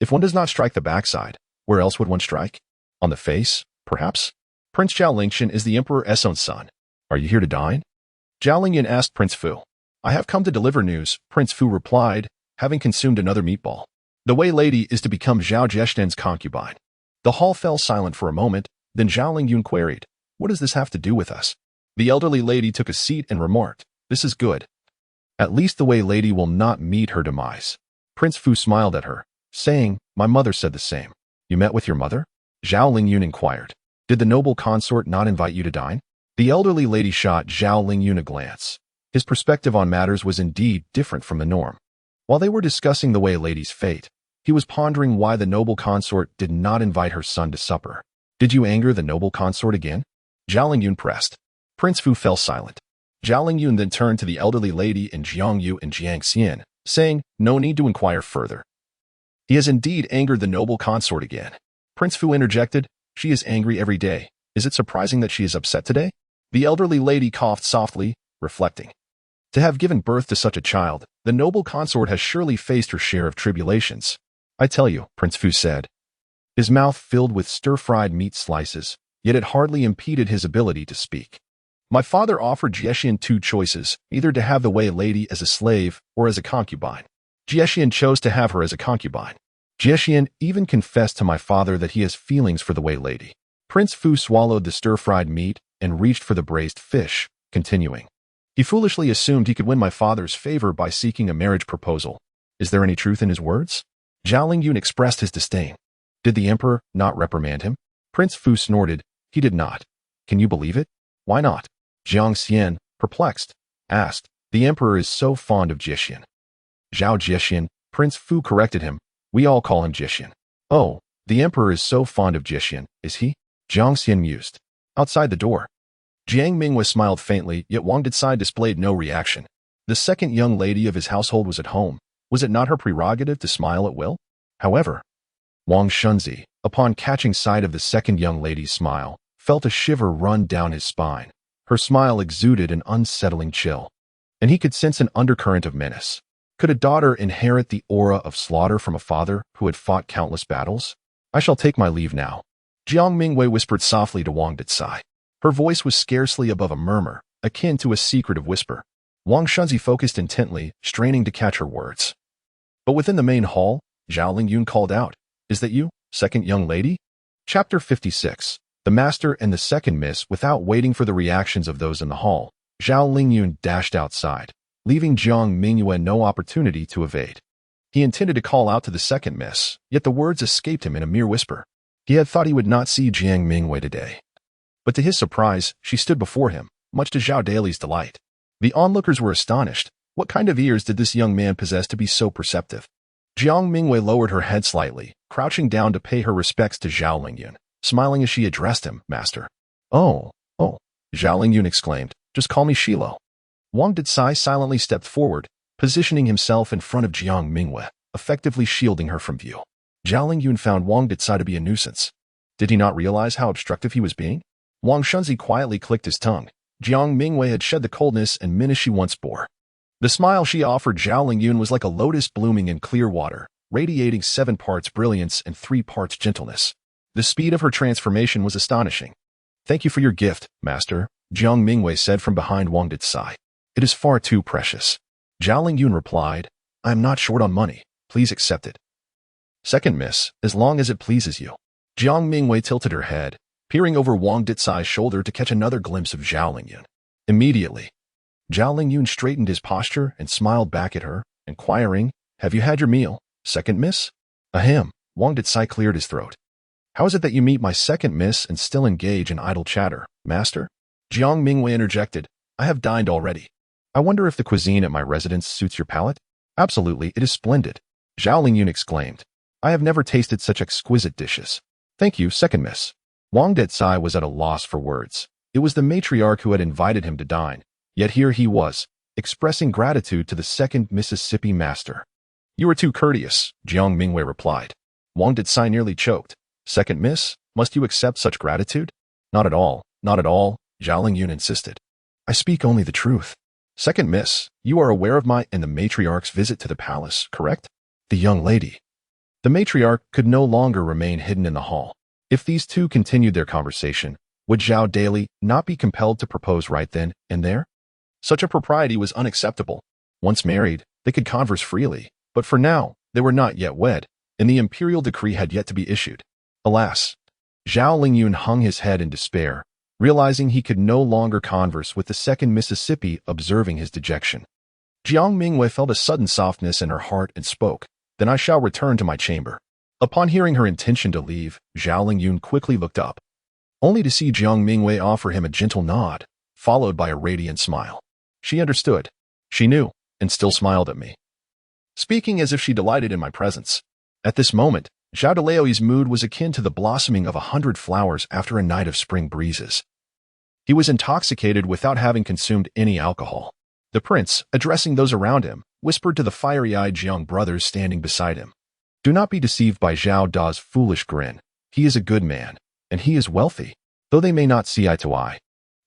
If one does not strike the backside, where else would one strike? On the face, perhaps?" "Prince Zhao Lingxian is the emperor's own son. Are you here to dine?" Zhao Lingyun asked Prince Fu. "I have come to deliver news," Prince Fu replied, having consumed another meatball. "The Wei lady is to become Zhao Zheshten's concubine." The hall fell silent for a moment, then Zhao Lingyun queried, "What does this have to do with us?" The elderly lady took a seat and remarked, "This is good. At least the Wei lady will not meet her demise." Prince Fu smiled at her, saying, "My mother said the same." "You met with your mother?" Zhao Lingyun inquired. "Did the noble consort not invite you to dine?" The elderly lady shot Zhao Lingyun a glance. His perspective on matters was indeed different from the norm. While they were discussing the Wei lady's fate, he was pondering why the noble consort did not invite her son to supper. "Did you anger the noble consort again?" Zhao Lingyun pressed. Prince Fu fell silent. Zhao Lingyun then turned to the elderly lady and Jiang Mingyue and Jiang Xian, saying, "No need to inquire further. He has indeed angered the noble consort again." Prince Fu interjected, "She is angry every day. Is it surprising that she is upset today?" The elderly lady coughed softly, reflecting. To have given birth to such a child, the noble consort has surely faced her share of tribulations. "I tell you," Prince Fu said, his mouth filled with stir-fried meat slices, yet it hardly impeded his ability to speak. "My father offered Jiexian 2 choices, either to have the Wei lady as a slave or as a concubine. Jiexian chose to have her as a concubine. Jiexian even confessed to my father that he has feelings for the Wei lady." Prince Fu swallowed the stir-fried meat and reached for the braised fish, continuing. "He foolishly assumed he could win my father's favor by seeking a marriage proposal. Is there any truth in his words?" Zhao Lingyun expressed his disdain. "Did the emperor not reprimand him?" Prince Fu snorted. "He did not." "Can you believe it?" "Why not?" Jiang Xian, perplexed, asked. "The emperor is so fond of Jiexian." "Zhao Jiexian," Prince Fu corrected him. "We all call him Jiexian." "Oh, the emperor is so fond of Jiexian, is he?" Jiang Xian mused. Outside the door, Jiang Mingyue smiled faintly, yet Wang Dicai displayed no reaction. The second young lady of his household was at home. Was it not her prerogative to smile at will? However, Wang Shunzi, Upon catching sight of the second young lady's smile, felt a shiver run down his spine. Her smile exuded an unsettling chill, and he could sense an undercurrent of menace. Could a daughter inherit the aura of slaughter from a father who had fought countless battles? I shall take my leave now, Jiang Mingyue whispered softly to Wang Dicai. Her voice was scarcely above a murmur, akin to a secretive whisper. Wang Shunzi focused intently, straining to catch her words. But within the main hall, Zhao Lingyun called out, "Is that you, second young lady?" Chapter 56. The Master and the Second Miss. Without waiting for the reactions of those in the hall, Zhao Lingyun dashed outside, leaving Jiang Mingyue no opportunity to evade. He intended to call out to the second miss, yet the words escaped him in a mere whisper. He had thought he would not see Jiang Mingyue today. But to his surprise, she stood before him, much to Zhao Daily's delight. The onlookers were astonished. What kind of ears did this young man possess to be so perceptive? Jiang Mingyue lowered her head slightly, crouching down to pay her respects to Zhao Lingyun, smiling as she addressed him, "Master." Oh, Zhao Lingyun exclaimed, "Just call me Xilou." Wang Dicai silently stepped forward, positioning himself in front of Jiang Mingyue, effectively shielding her from view. Zhao Lingyun found Wang Dicai to be a nuisance. Did he not realize how obstructive he was being? Wang Shunzi quietly clicked his tongue. Jiang Mingyue had shed the coldness and menace she once bore. The smile she offered Zhao Lingyun was like a lotus blooming in clear water, radiating 7 parts brilliance and 3 parts gentleness. The speed of her transformation was astonishing. "Thank you for your gift, Master," Jiang Mingyue said from behind Wang Dicai. "It is far too precious." Zhao Lingyun replied, "I am not short on money. Please accept it." "Second miss, as long as it pleases you." Jiang Mingyue tilted her head, peering over Wang Dicai's shoulder to catch another glimpse of Zhao Lingyun. Immediately, Zhao Lingyun straightened his posture and smiled back at her, inquiring, "Have you had your meal, second miss?" "Ahem," Wang Dicai cleared his throat. "How is it that you meet my second miss and still engage in idle chatter, Master?" Jiang Mingyue interjected, "I have dined already. I wonder if the cuisine at my residence suits your palate?" "Absolutely, it is splendid," Zhao Lingyun exclaimed. "I have never tasted such exquisite dishes." "Thank you, second miss." Wang Dicai was at a loss for words. It was the matriarch who had invited him to dine, yet here he was, expressing gratitude to the second Mississippi master. "You are too courteous," Jiang Mingyue replied. Wang Dicai nearly choked. "Second miss, must you accept such gratitude?" Not at all, Zhao Lingyun insisted. "I speak only the truth." "Second miss, you are aware of my and the matriarch's visit to the palace, correct?" The young lady. The matriarch could no longer remain hidden in the hall. If these two continued their conversation, would Zhao Daily not be compelled to propose right then and there? Such a propriety was unacceptable. Once married, they could converse freely, but for now, they were not yet wed, and the imperial decree had yet to be issued. Alas! Zhao Lingyun hung his head in despair, realizing he could no longer converse with the second Mississippi, observing his dejection. Jiang Mingyue felt a sudden softness in her heart and spoke, "Then I shall return to my chamber." Upon hearing her intention to leave, Zhao Lingyun quickly looked up, only to see Jiang Mingyue offer him a gentle nod, followed by a radiant smile. She understood. She knew, and still smiled at me, speaking as if she delighted in my presence. At this moment, Zhao Daily's mood was akin to the blossoming of 100 flowers after a night of spring breezes. He was intoxicated without having consumed any alcohol. The prince, addressing those around him, whispered to the fiery-eyed Jiang brothers standing beside him, "Do not be deceived by Zhao Da's foolish grin. He is a good man, and he is wealthy, though they may not see eye to eye."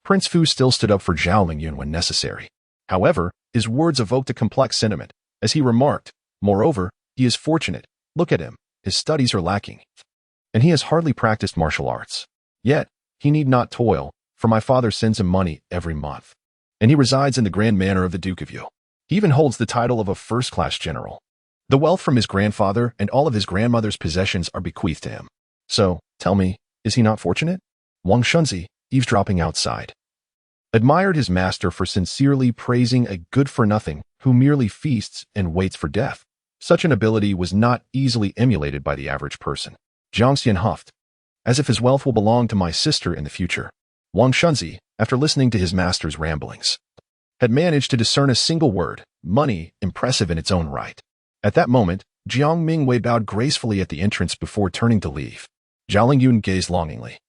Prince Fu still stood up for Zhao Lingyun when necessary. However, his words evoked a complex sentiment, as he remarked, "Moreover, he is fortunate. Look at him. His studies are lacking, and he has hardly practiced martial arts. Yet, he need not toil, for my father sends him money every month, and he resides in the grand manor of the Duke of Yu. He even holds the title of a first-class general. The wealth from his grandfather and all of his grandmother's possessions are bequeathed to him. So, tell me, is he not fortunate?" Wang Shunzi, eavesdropping outside, admired his master for sincerely praising a good-for-nothing who merely feasts and waits for death. Such an ability was not easily emulated by the average person. Jiang Xian huffed, "As if his wealth will belong to my sister in the future." Wang Shunzi, after listening to his master's ramblings, had managed to discern a single word, money, impressive in its own right. At that moment, Jiang Mingyue bowed gracefully at the entrance before turning to leave. Zhao Lingyun gazed longingly,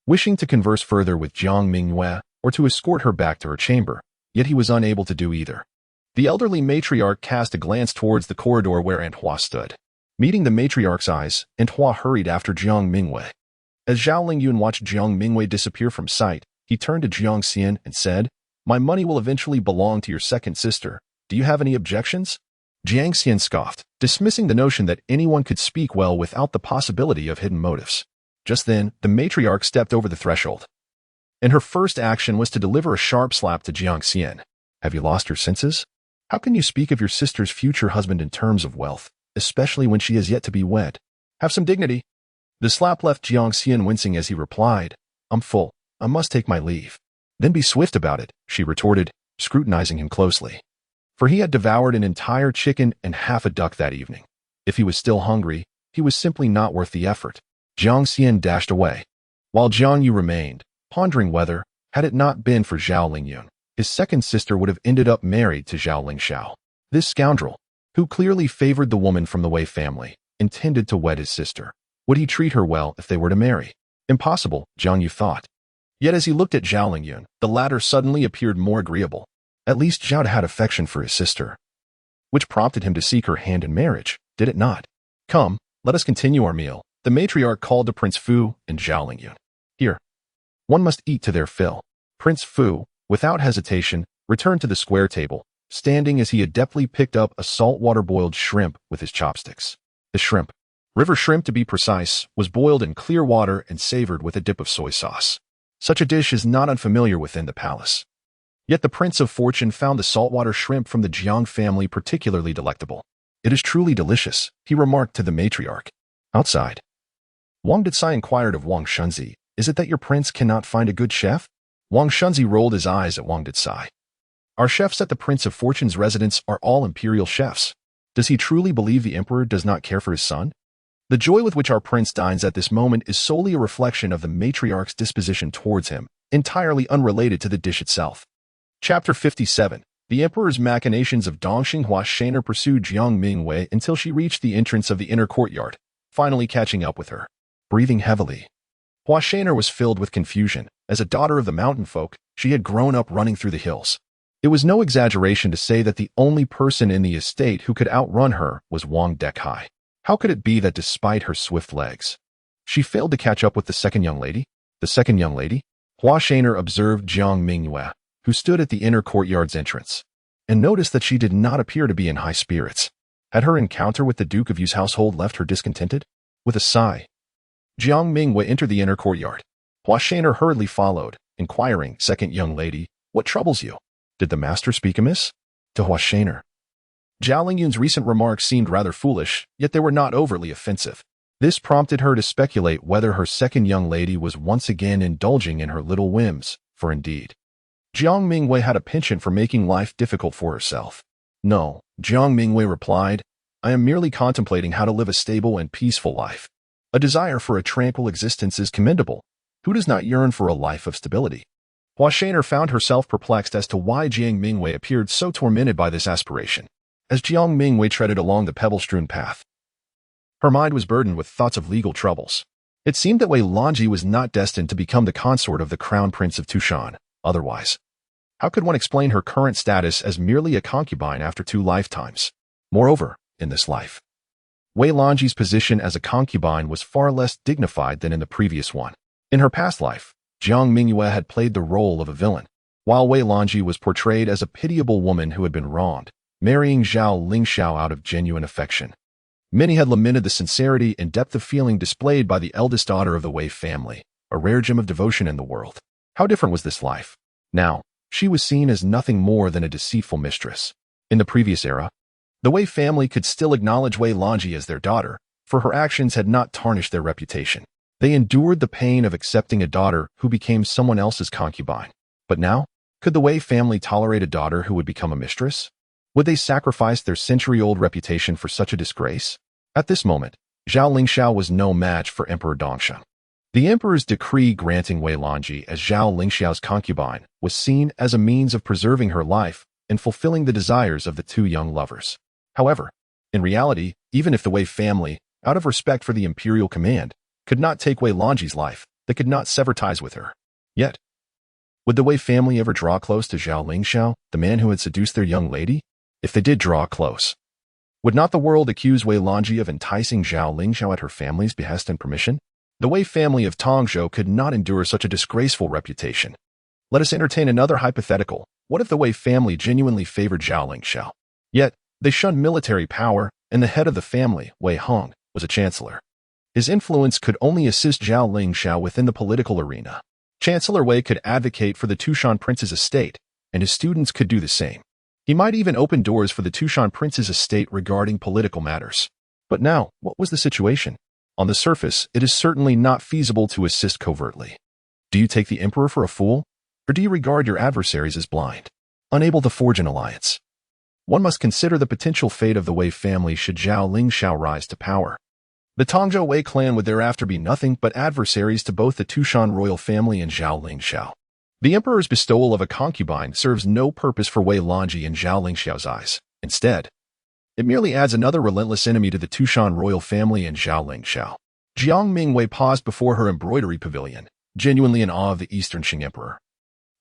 wishing to converse further with Jiang Mingyue or to escort her back to her chamber, yet he was unable to do either. The elderly matriarch cast a glance towards the corridor where Aunt Hua stood. Meeting the matriarch's eyes, Hua hurried after Jiang Mingyue. As Zhao Lingyun watched Jiang Mingyue disappear from sight, he turned to Jiang Xian and said, "My money will eventually belong to your second sister. Do you have any objections?" Jiang Xian scoffed, dismissing the notion that anyone could speak well without the possibility of hidden motives. Just then, the matriarch stepped over the threshold, and her first action was to deliver a sharp slap to Jiang Xian. "Have you lost your senses? How can you speak of your sister's future husband in terms of wealth, especially when she is yet to be wed? Have some dignity." The slap left Jiang Xian wincing as he replied, "I'm full. I must take my leave." "Then be swift about it," she retorted, scrutinizing him closely. For he had devoured an entire chicken and half a duck that evening. If he was still hungry, he was simply not worth the effort. Jiang Xian dashed away, while Jiang Yu remained, pondering whether, had it not been for Zhao Lingyun, his second sister would have ended up married to Zhao Lingxiao. This scoundrel, who clearly favored the woman from the Wei family, intended to wed his sister. Would he treat her well if they were to marry? Impossible, Jiang Yu thought. Yet as he looked at Zhao Lingyun, the latter suddenly appeared more agreeable. At least Zhao had affection for his sister, which prompted him to seek her hand in marriage, did it not? "Come, let us continue our meal," the matriarch called to Prince Fu and Zhao Lingyun. "Here, one must eat to their fill." Prince Fu, without hesitation, returned to the square table, standing as he adeptly picked up a saltwater boiled shrimp with his chopsticks. The shrimp, river shrimp to be precise, was boiled in clear water and savored with a dip of soy sauce. Such a dish is not unfamiliar within the palace. Yet the Prince of Fortune found the saltwater shrimp from the Jiang family particularly delectable. "It is truly delicious," he remarked to the matriarch. Outside, Wang Dicai inquired of Wang Shunzi, "Is it that your prince cannot find a good chef?" Wang Shunzi rolled his eyes at Wang Dicai. "Our chefs at the Prince of Fortune's residence are all imperial chefs. Does he truly believe the emperor does not care for his son? The joy with which our prince dines at this moment is solely a reflection of the matriarch's disposition towards him, entirely unrelated to the dish itself." Chapter 57. The emperor's machinations of Dongxing. Hua Shaner pursued Jiang Mingyue until she reached the entrance of the inner courtyard, finally catching up with her. Breathing heavily, Hua Shaner was filled with confusion. As a daughter of the mountain folk, she had grown up running through the hills. It was no exaggeration to say that the only person in the estate who could outrun her was Wang Dicai. How could it be that despite her swift legs, she failed to catch up with the second young lady? The second young lady? Hua Shaner observed Jiang Mingyue, who stood at the inner courtyard's entrance, and noticed that she did not appear to be in high spirits. Had her encounter with the Duke of Yu's household left her discontented? With a sigh, Jiang Mingyue entered the inner courtyard. Hua Shaner hurriedly followed, inquiring, "Second young lady, what troubles you? Did the master speak amiss?" To Hua Shaner, Zhao Lingyun's recent remarks seemed rather foolish, yet they were not overly offensive. This prompted her to speculate whether her second young lady was once again indulging in her little whims, for indeed, Jiang Mingyue had a penchant for making life difficult for herself. "No," Jiang Mingyue replied, "I am merely contemplating how to live a stable and peaceful life. A desire for a tranquil existence is commendable. Who does not yearn for a life of stability?" Hua Shaner found herself perplexed as to why Jiang Mingyue appeared so tormented by this aspiration. As Jiang Mingyue treaded along the pebble-strewn path, her mind was burdened with thoughts of legal troubles. It seemed that Wei Lanji was not destined to become the consort of the crown prince of Tushan. Otherwise, how could one explain her current status as merely a concubine after 2 lifetimes? Moreover, in this life, Wei Lanji's position as a concubine was far less dignified than in the previous one. In her past life, Jiang Mingyue had played the role of a villain, while Wei Lanji was portrayed as a pitiable woman who had been wronged, marrying Zhao Lingxiao out of genuine affection. Many had lamented the sincerity and depth of feeling displayed by the eldest daughter of the Wei family, a rare gem of devotion in the world. How different was this life? Now, she was seen as nothing more than a deceitful mistress. In the previous era, the Wei family could still acknowledge Wei Lanji as their daughter, for her actions had not tarnished their reputation. They endured the pain of accepting a daughter who became someone else's concubine. But now, could the Wei family tolerate a daughter who would become a mistress? Would they sacrifice their century-old reputation for such a disgrace? At this moment, Zhao Lingxiao was no match for Emperor Dongsheng. The emperor's decree granting Wei Lanji as Zhao Lingxiao's concubine was seen as a means of preserving her life and fulfilling the desires of the 2 young lovers. However, in reality, even if the Wei family, out of respect for the imperial command, could not take Wei Lanji's life, they could not sever ties with her. Yet, would the Wei family ever draw close to Zhao Lingxiao, the man who had seduced their young lady? If they did draw close, Would not the world accuse Wei Longji of enticing Zhao Lingxiao at her family's behest and permission? The Wei family of Tongzhou could not endure such a disgraceful reputation. Let us entertain another hypothetical. What if the Wei family genuinely favored Zhao Lingxiao? Yet, they shunned military power, and the head of the family, Wei Hong, was a chancellor. His influence could only assist Zhao Lingxiao within the political arena. Chancellor Wei could advocate for the Tushan prince's estate, and his students could do the same. He might even open doors for the Tushan prince's estate regarding political matters. But now, what was the situation? On the surface, it is certainly not feasible to assist covertly. Do you take the emperor for a fool? Or do you regard your adversaries as blind, unable to forge an alliance? One must consider the potential fate of the Wei family should Zhao Lingxiao rise to power. The Tongzhou Wei clan would thereafter be nothing but adversaries to both the Tushan royal family and Zhao Lingxiao. The emperor's bestowal of a concubine serves no purpose for Wei Longji and Zhao Lingxiao's eyes. Instead, it merely adds another relentless enemy to the Tushan royal family and Zhao Lingxiao. Jiang Mingyue paused before her embroidery pavilion, genuinely in awe of the Eastern Qing emperor.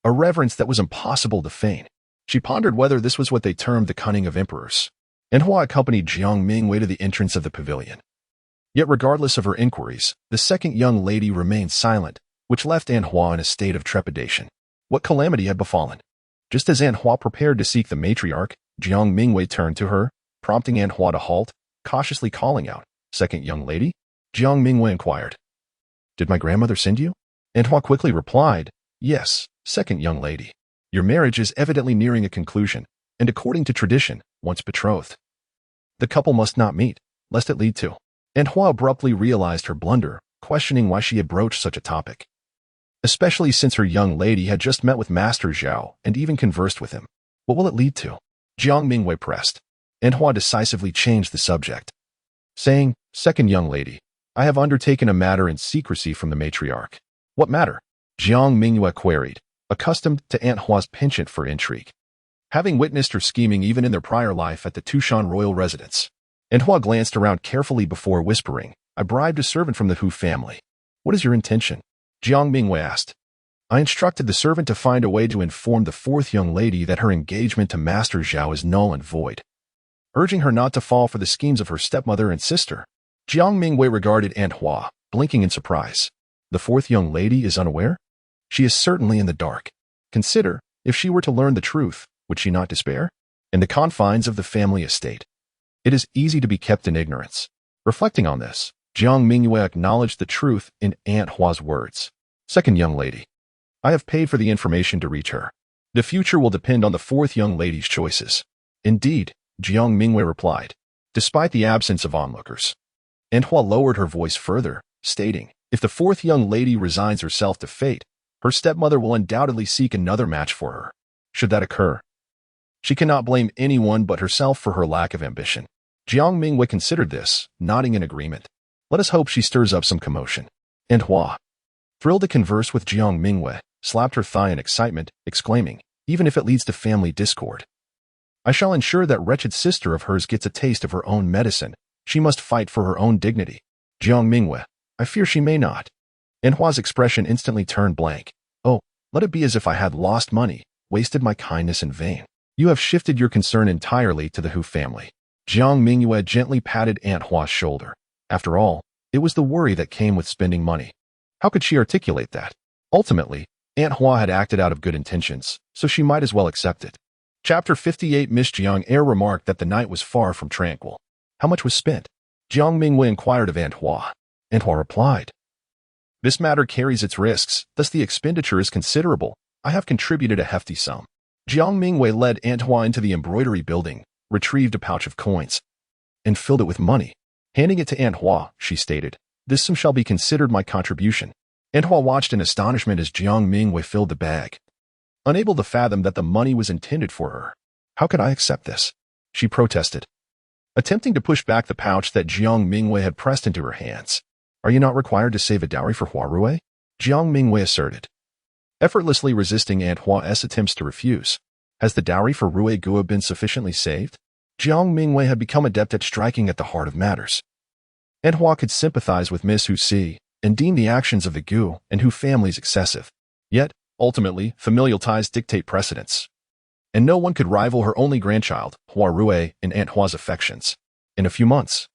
A reverence that was impossible to feign. She pondered whether this was what they termed the cunning of emperors. Anhua accompanied Jiang Mingyue to the entrance of the pavilion. Yet regardless of her inquiries, the second young lady remained silent, which left Anhua in a state of trepidation. What calamity had befallen? Just as Anhua prepared to seek the matriarch, Jiang Mingyue turned to her, prompting Anhua to halt, cautiously calling out, "Second young lady?" Jiang Mingyue inquired. "Did my grandmother send you?" Anhua quickly replied, "Yes, second young lady. Your marriage is evidently nearing a conclusion, and according to tradition, once betrothed. The couple must not meet, lest it lead to..." Anhua abruptly realized her blunder, questioning why she had broached such a topic. Especially since her young lady had just met with Master Zhao and even conversed with him. What will it lead to? Jiang Mingyue pressed. Anhua decisively changed the subject, saying, "Second young lady, I have undertaken a matter in secrecy from the matriarch." "What matter?" Jiang Mingyue queried, accustomed to Anhua's penchant for intrigue, having witnessed her scheming even in their prior life at the Tushan royal residence. Anhua glanced around carefully before whispering, "I bribed a servant from the Hu family." "What is your intention?" Jiang Mingyue asked. "I instructed the servant to find a way to inform the fourth young lady that her engagement to Master Zhao is null and void, urging her not to fall for the schemes of her stepmother and sister." Jiang Mingyue regarded Anhua, blinking in surprise. The fourth young lady is unaware? She is certainly in the dark. Consider, if she were to learn the truth, would she not despair? In the confines of the family estate, it is easy to be kept in ignorance. Reflecting on this, Jiang Mingyue acknowledged the truth in Anhua's words. "Second young lady, I have paid for the information to reach her. The future will depend on the fourth young lady's choices." "Indeed," Jiang Mingyue replied, despite the absence of onlookers. Anhua lowered her voice further, stating, "If the fourth young lady resigns herself to fate, her stepmother will undoubtedly seek another match for her. Should that occur, she cannot blame anyone but herself for her lack of ambition." Jiang Mingyue considered this, nodding in agreement. "Let us hope she stirs up some commotion." Anhua, thrilled to converse with Jiang Mingyue, slapped her thigh in excitement, exclaiming, "Even if it leads to family discord, I shall ensure that wretched sister of hers gets a taste of her own medicine. She must fight for her own dignity." Jiang Mingyue, "I fear she may not." Anhua's expression instantly turned blank. "Oh, let it be as if I had lost money, wasted my kindness in vain. You have shifted your concern entirely to the Hu family." Jiang Mingyue gently patted Anhua's shoulder. After all, it was the worry that came with spending money. How could she articulate that? Ultimately, Anhua had acted out of good intentions, so she might as well accept it. Chapter 58. Miss Jiang Air remarked that the night was far from tranquil. "How much was spent?" Jiang Mingyue inquired of Anhua. Anhua replied, "This matter carries its risks, thus the expenditure is considerable. I have contributed a hefty sum." Jiang Mingyue led Anhua into the embroidery building, retrieved a pouch of coins, and filled it with money. Handing it to Anhua, she stated, "This sum shall be considered my contribution." Anhua watched in astonishment as Jiang Mingyue filled the bag, unable to fathom that the money was intended for her. "How could I accept this?" she protested, attempting to push back the pouch that Jiang Mingyue had pressed into her hands. "Are you not required to save a dowry for Huarue?" Jiang Mingyue asserted, effortlessly resisting Anhua's attempts to refuse. "Has the dowry for Rue Guo been sufficiently saved?" Jiang Mingyue had become adept at striking at the heart of matters. Anhua could sympathize with Miss Hu Si and deem the actions of the Gu and Hu families excessive. Yet, ultimately, familial ties dictate precedence, and no one could rival her only grandchild, Huarue, in Anhua's affections. In a few months,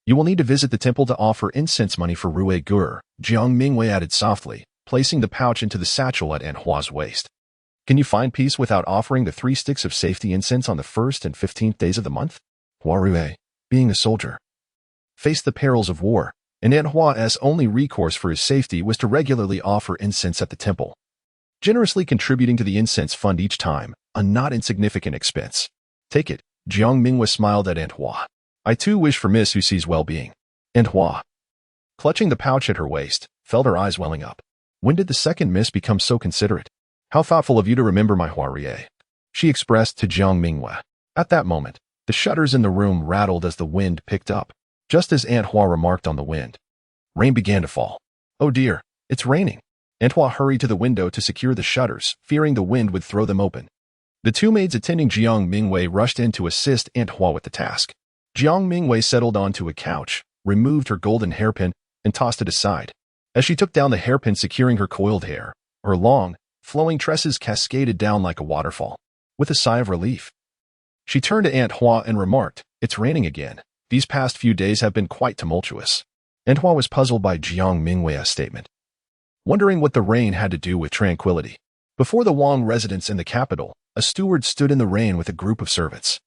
you will need to visit the temple to offer incense money for Rue Gur, Jiang Mingyue added softly, placing the pouch into the satchel at Aunt Hua's waist. Can you find peace without offering the 3 sticks of safety incense on the 1st and 15th days of the month? Hua Rue, being a soldier, faced the perils of war, and Aunt Hua's only recourse for his safety was to regularly offer incense at the temple, generously contributing to the incense fund each time, a not insignificant expense. Take it, Jiang Mingyue smiled at Aunt Hua. I too wish for Miss Huxi's well-being. Aunt Hua, clutching the pouch at her waist, felt her eyes welling up. When did the second miss become so considerate? How thoughtful of you to remember my Hua Rue, she expressed to Jiang Mingyue. At that moment, the shutters in the room rattled as the wind picked up, just as Aunt Hua remarked on the wind. Rain began to fall. Oh dear, it's raining. Aunt Hua hurried to the window to secure the shutters, fearing the wind would throw them open. The 2 maids attending Jiang Mingyue rushed in to assist Aunt Hua with the task. Jiang Mingyue settled onto a couch, removed her golden hairpin, and tossed it aside. As she took down the hairpin securing her coiled hair, her long, flowing tresses cascaded down like a waterfall. With a sigh of relief, she turned to Aunt Hua and remarked, "It's raining again. These past few days have been quite tumultuous." Aunt Hua was puzzled by Jiang Mingyue's statement, wondering what the rain had to do with tranquility. Before the Wang residence in the capital, a steward stood in the rain with a group of servants.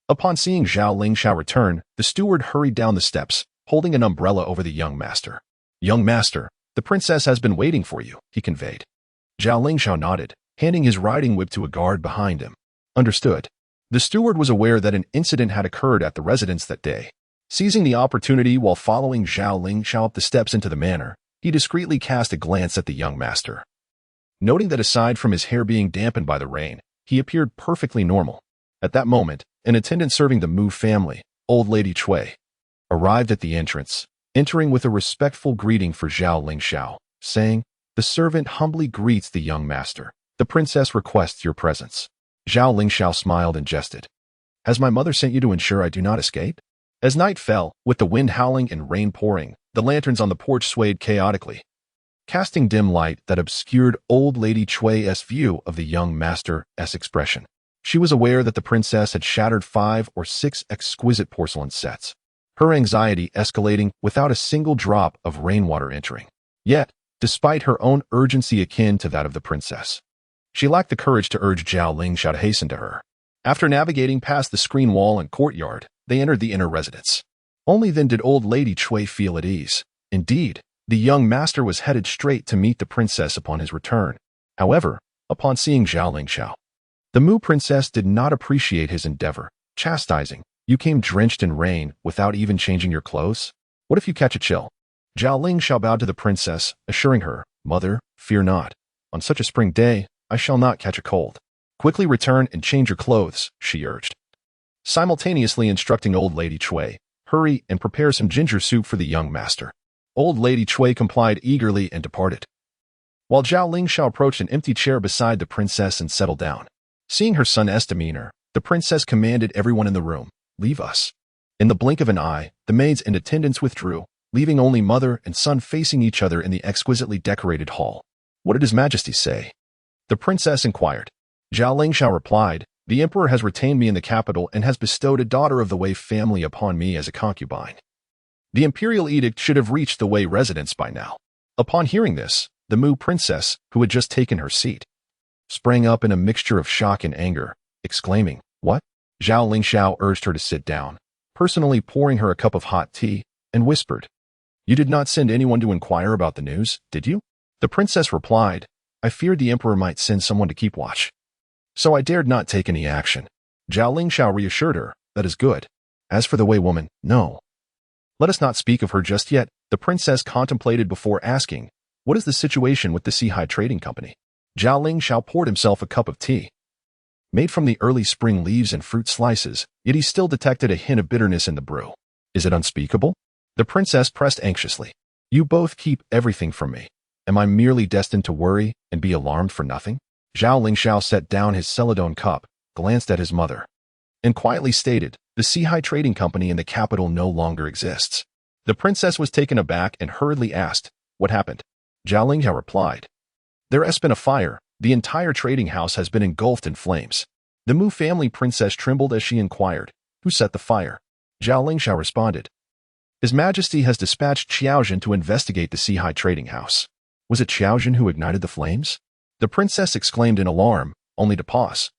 Upon seeing Zhao Lingxiao return, the steward hurried down the steps, holding an umbrella over the young master. "Young master, the princess has been waiting for you," he conveyed. Zhao Lingxiao nodded, handing his riding whip to a guard behind him. Understood. The steward was aware that an incident had occurred at the residence that day. Seizing the opportunity while following Zhao Lingxiao up the steps into the manor, he discreetly cast a glance at the young master. Noting that aside from his hair being dampened by the rain, he appeared perfectly normal. At that moment, an attendant serving the Mu family, old lady Cui, arrived at the entrance, entering with a respectful greeting for Zhao Lingxiao, saying, "The servant humbly greets the young master. The princess requests your presence." Zhao Lingxiao smiled and jested. "Has my mother sent you to ensure I do not escape?" As night fell, with the wind howling and rain pouring, the lanterns on the porch swayed chaotically, casting dim light that obscured old lady Cui's view of the young master's expression. She was aware that the princess had shattered 5 or 6 exquisite porcelain sets, her anxiety escalating without a single drop of rainwater entering. Yet, despite her own urgency akin to that of the princess, she lacked the courage to urge Zhao Lingxiao to hasten to her. After navigating past the screen wall and courtyard, they entered the inner residence. Only then did old lady Cui feel at ease. Indeed, the young master was headed straight to meet the princess upon his return. However, upon seeing Zhao Lingxiao, the Mu princess did not appreciate his endeavor, chastising, "You came drenched in rain without even changing your clothes? What if you catch a chill?" Zhao Lingxiao bowed to the princess, assuring her, "Mother, fear not. On such a spring day, I shall not catch a cold. Quickly return and change your clothes," she urged, simultaneously instructing old lady Cui, "Hurry and prepare some ginger soup for the young master." Old lady Cui complied eagerly and departed, while Zhao Lingxiao approached an empty chair beside the princess and settled down. Seeing her son's demeanor, the princess commanded everyone in the room, "Leave us." In the blink of an eye, the maids and attendants withdrew, leaving only mother and son facing each other in the exquisitely decorated hall. "What did His Majesty say?" the princess inquired. Zhao Lingxiao replied, "The emperor has retained me in the capital and has bestowed a daughter of the Wei family upon me as a concubine." The imperial edict should have reached the Wei residence by now. Upon hearing this, the Mu princess, who had just taken her seat, sprang up in a mixture of shock and anger, exclaiming, "What?" Zhao Lingxiao urged her to sit down, personally pouring her a cup of hot tea, and whispered, "You did not send anyone to inquire about the news, did you?" The princess replied, "I feared the emperor might send someone to keep watch, so I dared not take any action." Zhao Lingxiao reassured her, "That is good. As for the Wei woman, no. Let us not speak of her just yet." The princess contemplated before asking, "What is the situation with the Sihai Trading Company?" Zhao Lingxiao poured himself a cup of tea, made from the early spring leaves and fruit slices, yet he still detected a hint of bitterness in the brew. "Is it unspeakable?" the princess pressed anxiously. "You both keep everything from me. Am I merely destined to worry and be alarmed for nothing?" Zhao Lingxiao set down his celadone cup, glanced at his mother, and quietly stated, "The Sihai Trading Company in the capital no longer exists." The princess was taken aback and hurriedly asked, "What happened?" Zhao Lingxiao replied, "There has been a fire. The entire trading house has been engulfed in flames." The Mu family princess trembled as she inquired, "Who set the fire?" Zhao Lingxiao responded. His Majesty has dispatched Qiaozhen to investigate the Sihai trading house. Was it Qiaozhen who ignited the flames? The princess exclaimed in alarm, only to pause,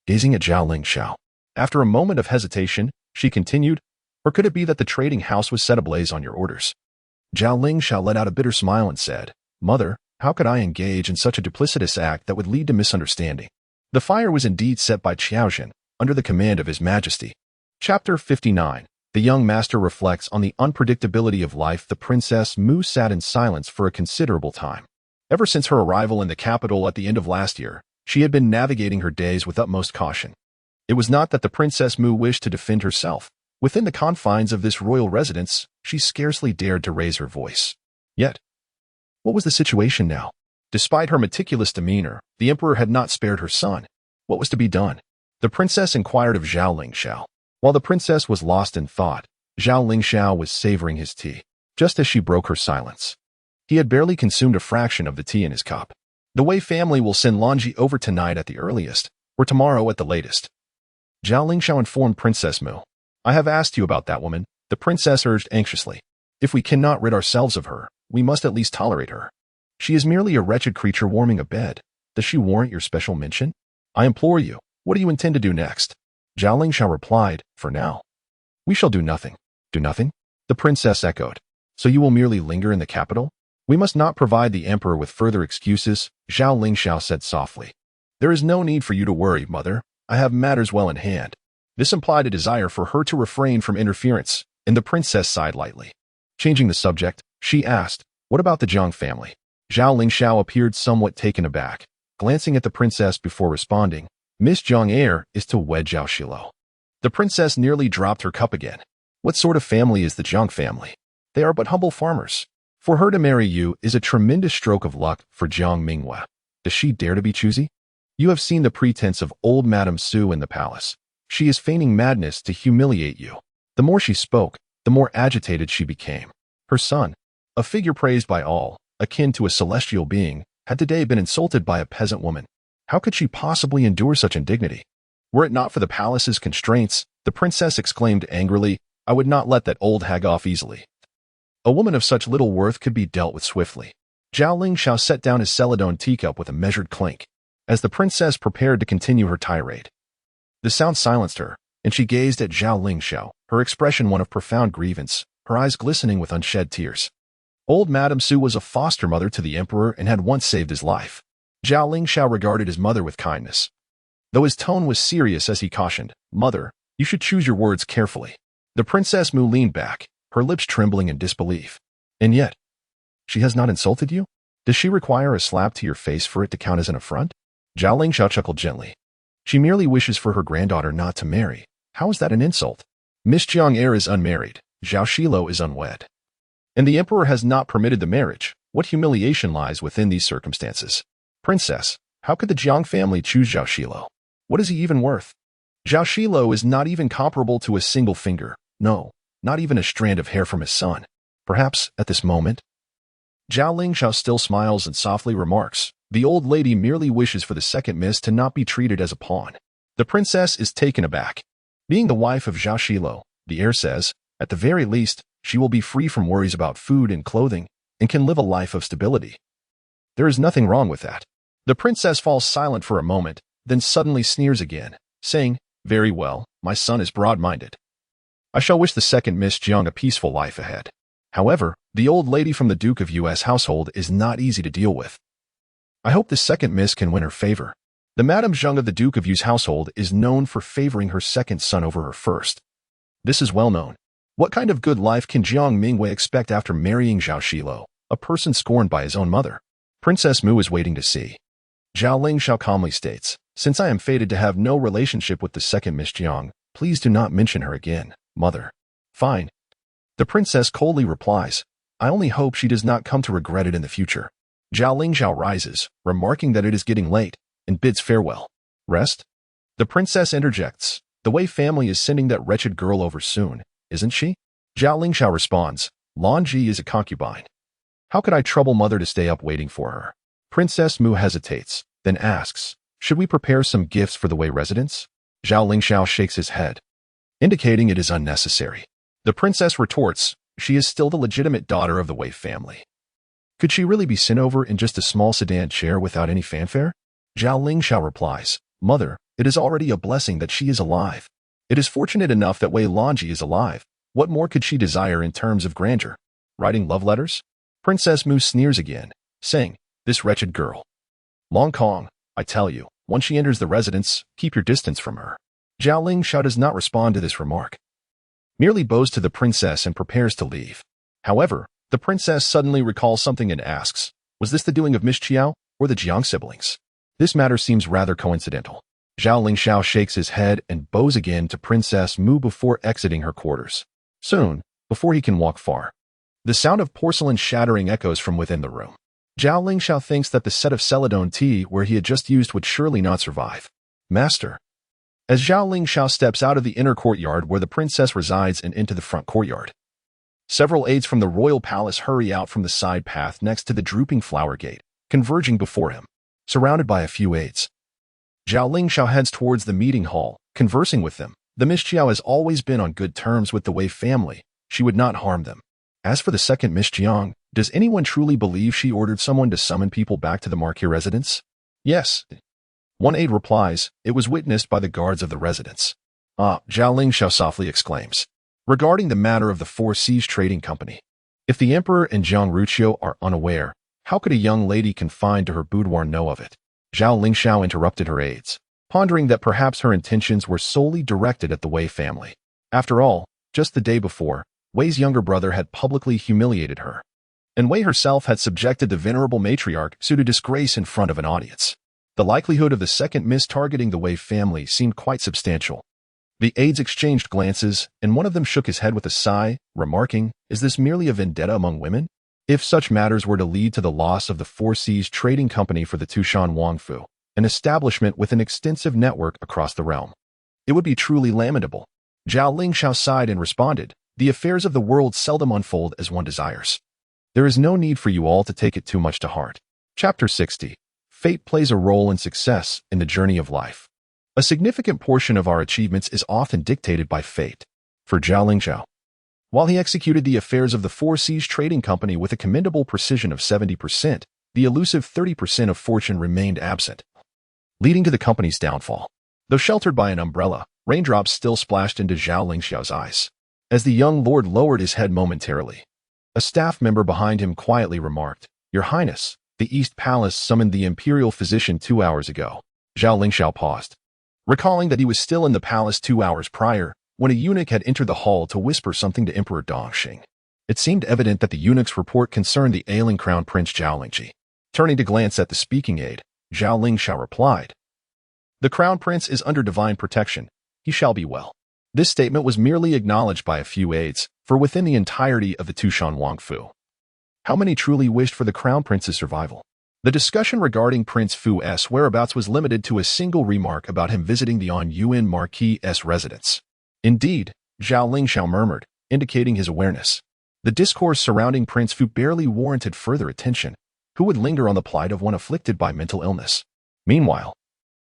gazing at Zhao Lingxiao. After a moment of hesitation, she continued, or could it be that the trading house was set ablaze on your orders? Zhao Lingxiao let out a bitter smile and said, Mother, how could I engage in such a duplicitous act that would lead to misunderstanding? The fire was indeed set by Qiaozhen, under the command of His Majesty. Chapter 59. The young master reflects on the unpredictability of life. The Princess Mu sat in silence for a considerable time. Ever since her arrival in the capital at the end of last year, she had been navigating her days with utmost caution. It was not that the Princess Mu wished to defend herself. Within the confines of this royal residence, she scarcely dared to raise her voice. Yet, what was the situation now? Despite her meticulous demeanor, the emperor had not spared her son. What was to be done? The princess inquired of Zhao Lingxiao. While the princess was lost in thought, Zhao Lingxiao was savoring his tea, just as she broke her silence. He had barely consumed a fraction of the tea in his cup. The Wei family will send Lonji over tonight at the earliest, or tomorrow at the latest. Zhao Lingxiao informed Princess Mu. I have asked you about that woman, the princess urged anxiously. If we cannot rid ourselves of her, we must at least tolerate her. She is merely a wretched creature warming a bed. Does she warrant your special mention? I implore you, what do you intend to do next? Zhao Lingxiao replied, for now. We shall do nothing. Do nothing? The princess echoed. So you will merely linger in the capital? We must not provide the emperor with further excuses, Zhao Lingxiao said softly. There is no need for you to worry, mother. I have matters well in hand. This implied a desire for her to refrain from interference, and the princess sighed lightly. Changing the subject, she asked, what about the Jiang family? Zhao Lingxiao appeared somewhat taken aback, glancing at the princess before responding, Miss Jiang heir is to wed Zhao Xilou. The princess nearly dropped her cup again. What sort of family is the Jiang family? They are but humble farmers. For her to marry you is a tremendous stroke of luck for Jiang Mingyue. Does she dare to be choosy? You have seen the pretense of old Madame Su in the palace. She is feigning madness to humiliate you. The more she spoke, the more agitated she became. Her son, a figure praised by all, akin to a celestial being, had today been insulted by a peasant woman. How could she possibly endure such indignity? Were it not for the palace's constraints, the princess exclaimed angrily, I would not let that old hag off easily. A woman of such little worth could be dealt with swiftly. Zhao Lingxiao set down his celadon teacup with a measured clink, as the princess prepared to continue her tirade. The sound silenced her, and she gazed at Zhao Lingxiao, her expression one of profound grievance, her eyes glistening with unshed tears. Old Madame Su was a foster mother to the emperor and had once saved his life. Zhao Lingxiao regarded his mother with kindness, though his tone was serious as he cautioned, Mother, you should choose your words carefully. The Princess Mu leaned back, her lips trembling in disbelief. And yet, she has not insulted you? Does she require a slap to your face for it to count as an affront? Zhao Lingxiao chuckled gently. She merely wishes for her granddaughter not to marry. How is that an insult? Miss Jiang heir is unmarried, Zhao Xilou is unwed. And the emperor has not permitted the marriage. What humiliation lies within these circumstances? Princess, how could the Jiang family choose Zhao Xilou? What is he even worth? Zhao Xilou is not even comparable to a single finger. No, not even a strand of hair from his son. Perhaps, at this moment, Zhao Lingxiao still smiles and softly remarks, the old lady merely wishes for the second miss to not be treated as a pawn. The princess is taken aback. Being the wife of Zhao Xilou, the heir says, at the very least, she will be free from worries about food and clothing, and can live a life of stability. There is nothing wrong with that. The princess falls silent for a moment, then suddenly sneers again, saying, very well, my son is broad-minded. I shall wish the second Miss Jiang a peaceful life ahead. However, the old lady from the Duke of U.S. household is not easy to deal with. I hope the second Miss can win her favor. The Madame Zheng of the Duke of Yu's household is known for favoring her second son over her first. This is well known. What kind of good life can Jiang Mingyue expect after marrying Zhao Xilou, a person scorned by his own mother? Princess Mu is waiting to see. Zhao Lingxiao calmly states, since I am fated to have no relationship with the second Miss Jiang, please do not mention her again, mother. Fine. The princess coldly replies, I only hope she does not come to regret it in the future. Zhao Lingxiao rises, remarking that it is getting late, and bids farewell. Rest? The princess interjects, the Wei family is sending that wretched girl over soon, isn't she? Zhao Lingxiao responds, Lonji is a concubine. How could I trouble mother to stay up waiting for her? Princess Mu hesitates, then asks, should we prepare some gifts for the Wei residents? Zhao Lingxiao shakes his head. indicating it is unnecessary. The princess retorts, she is still the legitimate daughter of the Wei family. Could she really be sent over in just a small sedan chair without any fanfare? Zhao Lingxiao replies, Mother, it is already a blessing that she is alive. It is fortunate enough that Wei Longji is alive. What more could she desire in terms of grandeur? Writing love letters? Princess Mu sneers again, saying, this wretched girl. Long Kong, I tell you, once she enters the residence, keep your distance from her. Zhao Lingxiao does not respond to this remark. Merely bows to the princess and prepares to leave. However, the princess suddenly recalls something and asks, was this the doing of Miss Qiao or the Jiang siblings? This matter seems rather coincidental. Zhao Lingxiao shakes his head and bows again to Princess Mu before exiting her quarters. Soon, before he can walk far, the sound of porcelain shattering echoes from within the room. Zhao Lingxiao thinks that the set of celadone tea where he had just used would surely not survive. Master. As Zhao Lingxiao steps out of the inner courtyard where the princess resides and into the front courtyard, several aides from the royal palace hurry out from the side path next to the drooping flower gate, converging before him. Surrounded by a few aides, Zhao Lingxiao heads towards the meeting hall, conversing with them. The Miss Qiao has always been on good terms with the Wei family. She would not harm them. As for the second Miss Jiang, does anyone truly believe she ordered someone to summon people back to the Marquis residence? Yes. One aide replies, it was witnessed by the guards of the residence. Ah, Zhao Lingxiao softly exclaims. Regarding the matter of the Four Seas Trading Company, if the Emperor and Jiang Ruqiu are unaware, how could a young lady confined to her boudoir know of it? Zhao Lingxiao interrupted her aides, pondering that perhaps her intentions were solely directed at the Wei family. After all, just the day before, Wei's younger brother had publicly humiliated her, and Wei herself had subjected the venerable matriarch to disgrace in front of an audience. The likelihood of the second miss targeting the Wei family seemed quite substantial. The aides exchanged glances, and one of them shook his head with a sigh, remarking, is this merely a vendetta among women? If such matters were to lead to the loss of the Four Seas Trading Company for the Tushan Wangfu, an establishment with an extensive network across the realm, it would be truly lamentable. Zhao Lingxiao sighed and responded, the affairs of the world seldom unfold as one desires. There is no need for you all to take it too much to heart. Chapter 60. Fate plays a role in success in the journey of life. A significant portion of our achievements is often dictated by fate. For Zhao Lingxiao, while he executed the affairs of the Four Seas Trading Company with a commendable precision of 70%, the elusive 30% of fortune remained absent, leading to the company's downfall. Though sheltered by an umbrella, raindrops still splashed into Zhao Lingxiao's eyes. As the young lord lowered his head momentarily, a staff member behind him quietly remarked, Your Highness, the East Palace summoned the imperial physician 2 hours ago. Zhao Lingxiao paused, recalling that he was still in the palace 2 hours prior, when a eunuch had entered the hall to whisper something to Emperor Dongxing. It seemed evident that the eunuch's report concerned the ailing crown prince Zhao Lingji. Turning to glance at the speaking aide, Zhao Lingxiao replied, The crown prince is under divine protection. He shall be well. This statement was merely acknowledged by a few aides, for within the entirety of the Tushan Wangfu, how many truly wished for the crown prince's survival? The discussion regarding Prince Fu's whereabouts was limited to a single remark about him visiting the Yuan Marquis' residence. Indeed, Zhao Lingxiao murmured, indicating his awareness. The discourse surrounding Prince Fu barely warranted further attention. Who would linger on the plight of one afflicted by mental illness? Meanwhile,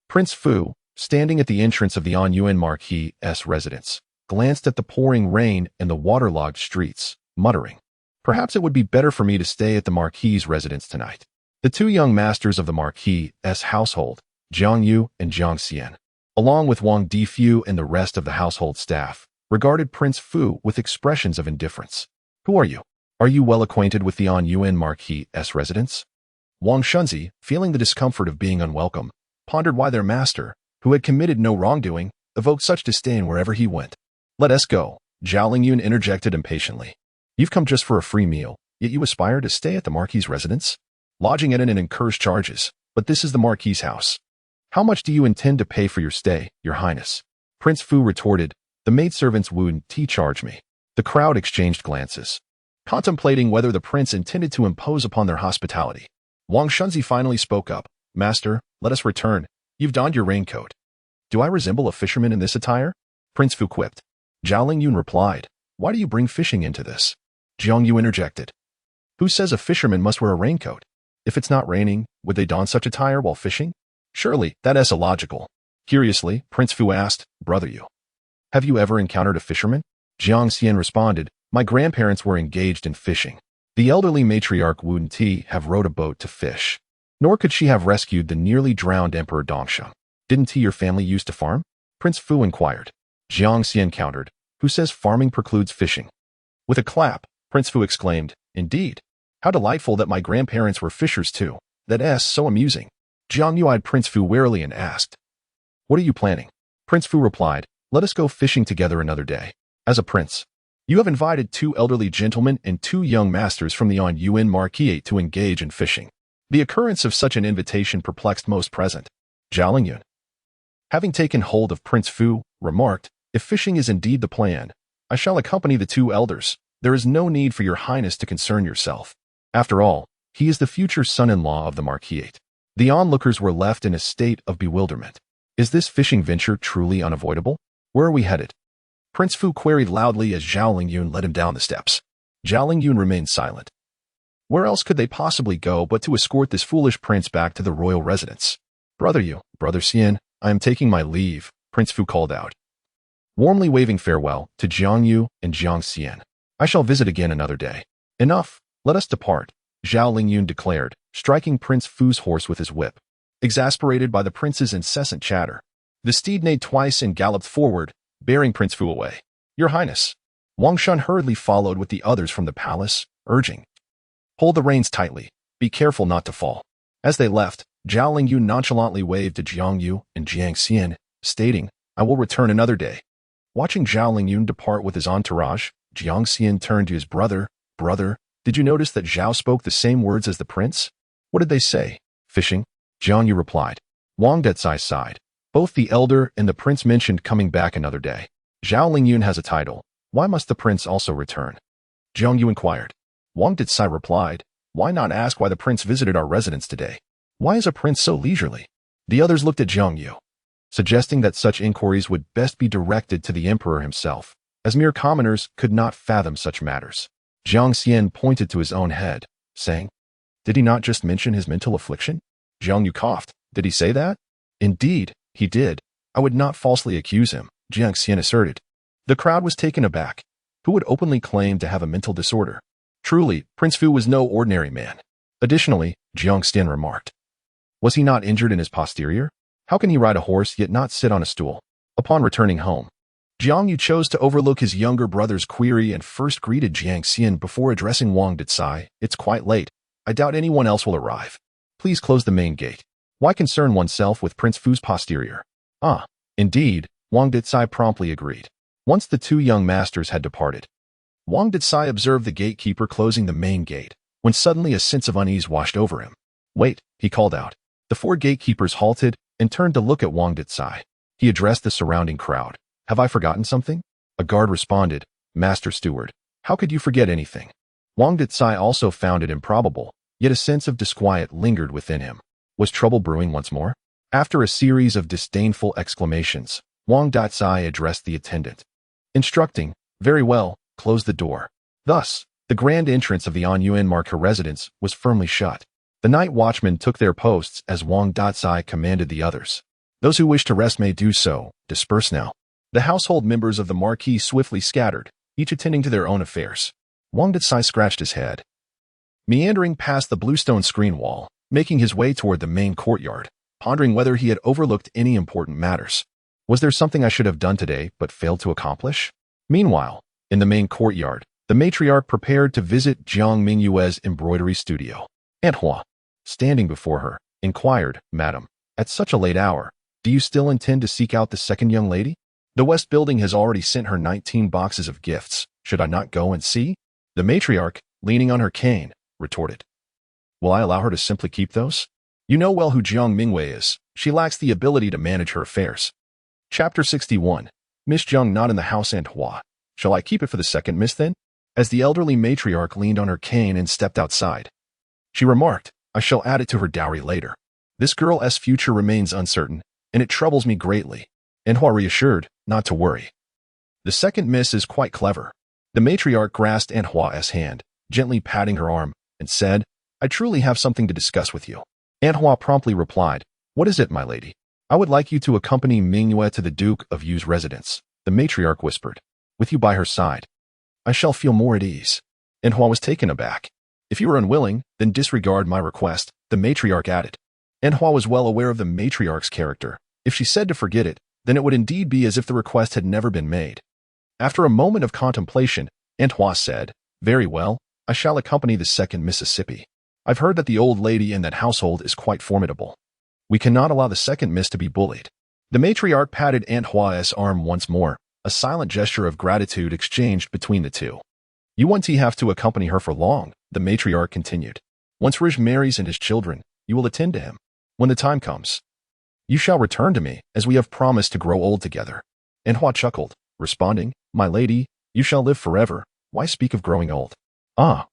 Prince Fu, standing at the entrance of the Yuan Marquis' residence, glanced at the pouring rain and the waterlogged streets, muttering, Perhaps it would be better for me to stay at the Marquis' residence tonight. The two young masters of the Marquis' household, Jiang Yu and Jiang Xian, along with Wang Difu and the rest of the household staff, regarded Prince Fu with expressions of indifference. Who are you? Are you well acquainted with the Yuan Marquis' residence? Wang Shunzi, feeling the discomfort of being unwelcome, pondered why their master, who had committed no wrongdoing, evoked such disdain wherever he went. Let us go, Zhao Lingyun interjected impatiently. You've come just for a free meal, yet you aspire to stay at the Marquis' residence? Lodging at it incurs charges, but this is the Marquis' house. How much do you intend to pay for your stay, Your Highness? Prince Fu retorted, The maidservants wouldn't charge me. The crowd exchanged glances, contemplating whether the prince intended to impose upon their hospitality. Wang Shunzi finally spoke up, Master, let us return. You've donned your raincoat. Do I resemble a fisherman in this attire? Prince Fu quipped. Zhao Lingyun replied, Why do you bring fishing into this? Jiang Yu interjected. Who says a fisherman must wear a raincoat? If it's not raining, would they don such attire while fishing? Surely, that is illogical. Curiously, Prince Fu asked, Brother Yu, Have you ever encountered a fisherman? Jiang Xian responded, my grandparents were engaged in fishing. The elderly matriarch Wu Ti have rowed a boat to fish. Nor could she have rescued the nearly drowned Emperor Dongsheng. Didn't he your family used to farm? Prince Fu inquired. Jiang Xian countered, who says farming precludes fishing? With a clap, Prince Fu exclaimed, indeed. How delightful that my grandparents were fishers too. That's so amusing. Jiang Yu eyed Prince Fu warily and asked, what are you planning? Prince Fu replied, let us go fishing together another day. As a prince, you have invited 2 elderly gentlemen and 2 young masters from the Yuan Marquis to engage in fishing. The occurrence of such an invitation perplexed most present. Zhao Xilou, having taken hold of Prince Fu, remarked, if fishing is indeed the plan, I shall accompany the 2 elders. There is no need for your highness to concern yourself. After all, he is the future son-in-law of the Marquis. The onlookers were left in a state of bewilderment. Is this fishing venture truly unavoidable? Where are we headed? Prince Fu queried loudly as Zhao Xilou led him down the steps. Zhao Xilou remained silent. Where else could they possibly go but to escort this foolish prince back to the royal residence? Brother Xian, I am taking my leave, Prince Fu called out, warmly waving farewell to Jiang Yu and Jiang Xian. I shall visit again another day. Enough, let us depart, Zhao Xilou declared, striking Prince Fu's horse with his whip. Exasperated by the prince's incessant chatter, the steed neighed twice and galloped forward, bearing Prince Fu away. Your Highness. Wang Shun hurriedly followed with the others from the palace, urging, hold the reins tightly, be careful not to fall. As they left, Zhao Xilou nonchalantly waved to Jiang Yu and Jiang Xian, stating, I will return another day. Watching Zhao Xilou depart with his entourage, Jiang Xian turned to his brother, did you notice that Zhao spoke the same words as the prince? What did they say? Fishing? Jiang Yu replied. Wang Detsai sighed. Both the elder and the prince mentioned coming back another day. Zhao Xilou has a title. Why must the prince also return? Jiang Yu inquired. Wang Detsai replied, why not ask why the prince visited our residence today? Why is a prince so leisurely? The others looked at Jiang Yu, suggesting that such inquiries would best be directed to the emperor himself, as mere commoners could not fathom such matters. Jiang Xian pointed to his own head, saying, did he not just mention his mental affliction? Jiang Yu coughed. Did he say that? Indeed, he did. I would not falsely accuse him, Jiang Xian asserted. The crowd was taken aback. Who would openly claim to have a mental disorder? Truly, Prince Fu was no ordinary man. Additionally, Jiang Xian remarked, was he not injured in his posterior? How can he ride a horse yet not sit on a stool? Upon returning home, Jiang Yu chose to overlook his younger brother's query and first greeted Jiang Xian before addressing Wang Detsai. It's quite late. I doubt anyone else will arrive. Please close the main gate. Why concern oneself with Prince Fu's posterior? Ah, indeed, Wang Detsai promptly agreed. Once the 2 young masters had departed, Wang Detsai observed the gatekeeper closing the main gate, when suddenly a sense of unease washed over him. Wait, he called out. The 4 gatekeepers halted and turned to look at Wang Detsai. He addressed the surrounding crowd. Have I forgotten something? A guard responded, Master Steward, how could you forget anything? Wang Detsai also found it improbable, yet a sense of disquiet lingered within him. Was trouble brewing once more? After a series of disdainful exclamations, Wang Detsai addressed the attendant, instructing, very well, close the door. Thus, the grand entrance of the Yuan Marquis residence was firmly shut. The night watchmen took their posts as Wang Detsai commanded the others. Those who wish to rest may do so. Disperse now. The household members of the Marquis swiftly scattered, each attending to their own affairs. Wang Detsai scratched his head, meandering past the bluestone screen wall, making his way toward the main courtyard, pondering whether he had overlooked any important matters. Was there something I should have done today but failed to accomplish? Meanwhile, in the main courtyard, the matriarch prepared to visit Jiang Mingyue's embroidery studio. Aunt Hua, standing before her, inquired, Madam, at such a late hour, do you still intend to seek out the second young lady? The West Building has already sent her 19 boxes of gifts. Should I not go and see? The matriarch, leaning on her cane, retorted. Will I allow her to simply keep those? You know well who Jiang Mingyue is. She lacks the ability to manage her affairs. Chapter 61. Miss Jiang not in the house. Aunt Hua. Shall I keep it for the second miss then? As the elderly matriarch leaned on her cane and stepped outside, she remarked, I shall add it to her dowry later. This girl's future remains uncertain, and it troubles me greatly. Aunt Hua reassured, not to worry. The second miss is quite clever. The matriarch grasped Aunt Hua's hand, gently patting her arm, and said, I truly have something to discuss with you. Aunt Hua promptly replied, What is it, my lady? I would like you to accompany Mingyue to the Duke of Yu's residence. the matriarch whispered. With you by her side, I shall feel more at ease. Anhua was taken aback. If you are unwilling, then disregard my request, the matriarch added. Anhua was well aware of the matriarch's character. If she said to forget it, then it would indeed be as if the request had never been made. After a moment of contemplation, Anhua said, Very well, I shall accompany the second Mississippi. I've heard that the old lady in that household is quite formidable. We cannot allow the second Miss to be bullied. The matriarch patted Anhua's arm once more, a silent gesture of gratitude exchanged between the two. You won't have to accompany her for long, the matriarch continued. Once Rij marries and his children, you will attend to him. When the time comes, you shall return to me, as we have promised to grow old together. Anhua chuckled, responding, My lady, you shall live forever. Why speak of growing old? Ah.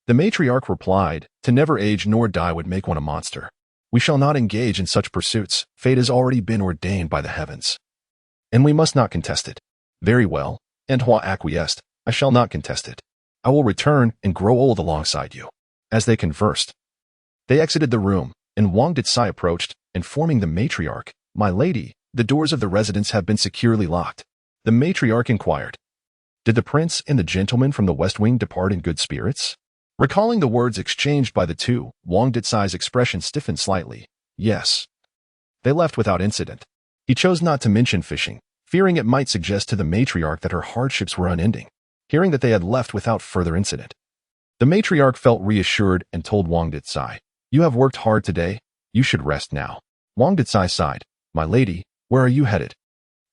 The matriarch replied, To never age nor die would make one a monster. We shall not engage in such pursuits. Fate has already been ordained by the heavens, and we must not contest it. Very well, Anhua acquiesced. I shall not contest it. I will return and grow old alongside you. As they conversed, they exited the room, and Wang Dicai approached, informing the matriarch, My lady, the doors of the residence have been securely locked. The matriarch inquired, Did the prince and the gentleman from the west wing depart in good spirits? Recalling the words exchanged by the two, Wang Dicai's expression stiffened slightly. Yes. They left without incident. He chose not to mention fishing, fearing it might suggest to the matriarch that her hardships were unending. Hearing that they had left without further incident, the matriarch felt reassured and told Wang Dicai, You have worked hard today. You should rest now. Wang Dicai sighed. My lady, where are you headed?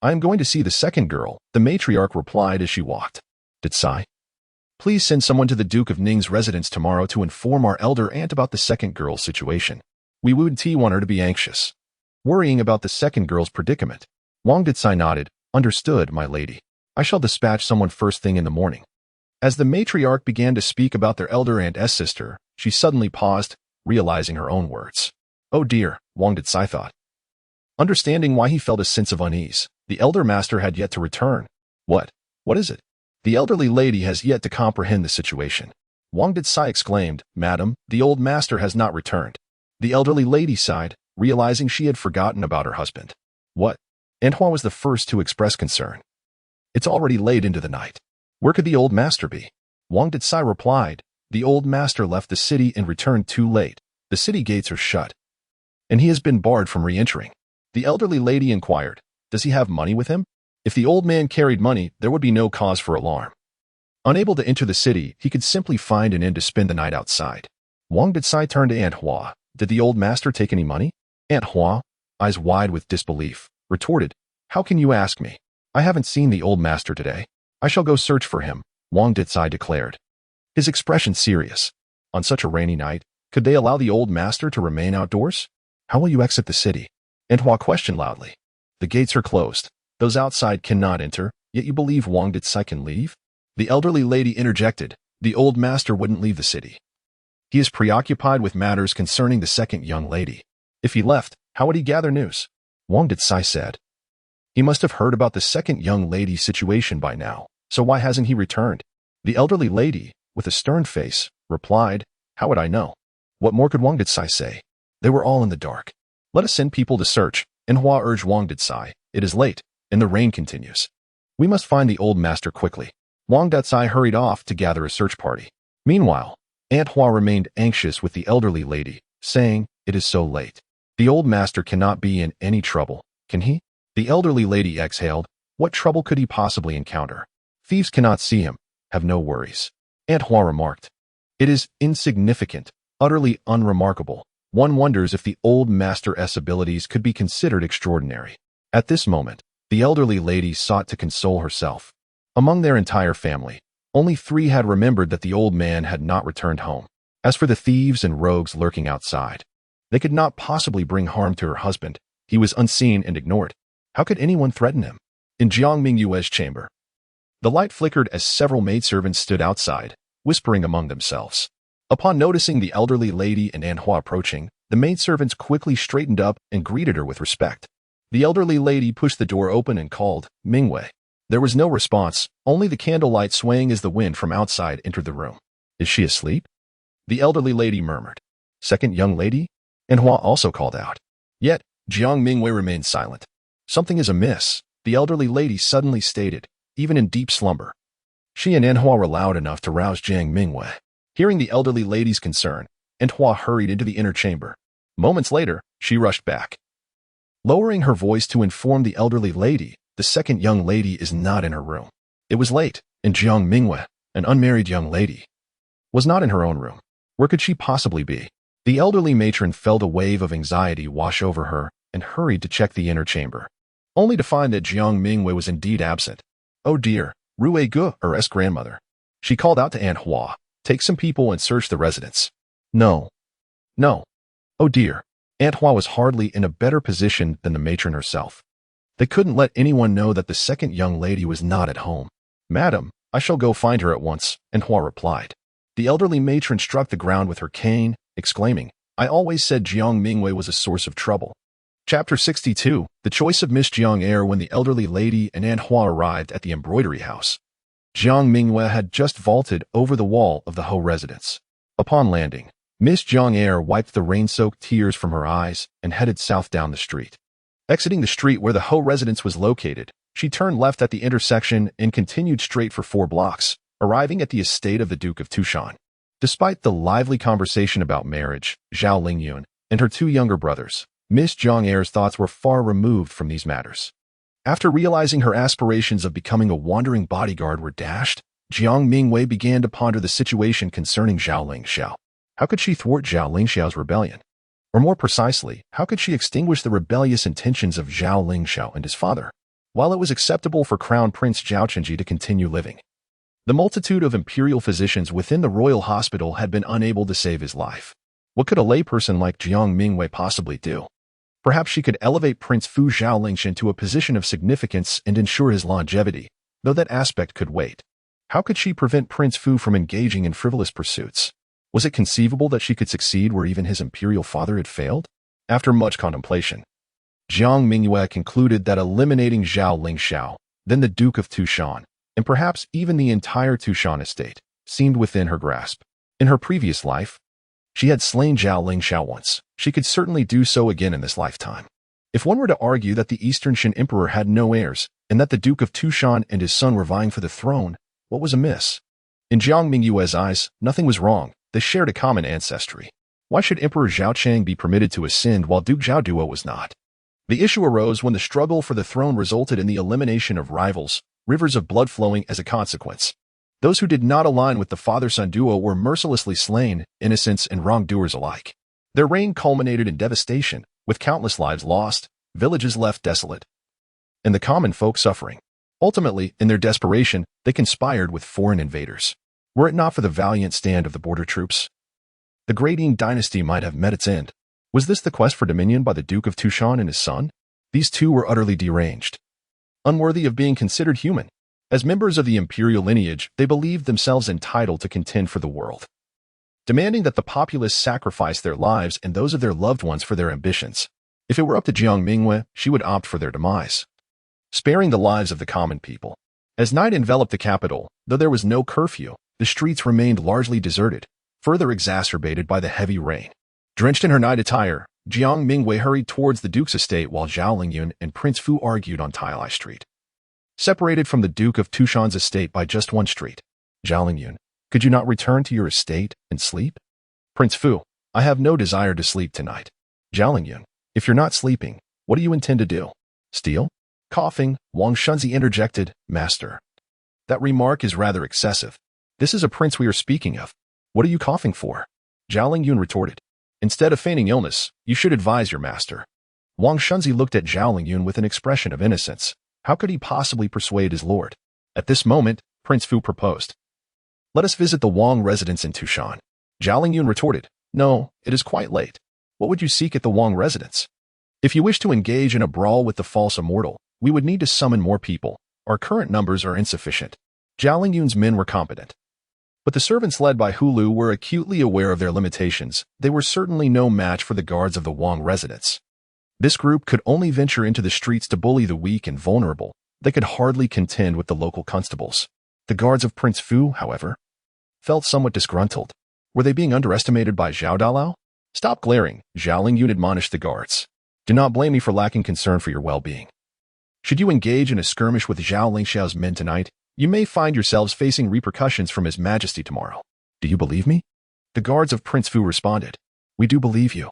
I am going to see the second girl, the matriarch replied as she walked. Dicai, please send someone to the Duke of Ning's residence tomorrow to inform our elder aunt about the second girl's situation. We wouldn't want her to be anxious, worrying about the second girl's predicament. Wang Dicai nodded. Understood, my lady. I shall dispatch someone first thing in the morning. As the matriarch began to speak about their elder aunt's sister, she suddenly paused, realizing her own words. Oh dear, Wang Dicai thought. Understanding why he felt a sense of unease, the elder master had yet to return. What is it? The elderly lady has yet to comprehend the situation. Wang Dicai exclaimed, Madam, the old master has not returned. The elderly lady sighed, realizing she had forgotten about her husband. What? Anhua was the first to express concern. It's already late into the night. Where could the old master be? Wang Dicai replied, The old master left the city and returned too late. The city gates are shut, and he has been barred from re-entering. The elderly lady inquired, Does he have money with him? If the old man carried money, there would be no cause for alarm. Unable to enter the city, he could simply find an inn to spend the night outside. Wang Dicai turned to Anhua. Did the old master take any money? Anhua, eyes wide with disbelief, retorted, How can you ask me? I haven't seen the old master today. I shall go search for him, Wang Dicai declared, his expression serious. On such a rainy night, could they allow the old master to remain outdoors? How will you exit the city? Anhua questioned loudly. The gates are closed. Those outside cannot enter, yet you believe Wang Dicai can leave? The elderly lady interjected. The old master wouldn't leave the city. He is preoccupied with matters concerning the second young lady. If he left, how would he gather news? Wang Dicai said. He must have heard about the second young lady's situation by now, so why hasn't he returned? The elderly lady, with a stern face, replied, How would I know? What more could Wang Dicai say? They were all in the dark. Let us send people to search, Anhua urged Wang Dicai. It is late, and the rain continues. We must find the old master quickly. Wang Dicai hurried off to gather a search party. Meanwhile, Anhua remained anxious with the elderly lady, saying, It is so late. The old master cannot be in any trouble, can he? The elderly lady exhaled. What trouble could he possibly encounter? Thieves cannot see him. Have no worries. Anhua remarked. It is insignificant, utterly unremarkable. One wonders if the old master's abilities could be considered extraordinary. At this moment, the elderly lady sought to console herself. Among their entire family, only 3 had remembered that the old man had not returned home. As for the thieves and rogues lurking outside, they could not possibly bring harm to her husband. He was unseen and ignored. How could anyone threaten him? In Jiang Mingyue's chamber, the light flickered as several maidservants stood outside, whispering among themselves. Upon noticing the elderly lady and Anhua approaching, the maidservants quickly straightened up and greeted her with respect. The elderly lady pushed the door open and called, Mingyue. There was no response, only the candlelight swaying as the wind from outside entered the room. Is she asleep? The elderly lady murmured. Second young lady? Anhua also called out. Yet, Jiang Mingyue remained silent. Something is amiss. the elderly lady suddenly stated, even in deep slumber. She and Anhua were loud enough to rouse Jiang Mingyue. Hearing the elderly lady's concern, Anhua hurried into the inner chamber. Moments later, she rushed back, lowering her voice to inform the elderly lady, the second young lady is not in her room. It was late, and Jiang Mingyue, an unmarried young lady, was not in her own room. Where could she possibly be? The elderly matron felt a wave of anxiety wash over her and hurried to check the inner chamber, only to find that Jiang Mingyue was indeed absent. Oh dear, Rue Gu, her grandmother. She called out to Anhua, take some people and search the residence. No. Oh dear. Anhua was hardly in a better position than the matron herself. They couldn't let anyone know that the second young lady was not at home. Madam, I shall go find her at once, Anhua replied. The elderly matron struck the ground with her cane, exclaiming, I always said Jiang Mingyue was a source of trouble. Chapter 62, The Choice of Miss Jiang Air. When the elderly lady and Anhua arrived at the embroidery house, Jiang Mingyue had just vaulted over the wall of the Ho residence. Upon landing, Miss Jiang Air wiped the rain-soaked tears from her eyes and headed south down the street. Exiting the street where the Ho residence was located, she turned left at the intersection and continued straight for 4 blocks, arriving at the estate of the Duke of Tushan. Despite the lively conversation about marriage, Zhao Xilou and her 2 younger brothers, Miss Jiang Air's thoughts were far removed from these matters. After realizing her aspirations of becoming a wandering bodyguard were dashed, Jiang Mingyue began to ponder the situation concerning Zhao Lingxiao. How could she thwart Zhao Lingxiao's rebellion? Or more precisely, how could she extinguish the rebellious intentions of Zhao Lingxiao and his father, while it was acceptable for Crown Prince Zhao Chenji to continue living? The multitude of imperial physicians within the royal hospital had been unable to save his life. What could a layperson like Jiang Mingyue possibly do? Perhaps she could elevate Prince Fu Zhaolingxian to a position of significance and ensure his longevity, though that aspect could wait. How could she prevent Prince Fu from engaging in frivolous pursuits? Was it conceivable that she could succeed where even his imperial father had failed? After much contemplation, Jiang Mingyue concluded that eliminating Zhao Lingxiao, then the Duke of Tushan, and perhaps even the entire Tushan estate, seemed within her grasp. In her previous life, she had slain Zhao Lingxiao once. She could certainly do so again in this lifetime. If one were to argue that the Eastern Shin Emperor had no heirs, and that the Duke of Tushan and his son were vying for the throne, what was amiss? In Jiang Mingyue's eyes, nothing was wrong. They shared a common ancestry. Why should Emperor Zhao Chang be permitted to ascend while Duke Zhao Duo was not? The issue arose when the struggle for the throne resulted in the elimination of rivals, rivers of blood flowing as a consequence. Those who did not align with the father-son duo were mercilessly slain, innocents and wrongdoers alike. Their reign culminated in devastation, with countless lives lost, villages left desolate, and the common folk suffering. Ultimately, in their desperation, they conspired with foreign invaders. Were it not for the valiant stand of the border troops, the Great Ying dynasty might have met its end. Was this the quest for dominion by the Duke of Tushan and his son? These two were utterly deranged, unworthy of being considered human. As members of the imperial lineage, they believed themselves entitled to contend for the world, demanding that the populace sacrifice their lives and those of their loved ones for their ambitions. If it were up to Jiang Mingyue, she would opt for their demise, sparing the lives of the common people. As night enveloped the capital, though there was no curfew, the streets remained largely deserted, further exacerbated by the heavy rain. Drenched in her night attire, Jiang Mingyue hurried towards the Duke's estate while Zhao Lingyun and Prince Fu argued on Tailai Street. Separated from the Duke of Tushan's estate by just one street. Zhao Lingyun, could you not return to your estate and sleep? Prince Fu, I have no desire to sleep tonight. Zhao Lingyun, if you're not sleeping, what do you intend to do? Steal? Coughing, Wang Shunzi interjected, Master. That remark is rather excessive. This is a prince we are speaking of. What are you coughing for? Zhao Lingyun retorted. Instead of feigning illness, you should advise your master. Wang Shunzi looked at Zhao Lingyun with an expression of innocence. How could he possibly persuade his lord? At this moment, Prince Fu proposed. Let us visit the Wang residence in Tushan. Zhao Lingyun retorted. No, it is quite late. What would you seek at the Wang residence? If you wish to engage in a brawl with the false immortal, we would need to summon more people. Our current numbers are insufficient. Zhao Lingyun's men were competent, but the servants led by Hulu were acutely aware of their limitations. They were certainly no match for the guards of the Wang residence. This group could only venture into the streets to bully the weak and vulnerable. They could hardly contend with the local constables. The guards of Prince Fu, however, felt somewhat disgruntled. Were they being underestimated by Zhao Dalao? Stop glaring, Zhao Lingyun admonished the guards. Do not blame me for lacking concern for your well-being. Should you engage in a skirmish with Zhao Lingxiao's men tonight, you may find yourselves facing repercussions from His Majesty tomorrow. Do you believe me? The guards of Prince Fu responded. We do believe you.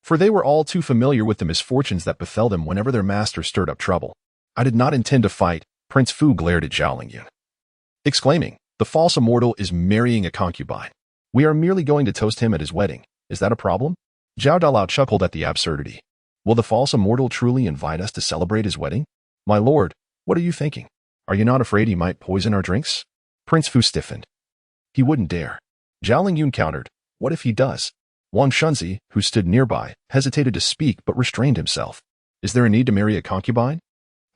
For they were all too familiar with the misfortunes that befell them whenever their master stirred up trouble. I did not intend to fight, Prince Fu glared at Zhao Lingyun, exclaiming, the false immortal is marrying a concubine. We are merely going to toast him at his wedding. Is that a problem? Zhao Dalao chuckled at the absurdity. Will the false immortal truly invite us to celebrate his wedding? My lord, what are you thinking? Are you not afraid he might poison our drinks? Prince Fu stiffened. He wouldn't dare. Zhao Lingyun countered. What if he does? Wang Shunzi, who stood nearby, hesitated to speak but restrained himself. Is there a need to marry a concubine?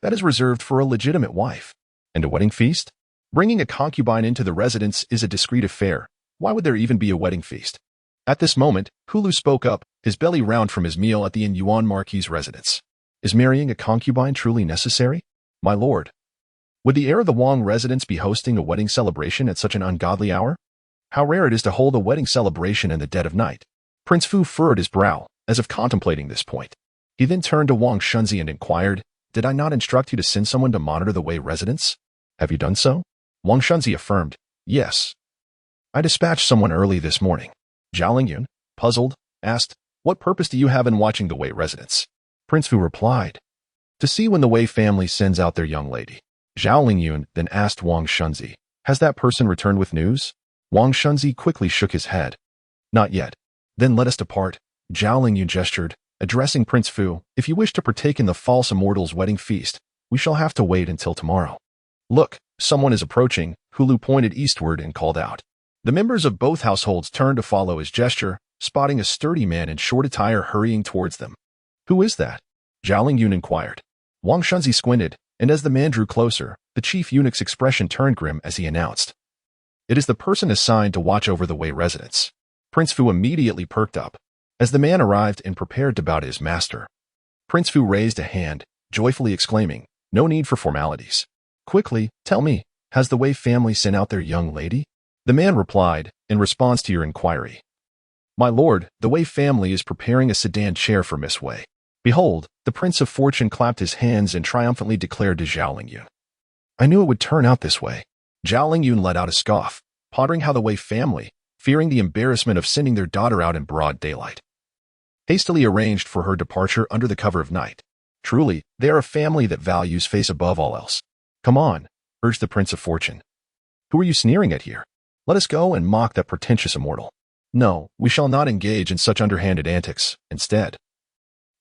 That is reserved for a legitimate wife. And a wedding feast? Bringing a concubine into the residence is a discreet affair. Why would there even be a wedding feast? At this moment, Hulu spoke up, his belly round from his meal at the Yuan Marquis' residence. Is marrying a concubine truly necessary? My lord. Would the heir of the Wang residence be hosting a wedding celebration at such an ungodly hour? How rare it is to hold a wedding celebration in the dead of night. Prince Fu furrowed his brow, as if contemplating this point. He then turned to Wang Shunzi and inquired, Did I not instruct you to send someone to monitor the Wei residence? Have you done so? Wang Shunzi affirmed, Yes. I dispatched someone early this morning. Zhao Lingyun, puzzled, asked, What purpose do you have in watching the Wei residence? Prince Fu replied, To see when the Wei family sends out their young lady. Zhao Lingyun then asked Wang Shunzi, Has that person returned with news? Wang Shunzi quickly shook his head. Not yet. Then let us depart. Zhao Lingyun gestured, addressing Prince Fu, If you wish to partake in the false immortal's wedding feast, we shall have to wait until tomorrow. Look, someone is approaching. Hulu pointed eastward and called out. The members of both households turned to follow his gesture, spotting a sturdy man in short attire hurrying towards them. Who is that? Zhao Lingyun inquired. Wang Shunzi squinted, and as the man drew closer, the chief eunuch's expression turned grim as he announced. It is the person assigned to watch over the Wei residence. Prince Fu immediately perked up. As the man arrived and prepared to bow to his master, Prince Fu raised a hand, joyfully exclaiming, No need for formalities. Quickly, tell me, has the Wei family sent out their young lady? The man replied, in response to your inquiry. My lord, the Wei family is preparing a sedan chair for Miss Wei. Behold, the Prince of Fortune clapped his hands and triumphantly declared to Zhao Lingyun. I knew it would turn out this way. Zhao Lingyun let out a scoff, pondering how the Wei family, fearing the embarrassment of sending their daughter out in broad daylight, hastily arranged for her departure under the cover of night. Truly, they are a family that values face above all else. Come on, urged the Prince of Fortune. Who are you sneering at here? Let us go and mock that pretentious immortal. No, we shall not engage in such underhanded antics. Instead,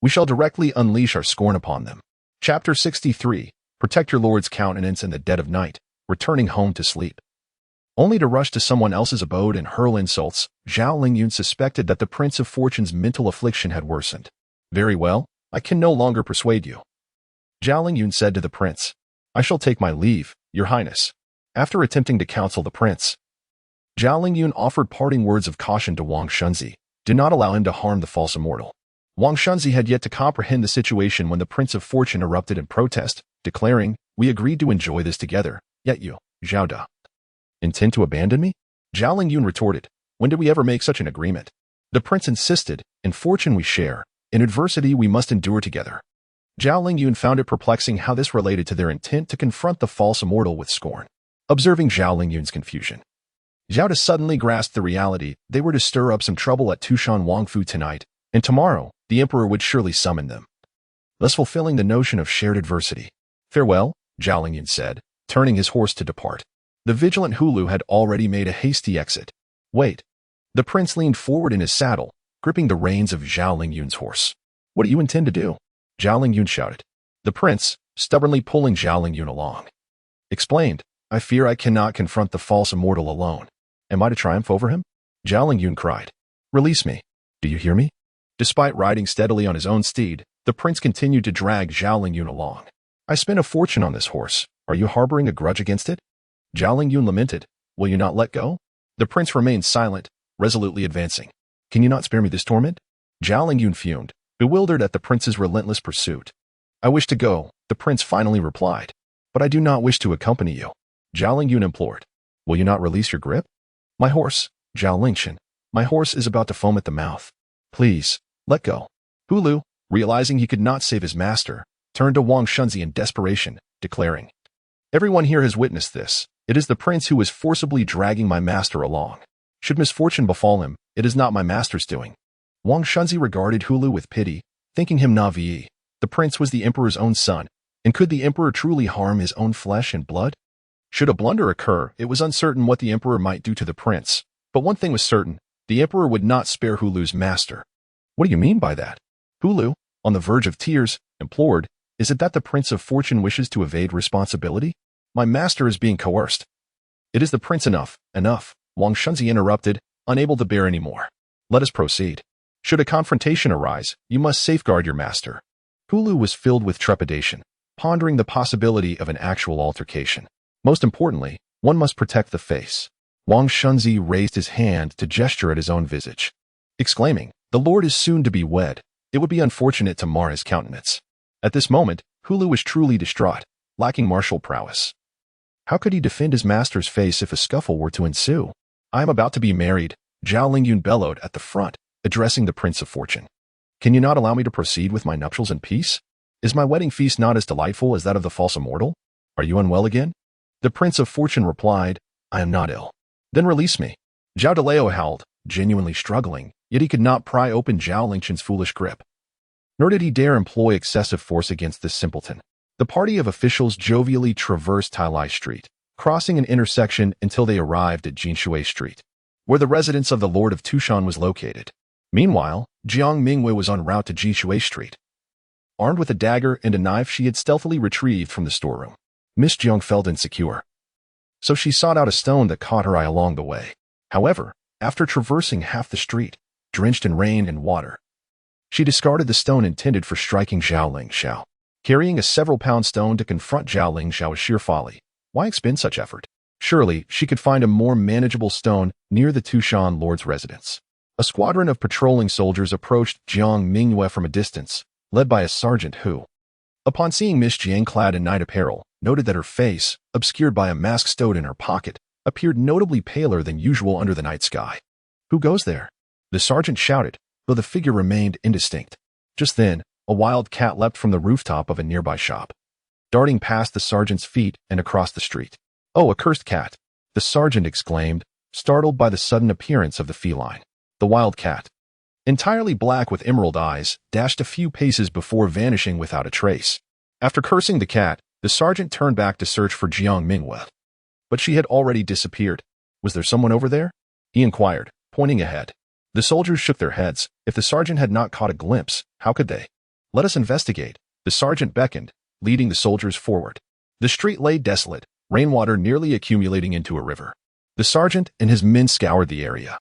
we shall directly unleash our scorn upon them. Chapter 63. Protect your lord's countenance in the dead of night, returning home to sleep. Only to rush to someone else's abode and hurl insults, Zhao Lingyun suspected that the Prince of Fortune's mental affliction had worsened. Very well, I can no longer persuade you. Zhao Lingyun said to the prince, I shall take my leave, your highness. After attempting to counsel the prince, Zhao Lingyun offered parting words of caution to Wang Shunzi. Do not allow him to harm the false immortal. Wang Shunzi had yet to comprehend the situation when the Prince of Fortune erupted in protest, declaring, We agreed to enjoy this together, yet you, Zhao Da, intend to abandon me? Zhao Lingyun retorted, When did we ever make such an agreement? The prince insisted, In fortune we share, in adversity we must endure together. Zhao Lingyun found it perplexing how this related to their intent to confront the false immortal with scorn. Observing Zhao Lingyun's confusion, Zhao Da suddenly grasped the reality they were to stir up some trouble at Tushan Wangfu tonight, and tomorrow, the emperor would surely summon them, thus fulfilling the notion of shared adversity. Farewell, Zhao Lingyun said, turning his horse to depart. The vigilant Hulu had already made a hasty exit. Wait. The prince leaned forward in his saddle, gripping the reins of Zhao Lingyun's horse. What do you intend to do? Zhao Lingyun shouted. The prince, stubbornly pulling Zhao Lingyun along, explained, I fear I cannot confront the false immortal alone. Am I to triumph over him? Zhao Lingyun cried. Release me. Do you hear me? Despite riding steadily on his own steed, the prince continued to drag Zhao Lingyun along. I spent a fortune on this horse. Are you harboring a grudge against it? Zhao Lingyun lamented. Will you not let go? The prince remained silent, resolutely advancing. Can you not spare me this torment? Zhao Lingyun fumed, bewildered at the prince's relentless pursuit. I wish to go, the prince finally replied. But I do not wish to accompany you. Zhao Lingyun implored. Will you not release your grip? My horse, Zhao Lingshan. My horse is about to foam at the mouth. Please, let go. Hulu, realizing he could not save his master, turned to Wang Shunzi in desperation, declaring, "Everyone here has witnessed this. It is the prince who is forcibly dragging my master along. Should misfortune befall him, it is not my master's doing." Wang Shunzi regarded Hulu with pity, thinking him naive. The prince was the emperor's own son, and could the emperor truly harm his own flesh and blood? Should a blunder occur, it was uncertain what the emperor might do to the prince. But one thing was certain, the emperor would not spare Hulu's master. "What do you mean by that?" Hulu, on the verge of tears, implored, "Is it that the Prince of Fortune wishes to evade responsibility? My master is being coerced." "It is the prince. Enough, enough," Wang Shunzi interrupted, unable to bear any more. "Let us proceed. Should a confrontation arise, you must safeguard your master." Hulu was filled with trepidation, pondering the possibility of an actual altercation. Most importantly, one must protect the face. Wang Shunzi raised his hand to gesture at his own visage, exclaiming, "The Lord is soon to be wed. It would be unfortunate to mar his countenance." At this moment, Hulu was truly distraught, lacking martial prowess. How could he defend his master's face if a scuffle were to ensue? "I am about to be married," Zhao Xilou bellowed at the front, addressing the Prince of Fortune. "Can you not allow me to proceed with my nuptials in peace? Is my wedding feast not as delightful as that of the false immortal? Are you unwell again?" The Prince of Fortune replied, "I am not ill." "Then release me." Zhao Daleo howled, genuinely struggling, yet he could not pry open Zhao Lingchen's foolish grip. Nor did he dare employ excessive force against this simpleton. The party of officials jovially traversed Tailai Street, crossing an intersection until they arrived at Jinshui Street, where the residence of the Lord of Tushan was located. Meanwhile, Jiang Mingyue was en route to Jinshui Street. Armed with a dagger and a knife she had stealthily retrieved from the storeroom, Miss Jiang felt insecure. So she sought out a stone that caught her eye along the way. However, after traversing half the street, drenched in rain and water, she discarded the stone intended for striking Zhao Lingxiao. Carrying a several-pound stone to confront Zhao Lingxiao was sheer folly. Why expend such effort? Surely, she could find a more manageable stone near the Tushan Lord's residence. A squadron of patrolling soldiers approached Jiang Mingyue from a distance, led by a sergeant who, upon seeing Miss Jiang clad in night apparel, noted that her face, obscured by a mask stowed in her pocket, appeared notably paler than usual under the night sky. "Who goes there?" the sergeant shouted, though the figure remained indistinct. Just then, a wild cat leapt from the rooftop of a nearby shop, darting past the sergeant's feet and across the street. "Oh, a cursed cat!" the sergeant exclaimed, startled by the sudden appearance of the feline. The wild cat, entirely black with emerald eyes, dashed a few paces before vanishing without a trace. After cursing the cat, the sergeant turned back to search for Jiang Mingyue. But she had already disappeared. "Was there someone over there?" he inquired, pointing ahead. The soldiers shook their heads. If the sergeant had not caught a glimpse, how could they? "Let us investigate." The sergeant beckoned, leading the soldiers forward. The street lay desolate, rainwater nearly accumulating into a river. The sergeant and his men scoured the area,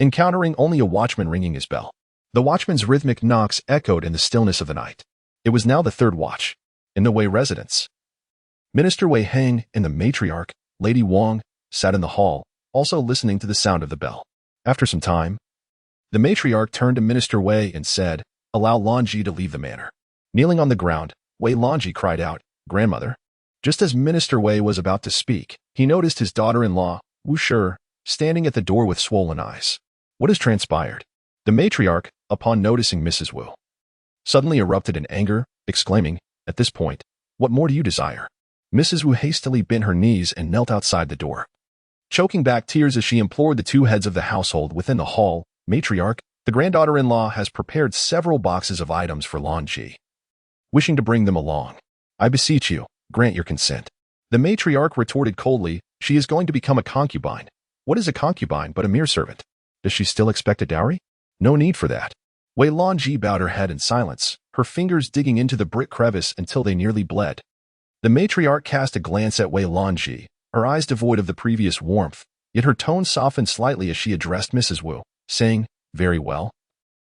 encountering only a watchman ringing his bell. The watchman's rhythmic knocks echoed in the stillness of the night. It was now the third watch. In the Wei residence, Minister Wei Heng and the matriarch, Lady Wang, sat in the hall, also listening to the sound of the bell. After some time, the matriarch turned to Minister Wei and said, "Allow Lanji to leave the manor." Kneeling on the ground, Wei Lanji cried out, "Grandmother." Just as Minister Wei was about to speak, he noticed his daughter-in-law, Wu Shi, standing at the door with swollen eyes. What has transpired? The matriarch, upon noticing Mrs. Wu, suddenly erupted in anger, exclaiming, "At this point, what more do you desire?" Mrs. Wu hastily bent her knees and knelt outside the door, choking back tears as she implored the two heads of the household within the hall. "Matriarch, the granddaughter-in-law has prepared several boxes of items for Lanji, wishing to bring them along. I beseech you, grant your consent." The matriarch retorted coldly, "She is going to become a concubine. What is a concubine but a mere servant? Does she still expect a dowry? No need for that." Wei Lanji bowed her head in silence, her fingers digging into the brick crevice until they nearly bled. The matriarch cast a glance at Wei Lanji, her eyes devoid of the previous warmth, yet her tone softened slightly as she addressed Mrs. Wu, saying, "Very well.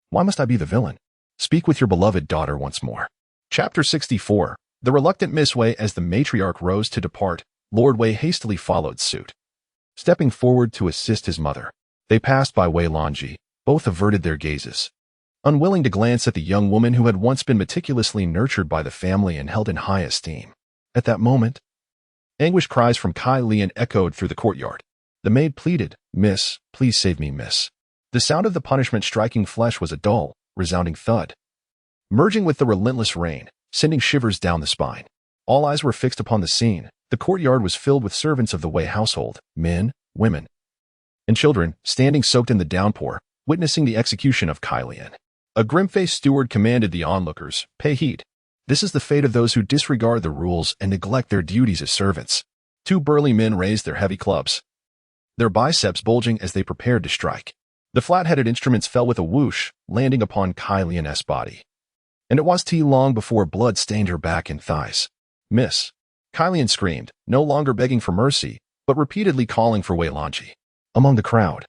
Why must I be the villain? Speak with your beloved daughter once more." Chapter 64. The reluctant Miss Wei. As the matriarch rose to depart, Lord Wei hastily followed suit, stepping forward to assist his mother. They passed by Wei Lanji. Both averted their gazes, unwilling to glance at the young woman who had once been meticulously nurtured by the family and held in high esteem. At that moment, anguished cries from Kai Lian echoed through the courtyard. The maid pleaded, "Miss, please save me, miss." The sound of the punishment striking flesh was a dull, resounding thud, merging with the relentless rain, sending shivers down the spine. All eyes were fixed upon the scene. The courtyard was filled with servants of the Wei household, men, women, and children, standing soaked in the downpour, witnessing the execution of Kai Lian. A grim-faced steward commanded the onlookers, "Pay heed. This is the fate of those who disregard the rules and neglect their duties as servants." Two burly men raised their heavy clubs, their biceps bulging as they prepared to strike. The flat-headed instruments fell with a whoosh, landing upon Kai Lian's body. And it was too long before blood stained her back and thighs. "Miss!" Kai Lian screamed, no longer begging for mercy, but repeatedly calling for Wei Lanji. Among the crowd,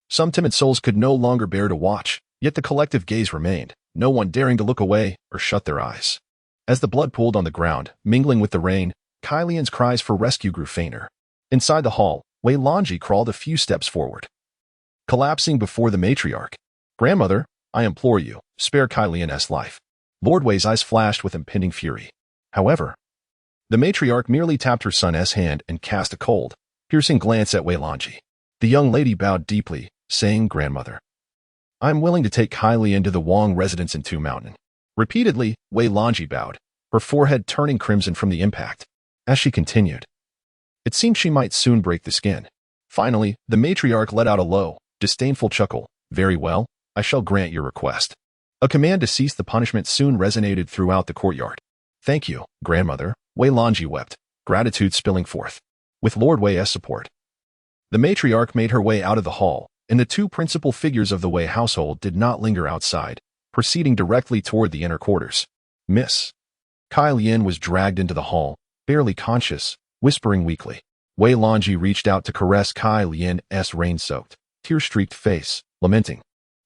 some timid souls could no longer bear to watch, yet the collective gaze remained, no one daring to look away or shut their eyes. As the blood pooled on the ground, mingling with the rain, Kai Lian's cries for rescue grew fainter. Inside the hall, Wei Lanji crawled a few steps forward, collapsing before the matriarch. "Grandmother, I implore you, spare Kai Lian's life." Lord Wei's eyes flashed with impending fury. However, the matriarch merely tapped her son's hand and cast a cold, piercing glance at Wei Lanji. The young lady bowed deeply, saying, "Grandmother, I am willing to take Kai Lian to the Wang residence in Tu Mountain." Repeatedly, Wei Lanji bowed, her forehead turning crimson from the impact. As she continued, it seemed she might soon break the skin. Finally, the matriarch let out a low, disdainful chuckle. "Very well, I shall grant your request." A command to cease the punishment soon resonated throughout the courtyard. "Thank you, grandmother," Wei Lanji wept, gratitude spilling forth. With Lord Wei's support, the matriarch made her way out of the hall, and the two principal figures of the Wei household did not linger outside, proceeding directly toward the inner quarters. "Miss." Kai Lian was dragged into the hall, barely conscious, whispering weakly. Wei Lanji reached out to caress Kai Lian's rain-soaked, tear-streaked face, lamenting,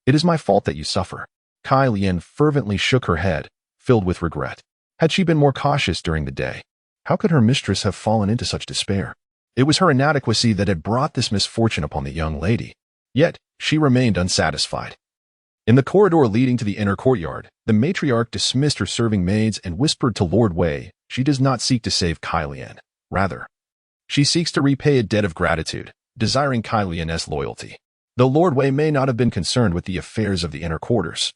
"It is my fault that you suffer." Kai Lian fervently shook her head, filled with regret. Had she been more cautious during the day, how could her mistress have fallen into such despair? It was her inadequacy that had brought this misfortune upon the young lady. Yet, she remained unsatisfied. In the corridor leading to the inner courtyard, the matriarch dismissed her serving maids and whispered to Lord Wei, "She does not seek to save Kai Lian. Rather, she seeks to repay a debt of gratitude, desiring Kai Lian's loyalty." Though Lord Wei may not have been concerned with the affairs of the inner quarters,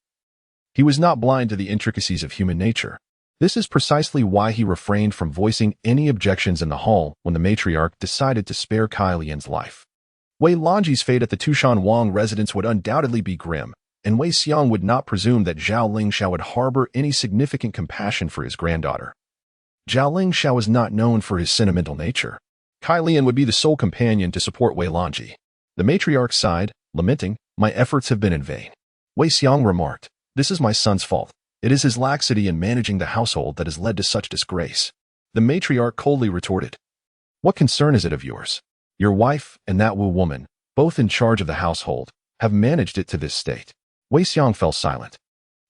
he was not blind to the intricacies of human nature. This is precisely why he refrained from voicing any objections in the hall when the matriarch decided to spare Kai Lian's life. Wei Lanji's fate at the Tushan Wang residence would undoubtedly be grim, and Wei Xiang would not presume that Zhao Lingxiao would harbor any significant compassion for his granddaughter. Zhao Lingxiao was not known for his sentimental nature. Kai Lian would be the sole companion to support Wei Lanji. The matriarch sighed, lamenting, "My efforts have been in vain." Wei Xiang remarked, "This is my son's fault. It is his laxity in managing the household that has led to such disgrace." The matriarch coldly retorted, "What concern is it of yours? Your wife and that Wu woman, both in charge of the household, have managed it to this state." Wei Xiang fell silent.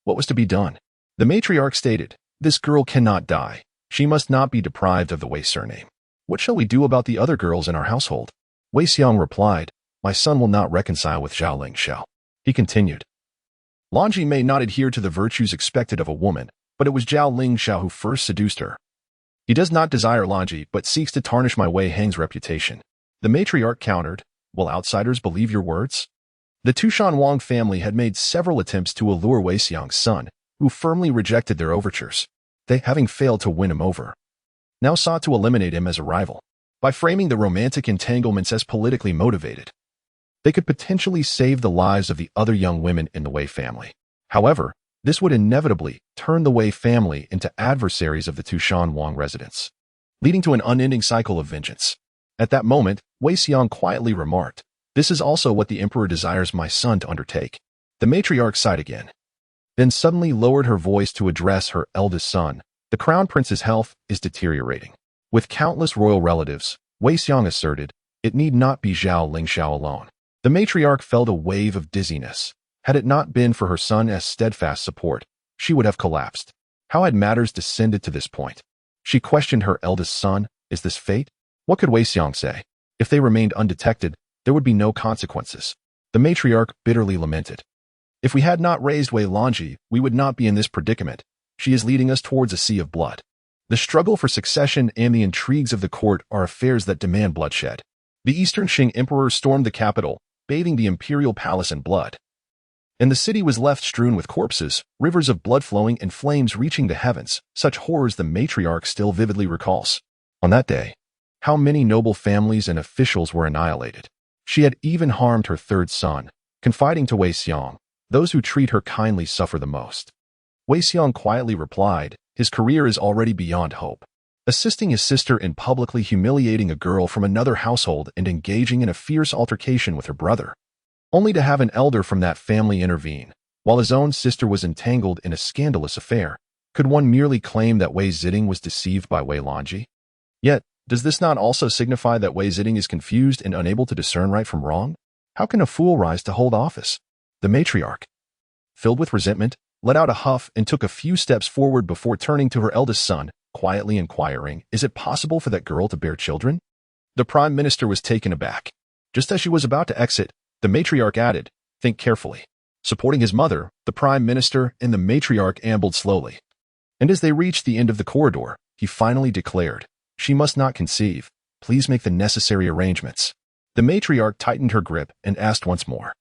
What was to be done? The matriarch stated, "This girl cannot die. She must not be deprived of the Wei surname. What shall we do about the other girls in our household?" Wei Xiang replied, "My son will not reconcile with Zhao Lingxiao." He continued, "Lanji may not adhere to the virtues expected of a woman, but it was Zhao Lingxiao who first seduced her. He does not desire Lanji, but seeks to tarnish my Wei Heng's reputation." The matriarch countered, "Will outsiders believe your words?" The Tushan Wang family had made several attempts to allure Wei Xiang's son, who firmly rejected their overtures. They, having failed to win him over, now sought to eliminate him as a rival. By framing the romantic entanglements as politically motivated, they could potentially save the lives of the other young women in the Wei family. However, this would inevitably turn the Wei family into adversaries of the Tushan Wang residents, leading to an unending cycle of vengeance. At that moment, Wei Xiang quietly remarked, "This is also what the emperor desires my son to undertake." The matriarch sighed again, then suddenly lowered her voice to address her eldest son. "The crown prince's health is deteriorating. With countless royal relatives," Wei Xiang asserted, "it need not be Zhao Lingxiao alone." The matriarch felt a wave of dizziness. Had it not been for her son's steadfast support, she would have collapsed. How had matters descended to this point? She questioned her eldest son, "Is this fate?" What could Wei Xiang say? If they remained undetected, there would be no consequences. The matriarch bitterly lamented, "If we had not raised Wei Lanji, we would not be in this predicament. She is leading us towards a sea of blood." The struggle for succession and the intrigues of the court are affairs that demand bloodshed. The Eastern Qing emperor stormed the capital, bathing the imperial palace in blood. and the city was left strewn with corpses, rivers of blood flowing and flames reaching the heavens, such horrors the matriarch still vividly recalls. On that day, how many noble families and officials were annihilated. She had even harmed her third son, confiding to Wei Xiong, "Those who treat her kindly suffer the most." Wei Xiong quietly replied, "His career is already beyond hope." Assisting his sister in publicly humiliating a girl from another household and engaging in a fierce altercation with her brother, only to have an elder from that family intervene, while his own sister was entangled in a scandalous affair. Could one merely claim that Wei Ziding was deceived by Wei Lanji? Yet, does this not also signify that Wei Ziding is confused and unable to discern right from wrong? How can a fool rise to hold office? The matriarch, filled with resentment, let out a huff and took a few steps forward before turning to her eldest son, quietly inquiring, "Is it possible for that girl to bear children?" The prime minister was taken aback. Just as she was about to exit, the matriarch added, "Think carefully." Supporting his mother, the prime minister and the matriarch ambled slowly. And as they reached the end of the corridor, he finally declared, "She must not conceive. Please make the necessary arrangements." The matriarch tightened her grip and asked once more,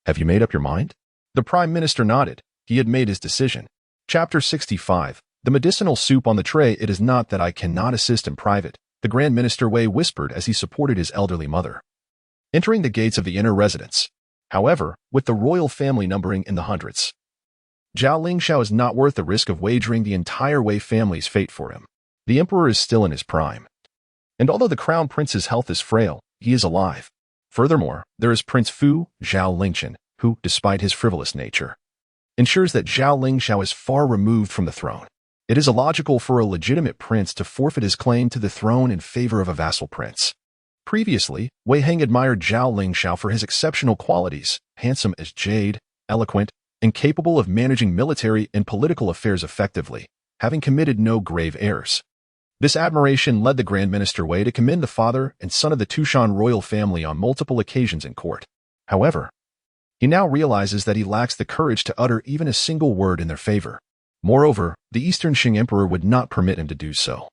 "Have you made up your mind?" The prime minister nodded. He had made his decision. Chapter 65. The medicinal soup on the tray. "It is not that I cannot assist in private," the Grand Minister Wei whispered as he supported his elderly mother, entering the gates of the inner residence. However, with the royal family numbering in the hundreds, Zhao Lingxiao is not worth the risk of wagering the entire Wei family's fate for him. The emperor is still in his prime. And although the crown prince's health is frail, he is alive. Furthermore, there is Prince Fu Zhao Lingqian, who, despite his frivolous nature, ensures that Zhao Lingxiao is far removed from the throne. It is illogical for a legitimate prince to forfeit his claim to the throne in favor of a vassal prince. Previously, Wei Heng admired Zhao Lingxiao for his exceptional qualities, handsome as jade, eloquent, and capable of managing military and political affairs effectively, having committed no grave errors. This admiration led the Grand Minister Wei to commend the father and son of the Tushan royal family on multiple occasions in court. However, he now realizes that he lacks the courage to utter even a single word in their favor. Moreover, the Eastern Qing Emperor would not permit him to do so.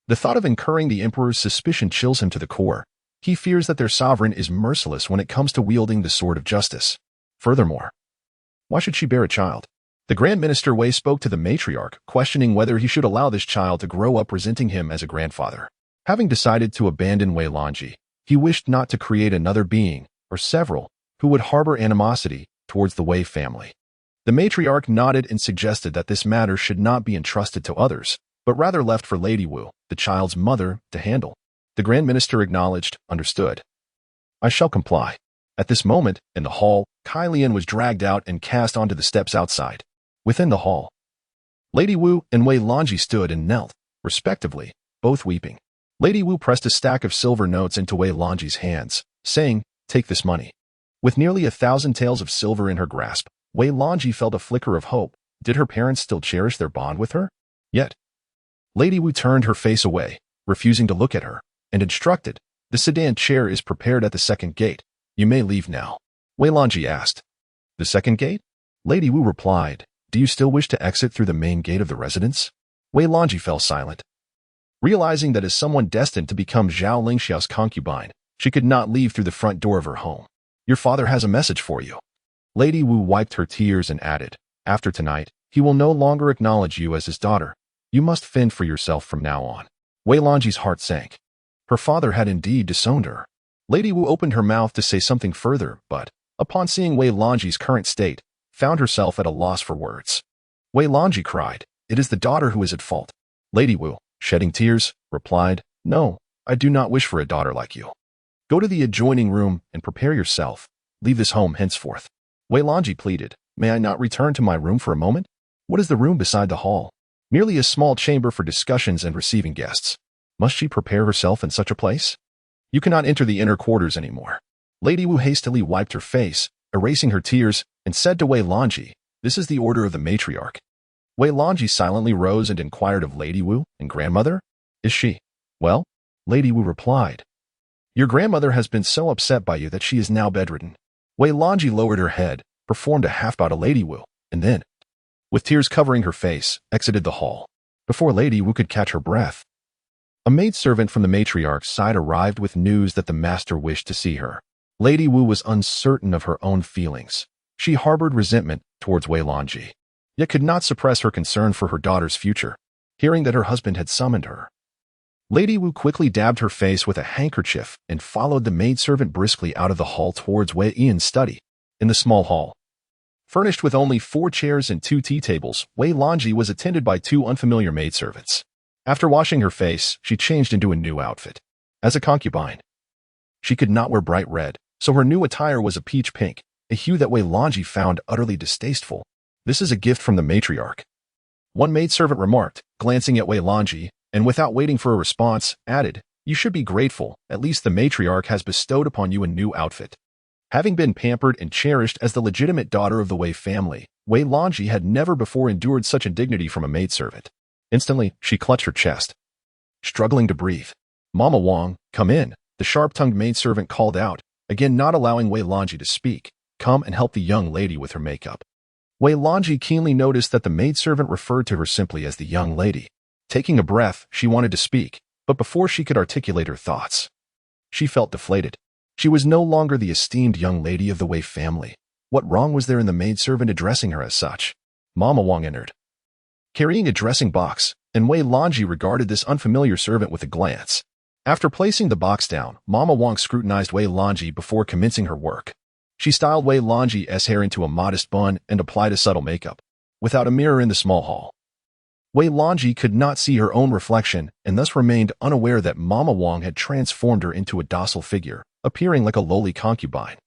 The thought of incurring the Emperor's suspicion chills him to the core. He fears that their sovereign is merciless when it comes to wielding the sword of justice. Furthermore, why should she bear a child? The Grand Minister Wei spoke to the matriarch, questioning whether he should allow this child to grow up resenting him as a grandfather. Having decided to abandon Wei Lanji, he wished not to create another being, or several, who would harbor animosity towards the Wei family. The matriarch nodded and suggested that this matter should not be entrusted to others, but rather left for Lady Wu, the child's mother, to handle. The Grand Minister acknowledged, "Understood. I shall comply." At this moment, in the hall, Kai Lian was dragged out and cast onto the steps outside. Within the hall, Lady Wu and Wei Lanji stood and knelt, respectively, both weeping. Lady Wu pressed a stack of silver notes into Wei Lanji's hands, saying, "Take this money." With nearly 1,000 taels of silver in her grasp, Wei Lanji felt a flicker of hope. Did her parents still cherish their bond with her? Yet, Lady Wu turned her face away, refusing to look at her, and instructed, "The sedan chair is prepared at the second gate. You may leave now." Wei Lanji asked, "The second gate?" Lady Wu replied, "Do you still wish to exit through the main gate of the residence?" Wei Lanji fell silent. Realizing that as someone destined to become Zhao Lingxiao's concubine, she could not leave through the front door of her home. "Your father has a message for you." Lady Wu wiped her tears and added, "After tonight, he will no longer acknowledge you as his daughter. You must fend for yourself from now on." Wei Lanji's heart sank. Her father had indeed disowned her. Lady Wu opened her mouth to say something further, but, upon seeing Wei Lanji's current state, found herself at a loss for words. Wei Lanji cried, "It is the daughter who is at fault." Lady Wu, shedding tears, replied, "No, I do not wish for a daughter like you. Go to the adjoining room and prepare yourself. Leave this home henceforth." Wei Lanji pleaded, "May I not return to my room for a moment? What is the room beside the hall? Merely a small chamber for discussions and receiving guests. Must she prepare herself in such a place? You cannot enter the inner quarters anymore." Lady Wu hastily wiped her face, erasing her tears, and said to Wei Lanji, "This is the order of the matriarch." Wei Lanji silently rose and inquired of Lady Wu, "And grandmother? Is she well?" Lady Wu replied, "Your grandmother has been so upset by you that she is now bedridden." Wei Lanji lowered her head, performed a half-bow to Lady Wu, and then, with tears covering her face, exited the hall. Before Lady Wu could catch her breath, a maidservant from the matriarch's side arrived with news that the master wished to see her. Lady Wu was uncertain of her own feelings. She harbored resentment towards Wei Lanji, yet could not suppress her concern for her daughter's future, hearing that her husband had summoned her. Lady Wu quickly dabbed her face with a handkerchief and followed the maidservant briskly out of the hall towards Wei Yan's study. In the small hall, furnished with only 4 chairs and 2 tea tables, Wei Lanji was attended by 2 unfamiliar maidservants. After washing her face, she changed into a new outfit. As a concubine, she could not wear bright red, so her new attire was a peach pink, a hue that Wei Lanji found utterly distasteful. This is a gift from the matriarch, one maidservant remarked, glancing at Wei Lanji, and without waiting for a response, added, "You should be grateful, at least the matriarch has bestowed upon you a new outfit." Having been pampered and cherished as the legitimate daughter of the Wei family, Wei Lanji had never before endured such indignity from a maidservant. Instantly, she clutched her chest, struggling to breathe. "Mama Wang, come in," the sharp-tongued maidservant called out, again not allowing Wei Lanji to speak. "Come and help the young lady with her makeup." Wei Lanji keenly noticed that the maidservant referred to her simply as the young lady. Taking a breath, she wanted to speak, but before she could articulate her thoughts, she felt deflated. She was no longer the esteemed young lady of the Wei family. What wrong was there in the maidservant addressing her as such? Mama Wang entered, carrying a dressing box, and Wei Lanji regarded this unfamiliar servant with a glance. After placing the box down, Mama Wang scrutinized Wei Lanji before commencing her work. She styled Wei Lanji's hair into a modest bun and applied a subtle makeup. Without a mirror in the small hall, Wei Lanji could not see her own reflection and thus remained unaware that Mama Wang had transformed her into a docile figure, appearing like a lowly concubine.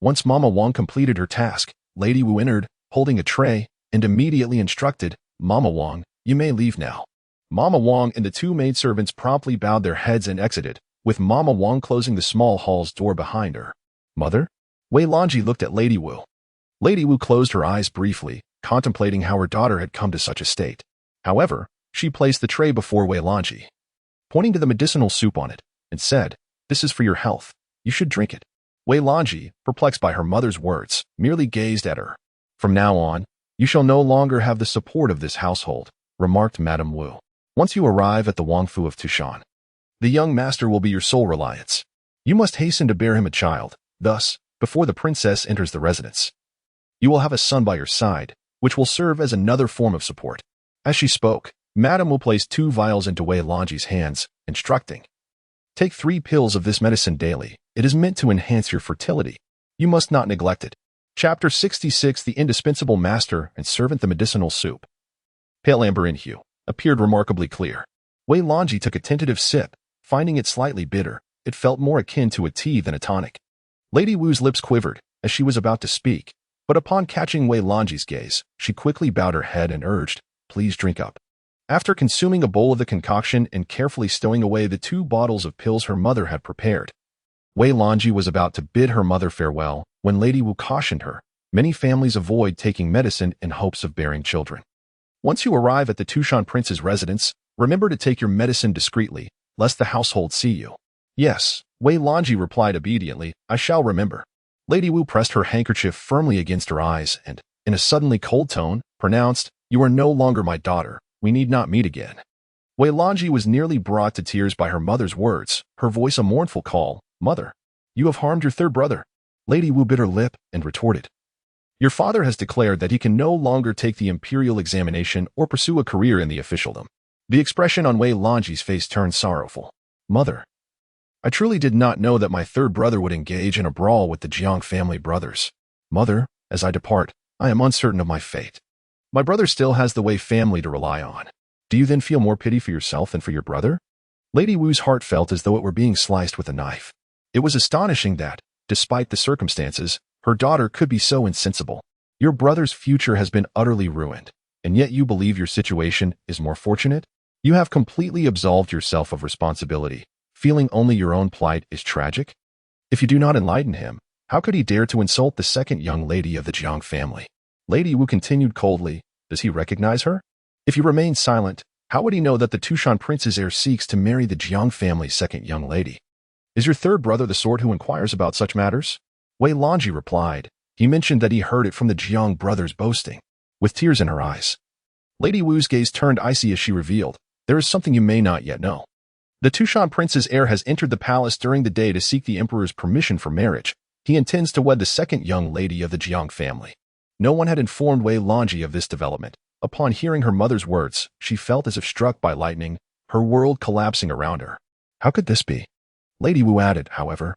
Once Mama Wang completed her task, Lady Wu entered, holding a tray, and immediately instructed, "Mama Wang, you may leave now." Mama Wang and the 2 maidservants promptly bowed their heads and exited, with Mama Wang closing the small hall's door behind her. "Mother?" Wei Lanji looked at Lady Wu. Lady Wu closed her eyes briefly, contemplating how her daughter had come to such a state. However, she placed the tray before Wei Lanji, pointing to the medicinal soup on it, and said, "This is for your health. You should drink it." Wei Lanji, perplexed by her mother's words, merely gazed at her. "From now on, you shall no longer have the support of this household," remarked Madame Wu. "Once you arrive at the Wangfu of Tushan, the young master will be your sole reliance. You must hasten to bear him a child. Thus, before the princess enters the residence, you will have a son by your side, which will serve as another form of support." As she spoke, Madame Wu placed 2 vials into Wei Lanji's hands, instructing, "Take 3 pills of this medicine daily. It is meant to enhance your fertility. You must not neglect it." Chapter 66 The Indispensable Master and Servant. The medicinal soup, pale amber in hue, appeared remarkably clear. Wei Lanji took a tentative sip, finding it slightly bitter. It felt more akin to a tea than a tonic. Lady Wu's lips quivered as she was about to speak, but upon catching Wei Lanji's gaze, she quickly bowed her head and urged, "Please drink up." After consuming a bowl of the concoction and carefully stowing away the 2 bottles of pills her mother had prepared, Wei Lanji was about to bid her mother farewell when Lady Wu cautioned her, "Many families avoid taking medicine in hopes of bearing children. Once you arrive at the Tushan prince's residence, remember to take your medicine discreetly, lest the household see you." "Yes," Wei Lanji replied obediently, "I shall remember." Lady Wu pressed her handkerchief firmly against her eyes and, in a suddenly cold tone, pronounced, "You are no longer my daughter. We need not meet again." Wei Lanji was nearly brought to tears by her mother's words, her voice a mournful call, "Mother, you have harmed your 3rd brother." Lady Wu bit her lip and retorted, "Your father has declared that he can no longer take the imperial examination or pursue a career in the officialdom." The expression on Wei Lanji's face turned sorrowful. "Mother, I truly did not know that my 3rd brother would engage in a brawl with the Jiang family brothers. Mother, as I depart, I am uncertain of my fate. My brother still has the Wei family to rely on. Do you then feel more pity for yourself than for your brother?" Lady Wu's heart felt as though it were being sliced with a knife. It was astonishing that, despite the circumstances, her daughter could be so insensible. "Your brother's future has been utterly ruined, and yet you believe your situation is more fortunate? You have completely absolved yourself of responsibility, feeling only your own plight is tragic? If you do not enlighten him, how could he dare to insult the 2nd young lady of the Jiang family?" Lady Wu continued coldly, "Does he recognize her? If you remain silent, how would he know that the Tushan prince's heir seeks to marry the Jiang family's 2nd young lady? Is your 3rd brother the sort who inquires about such matters?" Wei Lanji replied, "He mentioned that he heard it from the Jiang brothers boasting," with tears in her eyes. Lady Wu's gaze turned icy as she revealed, "There is something you may not yet know. The Tushan prince's heir has entered the palace during the day to seek the emperor's permission for marriage, He intends to wed the second young lady of the Jiang family. No one had informed Wei Longji of this development. Upon hearing her mother's words, she felt as if struck by lightning, her world collapsing around her. How could this be? Lady Wu added, however.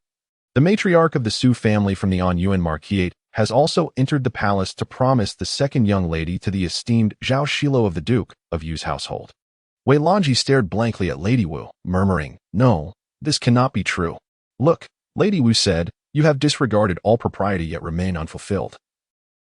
The matriarch of the Su family from the Anyuan Marquis has also entered the palace to promise the second young lady to the esteemed Zhao Xilou of the Duke of Yu's household. Wei Longji stared blankly at Lady Wu, murmuring, "No, this cannot be true." "Look," Lady Wu said, "you have disregarded all propriety yet remain unfulfilled,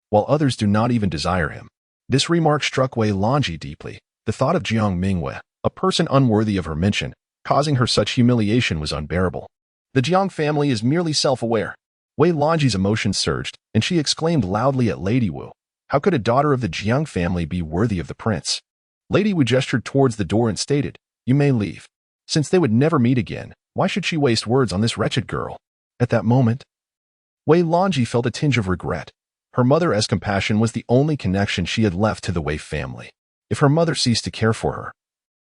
while others do not even desire him." This remark struck Wei Longji deeply. The thought of Jiang Mingyue, a person unworthy of her mention, causing her such humiliation was unbearable. The Jiang family is merely self-aware. Wei Longji's emotions surged, and she exclaimed loudly at Lady Wu, "How could a daughter of the Jiang family be worthy of the prince?" Lady Wu gestured towards the door and stated, "You may leave." Since they would never meet again, why should she waste words on this wretched girl? At that moment, Wei Longji felt a tinge of regret. Her mother's compassion was the only connection she had left to the Wei family. If her mother ceased to care for her,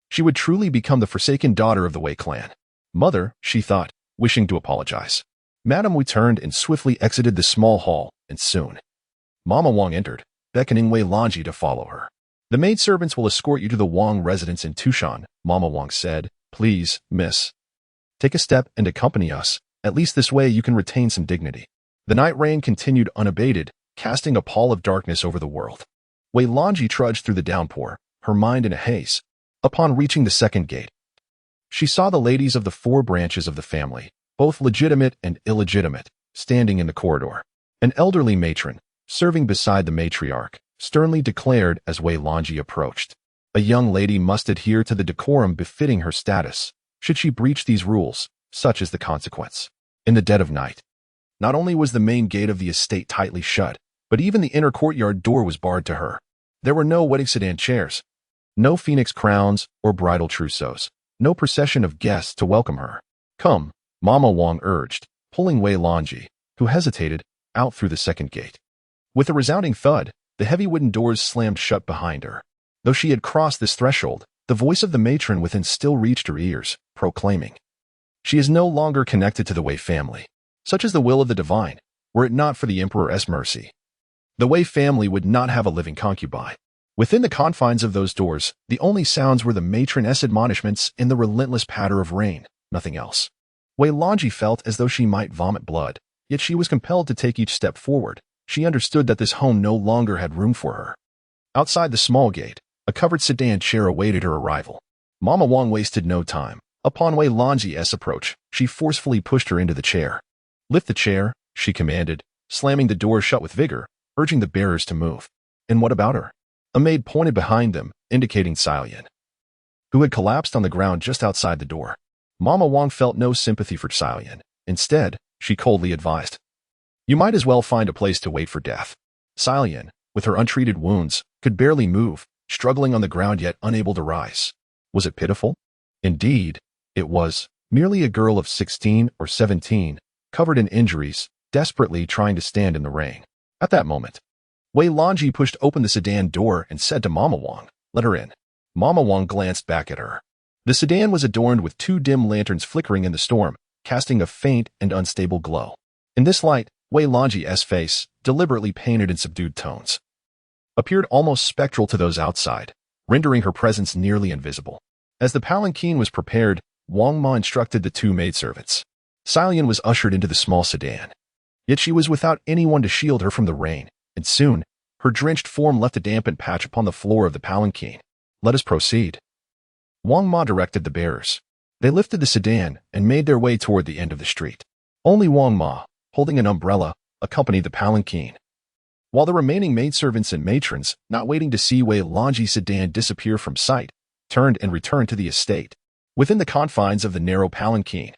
she would truly become the forsaken daughter of the Wei clan. "Mother," she thought, wishing to apologize. Madame Wu turned and swiftly exited the small hall, and soon Mama Wang entered, beckoning Wei Longji to follow her. "The maidservants will escort you to the Wang residence in Tushan," Mama Wang said. "Please, miss, take a step and accompany us. At least this way you can retain some dignity." The night rain continued unabated, casting a pall of darkness over the world. Wei Longji trudged through the downpour, her mind in a haze. Upon reaching the second gate, she saw the ladies of the 4 branches of the family, both legitimate and illegitimate, standing in the corridor. An elderly matron, serving beside the matriarch, sternly declared as Wei Longji approached. A young lady must adhere to the decorum befitting her status. Should she breach these rules, such is the consequence. In the dead of night, not only was the main gate of the estate tightly shut, but even the inner courtyard door was barred to her. There were no wedding sedan chairs, no phoenix crowns or bridal trousseaux, no procession of guests to welcome her. "Come," Mama Wang urged, pulling Wei Longji, who hesitated, out through the second gate. With a resounding thud, the heavy wooden doors slammed shut behind her. Though she had crossed this threshold, the voice of the matron within still reached her ears, proclaiming, "She is no longer connected to the Wei family. Such is the will of the divine. Were it not for the Emperor's mercy, the Wei family would not have a living concubine." Within the confines of those doors, the only sounds were the matron's admonishments and the relentless patter of rain, nothing else. Wei Longji felt as though she might vomit blood, yet she was compelled to take each step forward. She understood that this home no longer had room for her. Outside the small gate, a covered sedan chair awaited her arrival. Mama Wang wasted no time. Upon Wei Longji's approach, she forcefully pushed her into the chair. "Lift the chair," she commanded, slamming the door shut with vigor, urging the bearers to move. "And what about her?" A maid pointed behind them, indicating Xilian, who had collapsed on the ground just outside the door. Mama Wang felt no sympathy for Xilian. Instead, she coldly advised, "You might as well find a place to wait for death." Xilian, with her untreated wounds, could barely move, struggling on the ground yet unable to rise. Was it pitiful? Indeed, it was. Merely a girl of 16 or 17, covered in injuries, desperately trying to stand in the rain. At that moment, Wei Longji pushed open the sedan door and said to Mama Wang, "Let her in." Mama Wang glanced back at her. The sedan was adorned with 2 dim lanterns flickering in the storm, casting a faint and unstable glow. In this light, Wei Longji's face, deliberately painted in subdued tones, appeared almost spectral to those outside, rendering her presence nearly invisible. As the palanquin was prepared, Wang Ma instructed the 2 maidservants. Xilian was ushered into the small sedan. Yet she was without anyone to shield her from the rain, and soon, her drenched form left a dampened patch upon the floor of the palanquin. "Let us proceed," Wang Ma directed the bearers. They lifted the sedan and made their way toward the end of the street. Only Wang Ma, holding an umbrella, accompanied the palanquin, while the remaining maidservants and matrons, not waiting to see Wei Longji's sedan disappear from sight, turned and returned to the estate. Within the confines of the narrow palanquin,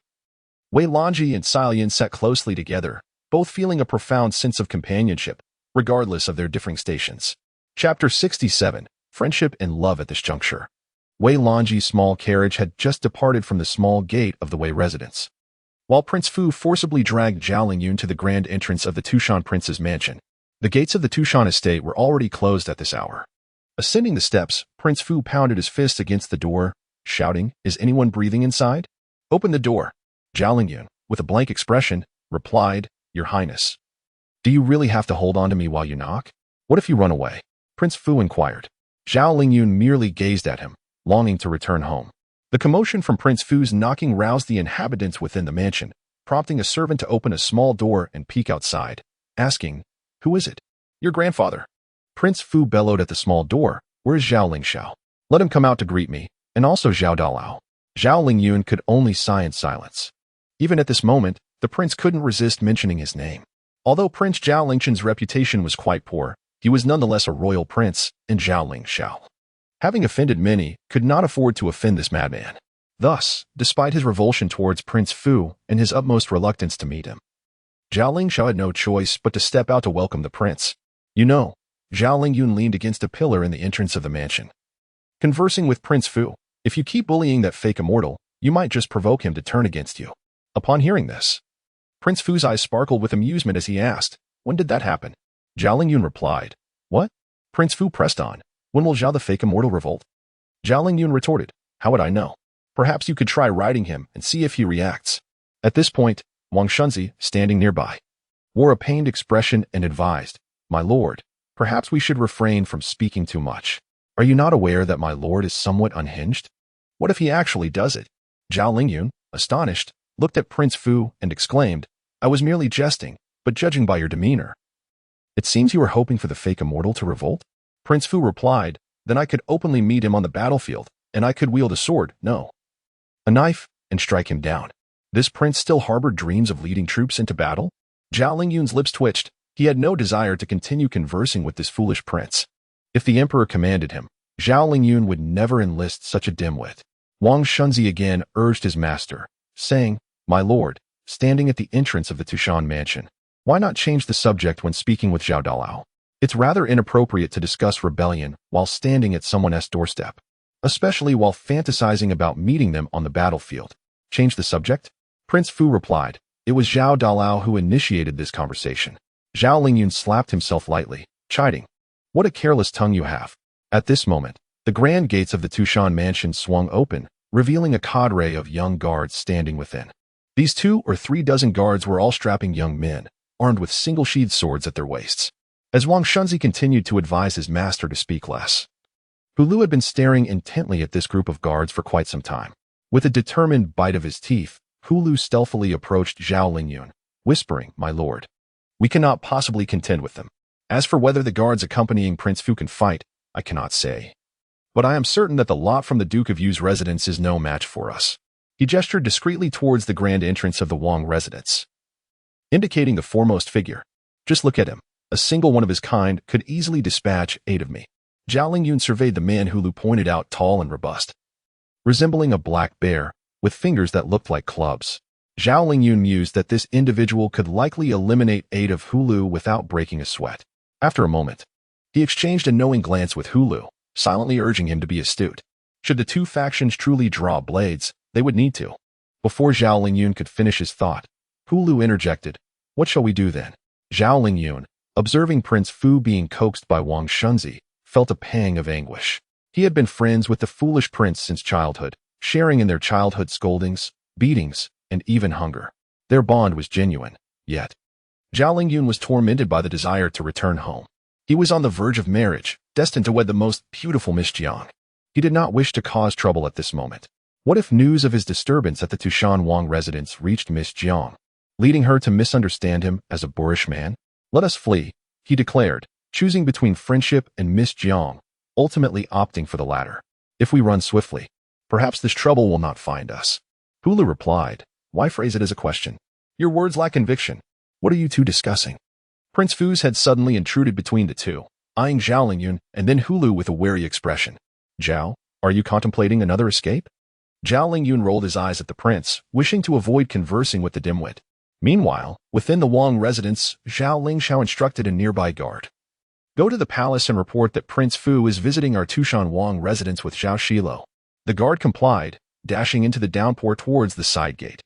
Wei Longji and Xilian sat closely together, both feeling a profound sense of companionship, regardless of their differing stations. Chapter 67, Friendship and Love at this juncture. Wei Longji's small carriage had just departed from the small gate of the Wei residence, while Prince Fu forcibly dragged Zhao Xilou to the grand entrance of the Tushan prince's mansion. The gates of the Tushan estate were already closed at this hour. Ascending the steps, Prince Fu pounded his fist against the door, shouting, "Is anyone breathing inside? Open the door." Zhao Xilou, with a blank expression, replied, Your Highness. Do you really have to hold on to me while you knock? What if you run away? Prince Fu inquired. Zhao Lingyun merely gazed at him, longing to return home. The commotion from Prince Fu's knocking roused the inhabitants within the mansion, prompting a servant to open a small door and peek outside, asking, "Who is it?" "Your grandfather." Prince Fu bellowed at the small door. "Where is Zhao Lingxiao? Let him come out to greet me, and also Zhao Dalao." Zhao Lingyun could only sigh in silence. Even at this moment, the prince couldn't resist mentioning his name. Although Prince Zhao Lingxian's reputation was quite poor, he was nonetheless a royal prince, and Zhao Lingxiao, having offended many, could not afford to offend this madman. Thus, despite his revulsion towards Prince Fu and his utmost reluctance to meet him, Zhao Lingxiao had no choice but to step out to welcome the prince. "You know," Zhao Lingyun leaned against a pillar in the entrance of the mansion, conversing with Prince Fu, "if you keep bullying that fake immortal, you might just provoke him to turn against you." Upon hearing this, Prince Fu's eyes sparkled with amusement as he asked, "When did that happen?" Zhao Lingyun replied, "What?" Prince Fu pressed on, "When will Zhao the fake immortal revolt?" Zhao Lingyun retorted, "How would I know? Perhaps you could try riding him and see if he reacts." At this point, Wang Shunzi, standing nearby, wore a pained expression and advised, "My lord, perhaps we should refrain from speaking too much. Are you not aware that my lord is somewhat unhinged? What if he actually does it?" Zhao Lingyun, astonished, looked at Prince Fu and exclaimed, "I was merely jesting, but judging by your demeanor, it seems you are hoping for the fake immortal to revolt." Prince Fu replied, "Then I could openly meet him on the battlefield, and I could wield a sword, no, a knife, and strike him down." This prince still harbored dreams of leading troops into battle? Zhao Lingyun's lips twitched. He had no desire to continue conversing with this foolish prince. If the emperor commanded him, Zhao Lingyun would never enlist such a dimwit. Wang Shunzi again urged his master, saying, "My lord, standing at the entrance of the Tushan mansion, why not change the subject when speaking with Zhao Dalao? It's rather inappropriate to discuss rebellion while standing at someone else's doorstep, especially while fantasizing about meeting them on the battlefield." "Change the subject?" Prince Fu replied. It was Zhao Dalao who initiated this conversation. Zhao Lingyun slapped himself lightly, chiding, "What a careless tongue you have." At this moment, the grand gates of the Tushan mansion swung open, revealing a cadre of young guards standing within. These 2 or 3 dozen guards were all strapping young men, armed with single-sheathed swords at their waists. As Wang Shunzi continued to advise his master to speak less, Hulu had been staring intently at this group of guards for quite some time. With a determined bite of his teeth, Hulu stealthily approached Zhao Lingyun, whispering, "My lord, we cannot possibly contend with them. As for whether the guards accompanying Prince Fu can fight, I cannot say. But I am certain that the lot from the Duke of Yu's residence is no match for us." He gestured discreetly towards the grand entrance of the Wang residence, indicating the foremost figure. "Just look at him. A single one of his kind could easily dispatch 8 of me." Zhao Lingyun surveyed the man Hulu pointed out, tall and robust, resembling a black bear, with fingers that looked like clubs. Zhao Lingyun mused that this individual could likely eliminate 8 of Hulu without breaking a sweat. After a moment, he exchanged a knowing glance with Hulu, silently urging him to be astute. Should the 2 factions truly draw blades, they would need to. Before Zhao Lingyun could finish his thought, Hulu interjected, "What shall we do then?" Zhao Lingyun, observing Prince Fu being coaxed by Wang Shunzi, felt a pang of anguish. He had been friends with the foolish prince since childhood, sharing in their childhood scoldings, beatings, and even hunger. Their bond was genuine, yet Zhao Lingyun was tormented by the desire to return home. He was on the verge of marriage, destined to wed the most beautiful Miss Jiang. He did not wish to cause trouble at this moment. What if news of his disturbance at the Tushan Wang residence reached Miss Jiang, leading her to misunderstand him as a boorish man? "Let us flee," he declared, choosing between friendship and Miss Jiang, ultimately opting for the latter. "If we run swiftly, perhaps this trouble will not find us." Hulu replied, "Why phrase it as a question? Your words lack conviction. What are you 2 discussing?" Prince Fu's had suddenly intruded between the 2, eyeing Zhao Lingyun and then Hulu with a wary expression. "Zhao, are you contemplating another escape?" Zhao Lingyun rolled his eyes at the prince, wishing to avoid conversing with the dimwit. Meanwhile, within the Wang residence, Zhao Lingxiao instructed a nearby guard, "Go to the palace and report that Prince Fu is visiting our Tushan Wang residence with Zhao Xilou." The guard complied, dashing into the downpour towards the side gate.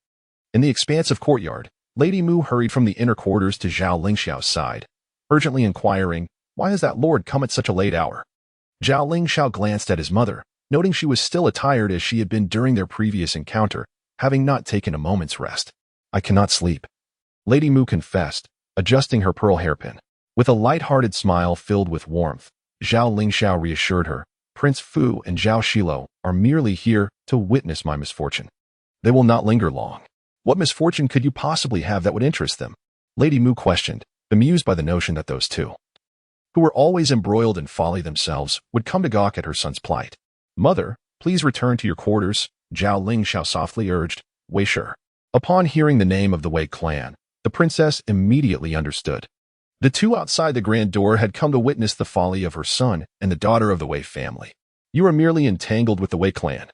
In the expansive courtyard, Lady Mu hurried from the inner quarters to Zhao Lingxiao's side, urgently inquiring, "Why has that lord come at such a late hour?" Zhao Lingxiao glanced at his mother, noting she was still attired as she had been during their previous encounter, having not taken a moment's rest. "I cannot sleep." Lady Mu confessed, adjusting her pearl hairpin. With a light-hearted smile filled with warmth, Zhao Lingxiao reassured her, Prince Fu and Zhao Xilou are merely here to witness my misfortune. They will not linger long. What misfortune could you possibly have that would interest them? Lady Mu questioned, bemused by the notion that those two, who were always embroiled in folly themselves, would come to gawk at her son's plight. Mother, please return to your quarters, Zhao Lingxiao softly urged, Wei Shi. Upon hearing the name of the Wei clan, the princess immediately understood. The two outside the grand door had come to witness the folly of her son and the daughter of the Wei family. You are merely entangled with the Wei clan.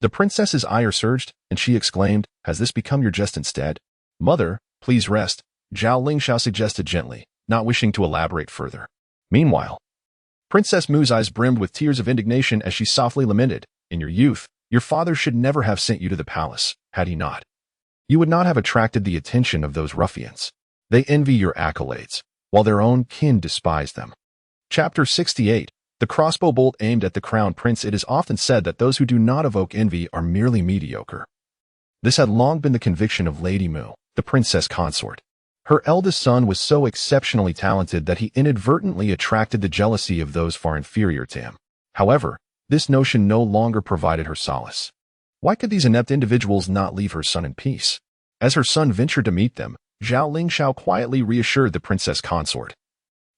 The princess's ire surged, and she exclaimed, Has this become your jest instead? Mother, please rest, Zhao Lingxiao suggested gently, not wishing to elaborate further. Meanwhile, Princess Mu's eyes brimmed with tears of indignation as she softly lamented, In your youth, your father should never have sent you to the palace, had he not. You would not have attracted the attention of those ruffians. They envy your accolades, while their own kin despise them. Chapter 68. The crossbow bolt aimed at the crown prince. It is often said that those who do not evoke envy are merely mediocre. This had long been the conviction of Lady Mu, the princess consort. Her eldest son was so exceptionally talented that he inadvertently attracted the jealousy of those far inferior to him. However, this notion no longer provided her solace. Why could these inept individuals not leave her son in peace? As her son ventured to meet them, Zhao Lingxiao quietly reassured the princess consort,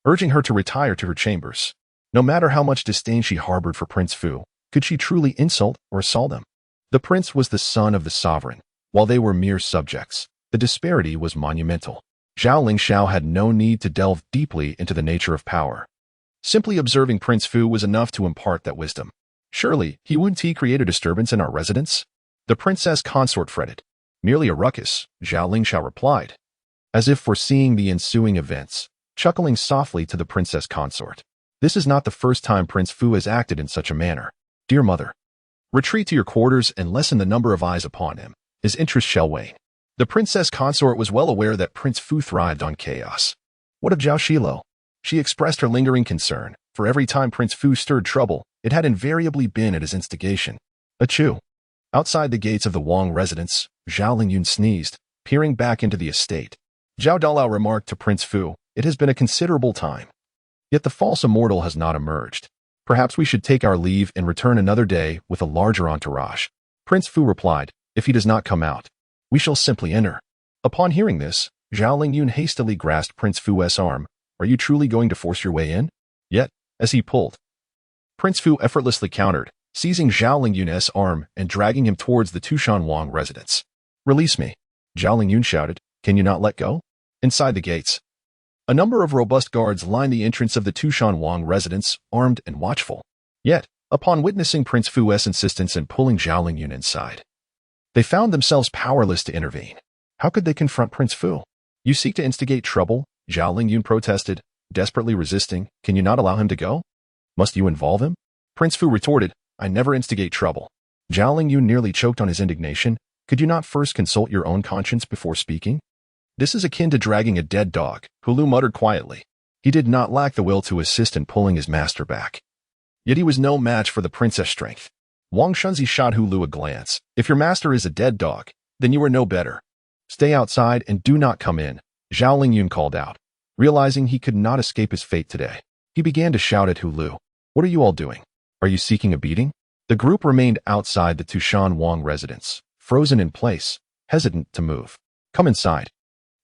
urging her to retire to her chambers. No matter how much disdain she harbored for Prince Fu, could she truly insult or assault him? The prince was the son of the sovereign, while they were mere subjects. The disparity was monumental. Zhao Lingxiao had no need to delve deeply into the nature of power. Simply observing Prince Fu was enough to impart that wisdom. Surely, wouldn't he create a disturbance in our residence? The princess consort fretted. Merely a ruckus, Zhao Lingxiao replied, as if foreseeing the ensuing events, chuckling softly to the princess consort. This is not the first time Prince Fu has acted in such a manner. Dear mother, retreat to your quarters and lessen the number of eyes upon him. His interest shall wane. The princess consort was well aware that Prince Fu thrived on chaos. What of Zhao Xilou? She expressed her lingering concern, for every time Prince Fu stirred trouble, it had invariably been at his instigation. Achoo! Outside the gates of the Wang residence, Zhao Lingyun sneezed, peering back into the estate. Zhao Dalao remarked to Prince Fu, It has been a considerable time. Yet the false immortal has not emerged. Perhaps we should take our leave and return another day with a larger entourage. Prince Fu replied, If he does not come out, we shall simply enter. Upon hearing this, Zhao Lingyun hastily grasped Prince Fu's arm. Are you truly going to force your way in? Yet, as he pulled, Prince Fu effortlessly countered, seizing Zhao Lingyun's arm and dragging him towards the Tushan Wang residence. Release me, Zhao Lingyun shouted. Can you not let go? Inside the gates, a number of robust guards lined the entrance of the Tushan Wang residence, armed and watchful. Yet, upon witnessing Prince Fu's insistence in pulling Zhao Lingyun inside, they found themselves powerless to intervene. How could they confront Prince Fu? You seek to instigate trouble, Zhao Lingyun protested, desperately resisting. Can you not allow him to go? Must you involve him? Prince Fu retorted, I never instigate trouble. Zhao Lingyun nearly choked on his indignation. Could you not first consult your own conscience before speaking? This is akin to dragging a dead dog, Hulu muttered quietly. He did not lack the will to assist in pulling his master back. Yet he was no match for the princess' strength. Wang Shunzi shot Hulu a glance. If your master is a dead dog, then you are no better. Stay outside and do not come in, Zhao Lingyun called out. Realizing he could not escape his fate today, he began to shout at Hulu. What are you all doing? Are you seeking a beating? The group remained outside the Tushan Wang residence, frozen in place, hesitant to move. Come inside.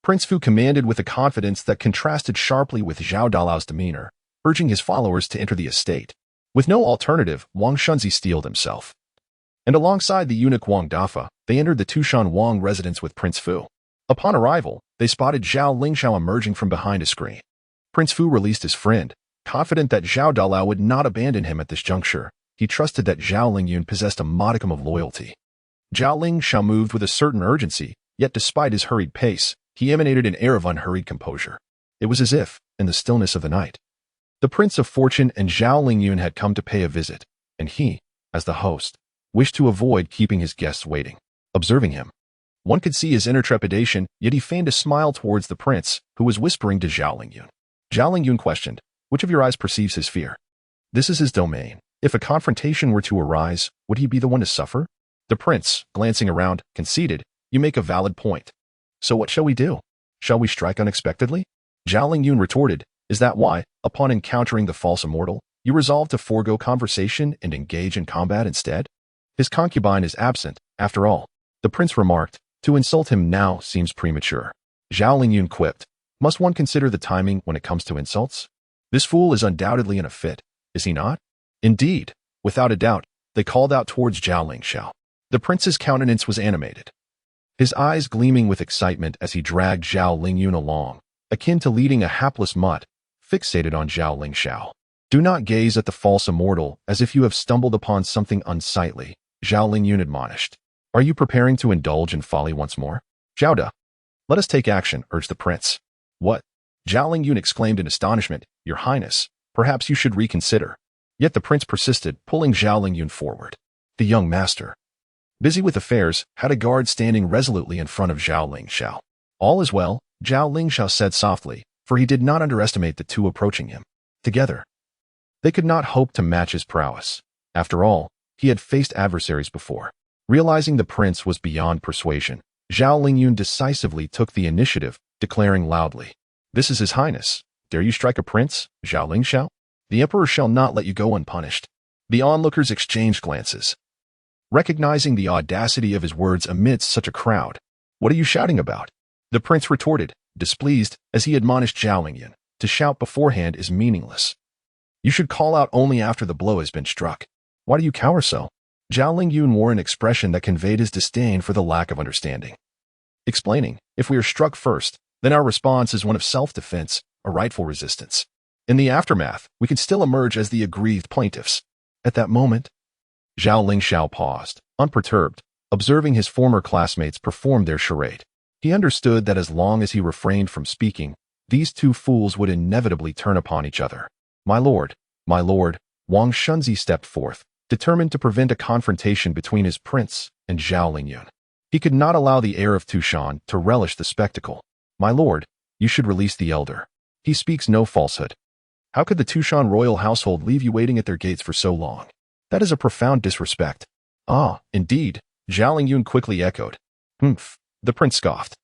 Prince Fu commanded with a confidence that contrasted sharply with Zhao Dalao's demeanor, urging his followers to enter the estate. With no alternative, Wang Shunzi steeled himself. And alongside the eunuch Wang Dafa, they entered the Tushan Wang residence with Prince Fu. Upon arrival, they spotted Zhao Lingxiao emerging from behind a screen. Prince Fu released his friend, confident that Zhao Dalao would not abandon him at this juncture. He trusted that Zhao Lingyun possessed a modicum of loyalty. Zhao Lingxiao moved with a certain urgency, yet despite his hurried pace, he emanated an air of unhurried composure. It was as if, in the stillness of the night, the Prince of Fortune and Zhao Lingyun had come to pay a visit, and he, as the host, wished to avoid keeping his guests waiting. Observing him, one could see his inner trepidation, yet he feigned a smile towards the prince, who was whispering to Zhao Lingyun. Zhao Lingyun questioned, Which of your eyes perceives his fear? This is his domain. If a confrontation were to arise, would he be the one to suffer? The prince, glancing around, conceded, You make a valid point. So what shall we do? Shall we strike unexpectedly? Zhao Lingyun retorted, is that why, upon encountering the false immortal, you resolve to forego conversation and engage in combat instead? His concubine is absent, after all. The prince remarked, to insult him now seems premature. Zhao Lingyun quipped, must one consider the timing when it comes to insults? This fool is undoubtedly in a fit, is he not? Indeed, without a doubt, they called out towards Zhao Lingxiao. The prince's countenance was animated, his eyes gleaming with excitement as he dragged Zhao Lingyun along, akin to leading a hapless mutt, fixated on Zhao Lingxiao. Do not gaze at the false immortal as if you have stumbled upon something unsightly, Zhao Lingyun admonished. Are you preparing to indulge in folly once more? Zhao De, let us take action, urged the prince. What? Zhao Lingyun exclaimed in astonishment, Your Highness, perhaps you should reconsider. Yet the prince persisted, pulling Zhao Lingyun forward. The young master, busy with affairs, had a guard standing resolutely in front of Zhao Lingxiao. All is well, Zhao Lingxiao said softly, for he did not underestimate the two approaching him. Together, they could not hope to match his prowess. After all, he had faced adversaries before. Realizing the prince was beyond persuasion, Zhao Lingyun decisively took the initiative, declaring loudly, This is His Highness. Dare you strike a prince, Zhao Lingxiao? The emperor shall not let you go unpunished. The onlookers exchanged glances, recognizing the audacity of his words amidst such a crowd. What are you shouting about? The prince retorted, displeased, as he admonished Zhao Lingyun. To shout beforehand is meaningless. You should call out only after the blow has been struck. Why do you cower so? Zhao Lingyun wore an expression that conveyed his disdain for the lack of understanding. Explaining, if we are struck first, then our response is one of self-defense, a rightful resistance. In the aftermath, we can still emerge as the aggrieved plaintiffs. At that moment, Zhao Lingxiao paused, unperturbed, observing his former classmates perform their charade. He understood that as long as he refrained from speaking, these two fools would inevitably turn upon each other. My lord, Wang Shunzi stepped forth, determined to prevent a confrontation between his prince and Zhao Lingyun. He could not allow the heir of Tushan to relish the spectacle. My lord, you should release the elder. He speaks no falsehood. How could the Tushan royal household leave you waiting at their gates for so long? That is a profound disrespect. Ah, indeed, Zhao Lingyun quickly echoed. Humph, the prince scoffed,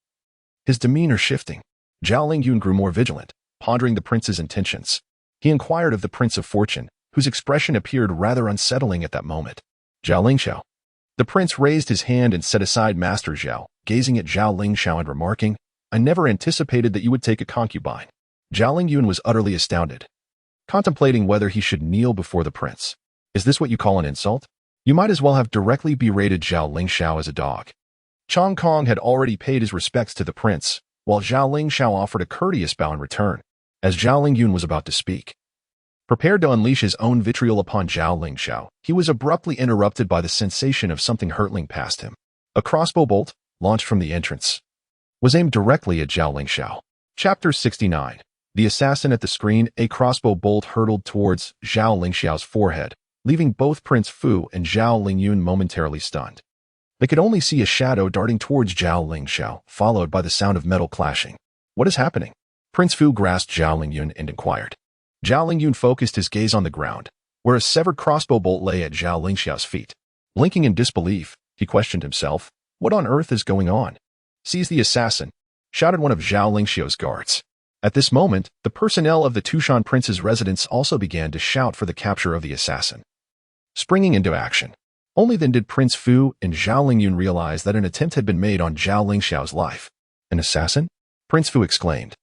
his demeanor shifting. Zhao Lingyun grew more vigilant, pondering the prince's intentions. He inquired of the Prince of Fortune, whose expression appeared rather unsettling at that moment. Zhao Lingxiao. The prince raised his hand and set aside Master Zhao, gazing at Zhao Lingxiao and remarking, I never anticipated that you would take a concubine. Zhao Lingyun was utterly astounded, contemplating whether he should kneel before the prince. Is this what you call an insult? You might as well have directly berated Zhao Lingxiao as a dog. Chong Kong had already paid his respects to the prince, while Zhao Lingxiao offered a courteous bow in return. As Zhao Lingyun was about to speak, prepared to unleash his own vitriol upon Zhao Lingxiao, he was abruptly interrupted by the sensation of something hurtling past him. A crossbow bolt, launched from the entrance, was aimed directly at Zhao Lingxiao. Chapter 69. The assassin at the screen. A crossbow bolt hurtled towards Zhao Lingxiao's forehead, leaving both Prince Fu and Zhao Lingyun momentarily stunned. They could only see a shadow darting towards Zhao Lingxiao, followed by the sound of metal clashing. What is happening? Prince Fu grasped Zhao Lingyun and inquired. Zhao Lingyun focused his gaze on the ground, where a severed crossbow bolt lay at Zhao Lingxiao's feet. Blinking in disbelief, he questioned himself, what on earth is going on? Seize the assassin, shouted one of Zhao Lingxiao's guards. At this moment, the personnel of the Tushan prince's residence also began to shout for the capture of the assassin. Springing into action. Only then did Prince Fu and Zhao Lingyun realize that an attempt had been made on Zhao Lingxiao's life. An assassin? Prince Fu exclaimed,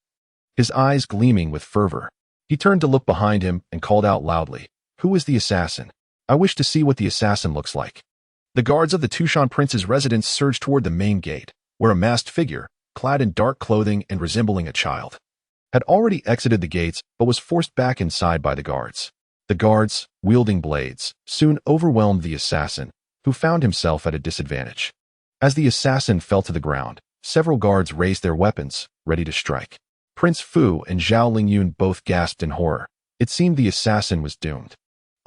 his eyes gleaming with fervor. He turned to look behind him and called out loudly, Who is the assassin? I wish to see what the assassin looks like. The guards of the Tushan prince's residence surged toward the main gate, where a masked figure, clad in dark clothing and resembling a child, had already exited the gates but was forced back inside by the guards. The guards, wielding blades, soon overwhelmed the assassin, who found himself at a disadvantage. As the assassin fell to the ground, several guards raised their weapons, ready to strike. Prince Fu and Zhao Lingyun both gasped in horror. It seemed the assassin was doomed.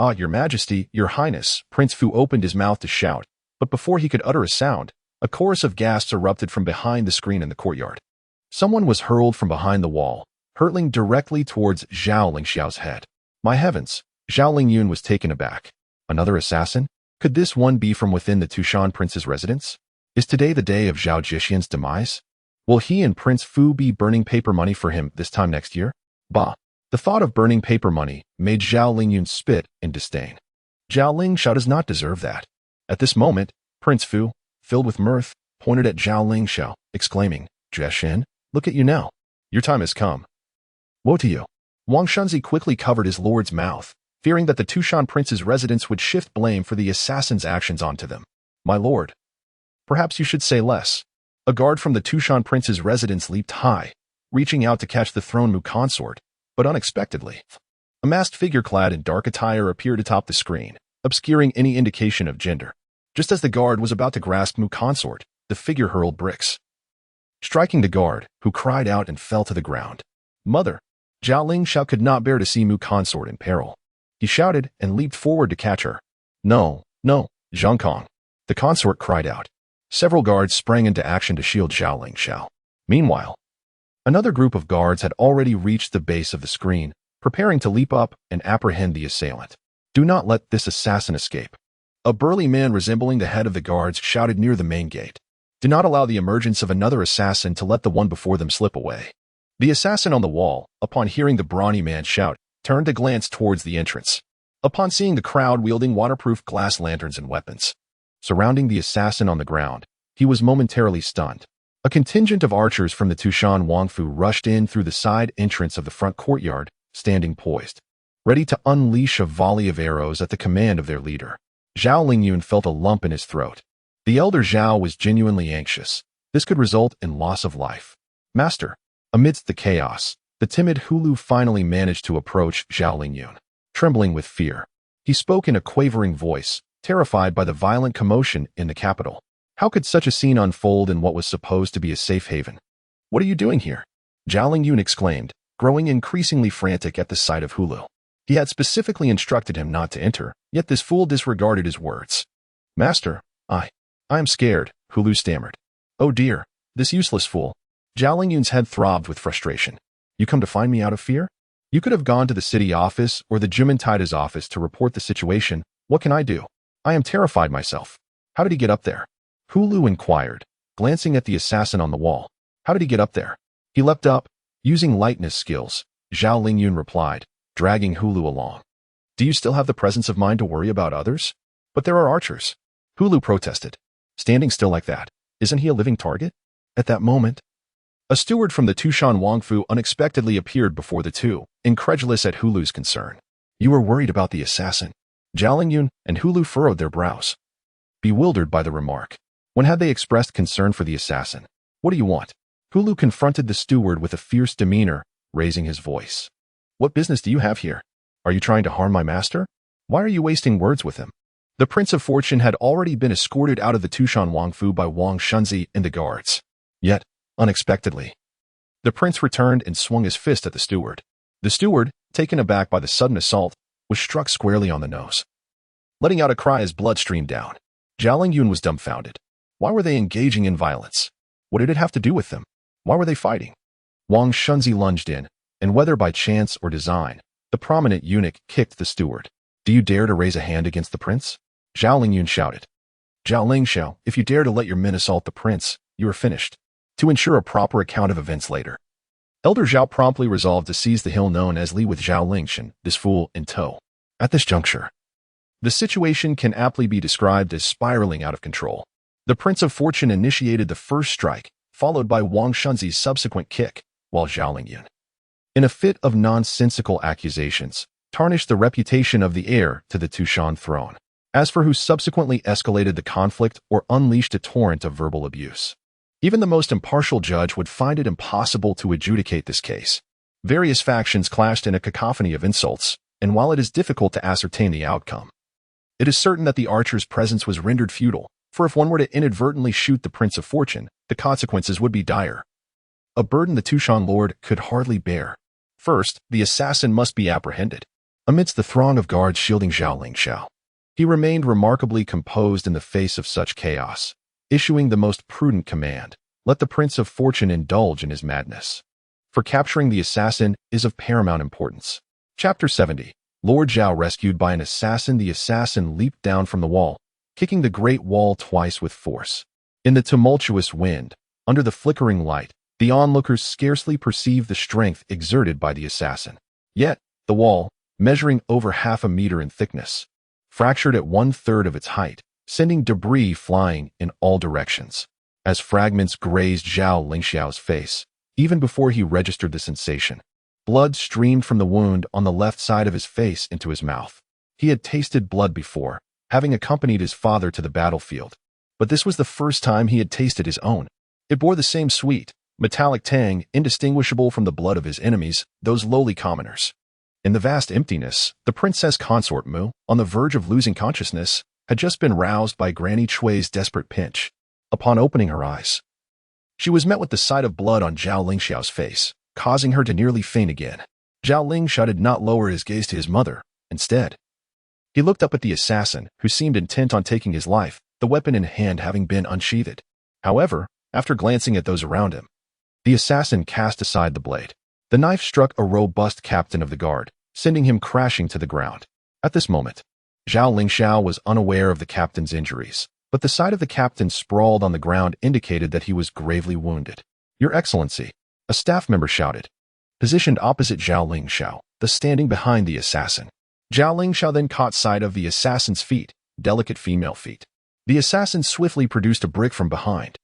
Ah, Your Majesty, Your Highness, Prince Fu opened his mouth to shout, but before he could utter a sound, a chorus of gasps erupted from behind the screen in the courtyard. Someone was hurled from behind the wall, hurtling directly towards Zhao Lingxiao's head. My heavens, Zhao Lingyun was taken aback. Another assassin? Could this one be from within the Tushan prince's residence? Is today the day of Zhao Jixuan's demise? Will he and Prince Fu be burning paper money for him this time next year? Bah! The thought of burning paper money made Zhao Lingyun spit in disdain. Zhao Lingxiao does not deserve that. At this moment, Prince Fu, filled with mirth, pointed at Zhao Lingxiao, exclaiming, "Jie Shen, look at you now. Your time has come." Woe to you! Wang Shunzi quickly covered his lord's mouth, fearing that the Tushan prince's residents would shift blame for the assassin's actions onto them. "My lord, perhaps you should say less." A guard from the Tushan prince's residence leaped high, reaching out to catch the throne Mu consort, but unexpectedly, a masked figure clad in dark attire appeared atop the screen, obscuring any indication of gender. Just as the guard was about to grasp Mu consort, the figure hurled bricks, striking the guard, who cried out and fell to the ground. "Mother!" Zhao Lingxiao could not bear to see Mu consort in peril. He shouted and leaped forward to catch her. "No, no, Zhang Kong!" The consort cried out. Several guards sprang into action to shield Zhao Lingxiao. Meanwhile, another group of guards had already reached the base of the screen, preparing to leap up and apprehend the assailant. "Do not let this assassin escape." A burly man resembling the head of the guards shouted near the main gate. "Do not allow the emergence of another assassin to let the one before them slip away." The assassin on the wall, upon hearing the brawny man shout, turned to glance towards the entrance. Upon seeing the crowd wielding waterproof glass lanterns and weapons surrounding the assassin on the ground, he was momentarily stunned. A contingent of archers from the Tushan Wangfu rushed in through the side entrance of the front courtyard, standing poised, ready to unleash a volley of arrows at the command of their leader. Zhao Lingyun felt a lump in his throat. The elder Zhao was genuinely anxious. This could result in loss of life. "Master!" Amidst the chaos, the timid Hulu finally managed to approach Zhao Lingyun. Trembling with fear, he spoke in a quavering voice, terrified by the violent commotion in the capital. How could such a scene unfold in what was supposed to be a safe haven? "What are you doing here?" Zhao Lingyun exclaimed, growing increasingly frantic at the sight of Hulu. He had specifically instructed him not to enter, yet this fool disregarded his words. "Master, I am scared," Hulu stammered. "Oh dear, this useless fool." Zhao Lingyun's head throbbed with frustration. "You come to find me out of fear? You could have gone to the city office or the Jumantaida's office to report the situation. What can I do? I am terrified myself." "How did he get up there?" Hulu inquired, glancing at the assassin on the wall. "How did he get up there?" "He leapt up, using lightness skills," Zhao Lingyun replied, dragging Hulu along. "Do you still have the presence of mind to worry about others?" "But there are archers," Hulu protested. "Standing still like that, isn't he a living target?" At that moment, a steward from the Tushan Wangfu unexpectedly appeared before the two, incredulous at Hulu's concern. "You were worried about the assassin." Zhao Lingyun and Hulu furrowed their brows, bewildered by the remark. When had they expressed concern for the assassin? "What do you want?" Hulu confronted the steward with a fierce demeanor, raising his voice. "What business do you have here? Are you trying to harm my master? Why are you wasting words with him?" The Prince of Fortune had already been escorted out of the Tushan Wangfu by Wang Shunzi and the guards. Yet, unexpectedly, the prince returned and swung his fist at the steward. The steward, taken aback by the sudden assault, was struck squarely on the nose, letting out a cry as blood streamed down. Zhao Lingyun was dumbfounded. Why were they engaging in violence? What did it have to do with them? Why were they fighting? Wang Shunzi lunged in, and whether by chance or design, the prominent eunuch kicked the steward. "Do you dare to raise a hand against the prince?" Zhao Lingyun shouted. "Zhao Lingxiao, if you dare to let your men assault the prince, you are finished. To ensure a proper account of events later." Elder Zhao promptly resolved to seize the hill known as Li with Zhao Lingshan, this fool, in tow. At this juncture, the situation can aptly be described as spiraling out of control. The Prince of Fortune initiated the first strike, followed by Wang Shunzi's subsequent kick, while Zhao Lingyun, in a fit of nonsensical accusations, tarnished the reputation of the heir to the Tushan throne. As for who subsequently escalated the conflict or unleashed a torrent of verbal abuse, even the most impartial judge would find it impossible to adjudicate this case. Various factions clashed in a cacophony of insults, and while it is difficult to ascertain the outcome, it is certain that the archer's presence was rendered futile, for if one were to inadvertently shoot the Prince of Fortune, the consequences would be dire. A burden the Tushan lord could hardly bear. First, the assassin must be apprehended. Amidst the throng of guards shielding Zhao Lingxiao, he remained remarkably composed in the face of such chaos, issuing the most prudent command: let the Prince of Fortune indulge in his madness. For capturing the assassin is of paramount importance. Chapter 70. Lord Zhao rescued by an assassin. The assassin leaped down from the wall, kicking the great wall twice with force. In the tumultuous wind, under the flickering light, The onlookers scarcely perceived the strength exerted by the assassin. Yet, the wall, measuring over 1/2 meter in thickness, fractured at 1/3 of its height, sending debris flying in all directions. As fragments grazed Zhao Lingxiao's face, even before he registered the sensation, blood streamed from the wound on the left side of his face into his mouth. He had tasted blood before, having accompanied his father to the battlefield, but this was the first time he had tasted his own. It bore the same sweet, metallic tang indistinguishable from the blood of his enemies, those lowly commoners. In the vast emptiness, the princess consort Mu, on the verge of losing consciousness, had just been roused by Granny Chui's desperate pinch. Upon opening her eyes, she was met with the sight of blood on Zhao Lingxiao's face, causing her to nearly faint again. Zhao Lingxiao did not lower his gaze to his mother. Instead, he looked up at the assassin, who seemed intent on taking his life, the weapon in hand having been unsheathed. However, after glancing at those around him, the assassin cast aside the blade. The knife struck a robust captain of the guard, sending him crashing to the ground. At this moment, Zhao Lingxiao was unaware of the captain's injuries, but the sight of the captain sprawled on the ground indicated that he was gravely wounded. "Your Excellency," a staff member shouted, positioned opposite Zhao Lingxiao, thus standing behind the assassin. Zhao Lingxiao then caught sight of the assassin's feet, delicate female feet. The assassin swiftly produced a brick from behind,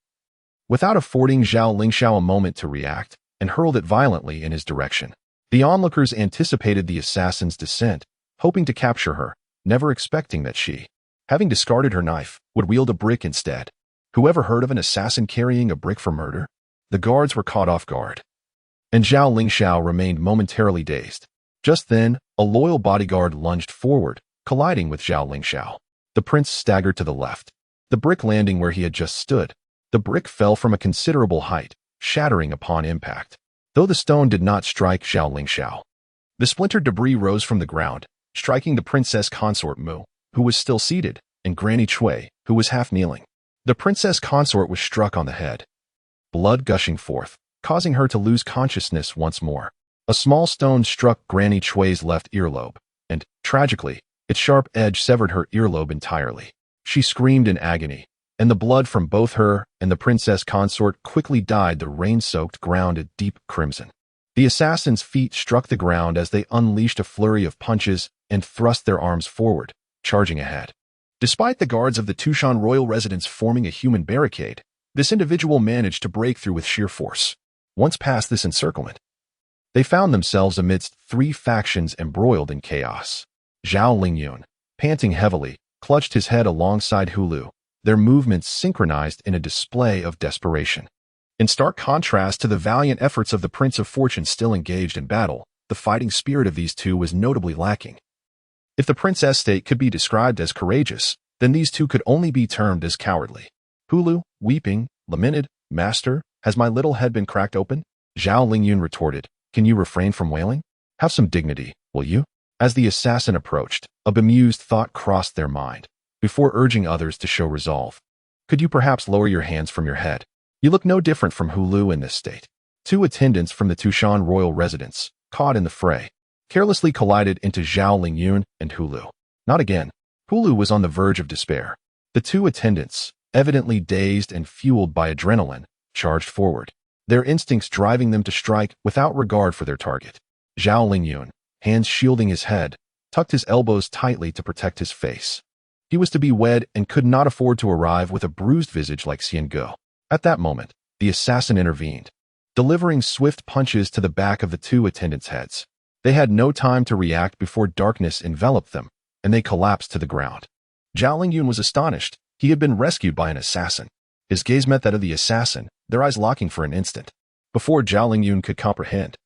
without affording Zhao Lingxiao a moment to react, and hurled it violently in his direction. The onlookers anticipated the assassin's descent, hoping to capture her, never expecting that she, having discarded her knife, would wield a brick instead. Whoever heard of an assassin carrying a brick for murder? The guards were caught off guard, and Zhao Lingxiao remained momentarily dazed. Just then, a loyal bodyguard lunged forward, colliding with Zhao Lingxiao. The prince staggered to the left, the brick landing where he had just stood. The brick fell from a considerable height, shattering upon impact. Though the stone did not strike Zhao Lingxiao, the splintered debris rose from the ground, striking the princess consort Mu, who was still seated, and Granny Chui, who was half kneeling. The princess consort was struck on the head, blood gushing forth, causing her to lose consciousness once more. A small stone struck Granny Chui's left earlobe, and, tragically, its sharp edge severed her earlobe entirely. She screamed in agony, and the blood from both her and the princess consort quickly dyed the rain-soaked ground a deep crimson. The assassin's feet struck the ground as they unleashed a flurry of punches and thrust their arms forward, charging ahead. Despite the guards of the Tushan royal residence forming a human barricade, this individual managed to break through with sheer force. Once past this encirclement, they found themselves amidst 3 factions embroiled in chaos. Zhao Lingyun, panting heavily, clutched his head alongside Hulu, their movements synchronized in a display of desperation. In stark contrast to the valiant efforts of the Prince of Fortune still engaged in battle, the fighting spirit of these two was notably lacking. If the princess state could be described as courageous, then these two could only be termed as cowardly. Hulu, weeping, lamented, "Master, has my little head been cracked open?" Zhao Lingyun retorted, "Can you refrain from wailing? Have some dignity, will you?" As the assassin approached, a bemused thought crossed their mind, before urging others to show resolve. "Could you perhaps lower your hands from your head? You look no different from Hulu in this state." 2 attendants from the Tushan royal residence, caught in the fray, carelessly collided into Zhao Lingyun and Hulu. Not again. Hulu was on the verge of despair. The 2 attendants, evidently dazed and fueled by adrenaline, charged forward, their instincts driving them to strike without regard for their target. Zhao Lingyun, hands shielding his head, tucked his elbows tightly to protect his face. He was to be wed and could not afford to arrive with a bruised visage like Xiangu. At that moment, the assassin intervened, delivering swift punches to the back of the 2 attendants' heads. They had no time to react before darkness enveloped them, and they collapsed to the ground. Zhao Lingyun was astonished. He had been rescued by an assassin. His gaze met that of the assassin, their eyes locking for an instant. Before Zhao Lingyun could comprehend,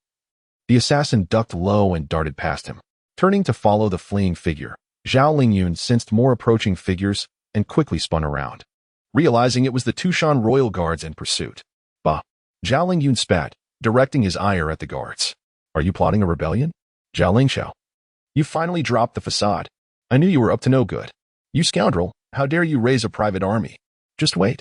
the assassin ducked low and darted past him. Turning to follow the fleeing figure, Zhao Lingyun sensed more approaching figures and quickly spun around, realizing it was the Tushan royal guards in pursuit. "Bah!" Zhao Lingyun spat, directing his ire at the guards. "Are you plotting a rebellion? Zhao Lingxiao, you finally dropped the facade. I knew you were up to no good. You scoundrel, how dare you raise a private army? Just wait.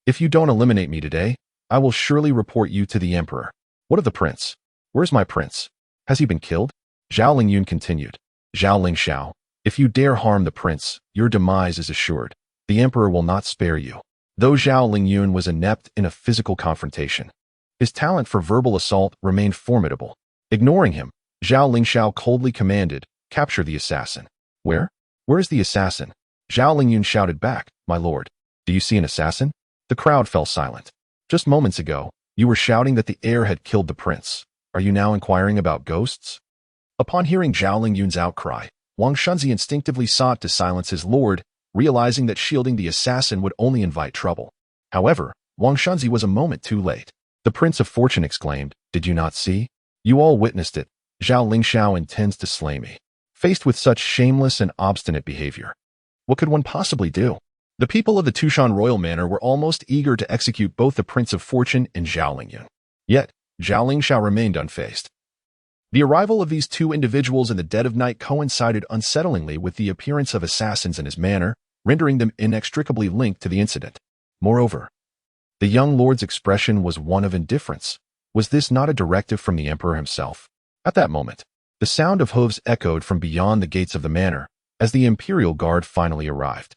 If you don't eliminate me today, I will surely report you to the emperor. What of the prince? Where's my prince? Has he been killed?" Zhao Lingyun continued. "Zhao Lingxiao, if you dare harm the prince, your demise is assured. The emperor will not spare you." Though Zhao Lingyun was inept in a physical confrontation, His talent for verbal assault remained formidable. Ignoring him, Zhao Lingxiao coldly commanded, "Capture the assassin." "Where? Where is the assassin?" Zhao Lingyun shouted back, "My lord, do you see an assassin?" The crowd fell silent. "Just moments ago, you were shouting that the heir had killed the prince. Are you now inquiring about ghosts?" Upon hearing Zhao Lingyun's outcry, Wang Shunzi instinctively sought to silence his lord, realizing that shielding the assassin would only invite trouble. However, Wang Shunzi was a moment too late. The Prince of Fortune exclaimed, "Did you not see? You all witnessed it. Zhao Lingxiao intends to slay me." Faced with such shameless and obstinate behavior, what could one possibly do? The people of the Tushan royal manor were almost eager to execute both the Prince of Fortune and Zhao Lingyun. Yet, Zhao Lingxiao remained unfazed. The arrival of these two individuals in the dead of night coincided unsettlingly with the appearance of assassins in his manor, rendering them inextricably linked to the incident. Moreover, the young lord's expression was one of indifference. Was this not a directive from the emperor himself? At that moment, the sound of hooves echoed from beyond the gates of the manor as the imperial guard finally arrived.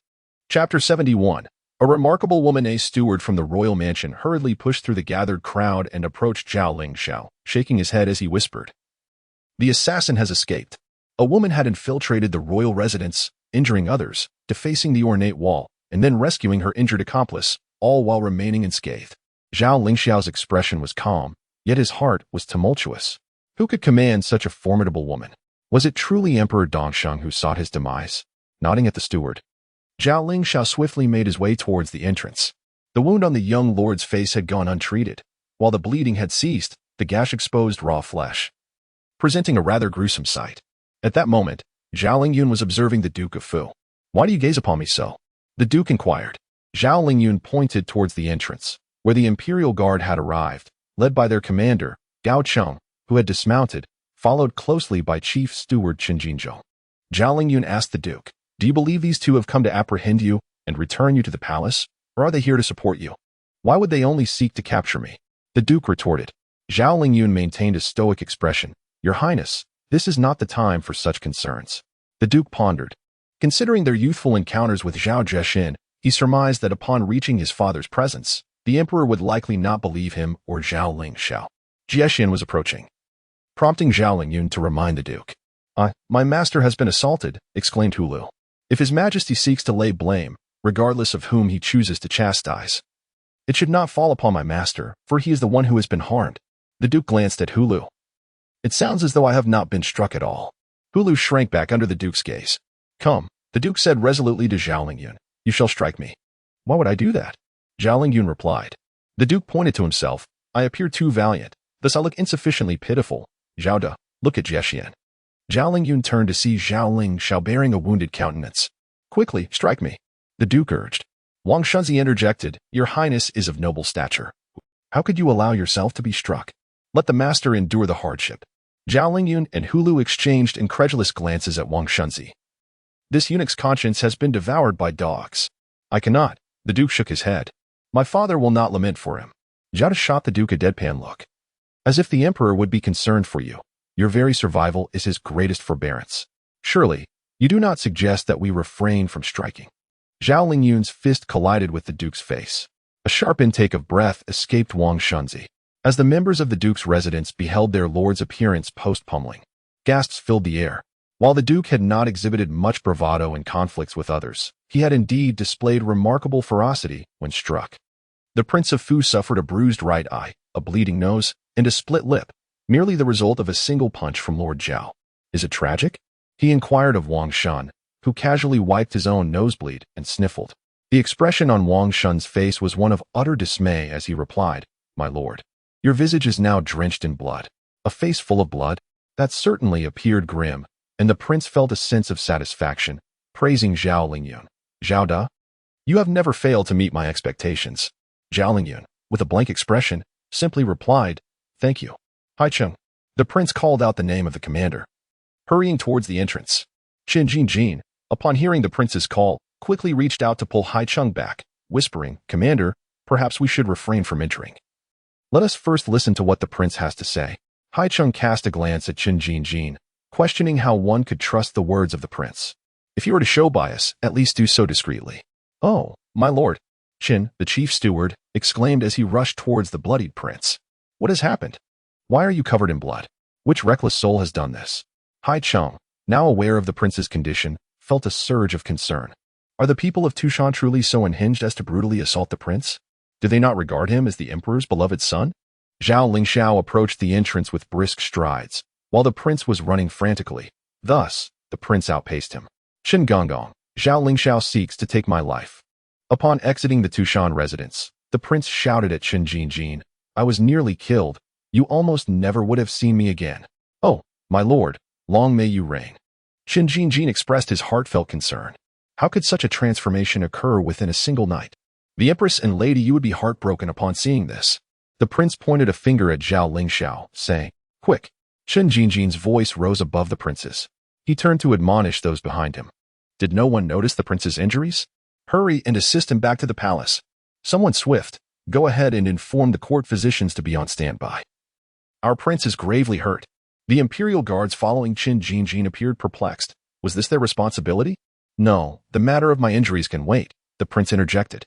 Chapter 71. A remarkable woman, a steward from the royal mansion, hurriedly pushed through the gathered crowd and approached Zhao Lingxiao, shaking his head as he whispered, "The assassin has escaped." A woman had infiltrated the royal residence, injuring others, defacing the ornate wall, and then rescuing her injured accomplice, all while remaining unscathed. Zhao Lingxiao's expression was calm, yet his heart was tumultuous. Who could command such a formidable woman? Was it truly Emperor Dongsheng who sought his demise? Nodding at the steward, Zhao Lingxiao swiftly made his way towards the entrance. The wound on the young lord's face had gone untreated. While the bleeding had ceased, the gash exposed raw flesh, presenting a rather gruesome sight. At that moment, Zhao Lingyun was observing the Duke of Fu. "Why do you gaze upon me so?" the Duke inquired. Zhao Lingyun pointed towards the entrance, where the Imperial Guard had arrived, led by their commander, Gao Cheng, who had dismounted, followed closely by Chief Steward Qin Jinzhou. Zhao Lingyun asked the Duke, "Do you believe these two have come to apprehend you and return you to the palace, or are they here to support you? Why would they only seek to capture me?" The Duke retorted. Zhao Lingyun maintained a stoic expression. "Your Highness, this is not the time for such concerns." The Duke pondered. Considering their youthful encounters with Zhao Zhexin, he surmised that upon reaching his father's presence, the emperor would likely not believe him or Zhao Lingxiao. Zhexin was approaching, prompting Zhao Lingyun to remind the Duke. My master has been assaulted," exclaimed Hulu. "If His Majesty seeks to lay blame, regardless of whom he chooses to chastise, it should not fall upon my master, for he is the one who has been harmed." The Duke glanced at Hulu. "It sounds as though I have not been struck at all." Hulu shrank back under the Duke's gaze. "Come," the Duke said resolutely to Zhao Lingyun. "You shall strike me." "Why would I do that?" Zhao Lingyun replied. The Duke pointed to himself. "I appear too valiant, thus I look insufficiently pitiful. Zhao Da, look at Zhexin." Zhao Lingyun turned to see Zhao Lingxiao bearing a wounded countenance. "Quickly, strike me," the Duke urged. Wang Shunzi interjected, "Your Highness is of noble stature. How could you allow yourself to be struck? Let the master endure the hardship." Zhao Lingyun and Hulu exchanged incredulous glances at Wang Shunzi. "This eunuch's conscience has been devoured by dogs." "I cannot," the Duke shook his head. "My father will not lament for him." Zhao shot the Duke a deadpan look. "As if the emperor would be concerned for you. Your very survival is his greatest forbearance. Surely, you do not suggest that we refrain from striking." Zhao Lingyun's fist collided with the Duke's face. A sharp intake of breath escaped Wang Shunzi. As the members of the Duke's residence beheld their lord's appearance post-pummeling, gasps filled the air. While the Duke had not exhibited much bravado in conflicts with others, he had indeed displayed remarkable ferocity when struck. The Prince of Fu suffered a bruised right eye, a bleeding nose, and a split lip, merely the result of a single punch from Lord Zhao. "Is it tragic?" he inquired of Wang Shun, who casually wiped his own nosebleed and sniffled. The expression on Wang Shun's face was one of utter dismay as he replied, "My lord, your visage is now drenched in blood." A face full of blood? That certainly appeared grim, and the prince felt a sense of satisfaction, praising Zhao Lingyun. "Zhao Da, you have never failed to meet my expectations." Zhao Lingyun, with a blank expression, simply replied, "Thank you." "Haicheng," the prince called out the name of the commander, hurrying towards the entrance. Qin Jinjin, upon hearing the prince's call, quickly reached out to pull Haicheng back, whispering, "Commander, perhaps we should refrain from entering. Let us first listen to what the prince has to say." Haicheng cast a glance at Qin Jinjin, questioning how one could trust the words of the prince. "If you are to show bias, at least do so discreetly." "Oh, my lord," Qin, the chief steward, exclaimed as he rushed towards the bloodied prince. What has happened? Why are you covered in blood? Which reckless soul has done this? Hai Cheng, now aware of the prince's condition, felt a surge of concern. Are the people of Tushan truly so unhinged as to brutally assault the prince? Do they not regard him as the emperor's beloved son? Zhao Lingxiao approached the entrance with brisk strides, while the prince was running frantically. Thus, the prince outpaced him. Qin Gonggong, Zhao Lingxiao seeks to take my life. Upon exiting the Tushan residence, the prince shouted at Qin Jingjin, I was nearly killed. You almost never would have seen me again. Oh, my lord, long may you reign. Qin Jingjin expressed his heartfelt concern. How could such a transformation occur within a single night? The empress and lady you would be heartbroken upon seeing this. The prince pointed a finger at Zhao Lingxiao, saying, Quick! Qin Jingjin's voice rose above the prince's. He turned to admonish those behind him. Did no one notice the prince's injuries? Hurry and assist him back to the palace. Someone swift, go ahead and inform the court physicians to be on standby. Our prince is gravely hurt. The imperial guards following Qin Jingjin appeared perplexed. Was this their responsibility? No, the matter of my injuries can wait, the prince interjected.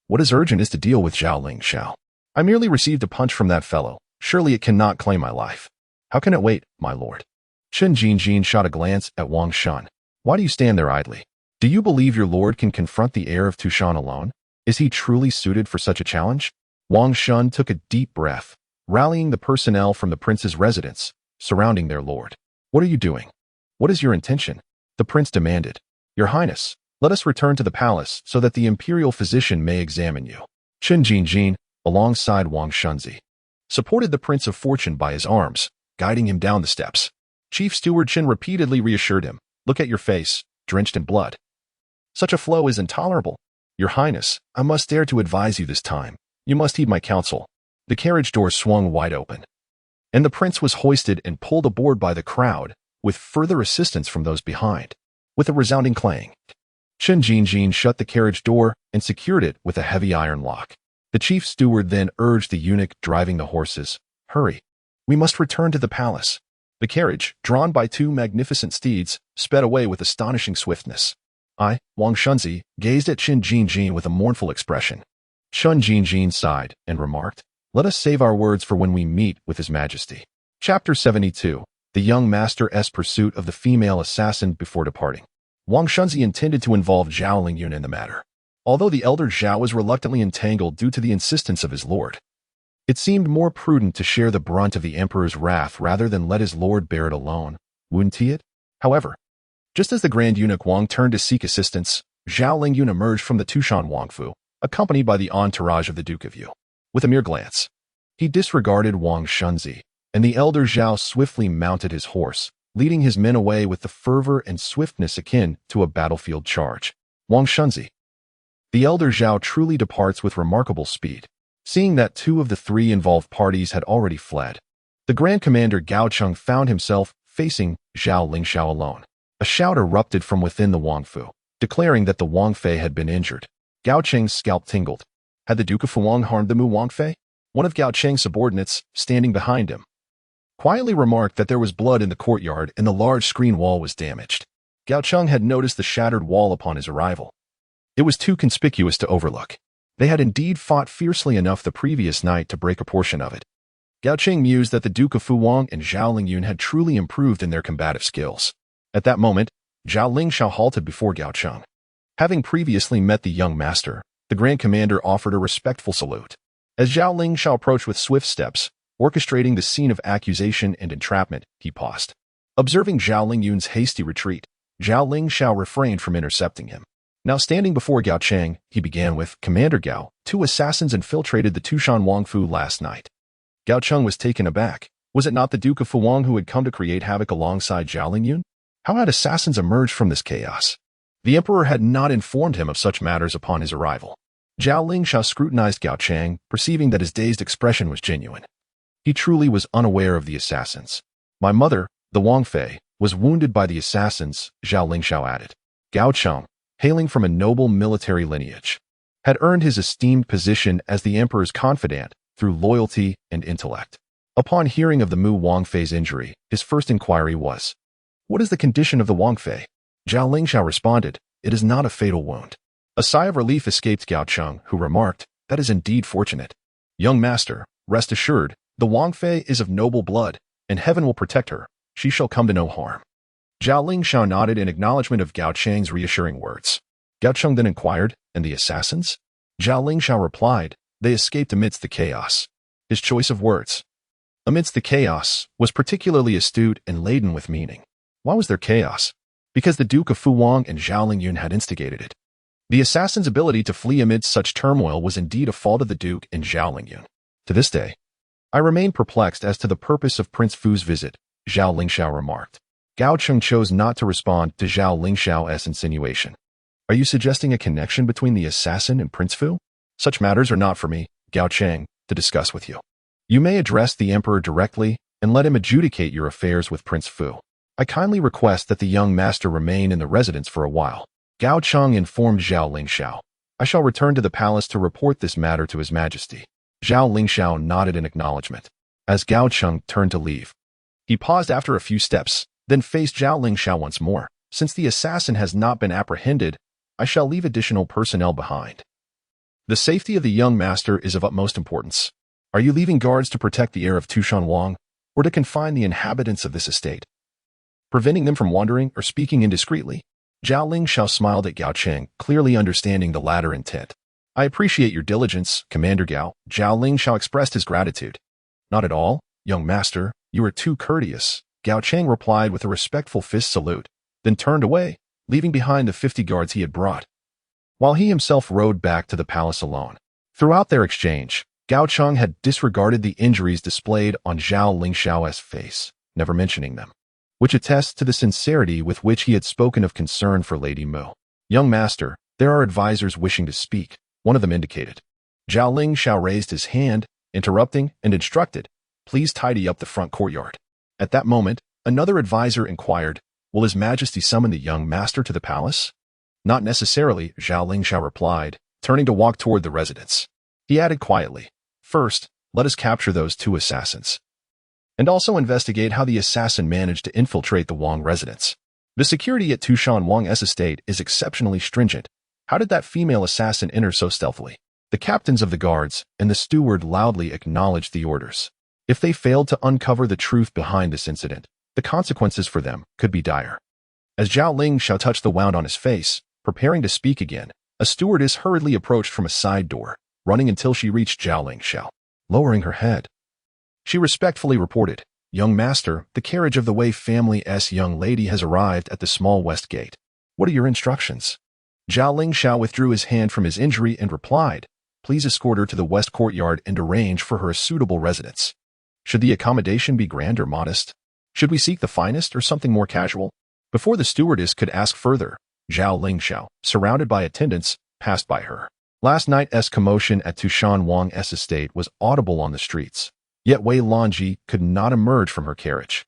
What is urgent is to deal with Zhao Lingxiao. I merely received a punch from that fellow. Surely it cannot claim my life. How can it wait, my lord? Qin Jingjin shot a glance at Wang Shun. Why do you stand there idly? Do you believe your lord can confront the heir of Tushan alone? Is he truly suited for such a challenge? Wang Shun took a deep breath, rallying the personnel from the prince's residence, surrounding their lord. What are you doing? What is your intention? The prince demanded. Your Highness, let us return to the palace so that the imperial physician may examine you. Qin Jingjin, alongside Wang Shunzi, supported the Prince of Fortune by his arms, guiding him down the steps. Chief Steward Qin repeatedly reassured him, Look at your face, drenched in blood. Such a flow is intolerable. Your Highness, I must dare to advise you this time. You must heed my counsel. The carriage door swung wide open, and the prince was hoisted and pulled aboard by the crowd, with further assistance from those behind. With a resounding clang, Qin Jingjin shut the carriage door and secured it with a heavy iron lock. The chief steward then urged the eunuch driving the horses, Hurry, we must return to the palace. The carriage, drawn by two magnificent steeds, sped away with astonishing swiftness. I, Wang Shunzi, gazed at Qin Jingjin with a mournful expression. Qin Jingjin sighed and remarked, Let us save our words for when we meet with His Majesty. Chapter 72. The young master's pursuit of the female assassin before departing. Wang Shunzi intended to involve Zhao Lingyun in the matter, although the elder Zhao was reluctantly entangled due to the insistence of his lord. It seemed more prudent to share the brunt of the emperor's wrath rather than let his lord bear it alone, wouldn't he? However, just as the Grand Eunuch Wang turned to seek assistance, Zhao Lingyun emerged from the Tushan Wangfu, accompanied by the entourage of the Duke of Yu. With a mere glance, he disregarded Wang Shunzi, and the elder Zhao swiftly mounted his horse, leading his men away with the fervor and swiftness akin to a battlefield charge. Wang Shunzi. The elder Zhao truly departs with remarkable speed. Seeing that two of the three involved parties had already fled, the Grand Commander Gao Cheng found himself facing Zhao Lingxiao alone. A shout erupted from within the Wangfu, declaring that the Wangfei had been injured. Gao Cheng's scalp tingled. Had the Duke of Fuang harmed the Mu Wangfei? One of Gao Cheng's subordinates, standing behind him, quietly remarked that there was blood in the courtyard and the large screen wall was damaged. Gao Cheng had noticed the shattered wall upon his arrival. It was too conspicuous to overlook. They had indeed fought fiercely enough the previous night to break a portion of it. Gao Cheng mused that the Duke of Fuang and Zhao Lingyun had truly improved in their combative skills. At that moment, Zhao Lingxiao halted before Gao Cheng. Having previously met the young master, the Grand Commander offered a respectful salute. As Zhao Lingxiao approached with swift steps, orchestrating the scene of accusation and entrapment, he paused. Observing Zhao Lingyun's hasty retreat, Zhao Lingxiao refrained from intercepting him. Now standing before Gao Cheng, he began with, Commander Gao, 2 assassins infiltrated the Tushan Wangfu last night. Gao Cheng was taken aback. Was it not the Duke of Fuang who had come to create havoc alongside Zhao Lingyun? How had assassins emerged from this chaos? The emperor had not informed him of such matters upon his arrival. Zhao Lingxiao scrutinized Gao Cheng, perceiving that his dazed expression was genuine. He truly was unaware of the assassins. My mother, the Wangfei, was wounded by the assassins, Zhao Lingxiao added. Gao Cheng, hailing from a noble military lineage, had earned his esteemed position as the emperor's confidant through loyalty and intellect. Upon hearing of the Mu Wangfei's injury, his first inquiry was, What is the condition of the Wangfei? Zhao Lingxiao responded, It is not a fatal wound. A sigh of relief escaped Gao Cheng, who remarked, That is indeed fortunate. Young master, rest assured, The Wang Fei is of noble blood, and heaven will protect her. She shall come to no harm. Zhao Lingxiao nodded in acknowledgement of Gao Cheng's reassuring words. Gao Cheng then inquired, and the assassins? Zhao Lingxiao replied, they escaped amidst the chaos. His choice of words, amidst the chaos, was particularly astute and laden with meaning. Why was there chaos? Because the Duke of Fuwang and Zhao Lingyun had instigated it. The assassin's ability to flee amidst such turmoil was indeed a fault of the Duke and Zhao Lingyun. To this day, I remain perplexed as to the purpose of Prince Fu's visit, Zhao Lingxiao remarked. Gao Cheng chose not to respond to Zhao Lingxiao's insinuation. Are you suggesting a connection between the assassin and Prince Fu? Such matters are not for me, Gao Cheng, to discuss with you. You may address the emperor directly and let him adjudicate your affairs with Prince Fu. I kindly request that the young master remain in the residence for a while. Gao Cheng informed Zhao Lingxiao. I shall return to the palace to report this matter to His Majesty. Zhao Lingxiao nodded in acknowledgement. As Gao Cheng turned to leave, he paused after a few steps, then faced Zhao Lingxiao once more. Since the assassin has not been apprehended, I shall leave additional personnel behind. The safety of the young master is of utmost importance. Are you leaving guards to protect the heir of Tushan Wang, or to confine the inhabitants of this estate, preventing them from wandering or speaking indiscreetly? Zhao Lingxiao smiled at Gao Cheng, clearly understanding the latter intent. I appreciate your diligence, Commander Gao. Zhao Lingxiao expressed his gratitude. Not at all, young master, you are too courteous, Gao Cheng replied with a respectful fist salute, then turned away, leaving behind the 50 guards he had brought, while he himself rode back to the palace alone. Throughout their exchange, Gao Cheng had disregarded the injuries displayed on Zhao Lingxiao's face, never mentioning them, which attests to the sincerity with which he had spoken of concern for Lady Mu. Young master, there are advisors wishing to speak, one of them indicated. Zhao Lingxiao raised his hand, interrupting, and instructed, please tidy up the front courtyard. At that moment, another advisor inquired, will His Majesty summon the young master to the palace? Not necessarily, Zhao Lingxiao replied, turning to walk toward the residence. He added quietly, first, let us capture those 2 assassins, and also investigate how the assassin managed to infiltrate the Wang residence. The security at Tushan Wang's estate is exceptionally stringent. How did that female assassin enter so stealthily? The captains of the guards and the steward loudly acknowledged the orders. If they failed to uncover the truth behind this incident, the consequences for them could be dire. As Zhao Lingxiao touched the wound on his face, preparing to speak again, a stewardess hurriedly approached from a side door, running until she reached Zhao Lingxiao. Lowering her head, she respectfully reported, young master, the carriage of the Wei family's young lady has arrived at the small west gate. What are your instructions? Zhao Lingxiao withdrew his hand from his injury and replied, please escort her to the west courtyard and arrange for her a suitable residence. Should the accommodation be grand or modest? Should we seek the finest or something more casual? Before the stewardess could ask further, Zhao Lingxiao, surrounded by attendants, passed by her. Last night's commotion at Tushan Wang's estate was audible on the streets, yet Wei Lanji could not emerge from her carriage,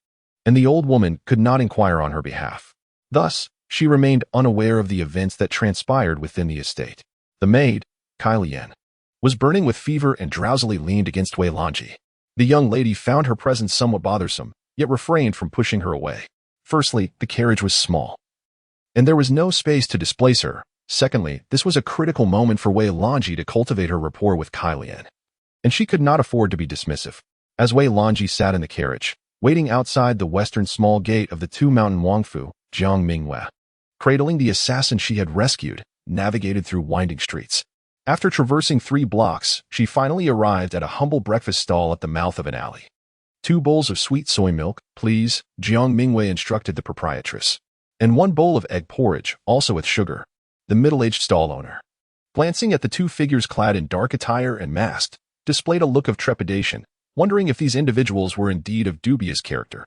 and the old woman could not inquire on her behalf. Thus, she remained unaware of the events that transpired within the estate. The maid, Kai Lian, was burning with fever and drowsily leaned against Wei Lanji. The young lady found her presence somewhat bothersome, yet refrained from pushing her away. Firstly, the carriage was small, and there was no space to displace her. Secondly, this was a critical moment for Wei Lanji to cultivate her rapport with Kai Lian, and she could not afford to be dismissive. As Wei Lanji sat in the carriage, waiting outside the western small gate of the two-mountain Wangfu, Jiang Mingyue, cradling the assassin she had rescued, navigated through winding streets. After traversing 3 blocks, she finally arrived at a humble breakfast stall at the mouth of an alley. 2 bowls of sweet soy milk, please, Jiang Mingyue instructed the proprietress, and 1 bowl of egg porridge, also with sugar. The middle-aged stall owner, glancing at the 2 figures clad in dark attire and masked, displayed a look of trepidation, wondering if these individuals were indeed of dubious character.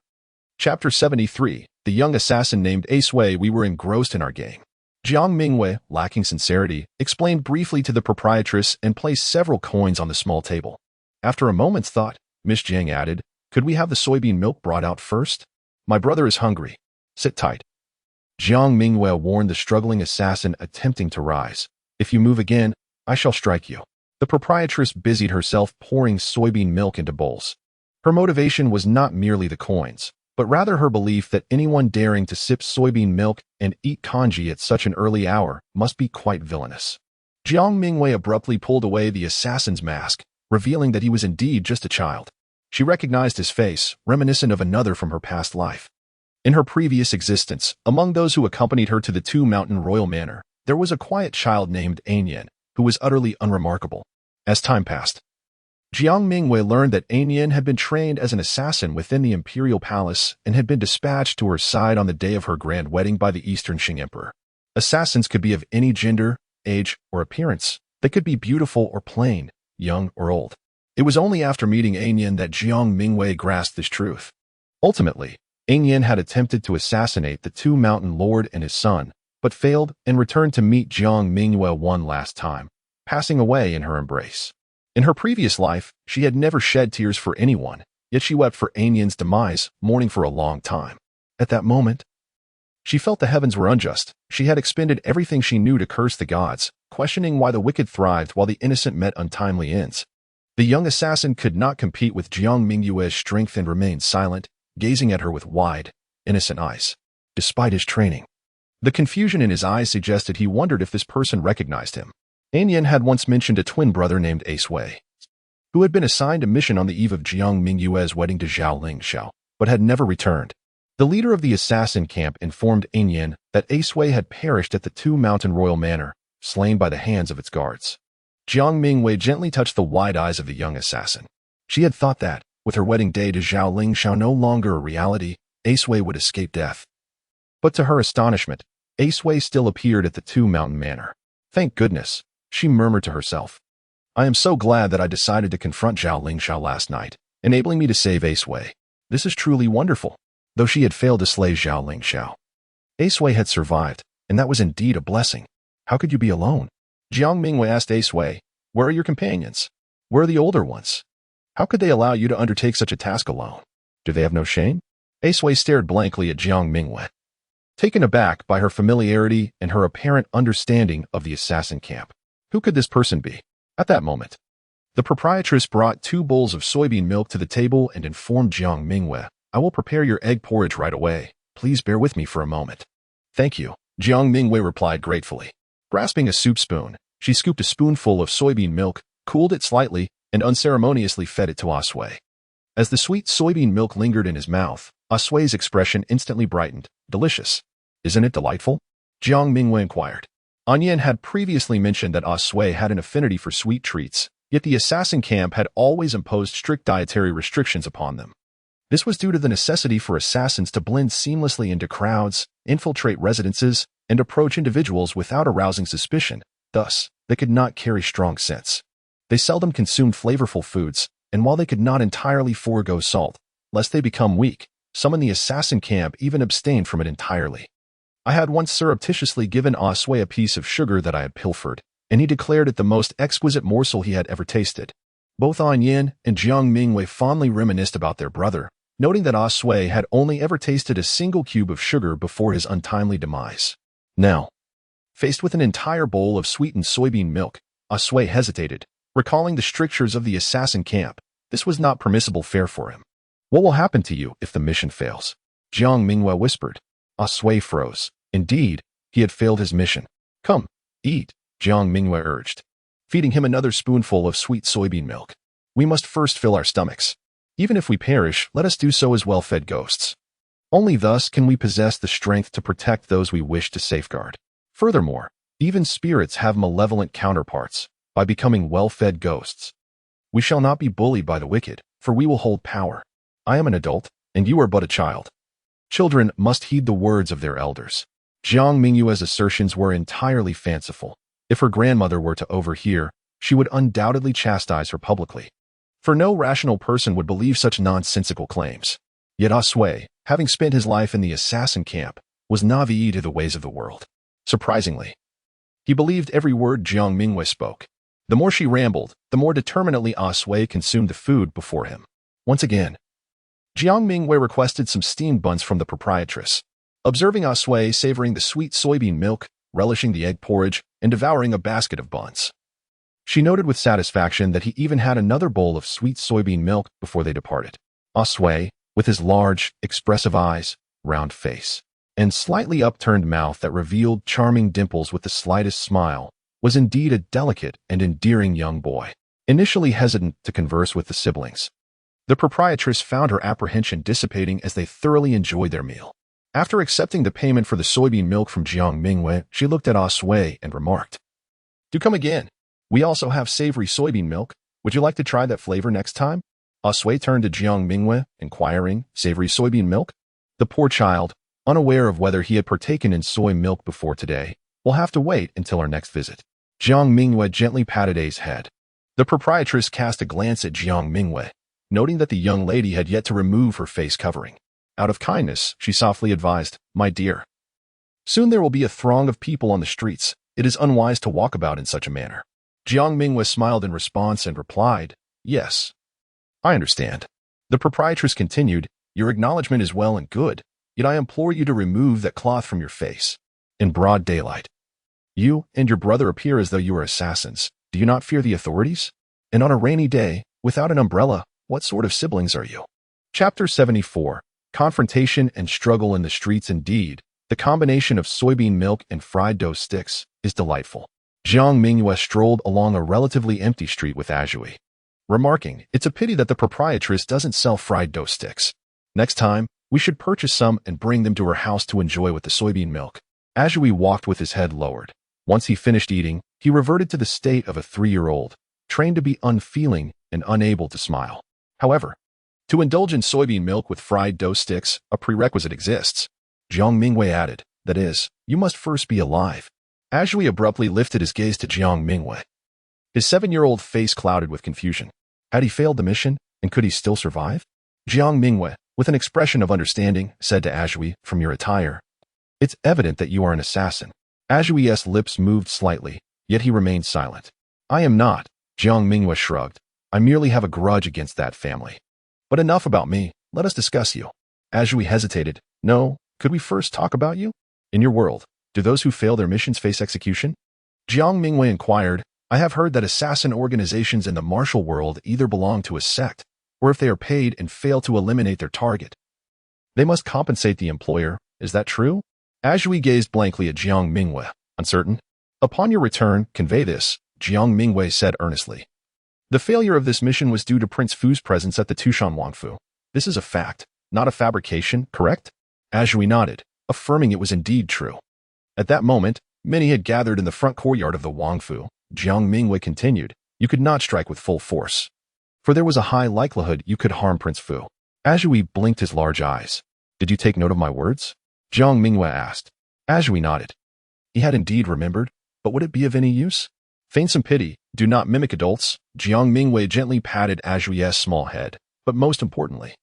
Chapter 73, The Young Assassin Named Aceway. We were engrossed in our game. Jiang Mingyue, lacking sincerity, explained briefly to the proprietress and placed several coins on the small table. After a moment's thought, Miss Jiang added, could we have the soybean milk brought out first? My brother is hungry. Sit tight. Jiang Mingyue warned the struggling assassin attempting to rise. If you move again, I shall strike you. The proprietress busied herself pouring soybean milk into bowls. Her motivation was not merely the coins, but rather her belief that anyone daring to sip soybean milk and eat congee at such an early hour must be quite villainous. Jiang Mingyue abruptly pulled away the assassin's mask, revealing that he was indeed just a child. She recognized his face, reminiscent of another from her past life. In her previous existence, among those who accompanied her to the Two-Mountain Royal Manor, there was a quiet child named Ainyan, who was utterly unremarkable. As time passed, Jiang Mingyue learned that Ainyan had been trained as an assassin within the imperial palace and had been dispatched to her side on the day of her grand wedding by the Eastern Qing Emperor. Assassins could be of any gender, age, or appearance. They could be beautiful or plain, young or old. It was only after meeting Ainyan that Jiang Mingyue grasped this truth. Ultimately, Ainyan had attempted to assassinate the Two-Mountain Lord and his son, but failed and returned to meet Jiang Mingyue one last time, passing away in her embrace. In her previous life, she had never shed tears for anyone, yet she wept for Ainyan's demise, mourning for a long time. At that moment, she felt the heavens were unjust. She had expended everything she knew to curse the gods, questioning why the wicked thrived while the innocent met untimely ends. The young assassin could not compete with Jiang Mingyue's strength and remained silent, gazing at her with wide, innocent eyes. Despite his training, the confusion in his eyes suggested he wondered if this person recognized him. Ainyan had once mentioned a twin brother named Wei, who had been assigned a mission on the eve of Jiang Mingyue's wedding to Zhao Xilou, but had never returned. The leader of the assassin camp informed Ainyan that Wei had perished at the Two-Mountain Royal Manor, slain by the hands of its guards. Jiang Mingyue gently touched the wide eyes of the young assassin. She had thought that, with her wedding day to Zhao Xilou no longer a reality, Wei would escape death. But to her astonishment, Wei still appeared at the Two-Mountain Manor. Thank goodness, she murmured to herself. I am so glad that I decided to confront Zhao Xilou last night, enabling me to save Wei. This is truly wonderful. Though she had failed to slay Zhao Xilou, Wei had survived, and that was indeed a blessing. How could you be alone? Jiang Mingyue asked Wei, where are your companions? Where are the older ones? How could they allow you to undertake such a task alone? Do they have no shame? Wei stared blankly at Jiang Mingyue, taken aback by her familiarity and her apparent understanding of the assassin camp. Who could this person be? At that moment, the proprietress brought 2 bowls of soybean milk to the table and informed Jiang Mingyue, I will prepare your egg porridge right away. Please bear with me for a moment. Thank you, Jiang Mingyue replied gratefully. Grasping a soup spoon, she scooped a spoonful of soybean milk, cooled it slightly, and unceremoniously fed it to Wei. As the sweet soybean milk lingered in his mouth, Wei's expression instantly brightened. Delicious. Isn't it delightful? Jiang Mingyue inquired. Ainyan had previously mentioned that Wei had an affinity for sweet treats, yet the assassin camp had always imposed strict dietary restrictions upon them. This was due to the necessity for assassins to blend seamlessly into crowds, infiltrate residences, and approach individuals without arousing suspicion. Thus, they could not carry strong scents. They seldom consumed flavorful foods, and while they could not entirely forego salt, lest they become weak, some in the assassin camp even abstained from it entirely. I had once surreptitiously given Wei a piece of sugar that I had pilfered, and he declared it the most exquisite morsel he had ever tasted. Both Ainyan and Jiang Mingyue fondly reminisced about their brother, noting that Wei had only ever tasted a single cube of sugar before his untimely demise. Now, faced with an entire bowl of sweetened soybean milk, Wei hesitated, recalling the strictures of the assassin camp. This was not permissible fare for him. What will happen to you if the mission fails? Jiang Mingyue whispered. Wei froze. Indeed, he had failed his mission. Come, eat, Jiang Mingyue urged, feeding him another spoonful of sweet soybean milk. We must first fill our stomachs. Even if we perish, let us do so as well-fed ghosts. Only thus can we possess the strength to protect those we wish to safeguard. Furthermore, even spirits have malevolent counterparts. By becoming well-fed ghosts, we shall not be bullied by the wicked, for we will hold power. I am an adult, and you are but a child. Children must heed the words of their elders. Jiang Mingyue's assertions were entirely fanciful. If her grandmother were to overhear, she would undoubtedly chastise her publicly. For no rational person would believe such nonsensical claims. Yet Wei, having spent his life in the assassin camp, was naive to the ways of the world. Surprisingly, he believed every word Jiang Mingyue spoke. The more she rambled, the more determinedly Wei consumed the food before him. Once again, Jiang Mingyue requested some steamed buns from the proprietress. Observing Wei savoring the sweet soybean milk, relishing the egg porridge, and devouring a basket of buns, she noted with satisfaction that he even had another bowl of sweet soybean milk before they departed. Wei, with his large, expressive eyes, round face, and slightly upturned mouth that revealed charming dimples with the slightest smile, was indeed a delicate and endearing young boy. Initially hesitant to converse with the siblings, The proprietress found her apprehension dissipating as they thoroughly enjoyed their meal. After accepting the payment for the soybean milk from Jiang Mingyue, she looked at Sui and remarked, "Do come again. We also have savory soybean milk. Would you like to try that flavor next time?" Sui turned to Jiang Mingyue, inquiring, "Savory soybean milk?" The poor child, unaware of whether he had partaken in soy milk before today, will have to wait until our next visit. Jiang Mingyue gently patted A's head. The proprietress cast a glance at Jiang Mingyue, noting that the young lady had yet to remove her face covering. Out of kindness, she softly advised, "My dear, soon there will be a throng of people on the streets. It is unwise to walk about in such a manner." Jiang Mingyue smiled in response and replied, "Yes, I understand." The proprietress continued, "Your acknowledgement is well and good, yet I implore you to remove that cloth from your face. In broad daylight, you and your brother appear as though you are assassins. Do you not fear the authorities? And on a rainy day, without an umbrella, what sort of siblings are you?" Chapter 74. Confrontation and struggle in the streets. Indeed, the combination of soybean milk and fried dough sticks is delightful. Jiang Mingyue strolled along a relatively empty street with Sui, remarking, "It's a pity that the proprietress doesn't sell fried dough sticks. Next time, we should purchase some and bring them to her house to enjoy with the soybean milk." Sui walked with his head lowered. Once he finished eating, he reverted to the state of a 3-year-old, trained to be unfeeling and unable to smile. However, to indulge in soybean milk with fried dough sticks, a prerequisite exists. Jiang Mingyue added, "That is, you must first be alive." Sui abruptly lifted his gaze to Jiang Mingyue. His 7-year-old face clouded with confusion. Had he failed the mission, and could he still survive? Jiang Mingyue, with an expression of understanding, said to Sui, "From your attire, it's evident that you are an assassin." Sui's lips moved slightly, yet he remained silent. "I am not," Jiang Mingyue shrugged. "I merely have a grudge against that family. But enough about me, let us discuss you." Sui hesitated. "No, could we first talk about you? In your world, do those who fail their missions face execution?" Jiang Mingyue inquired, "I have heard that assassin organizations in the martial world either belong to a sect, or if they are paid and fail to eliminate their target, they must compensate the employer. Is that true?" Sui gazed blankly at Jiang Mingyue, uncertain. "Upon your return, convey this," Jiang Mingyue said earnestly. "The failure of this mission was due to Prince Fu's presence at the Tushan Wangfu. This is a fact, not a fabrication, correct?" Sui nodded, affirming it was indeed true. At that moment, many had gathered in the front courtyard of the Wangfu. Jiang Mingyue continued, "You could not strike with full force, for there was a high likelihood you could harm Prince Fu." Sui blinked his large eyes. "Did you take note of my words?" Jiang Mingyue asked. Sui nodded. He had indeed remembered, but would it be of any use? "Feign some pity, do not mimic adults." Jiang Mingyue gently patted Sui's small head. "But most importantly,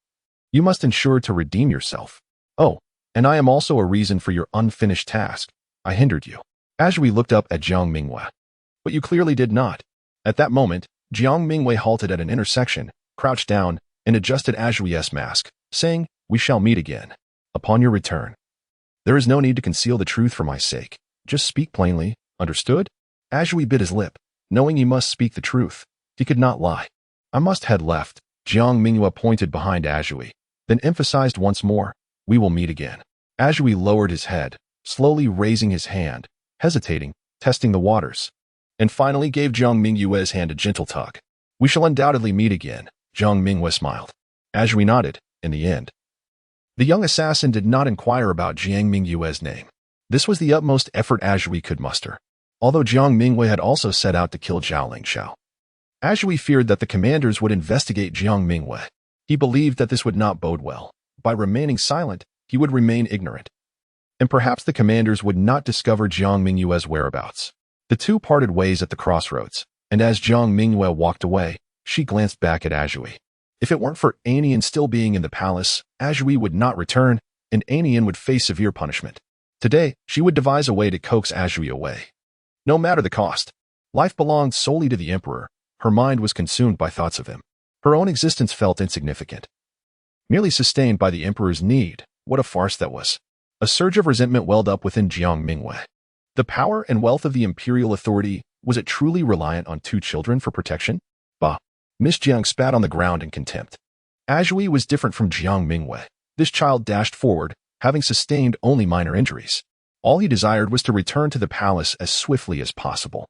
you must ensure to redeem yourself. Oh, and I am also a reason for your unfinished task. I hindered you." Sui looked up at Jiang Mingyue. "But you clearly did not." At that moment, Jiang Mingyue halted at an intersection, crouched down, and adjusted Sui's mask, saying, "We shall meet again. Upon your return. There is no need to conceal the truth for my sake. Just speak plainly, understood?" Sui bit his lip, knowing he must speak the truth. He could not lie. "I must head left." Jiang Mingyue pointed behind Sui, then emphasized once more, "We will meet again." Sui lowered his head, slowly raising his hand, hesitating, testing the waters, and finally gave Jiang Mingyue's hand a gentle tug. "We shall undoubtedly meet again." Jiang Mingyue smiled. Sui nodded, in the end. The young assassin did not inquire about Jiang Mingyue's name. This was the utmost effort Sui could muster, although Jiang Mingyue had also set out to kill Zhao Xilou. Sui feared that the commanders would investigate Jiang Mingyue. He believed that this would not bode well. By remaining silent, he would remain ignorant, and perhaps the commanders would not discover Jiang Mingyue's whereabouts. The two parted ways at the crossroads, and as Jiang Mingyue walked away, she glanced back at Sui. If it weren't for Anian still being in the palace, Sui would not return, and Anian would face severe punishment. Today, she would devise a way to coax Sui away. No matter the cost. Life belonged solely to the emperor. Her mind was consumed by thoughts of him. Her own existence felt insignificant, merely sustained by the emperor's need. What a farce that was. A surge of resentment welled up within Jiang Mingyue. The power and wealth of the imperial authority, was it truly reliant on 2 children for protection? Bah! Miss Jiang spat on the ground in contempt. Sui was different from Jiang Mingyue. This child dashed forward, having sustained only minor injuries. All he desired was to return to the palace as swiftly as possible.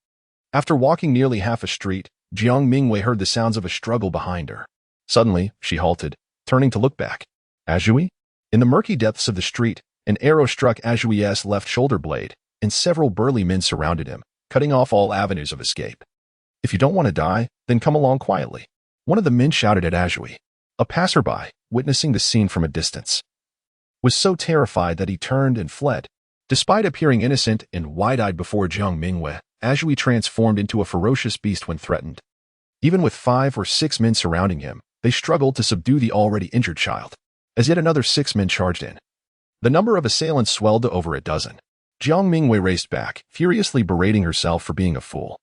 After walking nearly half a street, Jiang Mingyue heard the sounds of a struggle behind her. Suddenly, she halted, turning to look back. Azhui? In the murky depths of the street, an arrow struck Azhui's left shoulder blade, and several burly men surrounded him, cutting off all avenues of escape. If you don't want to die, then come along quietly. One of the men shouted at Azhui. A passerby, witnessing the scene from a distance, was so terrified that he turned and fled. Despite appearing innocent and wide-eyed before Jiang Mingyue, Azhui transformed into a ferocious beast when threatened. Even with 5 or 6 men surrounding him, they struggled to subdue the already injured child. As yet another 6 men charged in, the number of assailants swelled to over a dozen. Jiang Mingyue raced back, furiously berating herself for being a fool.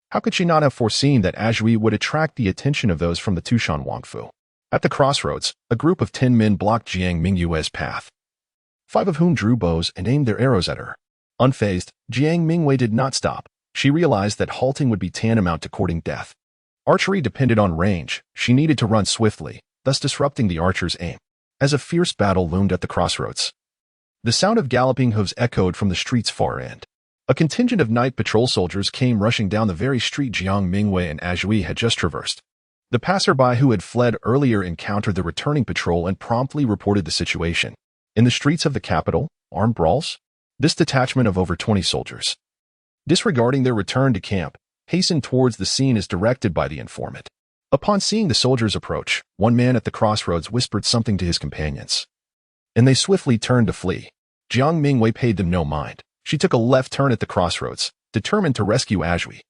How could she not have foreseen that Azhui would attract the attention of those from the Tushan Wangfu? At the crossroads, a group of 10 men blocked Jiang Mingyue's path, 5 of whom drew bows and aimed their arrows at her. Unfazed, Jiang Mingyue did not stop. She realized that halting would be tantamount to courting death. Archery depended on range. She needed to run swiftly, thus disrupting the archer's aim. As a fierce battle loomed at the crossroads, the sound of galloping hooves echoed from the street's far end. A contingent of night patrol soldiers came rushing down the very street Jiang Mingyue and Azhui had just traversed. The passerby who had fled earlier encountered the returning patrol and promptly reported the situation. In the streets of the capital, armed brawls? This detachment of over 20 soldiers, disregarding their return to camp, hastened towards the scene as directed by the informant. Upon seeing the soldiers approach, one man at the crossroads whispered something to his companions, and they swiftly turned to flee. Jiang Mingyue paid them no mind. She took a left turn at the crossroads, determined to rescue Azhui.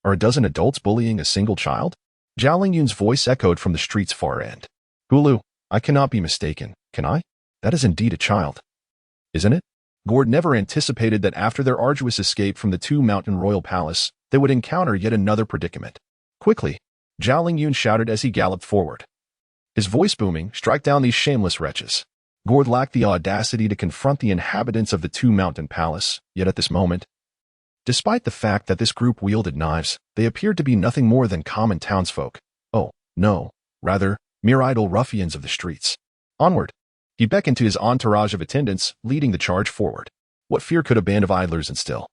Are a dozen adults bullying a single child? Zhao Xilou's voice echoed from the street's far end. Hulu, I cannot be mistaken, can I? That is indeed a child. Isn't it? Gord never anticipated that after their arduous escape from the Two Mountain Royal Palace, they would encounter yet another predicament. Quickly, Zhao Xilou shouted as he galloped forward. His voice booming, strike down these shameless wretches. Gord lacked the audacity to confront the inhabitants of the Two Mountain Palace, yet at this moment, despite the fact that this group wielded knives, they appeared to be nothing more than common townsfolk. Oh, no, rather, mere idle ruffians of the streets. Onward. He beckoned to his entourage of attendants, leading the charge forward. What fear could a band of idlers instill?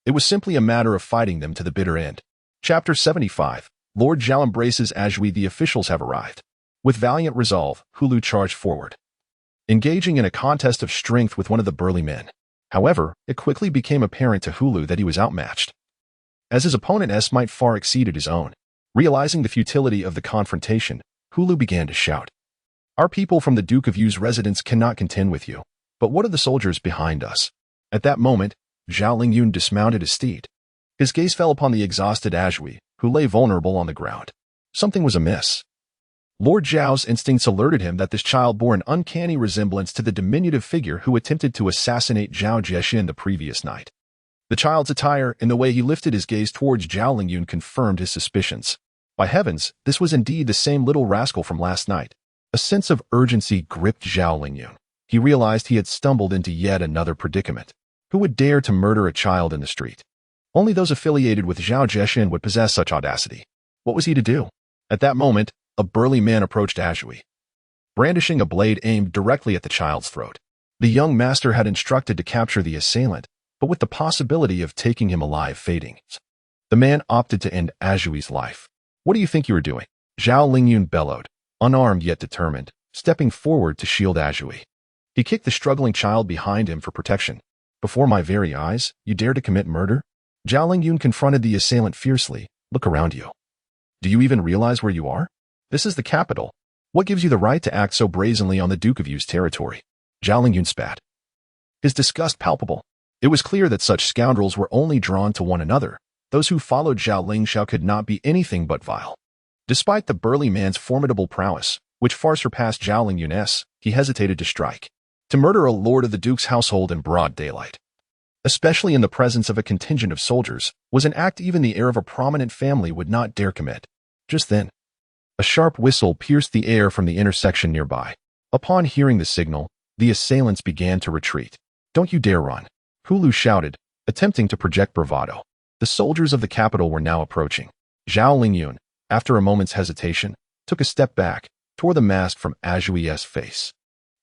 It was simply a matter of fighting them to the bitter end. Chapter 75. Lord Zhao embraces Azhui. The officials have arrived. With valiant resolve, Hulu charged forward, engaging in a contest of strength with one of the burly men. However, it quickly became apparent to Hulu that he was outmatched, as his opponent's might far exceeded his own. Realizing the futility of the confrontation, Hulu began to shout. Our people from the Duke of Yu's residence cannot contend with you. But what of the soldiers behind us? At that moment, Zhao Xilou dismounted his steed. His gaze fell upon the exhausted Azhui, who lay vulnerable on the ground. Something was amiss. Lord Zhao's instincts alerted him that this child bore an uncanny resemblance to the diminutive figure who attempted to assassinate Zhao Jiexian the previous night. The child's attire and the way he lifted his gaze towards Zhao Xilou confirmed his suspicions. By heavens, this was indeed the same little rascal from last night. A sense of urgency gripped Zhao Xilou. He realized he had stumbled into yet another predicament. Who would dare to murder a child in the street? Only those affiliated with Zhao Jiexian would possess such audacity. What was he to do? At that moment, a burly man approached Azhui, brandishing a blade aimed directly at the child's throat. The young master had instructed to capture the assailant, but with the possibility of taking him alive fading, the man opted to end Azhui's life. What do you think you are doing? Zhao Xilou bellowed, unarmed yet determined, stepping forward to shield Azhui. He kicked the struggling child behind him for protection. Before my very eyes, you dare to commit murder? Zhao Xilou confronted the assailant fiercely. Look around you. Do you even realize where you are? This is the capital. What gives you the right to act so brazenly on the Duke of Yu's territory? Zhao Xilou spat, his disgust palpable. It was clear that such scoundrels were only drawn to one another. Those who followed Zhao Lingxiao could not be anything but vile. Despite the burly man's formidable prowess, which far surpassed Zhao Lingxiao's, he hesitated to strike. To murder a lord of the Duke's household in broad daylight, especially in the presence of a contingent of soldiers, was an act even the heir of a prominent family would not dare commit. Just then, a sharp whistle pierced the air from the intersection nearby. Upon hearing the signal, the assailants began to retreat. Don't you dare run, Hulu shouted, attempting to project bravado. The soldiers of the capital were now approaching. Zhao Xilou, after a moment's hesitation, took a step back, tore the mask from Azhui's face,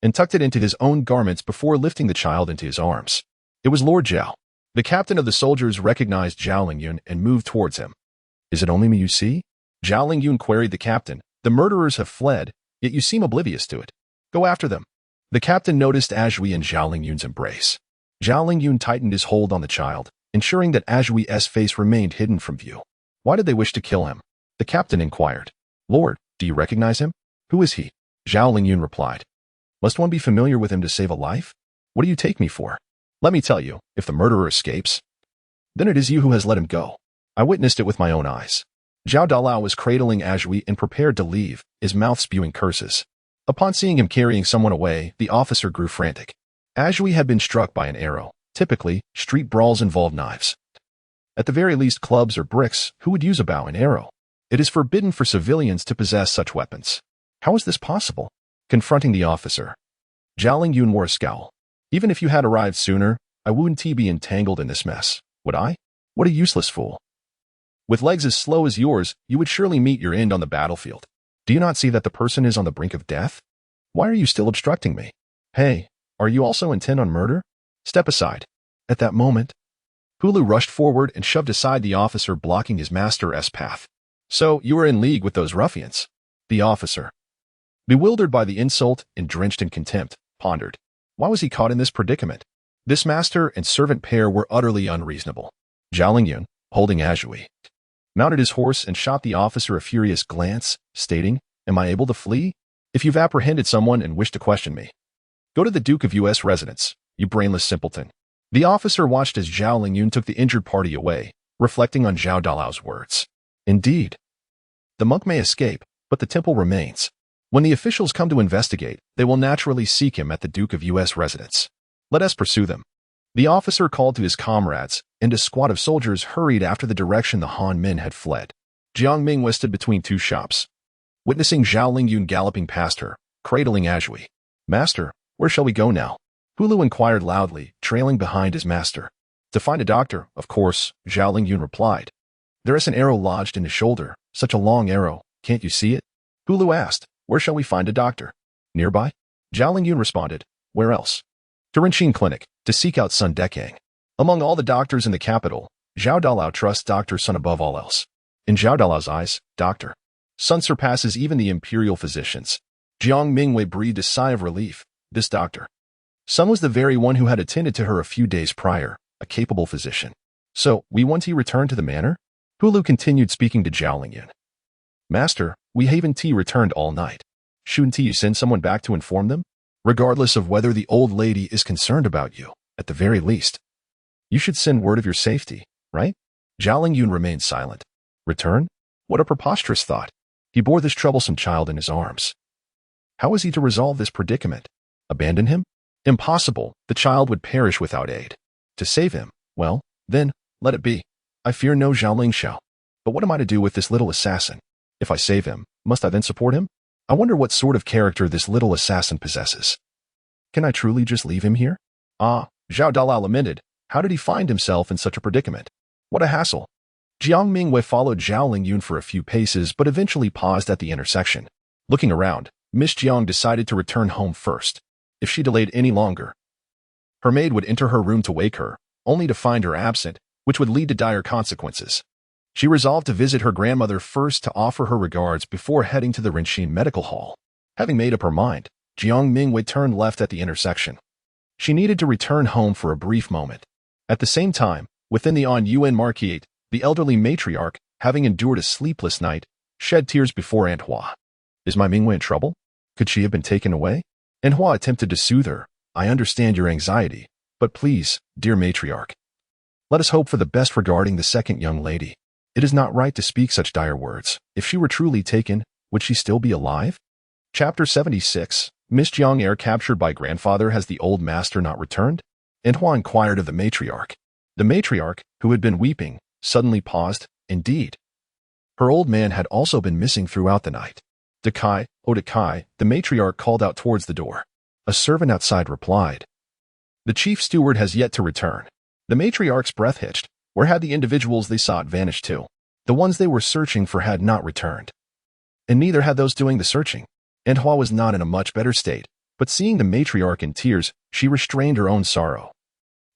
and tucked it into his own garments before lifting the child into his arms. It was Lord Zhao. The captain of the soldiers recognized Zhao Xilou and moved towards him. Is it only me you see? Zhao Xilou queried the captain, The murderers have fled, yet you seem oblivious to it. Go after them. The captain noticed Azhui and Zhao Lingyun's embrace. Zhao Lingyun tightened his hold on the child, ensuring that Azhui's face remained hidden from view. Why did they wish to kill him? The captain inquired. Lord, do you recognize him? Who is he? Zhao Lingyun replied. Must one be familiar with him to save a life? What do you take me for? Let me tell you, if the murderer escapes, then it is you who has let him go. I witnessed it with my own eyes. Zhao Dalao was cradling Azhui and prepared to leave, his mouth spewing curses. Upon seeing him carrying someone away, the officer grew frantic. Azhui had been struck by an arrow. Typically, street brawls involve knives. At the very least, clubs or bricks. Who would use a bow and arrow? It is forbidden for civilians to possess such weapons. How is this possible? Confronting the officer, Zhao Lingyun wore a scowl. Even if you had arrived sooner, I wouldn't be entangled in this mess, would I? What a useless fool. With legs as slow as yours, you would surely meet your end on the battlefield. Do you not see that the person is on the brink of death? Why are you still obstructing me? Hey, are you also intent on murder? Step aside. At that moment, Hulu rushed forward and shoved aside the officer blocking his master's path. So, you were in league with those ruffians? The officer, bewildered by the insult and drenched in contempt, pondered. Why was he caught in this predicament? This master and servant pair were utterly unreasonable. Zhao Lingyun, holding Azhui, mounted his horse and shot the officer a furious glance, stating, Am I able to flee? If you've apprehended someone and wish to question me, go to the Duke of U.S. residence, you brainless simpleton. The officer watched as Zhao Lingyun took the injured party away, reflecting on Zhao Dalao's words. Indeed, the monk may escape, but the temple remains. When the officials come to investigate, they will naturally seek him at the Duke of U.S. residence. Let us pursue them. The officer called to his comrades, and a squad of soldiers hurried after the direction the Han men had fled. Jiang Mingyue stood between two shops, witnessing Zhao Lingyun galloping past her, cradling Azhui. Master, where shall we go now? Hulu inquired loudly, trailing behind his master. To find a doctor, of course, Zhao Lingyun replied. There is an arrow lodged in his shoulder, such a long arrow, can't you see it? Hulu asked, Where shall we find a doctor? Nearby? Zhao Lingyun responded, Where else? To Renqing Clinic, to seek out Sun Dekang. Among all the doctors in the capital, Zhao Dalao trusts Dr. Sun above all else. In Zhao Dalao's eyes, Dr. Sun surpasses even the imperial physicians. Jiang Mingyue breathed a sigh of relief. This Dr. Sun was the very one who had attended to her a few days prior, a capable physician. So, we want he return to the manor? Hulu continued speaking to Zhao Lingyun. Master, we haven't returned all night. Shouldn't you send someone back to inform them? Regardless of whether the old lady is concerned about you, at the very least, you should send word of your safety, right? Zhao Lingyun remained silent. Return? What a preposterous thought. He bore this troublesome child in his arms. How was he to resolve this predicament? Abandon him? Impossible. The child would perish without aid. To save him, well, then, let it be. I fear no Zhao Lingxiao. But what am I to do with this little assassin? If I save him, must I then support him? I wonder what sort of character this little assassin possesses. Can I truly just leave him here? Ah, Zhao Dalao lamented. How did he find himself in such a predicament? What a hassle. Jiang Mingyue followed Zhao Lingyun for a few paces but eventually paused at the intersection. Looking around, Miss Jiang decided to return home first. If she delayed any longer, her maid would enter her room to wake her, only to find her absent, which would lead to dire consequences. She resolved to visit her grandmother first to offer her regards before heading to the Renqing Medical Hall. Having made up her mind, Jiang Mingyue turned left at the intersection. She needed to return home for a brief moment. At the same time, within the Yuan Marquise, the elderly matriarch, having endured a sleepless night, shed tears before Aunt Hua. Is my Mingyue in trouble? Could she have been taken away? Aunt Hua attempted to soothe her. I understand your anxiety, but please, dear matriarch, let us hope for the best regarding the second young lady. It is not right to speak such dire words. If she were truly taken, would she still be alive? Chapter 76. Miss Jiang Air captured by grandfather. Has the old master not returned? Aunt Hua inquired of the matriarch. The matriarch, who had been weeping, suddenly paused. Indeed, her old man had also been missing throughout the night. Dekai, oh Dekai, the matriarch called out towards the door. A servant outside replied. The chief steward has yet to return. The matriarch's breath hitched. Where had the individuals they sought vanished to? The ones they were searching for had not returned. And neither had those doing the searching. Aunt Hua was not in a much better state, but seeing the matriarch in tears, she restrained her own sorrow.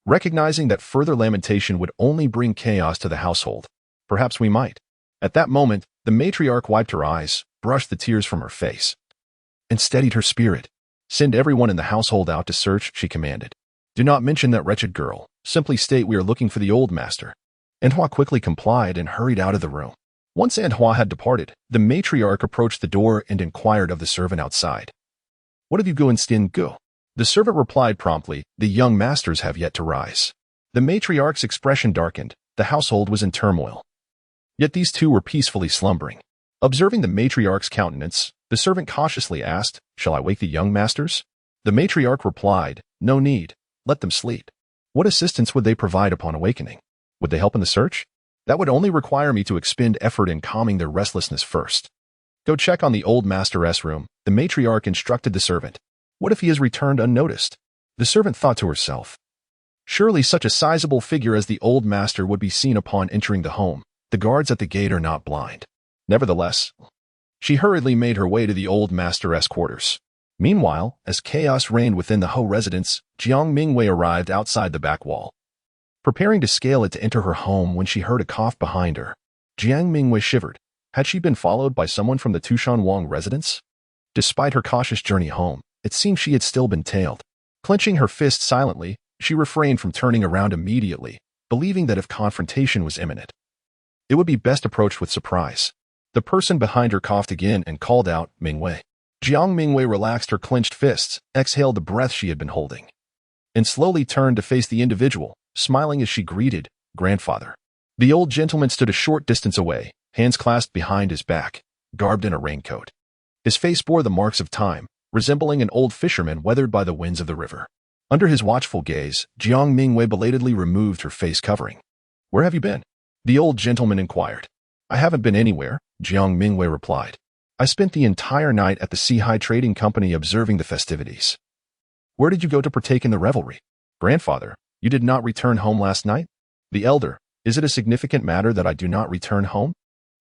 Recognizing that further lamentation would only bring chaos to the household, perhaps we might. At that moment, the matriarch wiped her eyes, brushed the tears from her face, and steadied her spirit. Send everyone in the household out to search, she commanded. Do not mention that wretched girl. Simply state we are looking for the old master. Anhua quickly complied and hurried out of the room. Once Anhua had departed, the matriarch approached the door and inquired of the servant outside. What have you go and skin go? The servant replied promptly, the young masters have yet to rise. The matriarch's expression darkened. The household was in turmoil. Yet these two were peacefully slumbering. Observing the matriarch's countenance, the servant cautiously asked, Shall I wake the young masters? The matriarch replied, No need. Let them sleep. What assistance would they provide upon awakening? Would they help in the search? That would only require me to expend effort in calming their restlessness first. Go check on the old master's room, the matriarch instructed the servant. What if he has returned unnoticed? The servant thought to herself. Surely such a sizable figure as the old master would be seen upon entering the home. The guards at the gate are not blind. Nevertheless, she hurriedly made her way to the old master's quarters. Meanwhile, as chaos reigned within the Ho residence, Jiang Mingyue arrived outside the back wall. Preparing to scale it to enter her home when she heard a cough behind her, Jiang Mingyue shivered. Had she been followed by someone from the Tushan Wang residence? Despite her cautious journey home, it seemed she had still been tailed. Clenching her fist silently, she refrained from turning around immediately, believing that if confrontation was imminent, it would be best approached with surprise. The person behind her coughed again and called out, Mingyue. Jiang Mingyue relaxed her clenched fists, exhaled the breath she had been holding, and slowly turned to face the individual, smiling as she greeted, Grandfather. The old gentleman stood a short distance away, hands clasped behind his back, garbed in a raincoat. His face bore the marks of time, resembling an old fisherman weathered by the winds of the river. Under his watchful gaze, Jiang Mingyue belatedly removed her face covering. Where have you been? The old gentleman inquired. I haven't been anywhere, Jiang Mingyue replied. I spent the entire night at the Sihai Trading Company observing the festivities. Where did you go to partake in the revelry? Grandfather, you did not return home last night? The elder, is it a significant matter that I do not return home?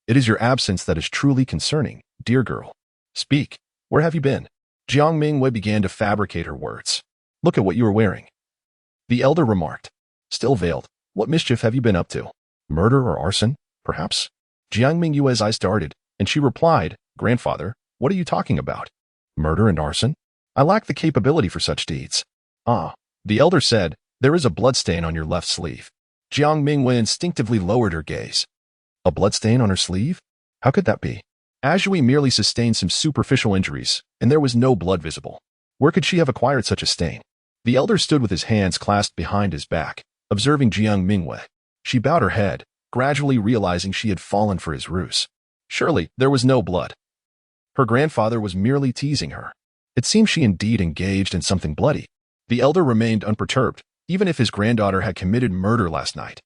It is your absence that is truly concerning, dear girl. Speak, where have you been? Jiang Mingyue began to fabricate her words. Look at what you are wearing. The elder remarked. Still veiled, what mischief have you been up to? Murder or arson, perhaps? Jiang Mingyue's eyes darted, and she replied, Grandfather, what are you talking about? Murder and arson? I lack the capability for such deeds. Ah, the elder said, there is a bloodstain on your left sleeve. Jiang Mingyue instinctively lowered her gaze. A bloodstain on her sleeve? How could that be? Azhui merely sustained some superficial injuries, and there was no blood visible. Where could she have acquired such a stain? The elder stood with his hands clasped behind his back, observing Jiang Mingyue. She bowed her head, gradually realizing she had fallen for his ruse. Surely, there was no blood. Her grandfather was merely teasing her. It seemed she indeed engaged in something bloody. The elder remained unperturbed. Even if his granddaughter had committed murder last night,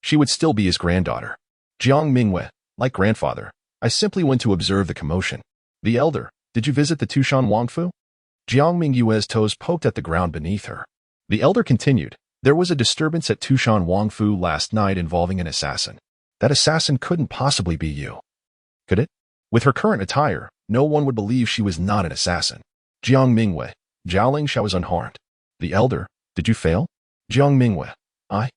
she would still be his granddaughter. Jiang Mingyue, like grandfather, I simply went to observe the commotion. The elder, did you visit the Tushan Wangfu? Jiang Mingyue's toes poked at the ground beneath her. The elder continued, there was a disturbance at Tushan Wangfu last night involving an assassin. That assassin couldn't possibly be you. Could it? With her current attire, no one would believe she was not an assassin. Jiang Mingyue, Zhao Xilou was unharmed. The elder, did you fail? Jiang Mingyue,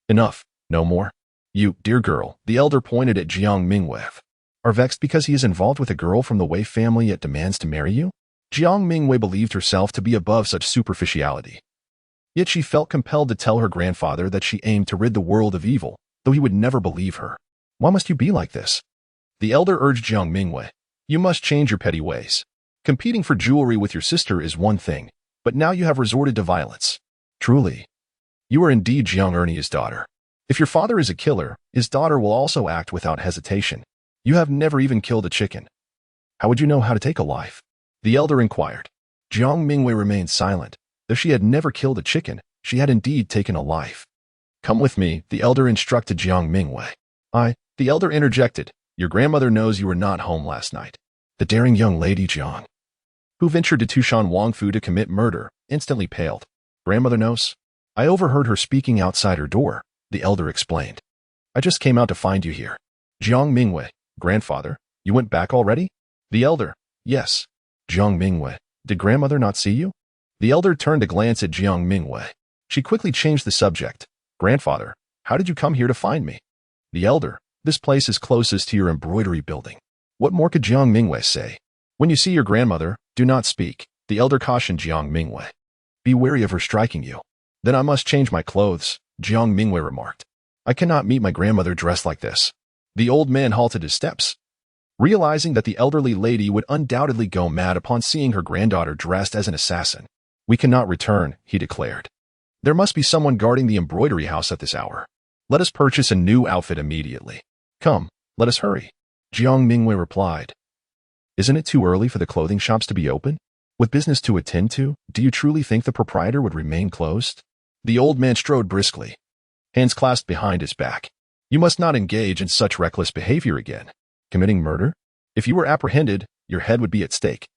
Enough, no more. You, dear girl, the elder pointed at Jiang Mingyue, are vexed because he is involved with a girl from the Wei family yet demands to marry you? Jiang Mingyue believed herself to be above such superficiality. Yet she felt compelled to tell her grandfather that she aimed to rid the world of evil, though he would never believe her. Why must you be like this? The elder urged Jiang Mingyue, you must change your petty ways. Competing for jewelry with your sister is one thing, but now you have resorted to violence. Truly, you are indeed Jiang Ernie's daughter. If your father is a killer, his daughter will also act without hesitation. You have never even killed a chicken. How would you know how to take a life? The elder inquired. Jiang Mingyue remained silent. Though she had never killed a chicken, she had indeed taken a life. Come with me, the elder instructed Jiang Mingyue. The elder interjected. Your grandmother knows you were not home last night. The daring young lady Jiang, who ventured to Tushan Wangfu to commit murder, instantly paled. Grandmother knows? I overheard her speaking outside her door, the elder explained. I just came out to find you here. Jiang Mingyue, grandfather, you went back already? The elder, yes. Jiang Mingyue, did grandmother not see you? The elder turned to glance at Jiang Mingyue. She quickly changed the subject. Grandfather, how did you come here to find me? The elder, this place is closest to your embroidery building. What more could Jiang Mingyue say? When you see your grandmother, do not speak, the elder cautioned Jiang Mingyue. Be wary of her striking you. Then I must change my clothes, Jiang Mingyue remarked. I cannot meet my grandmother dressed like this. The old man halted his steps, realizing that the elderly lady would undoubtedly go mad upon seeing her granddaughter dressed as an assassin. We cannot return, he declared. There must be someone guarding the embroidery house at this hour. Let us purchase a new outfit immediately. Come, let us hurry. Jiang Mingyue replied. Isn't it too early for the clothing shops to be open? With business to attend to, do you truly think the proprietor would remain closed? The old man strode briskly, hands clasped behind his back. You must not engage in such reckless behavior again. Committing murder? If you were apprehended, your head would be at stake.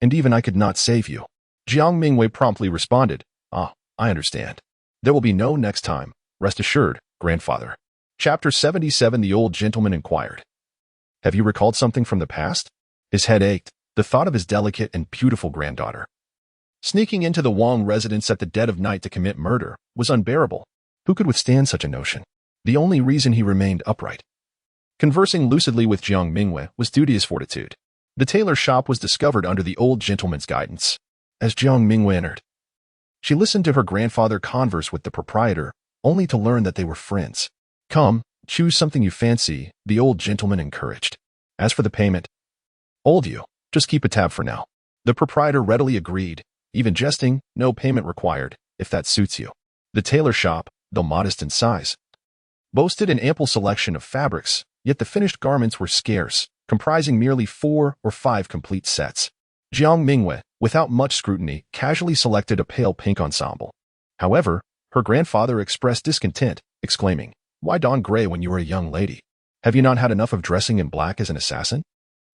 And even I could not save you. Jiang Mingyue promptly responded. Ah, I understand. There will be no next time. Rest assured, grandfather. Chapter 77. The old gentleman inquired. Have you recalled something from the past? His head ached. The thought of his delicate and beautiful granddaughter sneaking into the Wang residence at the dead of night to commit murder was unbearable. Who could withstand such a notion? The only reason he remained upright, conversing lucidly with Jiang Mingyue, was due to his fortitude. The tailor shop was discovered under the old gentleman's guidance. As Jiang Mingyue entered, she listened to her grandfather converse with the proprietor, only to learn that they were friends. Come, choose something you fancy, the old gentleman encouraged. As for the payment, old you, just keep a tab for now. The proprietor readily agreed, even jesting, no payment required, if that suits you. The tailor shop, though modest in size, boasted an ample selection of fabrics, yet the finished garments were scarce, comprising merely 4 or 5 complete sets. Jiang Mingyue, without much scrutiny, casually selected a pale pink ensemble. However, her grandfather expressed discontent, exclaiming, Why don gray when you are a young lady? Have you not had enough of dressing in black as an assassin?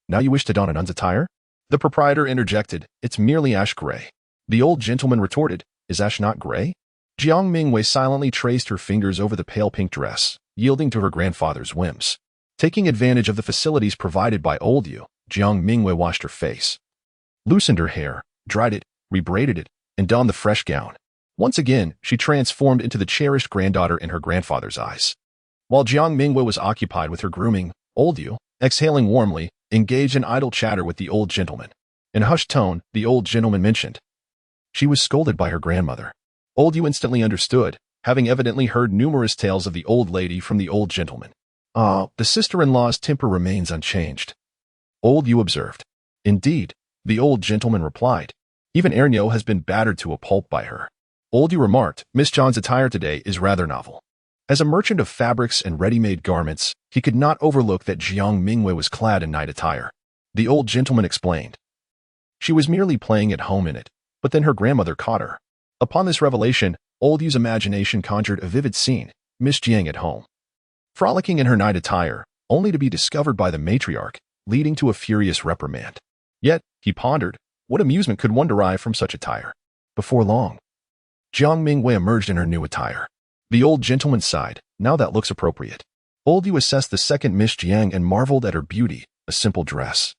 Now you wish to don a nun's attire? The proprietor interjected, It's merely ash gray. The old gentleman retorted, Is ash not gray? Jiang Mingyue silently traced her fingers over the pale pink dress, yielding to her grandfather's whims. Taking advantage of the facilities provided by old you, Jiang Mingyue washed her face, loosened her hair, dried it, rebraided it, and donned the fresh gown. Once again, she transformed into the cherished granddaughter in her grandfather's eyes. While Jiang Mingyue was occupied with her grooming, old you, exhaling warmly, engaged in idle chatter with the old gentleman. In a hushed tone, the old gentleman mentioned she was scolded by her grandmother. Old you instantly understood, having evidently heard numerous tales of the old lady from the old gentleman. Ah, the sister-in-law's temper remains unchanged, old you observed. Indeed, the old gentleman replied. Even Ernyo has been battered to a pulp by her. Old you remarked, Miss John's attire today is rather novel. As a merchant of fabrics and ready-made garments, he could not overlook that Jiang Mingyue was clad in night attire. The old gentleman explained. She was merely playing at home in it, but then her grandmother caught her. Upon this revelation, old you's imagination conjured a vivid scene, Miss Jiang at home, frolicking in her night attire, only to be discovered by the matriarch, leading to a furious reprimand. Yet, he pondered, what amusement could one derive from such attire? Before long, Jiang Mingyue emerged in her new attire. The old gentleman sighed, now that looks appropriate. Old you assessed the second Miss Jiang and marveled at her beauty, a simple dress.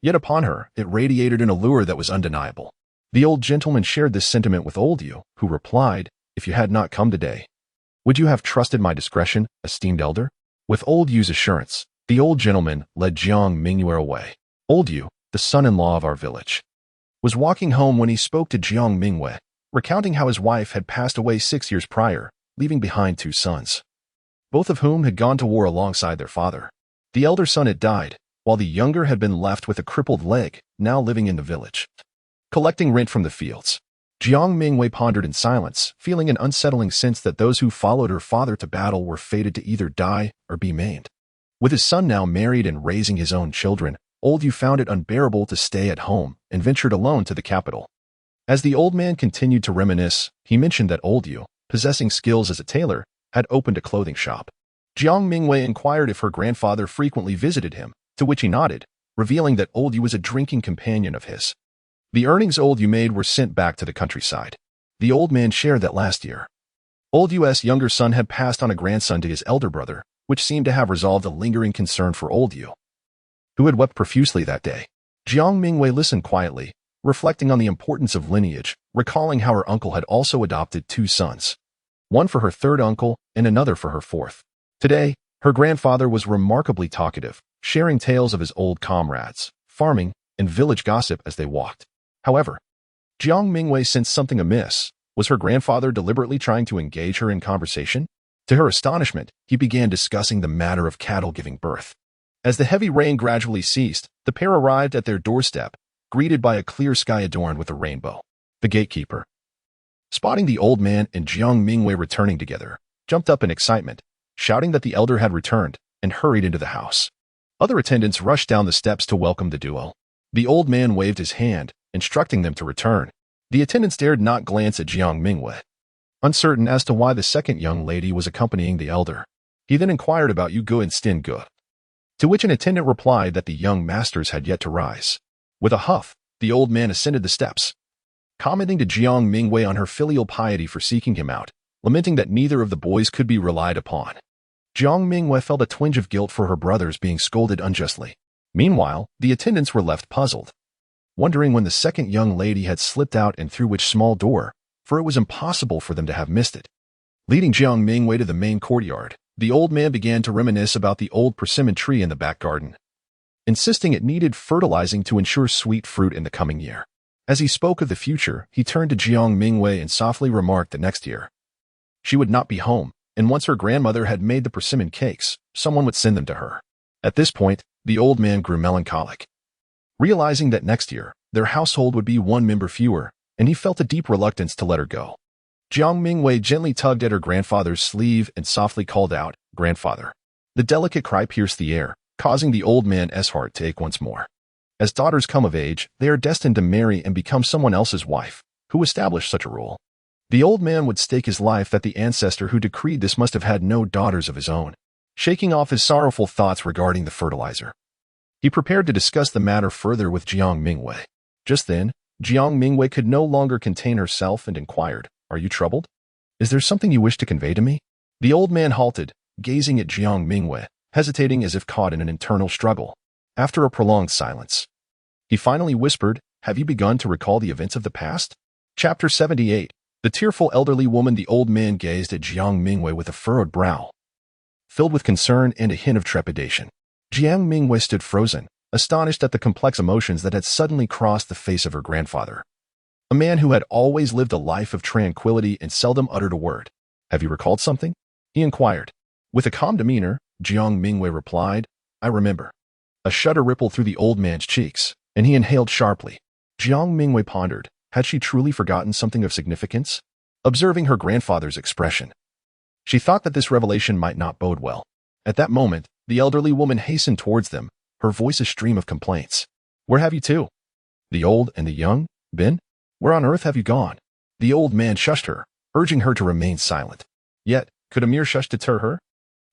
Yet upon her, it radiated an allure that was undeniable. The old gentleman shared this sentiment with old you, who replied, If you had not come today, would you have trusted my discretion, esteemed elder? With old you's assurance, the old gentleman led Jiang Mingyue away. Old you, the son-in-law of our village, was walking home when he spoke to Jiang Mingyue, recounting how his wife had passed away 6 years prior, leaving behind 2 sons, both of whom had gone to war alongside their father. The elder son had died, while the younger had been left with a crippled leg, now living in the village, collecting rent from the fields. Jiang Mingyue pondered in silence, feeling an unsettling sense that those who followed her father to battle were fated to either die or be maimed. With his son now married and raising his own children, old you found it unbearable to stay at home and ventured alone to the capital. As the old man continued to reminisce, he mentioned that old you, possessing skills as a tailor, had opened a clothing shop. Jiang Mingyue inquired if her grandfather frequently visited him, to which he nodded, revealing that old you was a drinking companion of his. The earnings old you made were sent back to the countryside. The old man shared that last year, old you's younger son had passed on a grandson to his elder brother, which seemed to have resolved a lingering concern for old you, who had wept profusely that day. Jiang Mingyue listened quietly, reflecting on the importance of lineage, recalling how her uncle had also adopted 2 sons, one for her third uncle and another for her fourth. Today, her grandfather was remarkably talkative, sharing tales of his old comrades, farming, and village gossip as they walked. However, Jiang Mingyue sensed something amiss. Was her grandfather deliberately trying to engage her in conversation? To her astonishment, he began discussing the matter of cattle giving birth. As the heavy rain gradually ceased, the pair arrived at their doorstep, greeted by a clear sky adorned with a rainbow. The gatekeeper, spotting the old man and Jiang Mingyue returning together, jumped up in excitement, shouting that the elder had returned, and hurried into the house. Other attendants rushed down the steps to welcome the duo. The old man waved his hand, instructing them to return. The attendants dared not glance at Jiang Mingyue, uncertain as to why the second young lady was accompanying the elder. He then inquired about Yu Gu and Stin Gu, to which an attendant replied that the young masters had yet to rise. With a huff, the old man ascended the steps, commenting to Jiang Mingyue on her filial piety for seeking him out, lamenting that neither of the boys could be relied upon. Jiang Mingyue felt a twinge of guilt for her brothers being scolded unjustly. Meanwhile, the attendants were left puzzled, wondering when the second young lady had slipped out and through which small door, for it was impossible for them to have missed it. Leading Jiang Mingyue to the main courtyard, the old man began to reminisce about the old persimmon tree in the back garden, insisting it needed fertilizing to ensure sweet fruit in the coming year. As he spoke of the future, he turned to Jiang Mingyue and softly remarked that next year she would not be home, and once her grandmother had made the persimmon cakes, someone would send them to her. At this point, the old man grew melancholic, realizing that next year, their household would be one member fewer, and he felt a deep reluctance to let her go. Jiang Mingyue gently tugged at her grandfather's sleeve and softly called out, "Grandfather." The delicate cry pierced the air, causing the old man's heart to ache once more. As daughters come of age, they are destined to marry and become someone else's wife. Who established such a rule? The old man would stake his life that the ancestor who decreed this must have had no daughters of his own. Shaking off his sorrowful thoughts regarding the fertilizer, he prepared to discuss the matter further with Jiang Mingyue. Just then, Jiang Mingyue could no longer contain herself and inquired, "Are you troubled? Is there something you wish to convey to me?" The old man halted, gazing at Jiang Mingyue, hesitating as if caught in an internal struggle. After a prolonged silence, he finally whispered, "Have you begun to recall the events of the past?" Chapter 78. The tearful elderly woman. The old man gazed at Jiang Mingyue with a furrowed brow, filled with concern and a hint of trepidation. Jiang Mingyue stood frozen, astonished at the complex emotions that had suddenly crossed the face of her grandfather, a man who had always lived a life of tranquility and seldom uttered a word. "Have you recalled something?" he inquired. With a calm demeanor, Jiang Mingyue replied, "I remember." A shudder rippled through the old man's cheeks, and he inhaled sharply. Jiang Mingyue pondered, had she truly forgotten something of significance? Observing her grandfather's expression, she thought that this revelation might not bode well. At that moment, the elderly woman hastened towards them, her voice a stream of complaints. "Where have you to? The old and the young? Been? Where on earth have you gone?" The old man shushed her, urging her to remain silent. Yet, could a mere shush deter her?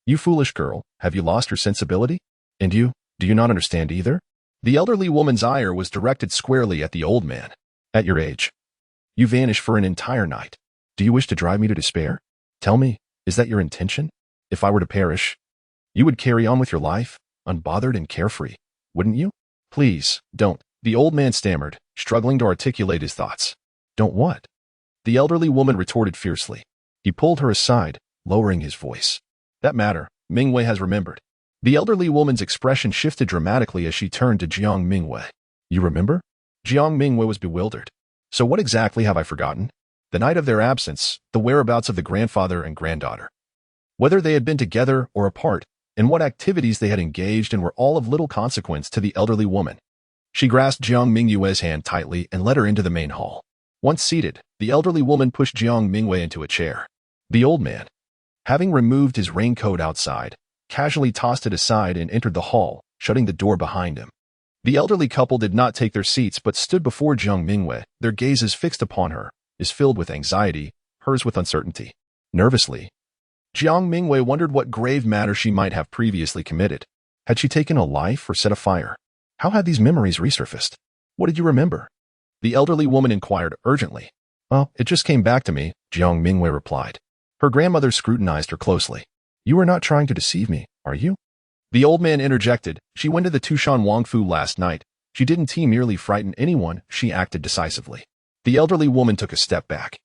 "You foolish girl, have you lost your sensibility? And you, do you not understand either?" The elderly woman's ire was directed squarely at the old man. "At your age, you vanish for an entire night. Do you wish to drive me to despair? Tell me, is that your intention? If I were to perish, you would carry on with your life, unbothered and carefree, wouldn't you? Please, don't." The old man stammered, struggling to articulate his thoughts. "Don't what?" The elderly woman retorted fiercely. He pulled her aside, lowering his voice. "That matter, Mingyue has remembered." The elderly woman's expression shifted dramatically as she turned to Jiang Mingyue. "You remember?" Jiang Mingyue was bewildered. "So what exactly have I forgotten?" The night of their absence, the whereabouts of the grandfather and granddaughter, whether they had been together or apart, and what activities they had engaged in were all of little consequence to the elderly woman. She grasped Jiang Mingyue's hand tightly and led her into the main hall. Once seated, the elderly woman pushed Jiang Mingyue into a chair. The old man, having removed his raincoat outside, casually tossed it aside and entered the hall, shutting the door behind him. The elderly couple did not take their seats but stood before Jiang Mingyue, their gazes fixed upon her, is filled with anxiety, hers with uncertainty. Nervously, Jiang Mingyue wondered what grave matter she might have previously committed. Had she taken a life or set a fire? How had these memories resurfaced? What did you remember? The elderly woman inquired urgently. "Oh, it just came back to me," Jiang Mingyue replied. Her grandmother scrutinized her closely. "You are not trying to deceive me, are you?" The old man interjected. "She went to the Tushan Wangfu last night. She didn't merely frighten anyone, she acted decisively." The elderly woman took a step back,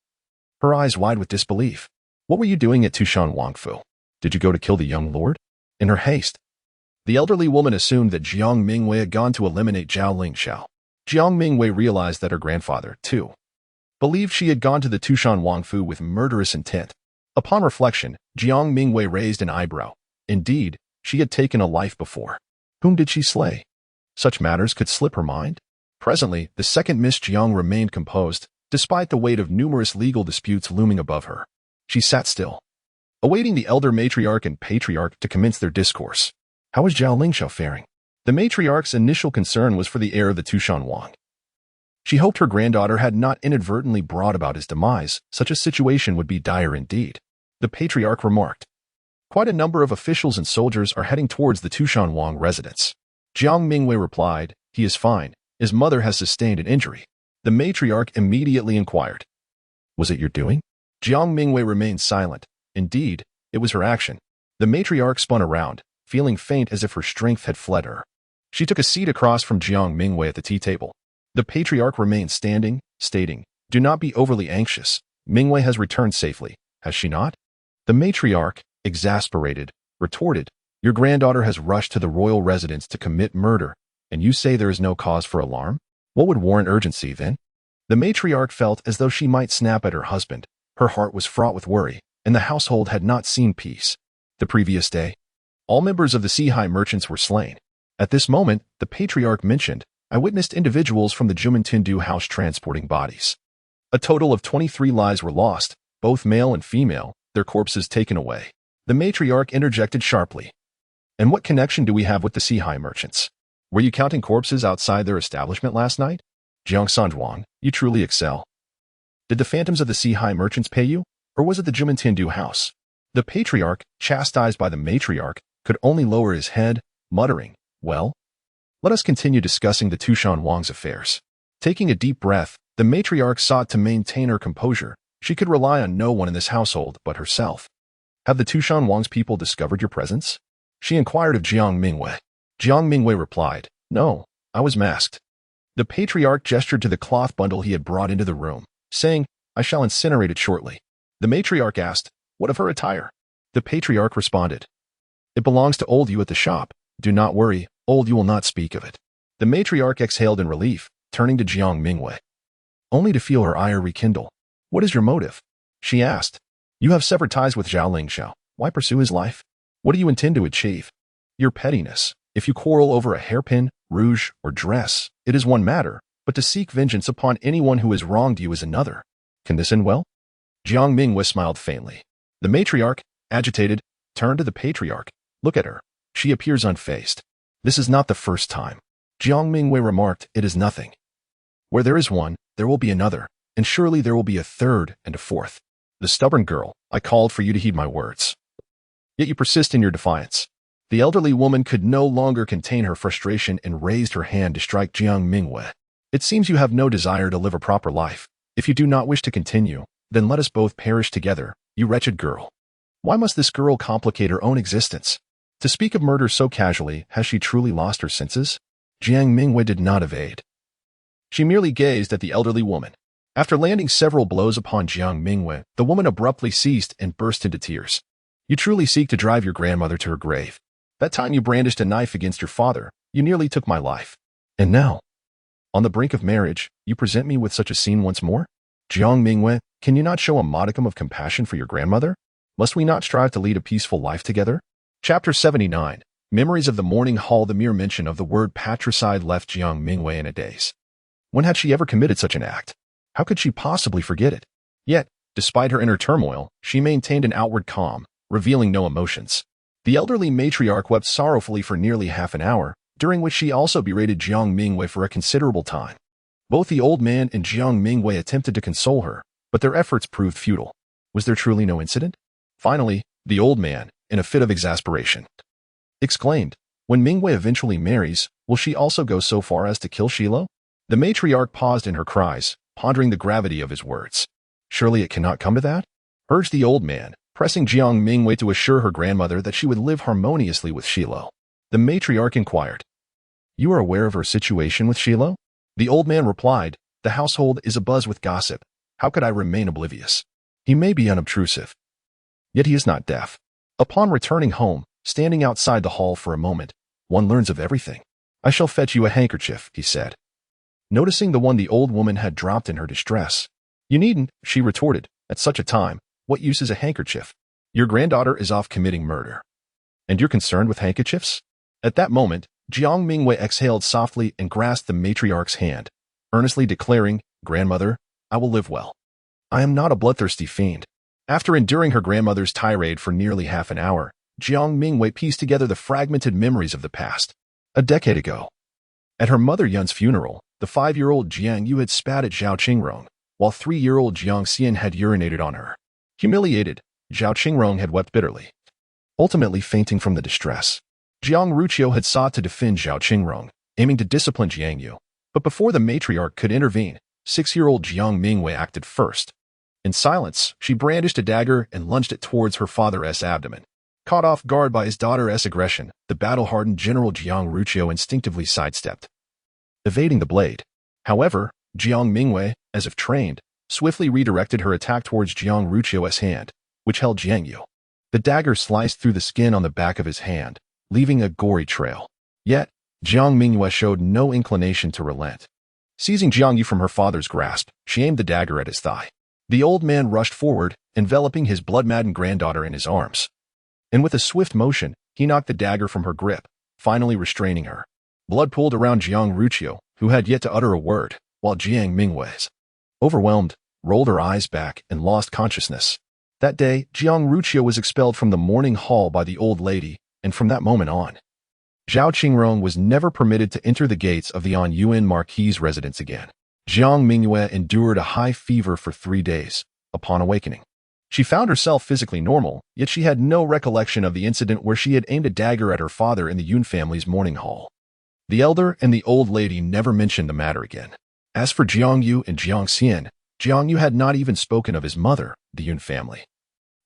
her eyes wide with disbelief. "What were you doing at Tushan Wangfu? Did you go to kill the young lord?" In her haste, The elderly woman assumed that Jiang Mingyue had gone to eliminate Zhao Xilou. Jiang Mingyue realized that her grandfather, too, believed she had gone to the Tushan Wangfu with murderous intent. Upon reflection, Jiang Mingyue raised an eyebrow. Indeed, she had taken a life before. Whom did she slay? Such matters could slip her mind. Presently, the second Miss Jiang remained composed, despite the weight of numerous legal disputes looming above her. She sat still, awaiting the elder matriarch and patriarch to commence their discourse. How was Zhao Xilou faring? The matriarch's initial concern was for the heir of the Tushan Wang. She hoped her granddaughter had not inadvertently brought about his demise. Such a situation would be dire indeed. The patriarch remarked. Quite a number of officials and soldiers are heading towards the Tushan Wang residence. Jiang Mingyue replied, he is fine. His mother has sustained an injury. The matriarch immediately inquired. Was it your doing? Jiang Mingyue remained silent. Indeed, it was her action. The matriarch spun around, feeling faint as if her strength had fled her. She took a seat across from Jiang Mingyue at the tea table. The patriarch remained standing, stating, do not be overly anxious. Mingyue has returned safely, has she not? The matriarch, exasperated, retorted, your granddaughter has rushed to the royal residence to commit murder, and you say there is no cause for alarm? What would warrant urgency, then? The matriarch felt as though she might snap at her husband. Her heart was fraught with worry, and the household had not seen peace. The previous day, all members of the Sihai merchants were slain. At this moment, the patriarch mentioned, I witnessed individuals from the Jumintindu house transporting bodies. A total of 23 lives were lost, both male and female, their corpses taken away. The matriarch interjected sharply. And what connection do we have with the Sihai merchants? Were you counting corpses outside their establishment last night? Jiang Sanjuan, you truly excel. Did the phantoms of the Sihai merchants pay you, or was it the Jumintindu house? The patriarch, chastised by the matriarch, could only lower his head, muttering, well, let us continue discussing the Tushan Wang's affairs. Taking a deep breath, the matriarch sought to maintain her composure. She could rely on no one in this household but herself. Have the Tushan Wang's people discovered your presence? She inquired of Jiang Mingyue. Jiang Mingyue replied, no, I was masked. The patriarch gestured to the cloth bundle he had brought into the room, saying, I shall incinerate it shortly. The matriarch asked, what of her attire? The patriarch responded, it belongs to old you at the shop. Do not worry, old you will not speak of it. The matriarch exhaled in relief, turning to Jiang Mingyue. Only to feel her ire rekindle. What is your motive? She asked. You have severed ties with Zhao Xilou. Why pursue his life? What do you intend to achieve? Your pettiness. If you quarrel over a hairpin, rouge, or dress, it is one matter, but to seek vengeance upon anyone who has wronged you is another. Can this end well? Jiang Mingyue smiled faintly. The matriarch, agitated, turned to the patriarch. Look at her. She appears unfazed. This is not the first time. Jiang Mingyue remarked, it is nothing. Where there is one, there will be another, and surely there will be a third and a fourth. The stubborn girl, I called for you to heed my words. Yet you persist in your defiance. The elderly woman could no longer contain her frustration and raised her hand to strike Jiang Mingyue. It seems you have no desire to live a proper life. If you do not wish to continue, then let us both perish together, you wretched girl. Why must this girl complicate her own existence? To speak of murder so casually, has she truly lost her senses? Jiang Mingyue did not evade. She merely gazed at the elderly woman. After landing several blows upon Jiang Mingyue, the woman abruptly ceased and burst into tears. You truly seek to drive your grandmother to her grave. That time you brandished a knife against your father, you nearly took my life. And now, on the brink of marriage, you present me with such a scene once more? Jiang Mingyue, can you not show a modicum of compassion for your grandmother? Must we not strive to lead a peaceful life together? Chapter 79. Memories of the morning hall. The mere mention of the word patricide left Jiang Mingyue in a daze. When had she ever committed such an act? How could she possibly forget it? Yet, despite her inner turmoil, she maintained an outward calm, revealing no emotions. The elderly matriarch wept sorrowfully for nearly half an hour, during which she also berated Jiang Mingyue for a considerable time. Both the old man and Jiang Mingyue attempted to console her, but their efforts proved futile. Was there truly no incident? Finally, the old man, in a fit of exasperation, exclaimed, when Mingyue eventually marries, will she also go so far as to kill Xilou? The matriarch paused in her cries, pondering the gravity of his words. Surely it cannot come to that? Urged the old man, pressing Jiang Mingyue to assure her grandmother that she would live harmoniously with Xilou. The matriarch inquired, you are aware of her situation with Xilou? The old man replied, the household is abuzz with gossip. How could I remain oblivious? He may be unobtrusive, yet he is not deaf. Upon returning home, standing outside the hall for a moment, one learns of everything. I shall fetch you a handkerchief, he said, noticing the one the old woman had dropped in her distress. You needn't, she retorted. At such a time, what use is a handkerchief? Your granddaughter is off committing murder. And you're concerned with handkerchiefs? At that moment, Jiang Mingyue exhaled softly and grasped the matriarch's hand, earnestly declaring, Grandmother, I will live well. I am not a bloodthirsty fiend. After enduring her grandmother's tirade for nearly half an hour, Jiang Mingyue pieced together the fragmented memories of the past. A decade ago, at her mother Yun's funeral, the 5-year-old Jiang Yu had spat at Zhao Qingrong, while 3-year-old Jiang Xian had urinated on her. Humiliated, Zhao Qingrong had wept bitterly, ultimately fainting from the distress. Jiang Ruqiu had sought to defend Zhao Qingrong, aiming to discipline Jiang Yu. But before the matriarch could intervene, 6-year-old Jiang Mingyue acted first. In silence, she brandished a dagger and lunged it towards her father's abdomen. Caught off guard by his daughter's aggression, the battle-hardened General Jiang Ruqiu instinctively sidestepped, evading the blade. However, Jiang Mingyue, as if trained, swiftly redirected her attack towards Jiang Ruqiu's hand, which held Jiang Yu. The dagger sliced through the skin on the back of his hand, leaving a gory trail. Yet, Jiang Mingyue showed no inclination to relent. Seizing Jiang Yu from her father's grasp, she aimed the dagger at his thigh. The old man rushed forward, enveloping his blood-maddened granddaughter in his arms. And with a swift motion, he knocked the dagger from her grip, finally restraining her. Blood pooled around Jiang Ruqiu, who had yet to utter a word, while Jiang Mingyue, overwhelmed, rolled her eyes back and lost consciousness. That day, Jiang Ruqiu was expelled from the mourning hall by the old lady, and from that moment on, Zhao Qingrong was never permitted to enter the gates of the Yuan Marquis' residence again. Jiang Mingyue endured a high fever for 3 days. Upon awakening, she found herself physically normal, yet she had no recollection of the incident where she had aimed a dagger at her father in the Yun family's mourning hall. The elder and the old lady never mentioned the matter again. As for Jiang Yu and Jiang Xian, Jiang Yu had not even spoken of his mother, the Yun family,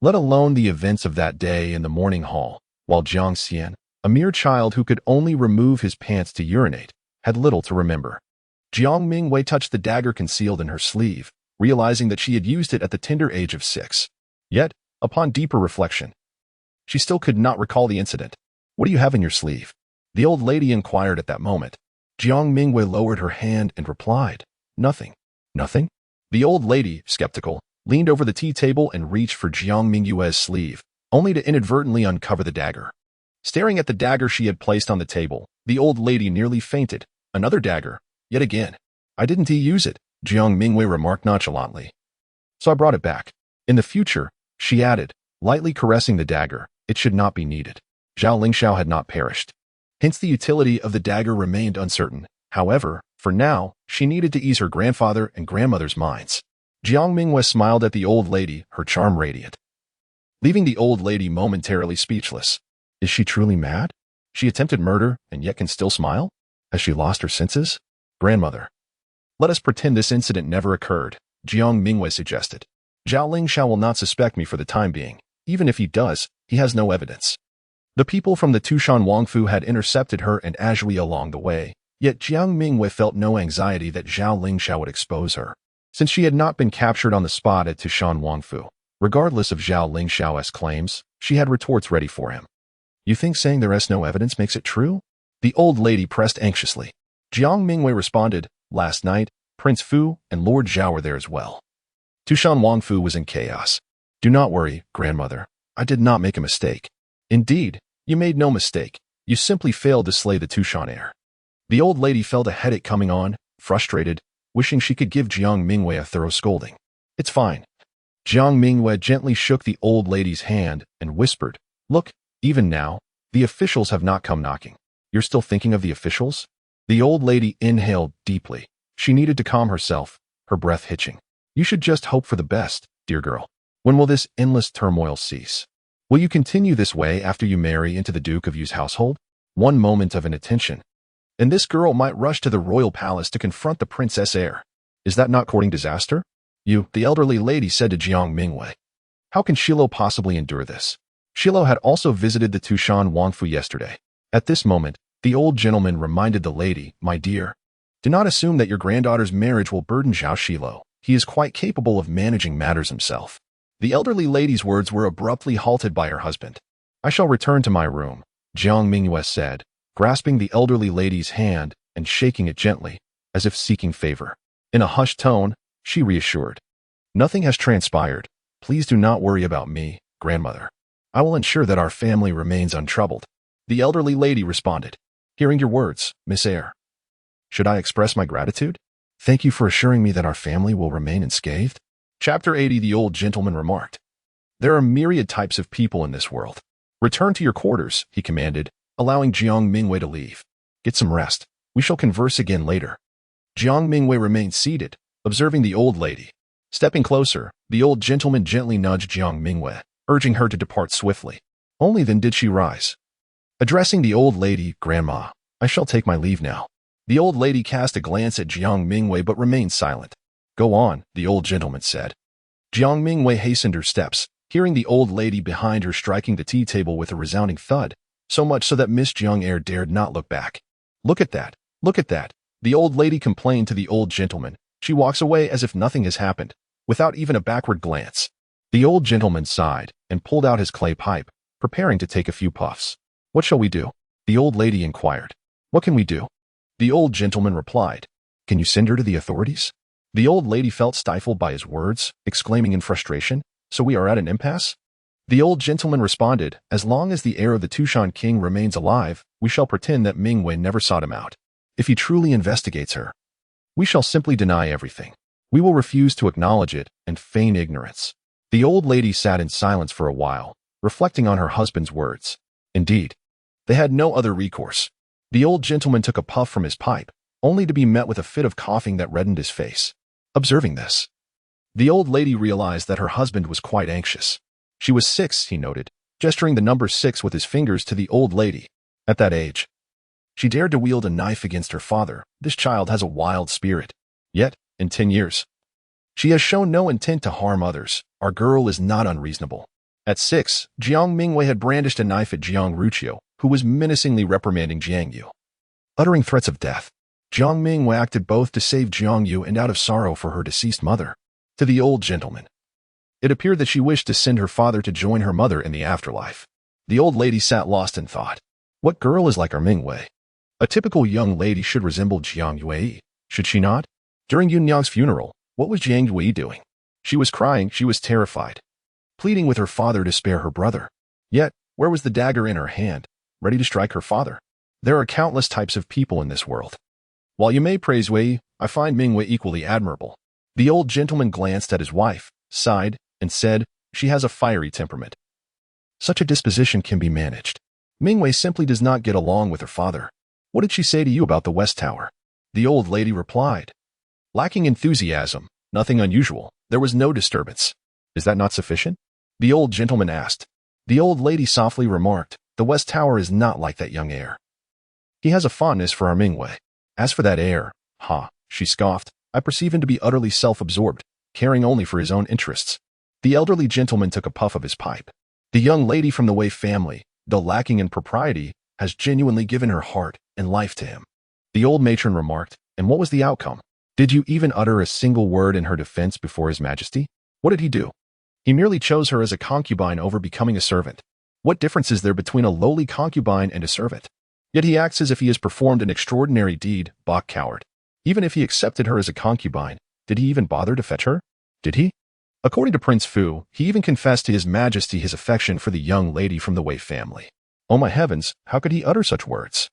let alone the events of that day in the mourning hall, while Jiang Xian, a mere child who could only remove his pants to urinate, had little to remember. Jiang Mingyue touched the dagger concealed in her sleeve, realizing that she had used it at the tender age of 6. Yet, upon deeper reflection, she still could not recall the incident. What do you have in your sleeve? The old lady inquired at that moment. Jiang Mingyue lowered her hand and replied, Nothing. Nothing? The old lady, skeptical, leaned over the tea table and reached for Jiang Mingyue's sleeve, only to inadvertently uncover the dagger. Staring at the dagger she had placed on the table, the old lady nearly fainted. Another dagger, yet again. I didn't use it, Jiang Mingyue remarked nonchalantly. So I brought it back. In the future, she added, lightly caressing the dagger, it should not be needed. Zhao Lingshao had not perished. Hence the utility of the dagger remained uncertain. However, for now, she needed to ease her grandfather and grandmother's minds. Jiang Mingyue smiled at the old lady, her charm radiant, leaving the old lady momentarily speechless. Is she truly mad? She attempted murder and yet can still smile? Has she lost her senses? Grandmother, let us pretend this incident never occurred, Jiang Mingyue suggested. Zhao Lingshao will not suspect me for the time being. Even if he does, he has no evidence. The people from the Tushan Wangfu had intercepted her and Azhui along the way, yet Jiang Mingyue felt no anxiety that Zhao Lingshao would expose her, since she had not been captured on the spot at Tushan Wangfu. Regardless of Zhao Lingshao's claims, she had retorts ready for him. You think saying there is no evidence makes it true? The old lady pressed anxiously. Jiang Mingyue responded, Last night, Prince Fu and Lord Zhao were there as well. Tushan Wangfu was in chaos. Do not worry, grandmother. I did not make a mistake. Indeed, you made no mistake. You simply failed to slay the Tushan heir. The old lady felt a headache coming on, frustrated, wishing she could give Jiang Mingyue a thorough scolding. It's fine. Jiang Mingyue gently shook the old lady's hand and whispered, Look, even now, the officials have not come knocking. You're still thinking of the officials? The old lady inhaled deeply. She needed to calm herself, her breath hitching. You should just hope for the best, dear girl. When will this endless turmoil cease? Will you continue this way after you marry into the Duke of Yu's household? One moment of inattention, and this girl might rush to the royal palace to confront the princess heir. Is that not courting disaster? You, the elderly lady said to Jiang Mingyue. How can Xilou possibly endure this? Xilou had also visited the Tushan Wangfu yesterday. At this moment, the old gentleman reminded the lady, My dear, do not assume that your granddaughter's marriage will burden Zhao Xilou. He is quite capable of managing matters himself. The elderly lady's words were abruptly halted by her husband. I shall return to my room, Jiang Mingyue said, grasping the elderly lady's hand and shaking it gently, as if seeking favor. In a hushed tone, she reassured, "Nothing has transpired. Please do not worry about me, grandmother. I will ensure that our family remains untroubled." The elderly lady responded, "Hearing your words, Miss Eyre. Should I express my gratitude? Thank you for assuring me that our family will remain unscathed." Chapter 80. The old gentleman remarked, "There are myriad types of people in this world. Return to your quarters," he commanded, allowing Jiang Mingyue to leave. "Get some rest. We shall converse again later." Jiang Mingyue remained seated, observing the old lady. Stepping closer, the old gentleman gently nudged Jiang Mingyue, urging her to depart swiftly. Only then did she rise. Addressing the old lady, "Grandma, I shall take my leave now." The old lady cast a glance at Jiang Mingyue but remained silent. "Go on," the old gentleman said. Jiang Mingyue hastened her steps, hearing the old lady behind her striking the tea table with a resounding thud, so much so that Miss Jiang Eyre dared not look back. "Look at that! Look at that!" the old lady complained to the old gentleman. She walks away as if nothing has happened, without even a backward glance. The old gentleman sighed and pulled out his clay pipe, preparing to take a few puffs. "What shall we do?" the old lady inquired. "What can we do?" the old gentleman replied. "Can you send her to the authorities?" The old lady felt stifled by his words, exclaiming in frustration, "So we are at an impasse?" The old gentleman responded, "As long as the heir of the Tushan king remains alive, we shall pretend that Mingyue never sought him out. If he truly investigates her, we shall simply deny everything. We will refuse to acknowledge it and feign ignorance." The old lady sat in silence for a while, reflecting on her husband's words. Indeed, they had no other recourse. The old gentleman took a puff from his pipe, only to be met with a fit of coughing that reddened his face. Observing this, the old lady realized that her husband was quite anxious. She was 6, he noted, gesturing the number 6 with his fingers to the old lady. At that age, she dared to wield a knife against her father. This child has a wild spirit. Yet, in 10 years, she has shown no intent to harm others. Our girl is not unreasonable. At 6, Jiang Mingyue had brandished a knife at Jiang Ruqiu, who was menacingly reprimanding Jiang Yu. Uttering threats of death, Jiang Mingyue acted both to save Jiang Yu and out of sorrow for her deceased mother. To the old gentleman, it appeared that she wished to send her father to join her mother in the afterlife. The old lady sat lost in thought. What girl is like our Mingyue? A typical young lady should resemble Jiang Yue, should she not? During Yunyang's funeral, what was Jiang Yue doing? She was crying, she was terrified, pleading with her father to spare her brother. Yet, where was the dagger in her hand, ready to strike her father? There are countless types of people in this world. While you may praise Wei, I find Mingyue equally admirable. The old gentleman glanced at his wife, sighed, and said, "She has a fiery temperament. Such a disposition can be managed. Mingyue simply does not get along with her father. What did she say to you about the West Tower?" The old lady replied, "Lacking enthusiasm, nothing unusual. There was no disturbance." "Is that not sufficient?" the old gentleman asked. The old lady softly remarked, "The West Tower is not like that young heir. He has a fondness for our Mingyue. As for that heir, she scoffed, I perceive him to be utterly self-absorbed, caring only for his own interests." The elderly gentleman took a puff of his pipe. "The young lady from the Wei family, though lacking in propriety, has genuinely given her heart and life to him." The old matron remarked, "And what was the outcome? Did you even utter a single word in her defense before His Majesty? What did he do? He merely chose her as a concubine over becoming a servant. What difference is there between a lowly concubine and a servant? Yet he acts as if he has performed an extraordinary deed, Bok coward. Even if he accepted her as a concubine, did he even bother to fetch her? Did he?" According to Prince Fu, he even confessed to His Majesty his affection for the young lady from the Wei family. Oh my heavens, how could he utter such words?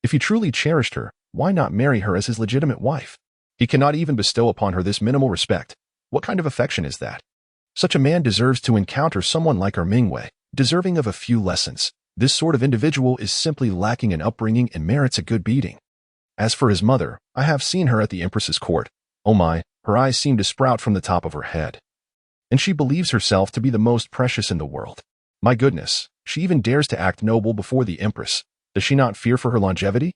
If he truly cherished her, why not marry her as his legitimate wife? He cannot even bestow upon her this minimal respect. What kind of affection is that? Such a man deserves to encounter someone like our Mingyue, deserving of a few lessons. This sort of individual is simply lacking in upbringing and merits a good beating. As for his mother, I have seen her at the Empress's court. Oh my, her eyes seem to sprout from the top of her head. And she believes herself to be the most precious in the world. My goodness, she even dares to act noble before the Empress. Does she not fear for her longevity?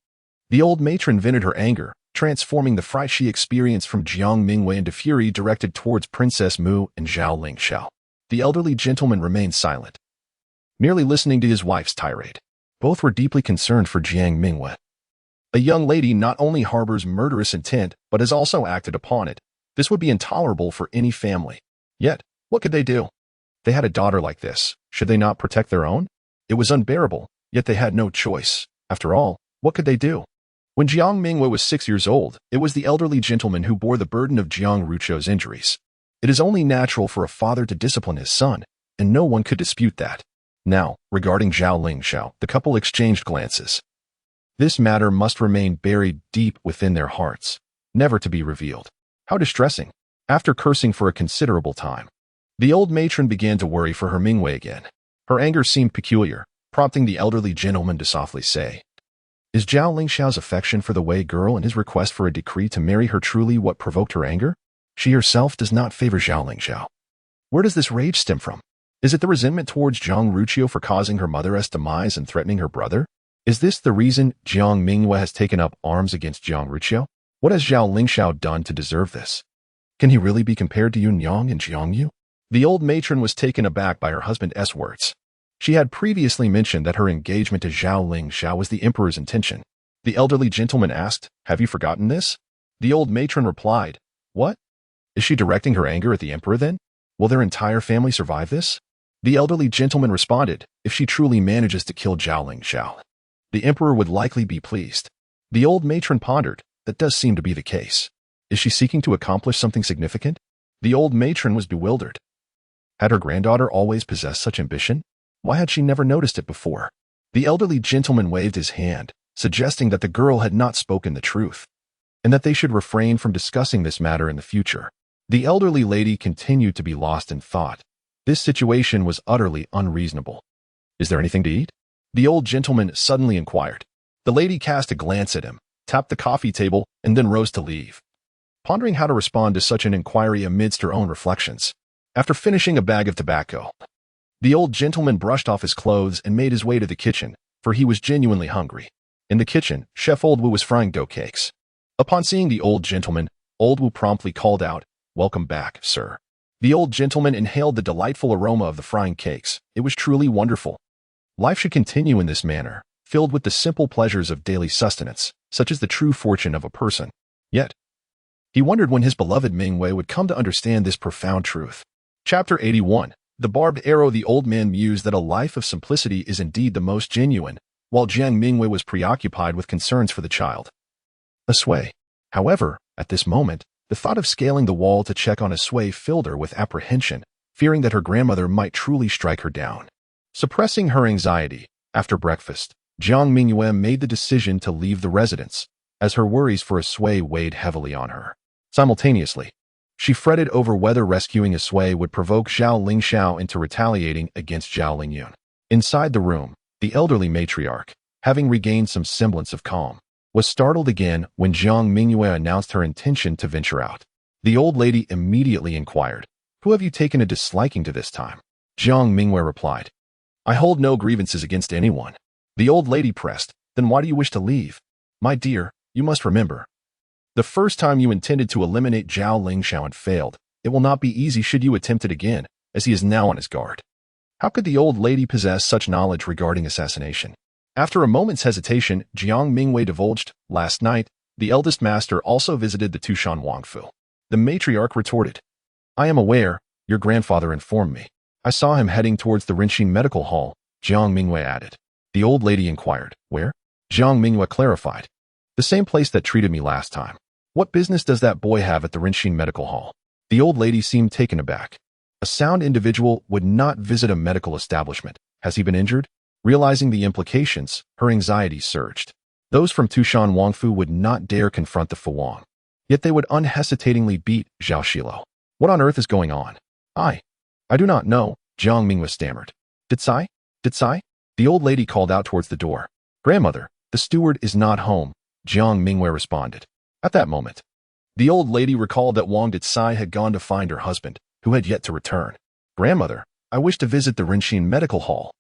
The old matron vented her anger, transforming the fright she experienced from Jiang Mingyue into fury directed towards Princess Mu and Zhao Lingxiao. The elderly gentleman remained silent, merely listening to his wife's tirade. Both were deeply concerned for Jiang Mingyue. A young lady not only harbors murderous intent, but has also acted upon it. This would be intolerable for any family. Yet, what could they do? They had a daughter like this. Should they not protect their own? It was unbearable, yet they had no choice. After all, What could they do? When Jiang Mingyue was 6 years old, it was the elderly gentleman who bore the burden of Jiang Ruchou's injuries. It is only natural for a father to discipline his son, and no one could dispute that. Now, regarding Zhao Lingxiao, the couple exchanged glances. This matter must remain buried deep within their hearts, never to be revealed. How distressing. After cursing for a considerable time, the old matron began to worry for her Mingyue again. Her anger seemed peculiar, prompting the elderly gentleman to softly say, "Is Zhao Lingxiao's affection for the Wei girl and his request for a decree to marry her truly what provoked her anger? She herself does not favor Zhao Lingxiao. Where does this rage stem from? Is it the resentment towards Jiang Ruchou for causing her mother's demise and threatening her brother? Is this the reason Jiang Mingyue has taken up arms against Jiang Ruchou? What has Zhao Lingxiao done to deserve this? Can he really be compared to Yun Yang and Jiang Yu?" The old matron was taken aback by her husband's words. She had previously mentioned that her engagement to Zhao Lingxiao was the emperor's intention. The elderly gentleman asked, "Have you forgotten this?" The old matron replied, "What? Is she directing her anger at the emperor then? Will their entire family survive this?" The elderly gentleman responded, "If she truly manages to kill Zhao Lingxiao, the emperor would likely be pleased." The old matron pondered, "That does seem to be the case. Is she seeking to accomplish something significant?" The old matron was bewildered. Had her granddaughter always possessed such ambition? Why had she never noticed it before? The elderly gentleman waved his hand, suggesting that the girl had not spoken the truth, and that they should refrain from discussing this matter in the future. The elderly lady continued to be lost in thought. This situation was utterly unreasonable. "Is there anything to eat?" the old gentleman suddenly inquired. The lady cast a glance at him, tapped the coffee table, and then rose to leave, pondering how to respond to such an inquiry amidst her own reflections. After finishing a bag of tobacco, the old gentleman brushed off his clothes and made his way to the kitchen, for he was genuinely hungry. In the kitchen, Chef Old Wu was frying dough cakes. Upon seeing the old gentleman, Old Wu promptly called out, "Welcome back, sir." The old gentleman inhaled the delightful aroma of the frying cakes. It was truly wonderful. Life should continue in this manner, filled with the simple pleasures of daily sustenance, such as the true fortune of a person. Yet, he wondered when his beloved Mingyue would come to understand this profound truth. Chapter 81. The Barbed Arrow. The old man mused that a life of simplicity is indeed the most genuine, while Jiang Mingyue was preoccupied with concerns for the child. Aswei. However, at this moment, the thought of scaling the wall to check on Aswei filled her with apprehension, fearing that her grandmother might truly strike her down. Suppressing her anxiety, after breakfast, Jiang Mingyue made the decision to leave the residence, as her worries for Aswei weighed heavily on her. Simultaneously, she fretted over whether rescuing Aswei would provoke Zhao Lingxiao into retaliating against Zhao Lingyun. Inside the room, the elderly matriarch, having regained some semblance of calm, was startled again when Jiang Mingyue announced her intention to venture out. The old lady immediately inquired, "Who have you taken a disliking to this time?" Jiang Mingyue replied, "I hold no grievances against anyone." The old lady pressed, "Then why do you wish to leave?" "My dear, you must remember. The first time you intended to eliminate Zhao Lingxiao and failed. It will not be easy should you attempt it again, as he is now on his guard." How could the old lady possess such knowledge regarding assassination? After a moment's hesitation, Jiang Mingyue divulged, "Last night, the eldest master also visited the Tushan Wangfu." The matriarch retorted, "I am aware, your grandfather informed me. I saw him heading towards the Renxin Medical Hall," Jiang Mingyue added. The old lady inquired, "Where?" Jiang Mingyue clarified, "The same place that treated me last time." "What business does that boy have at the Renxin Medical Hall?" The old lady seemed taken aback. A sound individual would not visit a medical establishment. Has he been injured? Realizing the implications, her anxiety surged. Those from Tushan Wangfu would not dare confront the Fuwang. Yet they would unhesitatingly beat Zhao Xilou. What on earth is going on? I do not know, Jiang Mingyue stammered. Did Sai? The old lady called out towards the door. "Grandmother, the steward is not home," Jiang Mingyue responded. At that moment, the old lady recalled that Wang Ditsai had gone to find her husband, who had yet to return. "Grandmother, I wish to visit the Renxin Medical Hall."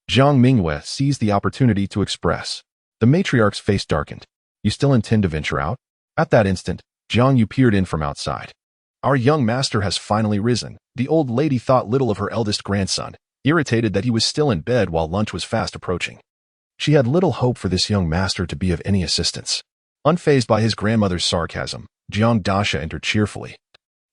Jiang Mingyue seized the opportunity to express. The matriarch's face darkened. "You still intend to venture out?" At that instant, Jiang Yu peered in from outside. "Our young master has finally risen." The old lady thought little of her eldest grandson, irritated that he was still in bed while lunch was fast approaching. She had little hope for this young master to be of any assistance. Unfazed by his grandmother's sarcasm, Jiang Dasha entered cheerfully,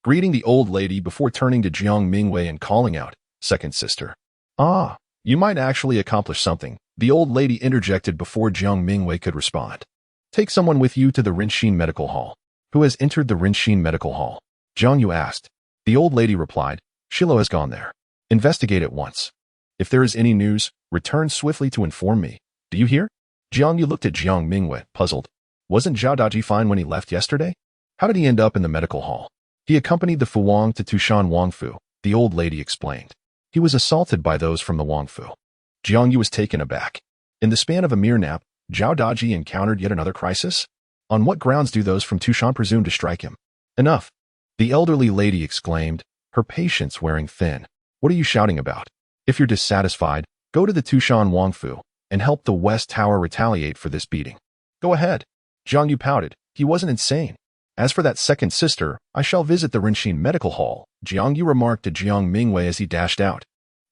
greeting the old lady before turning to Jiang Mingyue and calling out, "Second sister." "Ah, you might actually accomplish something," The old lady interjected before Jiang Mingyue could respond. Take someone with you to the Rinxin Medical Hall. Who has entered the Rinxin Medical Hall? Jiang Yu asked. The old lady replied, Xilou has gone there. Investigate at once. If there is any news, return swiftly to inform me. Do you hear? Jiang Yu looked at Jiang Mingyue, puzzled. Wasn't Zhao Daji fine when he left yesterday? How did he end up in the medical hall? He accompanied the Fu Wang to Tushan Wangfu, the old lady explained. He was assaulted by those from the Wangfu. Jiang Yu was taken aback. In the span of a mere nap, Zhao Daji encountered yet another crisis? On what grounds do those from Tushan presume to strike him? Enough! The elderly lady exclaimed, her patience wearing thin. What are you shouting about? If you're dissatisfied, go to the Tushan Wangfu and help the West Tower retaliate for this beating. Go ahead. Jiang Yu pouted. He wasn't insane. As for that second sister, I shall visit the Rinxin Medical Hall, Jiang Yu remarked to Jiang Mingyue as he dashed out.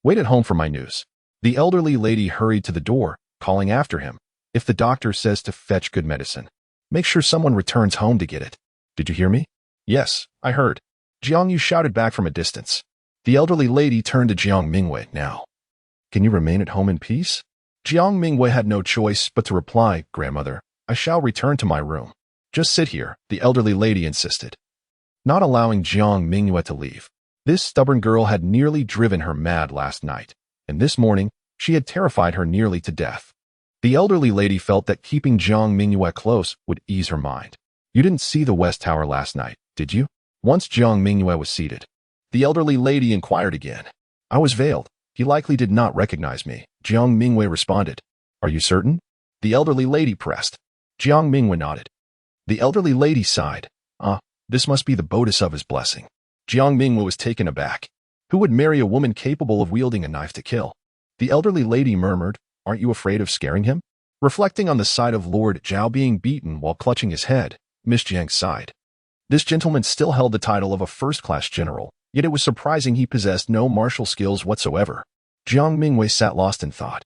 Wait at home for my news. The elderly lady hurried to the door, calling after him. If the doctor says to fetch good medicine, make sure someone returns home to get it. Did you hear me? Yes, I heard. Jiang Yu shouted back from a distance. The elderly lady turned to Jiang Mingyue now. Can you remain at home in peace? Jiang Mingyue had no choice but to reply, Grandmother, I shall return to my room. Just sit here, the elderly lady insisted, not allowing Jiang Mingyue to leave. This stubborn girl had nearly driven her mad last night, and this morning she had terrified her nearly to death. The elderly lady felt that keeping Jiang Mingyue close would ease her mind. You didn't see the West Tower last night, did you? Once Jiang Mingyue was seated, the elderly lady inquired again. I was veiled. He likely did not recognize me, Jiang Mingyue responded. Are you certain? The elderly lady pressed. Jiang Mingyue nodded. The elderly lady sighed. This must be the Bodhisattva's blessing. Jiang Mingyue was taken aback. Who would marry a woman capable of wielding a knife to kill? The elderly lady murmured, Aren't you afraid of scaring him? Reflecting on the sight of Lord Zhao being beaten while clutching his head, Miss Jiang sighed. This gentleman still held the title of a first-class general, yet it was surprising he possessed no martial skills whatsoever. Jiang Mingyue sat lost in thought.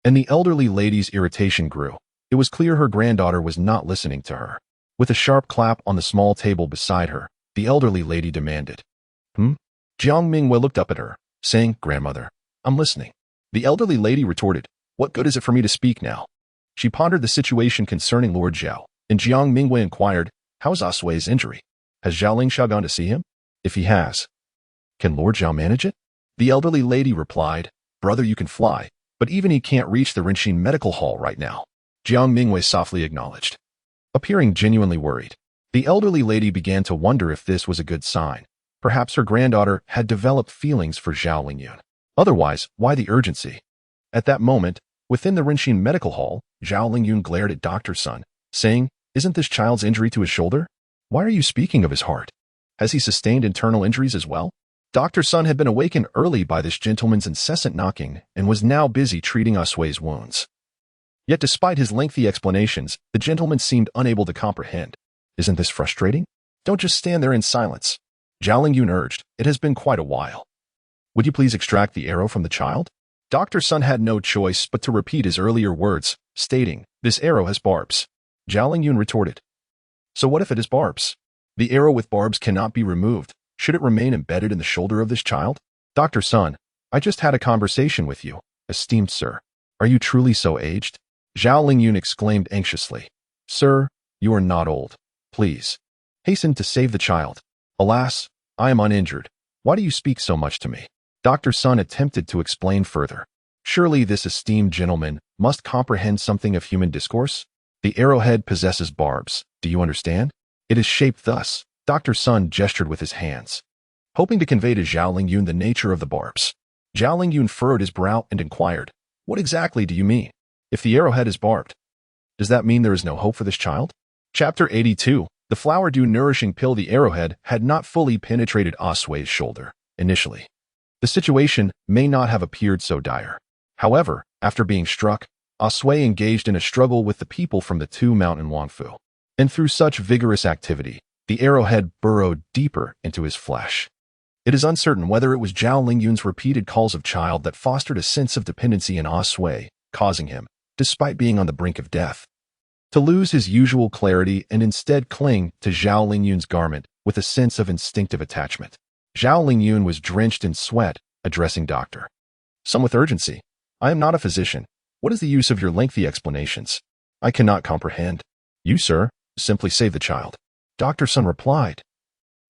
And the elderly lady's irritation grew. It was clear her granddaughter was not listening to her. With a sharp clap on the small table beside her, the elderly lady demanded. Jiang Mingyue looked up at her, saying, Grandmother, I'm listening. The elderly lady retorted, What good is it for me to speak now? She pondered the situation concerning Lord Zhao, and Jiang Mingyue inquired, How's Asui's injury? Has Zhao Lingxiao gone to see him? If he has, can Lord Zhao manage it? The elderly lady replied, Brother, you can fly, but even he can't reach the Rinxin Medical Hall right now. Jiang Mingyue softly acknowledged. Appearing genuinely worried, the elderly lady began to wonder if this was a good sign. Perhaps her granddaughter had developed feelings for Zhao Lingyun. Otherwise, why the urgency? At that moment, within the Rinxin Medical Hall, Zhao Lingyun glared at Dr. Sun, saying, Isn't this child's injury to his shoulder? Why are you speaking of his heart? Has he sustained internal injuries as well? Dr. Sun had been awakened early by this gentleman's incessant knocking and was now busy treating Asui's wounds. Yet despite his lengthy explanations, the gentleman seemed unable to comprehend. Isn't this frustrating? Don't just stand there in silence. Zhao Lingyun urged, It has been quite a while. Would you please extract the arrow from the child? Dr. Sun had no choice but to repeat his earlier words, stating, This arrow has barbs. Zhao Lingyun retorted. So what if it has barbs? The arrow with barbs cannot be removed. Should it remain embedded in the shoulder of this child? Dr. Sun, I just had a conversation with you, esteemed sir. Are you truly so aged? Zhao Lingyun exclaimed anxiously. Sir, you are not old. Please, hasten to save the child. Alas, I am uninjured. Why do you speak so much to me? Dr. Sun attempted to explain further. Surely this esteemed gentleman must comprehend something of human discourse? The arrowhead possesses barbs. Do you understand? It is shaped thus. Dr. Sun gestured with his hands, hoping to convey to Zhao Lingyun the nature of the barbs. Zhao Lingyun furrowed his brow and inquired, What exactly do you mean? If the arrowhead is barbed, does that mean there is no hope for this child? Chapter 82. The flower dew nourishing pill. The arrowhead had not fully penetrated Asui's shoulder. Initially, the situation may not have appeared so dire. However, after being struck, Asui engaged in a struggle with the people from the two mountain Wangfu. And through such vigorous activity, the arrowhead burrowed deeper into his flesh. It is uncertain whether it was Zhao Lingyun's repeated calls of child that fostered a sense of dependency in Asui, causing him, despite being on the brink of death, to lose his usual clarity and instead cling to Zhao Lingyun's garment with a sense of instinctive attachment. Zhao Lingyun was drenched in sweat, addressing Dr. Sun with urgency. I am not a physician. What is the use of your lengthy explanations? I cannot comprehend. You, sir, simply save the child. Dr. Sun replied.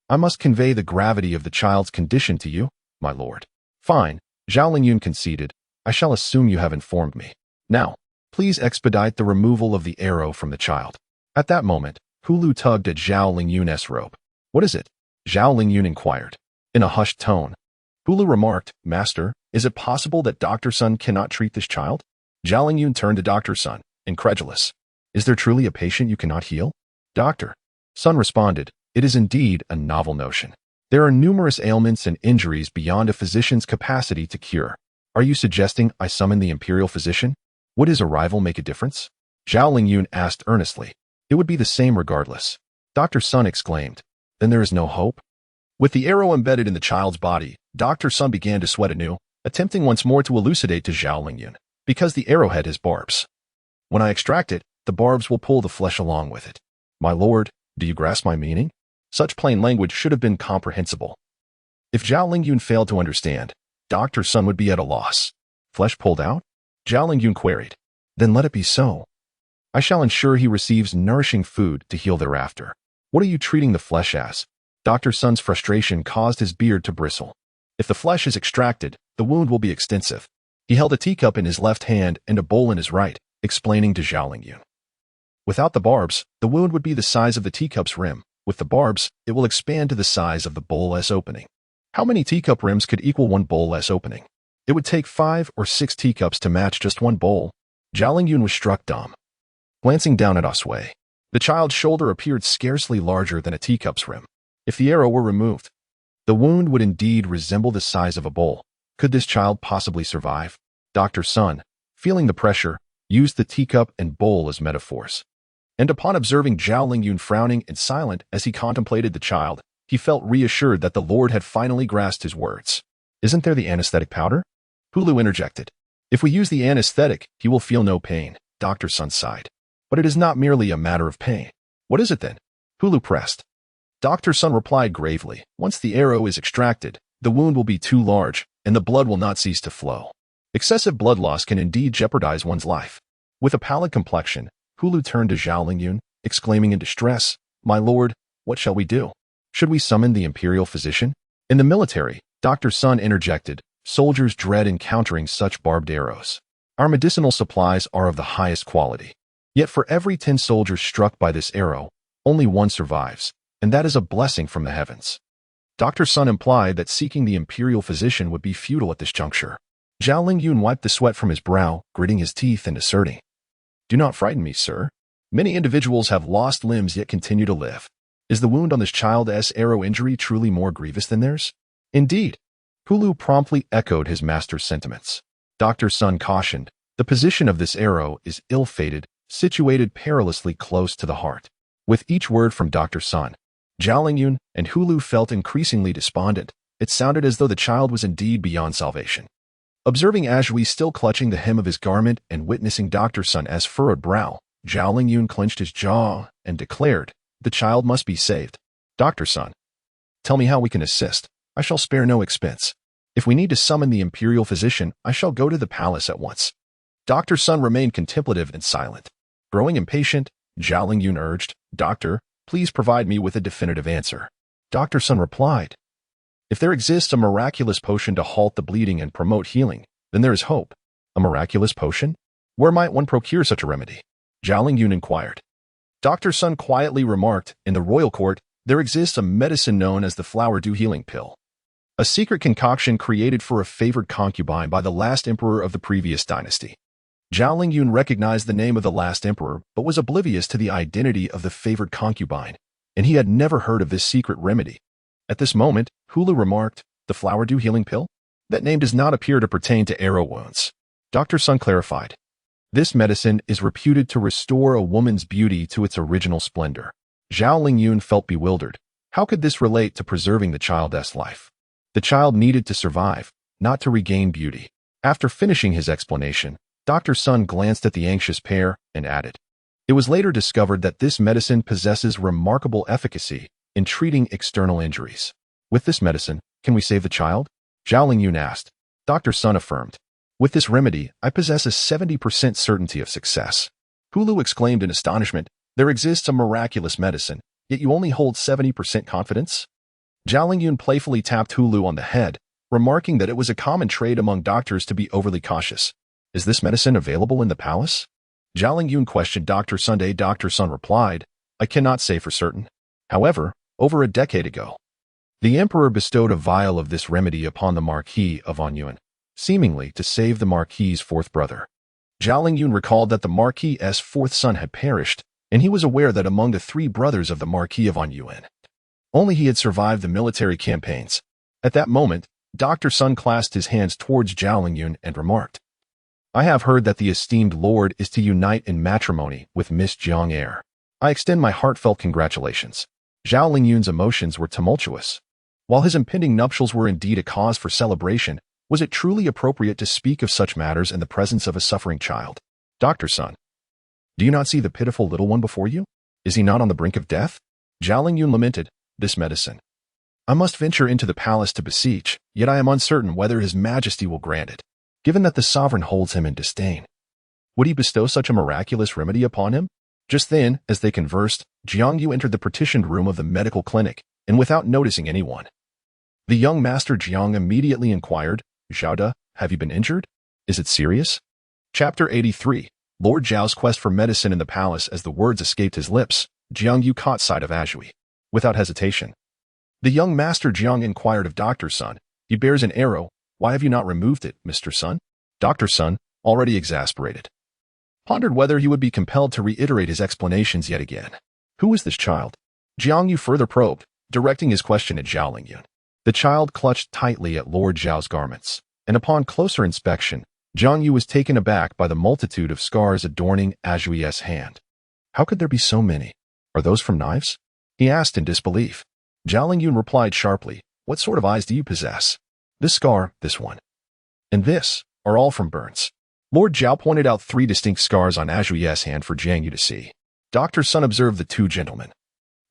I must convey the gravity of the child's condition to you, my lord. Fine, Zhao Lingyun conceded. I shall assume you have informed me. Now, please expedite the removal of the arrow from the child. At that moment, Hulu tugged at Zhao Lingyun's rope. What is it? Zhao Lingyun inquired. In a hushed tone. Hulu remarked, Master, is it possible that Dr. Sun cannot treat this child? Zhao Lingyun turned to Dr. Sun, incredulous. Is there truly a patient you cannot heal? Dr. Sun responded, it is indeed a novel notion. There are numerous ailments and injuries beyond a physician's capacity to cure. Are you suggesting I summon the imperial physician? Would his arrival make a difference? Zhao Lingyun asked earnestly. It would be the same regardless. Dr. Sun exclaimed. Then there is no hope? With the arrow embedded in the child's body, Dr. Sun began to sweat anew, attempting once more to elucidate to Zhao Lingyun. Because the arrowhead has barbs. When I extract it, the barbs will pull the flesh along with it. My lord, do you grasp my meaning? Such plain language should have been comprehensible. If Zhao Lingyun failed to understand, Dr. Sun would be at a loss. Flesh pulled out? Zhao Lingyun queried. Then let it be so. I shall ensure he receives nourishing food to heal thereafter. What are you treating the flesh as? Dr. Sun's frustration caused his beard to bristle. If the flesh is extracted, the wound will be extensive. He held a teacup in his left hand and a bowl in his right, explaining to Zhao Lingyun. Without the barbs, the wound would be the size of the teacup's rim. With the barbs, it will expand to the size of the bowl-less opening. How many teacup rims could equal one bowl-less opening? It would take 5 or 6 teacups to match just one bowl. Zhao Lingyun was struck dumb. Glancing down at Oswei, the child's shoulder appeared scarcely larger than a teacup's rim. If the arrow were removed, the wound would indeed resemble the size of a bowl. Could this child possibly survive? Dr. Sun, feeling the pressure, used the teacup and bowl as metaphors. And upon observing Zhao Lingyun frowning and silent as he contemplated the child, he felt reassured that the Lord had finally grasped his words. Isn't there the anesthetic powder? Hulu interjected. If we use the anesthetic, he will feel no pain, Dr. Sun sighed. But it is not merely a matter of pain. What is it then? Hulu pressed. Dr. Sun replied gravely, once the arrow is extracted, the wound will be too large, and the blood will not cease to flow. Excessive blood loss can indeed jeopardize one's life. With a pallid complexion, Hulu turned to Zhao Lingyun, exclaiming in distress, My lord, what shall we do? Should we summon the imperial physician? In the military, Dr. Sun interjected, soldiers dread encountering such barbed arrows. Our medicinal supplies are of the highest quality. Yet for every 10 soldiers struck by this arrow, only 1 survives, and that is a blessing from the heavens. Dr. Sun implied that seeking the imperial physician would be futile at this juncture. Zhao Lingyun wiped the sweat from his brow, gritting his teeth and asserting, Do not frighten me, sir. Many individuals have lost limbs yet continue to live. Is the wound on this child's arrow injury truly more grievous than theirs? Indeed. Hulu promptly echoed his master's sentiments. Dr. Sun cautioned, the position of this arrow is ill-fated, situated perilously close to the heart. With each word from Dr. Sun, Zhao Lingyun and Hulu felt increasingly despondent. It sounded as though the child was indeed beyond salvation. Observing Azhui still clutching the hem of his garment and witnessing Dr. Sun's furrowed brow, Zhao Lingyun clenched his jaw and declared, The child must be saved. Dr. Sun, tell me how we can assist. I shall spare no expense. If we need to summon the imperial physician, I shall go to the palace at once. Dr. Sun remained contemplative and silent. Growing impatient, Zhao Lingyun urged, Doctor, please provide me with a definitive answer. Dr. Sun replied, If there exists a miraculous potion to halt the bleeding and promote healing, then there is hope. A miraculous potion? Where might one procure such a remedy? Zhao Lingyun inquired. Dr. Sun quietly remarked, In the royal court, there exists a medicine known as the flower dew healing pill. A secret concoction created for a favored concubine by the last emperor of the previous dynasty. Zhao Lingyun recognized the name of the last emperor, but was oblivious to the identity of the favored concubine, and he had never heard of this secret remedy. At this moment, Hulu remarked, The flower dew healing pill? That name does not appear to pertain to arrow wounds. Dr. Sun clarified. This medicine is reputed to restore a woman's beauty to its original splendor. Zhao Lingyun felt bewildered. How could this relate to preserving the child's life? The child needed to survive, not to regain beauty. After finishing his explanation, Dr. Sun glanced at the anxious pair and added, It was later discovered that this medicine possesses remarkable efficacy in treating external injuries. With this medicine, can we save the child? Zhao Lingyun asked. Dr. Sun affirmed, With this remedy, I possess a 70% certainty of success. Hulu exclaimed in astonishment, there exists a miraculous medicine, yet you only hold 70% confidence? Zhao Xilou playfully tapped Hulu on the head, remarking that it was a common trait among doctors to be overly cautious. Is this medicine available in the palace? Zhao Xilou questioned Dr. Sunday. Dr. Sun replied, I cannot say for certain. However, over a decade ago, the emperor bestowed a vial of this remedy upon the Marquis of Anyuan, seemingly to save the Marquis's fourth brother. Zhao Xilou recalled that the Marquis's fourth son had perished, and he was aware that among the 3 brothers of the Marquis of Anyuan, only he had survived the military campaigns. At that moment, Dr. Sun clasped his hands towards Zhao Xilou and remarked, I have heard that the esteemed lord is to unite in matrimony with Miss Jiang Heir. I extend my heartfelt congratulations. Zhao Lingyun's emotions were tumultuous. While his impending nuptials were indeed a cause for celebration, was it truly appropriate to speak of such matters in the presence of a suffering child? Dr. Sun, do you not see the pitiful little one before you? Is he not on the brink of death? Zhao Lingyun lamented, this medicine. I must venture into the palace to beseech, yet I am uncertain whether his majesty will grant it, given that the sovereign holds him in disdain. Would he bestow such a miraculous remedy upon him? Just then, as they conversed, Jiang Yu entered the partitioned room of the medical clinic, and without noticing anyone, the young master Jiang immediately inquired, Zhao De, have you been injured? Is it serious? Chapter 83. Lord Zhao's quest for medicine in the palace. As the words escaped his lips, Jiang Yu caught sight of Azhui. Without hesitation, the young master Jiang inquired of Dr. Sun, he bears an arrow, why have you not removed it, Mr. Sun? Dr. Sun, already exasperated, pondered whether he would be compelled to reiterate his explanations yet again. Who is this child? Jiang Yu further probed, directing his question at Zhao Lingyun. The child clutched tightly at Lord Zhao's garments, and upon closer inspection, Jiang Yu was taken aback by the multitude of scars adorning Azhui's hand. How could there be so many? Are those from knives? He asked in disbelief. Zhao Lingyun replied sharply, what sort of eyes do you possess? This scar, this one, and this are all from burns. Lord Zhao pointed out 3 distinct scars on Azhui's hand for Jiang Yu to see. Dr. Sun observed the 2 gentlemen,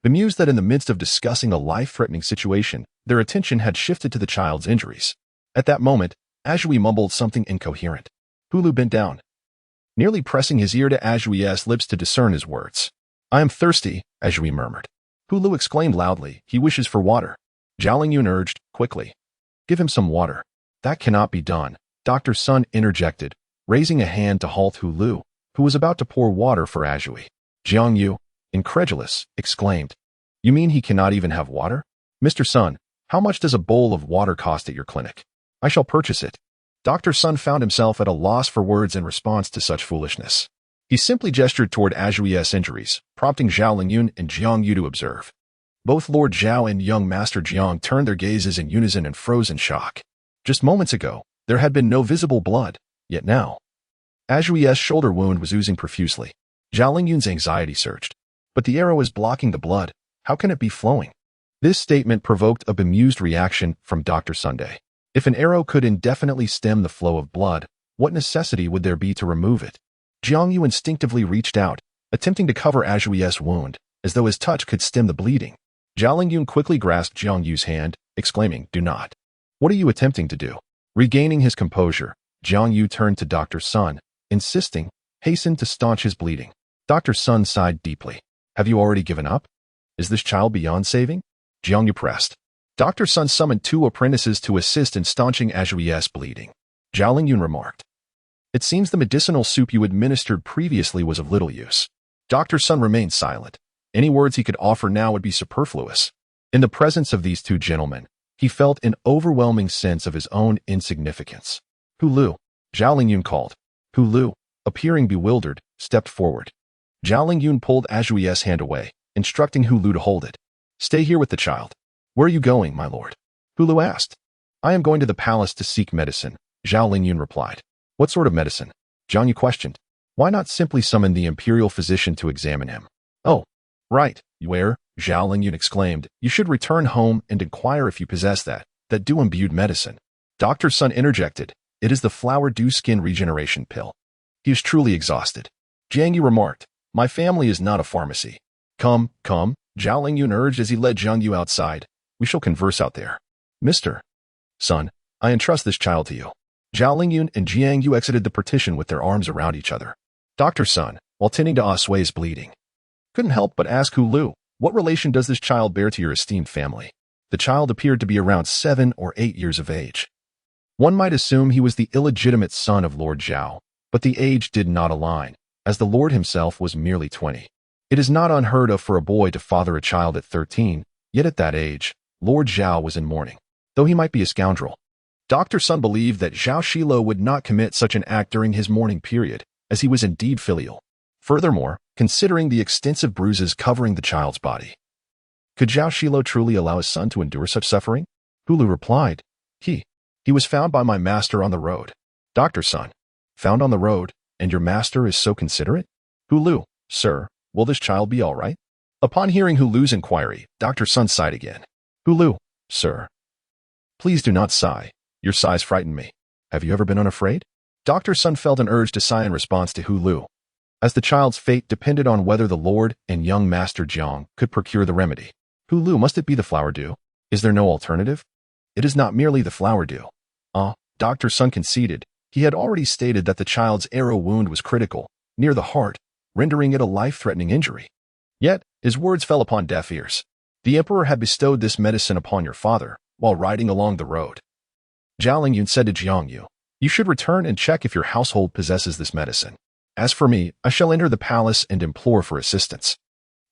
bemused that in the midst of discussing a life-threatening situation, their attention had shifted to the child's injuries. At that moment, Azhui mumbled something incoherent. Hulu bent down, nearly pressing his ear to Azhui's lips to discern his words. I am thirsty, Azhui murmured. Hulu exclaimed loudly, he wishes for water. Zhao Lingyun urged, quickly, give him some water. That cannot be done, Dr. Sun interjected, raising a hand to halt Hulu, who was about to pour water for Azhui. Jiang Yu, incredulous, exclaimed, you mean he cannot even have water? Mr. Sun, how much does a bowl of water cost at your clinic? I shall purchase it. Dr. Sun found himself at a loss for words in response to such foolishness. He simply gestured toward Azhui's injuries, prompting Zhao Lingyun and Jiang Yu to observe. Both Lord Zhao and young Master Jiang turned their gazes in unison and froze in shock. Just moments ago, there had been no visible blood, yet now, Azhui's shoulder wound was oozing profusely. Zhao Lingyun's anxiety surged. But the arrow is blocking the blood. How can it be flowing? This statement provoked a bemused reaction from Dr. Sunday. If an arrow could indefinitely stem the flow of blood, what necessity would there be to remove it? Jiang Yu instinctively reached out, attempting to cover Azhui's wound, as though his touch could stem the bleeding. Zhao Lingyun quickly grasped Jiang Yu's hand, exclaiming, do not. What are you attempting to do? Regaining his composure, Jiang Yu turned to Dr. Sun, insisting, hasten to staunch his bleeding. Dr. Sun sighed deeply. Have you already given up? Is this child beyond saving? Jiang Yu pressed. Dr. Sun summoned 2 apprentices to assist in staunching Azhui's bleeding. Zhao Lingyun remarked, it seems the medicinal soup you administered previously was of little use. Dr. Sun remained silent. Any words he could offer now would be superfluous. In the presence of these 2 gentlemen, he felt an overwhelming sense of his own insignificance. Hulu, Zhao Lingyun called. Hulu, appearing bewildered, stepped forward. Zhao Lingyun pulled Azhui's hand away, instructing Hulu to hold it. Stay here with the child. Where are you going, my lord? Hulu asked. I am going to the palace to seek medicine, Zhao Lingyun replied. What sort of medicine? Jiang Yu questioned. Why not simply summon the imperial physician to examine him? Oh, right, where? Zhao Lingyun exclaimed. You should return home and inquire if you possess that dew-imbued medicine. Dr. Sun interjected. It is the flower dew skin regeneration pill. He is truly exhausted. Jiang Yu remarked. My family is not a pharmacy. Come, Zhao Lingyun urged as he led Jiang Yu outside. We shall converse out there. Mr. Sun, I entrust this child to you. Zhao Lingyun and Jiang Mingyue exited the partition with their arms around each other. Dr. Sun, while tending to Ah Sui's bleeding, couldn't help but ask Hu Lu, what relation does this child bear to your esteemed family? The child appeared to be around 7 or 8 years of age. One might assume he was the illegitimate son of Lord Zhao, but the age did not align, as the Lord himself was merely 20. It is not unheard of for a boy to father a child at 13, yet at that age, Lord Zhao was in mourning, though he might be a scoundrel. Dr. Sun believed that Zhao Xilou would not commit such an act during his mourning period, as he was indeed filial. Furthermore, considering the extensive bruises covering the child's body, could Zhao Xilou truly allow his son to endure such suffering? Hu Lu replied, He was found by my master on the road. Dr. Sun, found on the road, and your master is so considerate? Hu Lu, sir, will this child be all right? Upon hearing Hu Lu's inquiry, Dr. Sun sighed again. Hu Lu, sir, please do not sigh. Your sighs frighten me. Have you ever been unafraid? Dr. Sun felt an urge to sigh in response to Hu Lu, as the child's fate depended on whether the Lord and young Master Jiang could procure the remedy. Hu Lu, must it be the flower dew? Is there no alternative? It is not merely the flower dew. Dr. Sun conceded. He had already stated that the child's arrow wound was critical, near the heart, rendering it a life-threatening injury. Yet, his words fell upon deaf ears. The emperor had bestowed this medicine upon your father, while riding along the road. Zhao Lingyun said to Jiang Mingyue, you should return and check if your household possesses this medicine. As for me, I shall enter the palace and implore for assistance.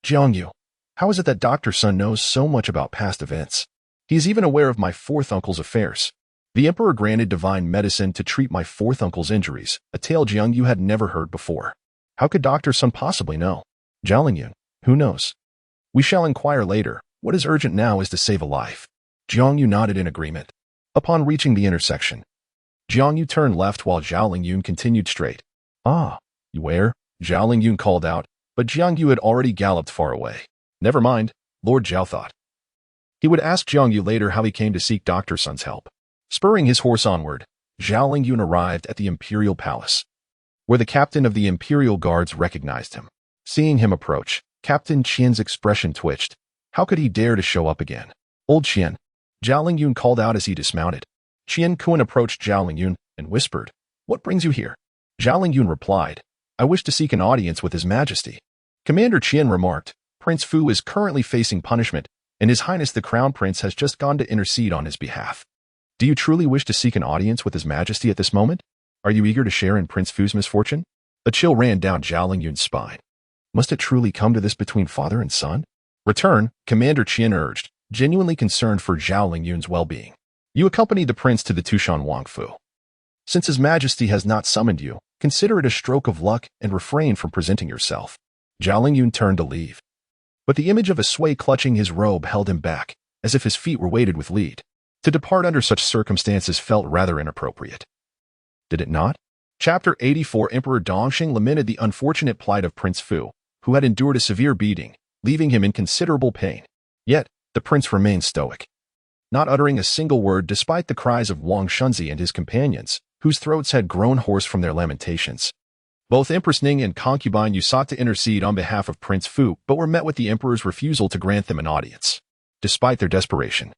Jiang Mingyue, how is it that Dr. Sun knows so much about past events? He is even aware of my fourth uncle's affairs. The emperor granted divine medicine to treat my fourth uncle's injuries, a tale Jiang Mingyue had never heard before. How could Dr. Sun possibly know? Zhao Lingyun, who knows? We shall inquire later. What is urgent now is to save a life. Jiang Mingyue nodded in agreement. Upon reaching the intersection, Jiang Mingyue turned left while Zhao Lingyun continued straight. Where? Zhao Lingyun called out, but Jiang Mingyue had already galloped far away. Never mind, Lord Zhao thought. He would ask Jiang Mingyue later how he came to seek Dr. Sun's help. Spurring his horse onward, Zhao Lingyun arrived at the Imperial Palace, where the captain of the Imperial Guards recognized him. Seeing him approach, Captain Qian's expression twitched. How could he dare to show up again? Old Qian, Zhao Lingyun called out as he dismounted. Qian Kun approached Zhao Lingyun and whispered, What brings you here? Zhao Lingyun replied, I wish to seek an audience with His Majesty. Commander Qian remarked, Prince Fu is currently facing punishment, and His Highness the Crown Prince has just gone to intercede on his behalf. Do you truly wish to seek an audience with His Majesty at this moment? Are you eager to share in Prince Fu's misfortune? A chill ran down Zhao Lingyun's spine. Must it truly come to this between father and son? Return, Commander Qian urged, genuinely concerned for Zhao Lingyun's well-being. You accompany the prince to the Tushan Wangfu. Since His Majesty has not summoned you, consider it a stroke of luck and refrain from presenting yourself. Zhao Lingyun turned to leave, but the image of a sway clutching his robe held him back, as if his feet were weighted with lead. To depart under such circumstances felt rather inappropriate. Did it not? Chapter 84 Emperor Dongxing lamented the unfortunate plight of Prince Fu, who had endured a severe beating, leaving him in considerable pain. Yet, the prince remained stoic, not uttering a single word despite the cries of Wang Shunzi and his companions, whose throats had grown hoarse from their lamentations. Both Empress Ning and Concubine Yu sought to intercede on behalf of Prince Fu, but were met with the emperor's refusal to grant them an audience. Despite their desperation,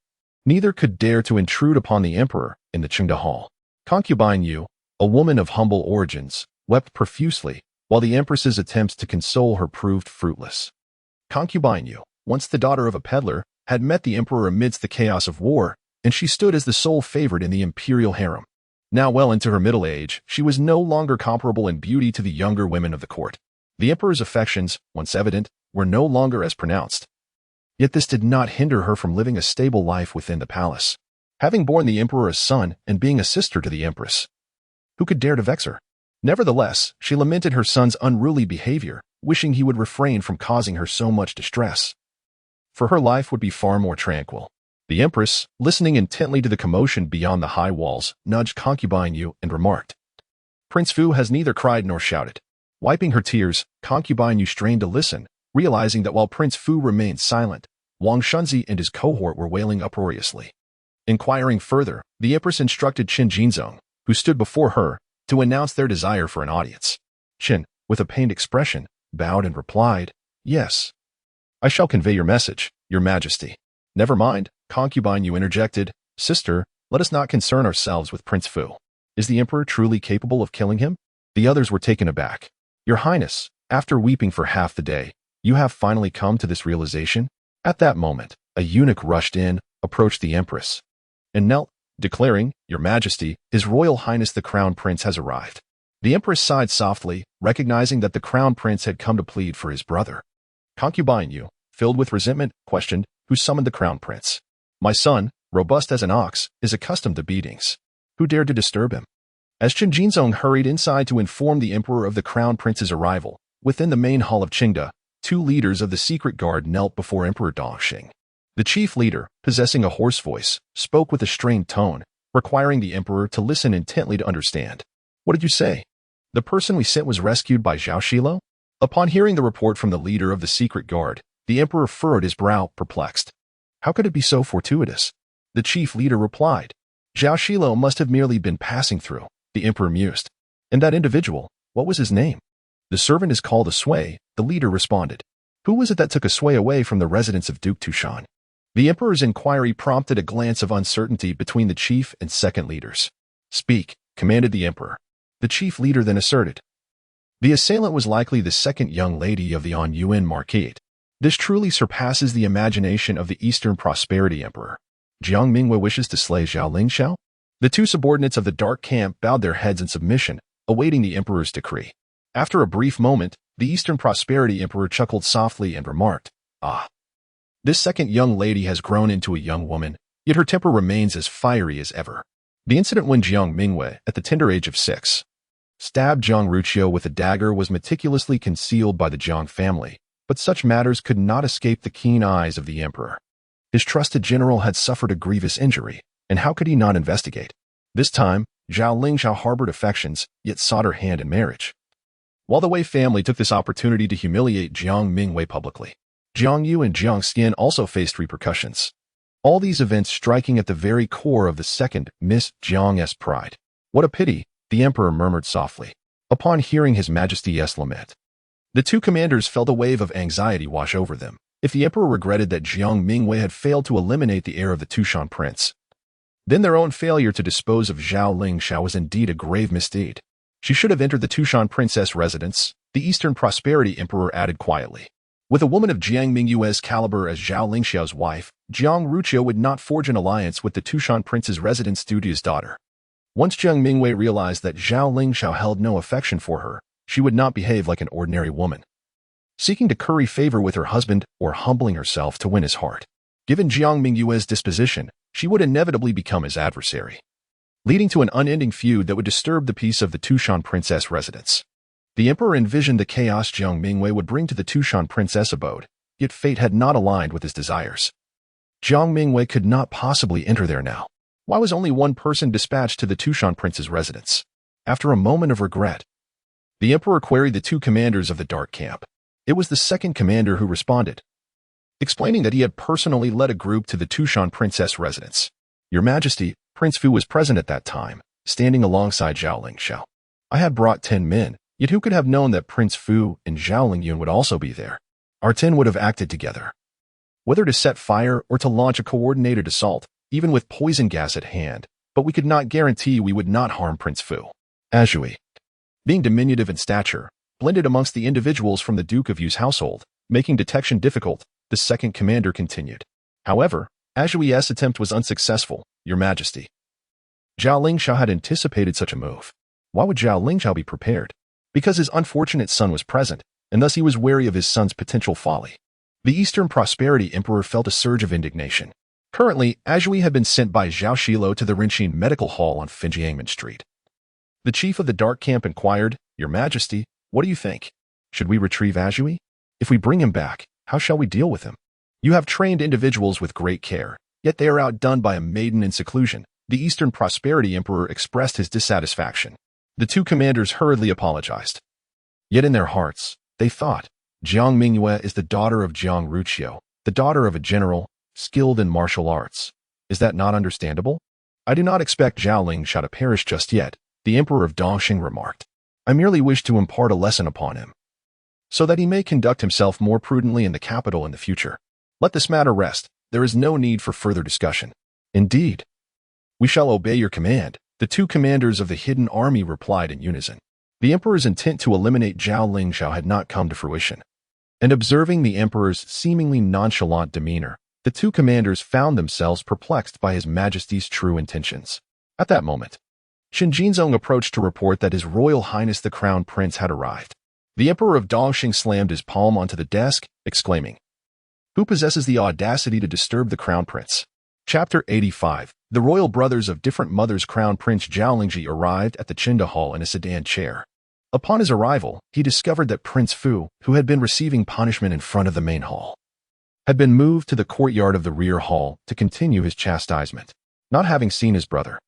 neither could dare to intrude upon the emperor in the Qingda Hall. Concubine Yu, a woman of humble origins, wept profusely, while the empress's attempts to console her proved fruitless. Concubine Yu, once the daughter of a peddler, had met the emperor amidst the chaos of war, and she stood as the sole favorite in the imperial harem. Now well into her middle age, she was no longer comparable in beauty to the younger women of the court. The emperor's affections, once evident, were no longer as pronounced. Yet this did not hinder her from living a stable life within the palace, having borne the emperor a son and being a sister to the empress. Who could dare to vex her? Nevertheless, she lamented her son's unruly behavior, wishing he would refrain from causing her so much distress, for her life would be far more tranquil. The empress, listening intently to the commotion beyond the high walls, nudged Concubine Yu and remarked, Prince Fu has neither cried nor shouted. Wiping her tears, Concubine Yu strained to listen, realizing that while Prince Fu remained silent, Wang Shunzi and his cohort were wailing uproariously. Inquiring further, the empress instructed Qin Jinzong, who stood before her, to announce their desire for an audience. Qin, with a pained expression, bowed and replied, Yes. I shall convey your message, Your Majesty. Never mind, Concubine Yu interjected, Sister, let us not concern ourselves with Prince Fu. Is the emperor truly capable of killing him? The others were taken aback. Your Highness, after weeping for half the day, you have finally come to this realization? At that moment, a eunuch rushed in, approached the empress, and knelt, declaring, Your Majesty, His Royal Highness the Crown Prince has arrived. The empress sighed softly, recognizing that the Crown Prince had come to plead for his brother. Concubine Yu, filled with resentment, questioned, Who summoned the Crown Prince? My son, robust as an ox, is accustomed to beatings. Who dared to disturb him? As Chen Jinzong hurried inside to inform the emperor of the Crown Prince's arrival, within the main hall of Qingda, 2 leaders of the secret guard knelt before Emperor Dongxing. The chief leader, possessing a hoarse voice, spoke with a strained tone, requiring the emperor to listen intently to understand. What did you say? The person we sent was rescued by Zhao Xilou? Upon hearing the report from the leader of the secret guard, the emperor furrowed his brow, perplexed. How could it be so fortuitous? The chief leader replied. Zhao Xilou must have merely been passing through, the emperor mused. And that individual, what was his name? The servant is called a Sui, the leader responded. Who was it that took a Sui away from the residence of Duke Tushan? The emperor's inquiry prompted a glance of uncertainty between the chief and second leaders. Speak, commanded the emperor. The chief leader then asserted. The assailant was likely the second young lady of the Yuan Marquise. This truly surpasses the imagination of the Eastern Prosperity Emperor. Jiang Mingyue wishes to slay Zhao Lingxiao? The 2 subordinates of the Dark Camp bowed their heads in submission, awaiting the emperor's decree. After a brief moment, the Eastern Prosperity Emperor chuckled softly and remarked, Ah, this second young lady has grown into a young woman, yet her temper remains as fiery as ever. The incident when Jiang Mingyue, at the tender age of 6, stabbed Jiang Ruqiu with a dagger was meticulously concealed by the Jiang family, but such matters could not escape the keen eyes of the emperor. His trusted general had suffered a grievous injury, and how could he not investigate? This time, Zhao Lingxiao harbored affections, yet sought her hand in marriage. While the Wei family took this opportunity to humiliate Jiang Mingyue publicly, Jiang Yu and Jiang Xian also faced repercussions. All these events striking at the very core of the second Miss Jiang's pride. What a pity, the emperor murmured softly, upon hearing His Majesty's lament. The 2 commanders felt a wave of anxiety wash over them. If the emperor regretted that Jiang Mingyue had failed to eliminate the heir of the Tushan prince, then their own failure to dispose of Zhao Lingxiao was indeed a grave misdeed. She should have entered the Tushan princess residence, the Eastern Prosperity Emperor added quietly. With a woman of Jiang Mingyue's caliber as Zhao Lingxiao's wife, Jiang Ruqiu would not forge an alliance with the Tushan prince's resident studious daughter. Once Jiang Mingyue realized that Zhao Lingxiao held no affection for her, she would not behave like an ordinary woman, seeking to curry favor with her husband or humbling herself to win his heart. Given Jiang Mingyue's disposition, she would inevitably become his adversary, leading to an unending feud that would disturb the peace of the Tushan princess residence. The emperor envisioned the chaos Jiang Mingyue would bring to the Tushan princess abode, yet fate had not aligned with his desires. Jiang Mingyue could not possibly enter there now. Why was only one person dispatched to the Tushan prince's residence? After a moment of regret, the emperor queried the 2 commanders of the Dark Camp. It was the second commander who responded, explaining that he had personally led a group to the Tushan princess residence. Your Majesty, Prince Fu was present at that time, standing alongside Zhao Lingxiao. I had brought 10 men, yet who could have known that Prince Fu and Zhao Lingyun would also be there? Our 10 would have acted together, whether to set fire or to launch a coordinated assault, even with poison gas at hand, but we could not guarantee we would not harm Prince Fu. Azhui, being diminutive in stature, blended amongst the individuals from the Duke of Yu's household, making detection difficult, the second commander continued. However, Azhui's attempt was unsuccessful, Your Majesty. Zhao Lingxiao had anticipated such a move. Why would Zhao Lingxiao be prepared? Because his unfortunate son was present, and thus he was wary of his son's potential folly. The Eastern Prosperity Emperor felt a surge of indignation. Currently, Azhui had been sent by Zhao Xilou to the Rinqin Medical Hall on Finjiangmen Street. The chief of the Dark Camp inquired, Your Majesty, what do you think? Should we retrieve Azhui? If we bring him back, how shall we deal with him? You have trained individuals with great care, yet they are outdone by a maiden in seclusion. The Eastern Prosperity Emperor expressed his dissatisfaction. The 2 commanders hurriedly apologized. Yet in their hearts, they thought, Jiang Mingyue is the daughter of Jiang Ruqiu, the daughter of a general, skilled in martial arts. Is that not understandable? I do not expect Zhao Lingxiao to perish just yet, the Emperor of Dongxing remarked. I merely wish to impart a lesson upon him, so that he may conduct himself more prudently in the capital in the future. Let this matter rest. There is no need for further discussion. Indeed, we shall obey your command, The two commanders of the hidden army replied in unison. The emperor's intent to eliminate Zhao Lingxiao had not come to fruition. And observing the emperor's seemingly nonchalant demeanor, the two commanders found themselves perplexed by his majesty's true intentions. At that moment, Qin Jinzong approached to report that His Royal Highness the Crown Prince had arrived. The Emperor of Dongxing slammed his palm onto the desk, exclaiming, "Who possesses the audacity to disturb the Crown Prince?" Chapter 85. The royal brothers of different mothers. Crown Prince Zhao Lingji arrived at the Qinda Hall in a sedan chair. Upon his arrival, he discovered that Prince Fu, who had been receiving punishment in front of the main hall, had been moved to the courtyard of the rear hall to continue his chastisement. Not having seen his brother,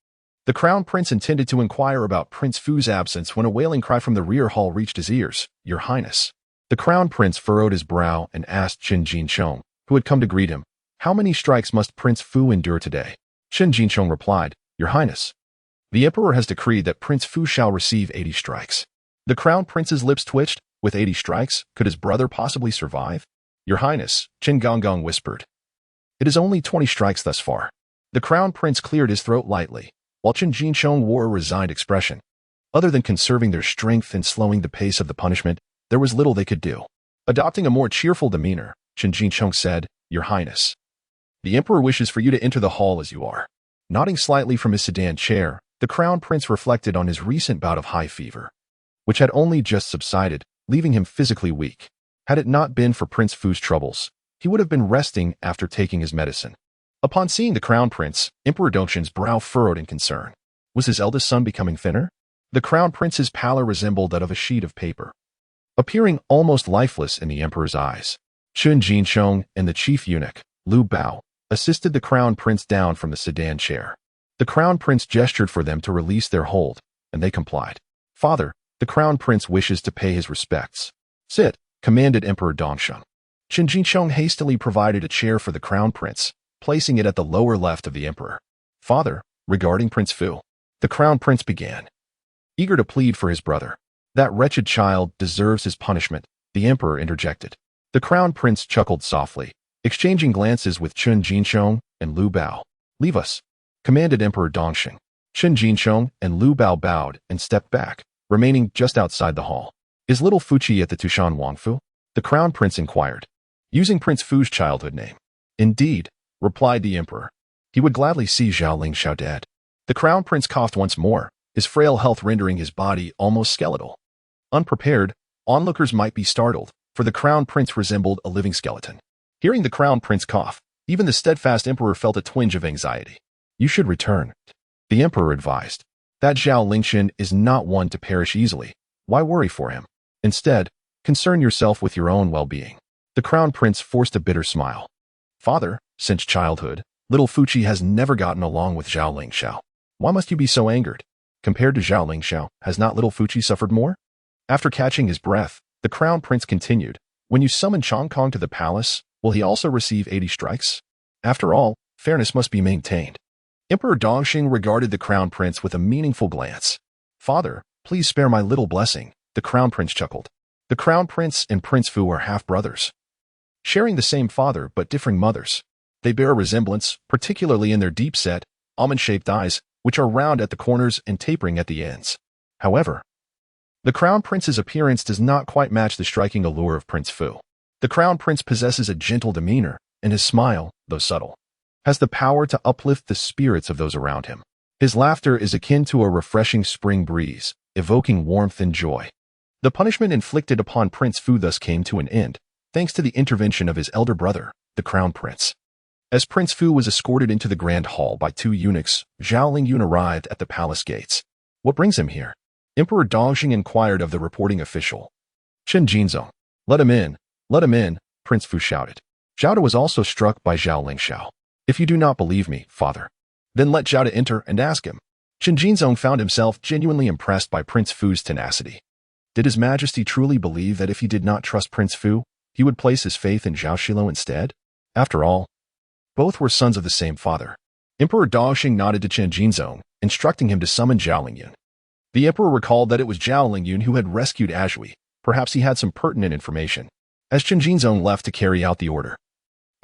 the Crown Prince intended to inquire about Prince Fu's absence when a wailing cry from the rear hall reached his ears. "Your Highness." The Crown Prince furrowed his brow and asked Qin Jinchong, who had come to greet him, "How many strikes must Prince Fu endure today?" Qin Jinchong replied, "Your Highness, the Emperor has decreed that Prince Fu shall receive 80 strikes. The Crown Prince's lips twitched. With 80 strikes, could his brother possibly survive? "Your Highness," Qin Gonggong whispered, "it is only 20 strikes thus far." The Crown Prince cleared his throat lightly, while Qin Jinchong wore a resigned expression. Other than conserving their strength and slowing the pace of the punishment, there was little they could do. Adopting a more cheerful demeanor, Qin Jinchong said, "Your Highness, the Emperor wishes for you to enter the hall as you are." Nodding slightly from his sedan chair, the Crown Prince reflected on his recent bout of high fever, which had only just subsided, leaving him physically weak. Had it not been for Prince Fu's troubles, he would have been resting after taking his medicine. Upon seeing the Crown Prince, Emperor Dongxing's brow furrowed in concern. Was his eldest son becoming thinner? The Crown Prince's pallor resembled that of a sheet of paper, appearing almost lifeless in the Emperor's eyes. Qin Jinchong and the chief eunuch, Lu Bao, assisted the Crown Prince down from the sedan chair. The Crown Prince gestured for them to release their hold, and they complied. "Father, the Crown Prince wishes to pay his respects." "Sit," commanded Emperor Dongxing. Qin Jinchong hastily provided a chair for the Crown Prince, placing it at the lower left of the Emperor. "Father, regarding Prince Fu," the Crown Prince began, eager to plead for his brother. "That wretched child deserves his punishment," the Emperor interjected. The Crown Prince chuckled softly, exchanging glances with Qin Jinchong and Lu Bao. "Leave us," commanded Emperor Dongxing. Qin Jinchong and Lu Bao bowed and stepped back, remaining just outside the hall. "Is little Fuqi at the Tushan Wangfu?" the Crown Prince inquired, using Prince Fu's childhood name. "Indeed," replied the Emperor. "He would gladly see Zhao Lingxiao dead." The Crown Prince coughed once more, his frail health rendering his body almost skeletal. Unprepared, onlookers might be startled, for the Crown Prince resembled a living skeleton. Hearing the Crown Prince cough, even the steadfast Emperor felt a twinge of anxiety. "You should return," the Emperor advised. "That Zhao Lingxian is not one to perish easily. Why worry for him? Instead, concern yourself with your own well-being." The Crown Prince forced a bitter smile. "Father, since childhood, little Fuqi has never gotten along with Zhao Lingxiao. Why must you be so angered? Compared to Zhao Lingxiao, has not little Fuqi suffered more?" After catching his breath, the Crown Prince continued, "When you summon Chong Kong to the palace, will he also receive 80 strikes? After all, fairness must be maintained." Emperor Dongxing regarded the Crown Prince with a meaningful glance. "Father, please spare my little blessing," the Crown Prince chuckled. The Crown Prince and Prince Fu are half-brothers, sharing the same father but differing mothers. They bear a resemblance, particularly in their deep-set, almond-shaped eyes, which are round at the corners and tapering at the ends. However, the Crown Prince's appearance does not quite match the striking allure of Prince Fu. The Crown Prince possesses a gentle demeanor, and his smile, though subtle, has the power to uplift the spirits of those around him. His laughter is akin to a refreshing spring breeze, evoking warmth and joy. The punishment inflicted upon Prince Fu thus came to an end, thanks to the intervention of his elder brother, the Crown Prince. As Prince Fu was escorted into the Grand Hall by two eunuchs, Zhao Lingyun arrived at the palace gates. "What brings him here?" Emperor Dongxing inquired of the reporting official. "Qin Jinzong." Let him in," Prince Fu shouted. Zhao was also struck by Zhao Lingxiao. "If you do not believe me, father, then let Zhao enter and ask him." Qin Jinzong found himself genuinely impressed by Prince Fu's tenacity. Did His Majesty truly believe that if he did not trust Prince Fu, he would place his faith in Zhao Xilou instead? After all, both were sons of the same father. Emperor Dongxing nodded to Qin Jinzong, instructing him to summon Zhao Lingyun. The Emperor recalled that it was Zhao Lingyun who had rescued Azhui. Perhaps he had some pertinent information. As Qin Jinzong left to carry out the order,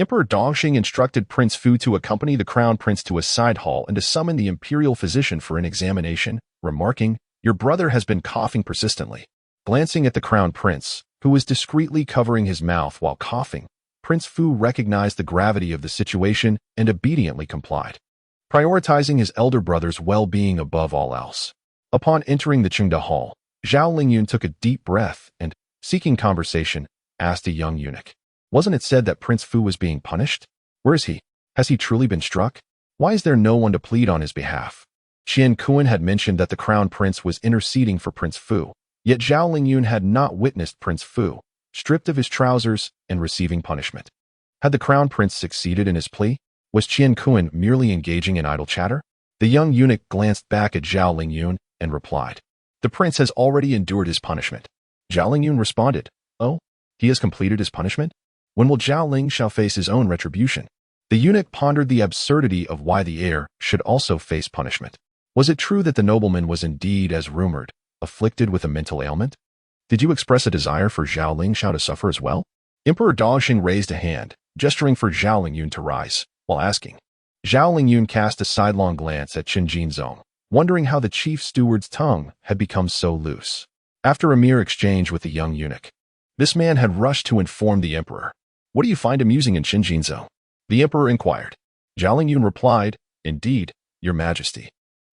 Emperor Dongxing instructed Prince Fu to accompany the crown prince to a side hall and to summon the imperial physician for an examination, remarking, "Your brother has been coughing persistently." Glancing at the crown prince, who was discreetly covering his mouth while coughing, Prince Fu recognized the gravity of the situation and obediently complied, prioritizing his elder brother's well-being above all else. Upon entering the Qingda Hall, Zhao Lingyun took a deep breath and, seeking conversation, asked a young eunuch, "Wasn't it said that Prince Fu was being punished? Where is he? Has he truly been struck? Why is there no one to plead on his behalf?" Qian Kuan had mentioned that the crown prince was interceding for Prince Fu, yet Zhao Lingyun had not witnessed Prince Fu, stripped of his trousers and receiving punishment. Had the crown prince succeeded in his plea? Was Qian Kuan merely engaging in idle chatter? The young eunuch glanced back at Zhao Lingyun and replied, "The prince has already endured his punishment." Zhao Lingyun responded, "Oh, he has completed his punishment? When will Zhao Ling shall face his own retribution?" The eunuch pondered the absurdity of why the heir should also face punishment. Was it true that the nobleman was indeed, as rumored, afflicted with a mental ailment? Did you express a desire for Zhao Ling Shao to suffer as well? Emperor Dongxing raised a hand, gesturing for Zhao Lingyun to rise, while asking. Zhao Lingyun cast a sidelong glance at Qin Jinzong, wondering how the chief steward's tongue had become so loose. After a mere exchange with the young eunuch, this man had rushed to inform the emperor. "What do you find amusing in Qin Jinzong?" the emperor inquired. Zhao Lingyun replied, "Indeed, your majesty.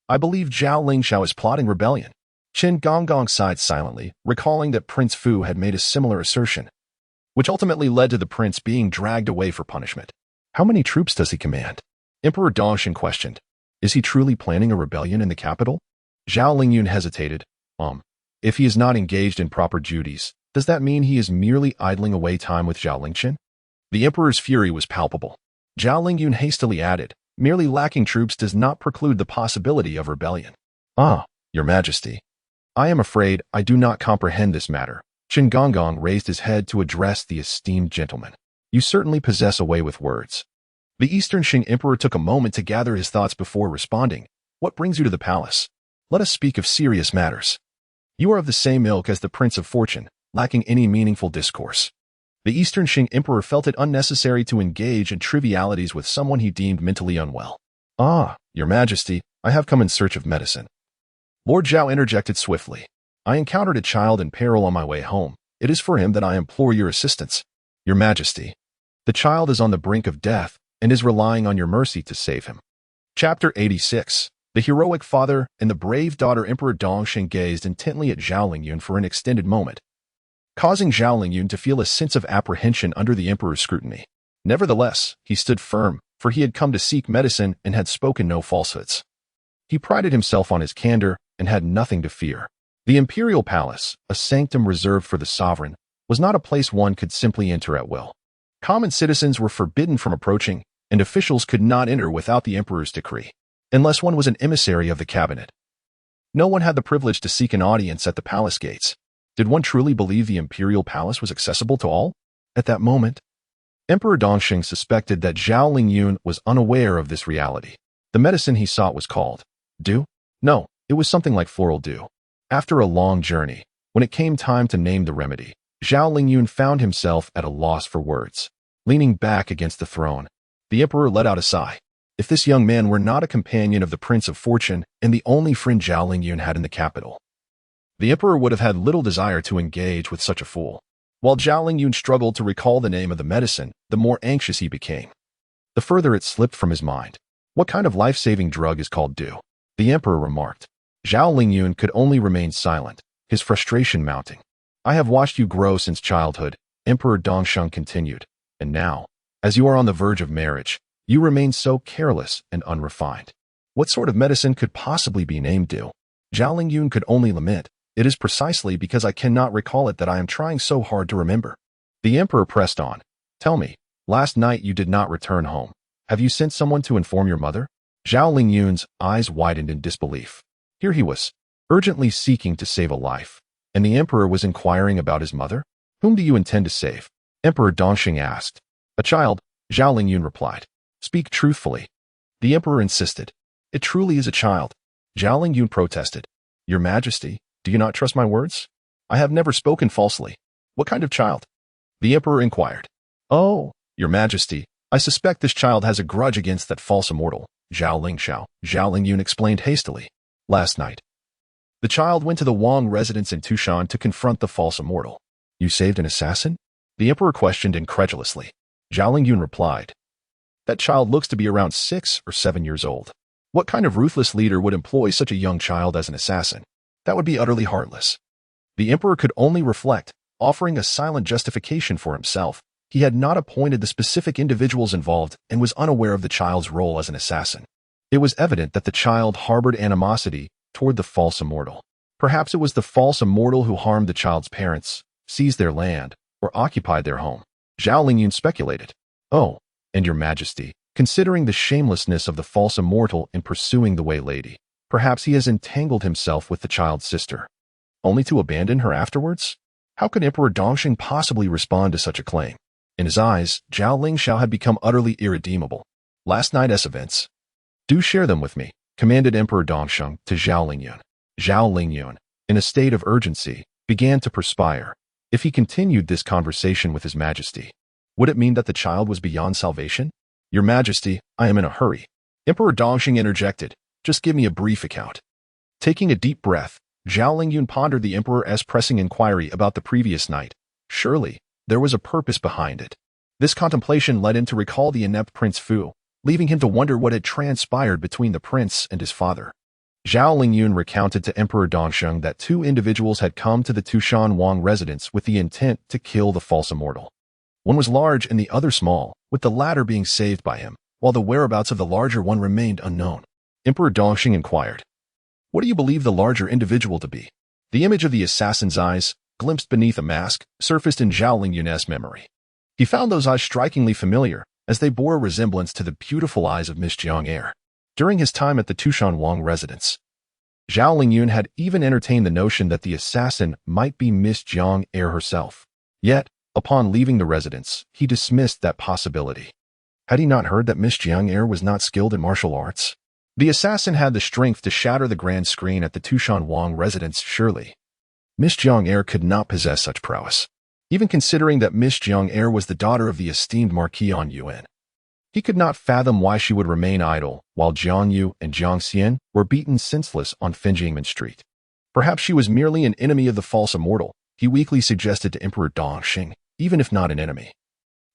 I believe Zhao Ling Shao is plotting rebellion." Qin Gonggong sighed silently, recalling that Prince Fu had made a similar assertion, which ultimately led to the prince being dragged away for punishment. "How many troops does he command?" Emperor Dongxing questioned. "Is he truly planning a rebellion in the capital?" Zhao Lingyun hesitated. If he is not engaged in proper duties, does that mean he is merely idling away time with Zhao Lingqin?" The emperor's fury was palpable. Zhao Lingyun hastily added, "Merely lacking troops does not preclude the possibility of rebellion." "Ah, your majesty. I am afraid I do not comprehend this matter." Qin Gonggong raised his head to address the esteemed gentleman. "You certainly possess a way with words." The Eastern Qing emperor took a moment to gather his thoughts before responding. "What brings you to the palace? Let us speak of serious matters. You are of the same ilk as the Prince of Fortune, lacking any meaningful discourse." The Eastern Qing emperor felt it unnecessary to engage in trivialities with someone he deemed mentally unwell. "Ah, your majesty, I have come in search of medicine." Lord Zhao interjected swiftly. "I encountered a child in peril on my way home. It is for him that I implore your assistance." "Your majesty, the child is on the brink of death and is relying on your mercy to save him." Chapter 86. The heroic father and the brave daughter. Emperor Dongxing gazed intently at Zhao Lingyun for an extended moment, causing Zhao Lingyun to feel a sense of apprehension under the emperor's scrutiny. Nevertheless, he stood firm, for he had come to seek medicine and had spoken no falsehoods. He prided himself on his candor and had nothing to fear. The imperial palace, a sanctum reserved for the sovereign, was not a place one could simply enter at will. Common citizens were forbidden from approaching, and officials could not enter without the emperor's decree, unless one was an emissary of the cabinet. No one had the privilege to seek an audience at the palace gates. Did one truly believe the imperial palace was accessible to all? At that moment, Emperor Dongxing suspected that Zhao Lingyun was unaware of this reality. The medicine he sought was called dew? No, it was something like floral dew. After a long journey, when it came time to name the remedy, Zhao Lingyun found himself at a loss for words. Leaning back against the throne, the emperor let out a sigh. If this young man were not a companion of the Prince of Fortune and the only friend Zhao Lingyun had in the capital, the emperor would have had little desire to engage with such a fool. While Zhao Lingyun struggled to recall the name of the medicine, the more anxious he became, the further it slipped from his mind. "What kind of life-saving drug is called dew?" the emperor remarked. Zhao Lingyun could only remain silent, his frustration mounting. "I have watched you grow since childhood," Emperor Dongxing continued, "and now, as you are on the verge of marriage, you remain so careless and unrefined. What sort of medicine could possibly be named dew?" Zhao Lingyun could only lament. "It is precisely because I cannot recall it that I am trying so hard to remember." The emperor pressed on. "Tell me, last night you did not return home. Have you sent someone to inform your mother?" Zhao Lingyun's eyes widened in disbelief. Here he was, urgently seeking to save a life, and the emperor was inquiring about his mother? "Whom do you intend to save?" Emperor Dongxing asked. "A child," Zhao Lingyun replied. "Speak truthfully." The emperor insisted. "It truly is a child." Zhao Lingyun protested. "Your majesty, do you not trust my words? I have never spoken falsely." "What kind of child?" the emperor inquired. "Oh, your majesty, I suspect this child has a grudge against that false immortal, Zhao Lingyue explained hastily. Last night, the child went to the Wang residence in Tushan to confront the false immortal. You saved an assassin? The emperor questioned incredulously. Zhao Lingyue replied. That child looks to be around 6 or 7 years old. What kind of ruthless leader would employ such a young child as an assassin? That would be utterly heartless. The emperor could only reflect, offering a silent justification for himself. He had not appointed the specific individuals involved and was unaware of the child's role as an assassin. It was evident that the child harbored animosity toward the false immortal. Perhaps it was the false immortal who harmed the child's parents, seized their land, or occupied their home. Zhao Lingyue speculated. Oh, and your majesty, considering the shamelessness of the false immortal in pursuing the Wei lady, perhaps he has entangled himself with the child's sister, only to abandon her afterwards? How could Emperor Dongxing possibly respond to such a claim? In his eyes, Zhao Lingxiao had become utterly irredeemable. Last night's events. Do share them with me, commanded Emperor Dongxing to Zhao Lingyue. Zhao Lingyue, in a state of urgency, began to perspire. If he continued this conversation with his majesty, would it mean that the child was beyond salvation? Your majesty, I am in a hurry. Emperor Dongxing interjected. Just give me a brief account. Taking a deep breath, Zhao Lingyue pondered the emperor's pressing inquiry about the previous night. Surely, there was a purpose behind it. This contemplation led him to recall the inept Prince Fu, leaving him to wonder what had transpired between the prince and his father. Zhao Lingyue recounted to Emperor Dongxing that 2 individuals had come to the Tushan Wang residence with the intent to kill the false immortal. One was large and the other small, with the latter being saved by him, while the whereabouts of the larger one remained unknown. Emperor Dongxing inquired, what do you believe the larger individual to be? The image of the assassin's eyes, glimpsed beneath a mask, surfaced in Zhao Lingyue's memory. He found those eyes strikingly familiar, as they bore a resemblance to the beautiful eyes of Miss Jiang. During his time at the Tushan Wang residence, Zhao Lingyue had even entertained the notion that the assassin might be Miss Jiang herself. Yet, upon leaving the residence, he dismissed that possibility. Had he not heard that Miss Jiang was not skilled in martial arts? The assassin had the strength to shatter the grand screen at the Tushan Wang residence, surely. Miss Jiang could not possess such prowess, even considering that Miss Jiang was the daughter of the esteemed Marquis Han Yuan. He could not fathom why she would remain idle while Jiang Yu and Jiang Xian were beaten senseless on Fenjingmen Street. Perhaps she was merely an enemy of the false immortal, he weakly suggested to Emperor Dongxing, even if not an enemy.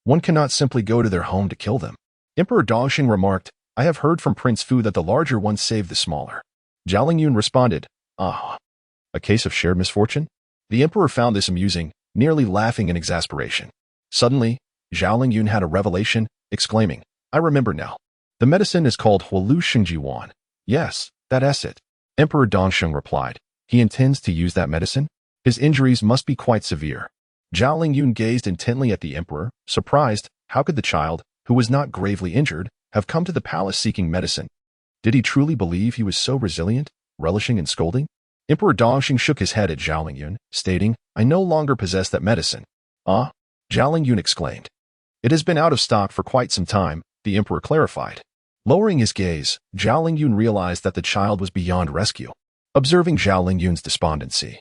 One cannot simply go to their home to kill them. Emperor Dongxing remarked, I have heard from Prince Fu that the larger one saved the smaller. Zhao Lingyue responded, a case of shared misfortune? The emperor found this amusing, nearly laughing in exasperation. Suddenly, Zhao Lingyue had a revelation, exclaiming, I remember now. The medicine is called Huolu Shengjiwan. Yes, that's it. Emperor Dongxing replied. He intends to use that medicine? His injuries must be quite severe. Zhao Lingyue gazed intently at the emperor, surprised. How could the child, who was not gravely injured, have come to the palace seeking medicine? Did he truly believe he was so resilient, relishing in scolding? Emperor Dongxing shook his head at Zhao Lingyue, stating, I no longer possess that medicine. Ah? Zhao Lingyue exclaimed. It has been out of stock for quite some time, the emperor clarified. Lowering his gaze, Zhao Lingyue realized that the child was beyond rescue. Observing Zhao Lingyue's despondency,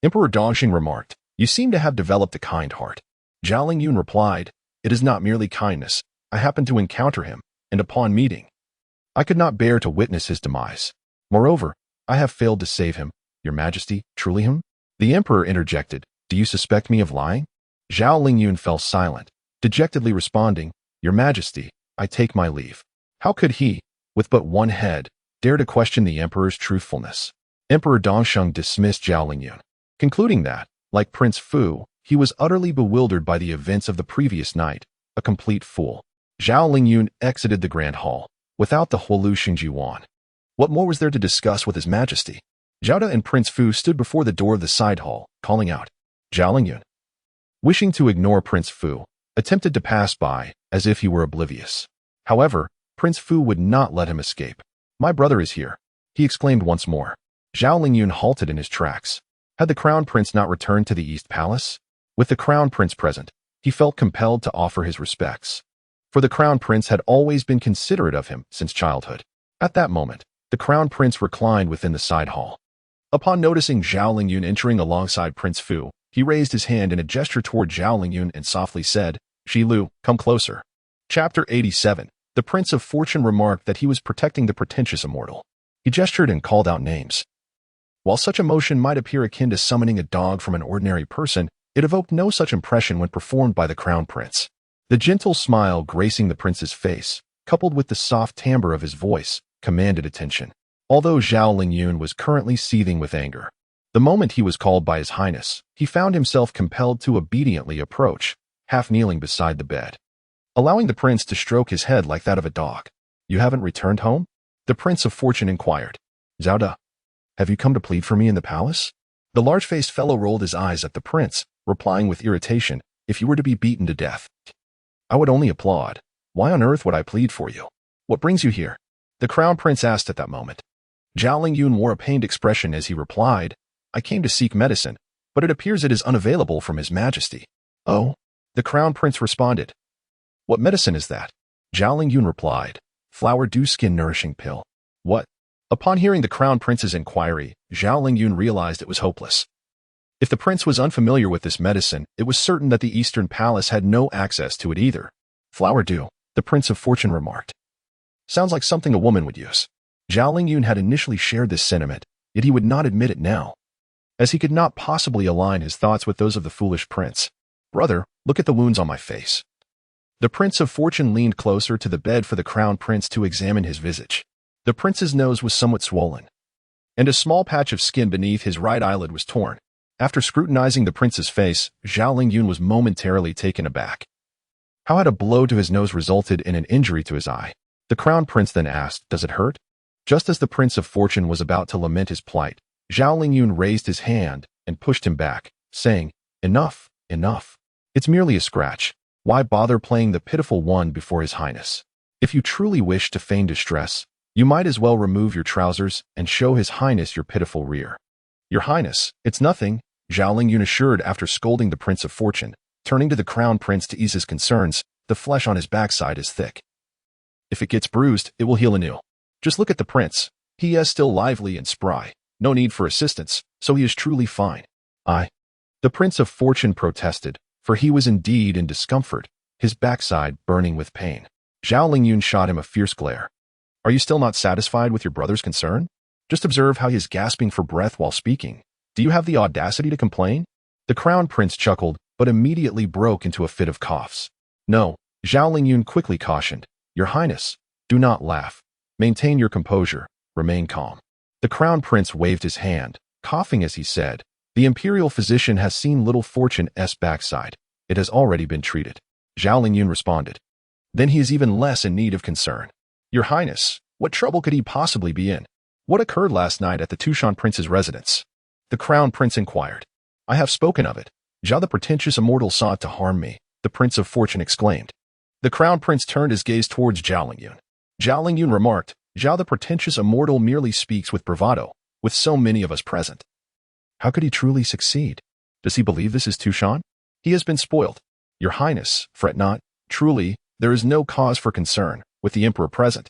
Emperor Dongxing remarked, You seem to have developed a kind heart. Zhao Lingyue replied, It is not merely kindness. I happened to encounter him, and upon meeting, I could not bear to witness his demise. Moreover, I have failed to save him. Your Majesty, truly him? The emperor interjected, Do you suspect me of lying? Zhao Lingyue fell silent, dejectedly responding, Your Majesty, I take my leave. How could he, with but one head, dare to question the emperor's truthfulness? Emperor Dongxing dismissed Zhao Lingyue, concluding that, like Prince Fu, he was utterly bewildered by the events of the previous night, a complete fool. Zhao Lingyue exited the grand hall, without the Huolu Shengjiwan. What more was there to discuss with his majesty? Zhao De and Prince Fu stood before the door of the side hall, calling out, Zhao Lingyue. Wishing to ignore Prince Fu, attempted to pass by, as if he were oblivious. However, Prince Fu would not let him escape. My brother is here, he exclaimed once more. Zhao Lingyue halted in his tracks. Had the crown prince not returned to the East Palace? With the crown prince present, he felt compelled to offer his respects. For the crown prince had always been considerate of him since childhood. At that moment, the crown prince reclined within the side hall. Upon noticing Zhao Lingyue entering alongside Prince Fu, he raised his hand in a gesture toward Zhao Lingyue and softly said, Xilou, come closer. Chapter 87. The Prince of Fortune remarked that he was protecting the pretentious immortal. He gestured and called out names. While such a motion might appear akin to summoning a dog from an ordinary person, it evoked no such impression when performed by the Crown Prince. The gentle smile gracing the prince's face, coupled with the soft timbre of his voice, commanded attention. Although Zhao Xilou was currently seething with anger, the moment he was called by His Highness, he found himself compelled to obediently approach, half kneeling beside the bed, allowing the prince to stroke his head like that of a dog. "You haven't returned home?" the Prince of Fortune inquired. "Zhao Da, have you come to plead for me in the palace?" The large-faced fellow rolled his eyes at the prince, replying with irritation, "If you were to be beaten to death, I would only applaud. Why on earth would I plead for you? What brings you here?" the Crown Prince asked at that moment. Zhao Xilou wore a pained expression as he replied, "I came to seek medicine, but it appears it is unavailable from His Majesty." "Oh?" the Crown Prince responded. "What medicine is that?" Zhao Xilou replied, "Flower dew skin nourishing pill." "What?" Upon hearing the Crown Prince's inquiry, Zhao Xilou realized it was hopeless. If the prince was unfamiliar with this medicine, it was certain that the Eastern Palace had no access to it either. "Flower dew," the Prince of Fortune remarked. "Sounds like something a woman would use." Zhao Xilou had initially shared this sentiment, yet he would not admit it now, as he could not possibly align his thoughts with those of the foolish prince. "Brother, look at the wounds on my face." The Prince of Fortune leaned closer to the bed for the Crown Prince to examine his visage. The prince's nose was somewhat swollen, and a small patch of skin beneath his right eyelid was torn. After scrutinizing the prince's face, Zhao Xilou was momentarily taken aback. How had a blow to his nose resulted in an injury to his eye? The Crown Prince then asked, "Does it hurt?" Just as the Prince of Fortune was about to lament his plight, Zhao Xilou raised his hand and pushed him back, saying, "Enough, enough. It's merely a scratch. Why bother playing the pitiful one before His Highness? If you truly wish to feign distress, you might as well remove your trousers and show His Highness your pitiful rear." "Your Highness, it's nothing," Zhao Xilou assured after scolding the Prince of Fortune. Turning to the Crown Prince to ease his concerns, "The flesh on his backside is thick. If it gets bruised, it will heal anew. Just look at the prince. He is still lively and spry. No need for assistance, so he is truly fine." The Prince of Fortune protested, for he was indeed in discomfort, his backside burning with pain. Zhao Xilou shot him a fierce glare. "Are you still not satisfied with your brother's concern? Just observe how he is gasping for breath while speaking. Do you have the audacity to complain?" The Crown Prince chuckled, but immediately broke into a fit of coughs. "No," Zhao Xilou quickly cautioned. "Your Highness, do not laugh. Maintain your composure. Remain calm." The Crown Prince waved his hand, coughing as he said, "The imperial physician has seen little Fortune's backside. It has already been treated." Zhao Xilou responded. "Then he is even less in need of concern." "Your Highness, what trouble could he possibly be in? What occurred last night at the Tushan Prince's residence?" the Crown Prince inquired. "I have spoken of it. Zhao the pretentious immortal sought to harm me," the Prince of Fortune exclaimed. The Crown Prince turned his gaze towards Zhao Xilou. Zhao Xilou remarked, "Zhao the pretentious immortal merely speaks with bravado, with so many of us present. How could he truly succeed? Does he believe this is Tushan? He has been spoiled. Your Highness, fret not. Truly, there is no cause for concern, with the Emperor present.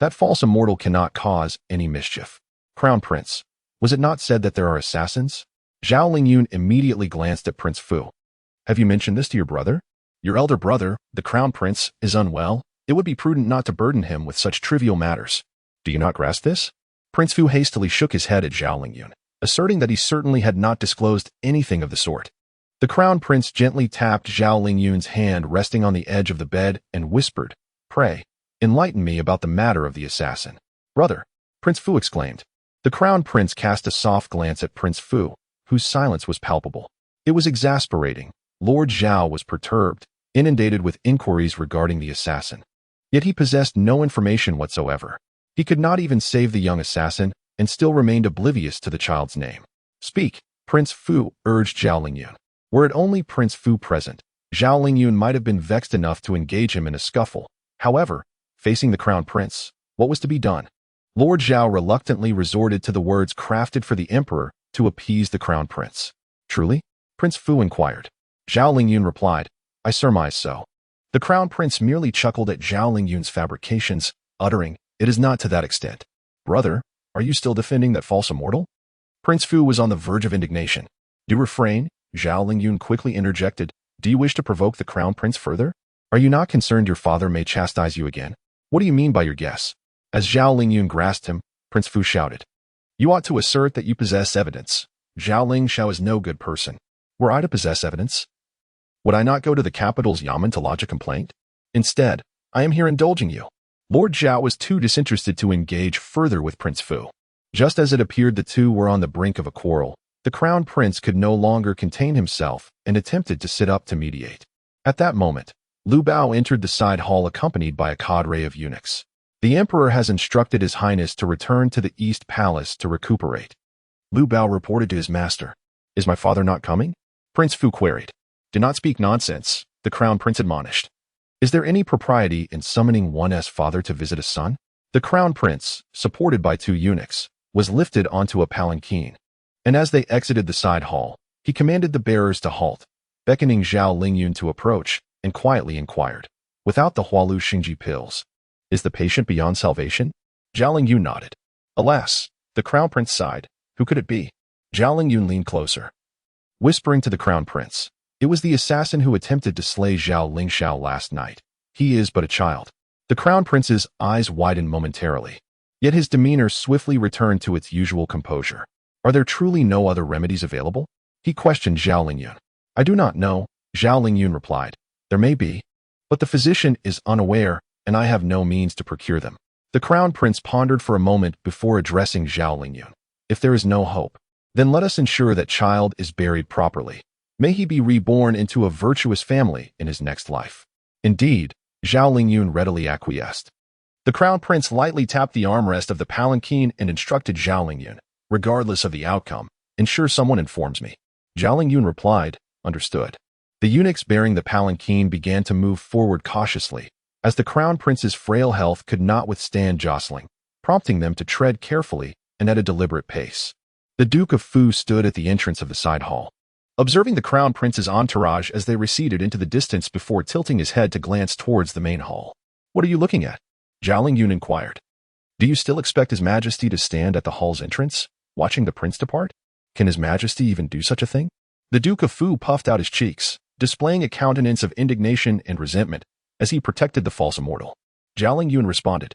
That false immortal cannot cause any mischief." "Crown Prince, was it not said that there are assassins?" Zhao Xilou immediately glanced at Prince Fu. "Have you mentioned this to your brother?" "Your elder brother, the Crown Prince, is unwell. It would be prudent not to burden him with such trivial matters. Do you not grasp this?" Prince Fu hastily shook his head at Zhao Xilou, asserting that he certainly had not disclosed anything of the sort. The Crown Prince gently tapped Zhao Lingyun's hand resting on the edge of the bed and whispered, "Pray, enlighten me about the matter of the assassin." "Brother," Prince Fu exclaimed. The Crown Prince cast a soft glance at Prince Fu, whose silence was palpable. It was exasperating. Lord Zhao was perturbed, inundated with inquiries regarding the assassin. Yet he possessed no information whatsoever. He could not even save the young assassin, and still remained oblivious to the child's name. "Speak," Prince Fu urged Zhao Lingyun. Were it only Prince Fu present, Zhao Lingyun might have been vexed enough to engage him in a scuffle. However, facing the Crown Prince, what was to be done? Lord Zhao reluctantly resorted to the words crafted for the Emperor to appease the Crown Prince. "Truly?" Prince Fu inquired. Zhao Lingyun replied, "I surmise so." The Crown Prince merely chuckled at Zhao Lingyun's fabrications, uttering, "It is not to that extent." "Brother, are you still defending that false immortal?" Prince Fu was on the verge of indignation. "Do refrain," Zhao Lingyun quickly interjected. "Do you wish to provoke the Crown Prince further?" Are you not concerned your father may chastise you again? What do you mean by your guess? As Zhao Lingyun grasped him, Prince Fu shouted, You ought to assert that you possess evidence. Zhao Lingxiao is no good person. Were I to possess evidence, would I not go to the capital's Yamen to lodge a complaint? Instead, I am here indulging you. Lord Zhao was too disinterested to engage further with Prince Fu. Just as it appeared the two were on the brink of a quarrel, the crown prince could no longer contain himself and attempted to sit up to mediate. At that moment, Lu Bao entered the side hall accompanied by a cadre of eunuchs. The emperor has instructed his highness to return to the East Palace to recuperate. Lu Bao reported to his master. Is my father not coming? Prince Fu queried. Do not speak nonsense, the crown prince admonished. Is there any propriety in summoning one's father to visit a son? The crown prince, supported by two eunuchs, was lifted onto a palanquin, and as they exited the side hall, he commanded the bearers to halt, beckoning Zhao Lingyun to approach, and quietly inquired, without the Hualu Xingji pills, Is the patient beyond salvation? Zhao Lingyun nodded. Alas, the crown prince sighed. Who could it be? Zhao Lingyun leaned closer, whispering to the crown prince. It was the assassin who attempted to slay Zhao Lingxiao last night. He is but a child. The crown prince's eyes widened momentarily, yet his demeanor swiftly returned to its usual composure. Are there truly no other remedies available? He questioned Zhao Lingyun. I do not know, Zhao Lingyun replied. There may be, but the physician is unaware, and I have no means to procure them. The crown prince pondered for a moment before addressing Zhao Lingyun. If there is no hope, then let us ensure that child is buried properly. May he be reborn into a virtuous family in his next life. Indeed, Zhao Lingyun readily acquiesced. The crown prince lightly tapped the armrest of the palanquin and instructed Zhao Lingyun, regardless of the outcome, ensure someone informs me. Zhao Lingyun replied, understood. The eunuchs bearing the palanquin began to move forward cautiously, as the crown prince's frail health could not withstand jostling, prompting them to tread carefully and at a deliberate pace. The Duke of Fu stood at the entrance of the side hall, observing the crown prince's entourage as they receded into the distance before tilting his head to glance towards the main hall. What are you looking at? Zhao Lingyun inquired. Do you still expect His Majesty to stand at the hall's entrance, watching the prince depart? Can His Majesty even do such a thing? The Duke of Fu puffed out his cheeks, displaying a countenance of indignation and resentment as he protected the false immortal. Zhao Lingyun responded.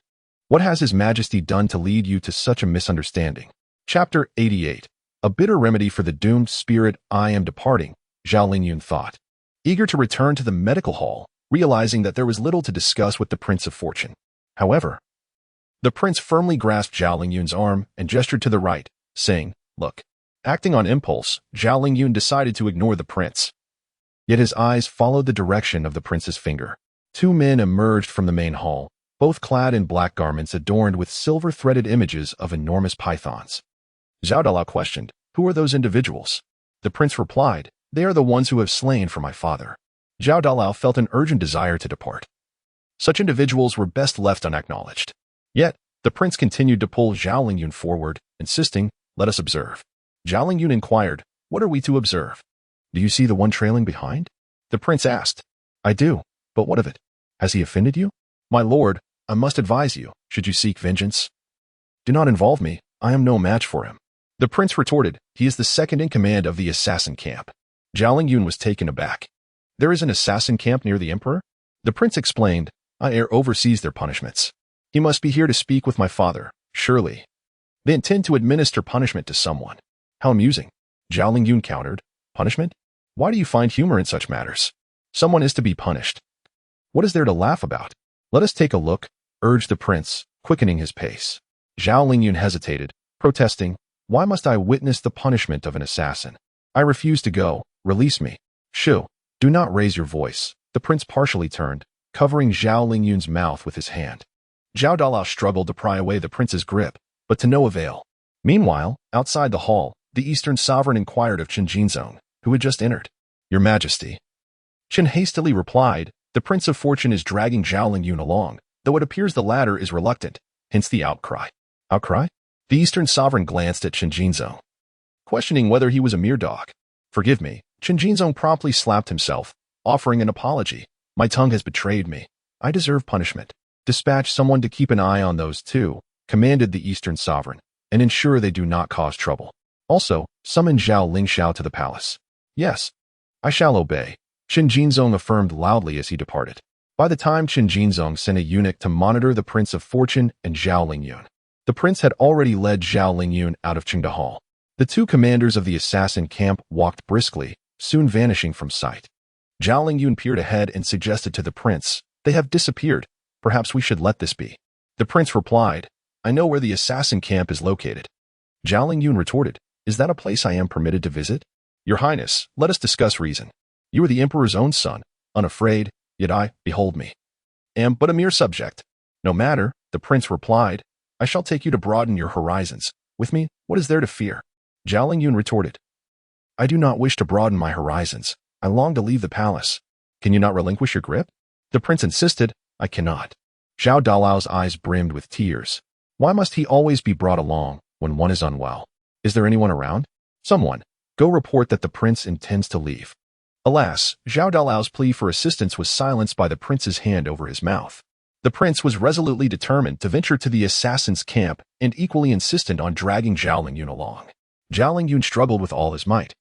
What has His Majesty done to lead you to such a misunderstanding? Chapter 88. A bitter remedy for the doomed spirit. I am departing, Zhao Lingyun thought, eager to return to the medical hall, realizing that there was little to discuss with the Prince of Fortune. However, the prince firmly grasped Zhao Lingyun's arm and gestured to the right, saying, Look. Acting on impulse, Zhao Lingyun decided to ignore the prince. Yet his eyes followed the direction of the prince's finger. Two men emerged from the main hall, both clad in black garments adorned with silver-threaded images of enormous pythons. Zhao Dalao questioned, Who are those individuals? The prince replied, They are the ones who have slain for my father. Zhao Dalao felt an urgent desire to depart. Such individuals were best left unacknowledged. Yet, the prince continued to pull Zhao Lingyun forward, insisting, Let us observe. Zhao Lingyun inquired, What are we to observe? Do you see the one trailing behind? The prince asked. I do, but what of it? Has he offended you? My lord, I must advise you, should you seek vengeance, do not involve me, I am no match for him. The prince retorted, He is the second in command of the assassin camp. Zhao Lingyun was taken aback. There is an assassin camp near the emperor? The prince explained, I oversees their punishments. He must be here to speak with my father, surely. They intend to administer punishment to someone. How amusing. Zhao Lingyun countered, Punishment? Why do you find humor in such matters? Someone is to be punished. What is there to laugh about? Let us take a look, urged the prince, quickening his pace. Zhao Lingyun hesitated, protesting, Why must I witness the punishment of an assassin? I refuse to go, release me. Shoo, do not raise your voice. The prince partially turned, covering Zhao Lingyun's mouth with his hand. Zhao Dalao struggled to pry away the prince's grip, but to no avail. Meanwhile, outside the hall, the Eastern sovereign inquired of Chen Jinzong, who had just entered. Your Majesty. Chen hastily replied, The Prince of Fortune is dragging Zhao Lingyun along, though it appears the latter is reluctant, hence the outcry. Outcry? The Eastern sovereign glanced at Chen Jinzong, questioning whether he was a mere dog. Forgive me, Chen Jinzong promptly slapped himself, offering an apology. My tongue has betrayed me. I deserve punishment. Dispatch someone to keep an eye on those two, commanded the Eastern sovereign, and ensure they do not cause trouble. Also, summon Zhao Lingxiao to the palace. Yes, I shall obey, Chen Jinzong affirmed loudly as he departed. By the time Qin Jinzong sent a eunuch to monitor the Prince of Fortune and Zhao Lingyun, the prince had already led Zhao Lingyun out of Qingda Hall. The two commanders of the assassin camp walked briskly, soon vanishing from sight. Zhao Lingyun peered ahead and suggested to the prince, "They have disappeared. Perhaps we should let this be." The prince replied, "I know where the assassin camp is located." Zhao Lingyun retorted, "Is that a place I am permitted to visit? Your Highness, let us discuss reason. You are the emperor's own son, unafraid, yet I, behold me, am but a mere subject." "No matter," the prince replied, "I shall take you to broaden your horizons. With me, what is there to fear?" Zhao Lingyun retorted, "I do not wish to broaden my horizons. I long to leave the palace. Can you not relinquish your grip?" The prince insisted, "I cannot." Zhao Dalao's eyes brimmed with tears. Why must he always be brought along when one is unwell? Is there anyone around? Someone. Go report that the prince intends to leave. Alas, Zhao Dalao's plea for assistance was silenced by the prince's hand over his mouth. The prince was resolutely determined to venture to the assassin's camp and equally insistent on dragging Zhao Lingyun along. Zhao Lingyun struggled with all his might,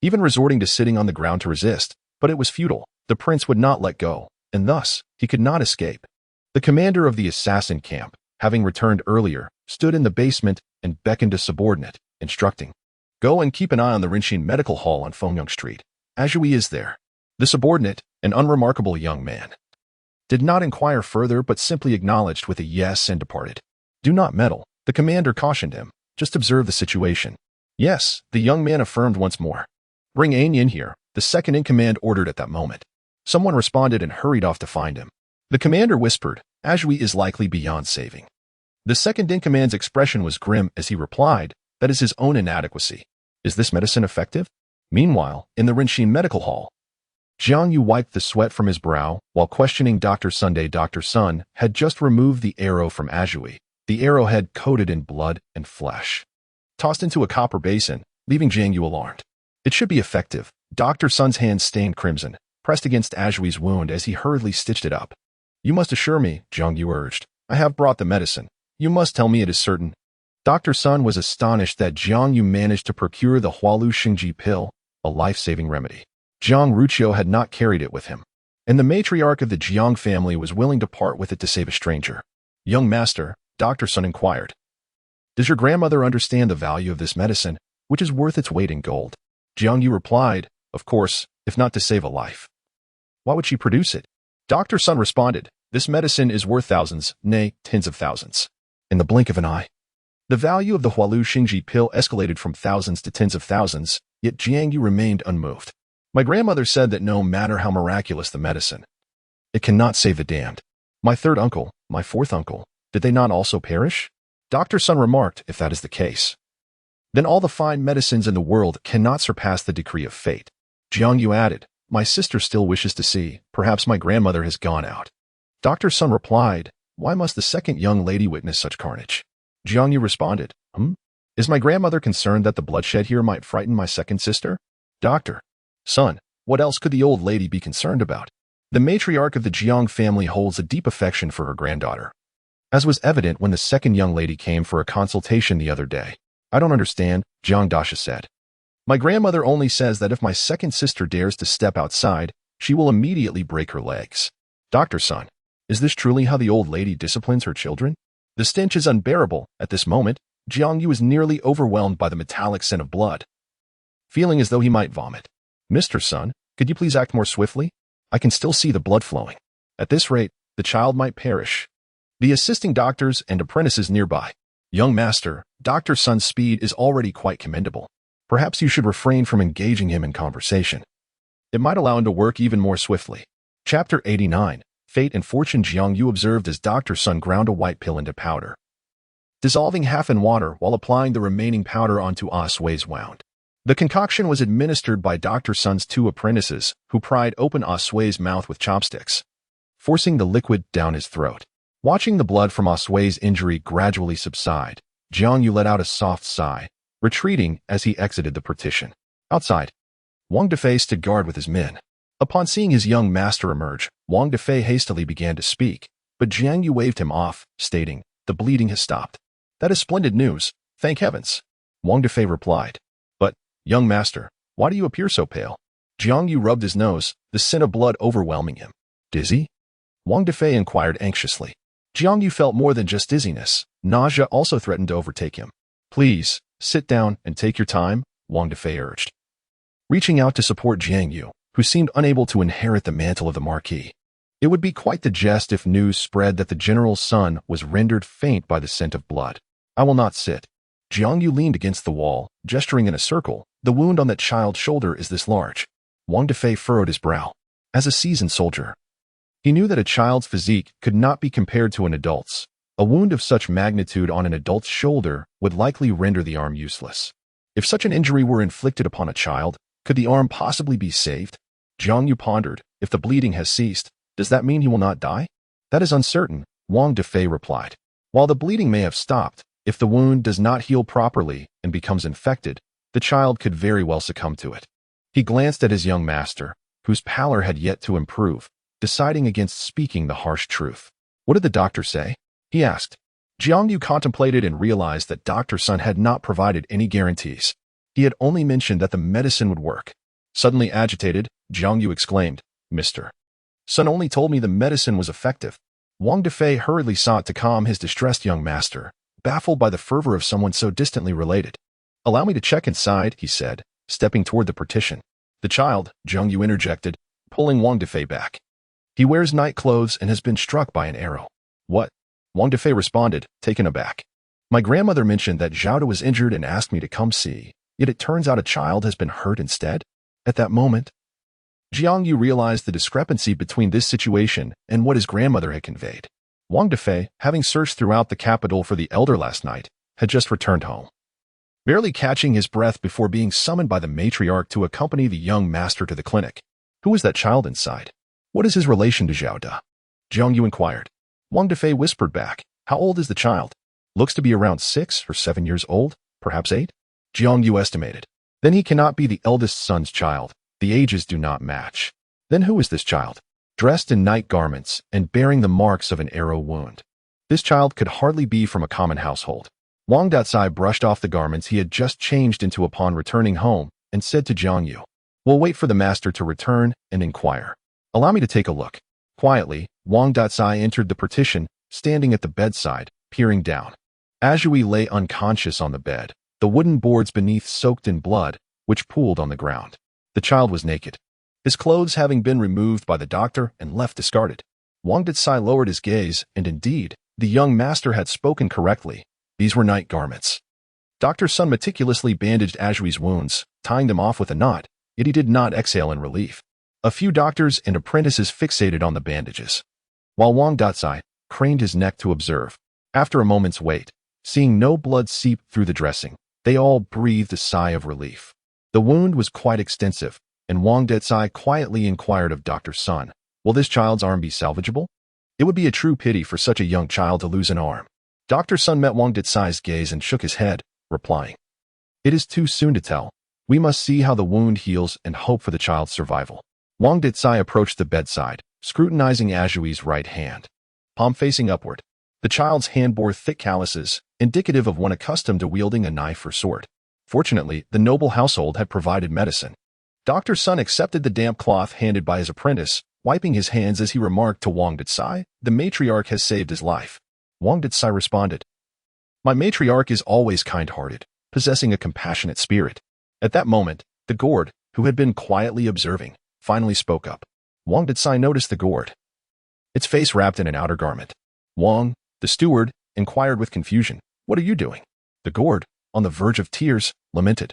even resorting to sitting on the ground to resist, but it was futile. The prince would not let go, and thus, he could not escape. The commander of the assassin camp, having returned earlier, stood in the basement and beckoned a subordinate, instructing, "Go and keep an eye on the Rinxin Medical Hall on Fengyang Street. Azhui is there." The subordinate, an unremarkable young man, did not inquire further but simply acknowledged with a yes and departed. "Do not meddle," the commander cautioned him. "Just observe the situation." "Yes," the young man affirmed once more. "Bring Ain in here," the second-in-command ordered at that moment. Someone responded and hurried off to find him. The commander whispered, "Azhui is likely beyond saving." The second-in-command's expression was grim as he replied, "That is his own inadequacy. Is this medicine effective?" Meanwhile, in the Rinxin Medical Hall, Jiang Mingyue wiped the sweat from his brow while questioning Dr. Sunday. Dr. Sun had just removed the arrow from Azhui, the arrowhead coated in blood and flesh, tossed into a copper basin, leaving Jiang Mingyue alarmed. "It should be effective." Dr. Sun's hand stained crimson, pressed against Azhui's wound as he hurriedly stitched it up. "You must assure me," Jiang Mingyue urged. "I have brought the medicine. You must tell me it is certain." Dr. Sun was astonished that Jiang Mingyue managed to procure the Hualu Xingji pill, a life-saving remedy. Jiang Ruqiu had not carried it with him, and the matriarch of the Jiang family was willing to part with it to save a stranger. "Young master," Dr. Sun inquired, "does your grandmother understand the value of this medicine, which is worth its weight in gold?" Jiang Mingyue replied, "Of course, if not to save a life. Why would she produce it?" Dr. Sun responded, "This medicine is worth thousands, nay, tens of thousands." In the blink of an eye, the value of the Hualu Xingji pill escalated from thousands to tens of thousands, yet Jiang Mingyue remained unmoved. "My grandmother said that no matter how miraculous the medicine, it cannot save the damned. My third uncle, my fourth uncle, did they not also perish?" Dr. Sun remarked, "If that is the case, then all the fine medicines in the world cannot surpass the decree of fate." Jiang Mingyue added, "My sister still wishes to see. Perhaps my grandmother has gone out." Dr. Sun replied, "Why must the second young lady witness such carnage?" Jiang Mingyue responded, Is my grandmother concerned that the bloodshed here might frighten my second sister?" "Dr. Sun, what else could the old lady be concerned about? The matriarch of the Jiang family holds a deep affection for her granddaughter, as was evident when the second young lady came for a consultation the other day." "I don't understand," Jiang Dasha said. "My grandmother only says that if my second sister dares to step outside, she will immediately break her legs." "Dr. Sun, is this truly how the old lady disciplines her children?" The stench is unbearable. At this moment, Jiang Mingyue was nearly overwhelmed by the metallic scent of blood, feeling as though he might vomit. "Mr. Sun, could you please act more swiftly? I can still see the blood flowing. At this rate, the child might perish." The assisting doctors and apprentices nearby, "Young master, Dr. Sun's speed is already quite commendable. Perhaps you should refrain from engaging him in conversation. It might allow him to work even more swiftly." Chapter 89, Fate and Fortune. Jiang Mingyue observed as Dr. Sun ground a white pill into powder, dissolving half in water while applying the remaining powder onto Asui's wound. The concoction was administered by Dr. Sun's two apprentices, who pried open Asui's mouth with chopsticks, forcing the liquid down his throat. Watching the blood from Asui's injury gradually subside, Jiang Mingyue let out a soft sigh, retreating as he exited the partition. Outside, Wang Defei stood guard with his men. Upon seeing his young master emerge, Wang Defei hastily began to speak, but Jiang Mingyue waved him off, stating, "The bleeding has stopped." "That is splendid news. Thank heavens," Wang Defei replied. "But, young master, why do you appear so pale?" Jiang Mingyue rubbed his nose, the scent of blood overwhelming him. "Dizzy?" Wang Dafei inquired anxiously. Jiang Yu felt more than just dizziness. Nausea also threatened to overtake him. Please, sit down and take your time, Wang Dafei urged, reaching out to support Jiang Yu, who seemed unable to inherit the mantle of the Marquis. It would be quite the jest if news spread that the general's son was rendered faint by the scent of blood. I will not sit. Jiang Yu leaned against the wall, gesturing in a circle. The wound on that child's shoulder is this large. Wang Dafei furrowed his brow. As a seasoned soldier, he knew that a child's physique could not be compared to an adult's. A wound of such magnitude on an adult's shoulder would likely render the arm useless. If such an injury were inflicted upon a child, could the arm possibly be saved? Jiang Yu pondered. If the bleeding has ceased, does that mean he will not die? That is uncertain, Wang Dafei replied. While the bleeding may have stopped, if the wound does not heal properly and becomes infected, the child could very well succumb to it. He glanced at his young master, whose pallor had yet to improve, deciding against speaking the harsh truth. What did the doctor say? He asked. Jiang Yu contemplated and realized that Dr. Sun had not provided any guarantees. He had only mentioned that the medicine would work. Suddenly agitated, Jiang Yu exclaimed, Mr. Sun only told me the medicine was effective. Wang Dafei hurriedly sought to calm his distressed young master, baffled by the fervor of someone so distantly related. Allow me to check inside, he said, stepping toward the partition. The child, Jiang Yu interjected, pulling Wang Dafei back. He wears night clothes and has been struck by an arrow. What? Wang Dafei responded, taken aback. My grandmother mentioned that Zhao was injured and asked me to come see, yet it turns out a child has been hurt instead. At that moment, Jiang Yu realized the discrepancy between this situation and what his grandmother had conveyed. Wang Dafei, having searched throughout the capital for the elder last night, had just returned home, barely catching his breath before being summoned by the matriarch to accompany the young master to the clinic. Who is that child inside? What is his relation to Zhao Da? Jiang Yu inquired. Wang Dafei whispered back, how old is the child? Looks to be around 6 or 7 years old, perhaps 8? Jiang Yu estimated. Then he cannot be the eldest son's child. The ages do not match. Then who is this child? Dressed in night garments and bearing the marks of an arrow wound. This child could hardly be from a common household. Wang Datsai brushed off the garments he had just changed into upon returning home and said to Jiang Yu, we'll wait for the master to return and inquire. Allow me to take a look. Quietly, Wang Datsai entered the partition, standing at the bedside, peering down. Azhui lay unconscious on the bed, the wooden boards beneath soaked in blood, which pooled on the ground. The child was naked, his clothes having been removed by the doctor and left discarded. Wang Datsai lowered his gaze, and indeed, the young master had spoken correctly. These were night garments. Dr. Sun meticulously bandaged Azhui's wounds, tying them off with a knot, yet he did not exhale in relief. A few doctors and apprentices fixated on the bandages, while Wang Datsai craned his neck to observe. After a moment's wait, seeing no blood seep through the dressing, they all breathed a sigh of relief. The wound was quite extensive, and Wang Datsai quietly inquired of Dr. Sun, will this child's arm be salvageable? It would be a true pity for such a young child to lose an arm. Dr. Sun met Wang Datsai's gaze and shook his head, replying, it is too soon to tell. We must see how the wound heals and hope for the child's survival. Wang Datsai approached the bedside, scrutinizing Azhui's right hand, palm facing upward. The child's hand bore thick calluses, indicative of one accustomed to wielding a knife or sword. Fortunately, the noble household had provided medicine. Dr. Sun accepted the damp cloth handed by his apprentice, wiping his hands as he remarked to Wang Datsai, the matriarch has saved his life. Wang Datsai responded, my matriarch is always kind-hearted, possessing a compassionate spirit. At that moment, the gourd, who had been quietly observing, finally spoke up. Wang Datsai noticed the gourd, its face wrapped in an outer garment. Wang, the steward, inquired with confusion, what are you doing? The gourd, on the verge of tears, lamented,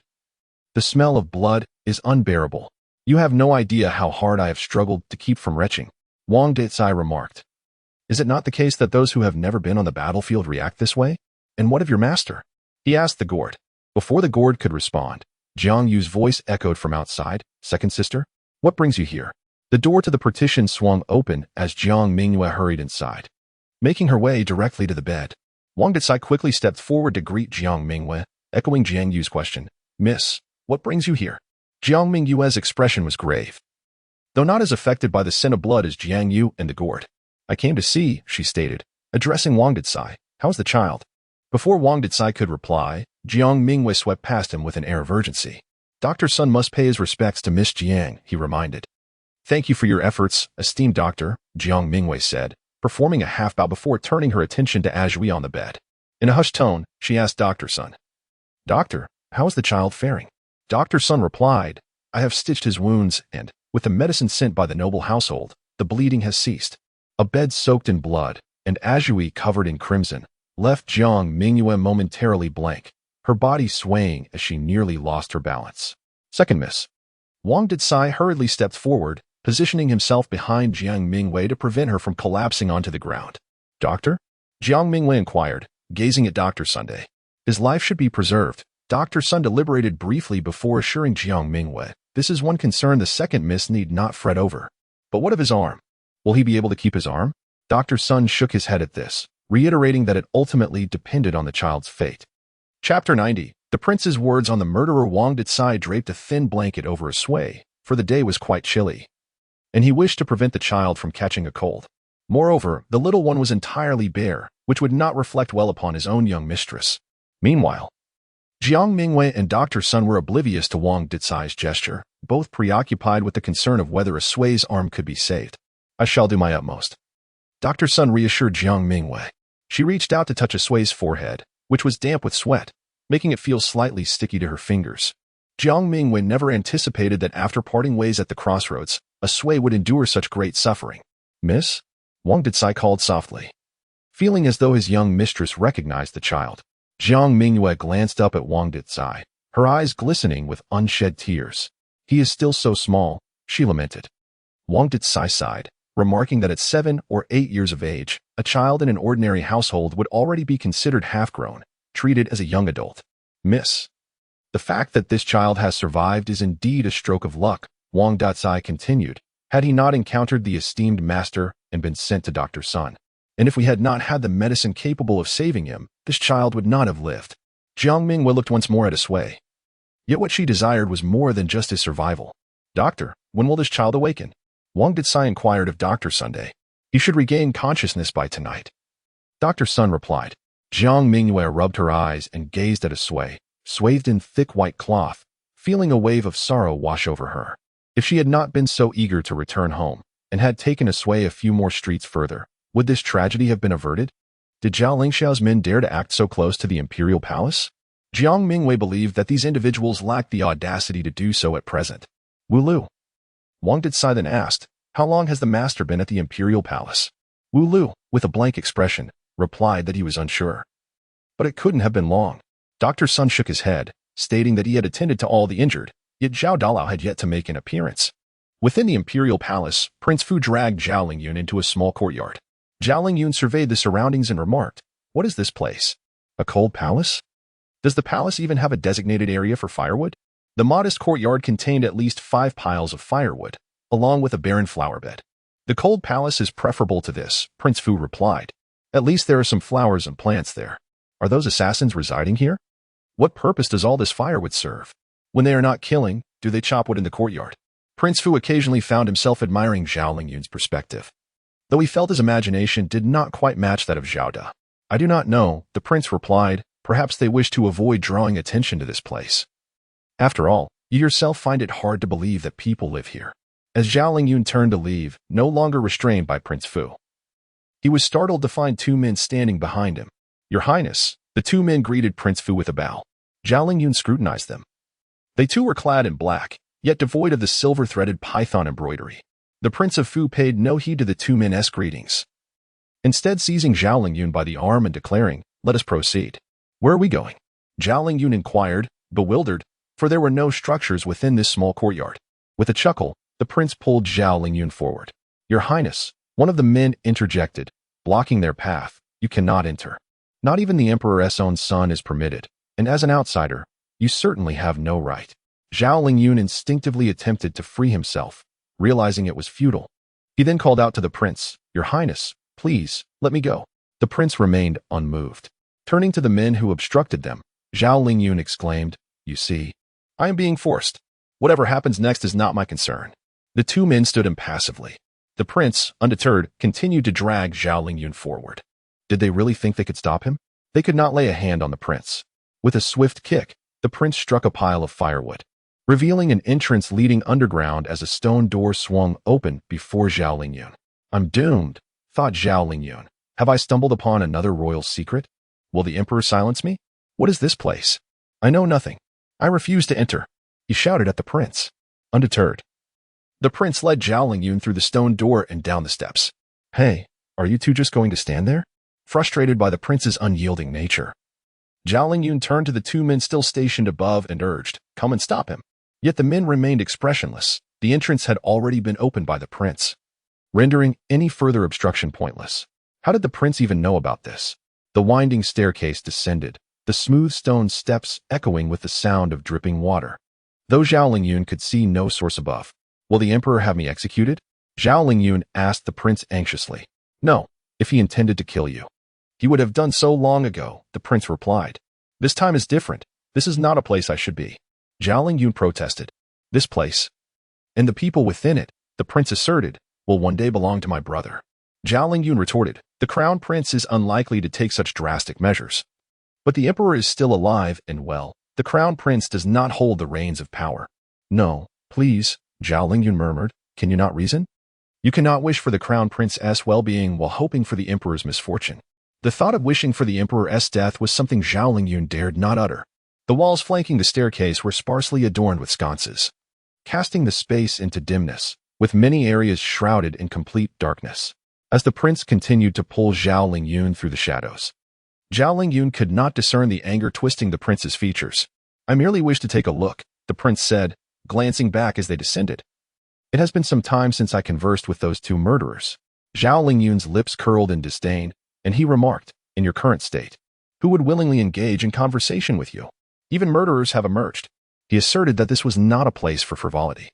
the smell of blood is unbearable. You have no idea how hard I have struggled to keep from retching. Wang Datsai remarked, is it not the case that those who have never been on the battlefield react this way? And what of your master? He asked the gourd. Before the gourd could respond, Jiang Yu's voice echoed from outside, second sister, what brings you here? The door to the partition swung open as Jiang Mingyue hurried inside, making her way directly to the bed. Wang Datsai quickly stepped forward to greet Jiang Mingyue, echoing Jiang Yu's question, Miss, what brings you here? Jiang Mingyue's expression was grave, though not as affected by the scent of blood as Jiang Yu and the gourd. I came to see, she stated, addressing Wang Datsai, how's the child? Before Wang Datsai could reply, Jiang Mingyue swept past him with an air of urgency. Dr. Sun must pay his respects to Miss Jiang, he reminded. Thank you for your efforts, esteemed doctor, Jiang Mingyue said, performing a half-bow before turning her attention to Azhui on the bed. In a hushed tone, she asked Dr. Sun, "Doctor, how is the child faring?" Dr. Sun replied, "I have stitched his wounds and, with the medicine sent by the noble household, the bleeding has ceased." A bed soaked in blood, and Azhui covered in crimson, left Jiang Mingyue momentarily blank, her body swaying as she nearly lost her balance. Second miss. Wang Dicai hurriedly stepped forward, positioning himself behind Jiang Mingyue to prevent her from collapsing onto the ground. "Doctor?" Jiang Mingyue inquired, gazing at Dr. Sunday. "His life should be preserved." Dr. Sun deliberated briefly before assuring Jiang Mingyue, "This is one concern the second miss need not fret over." "But what of his arm? Will he be able to keep his arm?" Dr. Sun shook his head at this, reiterating that it ultimately depended on the child's fate. Chapter 90. The prince's words on the murderer. Wang Dicai draped a thin blanket over a sway, for the day was quite chilly, and he wished to prevent the child from catching a cold. Moreover, the little one was entirely bare, which would not reflect well upon his own young mistress. Meanwhile, Jiang Mingyue and Dr. Sun were oblivious to Wang Dicai's gesture, both preoccupied with the concern of whether a sway's arm could be saved. "I shall do my utmost," Dr. Sun reassured Jiang Mingyue. She reached out to touch a sway's forehead, which was damp with sweat, making it feel slightly sticky to her fingers. Jiang Mingyue never anticipated that after parting ways at the crossroads, a sway would endure such great suffering. "Miss?" Wang Dicai called softly, feeling as though his young mistress recognized the child. Jiang Mingyue glanced up at Wang Dicai, her eyes glistening with unshed tears. "He is still so small," she lamented. Wang Dicai sighed, remarking that at 7 or 8 years of age, a child in an ordinary household would already be considered half-grown, treated as a young adult. "Miss, the fact that this child has survived is indeed a stroke of luck," Wang Dicai continued, "had he not encountered the esteemed master and been sent to Dr. Sun. And if we had not had the medicine capable of saving him, this child would not have lived." Jiang Mingyue looked once more at a sway. Yet what she desired was more than just his survival. "Doctor, when will this child awaken?" Wang Dicai inquired of Dr. Sunday. "He should regain consciousness by tonight." Dr. Sun replied. Jiang Mingyue rubbed her eyes and gazed at a sway, swathed in thick white cloth, feeling a wave of sorrow wash over her. If she had not been so eager to return home, and had taken a sway a few more streets further, would this tragedy have been averted? Did Zhao Lingxiao's men dare to act so close to the imperial palace? Jiang Mingyue believed that these individuals lacked the audacity to do so at present. "Wu Lu?" Wang Dicai then asked, "How long has the master been at the imperial palace?" Wu Lu, with a blank expression, replied that he was unsure. "But it couldn't have been long." Dr. Sun shook his head, stating that he had attended to all the injured, yet Zhao Dalao had yet to make an appearance. Within the imperial palace, Prince Fu dragged Zhao Lingyun into a small courtyard. Zhao Lingyun surveyed the surroundings and remarked, "What is this place? A cold palace? Does the palace even have a designated area for firewood?" The modest courtyard contained at least 5 piles of firewood, along with a barren flower bed. "The cold palace is preferable to this," Prince Fu replied. "At least there are some flowers and plants there. Are those assassins residing here? What purpose does all this firewood serve? When they are not killing, do they chop wood in the courtyard?" Prince Fu occasionally found himself admiring Zhao Lingyun's perspective, though he felt his imagination did not quite match that of Zhao Da. "I do not know," the prince replied. "Perhaps they wish to avoid drawing attention to this place. After all, you yourself find it hard to believe that people live here." As Zhao Lingyun turned to leave, no longer restrained by Prince Fu, he was startled to find 2 men standing behind him. "Your Highness," the 2 men greeted Prince Fu with a bow. Zhao Lingyun scrutinized them. They too were clad in black, yet devoid of the silver-threaded python embroidery. The Prince of Fu paid no heed to the 2 men's greetings, instead seizing Zhao Lingyun by the arm and declaring, "Let us proceed." "Where are we going?" Zhao Lingyun inquired, bewildered, for there were no structures within this small courtyard. With a chuckle, the prince pulled Zhao Lingyun forward. "Your Highness," one of the men interjected, blocking their path, "you cannot enter. Not even the Emperor's own son is permitted, and as an outsider, you certainly have no right." Zhao Lingyun instinctively attempted to free himself, realizing it was futile. He then called out to the prince, "Your Highness, please, let me go." The prince remained unmoved. Turning to the men who obstructed them, Zhao Lingyun exclaimed, "You see, I am being forced. Whatever happens next is not my concern." The 2 men stood impassively. The prince, undeterred, continued to drag Zhao Lingyun forward. Did they really think they could stop him? They could not lay a hand on the prince. With a swift kick, the prince struck a pile of firewood, revealing an entrance leading underground as a stone door swung open before Zhao Lingyun. I'm doomed, thought Zhao Lingyun. Have I stumbled upon another royal secret? Will the emperor silence me? What is this place? I know nothing. I refuse to enter, he shouted at the prince. Undeterred, the prince led Zhao Lingyun through the stone door and down the steps. Hey, are you two just going to stand there? Frustrated by the prince's unyielding nature, Zhao Lingyun turned to the two men still stationed above and urged, come and stop him. Yet the men remained expressionless. The entrance had already been opened by the prince, rendering any further obstruction pointless. How did the prince even know about this? The winding staircase descended, the smooth stone steps echoing with the sound of dripping water. Though Zhao Lingyun could see no source above. Will the emperor have me executed? Zhao Lingyun asked the prince anxiously. No, if he intended to kill you, he would have done so long ago, the prince replied. This time is different. This is not a place I should be. Zhao Lingyun protested. This place, and the people within it, the prince asserted, will one day belong to my brother. Zhao Lingyun retorted, the crown prince is unlikely to take such drastic measures. But the emperor is still alive and well. The crown prince does not hold the reins of power. No, please, Zhao Lingyun murmured, can you not reason? You cannot wish for the crown prince's well-being while hoping for the emperor's misfortune. The thought of wishing for the emperor's death was something Zhao Lingyun dared not utter. The walls flanking the staircase were sparsely adorned with sconces, casting the space into dimness, with many areas shrouded in complete darkness. As the prince continued to pull Zhao Lingyun through the shadows, Zhao Lingyun could not discern the anger twisting the prince's features. I merely wish to take a look, the prince said, glancing back as they descended. It has been some time since I conversed with those two murderers. Zhao Lingyun's lips curled in disdain, and he remarked, in your current state, who would willingly engage in conversation with you? Even murderers have emerged. He asserted that this was not a place for frivolity.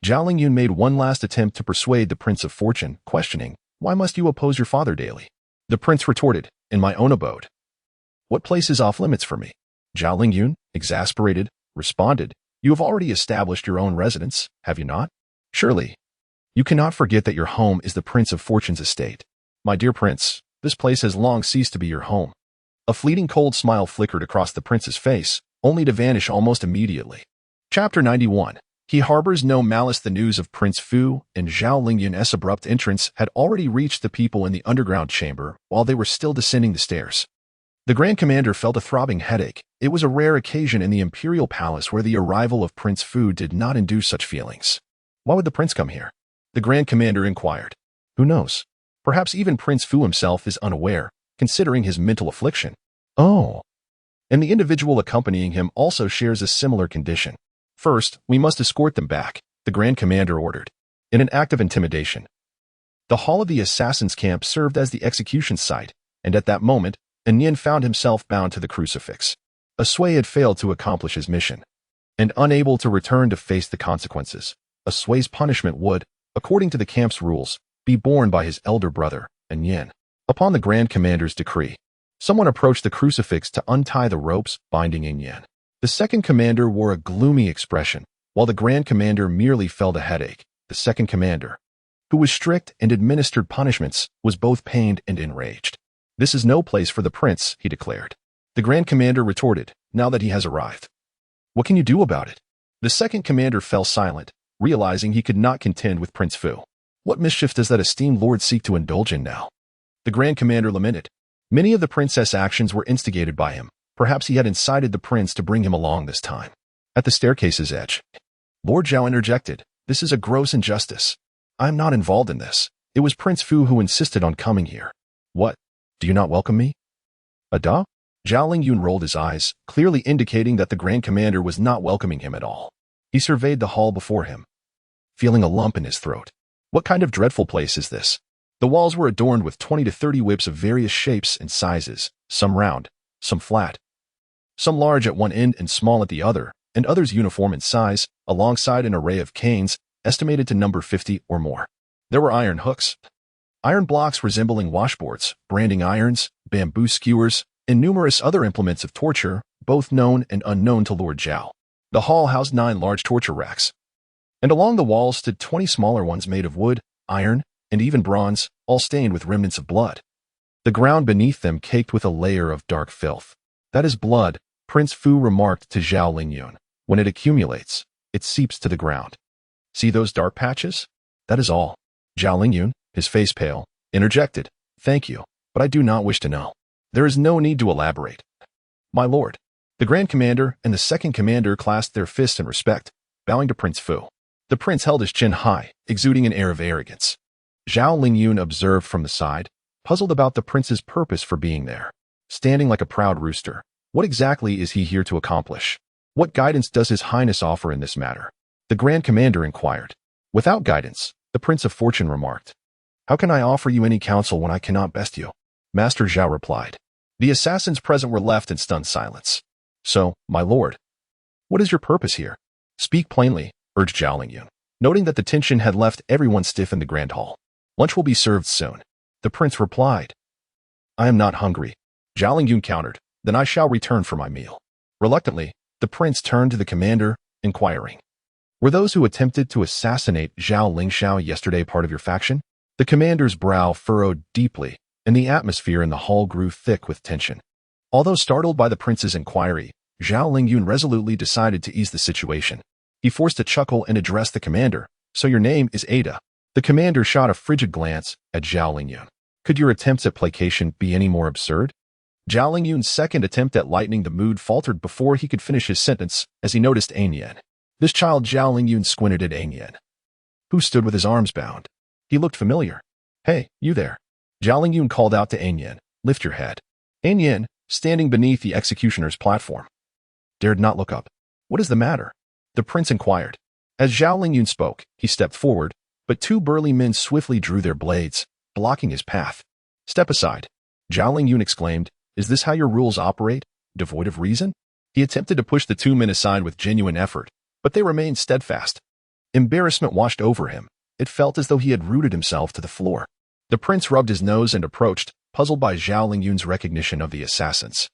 Zhao Lingyun made one last attempt to persuade the Prince of Fortune, questioning, why must you oppose your father daily? The prince retorted, in my own abode. What place is off limits for me? Zhao Lingyun, exasperated, responded, you have already established your own residence, have you not? Surely, you cannot forget that your home is the Prince of Fortune's estate. My dear prince, this place has long ceased to be your home. A fleeting cold smile flickered across the prince's face, only to vanish almost immediately. Chapter 91. He harbors no malice. The news of Prince Fu and Zhao Lingyun's abrupt entrance had already reached the people in the underground chamber while they were still descending the stairs. The Grand Commander felt a throbbing headache. It was a rare occasion in the Imperial Palace where the arrival of Prince Fu did not induce such feelings. Why would the prince come here? The Grand Commander inquired. Who knows? Perhaps even Prince Fu himself is unaware, considering his mental affliction. Oh. And the individual accompanying him also shares a similar condition. First, we must escort them back, the Grand Commander ordered. In an act of intimidation, the hall of the assassin's camp served as the execution site, and at that moment, Yin found himself bound to the crucifix. Asui had failed to accomplish his mission, and unable to return to face the consequences. Asui's punishment would, according to the camp's rules, be borne by his elder brother, Yin. Upon the Grand Commander's decree, someone approached the crucifix to untie the ropes binding Yin. The second commander wore a gloomy expression, while the Grand Commander merely felt a headache. The second commander, who was strict and administered punishments, was both pained and enraged. This is no place for the prince, he declared. The Grand Commander retorted, now that he has arrived. What can you do about it? The second commander fell silent, realizing he could not contend with Prince Fu. What mischief does that esteemed lord seek to indulge in now? The Grand Commander lamented. Many of the prince's actions were instigated by him. Perhaps he had incited the prince to bring him along this time. At the staircase's edge, Lord Zhao interjected, this is a gross injustice. I am not involved in this. It was Prince Fu who insisted on coming here. What? Do you not welcome me? Ada? Zhao Lingyun rolled his eyes, clearly indicating that the Grand Commander was not welcoming him at all. He surveyed the hall before him, feeling a lump in his throat. What kind of dreadful place is this? The walls were adorned with 20 to 30 whips of various shapes and sizes, some round, some flat, some large at one end and small at the other, and others uniform in size, alongside an array of canes, estimated to number 50 or more. There were iron hooks, iron blocks resembling washboards, branding irons, bamboo skewers, and numerous other implements of torture, both known and unknown to Lord Zhao. The hall housed 9 large torture racks, and along the walls stood 20 smaller ones made of wood, iron, and even bronze, all stained with remnants of blood. The ground beneath them caked with a layer of dark filth. That is blood, Prince Fu remarked to Zhao Lingyun. When it accumulates, it seeps to the ground. See those dark patches? That is all. Zhao Lingyun, his face pale, interjected, "Thank you, but I do not wish to know. There is no need to elaborate." "My lord." The Grand Commander and the Second Commander clasped their fists in respect, bowing to Prince Fu. The prince held his chin high, exuding an air of arrogance. Zhao Lingyue observed from the side, puzzled about the prince's purpose for being there. Standing like a proud rooster, what exactly is he here to accomplish? What guidance does His Highness offer in this matter? The Grand Commander inquired. Without guidance, the Prince of Fortune remarked. How can I offer you any counsel when I cannot best you? Master Zhao replied. The assassins present were left in stunned silence. So, my lord, what is your purpose here? Speak plainly, urged Zhao Lingyue, noting that the tension had left everyone stiff in the grand hall. Lunch will be served soon. The prince replied. I am not hungry. Zhao Lingyue countered. Then I shall return for my meal. Reluctantly, the prince turned to the commander, inquiring. Were those who attempted to assassinate Zhao Lingshao yesterday part of your faction? The commander's brow furrowed deeply, and the atmosphere in the hall grew thick with tension. Although startled by the prince's inquiry, Zhao Lingyue resolutely decided to ease the situation. He forced a chuckle and addressed the commander. So your name is Ada. The commander shot a frigid glance at Zhao Lingyue. Could your attempts at placation be any more absurd? Zhao Lingyue's second attempt at lightening the mood faltered before he could finish his sentence as he noticed Ainyan. This child Zhao Lingyue squinted at Ainyan, who stood with his arms bound. He looked familiar. Hey, you there. Zhao Lingyue called out to Ainyan, lift your head. Ainyan, standing beneath the executioner's platform, dared not look up. What is the matter? The prince inquired. As Zhao Lingyue spoke, he stepped forward, but two burly men swiftly drew their blades, blocking his path. Step aside. Zhao Lingyue exclaimed, Is this how your rules operate, devoid of reason? He attempted to push the two men aside with genuine effort, but they remained steadfast. Embarrassment washed over him. It felt as though he had rooted himself to the floor. The prince rubbed his nose and approached, puzzled by Zhao Lingyue's recognition of the assassins.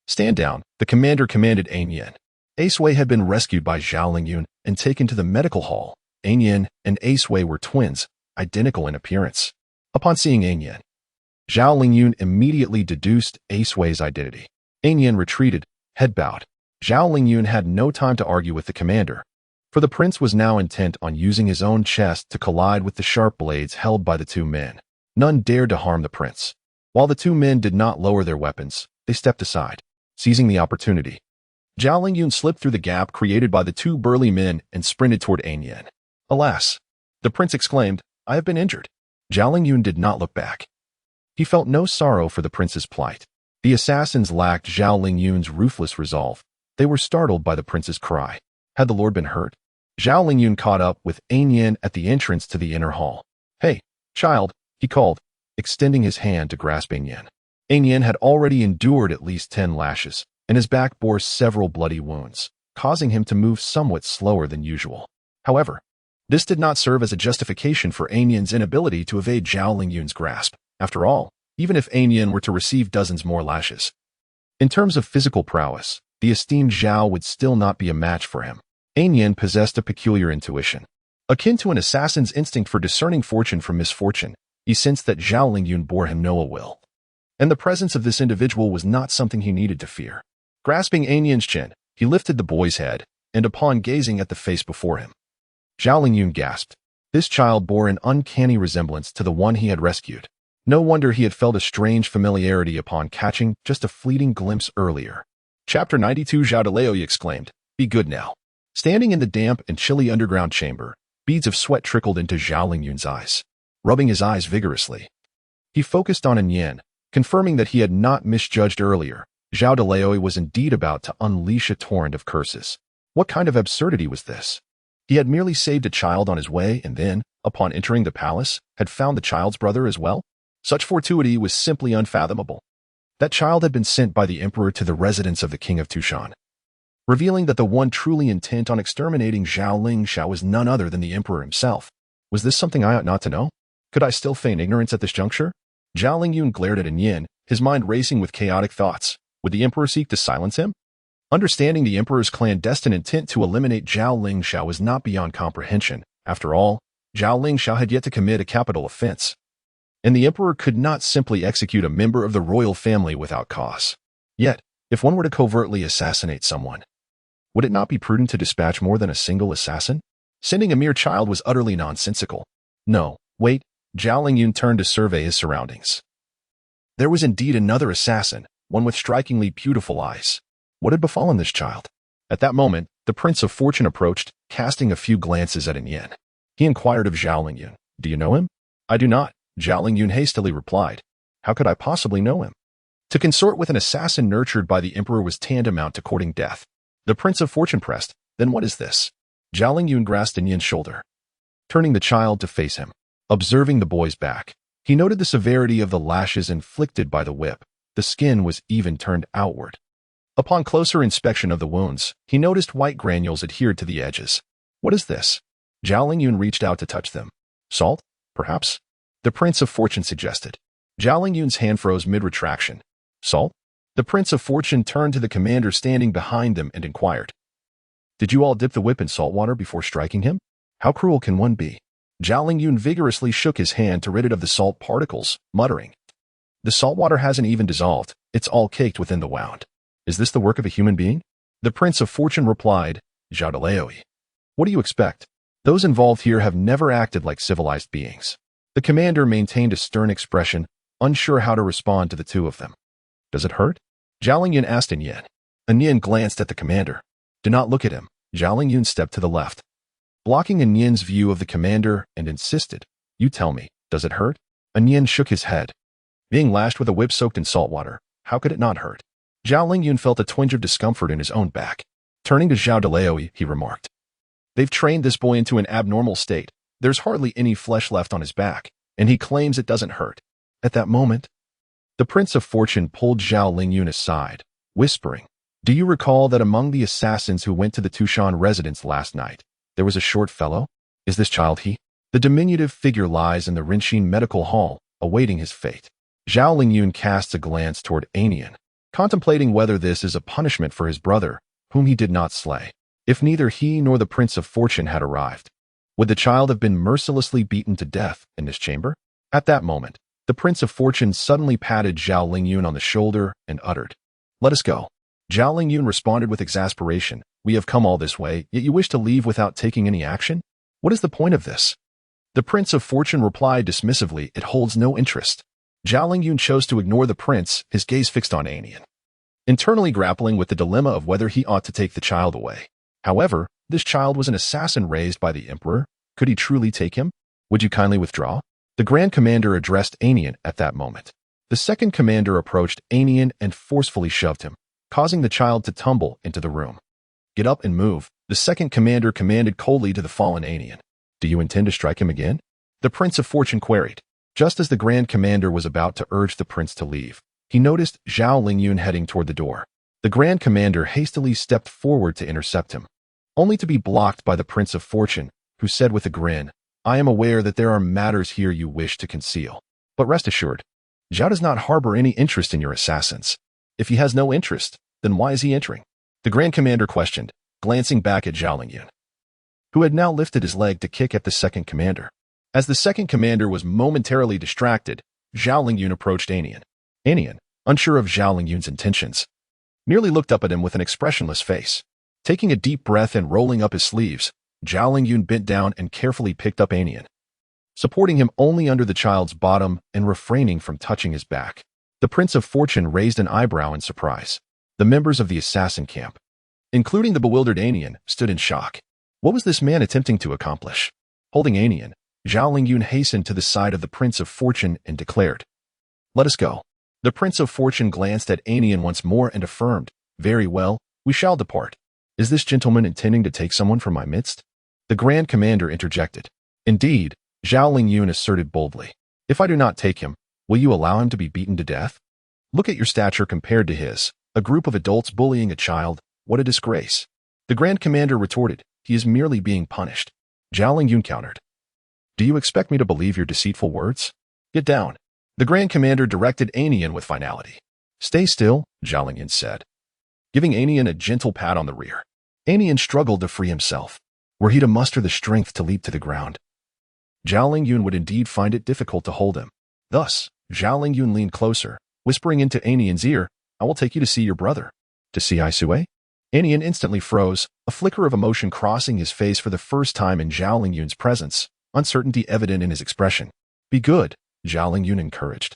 Stand down, the commander commanded Ainyan. Ace Wei had been rescued by Zhao Lingyue and taken to the medical hall. Ainyan and Ace Wei were twins, identical in appearance. Upon seeing Ainyan, Zhao Lingyue immediately deduced Ace Wei's identity. Ainyan retreated, head bowed. Zhao Lingyue had no time to argue with the commander, for the prince was now intent on using his own chest to collide with the sharp blades held by the two men. None dared to harm the prince. While the two men did not lower their weapons, they stepped aside, seizing the opportunity. Zhao Lingyue slipped through the gap created by the two burly men and sprinted toward Ainyan. Alas! The prince exclaimed, I have been injured. Zhao Lingyue did not look back. He felt no sorrow for the prince's plight. The assassins lacked Zhao Lingyue's ruthless resolve. They were startled by the prince's cry. Had the lord been hurt? Zhao Lingyue caught up with Ainyan at the entrance to the inner hall. Hey, child, he called, extending his hand to grasp Ainyan. Ainyan had already endured at least 10 lashes, and his back bore several bloody wounds, causing him to move somewhat slower than usual. However, this did not serve as a justification for Ainyan's inability to evade Zhao Lingyue's grasp. After all, even if Ainyan were to receive dozens more lashes, in terms of physical prowess, the esteemed Zhao would still not be a match for him. Ainyan possessed a peculiar intuition. Akin to an assassin's instinct for discerning fortune from misfortune, he sensed that Zhao Lingyue bore him no ill will, and the presence of this individual was not something he needed to fear. Grasping Ainyan's chin, he lifted the boy's head, and upon gazing at the face before him, Zhao Lingyue gasped. This child bore an uncanny resemblance to the one he had rescued. No wonder he had felt a strange familiarity upon catching just a fleeting glimpse earlier. Chapter 92 Zhao Xilou exclaimed, Be good now. Standing in the damp and chilly underground chamber, beads of sweat trickled into Zhao Lingyue's eyes. Rubbing his eyes vigorously, he focused on Ainyan, confirming that he had not misjudged earlier. Zhao Xilou was indeed about to unleash a torrent of curses. What kind of absurdity was this? He had merely saved a child on his way and then, upon entering the palace, had found the child's brother as well? Such fortuity was simply unfathomable. That child had been sent by the emperor to the residence of the king of Tushan, revealing that the one truly intent on exterminating Zhao Lingshao was none other than the emperor himself. Was this something I ought not to know? Could I still feign ignorance at this juncture? Zhao Lingyue glared at Ainyan, his mind racing with chaotic thoughts. Would the emperor seek to silence him? Understanding the emperor's clandestine intent to eliminate Zhao Lingshao was not beyond comprehension. After all, Zhao Lingshao had yet to commit a capital offense, and the emperor could not simply execute a member of the royal family without cause. Yet, if one were to covertly assassinate someone, would it not be prudent to dispatch more than a single assassin? Sending a mere child was utterly nonsensical. No, wait, Zhao Lingyun turned to survey his surroundings. There was indeed another assassin, one with strikingly beautiful eyes. What had befallen this child? At that moment, the Prince of Fortune approached, casting a few glances at Yin. He inquired of Zhao Lingyun, "Do you know him?" "I do not," Zhao Lingyun hastily replied. "How could I possibly know him?" To consort with an assassin nurtured by the emperor was tantamount to courting death. The Prince of Fortune pressed, "Then what is this?" Zhao Lingyun grasped Yin's shoulder, turning the child to face him. Observing the boy's back, he noted the severity of the lashes inflicted by the whip. The skin was even turned outward. Upon closer inspection of the wounds, he noticed white granules adhered to the edges. "What is this?" Zhao Lingyun reached out to touch them. "Salt, perhaps?" the Prince of Fortune suggested. Zhao Lingyun's hand froze mid-retraction. "Salt?" The Prince of Fortune turned to the commander standing behind them and inquired, "Did you all dip the whip in salt water before striking him? How cruel can one be?" Zhao Lingyun vigorously shook his hand to rid it of the salt particles, muttering, "The salt water hasn't even dissolved, it's all caked within the wound. Is this the work of a human being?" The Prince of Fortune replied, "Zhao Xilou. What do you expect? Those involved here have never acted like civilized beings." The commander maintained a stern expression, unsure how to respond to the two of them. "Does it hurt?" Zhao Lingyun asked Yin. Yin glanced at the commander. "Do not look at him." Zhao Lingyun stepped to the left, blocking Yin's view of the commander, and insisted, "You tell me, does it hurt?" Yin shook his head. Being lashed with a whip soaked in salt water, how could it not hurt? Zhao Lingyun felt a twinge of discomfort in his own back. Turning to Zhao Xilou, he remarked, "They've trained this boy into an abnormal state. There's hardly any flesh left on his back, and he claims it doesn't hurt." At that moment, the Prince of Fortune pulled Zhao Lingyun aside, whispering, "Do you recall that among the assassins who went to the Tushan residence last night, there was a short fellow? Is this child he? The diminutive figure lies in the Rinshin medical hall, awaiting his fate." Zhao Lingyun casts a glance toward Anian, contemplating whether this is a punishment for his brother, whom he did not slay. If neither he nor the Prince of Fortune had arrived, would the child have been mercilessly beaten to death in this chamber? At that moment, the Prince of Fortune suddenly patted Zhao Lingyun on the shoulder and uttered, "Let us go." Zhao Lingyun responded with exasperation, "We have come all this way, yet you wish to leave without taking any action? What is the point of this?" The Prince of Fortune replied dismissively, "It holds no interest." Zhao Lingyun chose to ignore the prince, his gaze fixed on Anian, internally grappling with the dilemma of whether he ought to take the child away. However, this child was an assassin raised by the emperor. Could he truly take him? "Would you kindly withdraw?" The Grand Commander addressed Anian at that moment. The second commander approached Anian and forcefully shoved him, causing the child to tumble into the room. "Get up and move," the second commander commanded coldly to the fallen Anian. "Do you intend to strike him again?" the Prince of Fortune queried. Just as the Grand Commander was about to urge the prince to leave, he noticed Zhao Lingyun heading toward the door. The Grand Commander hastily stepped forward to intercept him, only to be blocked by the Prince of Fortune, who said with a grin, "I am aware that there are matters here you wish to conceal. But rest assured, Zhao does not harbor any interest in your assassins. If he has no interest, then why is he entering?" the Grand Commander questioned, glancing back at Zhao Lingyun, who had now lifted his leg to kick at the second commander. As the second commander was momentarily distracted, Zhao Lingyun approached Anian. Anian, unsure of Zhao Lingyun's intentions, merely looked up at him with an expressionless face. Taking a deep breath and rolling up his sleeves, Zhao Lingyun bent down and carefully picked up Anian, supporting him only under the child's bottom and refraining from touching his back. The Prince of Fortune raised an eyebrow in surprise. The members of the assassin camp, including the bewildered Anian, stood in shock. What was this man attempting to accomplish? Holding Anian, Zhao Lingyun hastened to the side of the Prince of Fortune and declared, "Let us go." The Prince of Fortune glanced at Anian once more and affirmed, "Very well, we shall depart. Is this gentleman intending to take someone from my midst?" The Grand Commander interjected. "Indeed," Zhao Lingyun asserted boldly. "If I do not take him, will you allow him to be beaten to death? Look at your stature compared to his. A group of adults bullying a child, what a disgrace." The Grand Commander retorted, "He is merely being punished." Zhao Lingyun countered, "Do you expect me to believe your deceitful words? Get down." The Grand Commander directed Anian with finality. "Stay still," Zhao Lingyun said, giving Anian a gentle pat on the rear. Anian struggled to free himself. Were he to muster the strength to leap to the ground, Zhao Lingyun would indeed find it difficult to hold him. Thus, Zhao Lingyun leaned closer, whispering into Anian's ear, "I will take you to see your brother." "To see Aisue?" Anian instantly froze, a flicker of emotion crossing his face for the first time in Zhao Lingyun's presence, uncertainty evident in his expression. Be good, Zhao Lingyun encouraged.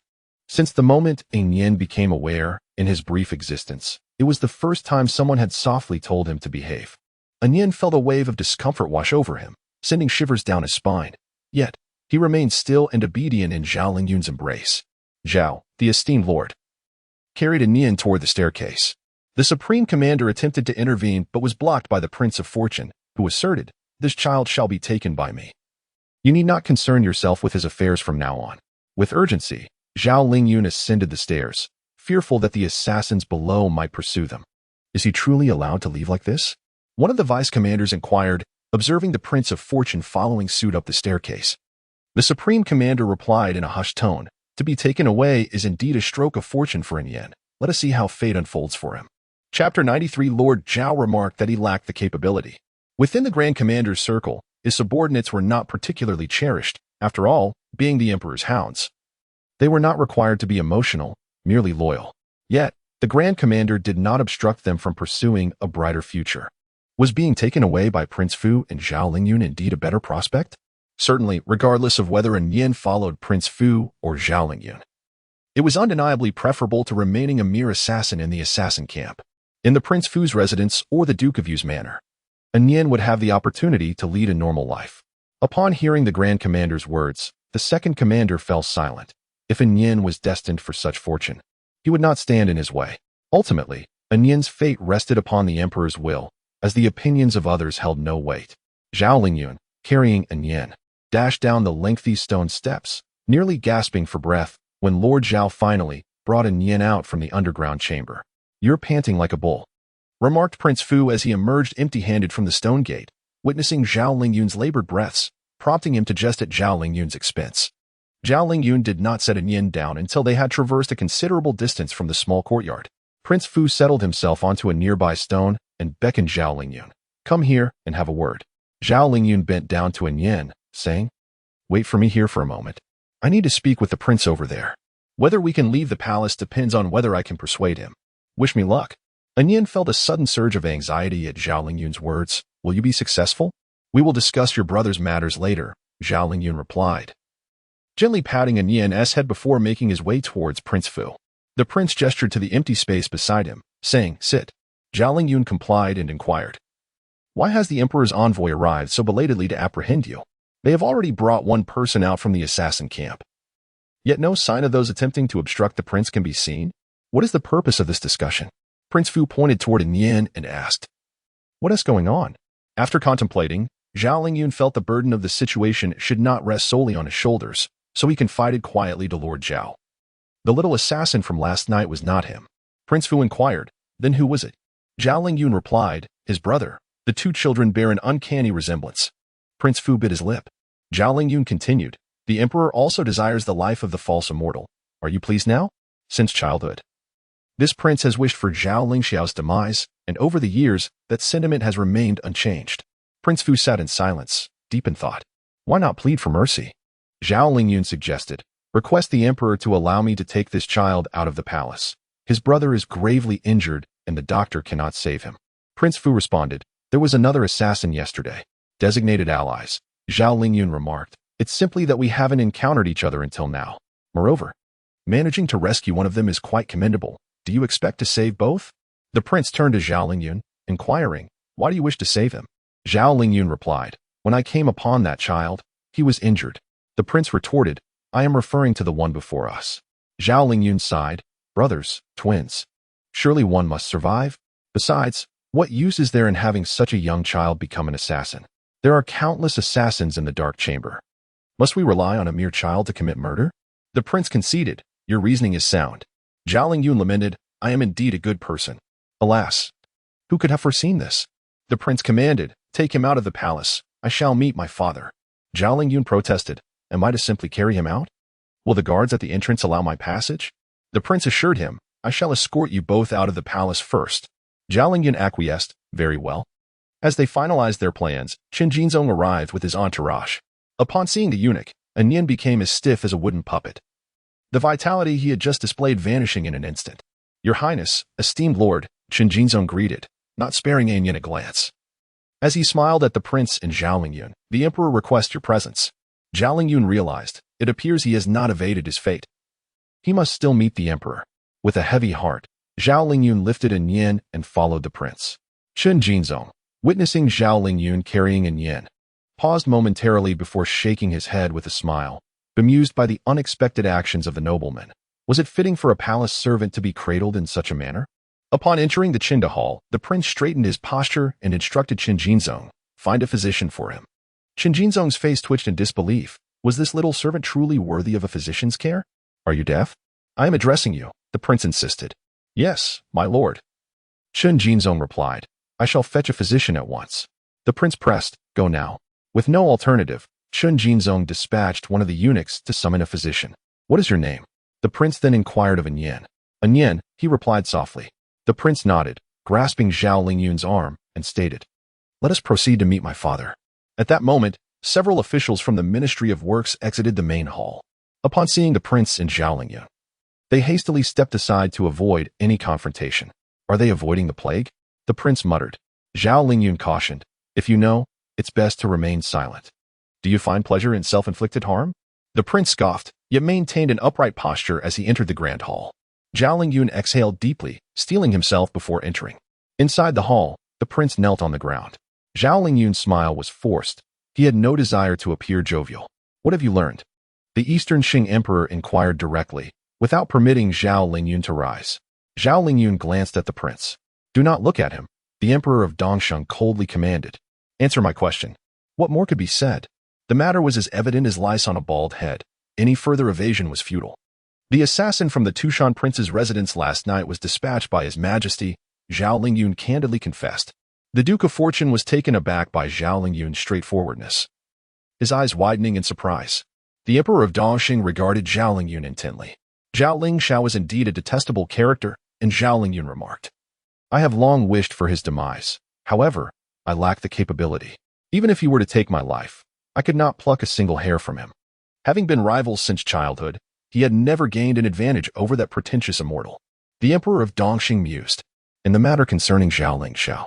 Since the moment Yin became aware in his brief existence, it was the first time someone had softly told him to behave. Yin felt a wave of discomfort wash over him, sending shivers down his spine. Yet, he remained still and obedient in Zhao Lingyun's embrace. Zhao, the esteemed lord, carried Yin toward the staircase. The supreme commander attempted to intervene but was blocked by the Prince of Fortune, who asserted, "This child shall be taken by me. You need not concern yourself with his affairs from now on." With urgency, Zhao Lingyun ascended the stairs, fearful that the assassins below might pursue them. Is he truly allowed to leave like this? One of the vice-commanders inquired, observing the Prince of Fortune following suit up the staircase. The supreme commander replied in a hushed tone, "To be taken away is indeed a stroke of fortune for Yin. Let us see how fate unfolds for him." Chapter 93. Lord Zhao remarked that he lacked the capability. Within the Grand Commander's circle, his subordinates were not particularly cherished, after all, being the Emperor's hounds. They were not required to be emotional, merely loyal. Yet, the Grand Commander did not obstruct them from pursuing a brighter future. Was being taken away by Prince Fu and Zhao Lingyun indeed a better prospect? Certainly, regardless of whether Yin followed Prince Fu or Zhao Lingyun. It was undeniably preferable to remaining a mere assassin in the assassin camp, in the Prince Fu's residence or the Duke of Yu's manor. Yin would have the opportunity to lead a normal life. Upon hearing the Grand Commander's words, the second commander fell silent. If Yin was destined for such fortune, he would not stand in his way. Ultimately, Yin's fate rested upon the Emperor's will, as the opinions of others held no weight. Zhao Lingyun, carrying Yin, dashed down the lengthy stone steps, nearly gasping for breath, when Lord Zhao finally brought Yin out from the underground chamber. "You're panting like a bull," remarked Prince Fu as he emerged empty-handed from the stone gate, witnessing Zhao Lingyun's labored breaths, prompting him to jest at Zhao Lingyun's expense. Zhao Lingyun did not set Yin down until they had traversed a considerable distance from the small courtyard. Prince Fu settled himself onto a nearby stone and beckoned Zhao Lingyun. "Come here and have a word." Zhao Lingyun bent down to Yin, saying, "Wait for me here for a moment. I need to speak with the prince over there. Whether we can leave the palace depends on whether I can persuade him. Wish me luck." Yin felt a sudden surge of anxiety at Zhao Lingyun's words. "Will you be successful?" "We will discuss your brother's matters later," Zhao Lingyun replied, gently patting Yin's head before making his way towards Prince Fu. The prince gestured to the empty space beside him, saying, "Sit." Zhao Lingyun complied and inquired, "Why has the Emperor's envoy arrived so belatedly to apprehend you? They have already brought one person out from the assassin camp. Yet no sign of those attempting to obstruct the prince can be seen. What is the purpose of this discussion?" Prince Fu pointed toward Yin and asked, "What is going on?" After contemplating, Zhao Lingyun felt the burden of the situation should not rest solely on his shoulders, so he confided quietly to Lord Zhao. "The little assassin from last night was not him." Prince Fu inquired, "Then who was it?" Zhao Lingyun replied, "His brother." The two children bear an uncanny resemblance. Prince Fu bit his lip. Zhao Lingyun continued, "The Emperor also desires the life of the false immortal. Are you pleased now?" "Since childhood. This prince has wished for Zhao Lingxiao's demise, and over the years, that sentiment has remained unchanged." Prince Fu sat in silence, deep in thought. "Why not plead for mercy?" Zhao Lingyun suggested, "Request the Emperor to allow me to take this child out of the palace. His brother is gravely injured, and the doctor cannot save him." Prince Fu responded, "There was another assassin yesterday. Designated allies." Zhao Lingyun remarked, "It's simply that we haven't encountered each other until now. Moreover, managing to rescue one of them is quite commendable. Do you expect to save both?" The prince turned to Zhao Lingyun, inquiring, "Why do you wish to save him?" Zhao Lingyun replied, "When I came upon that child, he was injured." The prince retorted, "I am referring to the one before us." Zhao Lingyun sighed, "Brothers, twins. Surely one must survive. Besides, what use is there in having such a young child become an assassin? There are countless assassins in the dark chamber. Must we rely on a mere child to commit murder?" The prince conceded, "Your reasoning is sound." Zhao Lingyun lamented, "I am indeed a good person. Alas, who could have foreseen this?" The prince commanded, "Take him out of the palace. I shall meet my father." Zhao Lingyun protested, "Am I to simply carry him out? Will the guards at the entrance allow my passage?" The prince assured him, "I shall escort you both out of the palace first." Zhao Lingyun acquiesced, "Very well." As they finalized their plans, Qin Jinzong arrived with his entourage. Upon seeing the eunuch, Yin became as stiff as a wooden puppet, the vitality he had just displayed vanishing in an instant. "Your Highness, esteemed lord," Qin Jinzong greeted, not sparing Yin a glance. As he smiled at the prince and Zhao Lingyun, "The Emperor requests your presence." Zhao Lingyun realized, it appears he has not evaded his fate. He must still meet the emperor. With a heavy heart, Zhao Lingyun lifted an yin and followed the prince. Chen Jinzong, witnessing Zhao Lingyun carrying an yin, paused momentarily before shaking his head with a smile, bemused by the unexpected actions of the nobleman. Was it fitting for a palace servant to be cradled in such a manner? Upon entering the Qinda hall, the prince straightened his posture and instructed Chen Jinzong, find a physician for him. Chen Jinzong's face twitched in disbelief. Was this little servant truly worthy of a physician's care? Are you deaf? I am addressing you, the prince insisted. Yes, my lord. Chen Jinzong replied. I shall fetch a physician at once. The prince pressed, go now. With no alternative, Chen Jinzong dispatched one of the eunuchs to summon a physician. What is your name? The prince then inquired of An Yin. An Yin, he replied softly. The prince nodded, grasping Zhao Lingyun's arm, and stated, let us proceed to meet my father. At that moment, several officials from the Ministry of Works exited the main hall. Upon seeing the prince and Zhao Lingyun, they hastily stepped aside to avoid any confrontation. Are they avoiding the plague? The prince muttered. Zhao Lingyun cautioned, if you know, it's best to remain silent. Do you find pleasure in self-inflicted harm? The prince scoffed, yet maintained an upright posture as he entered the grand hall. Zhao Lingyun exhaled deeply, steeling himself before entering. Inside the hall, the prince knelt on the ground. Zhao Lingyun's smile was forced. He had no desire to appear jovial. What have you learned? The Eastern Qing emperor inquired directly, without permitting Zhao Lingyun to rise. Zhao Lingyun glanced at the prince. Do not look at him, the emperor of Dongsheng coldly commanded. Answer my question. What more could be said? The matter was as evident as lice on a bald head. Any further evasion was futile. The assassin from the Tushan prince's residence last night was dispatched by His Majesty, Zhao Lingyun candidly confessed. The Duke of Fortune was taken aback by Zhao Lingyun's straightforwardness, his eyes widening in surprise. The emperor of Dongsheng regarded Zhao Lingyun intently. Zhao Lingshao is indeed a detestable character, and Zhao Lingyun remarked. I have long wished for his demise. However, I lack the capability. Even if he were to take my life, I could not pluck a single hair from him. Having been rivals since childhood, he had never gained an advantage over that pretentious immortal. The emperor of Dongsheng mused. In the matter concerning Zhao Lingshao,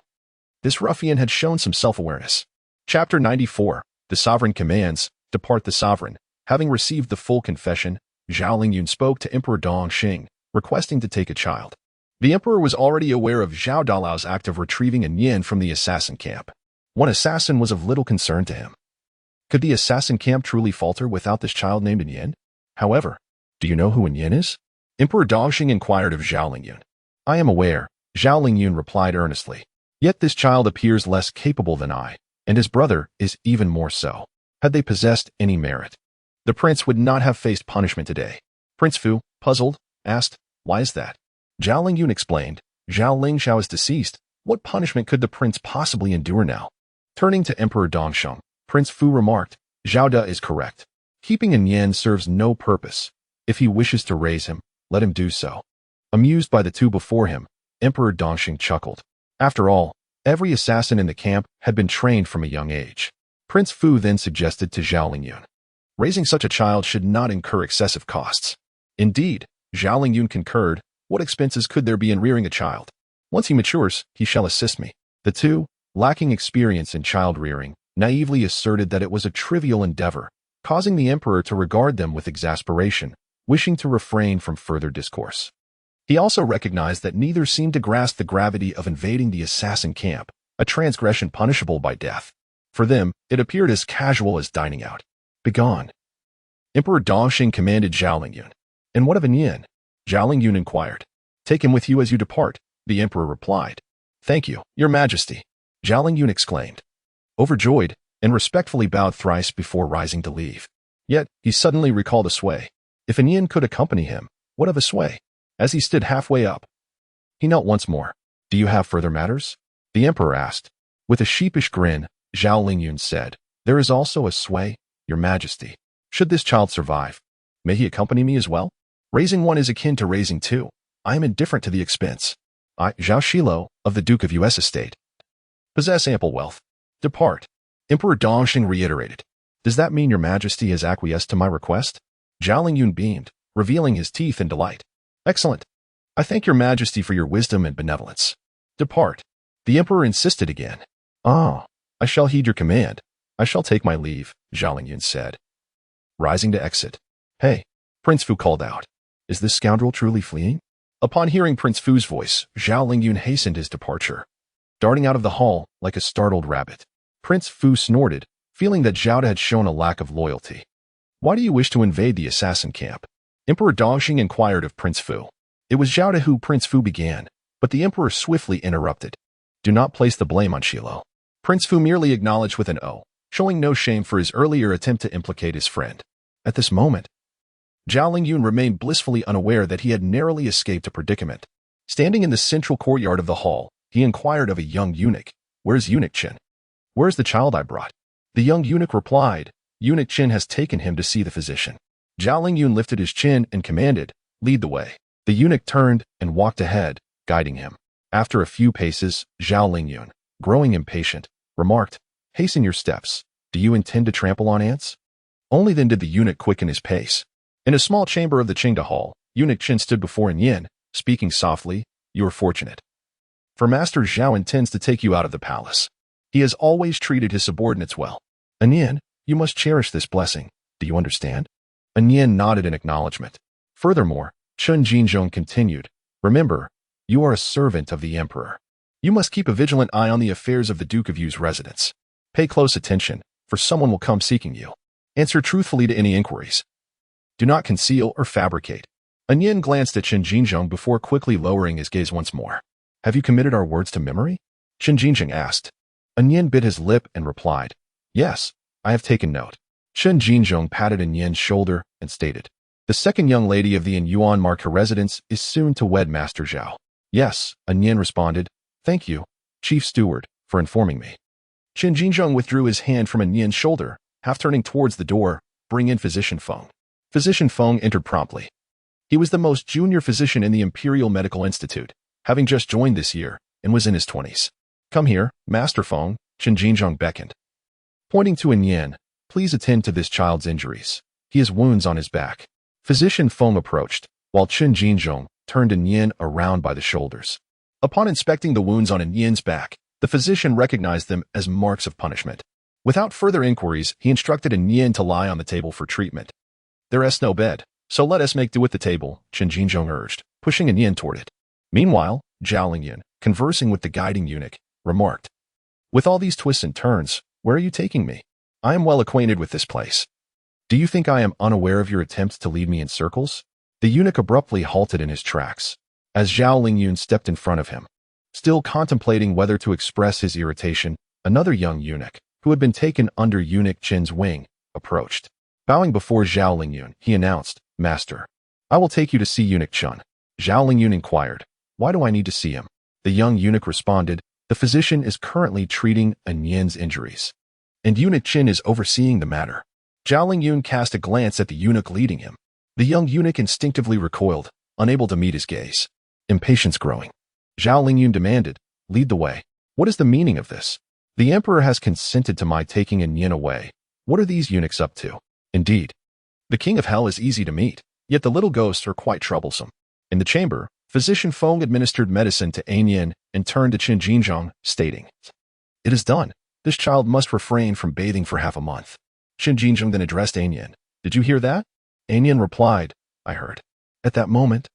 this ruffian had shown some self-awareness. Chapter 94. The sovereign commands, depart the sovereign. Having received the full confession, Zhao Lingyun spoke to Emperor Dongxing, requesting to take a child. The emperor was already aware of Zhao Dalao's act of retrieving An Yin from the assassin camp. One assassin was of little concern to him. Could the assassin camp truly falter without this child named An Yin? However, do you know who An Yin is? Emperor Dongxing inquired of Zhao Lingyun. I am aware, Zhao Lingyun replied earnestly. Yet this child appears less capable than I, and his brother is even more so. Had they possessed any merit, the prince would not have faced punishment today. Prince Fu, puzzled, asked, why is that? Zhao Lingyun explained, Zhao Lingshao is deceased. What punishment could the prince possibly endure now? Turning to Emperor Dongsheng, Prince Fu remarked, Zhao Da is correct. Keeping An Yin serves no purpose. If he wishes to raise him, let him do so. Amused by the two before him, Emperor Dongxing chuckled. After all, every assassin in the camp had been trained from a young age. Prince Fu then suggested to Zhao Lingyun, raising such a child should not incur excessive costs. Indeed, Zhao Lingyun concurred, what expenses could there be in rearing a child? Once he matures, he shall assist me. The two, lacking experience in child rearing, naively asserted that it was a trivial endeavor, causing the emperor to regard them with exasperation, wishing to refrain from further discourse. He also recognized that neither seemed to grasp the gravity of invading the assassin camp, a transgression punishable by death. For them, it appeared as casual as dining out. Begone. Emperor Dongxing commanded Zhao Lingyun. And what of An Yin? Zhao Lingyun inquired. Take him with you as you depart, the emperor replied. Thank you, your majesty, Zhao Lingyun exclaimed, overjoyed, and respectfully bowed thrice before rising to leave. Yet, he suddenly recalled a sway. If An Yin could accompany him, what of a sway? As he stood halfway up, he knelt once more. Do you have further matters? The emperor asked. With a sheepish grin, Zhao Lingyun said, there is also a sway, your majesty. Should this child survive, may he accompany me as well? Raising one is akin to raising two. I am indifferent to the expense. I, Zhao Xilou, of the Duke of U.S. estate, possess ample wealth. Depart. Emperor Dongxing reiterated. Does that mean your majesty has acquiesced to my request? Zhao Lingyun beamed, revealing his teeth in delight. Excellent. I thank your majesty for your wisdom and benevolence. Depart. The emperor insisted again. Ah, I shall heed your command. I shall take my leave, Zhao Lingyun said. rising to exit. "Hey," Prince Fu called out. "Is this scoundrel truly fleeing?" Upon hearing Prince Fu's voice, Zhao Lingyun hastened his departure, darting out of the hall like a startled rabbit. Prince Fu snorted, feeling that Zhao had shown a lack of loyalty. "Why do you wish to invade the assassin camp?" Emperor Dongxing inquired of Prince Fu. It was Zhao who Prince Fu began, but the emperor swiftly interrupted. "Do not place the blame on Xilou." Prince Fu merely acknowledged with an "oh," showing no shame for his earlier attempt to implicate his friend. At this moment, Zhao Lingyun remained blissfully unaware that he had narrowly escaped a predicament. Standing in the central courtyard of the hall, he inquired of a young eunuch, "Where's Eunuch Qin?" "Where's the child I brought?" The young eunuch replied, "Eunuch Qin has taken him to see the physician." Zhao Lingyun lifted his chin and commanded, "Lead the way." The eunuch turned and walked ahead, guiding him. After a few paces, Zhao Lingyun, growing impatient, remarked, "Hasten your steps. Do you intend to trample on ants?" Only then did the eunuch quicken his pace. In a small chamber of the Qingda Hall, Eunuch Qin stood before Yin, speaking softly, "You are fortunate, for Master Zhao intends to take you out of the palace. He has always treated his subordinates well. Yin, you must cherish this blessing. Do you understand?" Yin nodded in acknowledgement. Furthermore, Chen Jinzhong continued, "Remember, you are a servant of the emperor. You must keep a vigilant eye on the affairs of the Duke of Yu's residence. Pay close attention, for someone will come seeking you. Answer truthfully to any inquiries. Do not conceal or fabricate." Yin glanced at Chen Jinzhong before quickly lowering his gaze once more. "Have you committed our words to memory?" Chen Jinzhong asked. Yin bit his lip and replied, "Yes, I have taken note." Chen Jinzhong patted Yin's shoulder and stated, "The second young lady of the Yuan Marca residence is soon to wed Master Zhao." "Yes," Yin responded. "Thank you, Chief Steward, for informing me." Chen Jinzhong withdrew his hand from Yin's shoulder, half turning towards the door. "Bring in Physician Feng." Physician Feng entered promptly. He was the most junior physician in the Imperial Medical Institute, having just joined this year, and was in his 20s. "Come here, Master Feng," Chen Jinzhong beckoned. Pointing to Yin, "Please attend to this child's injuries. He has wounds on his back." Physician Feng approached, while Chen Jinzhong turned Yin around by the shoulders. Upon inspecting the wounds on Yin's back, the physician recognized them as marks of punishment. Without further inquiries, he instructed Yin to lie on the table for treatment. "There is no bed, so let us make do with the table," Chen Jinzhong urged, pushing Yin toward it. Meanwhile, Zhao Lingyun, conversing with the guiding eunuch, remarked, "With all these twists and turns, where are you taking me? I am well acquainted with this place. Do you think I am unaware of your attempts to lead me in circles?" The eunuch abruptly halted in his tracks, as Zhao Lingyun stepped in front of him. Still contemplating whether to express his irritation, another young eunuch, who had been taken under Eunuch Qin's wing, approached. Bowing before Zhao Lingyun, he announced, "Master, I will take you to see Eunuch Qin." Zhao Lingyun inquired, "Why do I need to see him?" The young eunuch responded, "The physician is currently treating Yin's injuries, and Eunuch Qin is overseeing the matter." Zhao Lingyun cast a glance at the eunuch leading him. The young eunuch instinctively recoiled, unable to meet his gaze. Impatience growing, Zhao Lingyun demanded, "Lead the way. What is the meaning of this? The emperor has consented to my taking Yin away. What are these eunuchs up to?" Indeed, the king of hell is easy to meet, yet the little ghosts are quite troublesome. In the chamber, Physician Feng administered medicine to Yin and turned to Chen Jinzhong, stating, "It is done. This child must refrain from bathing for half a month." Chen Jinzhong then addressed Yin. "Did you hear that?" Yin replied, "I heard." At that moment,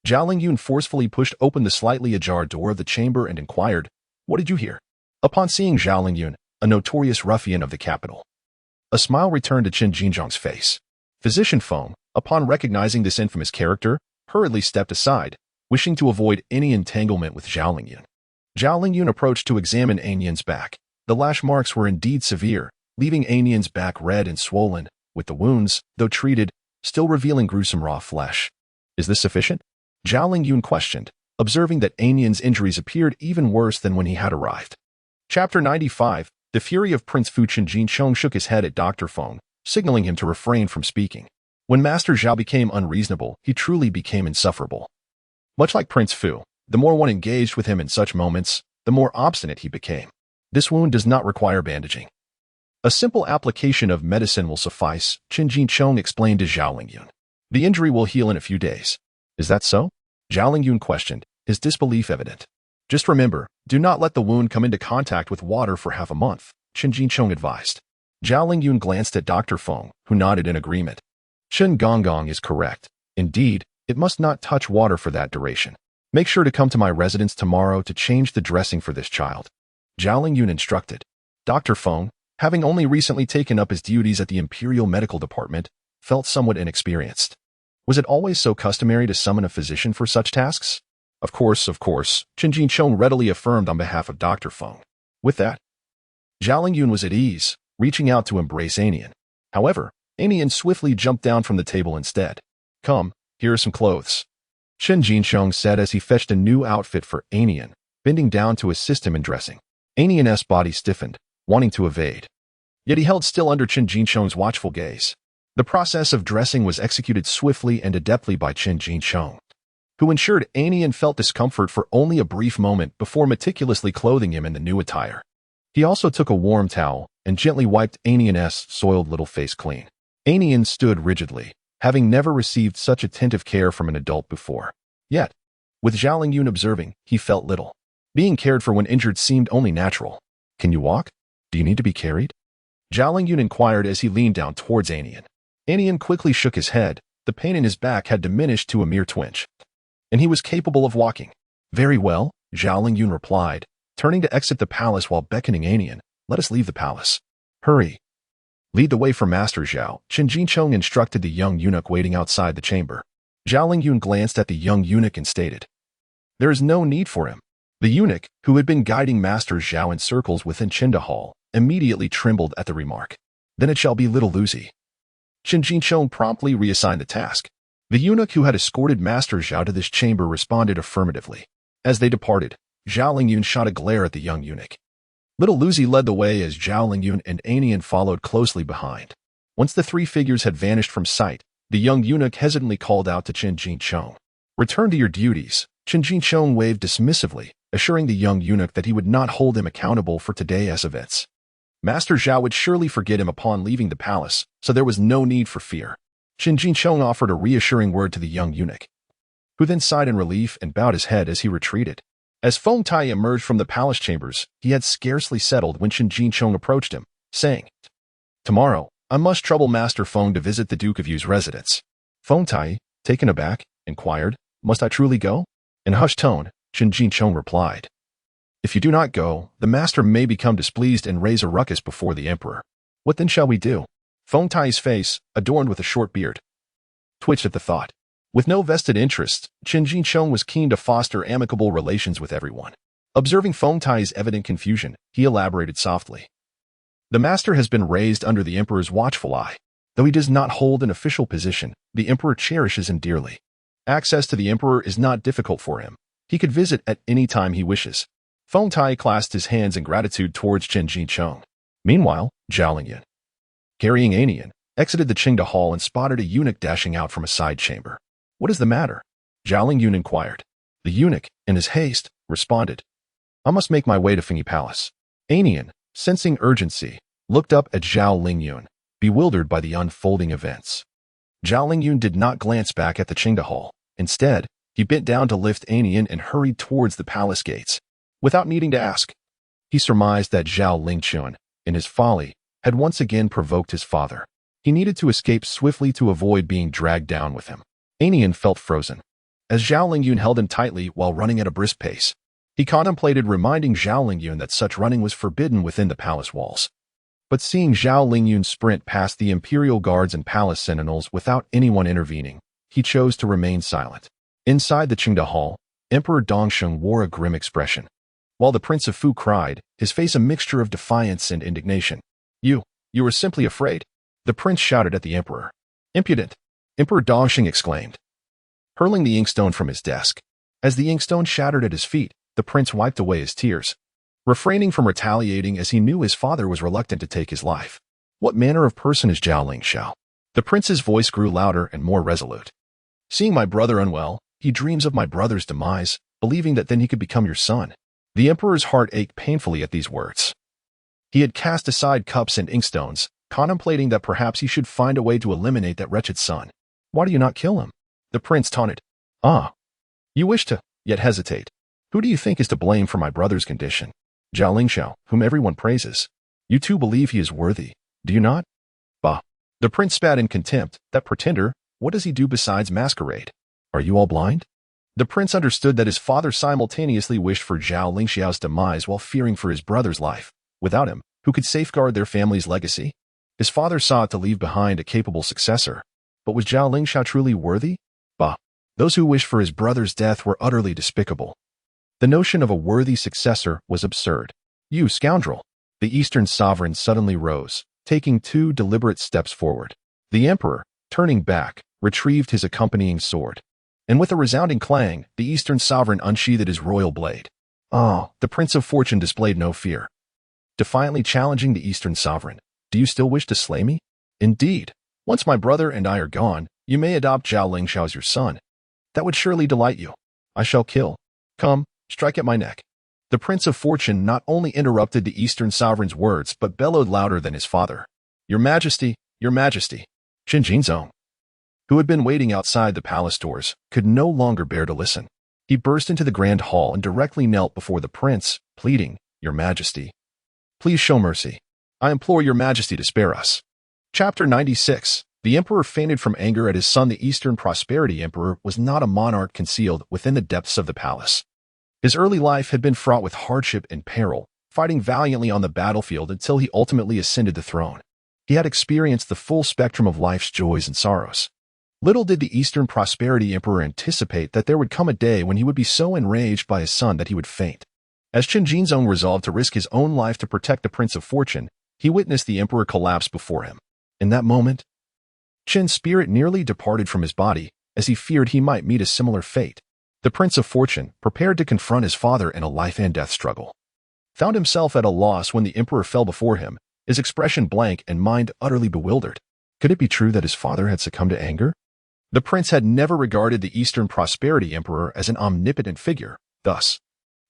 Zhao Lingyun forcefully pushed open the slightly ajar door of the chamber and inquired, "What did you hear?" Upon seeing Zhao Lingyun, a notorious ruffian of the capital, a smile returned to Chen Jinzhong's face. Physician Feng, upon recognizing this infamous character, hurriedly stepped aside, wishing to avoid any entanglement with Zhao Lingyun. Zhao Lingyun approached to examine Yin's back. The lash marks were indeed severe, leaving Yin's back red and swollen, with the wounds, though treated, still revealing gruesome raw flesh. "Is this sufficient?" Zhao Lingyun questioned, observing that Yin's injuries appeared even worse than when he had arrived. Chapter 95. The fury of Prince Fu. Chen Jinzhong shook his head at Dr. Feng, signaling him to refrain from speaking. When Master Zhao became unreasonable, he truly became insufferable. Much like Prince Fu, the more one engaged with him in such moments, the more obstinate he became. "This wound does not require bandaging. A simple application of medicine will suffice," Chen Jinzhong explained to Zhao Lingyun. "The injury will heal in a few days." "Is that so?" Zhao Lingyun questioned, his disbelief evident. "Just remember, do not let the wound come into contact with water for half a month," Chen Jinzhong advised. Zhao Lingyun glanced at Dr. Feng, who nodded in agreement. Chen Gonggong is correct. Indeed, it must not touch water for that duration. Make sure to come to my residence tomorrow to change the dressing for this child. Zhao Lingyun instructed. Dr. Feng, having only recently taken up his duties at the Imperial Medical Department, felt somewhat inexperienced. Was it always so customary to summon a physician for such tasks? Of course, Chen Jinchong readily affirmed on behalf of Dr. Feng. With that, Zhao Lingyun was at ease, reaching out to embrace Anian. However, Anian swiftly jumped down from the table instead. Come, here are some clothes. Chen Jinchong said as he fetched a new outfit for Anian, bending down to assist him in dressing. Anian's body stiffened, wanting to evade. Yet he held still under Chen Jinchong's watchful gaze. The process of dressing was executed swiftly and adeptly by Chen Jinchong, who ensured Anian felt discomfort for only a brief moment before meticulously clothing him in the new attire. He also took a warm towel and gently wiped Anian's soiled little face clean. Anian stood rigidly, having never received such attentive care from an adult before. Yet, with Zhao Lingyun observing, he felt little. Being cared for when injured seemed only natural. Can you walk? Do you need to be carried? Zhao Lingyun inquired as he leaned down towards Anian. Anian quickly shook his head. The pain in his back had diminished to a mere twinge, and he was capable of walking. Very well, Zhao Lingyun replied, turning to exit the palace while beckoning Anian. Let us leave the palace. Hurry. Lead the way for Master Zhao, Chen Jinchong instructed the young eunuch waiting outside the chamber. Zhao Lingyun glanced at the young eunuch and stated, there is no need for him. The eunuch, who had been guiding Master Zhao in circles within Chinda Hall, immediately trembled at the remark. Then it shall be little Lucy. Chen Jinchong promptly reassigned the task. The eunuch who had escorted Master Zhao to this chamber responded affirmatively. As they departed, Zhao Lingyun shot a glare at the young eunuch. Little Lucy led the way as Zhao Lingyun and Anian followed closely behind. Once the three figures had vanished from sight, the young eunuch hesitantly called out to Chen Jinchong. Return to your duties. Chen Jinchong waved dismissively, assuring the young eunuch that he would not hold him accountable for today's events. Master Zhao would surely forget him upon leaving the palace, so there was no need for fear. Chen Jinchong offered a reassuring word to the young eunuch, who then sighed in relief and bowed his head as he retreated. As Feng Tai emerged from the palace chambers, he had scarcely settled when Chen Jinchong approached him, saying, tomorrow, I must trouble Master Feng to visit the Duke of Yu's residence. Feng Tai, taken aback, inquired, must I truly go? In a hushed tone, Chen Jinchong replied, if you do not go, the master may become displeased and raise a ruckus before the emperor. What then shall we do? Feng Tai's face, adorned with a short beard, twitched at the thought. With no vested interest, Chen Jinchong was keen to foster amicable relations with everyone. Observing Feng Tai's evident confusion, he elaborated softly. The master has been raised under the emperor's watchful eye. Though he does not hold an official position, the emperor cherishes him dearly. Access to the emperor is not difficult for him. He could visit at any time he wishes. Feng Tai clasped his hands in gratitude towards Chen Jinchong. Meanwhile, Zhao Lingyun, carrying Anian, exited the Qingda Hall and spotted a eunuch dashing out from a side chamber. What is the matter? Zhao Lingyun inquired. The eunuch, in his haste, responded, I must make my way to Fengyi Palace. Anian, sensing urgency, looked up at Zhao Lingyun, bewildered by the unfolding events. Zhao Lingyun did not glance back at the Qingda Hall. Instead, he bent down to lift Anian and hurried towards the palace gates. Without needing to ask, he surmised that Zhao Lingyun, in his folly, had once again provoked his father. He needed to escape swiftly to avoid being dragged down with him. Anian felt frozen. As Zhao Lingyun held him tightly while running at a brisk pace, he contemplated reminding Zhao Lingyun that such running was forbidden within the palace walls. But seeing Zhao Lingyun sprint past the imperial guards and palace sentinels without anyone intervening, he chose to remain silent. Inside the Qingda Hall, Emperor Dongsheng wore a grim expression. While the Prince of Fu cried, his face a mixture of defiance and indignation. You were simply afraid? The prince shouted at the emperor. Impudent! Emperor Dongsheng exclaimed, hurling the inkstone from his desk. As the inkstone shattered at his feet, the prince wiped away his tears, refraining from retaliating as he knew his father was reluctant to take his life. What manner of person is Zhao Lingxiao? The prince's voice grew louder and more resolute. Seeing my brother unwell, he dreams of my brother's demise, believing that then he could become your son. The emperor's heart ached painfully at these words. He had cast aside cups and inkstones, contemplating that perhaps he should find a way to eliminate that wretched son. Why do you not kill him? The prince taunted. Ah, you wish to, yet hesitate. Who do you think is to blame for my brother's condition? Zhao Lingxiao, whom everyone praises. You too believe he is worthy, Do you not? Bah. The prince spat in contempt. That pretender, what does he do besides masquerade? Are you all blind? The prince understood that his father simultaneously wished for Zhao Lingxiao's demise while fearing for his brother's life. Without him, who could safeguard their family's legacy? His father sought to leave behind a capable successor. But was Zhao Lingxiao truly worthy? Bah. Those who wished for his brother's death were utterly despicable. The notion of a worthy successor was absurd. You scoundrel! The Eastern sovereign suddenly rose, taking 2 deliberate steps forward. The emperor, turning back, retrieved his accompanying sword. And with a resounding clang, the Eastern sovereign unsheathed his royal blade. Oh, the Prince of Fortune displayed no fear. Defiantly challenging the Eastern sovereign, do you still wish to slay me? Indeed. Once my brother and I are gone, you may adopt Zhao Lingxiao as your son. That would surely delight you. I shall kill. Come, strike at my neck. The Prince of Fortune not only interrupted the Eastern sovereign's words, but bellowed louder than his father. Your Majesty, Your Majesty. Qin Jinzong, who had been waiting outside the palace doors, could no longer bear to listen. He burst into the grand hall and directly knelt before the prince, pleading, Your Majesty, please show mercy. I implore Your Majesty to spare us. Chapter 96. The emperor fainted from anger at his son. The Eastern Prosperity Emperor was not a monarch concealed within the depths of the palace. His early life had been fraught with hardship and peril, fighting valiantly on the battlefield until he ultimately ascended the throne. He had experienced the full spectrum of life's joys and sorrows. Little did the Eastern Prosperity Emperor anticipate that there would come a day when he would be so enraged by his son that he would faint. As Qin Jinzong resolved to risk his own life to protect the Prince of Fortune, he witnessed the emperor collapse before him. In that moment, Qin's spirit nearly departed from his body, as he feared he might meet a similar fate. The Prince of Fortune, prepared to confront his father in a life-and-death struggle, found himself at a loss when the emperor fell before him, his expression blank and mind utterly bewildered. Could it be true that his father had succumbed to anger? The prince had never regarded the Eastern Prosperity Emperor as an omnipotent figure. Thus,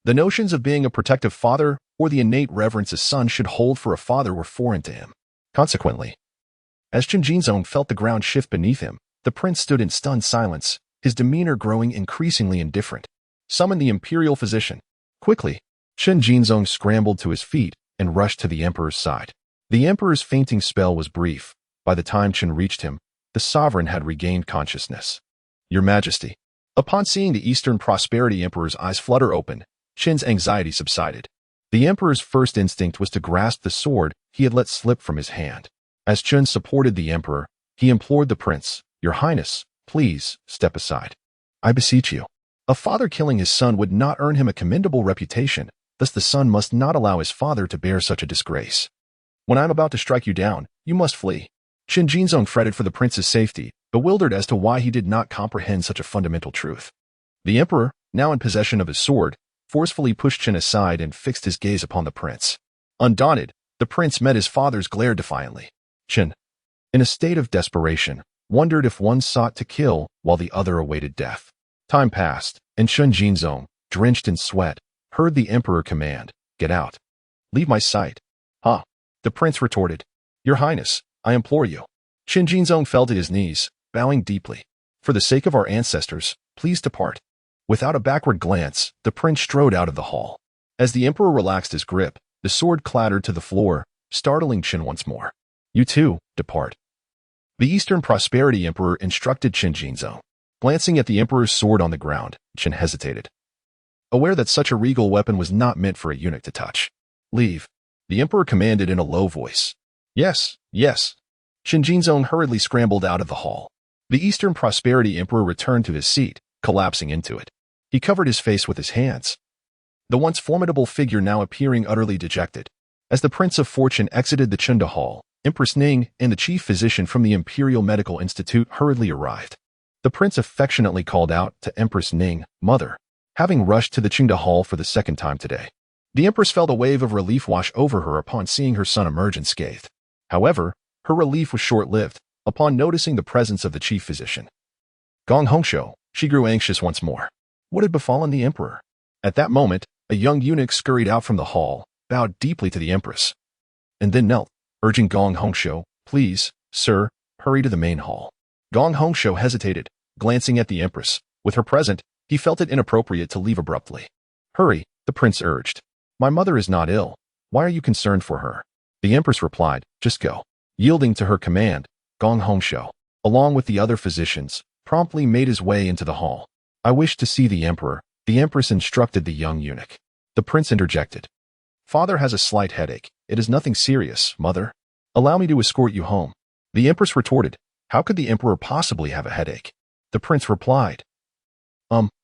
the notions of being a protective father or the innate reverence a son should hold for a father were foreign to him. Consequently, as Qin Jinzong felt the ground shift beneath him, the prince stood in stunned silence, his demeanor growing increasingly indifferent. Summon the imperial physician. Quickly, Qin Jinzong scrambled to his feet and rushed to the emperor's side. The emperor's fainting spell was brief. By the time Qin reached him, the sovereign had regained consciousness. Your Majesty. Upon seeing the Eastern Prosperity Emperor's eyes flutter open, Qin's anxiety subsided. The emperor's first instinct was to grasp the sword he had let slip from his hand. As Qin supported the emperor, he implored the prince, Your Highness, please step aside. I beseech you. A father killing his son would not earn him a commendable reputation, thus the son must not allow his father to bear such a disgrace. When I am about to strike you down, you must flee. Qin Jinzong fretted for the prince's safety, bewildered as to why he did not comprehend such a fundamental truth. The emperor, now in possession of his sword, forcefully pushed Qin aside and fixed his gaze upon the prince. Undaunted, the prince met his father's glare defiantly. Qin, in a state of desperation, wondered if one sought to kill while the other awaited death. Time passed, and Qin Jinzong, drenched in sweat, heard the emperor command, Get out. Leave my sight. Ha! The prince retorted, Your Highness, I implore you. Qin Jinzong fell to his knees, bowing deeply. For the sake of our ancestors, please depart. Without a backward glance, the prince strode out of the hall. As the emperor relaxed his grip, the sword clattered to the floor, startling Qin once more. You too, depart. The Eastern Prosperity Emperor instructed Qin Jinzong. Glancing at the emperor's sword on the ground, Qin hesitated, aware that such a regal weapon was not meant for a eunuch to touch. Leave. The emperor commanded in a low voice. Yes, yes. Qin Jinzong hurriedly scrambled out of the hall. The Eastern Prosperity Emperor returned to his seat, collapsing into it. He covered his face with his hands, the once formidable figure now appearing utterly dejected. As the Prince of Fortune exited the Chunda Hall, Empress Ning and the chief physician from the Imperial Medical Institute hurriedly arrived. The prince affectionately called out to Empress Ning, Mother, having rushed to the Chunda Hall for the second time today. The empress felt a wave of relief wash over her upon seeing her son emerge unscathed. However, her relief was short-lived. Upon noticing the presence of the chief physician, Gong Hongshou, she grew anxious once more. What had befallen the emperor? At that moment, a young eunuch scurried out from the hall, bowed deeply to the empress, and then knelt, urging Gong Hongshou, Please, sir, hurry to the main hall. Gong Hongshou hesitated, glancing at the empress. With her present, he felt it inappropriate to leave abruptly. Hurry, the prince urged. My mother is not ill. Why are you concerned for her? The empress replied, Just go. Yielding to her command, Gong Hongshou, along with the other physicians, promptly made his way into the hall. "I wish to see the emperor," the empress instructed the young eunuch. The prince interjected. "Father has a slight headache. It is nothing serious, mother. Allow me to escort you home." The empress retorted, "How could the emperor possibly have a headache?" The prince replied,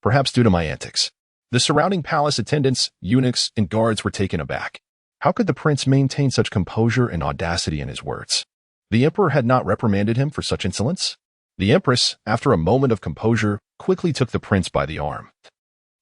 Perhaps due to my antics." The surrounding palace attendants, eunuchs, and guards were taken aback. How could the prince maintain such composure and audacity in his words? The emperor had not reprimanded him for such insolence? The empress, after a moment of composure, quickly took the prince by the arm.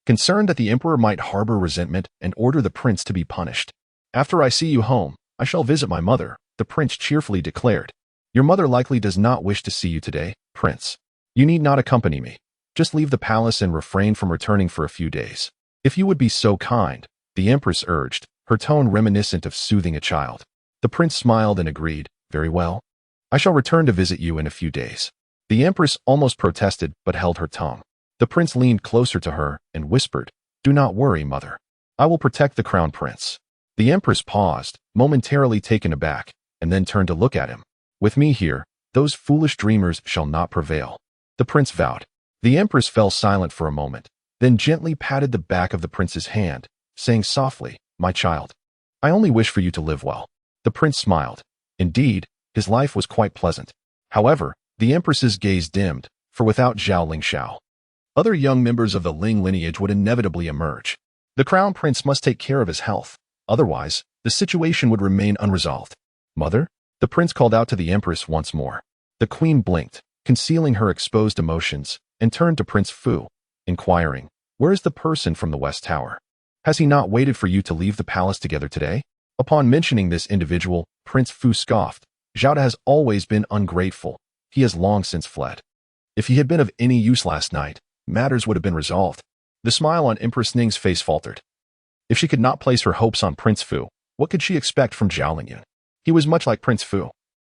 Concerned that the emperor might harbor resentment and order the prince to be punished. "After I see you home, I shall visit my mother," the prince cheerfully declared. "Your mother likely does not wish to see you today, prince. You need not accompany me. Just leave the palace and refrain from returning for a few days. If you would be so kind," the empress urged, her tone reminiscent of soothing a child. The prince smiled and agreed, "Very well. I shall return to visit you in a few days." The empress almost protested but held her tongue. The prince leaned closer to her and whispered, "Do not worry, mother. I will protect the crown prince." The empress paused, momentarily taken aback, and then turned to look at him. "With me here, those foolish dreamers shall not prevail," the prince vowed. The empress fell silent for a moment, then gently patted the back of the prince's hand, saying softly, "My child, I only wish for you to live well." The prince smiled. Indeed, his life was quite pleasant. However, the empress's gaze dimmed, for without Zhao Lingshao, other young members of the Ling lineage would inevitably emerge. The crown prince must take care of his health, otherwise, the situation would remain unresolved. "Mother?" the prince called out to the empress once more. The queen blinked, concealing her exposed emotions, and turned to Prince Fu, inquiring, "Where is the person from the West Tower? Has he not waited for you to leave the palace together today?" Upon mentioning this individual, Prince Fu scoffed. "Zhao has always been ungrateful. He has long since fled. If he had been of any use last night, matters would have been resolved." The smile on Empress Ning's face faltered. If she could not place her hopes on Prince Fu, what could she expect from Zhao Lingyun? He was much like Prince Fu,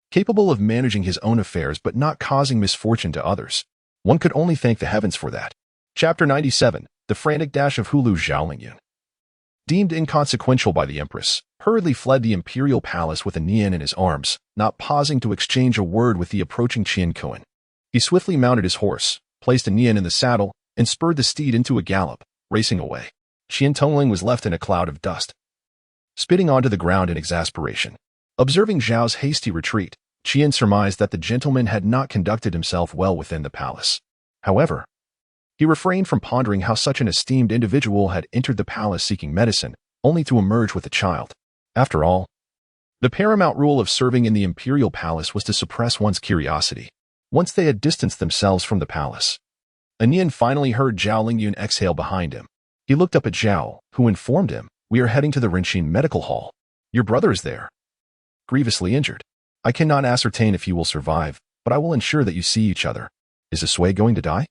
capable of managing his own affairs but not causing misfortune to others. One could only thank the heavens for that. Chapter 97, The Frantic Dash of Hulu. Zhao Lingyun, deemed inconsequential by the empress, hurriedly fled the imperial palace with a Nian in his arms, not pausing to exchange a word with the approaching Qian Kuan. He swiftly mounted his horse, placed a Nian in the saddle, and spurred the steed into a gallop, racing away. Qian Tongling was left in a cloud of dust, spitting onto the ground in exasperation. Observing Zhao's hasty retreat, Qian surmised that the gentleman had not conducted himself well within the palace. However, he refrained from pondering how such an esteemed individual had entered the palace seeking medicine, only to emerge with a child. After all, the paramount rule of serving in the imperial palace was to suppress one's curiosity. Once they had distanced themselves from the palace, Anian finally heard Zhao Lingyun exhale behind him. He looked up at Zhao, who informed him, "We are heading to the Renxin Medical Hall. Your brother is there, grievously injured. I cannot ascertain if he will survive, but I will ensure that you see each other. Is the Sui going to die?"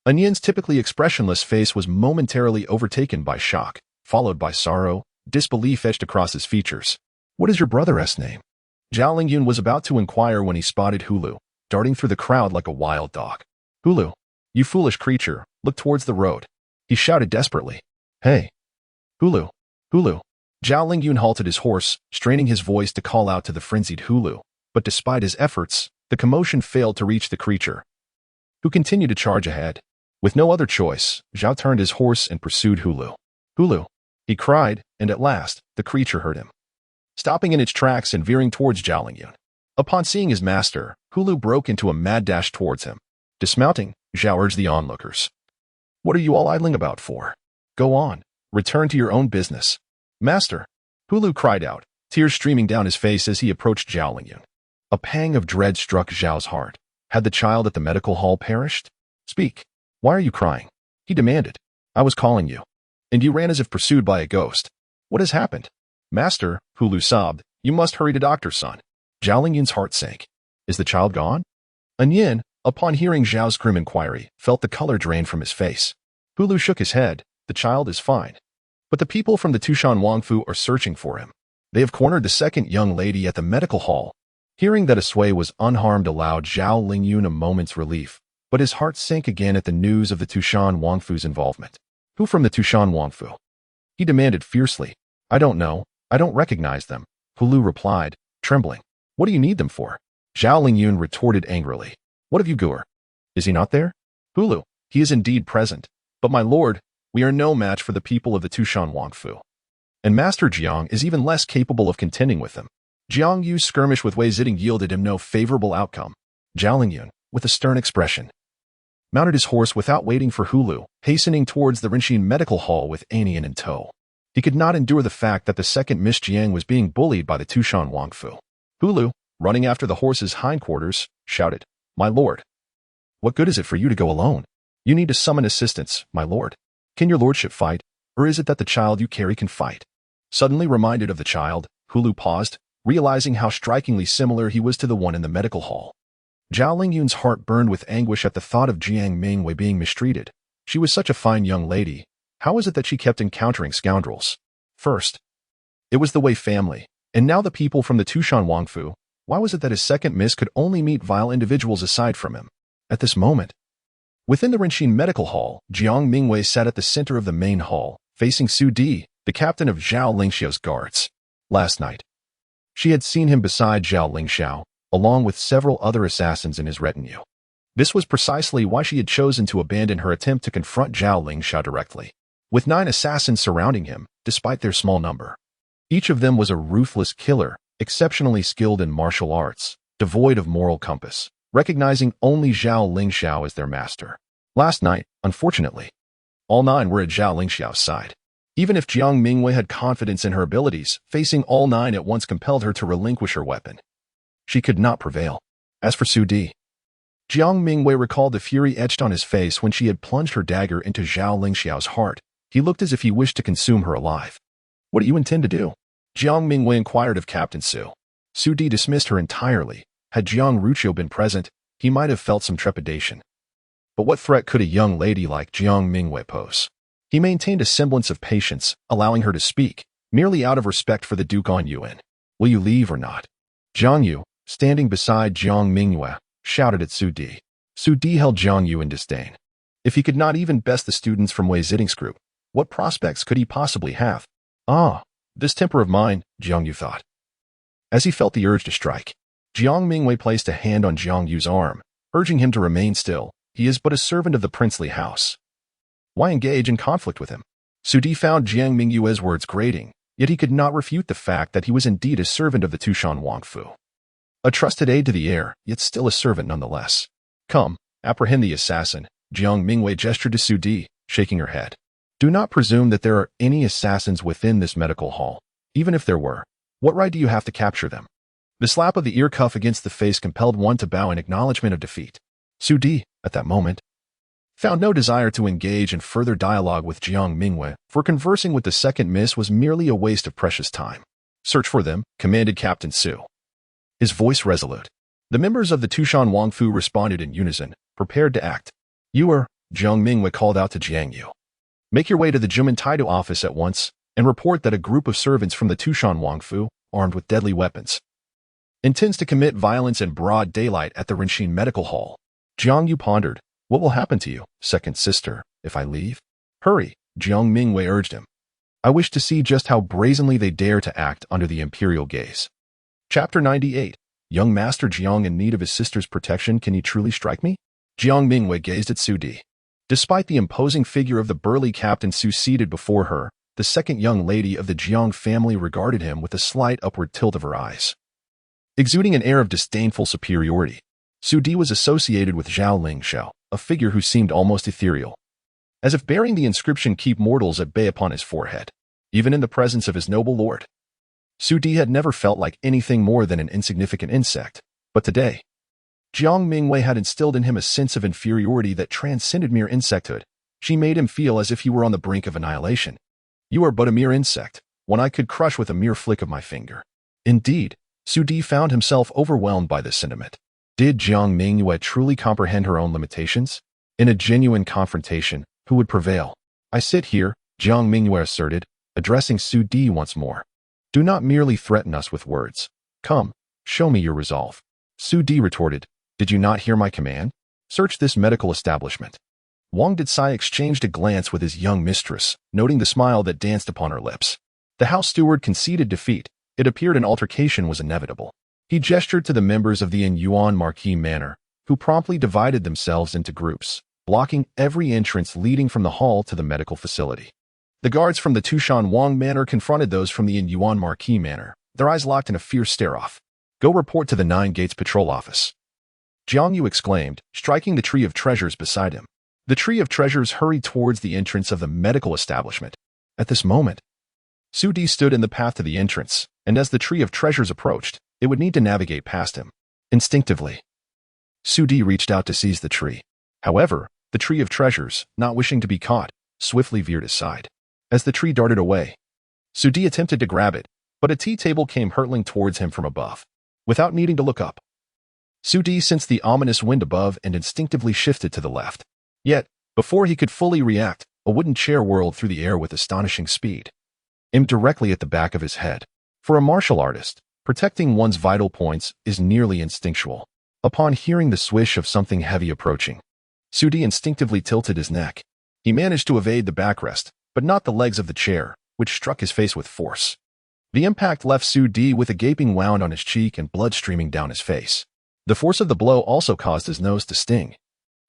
Anian's typically expressionless face was momentarily overtaken by shock, followed by sorrow. Disbelief etched across his features. "What is your brother's name?" Zhao Lingyun was about to inquire when he spotted Hulu, darting through the crowd like a wild dog. "Hulu, you foolish creature, look towards the road," he shouted desperately. "Hey! Hulu! Hulu!" Zhao Lingyun halted his horse, straining his voice to call out to the frenzied Hulu, but despite his efforts, the commotion failed to reach the creature, who continued to charge ahead. With no other choice, Zhao turned his horse and pursued Hulu. "Hulu!" he cried, and at last, the creature heard him, stopping in its tracks and veering towards Zhao Lingyun. Upon seeing his master, Hulu broke into a mad dash towards him. Dismounting, Zhao urged the onlookers, "What are you all idling about for? Go on, return to your own business." "Master!" Hulu cried out, tears streaming down his face as he approached Zhao Lingyun. A pang of dread struck Zhao's heart. Had the child at the medical hall perished? "Speak. Why are you crying?" he demanded. "I was calling you, and you ran as if pursued by a ghost. What has happened?" "Master," Hulu sobbed, "you must hurry to doctor's son." Zhao Lingyun's heart sank. "Is the child gone?" Anian, upon hearing Zhao's grim inquiry, felt the color drain from his face. Hulu shook his head. "The child is fine. But the people from the Tushan Wangfu are searching for him. They have cornered the second young lady at the medical hall." Hearing that a Sui was unharmed allowed Zhao Lingyun a moment's relief, but his heart sank again at the news of the Tushan Wangfu's involvement. "Who from the Tushan Wangfu?" he demanded fiercely. "I don't know. I don't recognize them," Hulu replied, trembling. What do you need them for? Zhao Lingyue retorted angrily. What of you, Gur? Is he not there? Hulu, he is indeed present. But my lord, we are no match for the people of the Tushan Wangfu. And Master Jiang is even less capable of contending with them. Jiang Yu's skirmish with Wei Zidong yielded him no favorable outcome. Zhao Lingyue, with a stern expression, mounted his horse without waiting for Hulu, hastening towards the Rinxin Medical Hall with Anian in tow. He could not endure the fact that the second Miss Jiang was being bullied by the Tushan Wangfu. Hulu, running after the horse's hindquarters, shouted, My lord, what good is it for you to go alone? You need to summon assistance, my lord. Can your lordship fight, or is it that the child you carry can fight? Suddenly reminded of the child, Hulu paused, realizing how strikingly similar he was to the one in the medical hall. Zhao Lingyue's heart burned with anguish at the thought of Jiang Mingyue being mistreated. She was such a fine young lady. How was it that she kept encountering scoundrels? First, it was the Wei family, and now the people from the Tushan Wangfu. Why was it that his second miss could only meet vile individuals aside from him? At this moment, within the Rinxin Medical Hall, Jiang Mingyue sat at the center of the main hall, facing Su Di, the captain of Zhao Lingxiao's guards. Last night, she had seen him beside Zhao Lingxiao, along with several other assassins in his retinue. This was precisely why she had chosen to abandon her attempt to confront Zhao Lingxiao directly. With 9 assassins surrounding him, despite their small number, each of them was a ruthless killer, exceptionally skilled in martial arts, devoid of moral compass, recognizing only Zhao Lingxiao as their master. Last night, unfortunately, all 9 were at Zhao Lingxiao's side. Even if Jiang Mingyue had confidence in her abilities, facing all 9 at once compelled her to relinquish her weapon. She could not prevail. As for Su Di, Jiang Mingyue recalled the fury etched on his face when she had plunged her dagger into Zhao Lingxiao's heart. He looked as if he wished to consume her alive. What do you intend to do? Jiang Mingyue inquired of Captain Su. Su Di dismissed her entirely. Had Jiang Ruqiu been present, he might have felt some trepidation. But what threat could a young lady like Jiang Mingyue pose? He maintained a semblance of patience, allowing her to speak, merely out of respect for the Duke on Yuan. Will you leave or not? Jiang Yu, standing beside Jiang Mingyue, shouted at Su Di. Su Di held Jiang Yu in disdain. If he could not even best the students from Wei Zidong's group, what prospects could he possibly have? Ah, this temper of mine, Jiang Yu thought. As he felt the urge to strike, Jiang Mingyue placed a hand on Jiang Yu's arm, urging him to remain still. He is but a servant of the princely house. Why engage in conflict with him? Su Di found Jiang Mingyue's words grating, yet he could not refute the fact that he was indeed a servant of the Tushan Wangfu. A trusted aide to the heir, yet still a servant nonetheless. Come, apprehend the assassin, Jiang Mingyue gestured to Su Di, shaking her head. Do not presume that there are any assassins within this medical hall. Even if there were, what right do you have to capture them? The slap of the ear cuff against the face compelled one to bow in acknowledgement of defeat. Su Di, at that moment, found no desire to engage in further dialogue with Jiang Mingyue, for conversing with the second miss was merely a waste of precious time. Search for them, commanded Captain Su. His voice resolute. The members of the Tushan Wangfu responded in unison, prepared to act. You are, Jiang Mingyue called out to Jiang Yu. Make your way to the Juman Taido office at once, and report that a group of servants from the Tushan Wangfu, armed with deadly weapons, intends to commit violence in broad daylight at the Rinxin Medical Hall. Jiang Yu pondered. What will happen to you, second sister, if I leave? Hurry, Jiang Mingyue urged him. I wish to see just how brazenly they dare to act under the imperial gaze. Chapter 98. Young Master Jiang in need of his sister's protection, can he truly strike me? Jiang Mingyue gazed at Su Di. Despite the imposing figure of the burly Captain Su seated before her, the second young lady of the Jiang family regarded him with a slight upward tilt of her eyes, exuding an air of disdainful superiority. Su Di was associated with Zhao Lingxiao, a figure who seemed almost ethereal, as if bearing the inscription "Keep mortals at bay" upon his forehead, even in the presence of his noble lord. Su Di had never felt like anything more than an insignificant insect, but today, Jiang Mingyue had instilled in him a sense of inferiority that transcended mere insecthood. She made him feel as if he were on the brink of annihilation. You are but a mere insect, one I could crush with a mere flick of my finger. Indeed, Su Di found himself overwhelmed by this sentiment. Did Jiang Mingyue truly comprehend her own limitations? In a genuine confrontation, who would prevail? I sit here, Jiang Mingyue asserted, addressing Su Di once more. Do not merely threaten us with words. Come, show me your resolve. Su Di retorted. Did you not hear my command? Search this medical establishment. Wang Dicai exchanged a glance with his young mistress, noting the smile that danced upon her lips. The house steward conceded defeat. It appeared an altercation was inevitable. He gestured to the members of the Yuan Marquis Manor, who promptly divided themselves into groups, blocking every entrance leading from the hall to the medical facility. The guards from the Tushan Wang Manor confronted those from the Yuan Marquis Manor, their eyes locked in a fierce stare-off. "Go report to the Nine Gates Patrol Office," Jiang Mingyue exclaimed, striking the Tree of Treasures beside him. The Tree of Treasures hurried towards the entrance of the medical establishment. At this moment, Su Di stood in the path to the entrance, and as the Tree of Treasures approached, it would need to navigate past him. Instinctively, Su Di reached out to seize the tree. However, the Tree of Treasures, not wishing to be caught, swiftly veered aside. As the tree darted away, Su Di attempted to grab it, but a tea table came hurtling towards him from above. Without needing to look up, Su Di sensed the ominous wind above and instinctively shifted to the left. Yet, before he could fully react, a wooden chair whirled through the air with astonishing speed, aimed directly at the back of his head. For a martial artist, protecting one's vital points is nearly instinctual. Upon hearing the swish of something heavy approaching, Su Di instinctively tilted his neck. He managed to evade the backrest, but not the legs of the chair, which struck his face with force. The impact left Su Di with a gaping wound on his cheek and blood streaming down his face. The force of the blow also caused his nose to sting,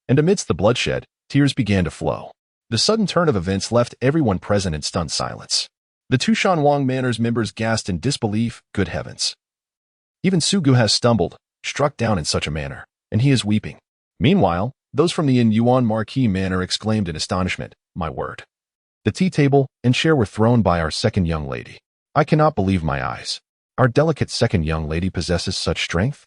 and amidst the bloodshed, tears began to flow. The sudden turn of events left everyone present in stunned silence. The Tushan Wang Manor's members gasped in disbelief. Good heavens! Even Su Gu has stumbled, struck down in such a manner, and he is weeping. Meanwhile, those from the Yuan Marquis Manor exclaimed in astonishment, "My word! The tea table and chair were thrown by our second young lady. I cannot believe my eyes. Our delicate second young lady possesses such strength?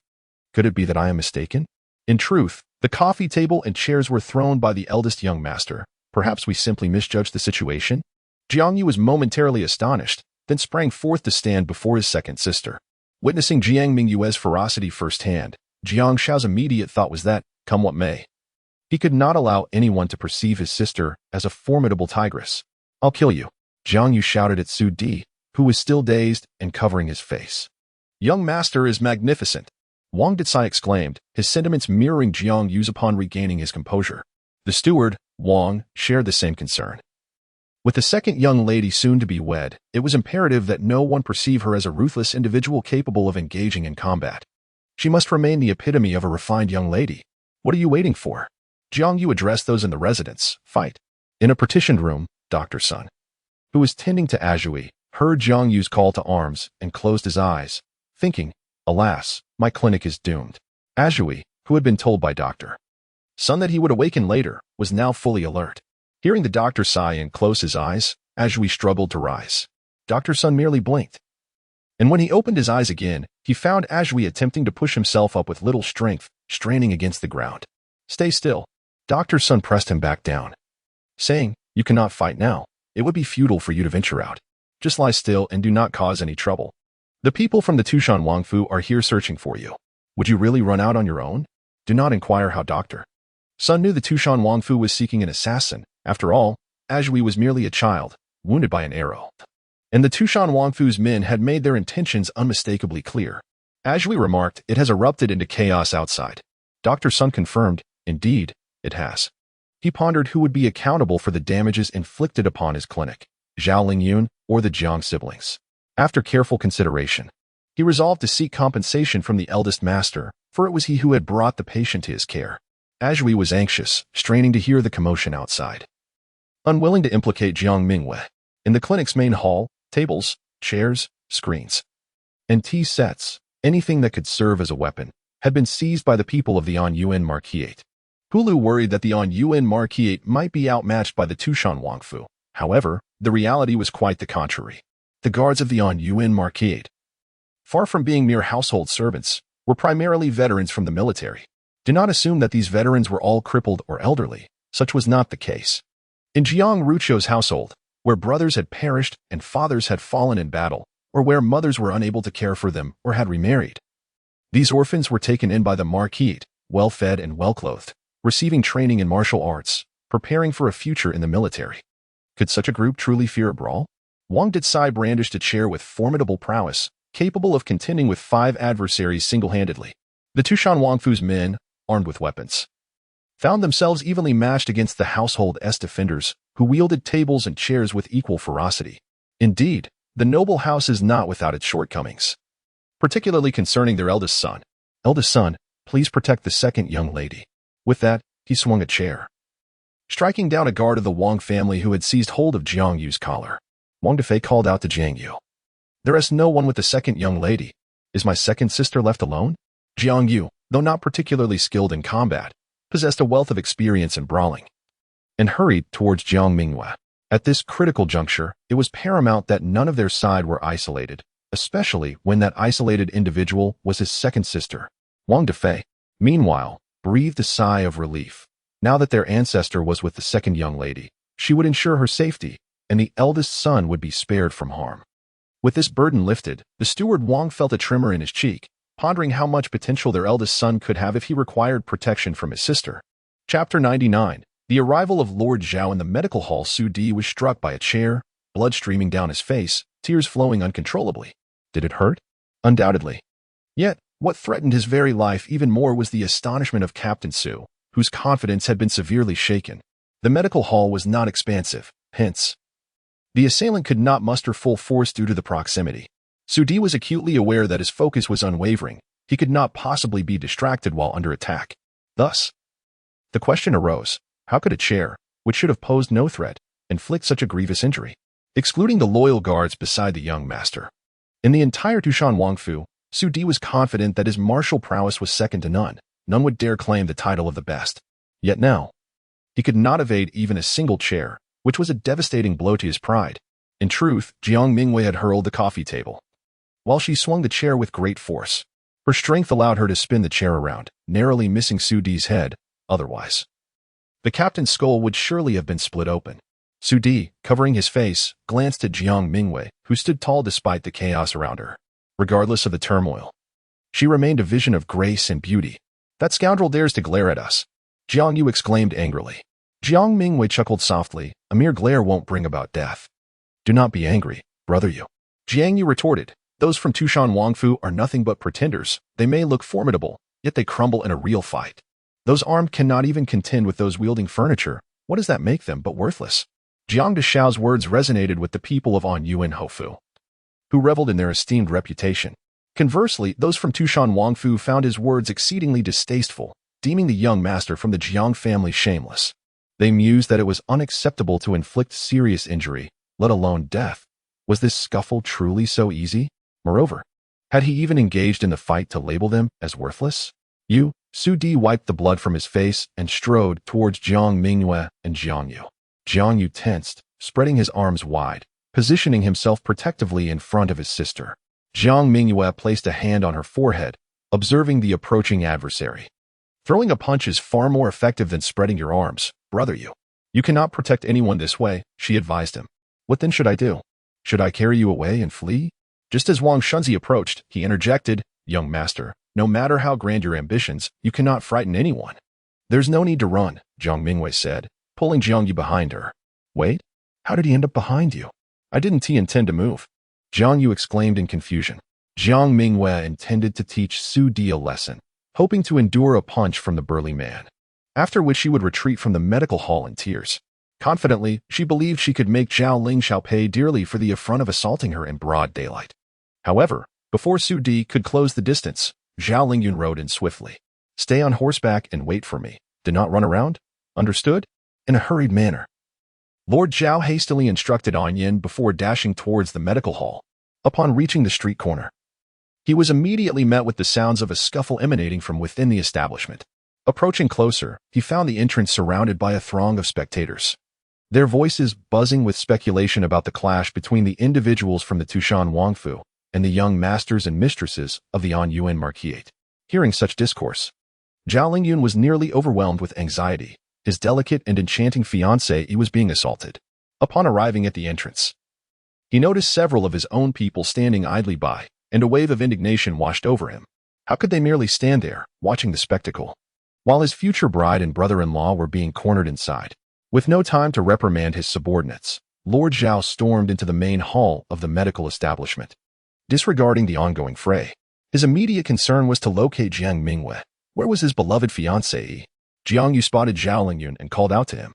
Could it be that I am mistaken? In truth, the coffee table and chairs were thrown by the eldest young master. Perhaps we simply misjudged the situation?" Jiang Mingyue was momentarily astonished, then sprang forth to stand before his second sister. Witnessing Jiang Mingyue's ferocity firsthand, Jiang Shao's immediate thought was that, come what may, he could not allow anyone to perceive his sister as a formidable tigress. "I'll kill you," Jiang Mingyue shouted at Su Di, who was still dazed and covering his face. "Young master is magnificent," Wang Dicai exclaimed, his sentiments mirroring Jiang Mingyue's upon regaining his composure. The steward, Wang, shared the same concern. With the second young lady soon to be wed, it was imperative that no one perceive her as a ruthless individual capable of engaging in combat. She must remain the epitome of a refined young lady. "What are you waiting for?" Jiang Mingyue addressed those in the residence. "Fight." In a partitioned room, Dr. Sun, who was tending to Ajui, heard Jiang Mingyue's call to arms and closed his eyes, thinking, "Alas, my clinic is doomed." Ajui, who had been told by Dr. Sun that he would awaken later, was now fully alert. Hearing the doctor sigh and close his eyes, Ajui struggled to rise. Dr. Sun merely blinked. And when he opened his eyes again, he found Ajui attempting to push himself up with little strength, straining against the ground. "Stay still." Dr. Sun pressed him back down, saying, "You cannot fight now. It would be futile for you to venture out. Just lie still and do not cause any trouble. The people from the Tushan Wangfu are here searching for you. Would you really run out on your own? Do not inquire how Dr. Sun knew the Tushan Wangfu was seeking an assassin. After all, Ajui was merely a child, wounded by an arrow. And the Tushan Wangfu's men had made their intentions unmistakably clear. Ajui remarked, "It has erupted into chaos outside." Dr. Sun confirmed, "Indeed, it has." He pondered who would be accountable for the damages inflicted upon his clinic, Zhao Lingyun or the Jiang siblings. After careful consideration, he resolved to seek compensation from the eldest master, for it was he who had brought the patient to his care. Ajui was anxious, straining to hear the commotion outside. Unwilling to implicate Jiang Mingyue, in the clinic's main hall, tables, chairs, screens, and tea sets, anything that could serve as a weapon, had been seized by the people of the Yuan Marquis. Hulu worried that the Yuan Marquis might be outmatched by the Tushan Wangfu. However, the reality was quite the contrary. The guards of the Yuan Marquis, far from being mere household servants, were primarily veterans from the military. Do not assume that these veterans were all crippled or elderly. Such was not the case. In Jiang Rucho's household, where brothers had perished and fathers had fallen in battle, or where mothers were unable to care for them or had remarried, these orphans were taken in by the Marquis, well-fed and well-clothed, receiving training in martial arts, preparing for a future in the military. Could such a group truly fear a brawl? Wang Dicai brandished a chair with formidable prowess, capable of contending with 5 adversaries single-handedly. The Tushan Wangfu's men, armed with weapons, found themselves evenly matched against the household's defenders, who wielded tables and chairs with equal ferocity. Indeed, the noble house is not without its shortcomings. particularly concerning their eldest son. Eldest son, please protect the second young lady. With that, he swung a chair, striking down a guard of the Wang family who had seized hold of Jiang Yu's collar. Wang Defei called out to Jiang Yu. There is no one with the second young lady. Is my second sister left alone? Jiang Yu, though not particularly skilled in combat, possessed a wealth of experience in brawling, and hurried towards Jiang Mingyue. At this critical juncture, it was paramount that none of their side were isolated, especially when that isolated individual was his second sister. Wang Defei, meanwhile, breathed a sigh of relief. Now that their ancestor was with the second young lady, she would ensure her safety, and the eldest son would be spared from harm. With this burden lifted, the steward Wang felt a tremor in his cheek, pondering how much potential their eldest son could have if he required protection from his sister. Chapter 99. The arrival of Lord Zhao in the medical hall. Su Di was struck by a chair, blood streaming down his face, tears flowing uncontrollably. Did it hurt? Undoubtedly. Yet, what threatened his very life even more was the astonishment of Captain Su, whose confidence had been severely shaken. The medical hall was not expansive, hence, the assailant could not muster full force due to the proximity. Su Di was acutely aware that his focus was unwavering. He could not possibly be distracted while under attack. Thus, the question arose, how could a chair, which should have posed no threat, inflict such a grievous injury? Excluding the loyal guards beside the young master, in the entire Tushan Wangfu, Su Di was confident that his martial prowess was second to none. None would dare claim the title of the best. Yet now, he could not evade even a single chair, which was a devastating blow to his pride. In truth, Jiang Mingyue had hurled the coffee table, while she swung the chair with great force. Her strength allowed her to spin the chair around, narrowly missing Su Di's head. Otherwise, the captain's skull would surely have been split open. Su Di, covering his face, glanced at Jiang Mingyue, who stood tall despite the chaos around her. Regardless of the turmoil, she remained a vision of grace and beauty. That scoundrel dares to glare at us, Jiang Yu exclaimed angrily. Jiang Mingyue chuckled softly. A mere glare won't bring about death. Do not be angry, brother Yu. Jiang Yu retorted. Those from Tushan Wangfu are nothing but pretenders. They may look formidable, yet they crumble in a real fight. Those armed cannot even contend with those wielding furniture. What does that make them but worthless? Jiang Deshao's words resonated with the people of Anyu and Hofu, who reveled in their esteemed reputation. Conversely, those from Tushan Wangfu found his words exceedingly distasteful, deeming the young master from the Jiang family shameless. They mused that it was unacceptable to inflict serious injury, let alone death. Was this scuffle truly so easy? Moreover, had he even engaged in the fight to label them as worthless? Su Di wiped the blood from his face and strode towards Jiang Mingyue and Jiang Yu. Jiang Yu tensed, spreading his arms wide, positioning himself protectively in front of his sister. Jiang Mingyue placed a hand on her forehead, observing the approaching adversary. Throwing a punch is far more effective than spreading your arms, brother Yu. You cannot protect anyone this way, she advised him. What then should I do? Should I carry you away and flee? Just as Wang Shunzi approached, he interjected, young master, no matter how grand your ambitions, you cannot frighten anyone. There's no need to run, Jiang Mingyue said, pulling Jiang Yu behind her. Wait, how did he end up behind you? I didn't intend to move. Jiang Yu exclaimed in confusion. Jiang Mingyue intended to teach Su Di a lesson, hoping to endure a punch from the burly man, after which she would retreat from the medical hall in tears. Confidently, she believed she could make Zhao Lingxiao pay dearly for the affront of assaulting her in broad daylight. However, before Su Di could close the distance, Zhao Lingyun rode in swiftly. Stay on horseback and wait for me. Do not run around. Understood? In a hurried manner, Lord Zhao hastily instructed An Yin before dashing towards the medical hall. Upon reaching the street corner, he was immediately met with the sounds of a scuffle emanating from within the establishment. Approaching closer, he found the entrance surrounded by a throng of spectators, their voices buzzing with speculation about the clash between the individuals from the Tushan Wangfu and the young masters and mistresses of the An Yuan Marquisate. Hearing such discourse, Zhao Lingyun was nearly overwhelmed with anxiety. His delicate and enchanting fiancée was being assaulted. Upon arriving at the entrance, he noticed several of his own people standing idly by, and a wave of indignation washed over him. How could they merely stand there, watching the spectacle, while his future bride and brother-in-law were being cornered inside? With no time to reprimand his subordinates, Lord Zhao stormed into the main hall of the medical establishment. Disregarding the ongoing fray, his immediate concern was to locate Jiang Mingyue. Where was his beloved fiancée? Jiang Yu spotted Zhao Lingyun and called out to him.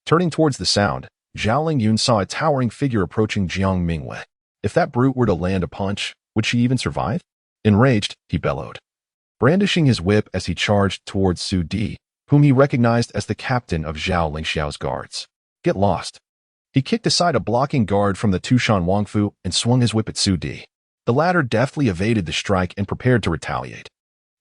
Turning towards the sound, Zhao Lingyun saw a towering figure approaching Jiang Mingyue. If that brute were to land a punch, would she even survive? Enraged, he bellowed, brandishing his whip as he charged towards Su Di, whom he recognized as the captain of Zhao Lingxiao's guards. Get lost. He kicked aside a blocking guard from the Tushan Wangfu and swung his whip at Su Di. The latter deftly evaded the strike and prepared to retaliate.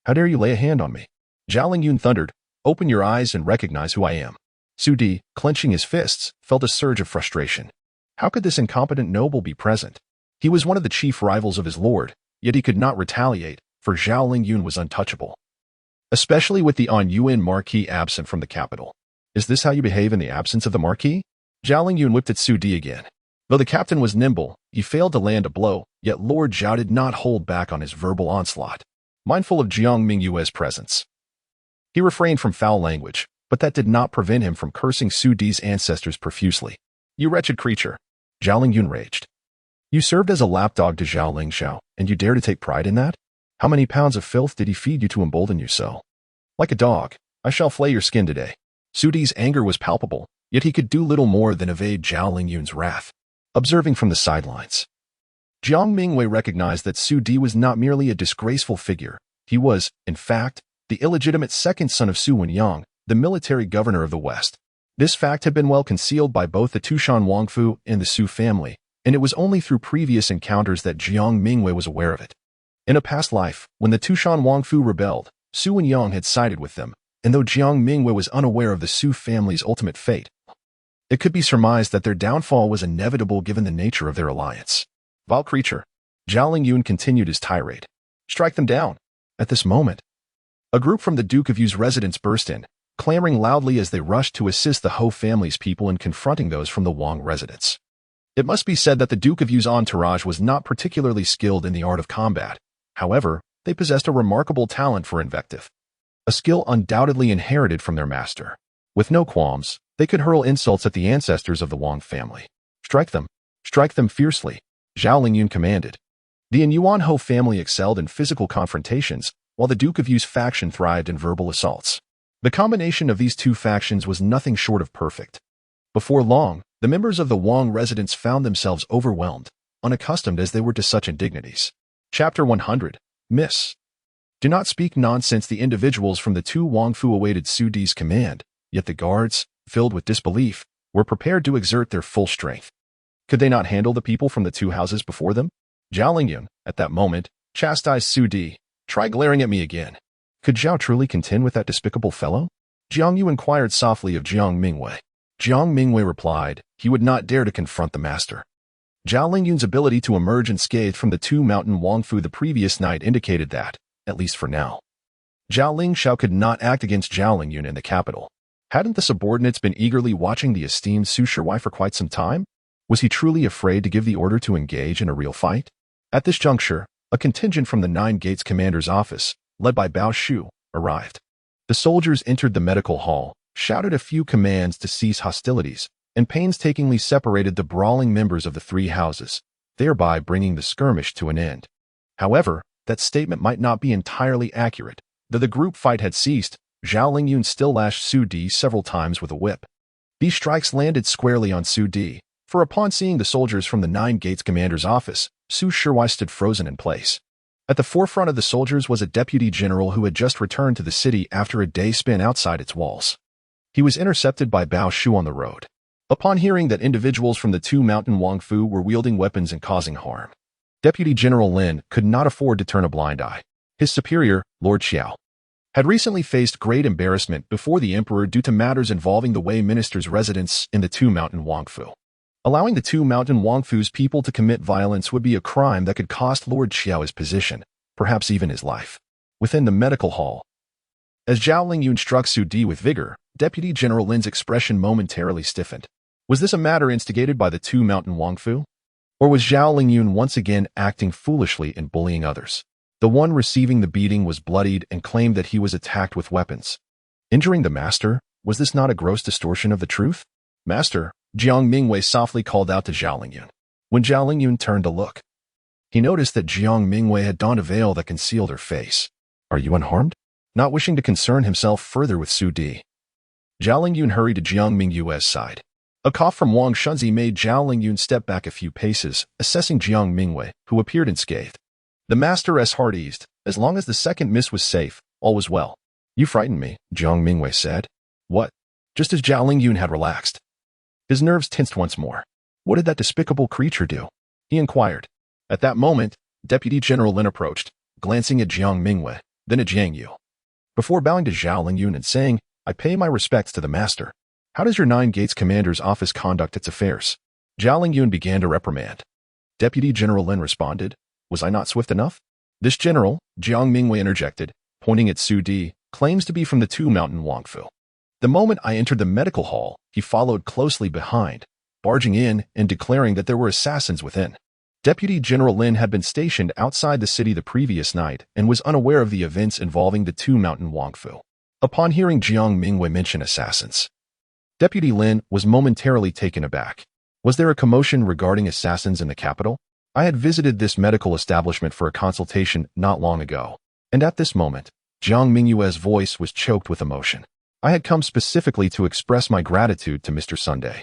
How dare you lay a hand on me? Zhao Lingyun thundered, open your eyes and recognize who I am. Su Di, clenching his fists, felt a surge of frustration. How could this incompetent noble be present? He was one of the chief rivals of his lord, yet he could not retaliate, for Zhao Lingyun was untouchable. Especially with the Yuan Marquis absent from the capital. Is this how you behave in the absence of the Marquis? Zhao Lingyun whipped at Su Di again. Though the captain was nimble, he failed to land a blow, yet Lord Zhao did not hold back on his verbal onslaught. Mindful of Jiang Mingyue's presence, he refrained from foul language, but that did not prevent him from cursing Su Di's ancestors profusely. You wretched creature! Zhao Lingyun raged. You served as a lapdog to Zhao Lingxiao, and you dare to take pride in that? How many pounds of filth did he feed you to embolden you so? Like a dog, I shall flay your skin today. Su Di's anger was palpable, yet he could do little more than evade Zhao Lingyun's wrath. Observing from the sidelines, Jiang Mingyue recognized that Su Di was not merely a disgraceful figure. He was, in fact, the illegitimate second son of Su Wenyang, the military governor of the West. This fact had been well concealed by both the Tushan Wangfu and the Su family, and it was only through previous encounters that Jiang Mingyue was aware of it. In a past life, when the Tushan Wangfu rebelled, Su Wenyang had sided with them, and though Jiang Mingyue was unaware of the Su family's ultimate fate, it could be surmised that their downfall was inevitable given the nature of their alliance. Vile creature! Zhao Lingyun continued his tirade. Strike them down! At this moment, a group from the Duke of Yu's residence burst in, clamoring loudly as they rushed to assist the Ho family's people in confronting those from the Wang residence. It must be said that the Duke of Yu's entourage was not particularly skilled in the art of combat. However, they possessed a remarkable talent for invective, a skill undoubtedly inherited from their master. With no qualms, they could hurl insults at the ancestors of the Wang family. Strike them fiercely, Zhao Lingyun commanded. The Yuan Ho family excelled in physical confrontations, while the Duke of Yu's faction thrived in verbal assaults. The combination of these two factions was nothing short of perfect. Before long, the members of the Wang residence found themselves overwhelmed, unaccustomed as they were to such indignities. Chapter 100. Miss. Do not speak nonsense. The individuals from the two Wangfu awaited Su Di's command, yet the guards, filled with disbelief, were prepared to exert their full strength. Could they not handle the people from the two houses before them? Zhao Lingyun, at that moment, chastised Su Di. Try glaring at me again. Could Zhao truly contend with that despicable fellow? Jiang Yu inquired softly of Jiang Mingyue. Jiang Mingyue replied, he would not dare to confront the master. Zhao Lingyun's ability to emerge unscathed from the two mountain Wangfu the previous night indicated that, at least for now, Zhao Lingxiao could not act against Zhao Lingyun in the capital. Hadn't the subordinates been eagerly watching the esteemed Su Shiwai for quite some time? Was he truly afraid to give the order to engage in a real fight? At this juncture, a contingent from the Nine Gates commander's office, led by Bao Shu, arrived. The soldiers entered the medical hall, shouted a few commands to cease hostilities, and painstakingly separated the brawling members of the three houses, thereby bringing the skirmish to an end. However, that statement might not be entirely accurate. Though the group fight had ceased, Zhao Lingyun still lashed Su Di several times with a whip. These strikes landed squarely on Su Di, for upon seeing the soldiers from the Nine Gates commander's office, Su Shiwai stood frozen in place. At the forefront of the soldiers was a deputy general who had just returned to the city after a day spent outside its walls. He was intercepted by Bao Shu on the road. Upon hearing that individuals from the two mountain Wangfu were wielding weapons and causing harm, Deputy General Lin could not afford to turn a blind eye. His superior, Lord Xiao, had recently faced great embarrassment before the emperor due to matters involving the Wei minister's residence in the two mountain Wangfu. Allowing the two mountain Wangfu's people to commit violence would be a crime that could cost Lord Xiao his position, perhaps even his life. Within the medical hall, as Zhao Lingyun struck Su Di with vigor, Deputy General Lin's expression momentarily stiffened. Was this a matter instigated by the two mountain Wangfu? Or was Zhao Lingyun once again acting foolishly and bullying others? The one receiving the beating was bloodied and claimed that he was attacked with weapons. Injuring the master, was this not a gross distortion of the truth? Master, Jiang Mingyue softly called out to Zhao Lingyun. When Zhao Lingyun turned to look, he noticed that Jiang Mingyue had donned a veil that concealed her face. Are you unharmed? Not wishing to concern himself further with Su Di, Zhao Lingyun hurried to Jiang Mingyue's side. A cough from Wang Shunzi made Zhao Lingyun step back a few paces, assessing Jiang Mingyue, who appeared unscathed. The master's heart eased. As long as the second miss was safe, all was well. You frightened me, Jiang Mingyue said. What? Just as Zhao Xilou had relaxed. His nerves tensed once more. What did that despicable creature do? He inquired. At that moment, Deputy General Lin approached, glancing at Jiang Mingyue, then at Jiang Yu. Before bowing to Zhao Xilou and saying, I pay my respects to the master. How does your Nine Gates Commander's office conduct its affairs? Zhao Xilou began to reprimand. Deputy General Lin responded, Was I not swift enough? This general, Jiang Mingyue interjected, pointing at Su Di, claims to be from the Two Mountain Wangfu. The moment I entered the medical hall, he followed closely behind, barging in and declaring that there were assassins within. Deputy General Lin had been stationed outside the city the previous night and was unaware of the events involving the Two Mountain Wangfu. Upon hearing Jiang Mingyue mention assassins, Deputy Lin was momentarily taken aback. Was there a commotion regarding assassins in the capital? I had visited this medical establishment for a consultation not long ago, and at this moment, Jiang Mingyue's voice was choked with emotion. I had come specifically to express my gratitude to Mr. Sunday.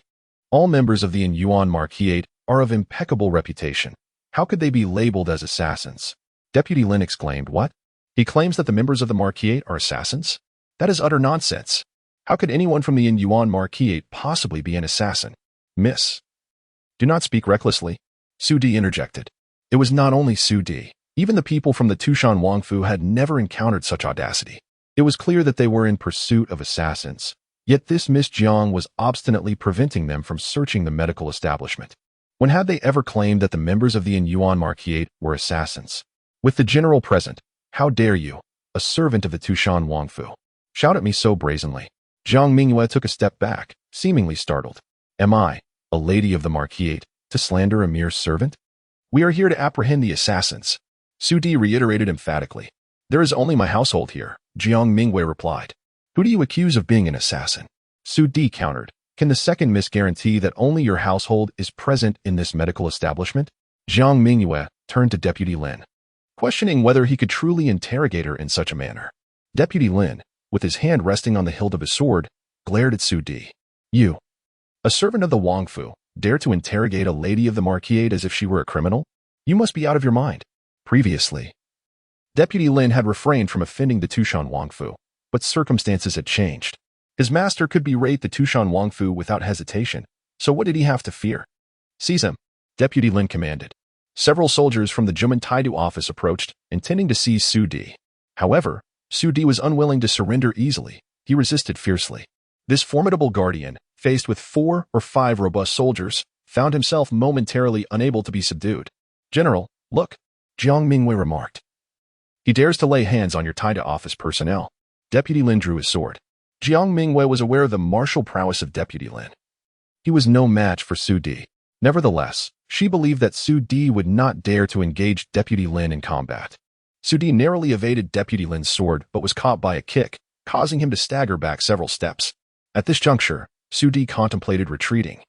All members of the Yuan Marquis are of impeccable reputation. How could they be labeled as assassins? Deputy Lin exclaimed, What? He claims that the members of the Marquis are assassins? That is utter nonsense. How could anyone from the Yuan Marquis possibly be an assassin? Miss. Do not speak recklessly. Su Di interjected. It was not only Su Di. Even the people from the Tushan Wangfu had never encountered such audacity. It was clear that they were in pursuit of assassins. Yet this Miss Jiang was obstinately preventing them from searching the medical establishment. When had they ever claimed that the members of the Yuan Marquis were assassins? With the general present, how dare you, a servant of the Tushan Wangfu, shout at me so brazenly? Jiang Mingyue took a step back, seemingly startled. Am I, a lady of the Marquis, to slander a mere servant? We are here to apprehend the assassins. Su Di reiterated emphatically. There is only my household here, Jiang Mingyue replied. Who do you accuse of being an assassin? Su Di countered. Can the second miss guarantee that only your household is present in this medical establishment? Jiang Mingyue turned to Deputy Lin, questioning whether he could truly interrogate her in such a manner. Deputy Lin, with his hand resting on the hilt of his sword, glared at Su Di. You, a servant of the Wangfu, dare to interrogate a lady of the Marquis as if she were a criminal? You must be out of your mind. Previously, Deputy Lin had refrained from offending the Tushan Wangfu, but circumstances had changed. His master could berate the Tushan Wangfu without hesitation, so what did he have to fear? Seize him, Deputy Lin commanded. Several soldiers from the Juman Taidu office approached, intending to seize Su Di. However, Su Di was unwilling to surrender easily. He resisted fiercely. This formidable guardian, faced with 4 or 5 robust soldiers, found himself momentarily unable to be subdued. General, look, Jiang Mingyue remarked. He dares to lay hands on your Taida office personnel. Deputy Lin drew his sword. Jiang Mingyue was aware of the martial prowess of Deputy Lin. He was no match for Su Di. Nevertheless, she believed that Su Di would not dare to engage Deputy Lin in combat. Su Di narrowly evaded Deputy Lin's sword but was caught by a kick, causing him to stagger back several steps. At this juncture, Su Di contemplated retreating,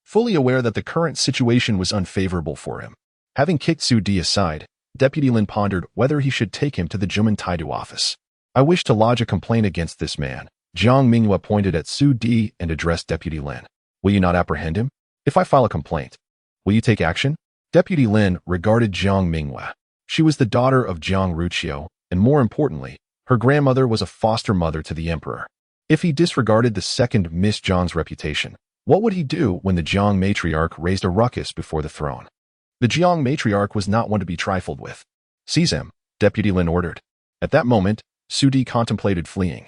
fully aware that the current situation was unfavorable for him. Having kicked Su Di aside, Deputy Lin pondered whether he should take him to the Juman Taidu office. I wish to lodge a complaint against this man. Jiang Mingyue pointed at Su Di and addressed Deputy Lin. Will you not apprehend him? If I file a complaint, will you take action? Deputy Lin regarded Jiang Mingyue. She was the daughter of Jiang Ruqiu, and more importantly, her grandmother was a foster mother to the emperor. If he disregarded the second Miss Jiang's reputation, what would he do when the Jiang matriarch raised a ruckus before the throne? The Jiang matriarch was not one to be trifled with. Seize him, Deputy Lin ordered. At that moment, Su Di contemplated fleeing,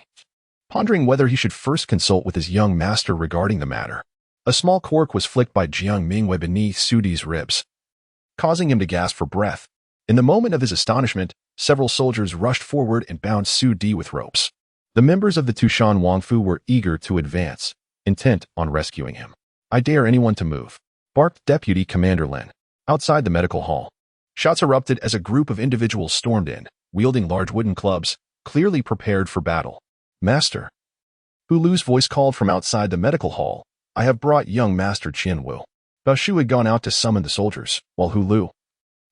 pondering whether he should first consult with his young master regarding the matter. A small cork was flicked by Jiang Mingyue beneath Su Di's ribs, causing him to gasp for breath. In the moment of his astonishment, several soldiers rushed forward and bound Su Di with ropes. The members of the Tushan Wangfu were eager to advance, intent on rescuing him. I dare anyone to move, barked Deputy Commander Lin. Outside the medical hall, shots erupted as a group of individuals stormed in, wielding large wooden clubs, clearly prepared for battle. Master, Hulu's voice called from outside the medical hall. I have brought young Master Qian Wu. Bao Shu had gone out to summon the soldiers, while Hulu,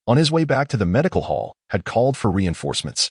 on his way back to the medical hall, had called for reinforcements.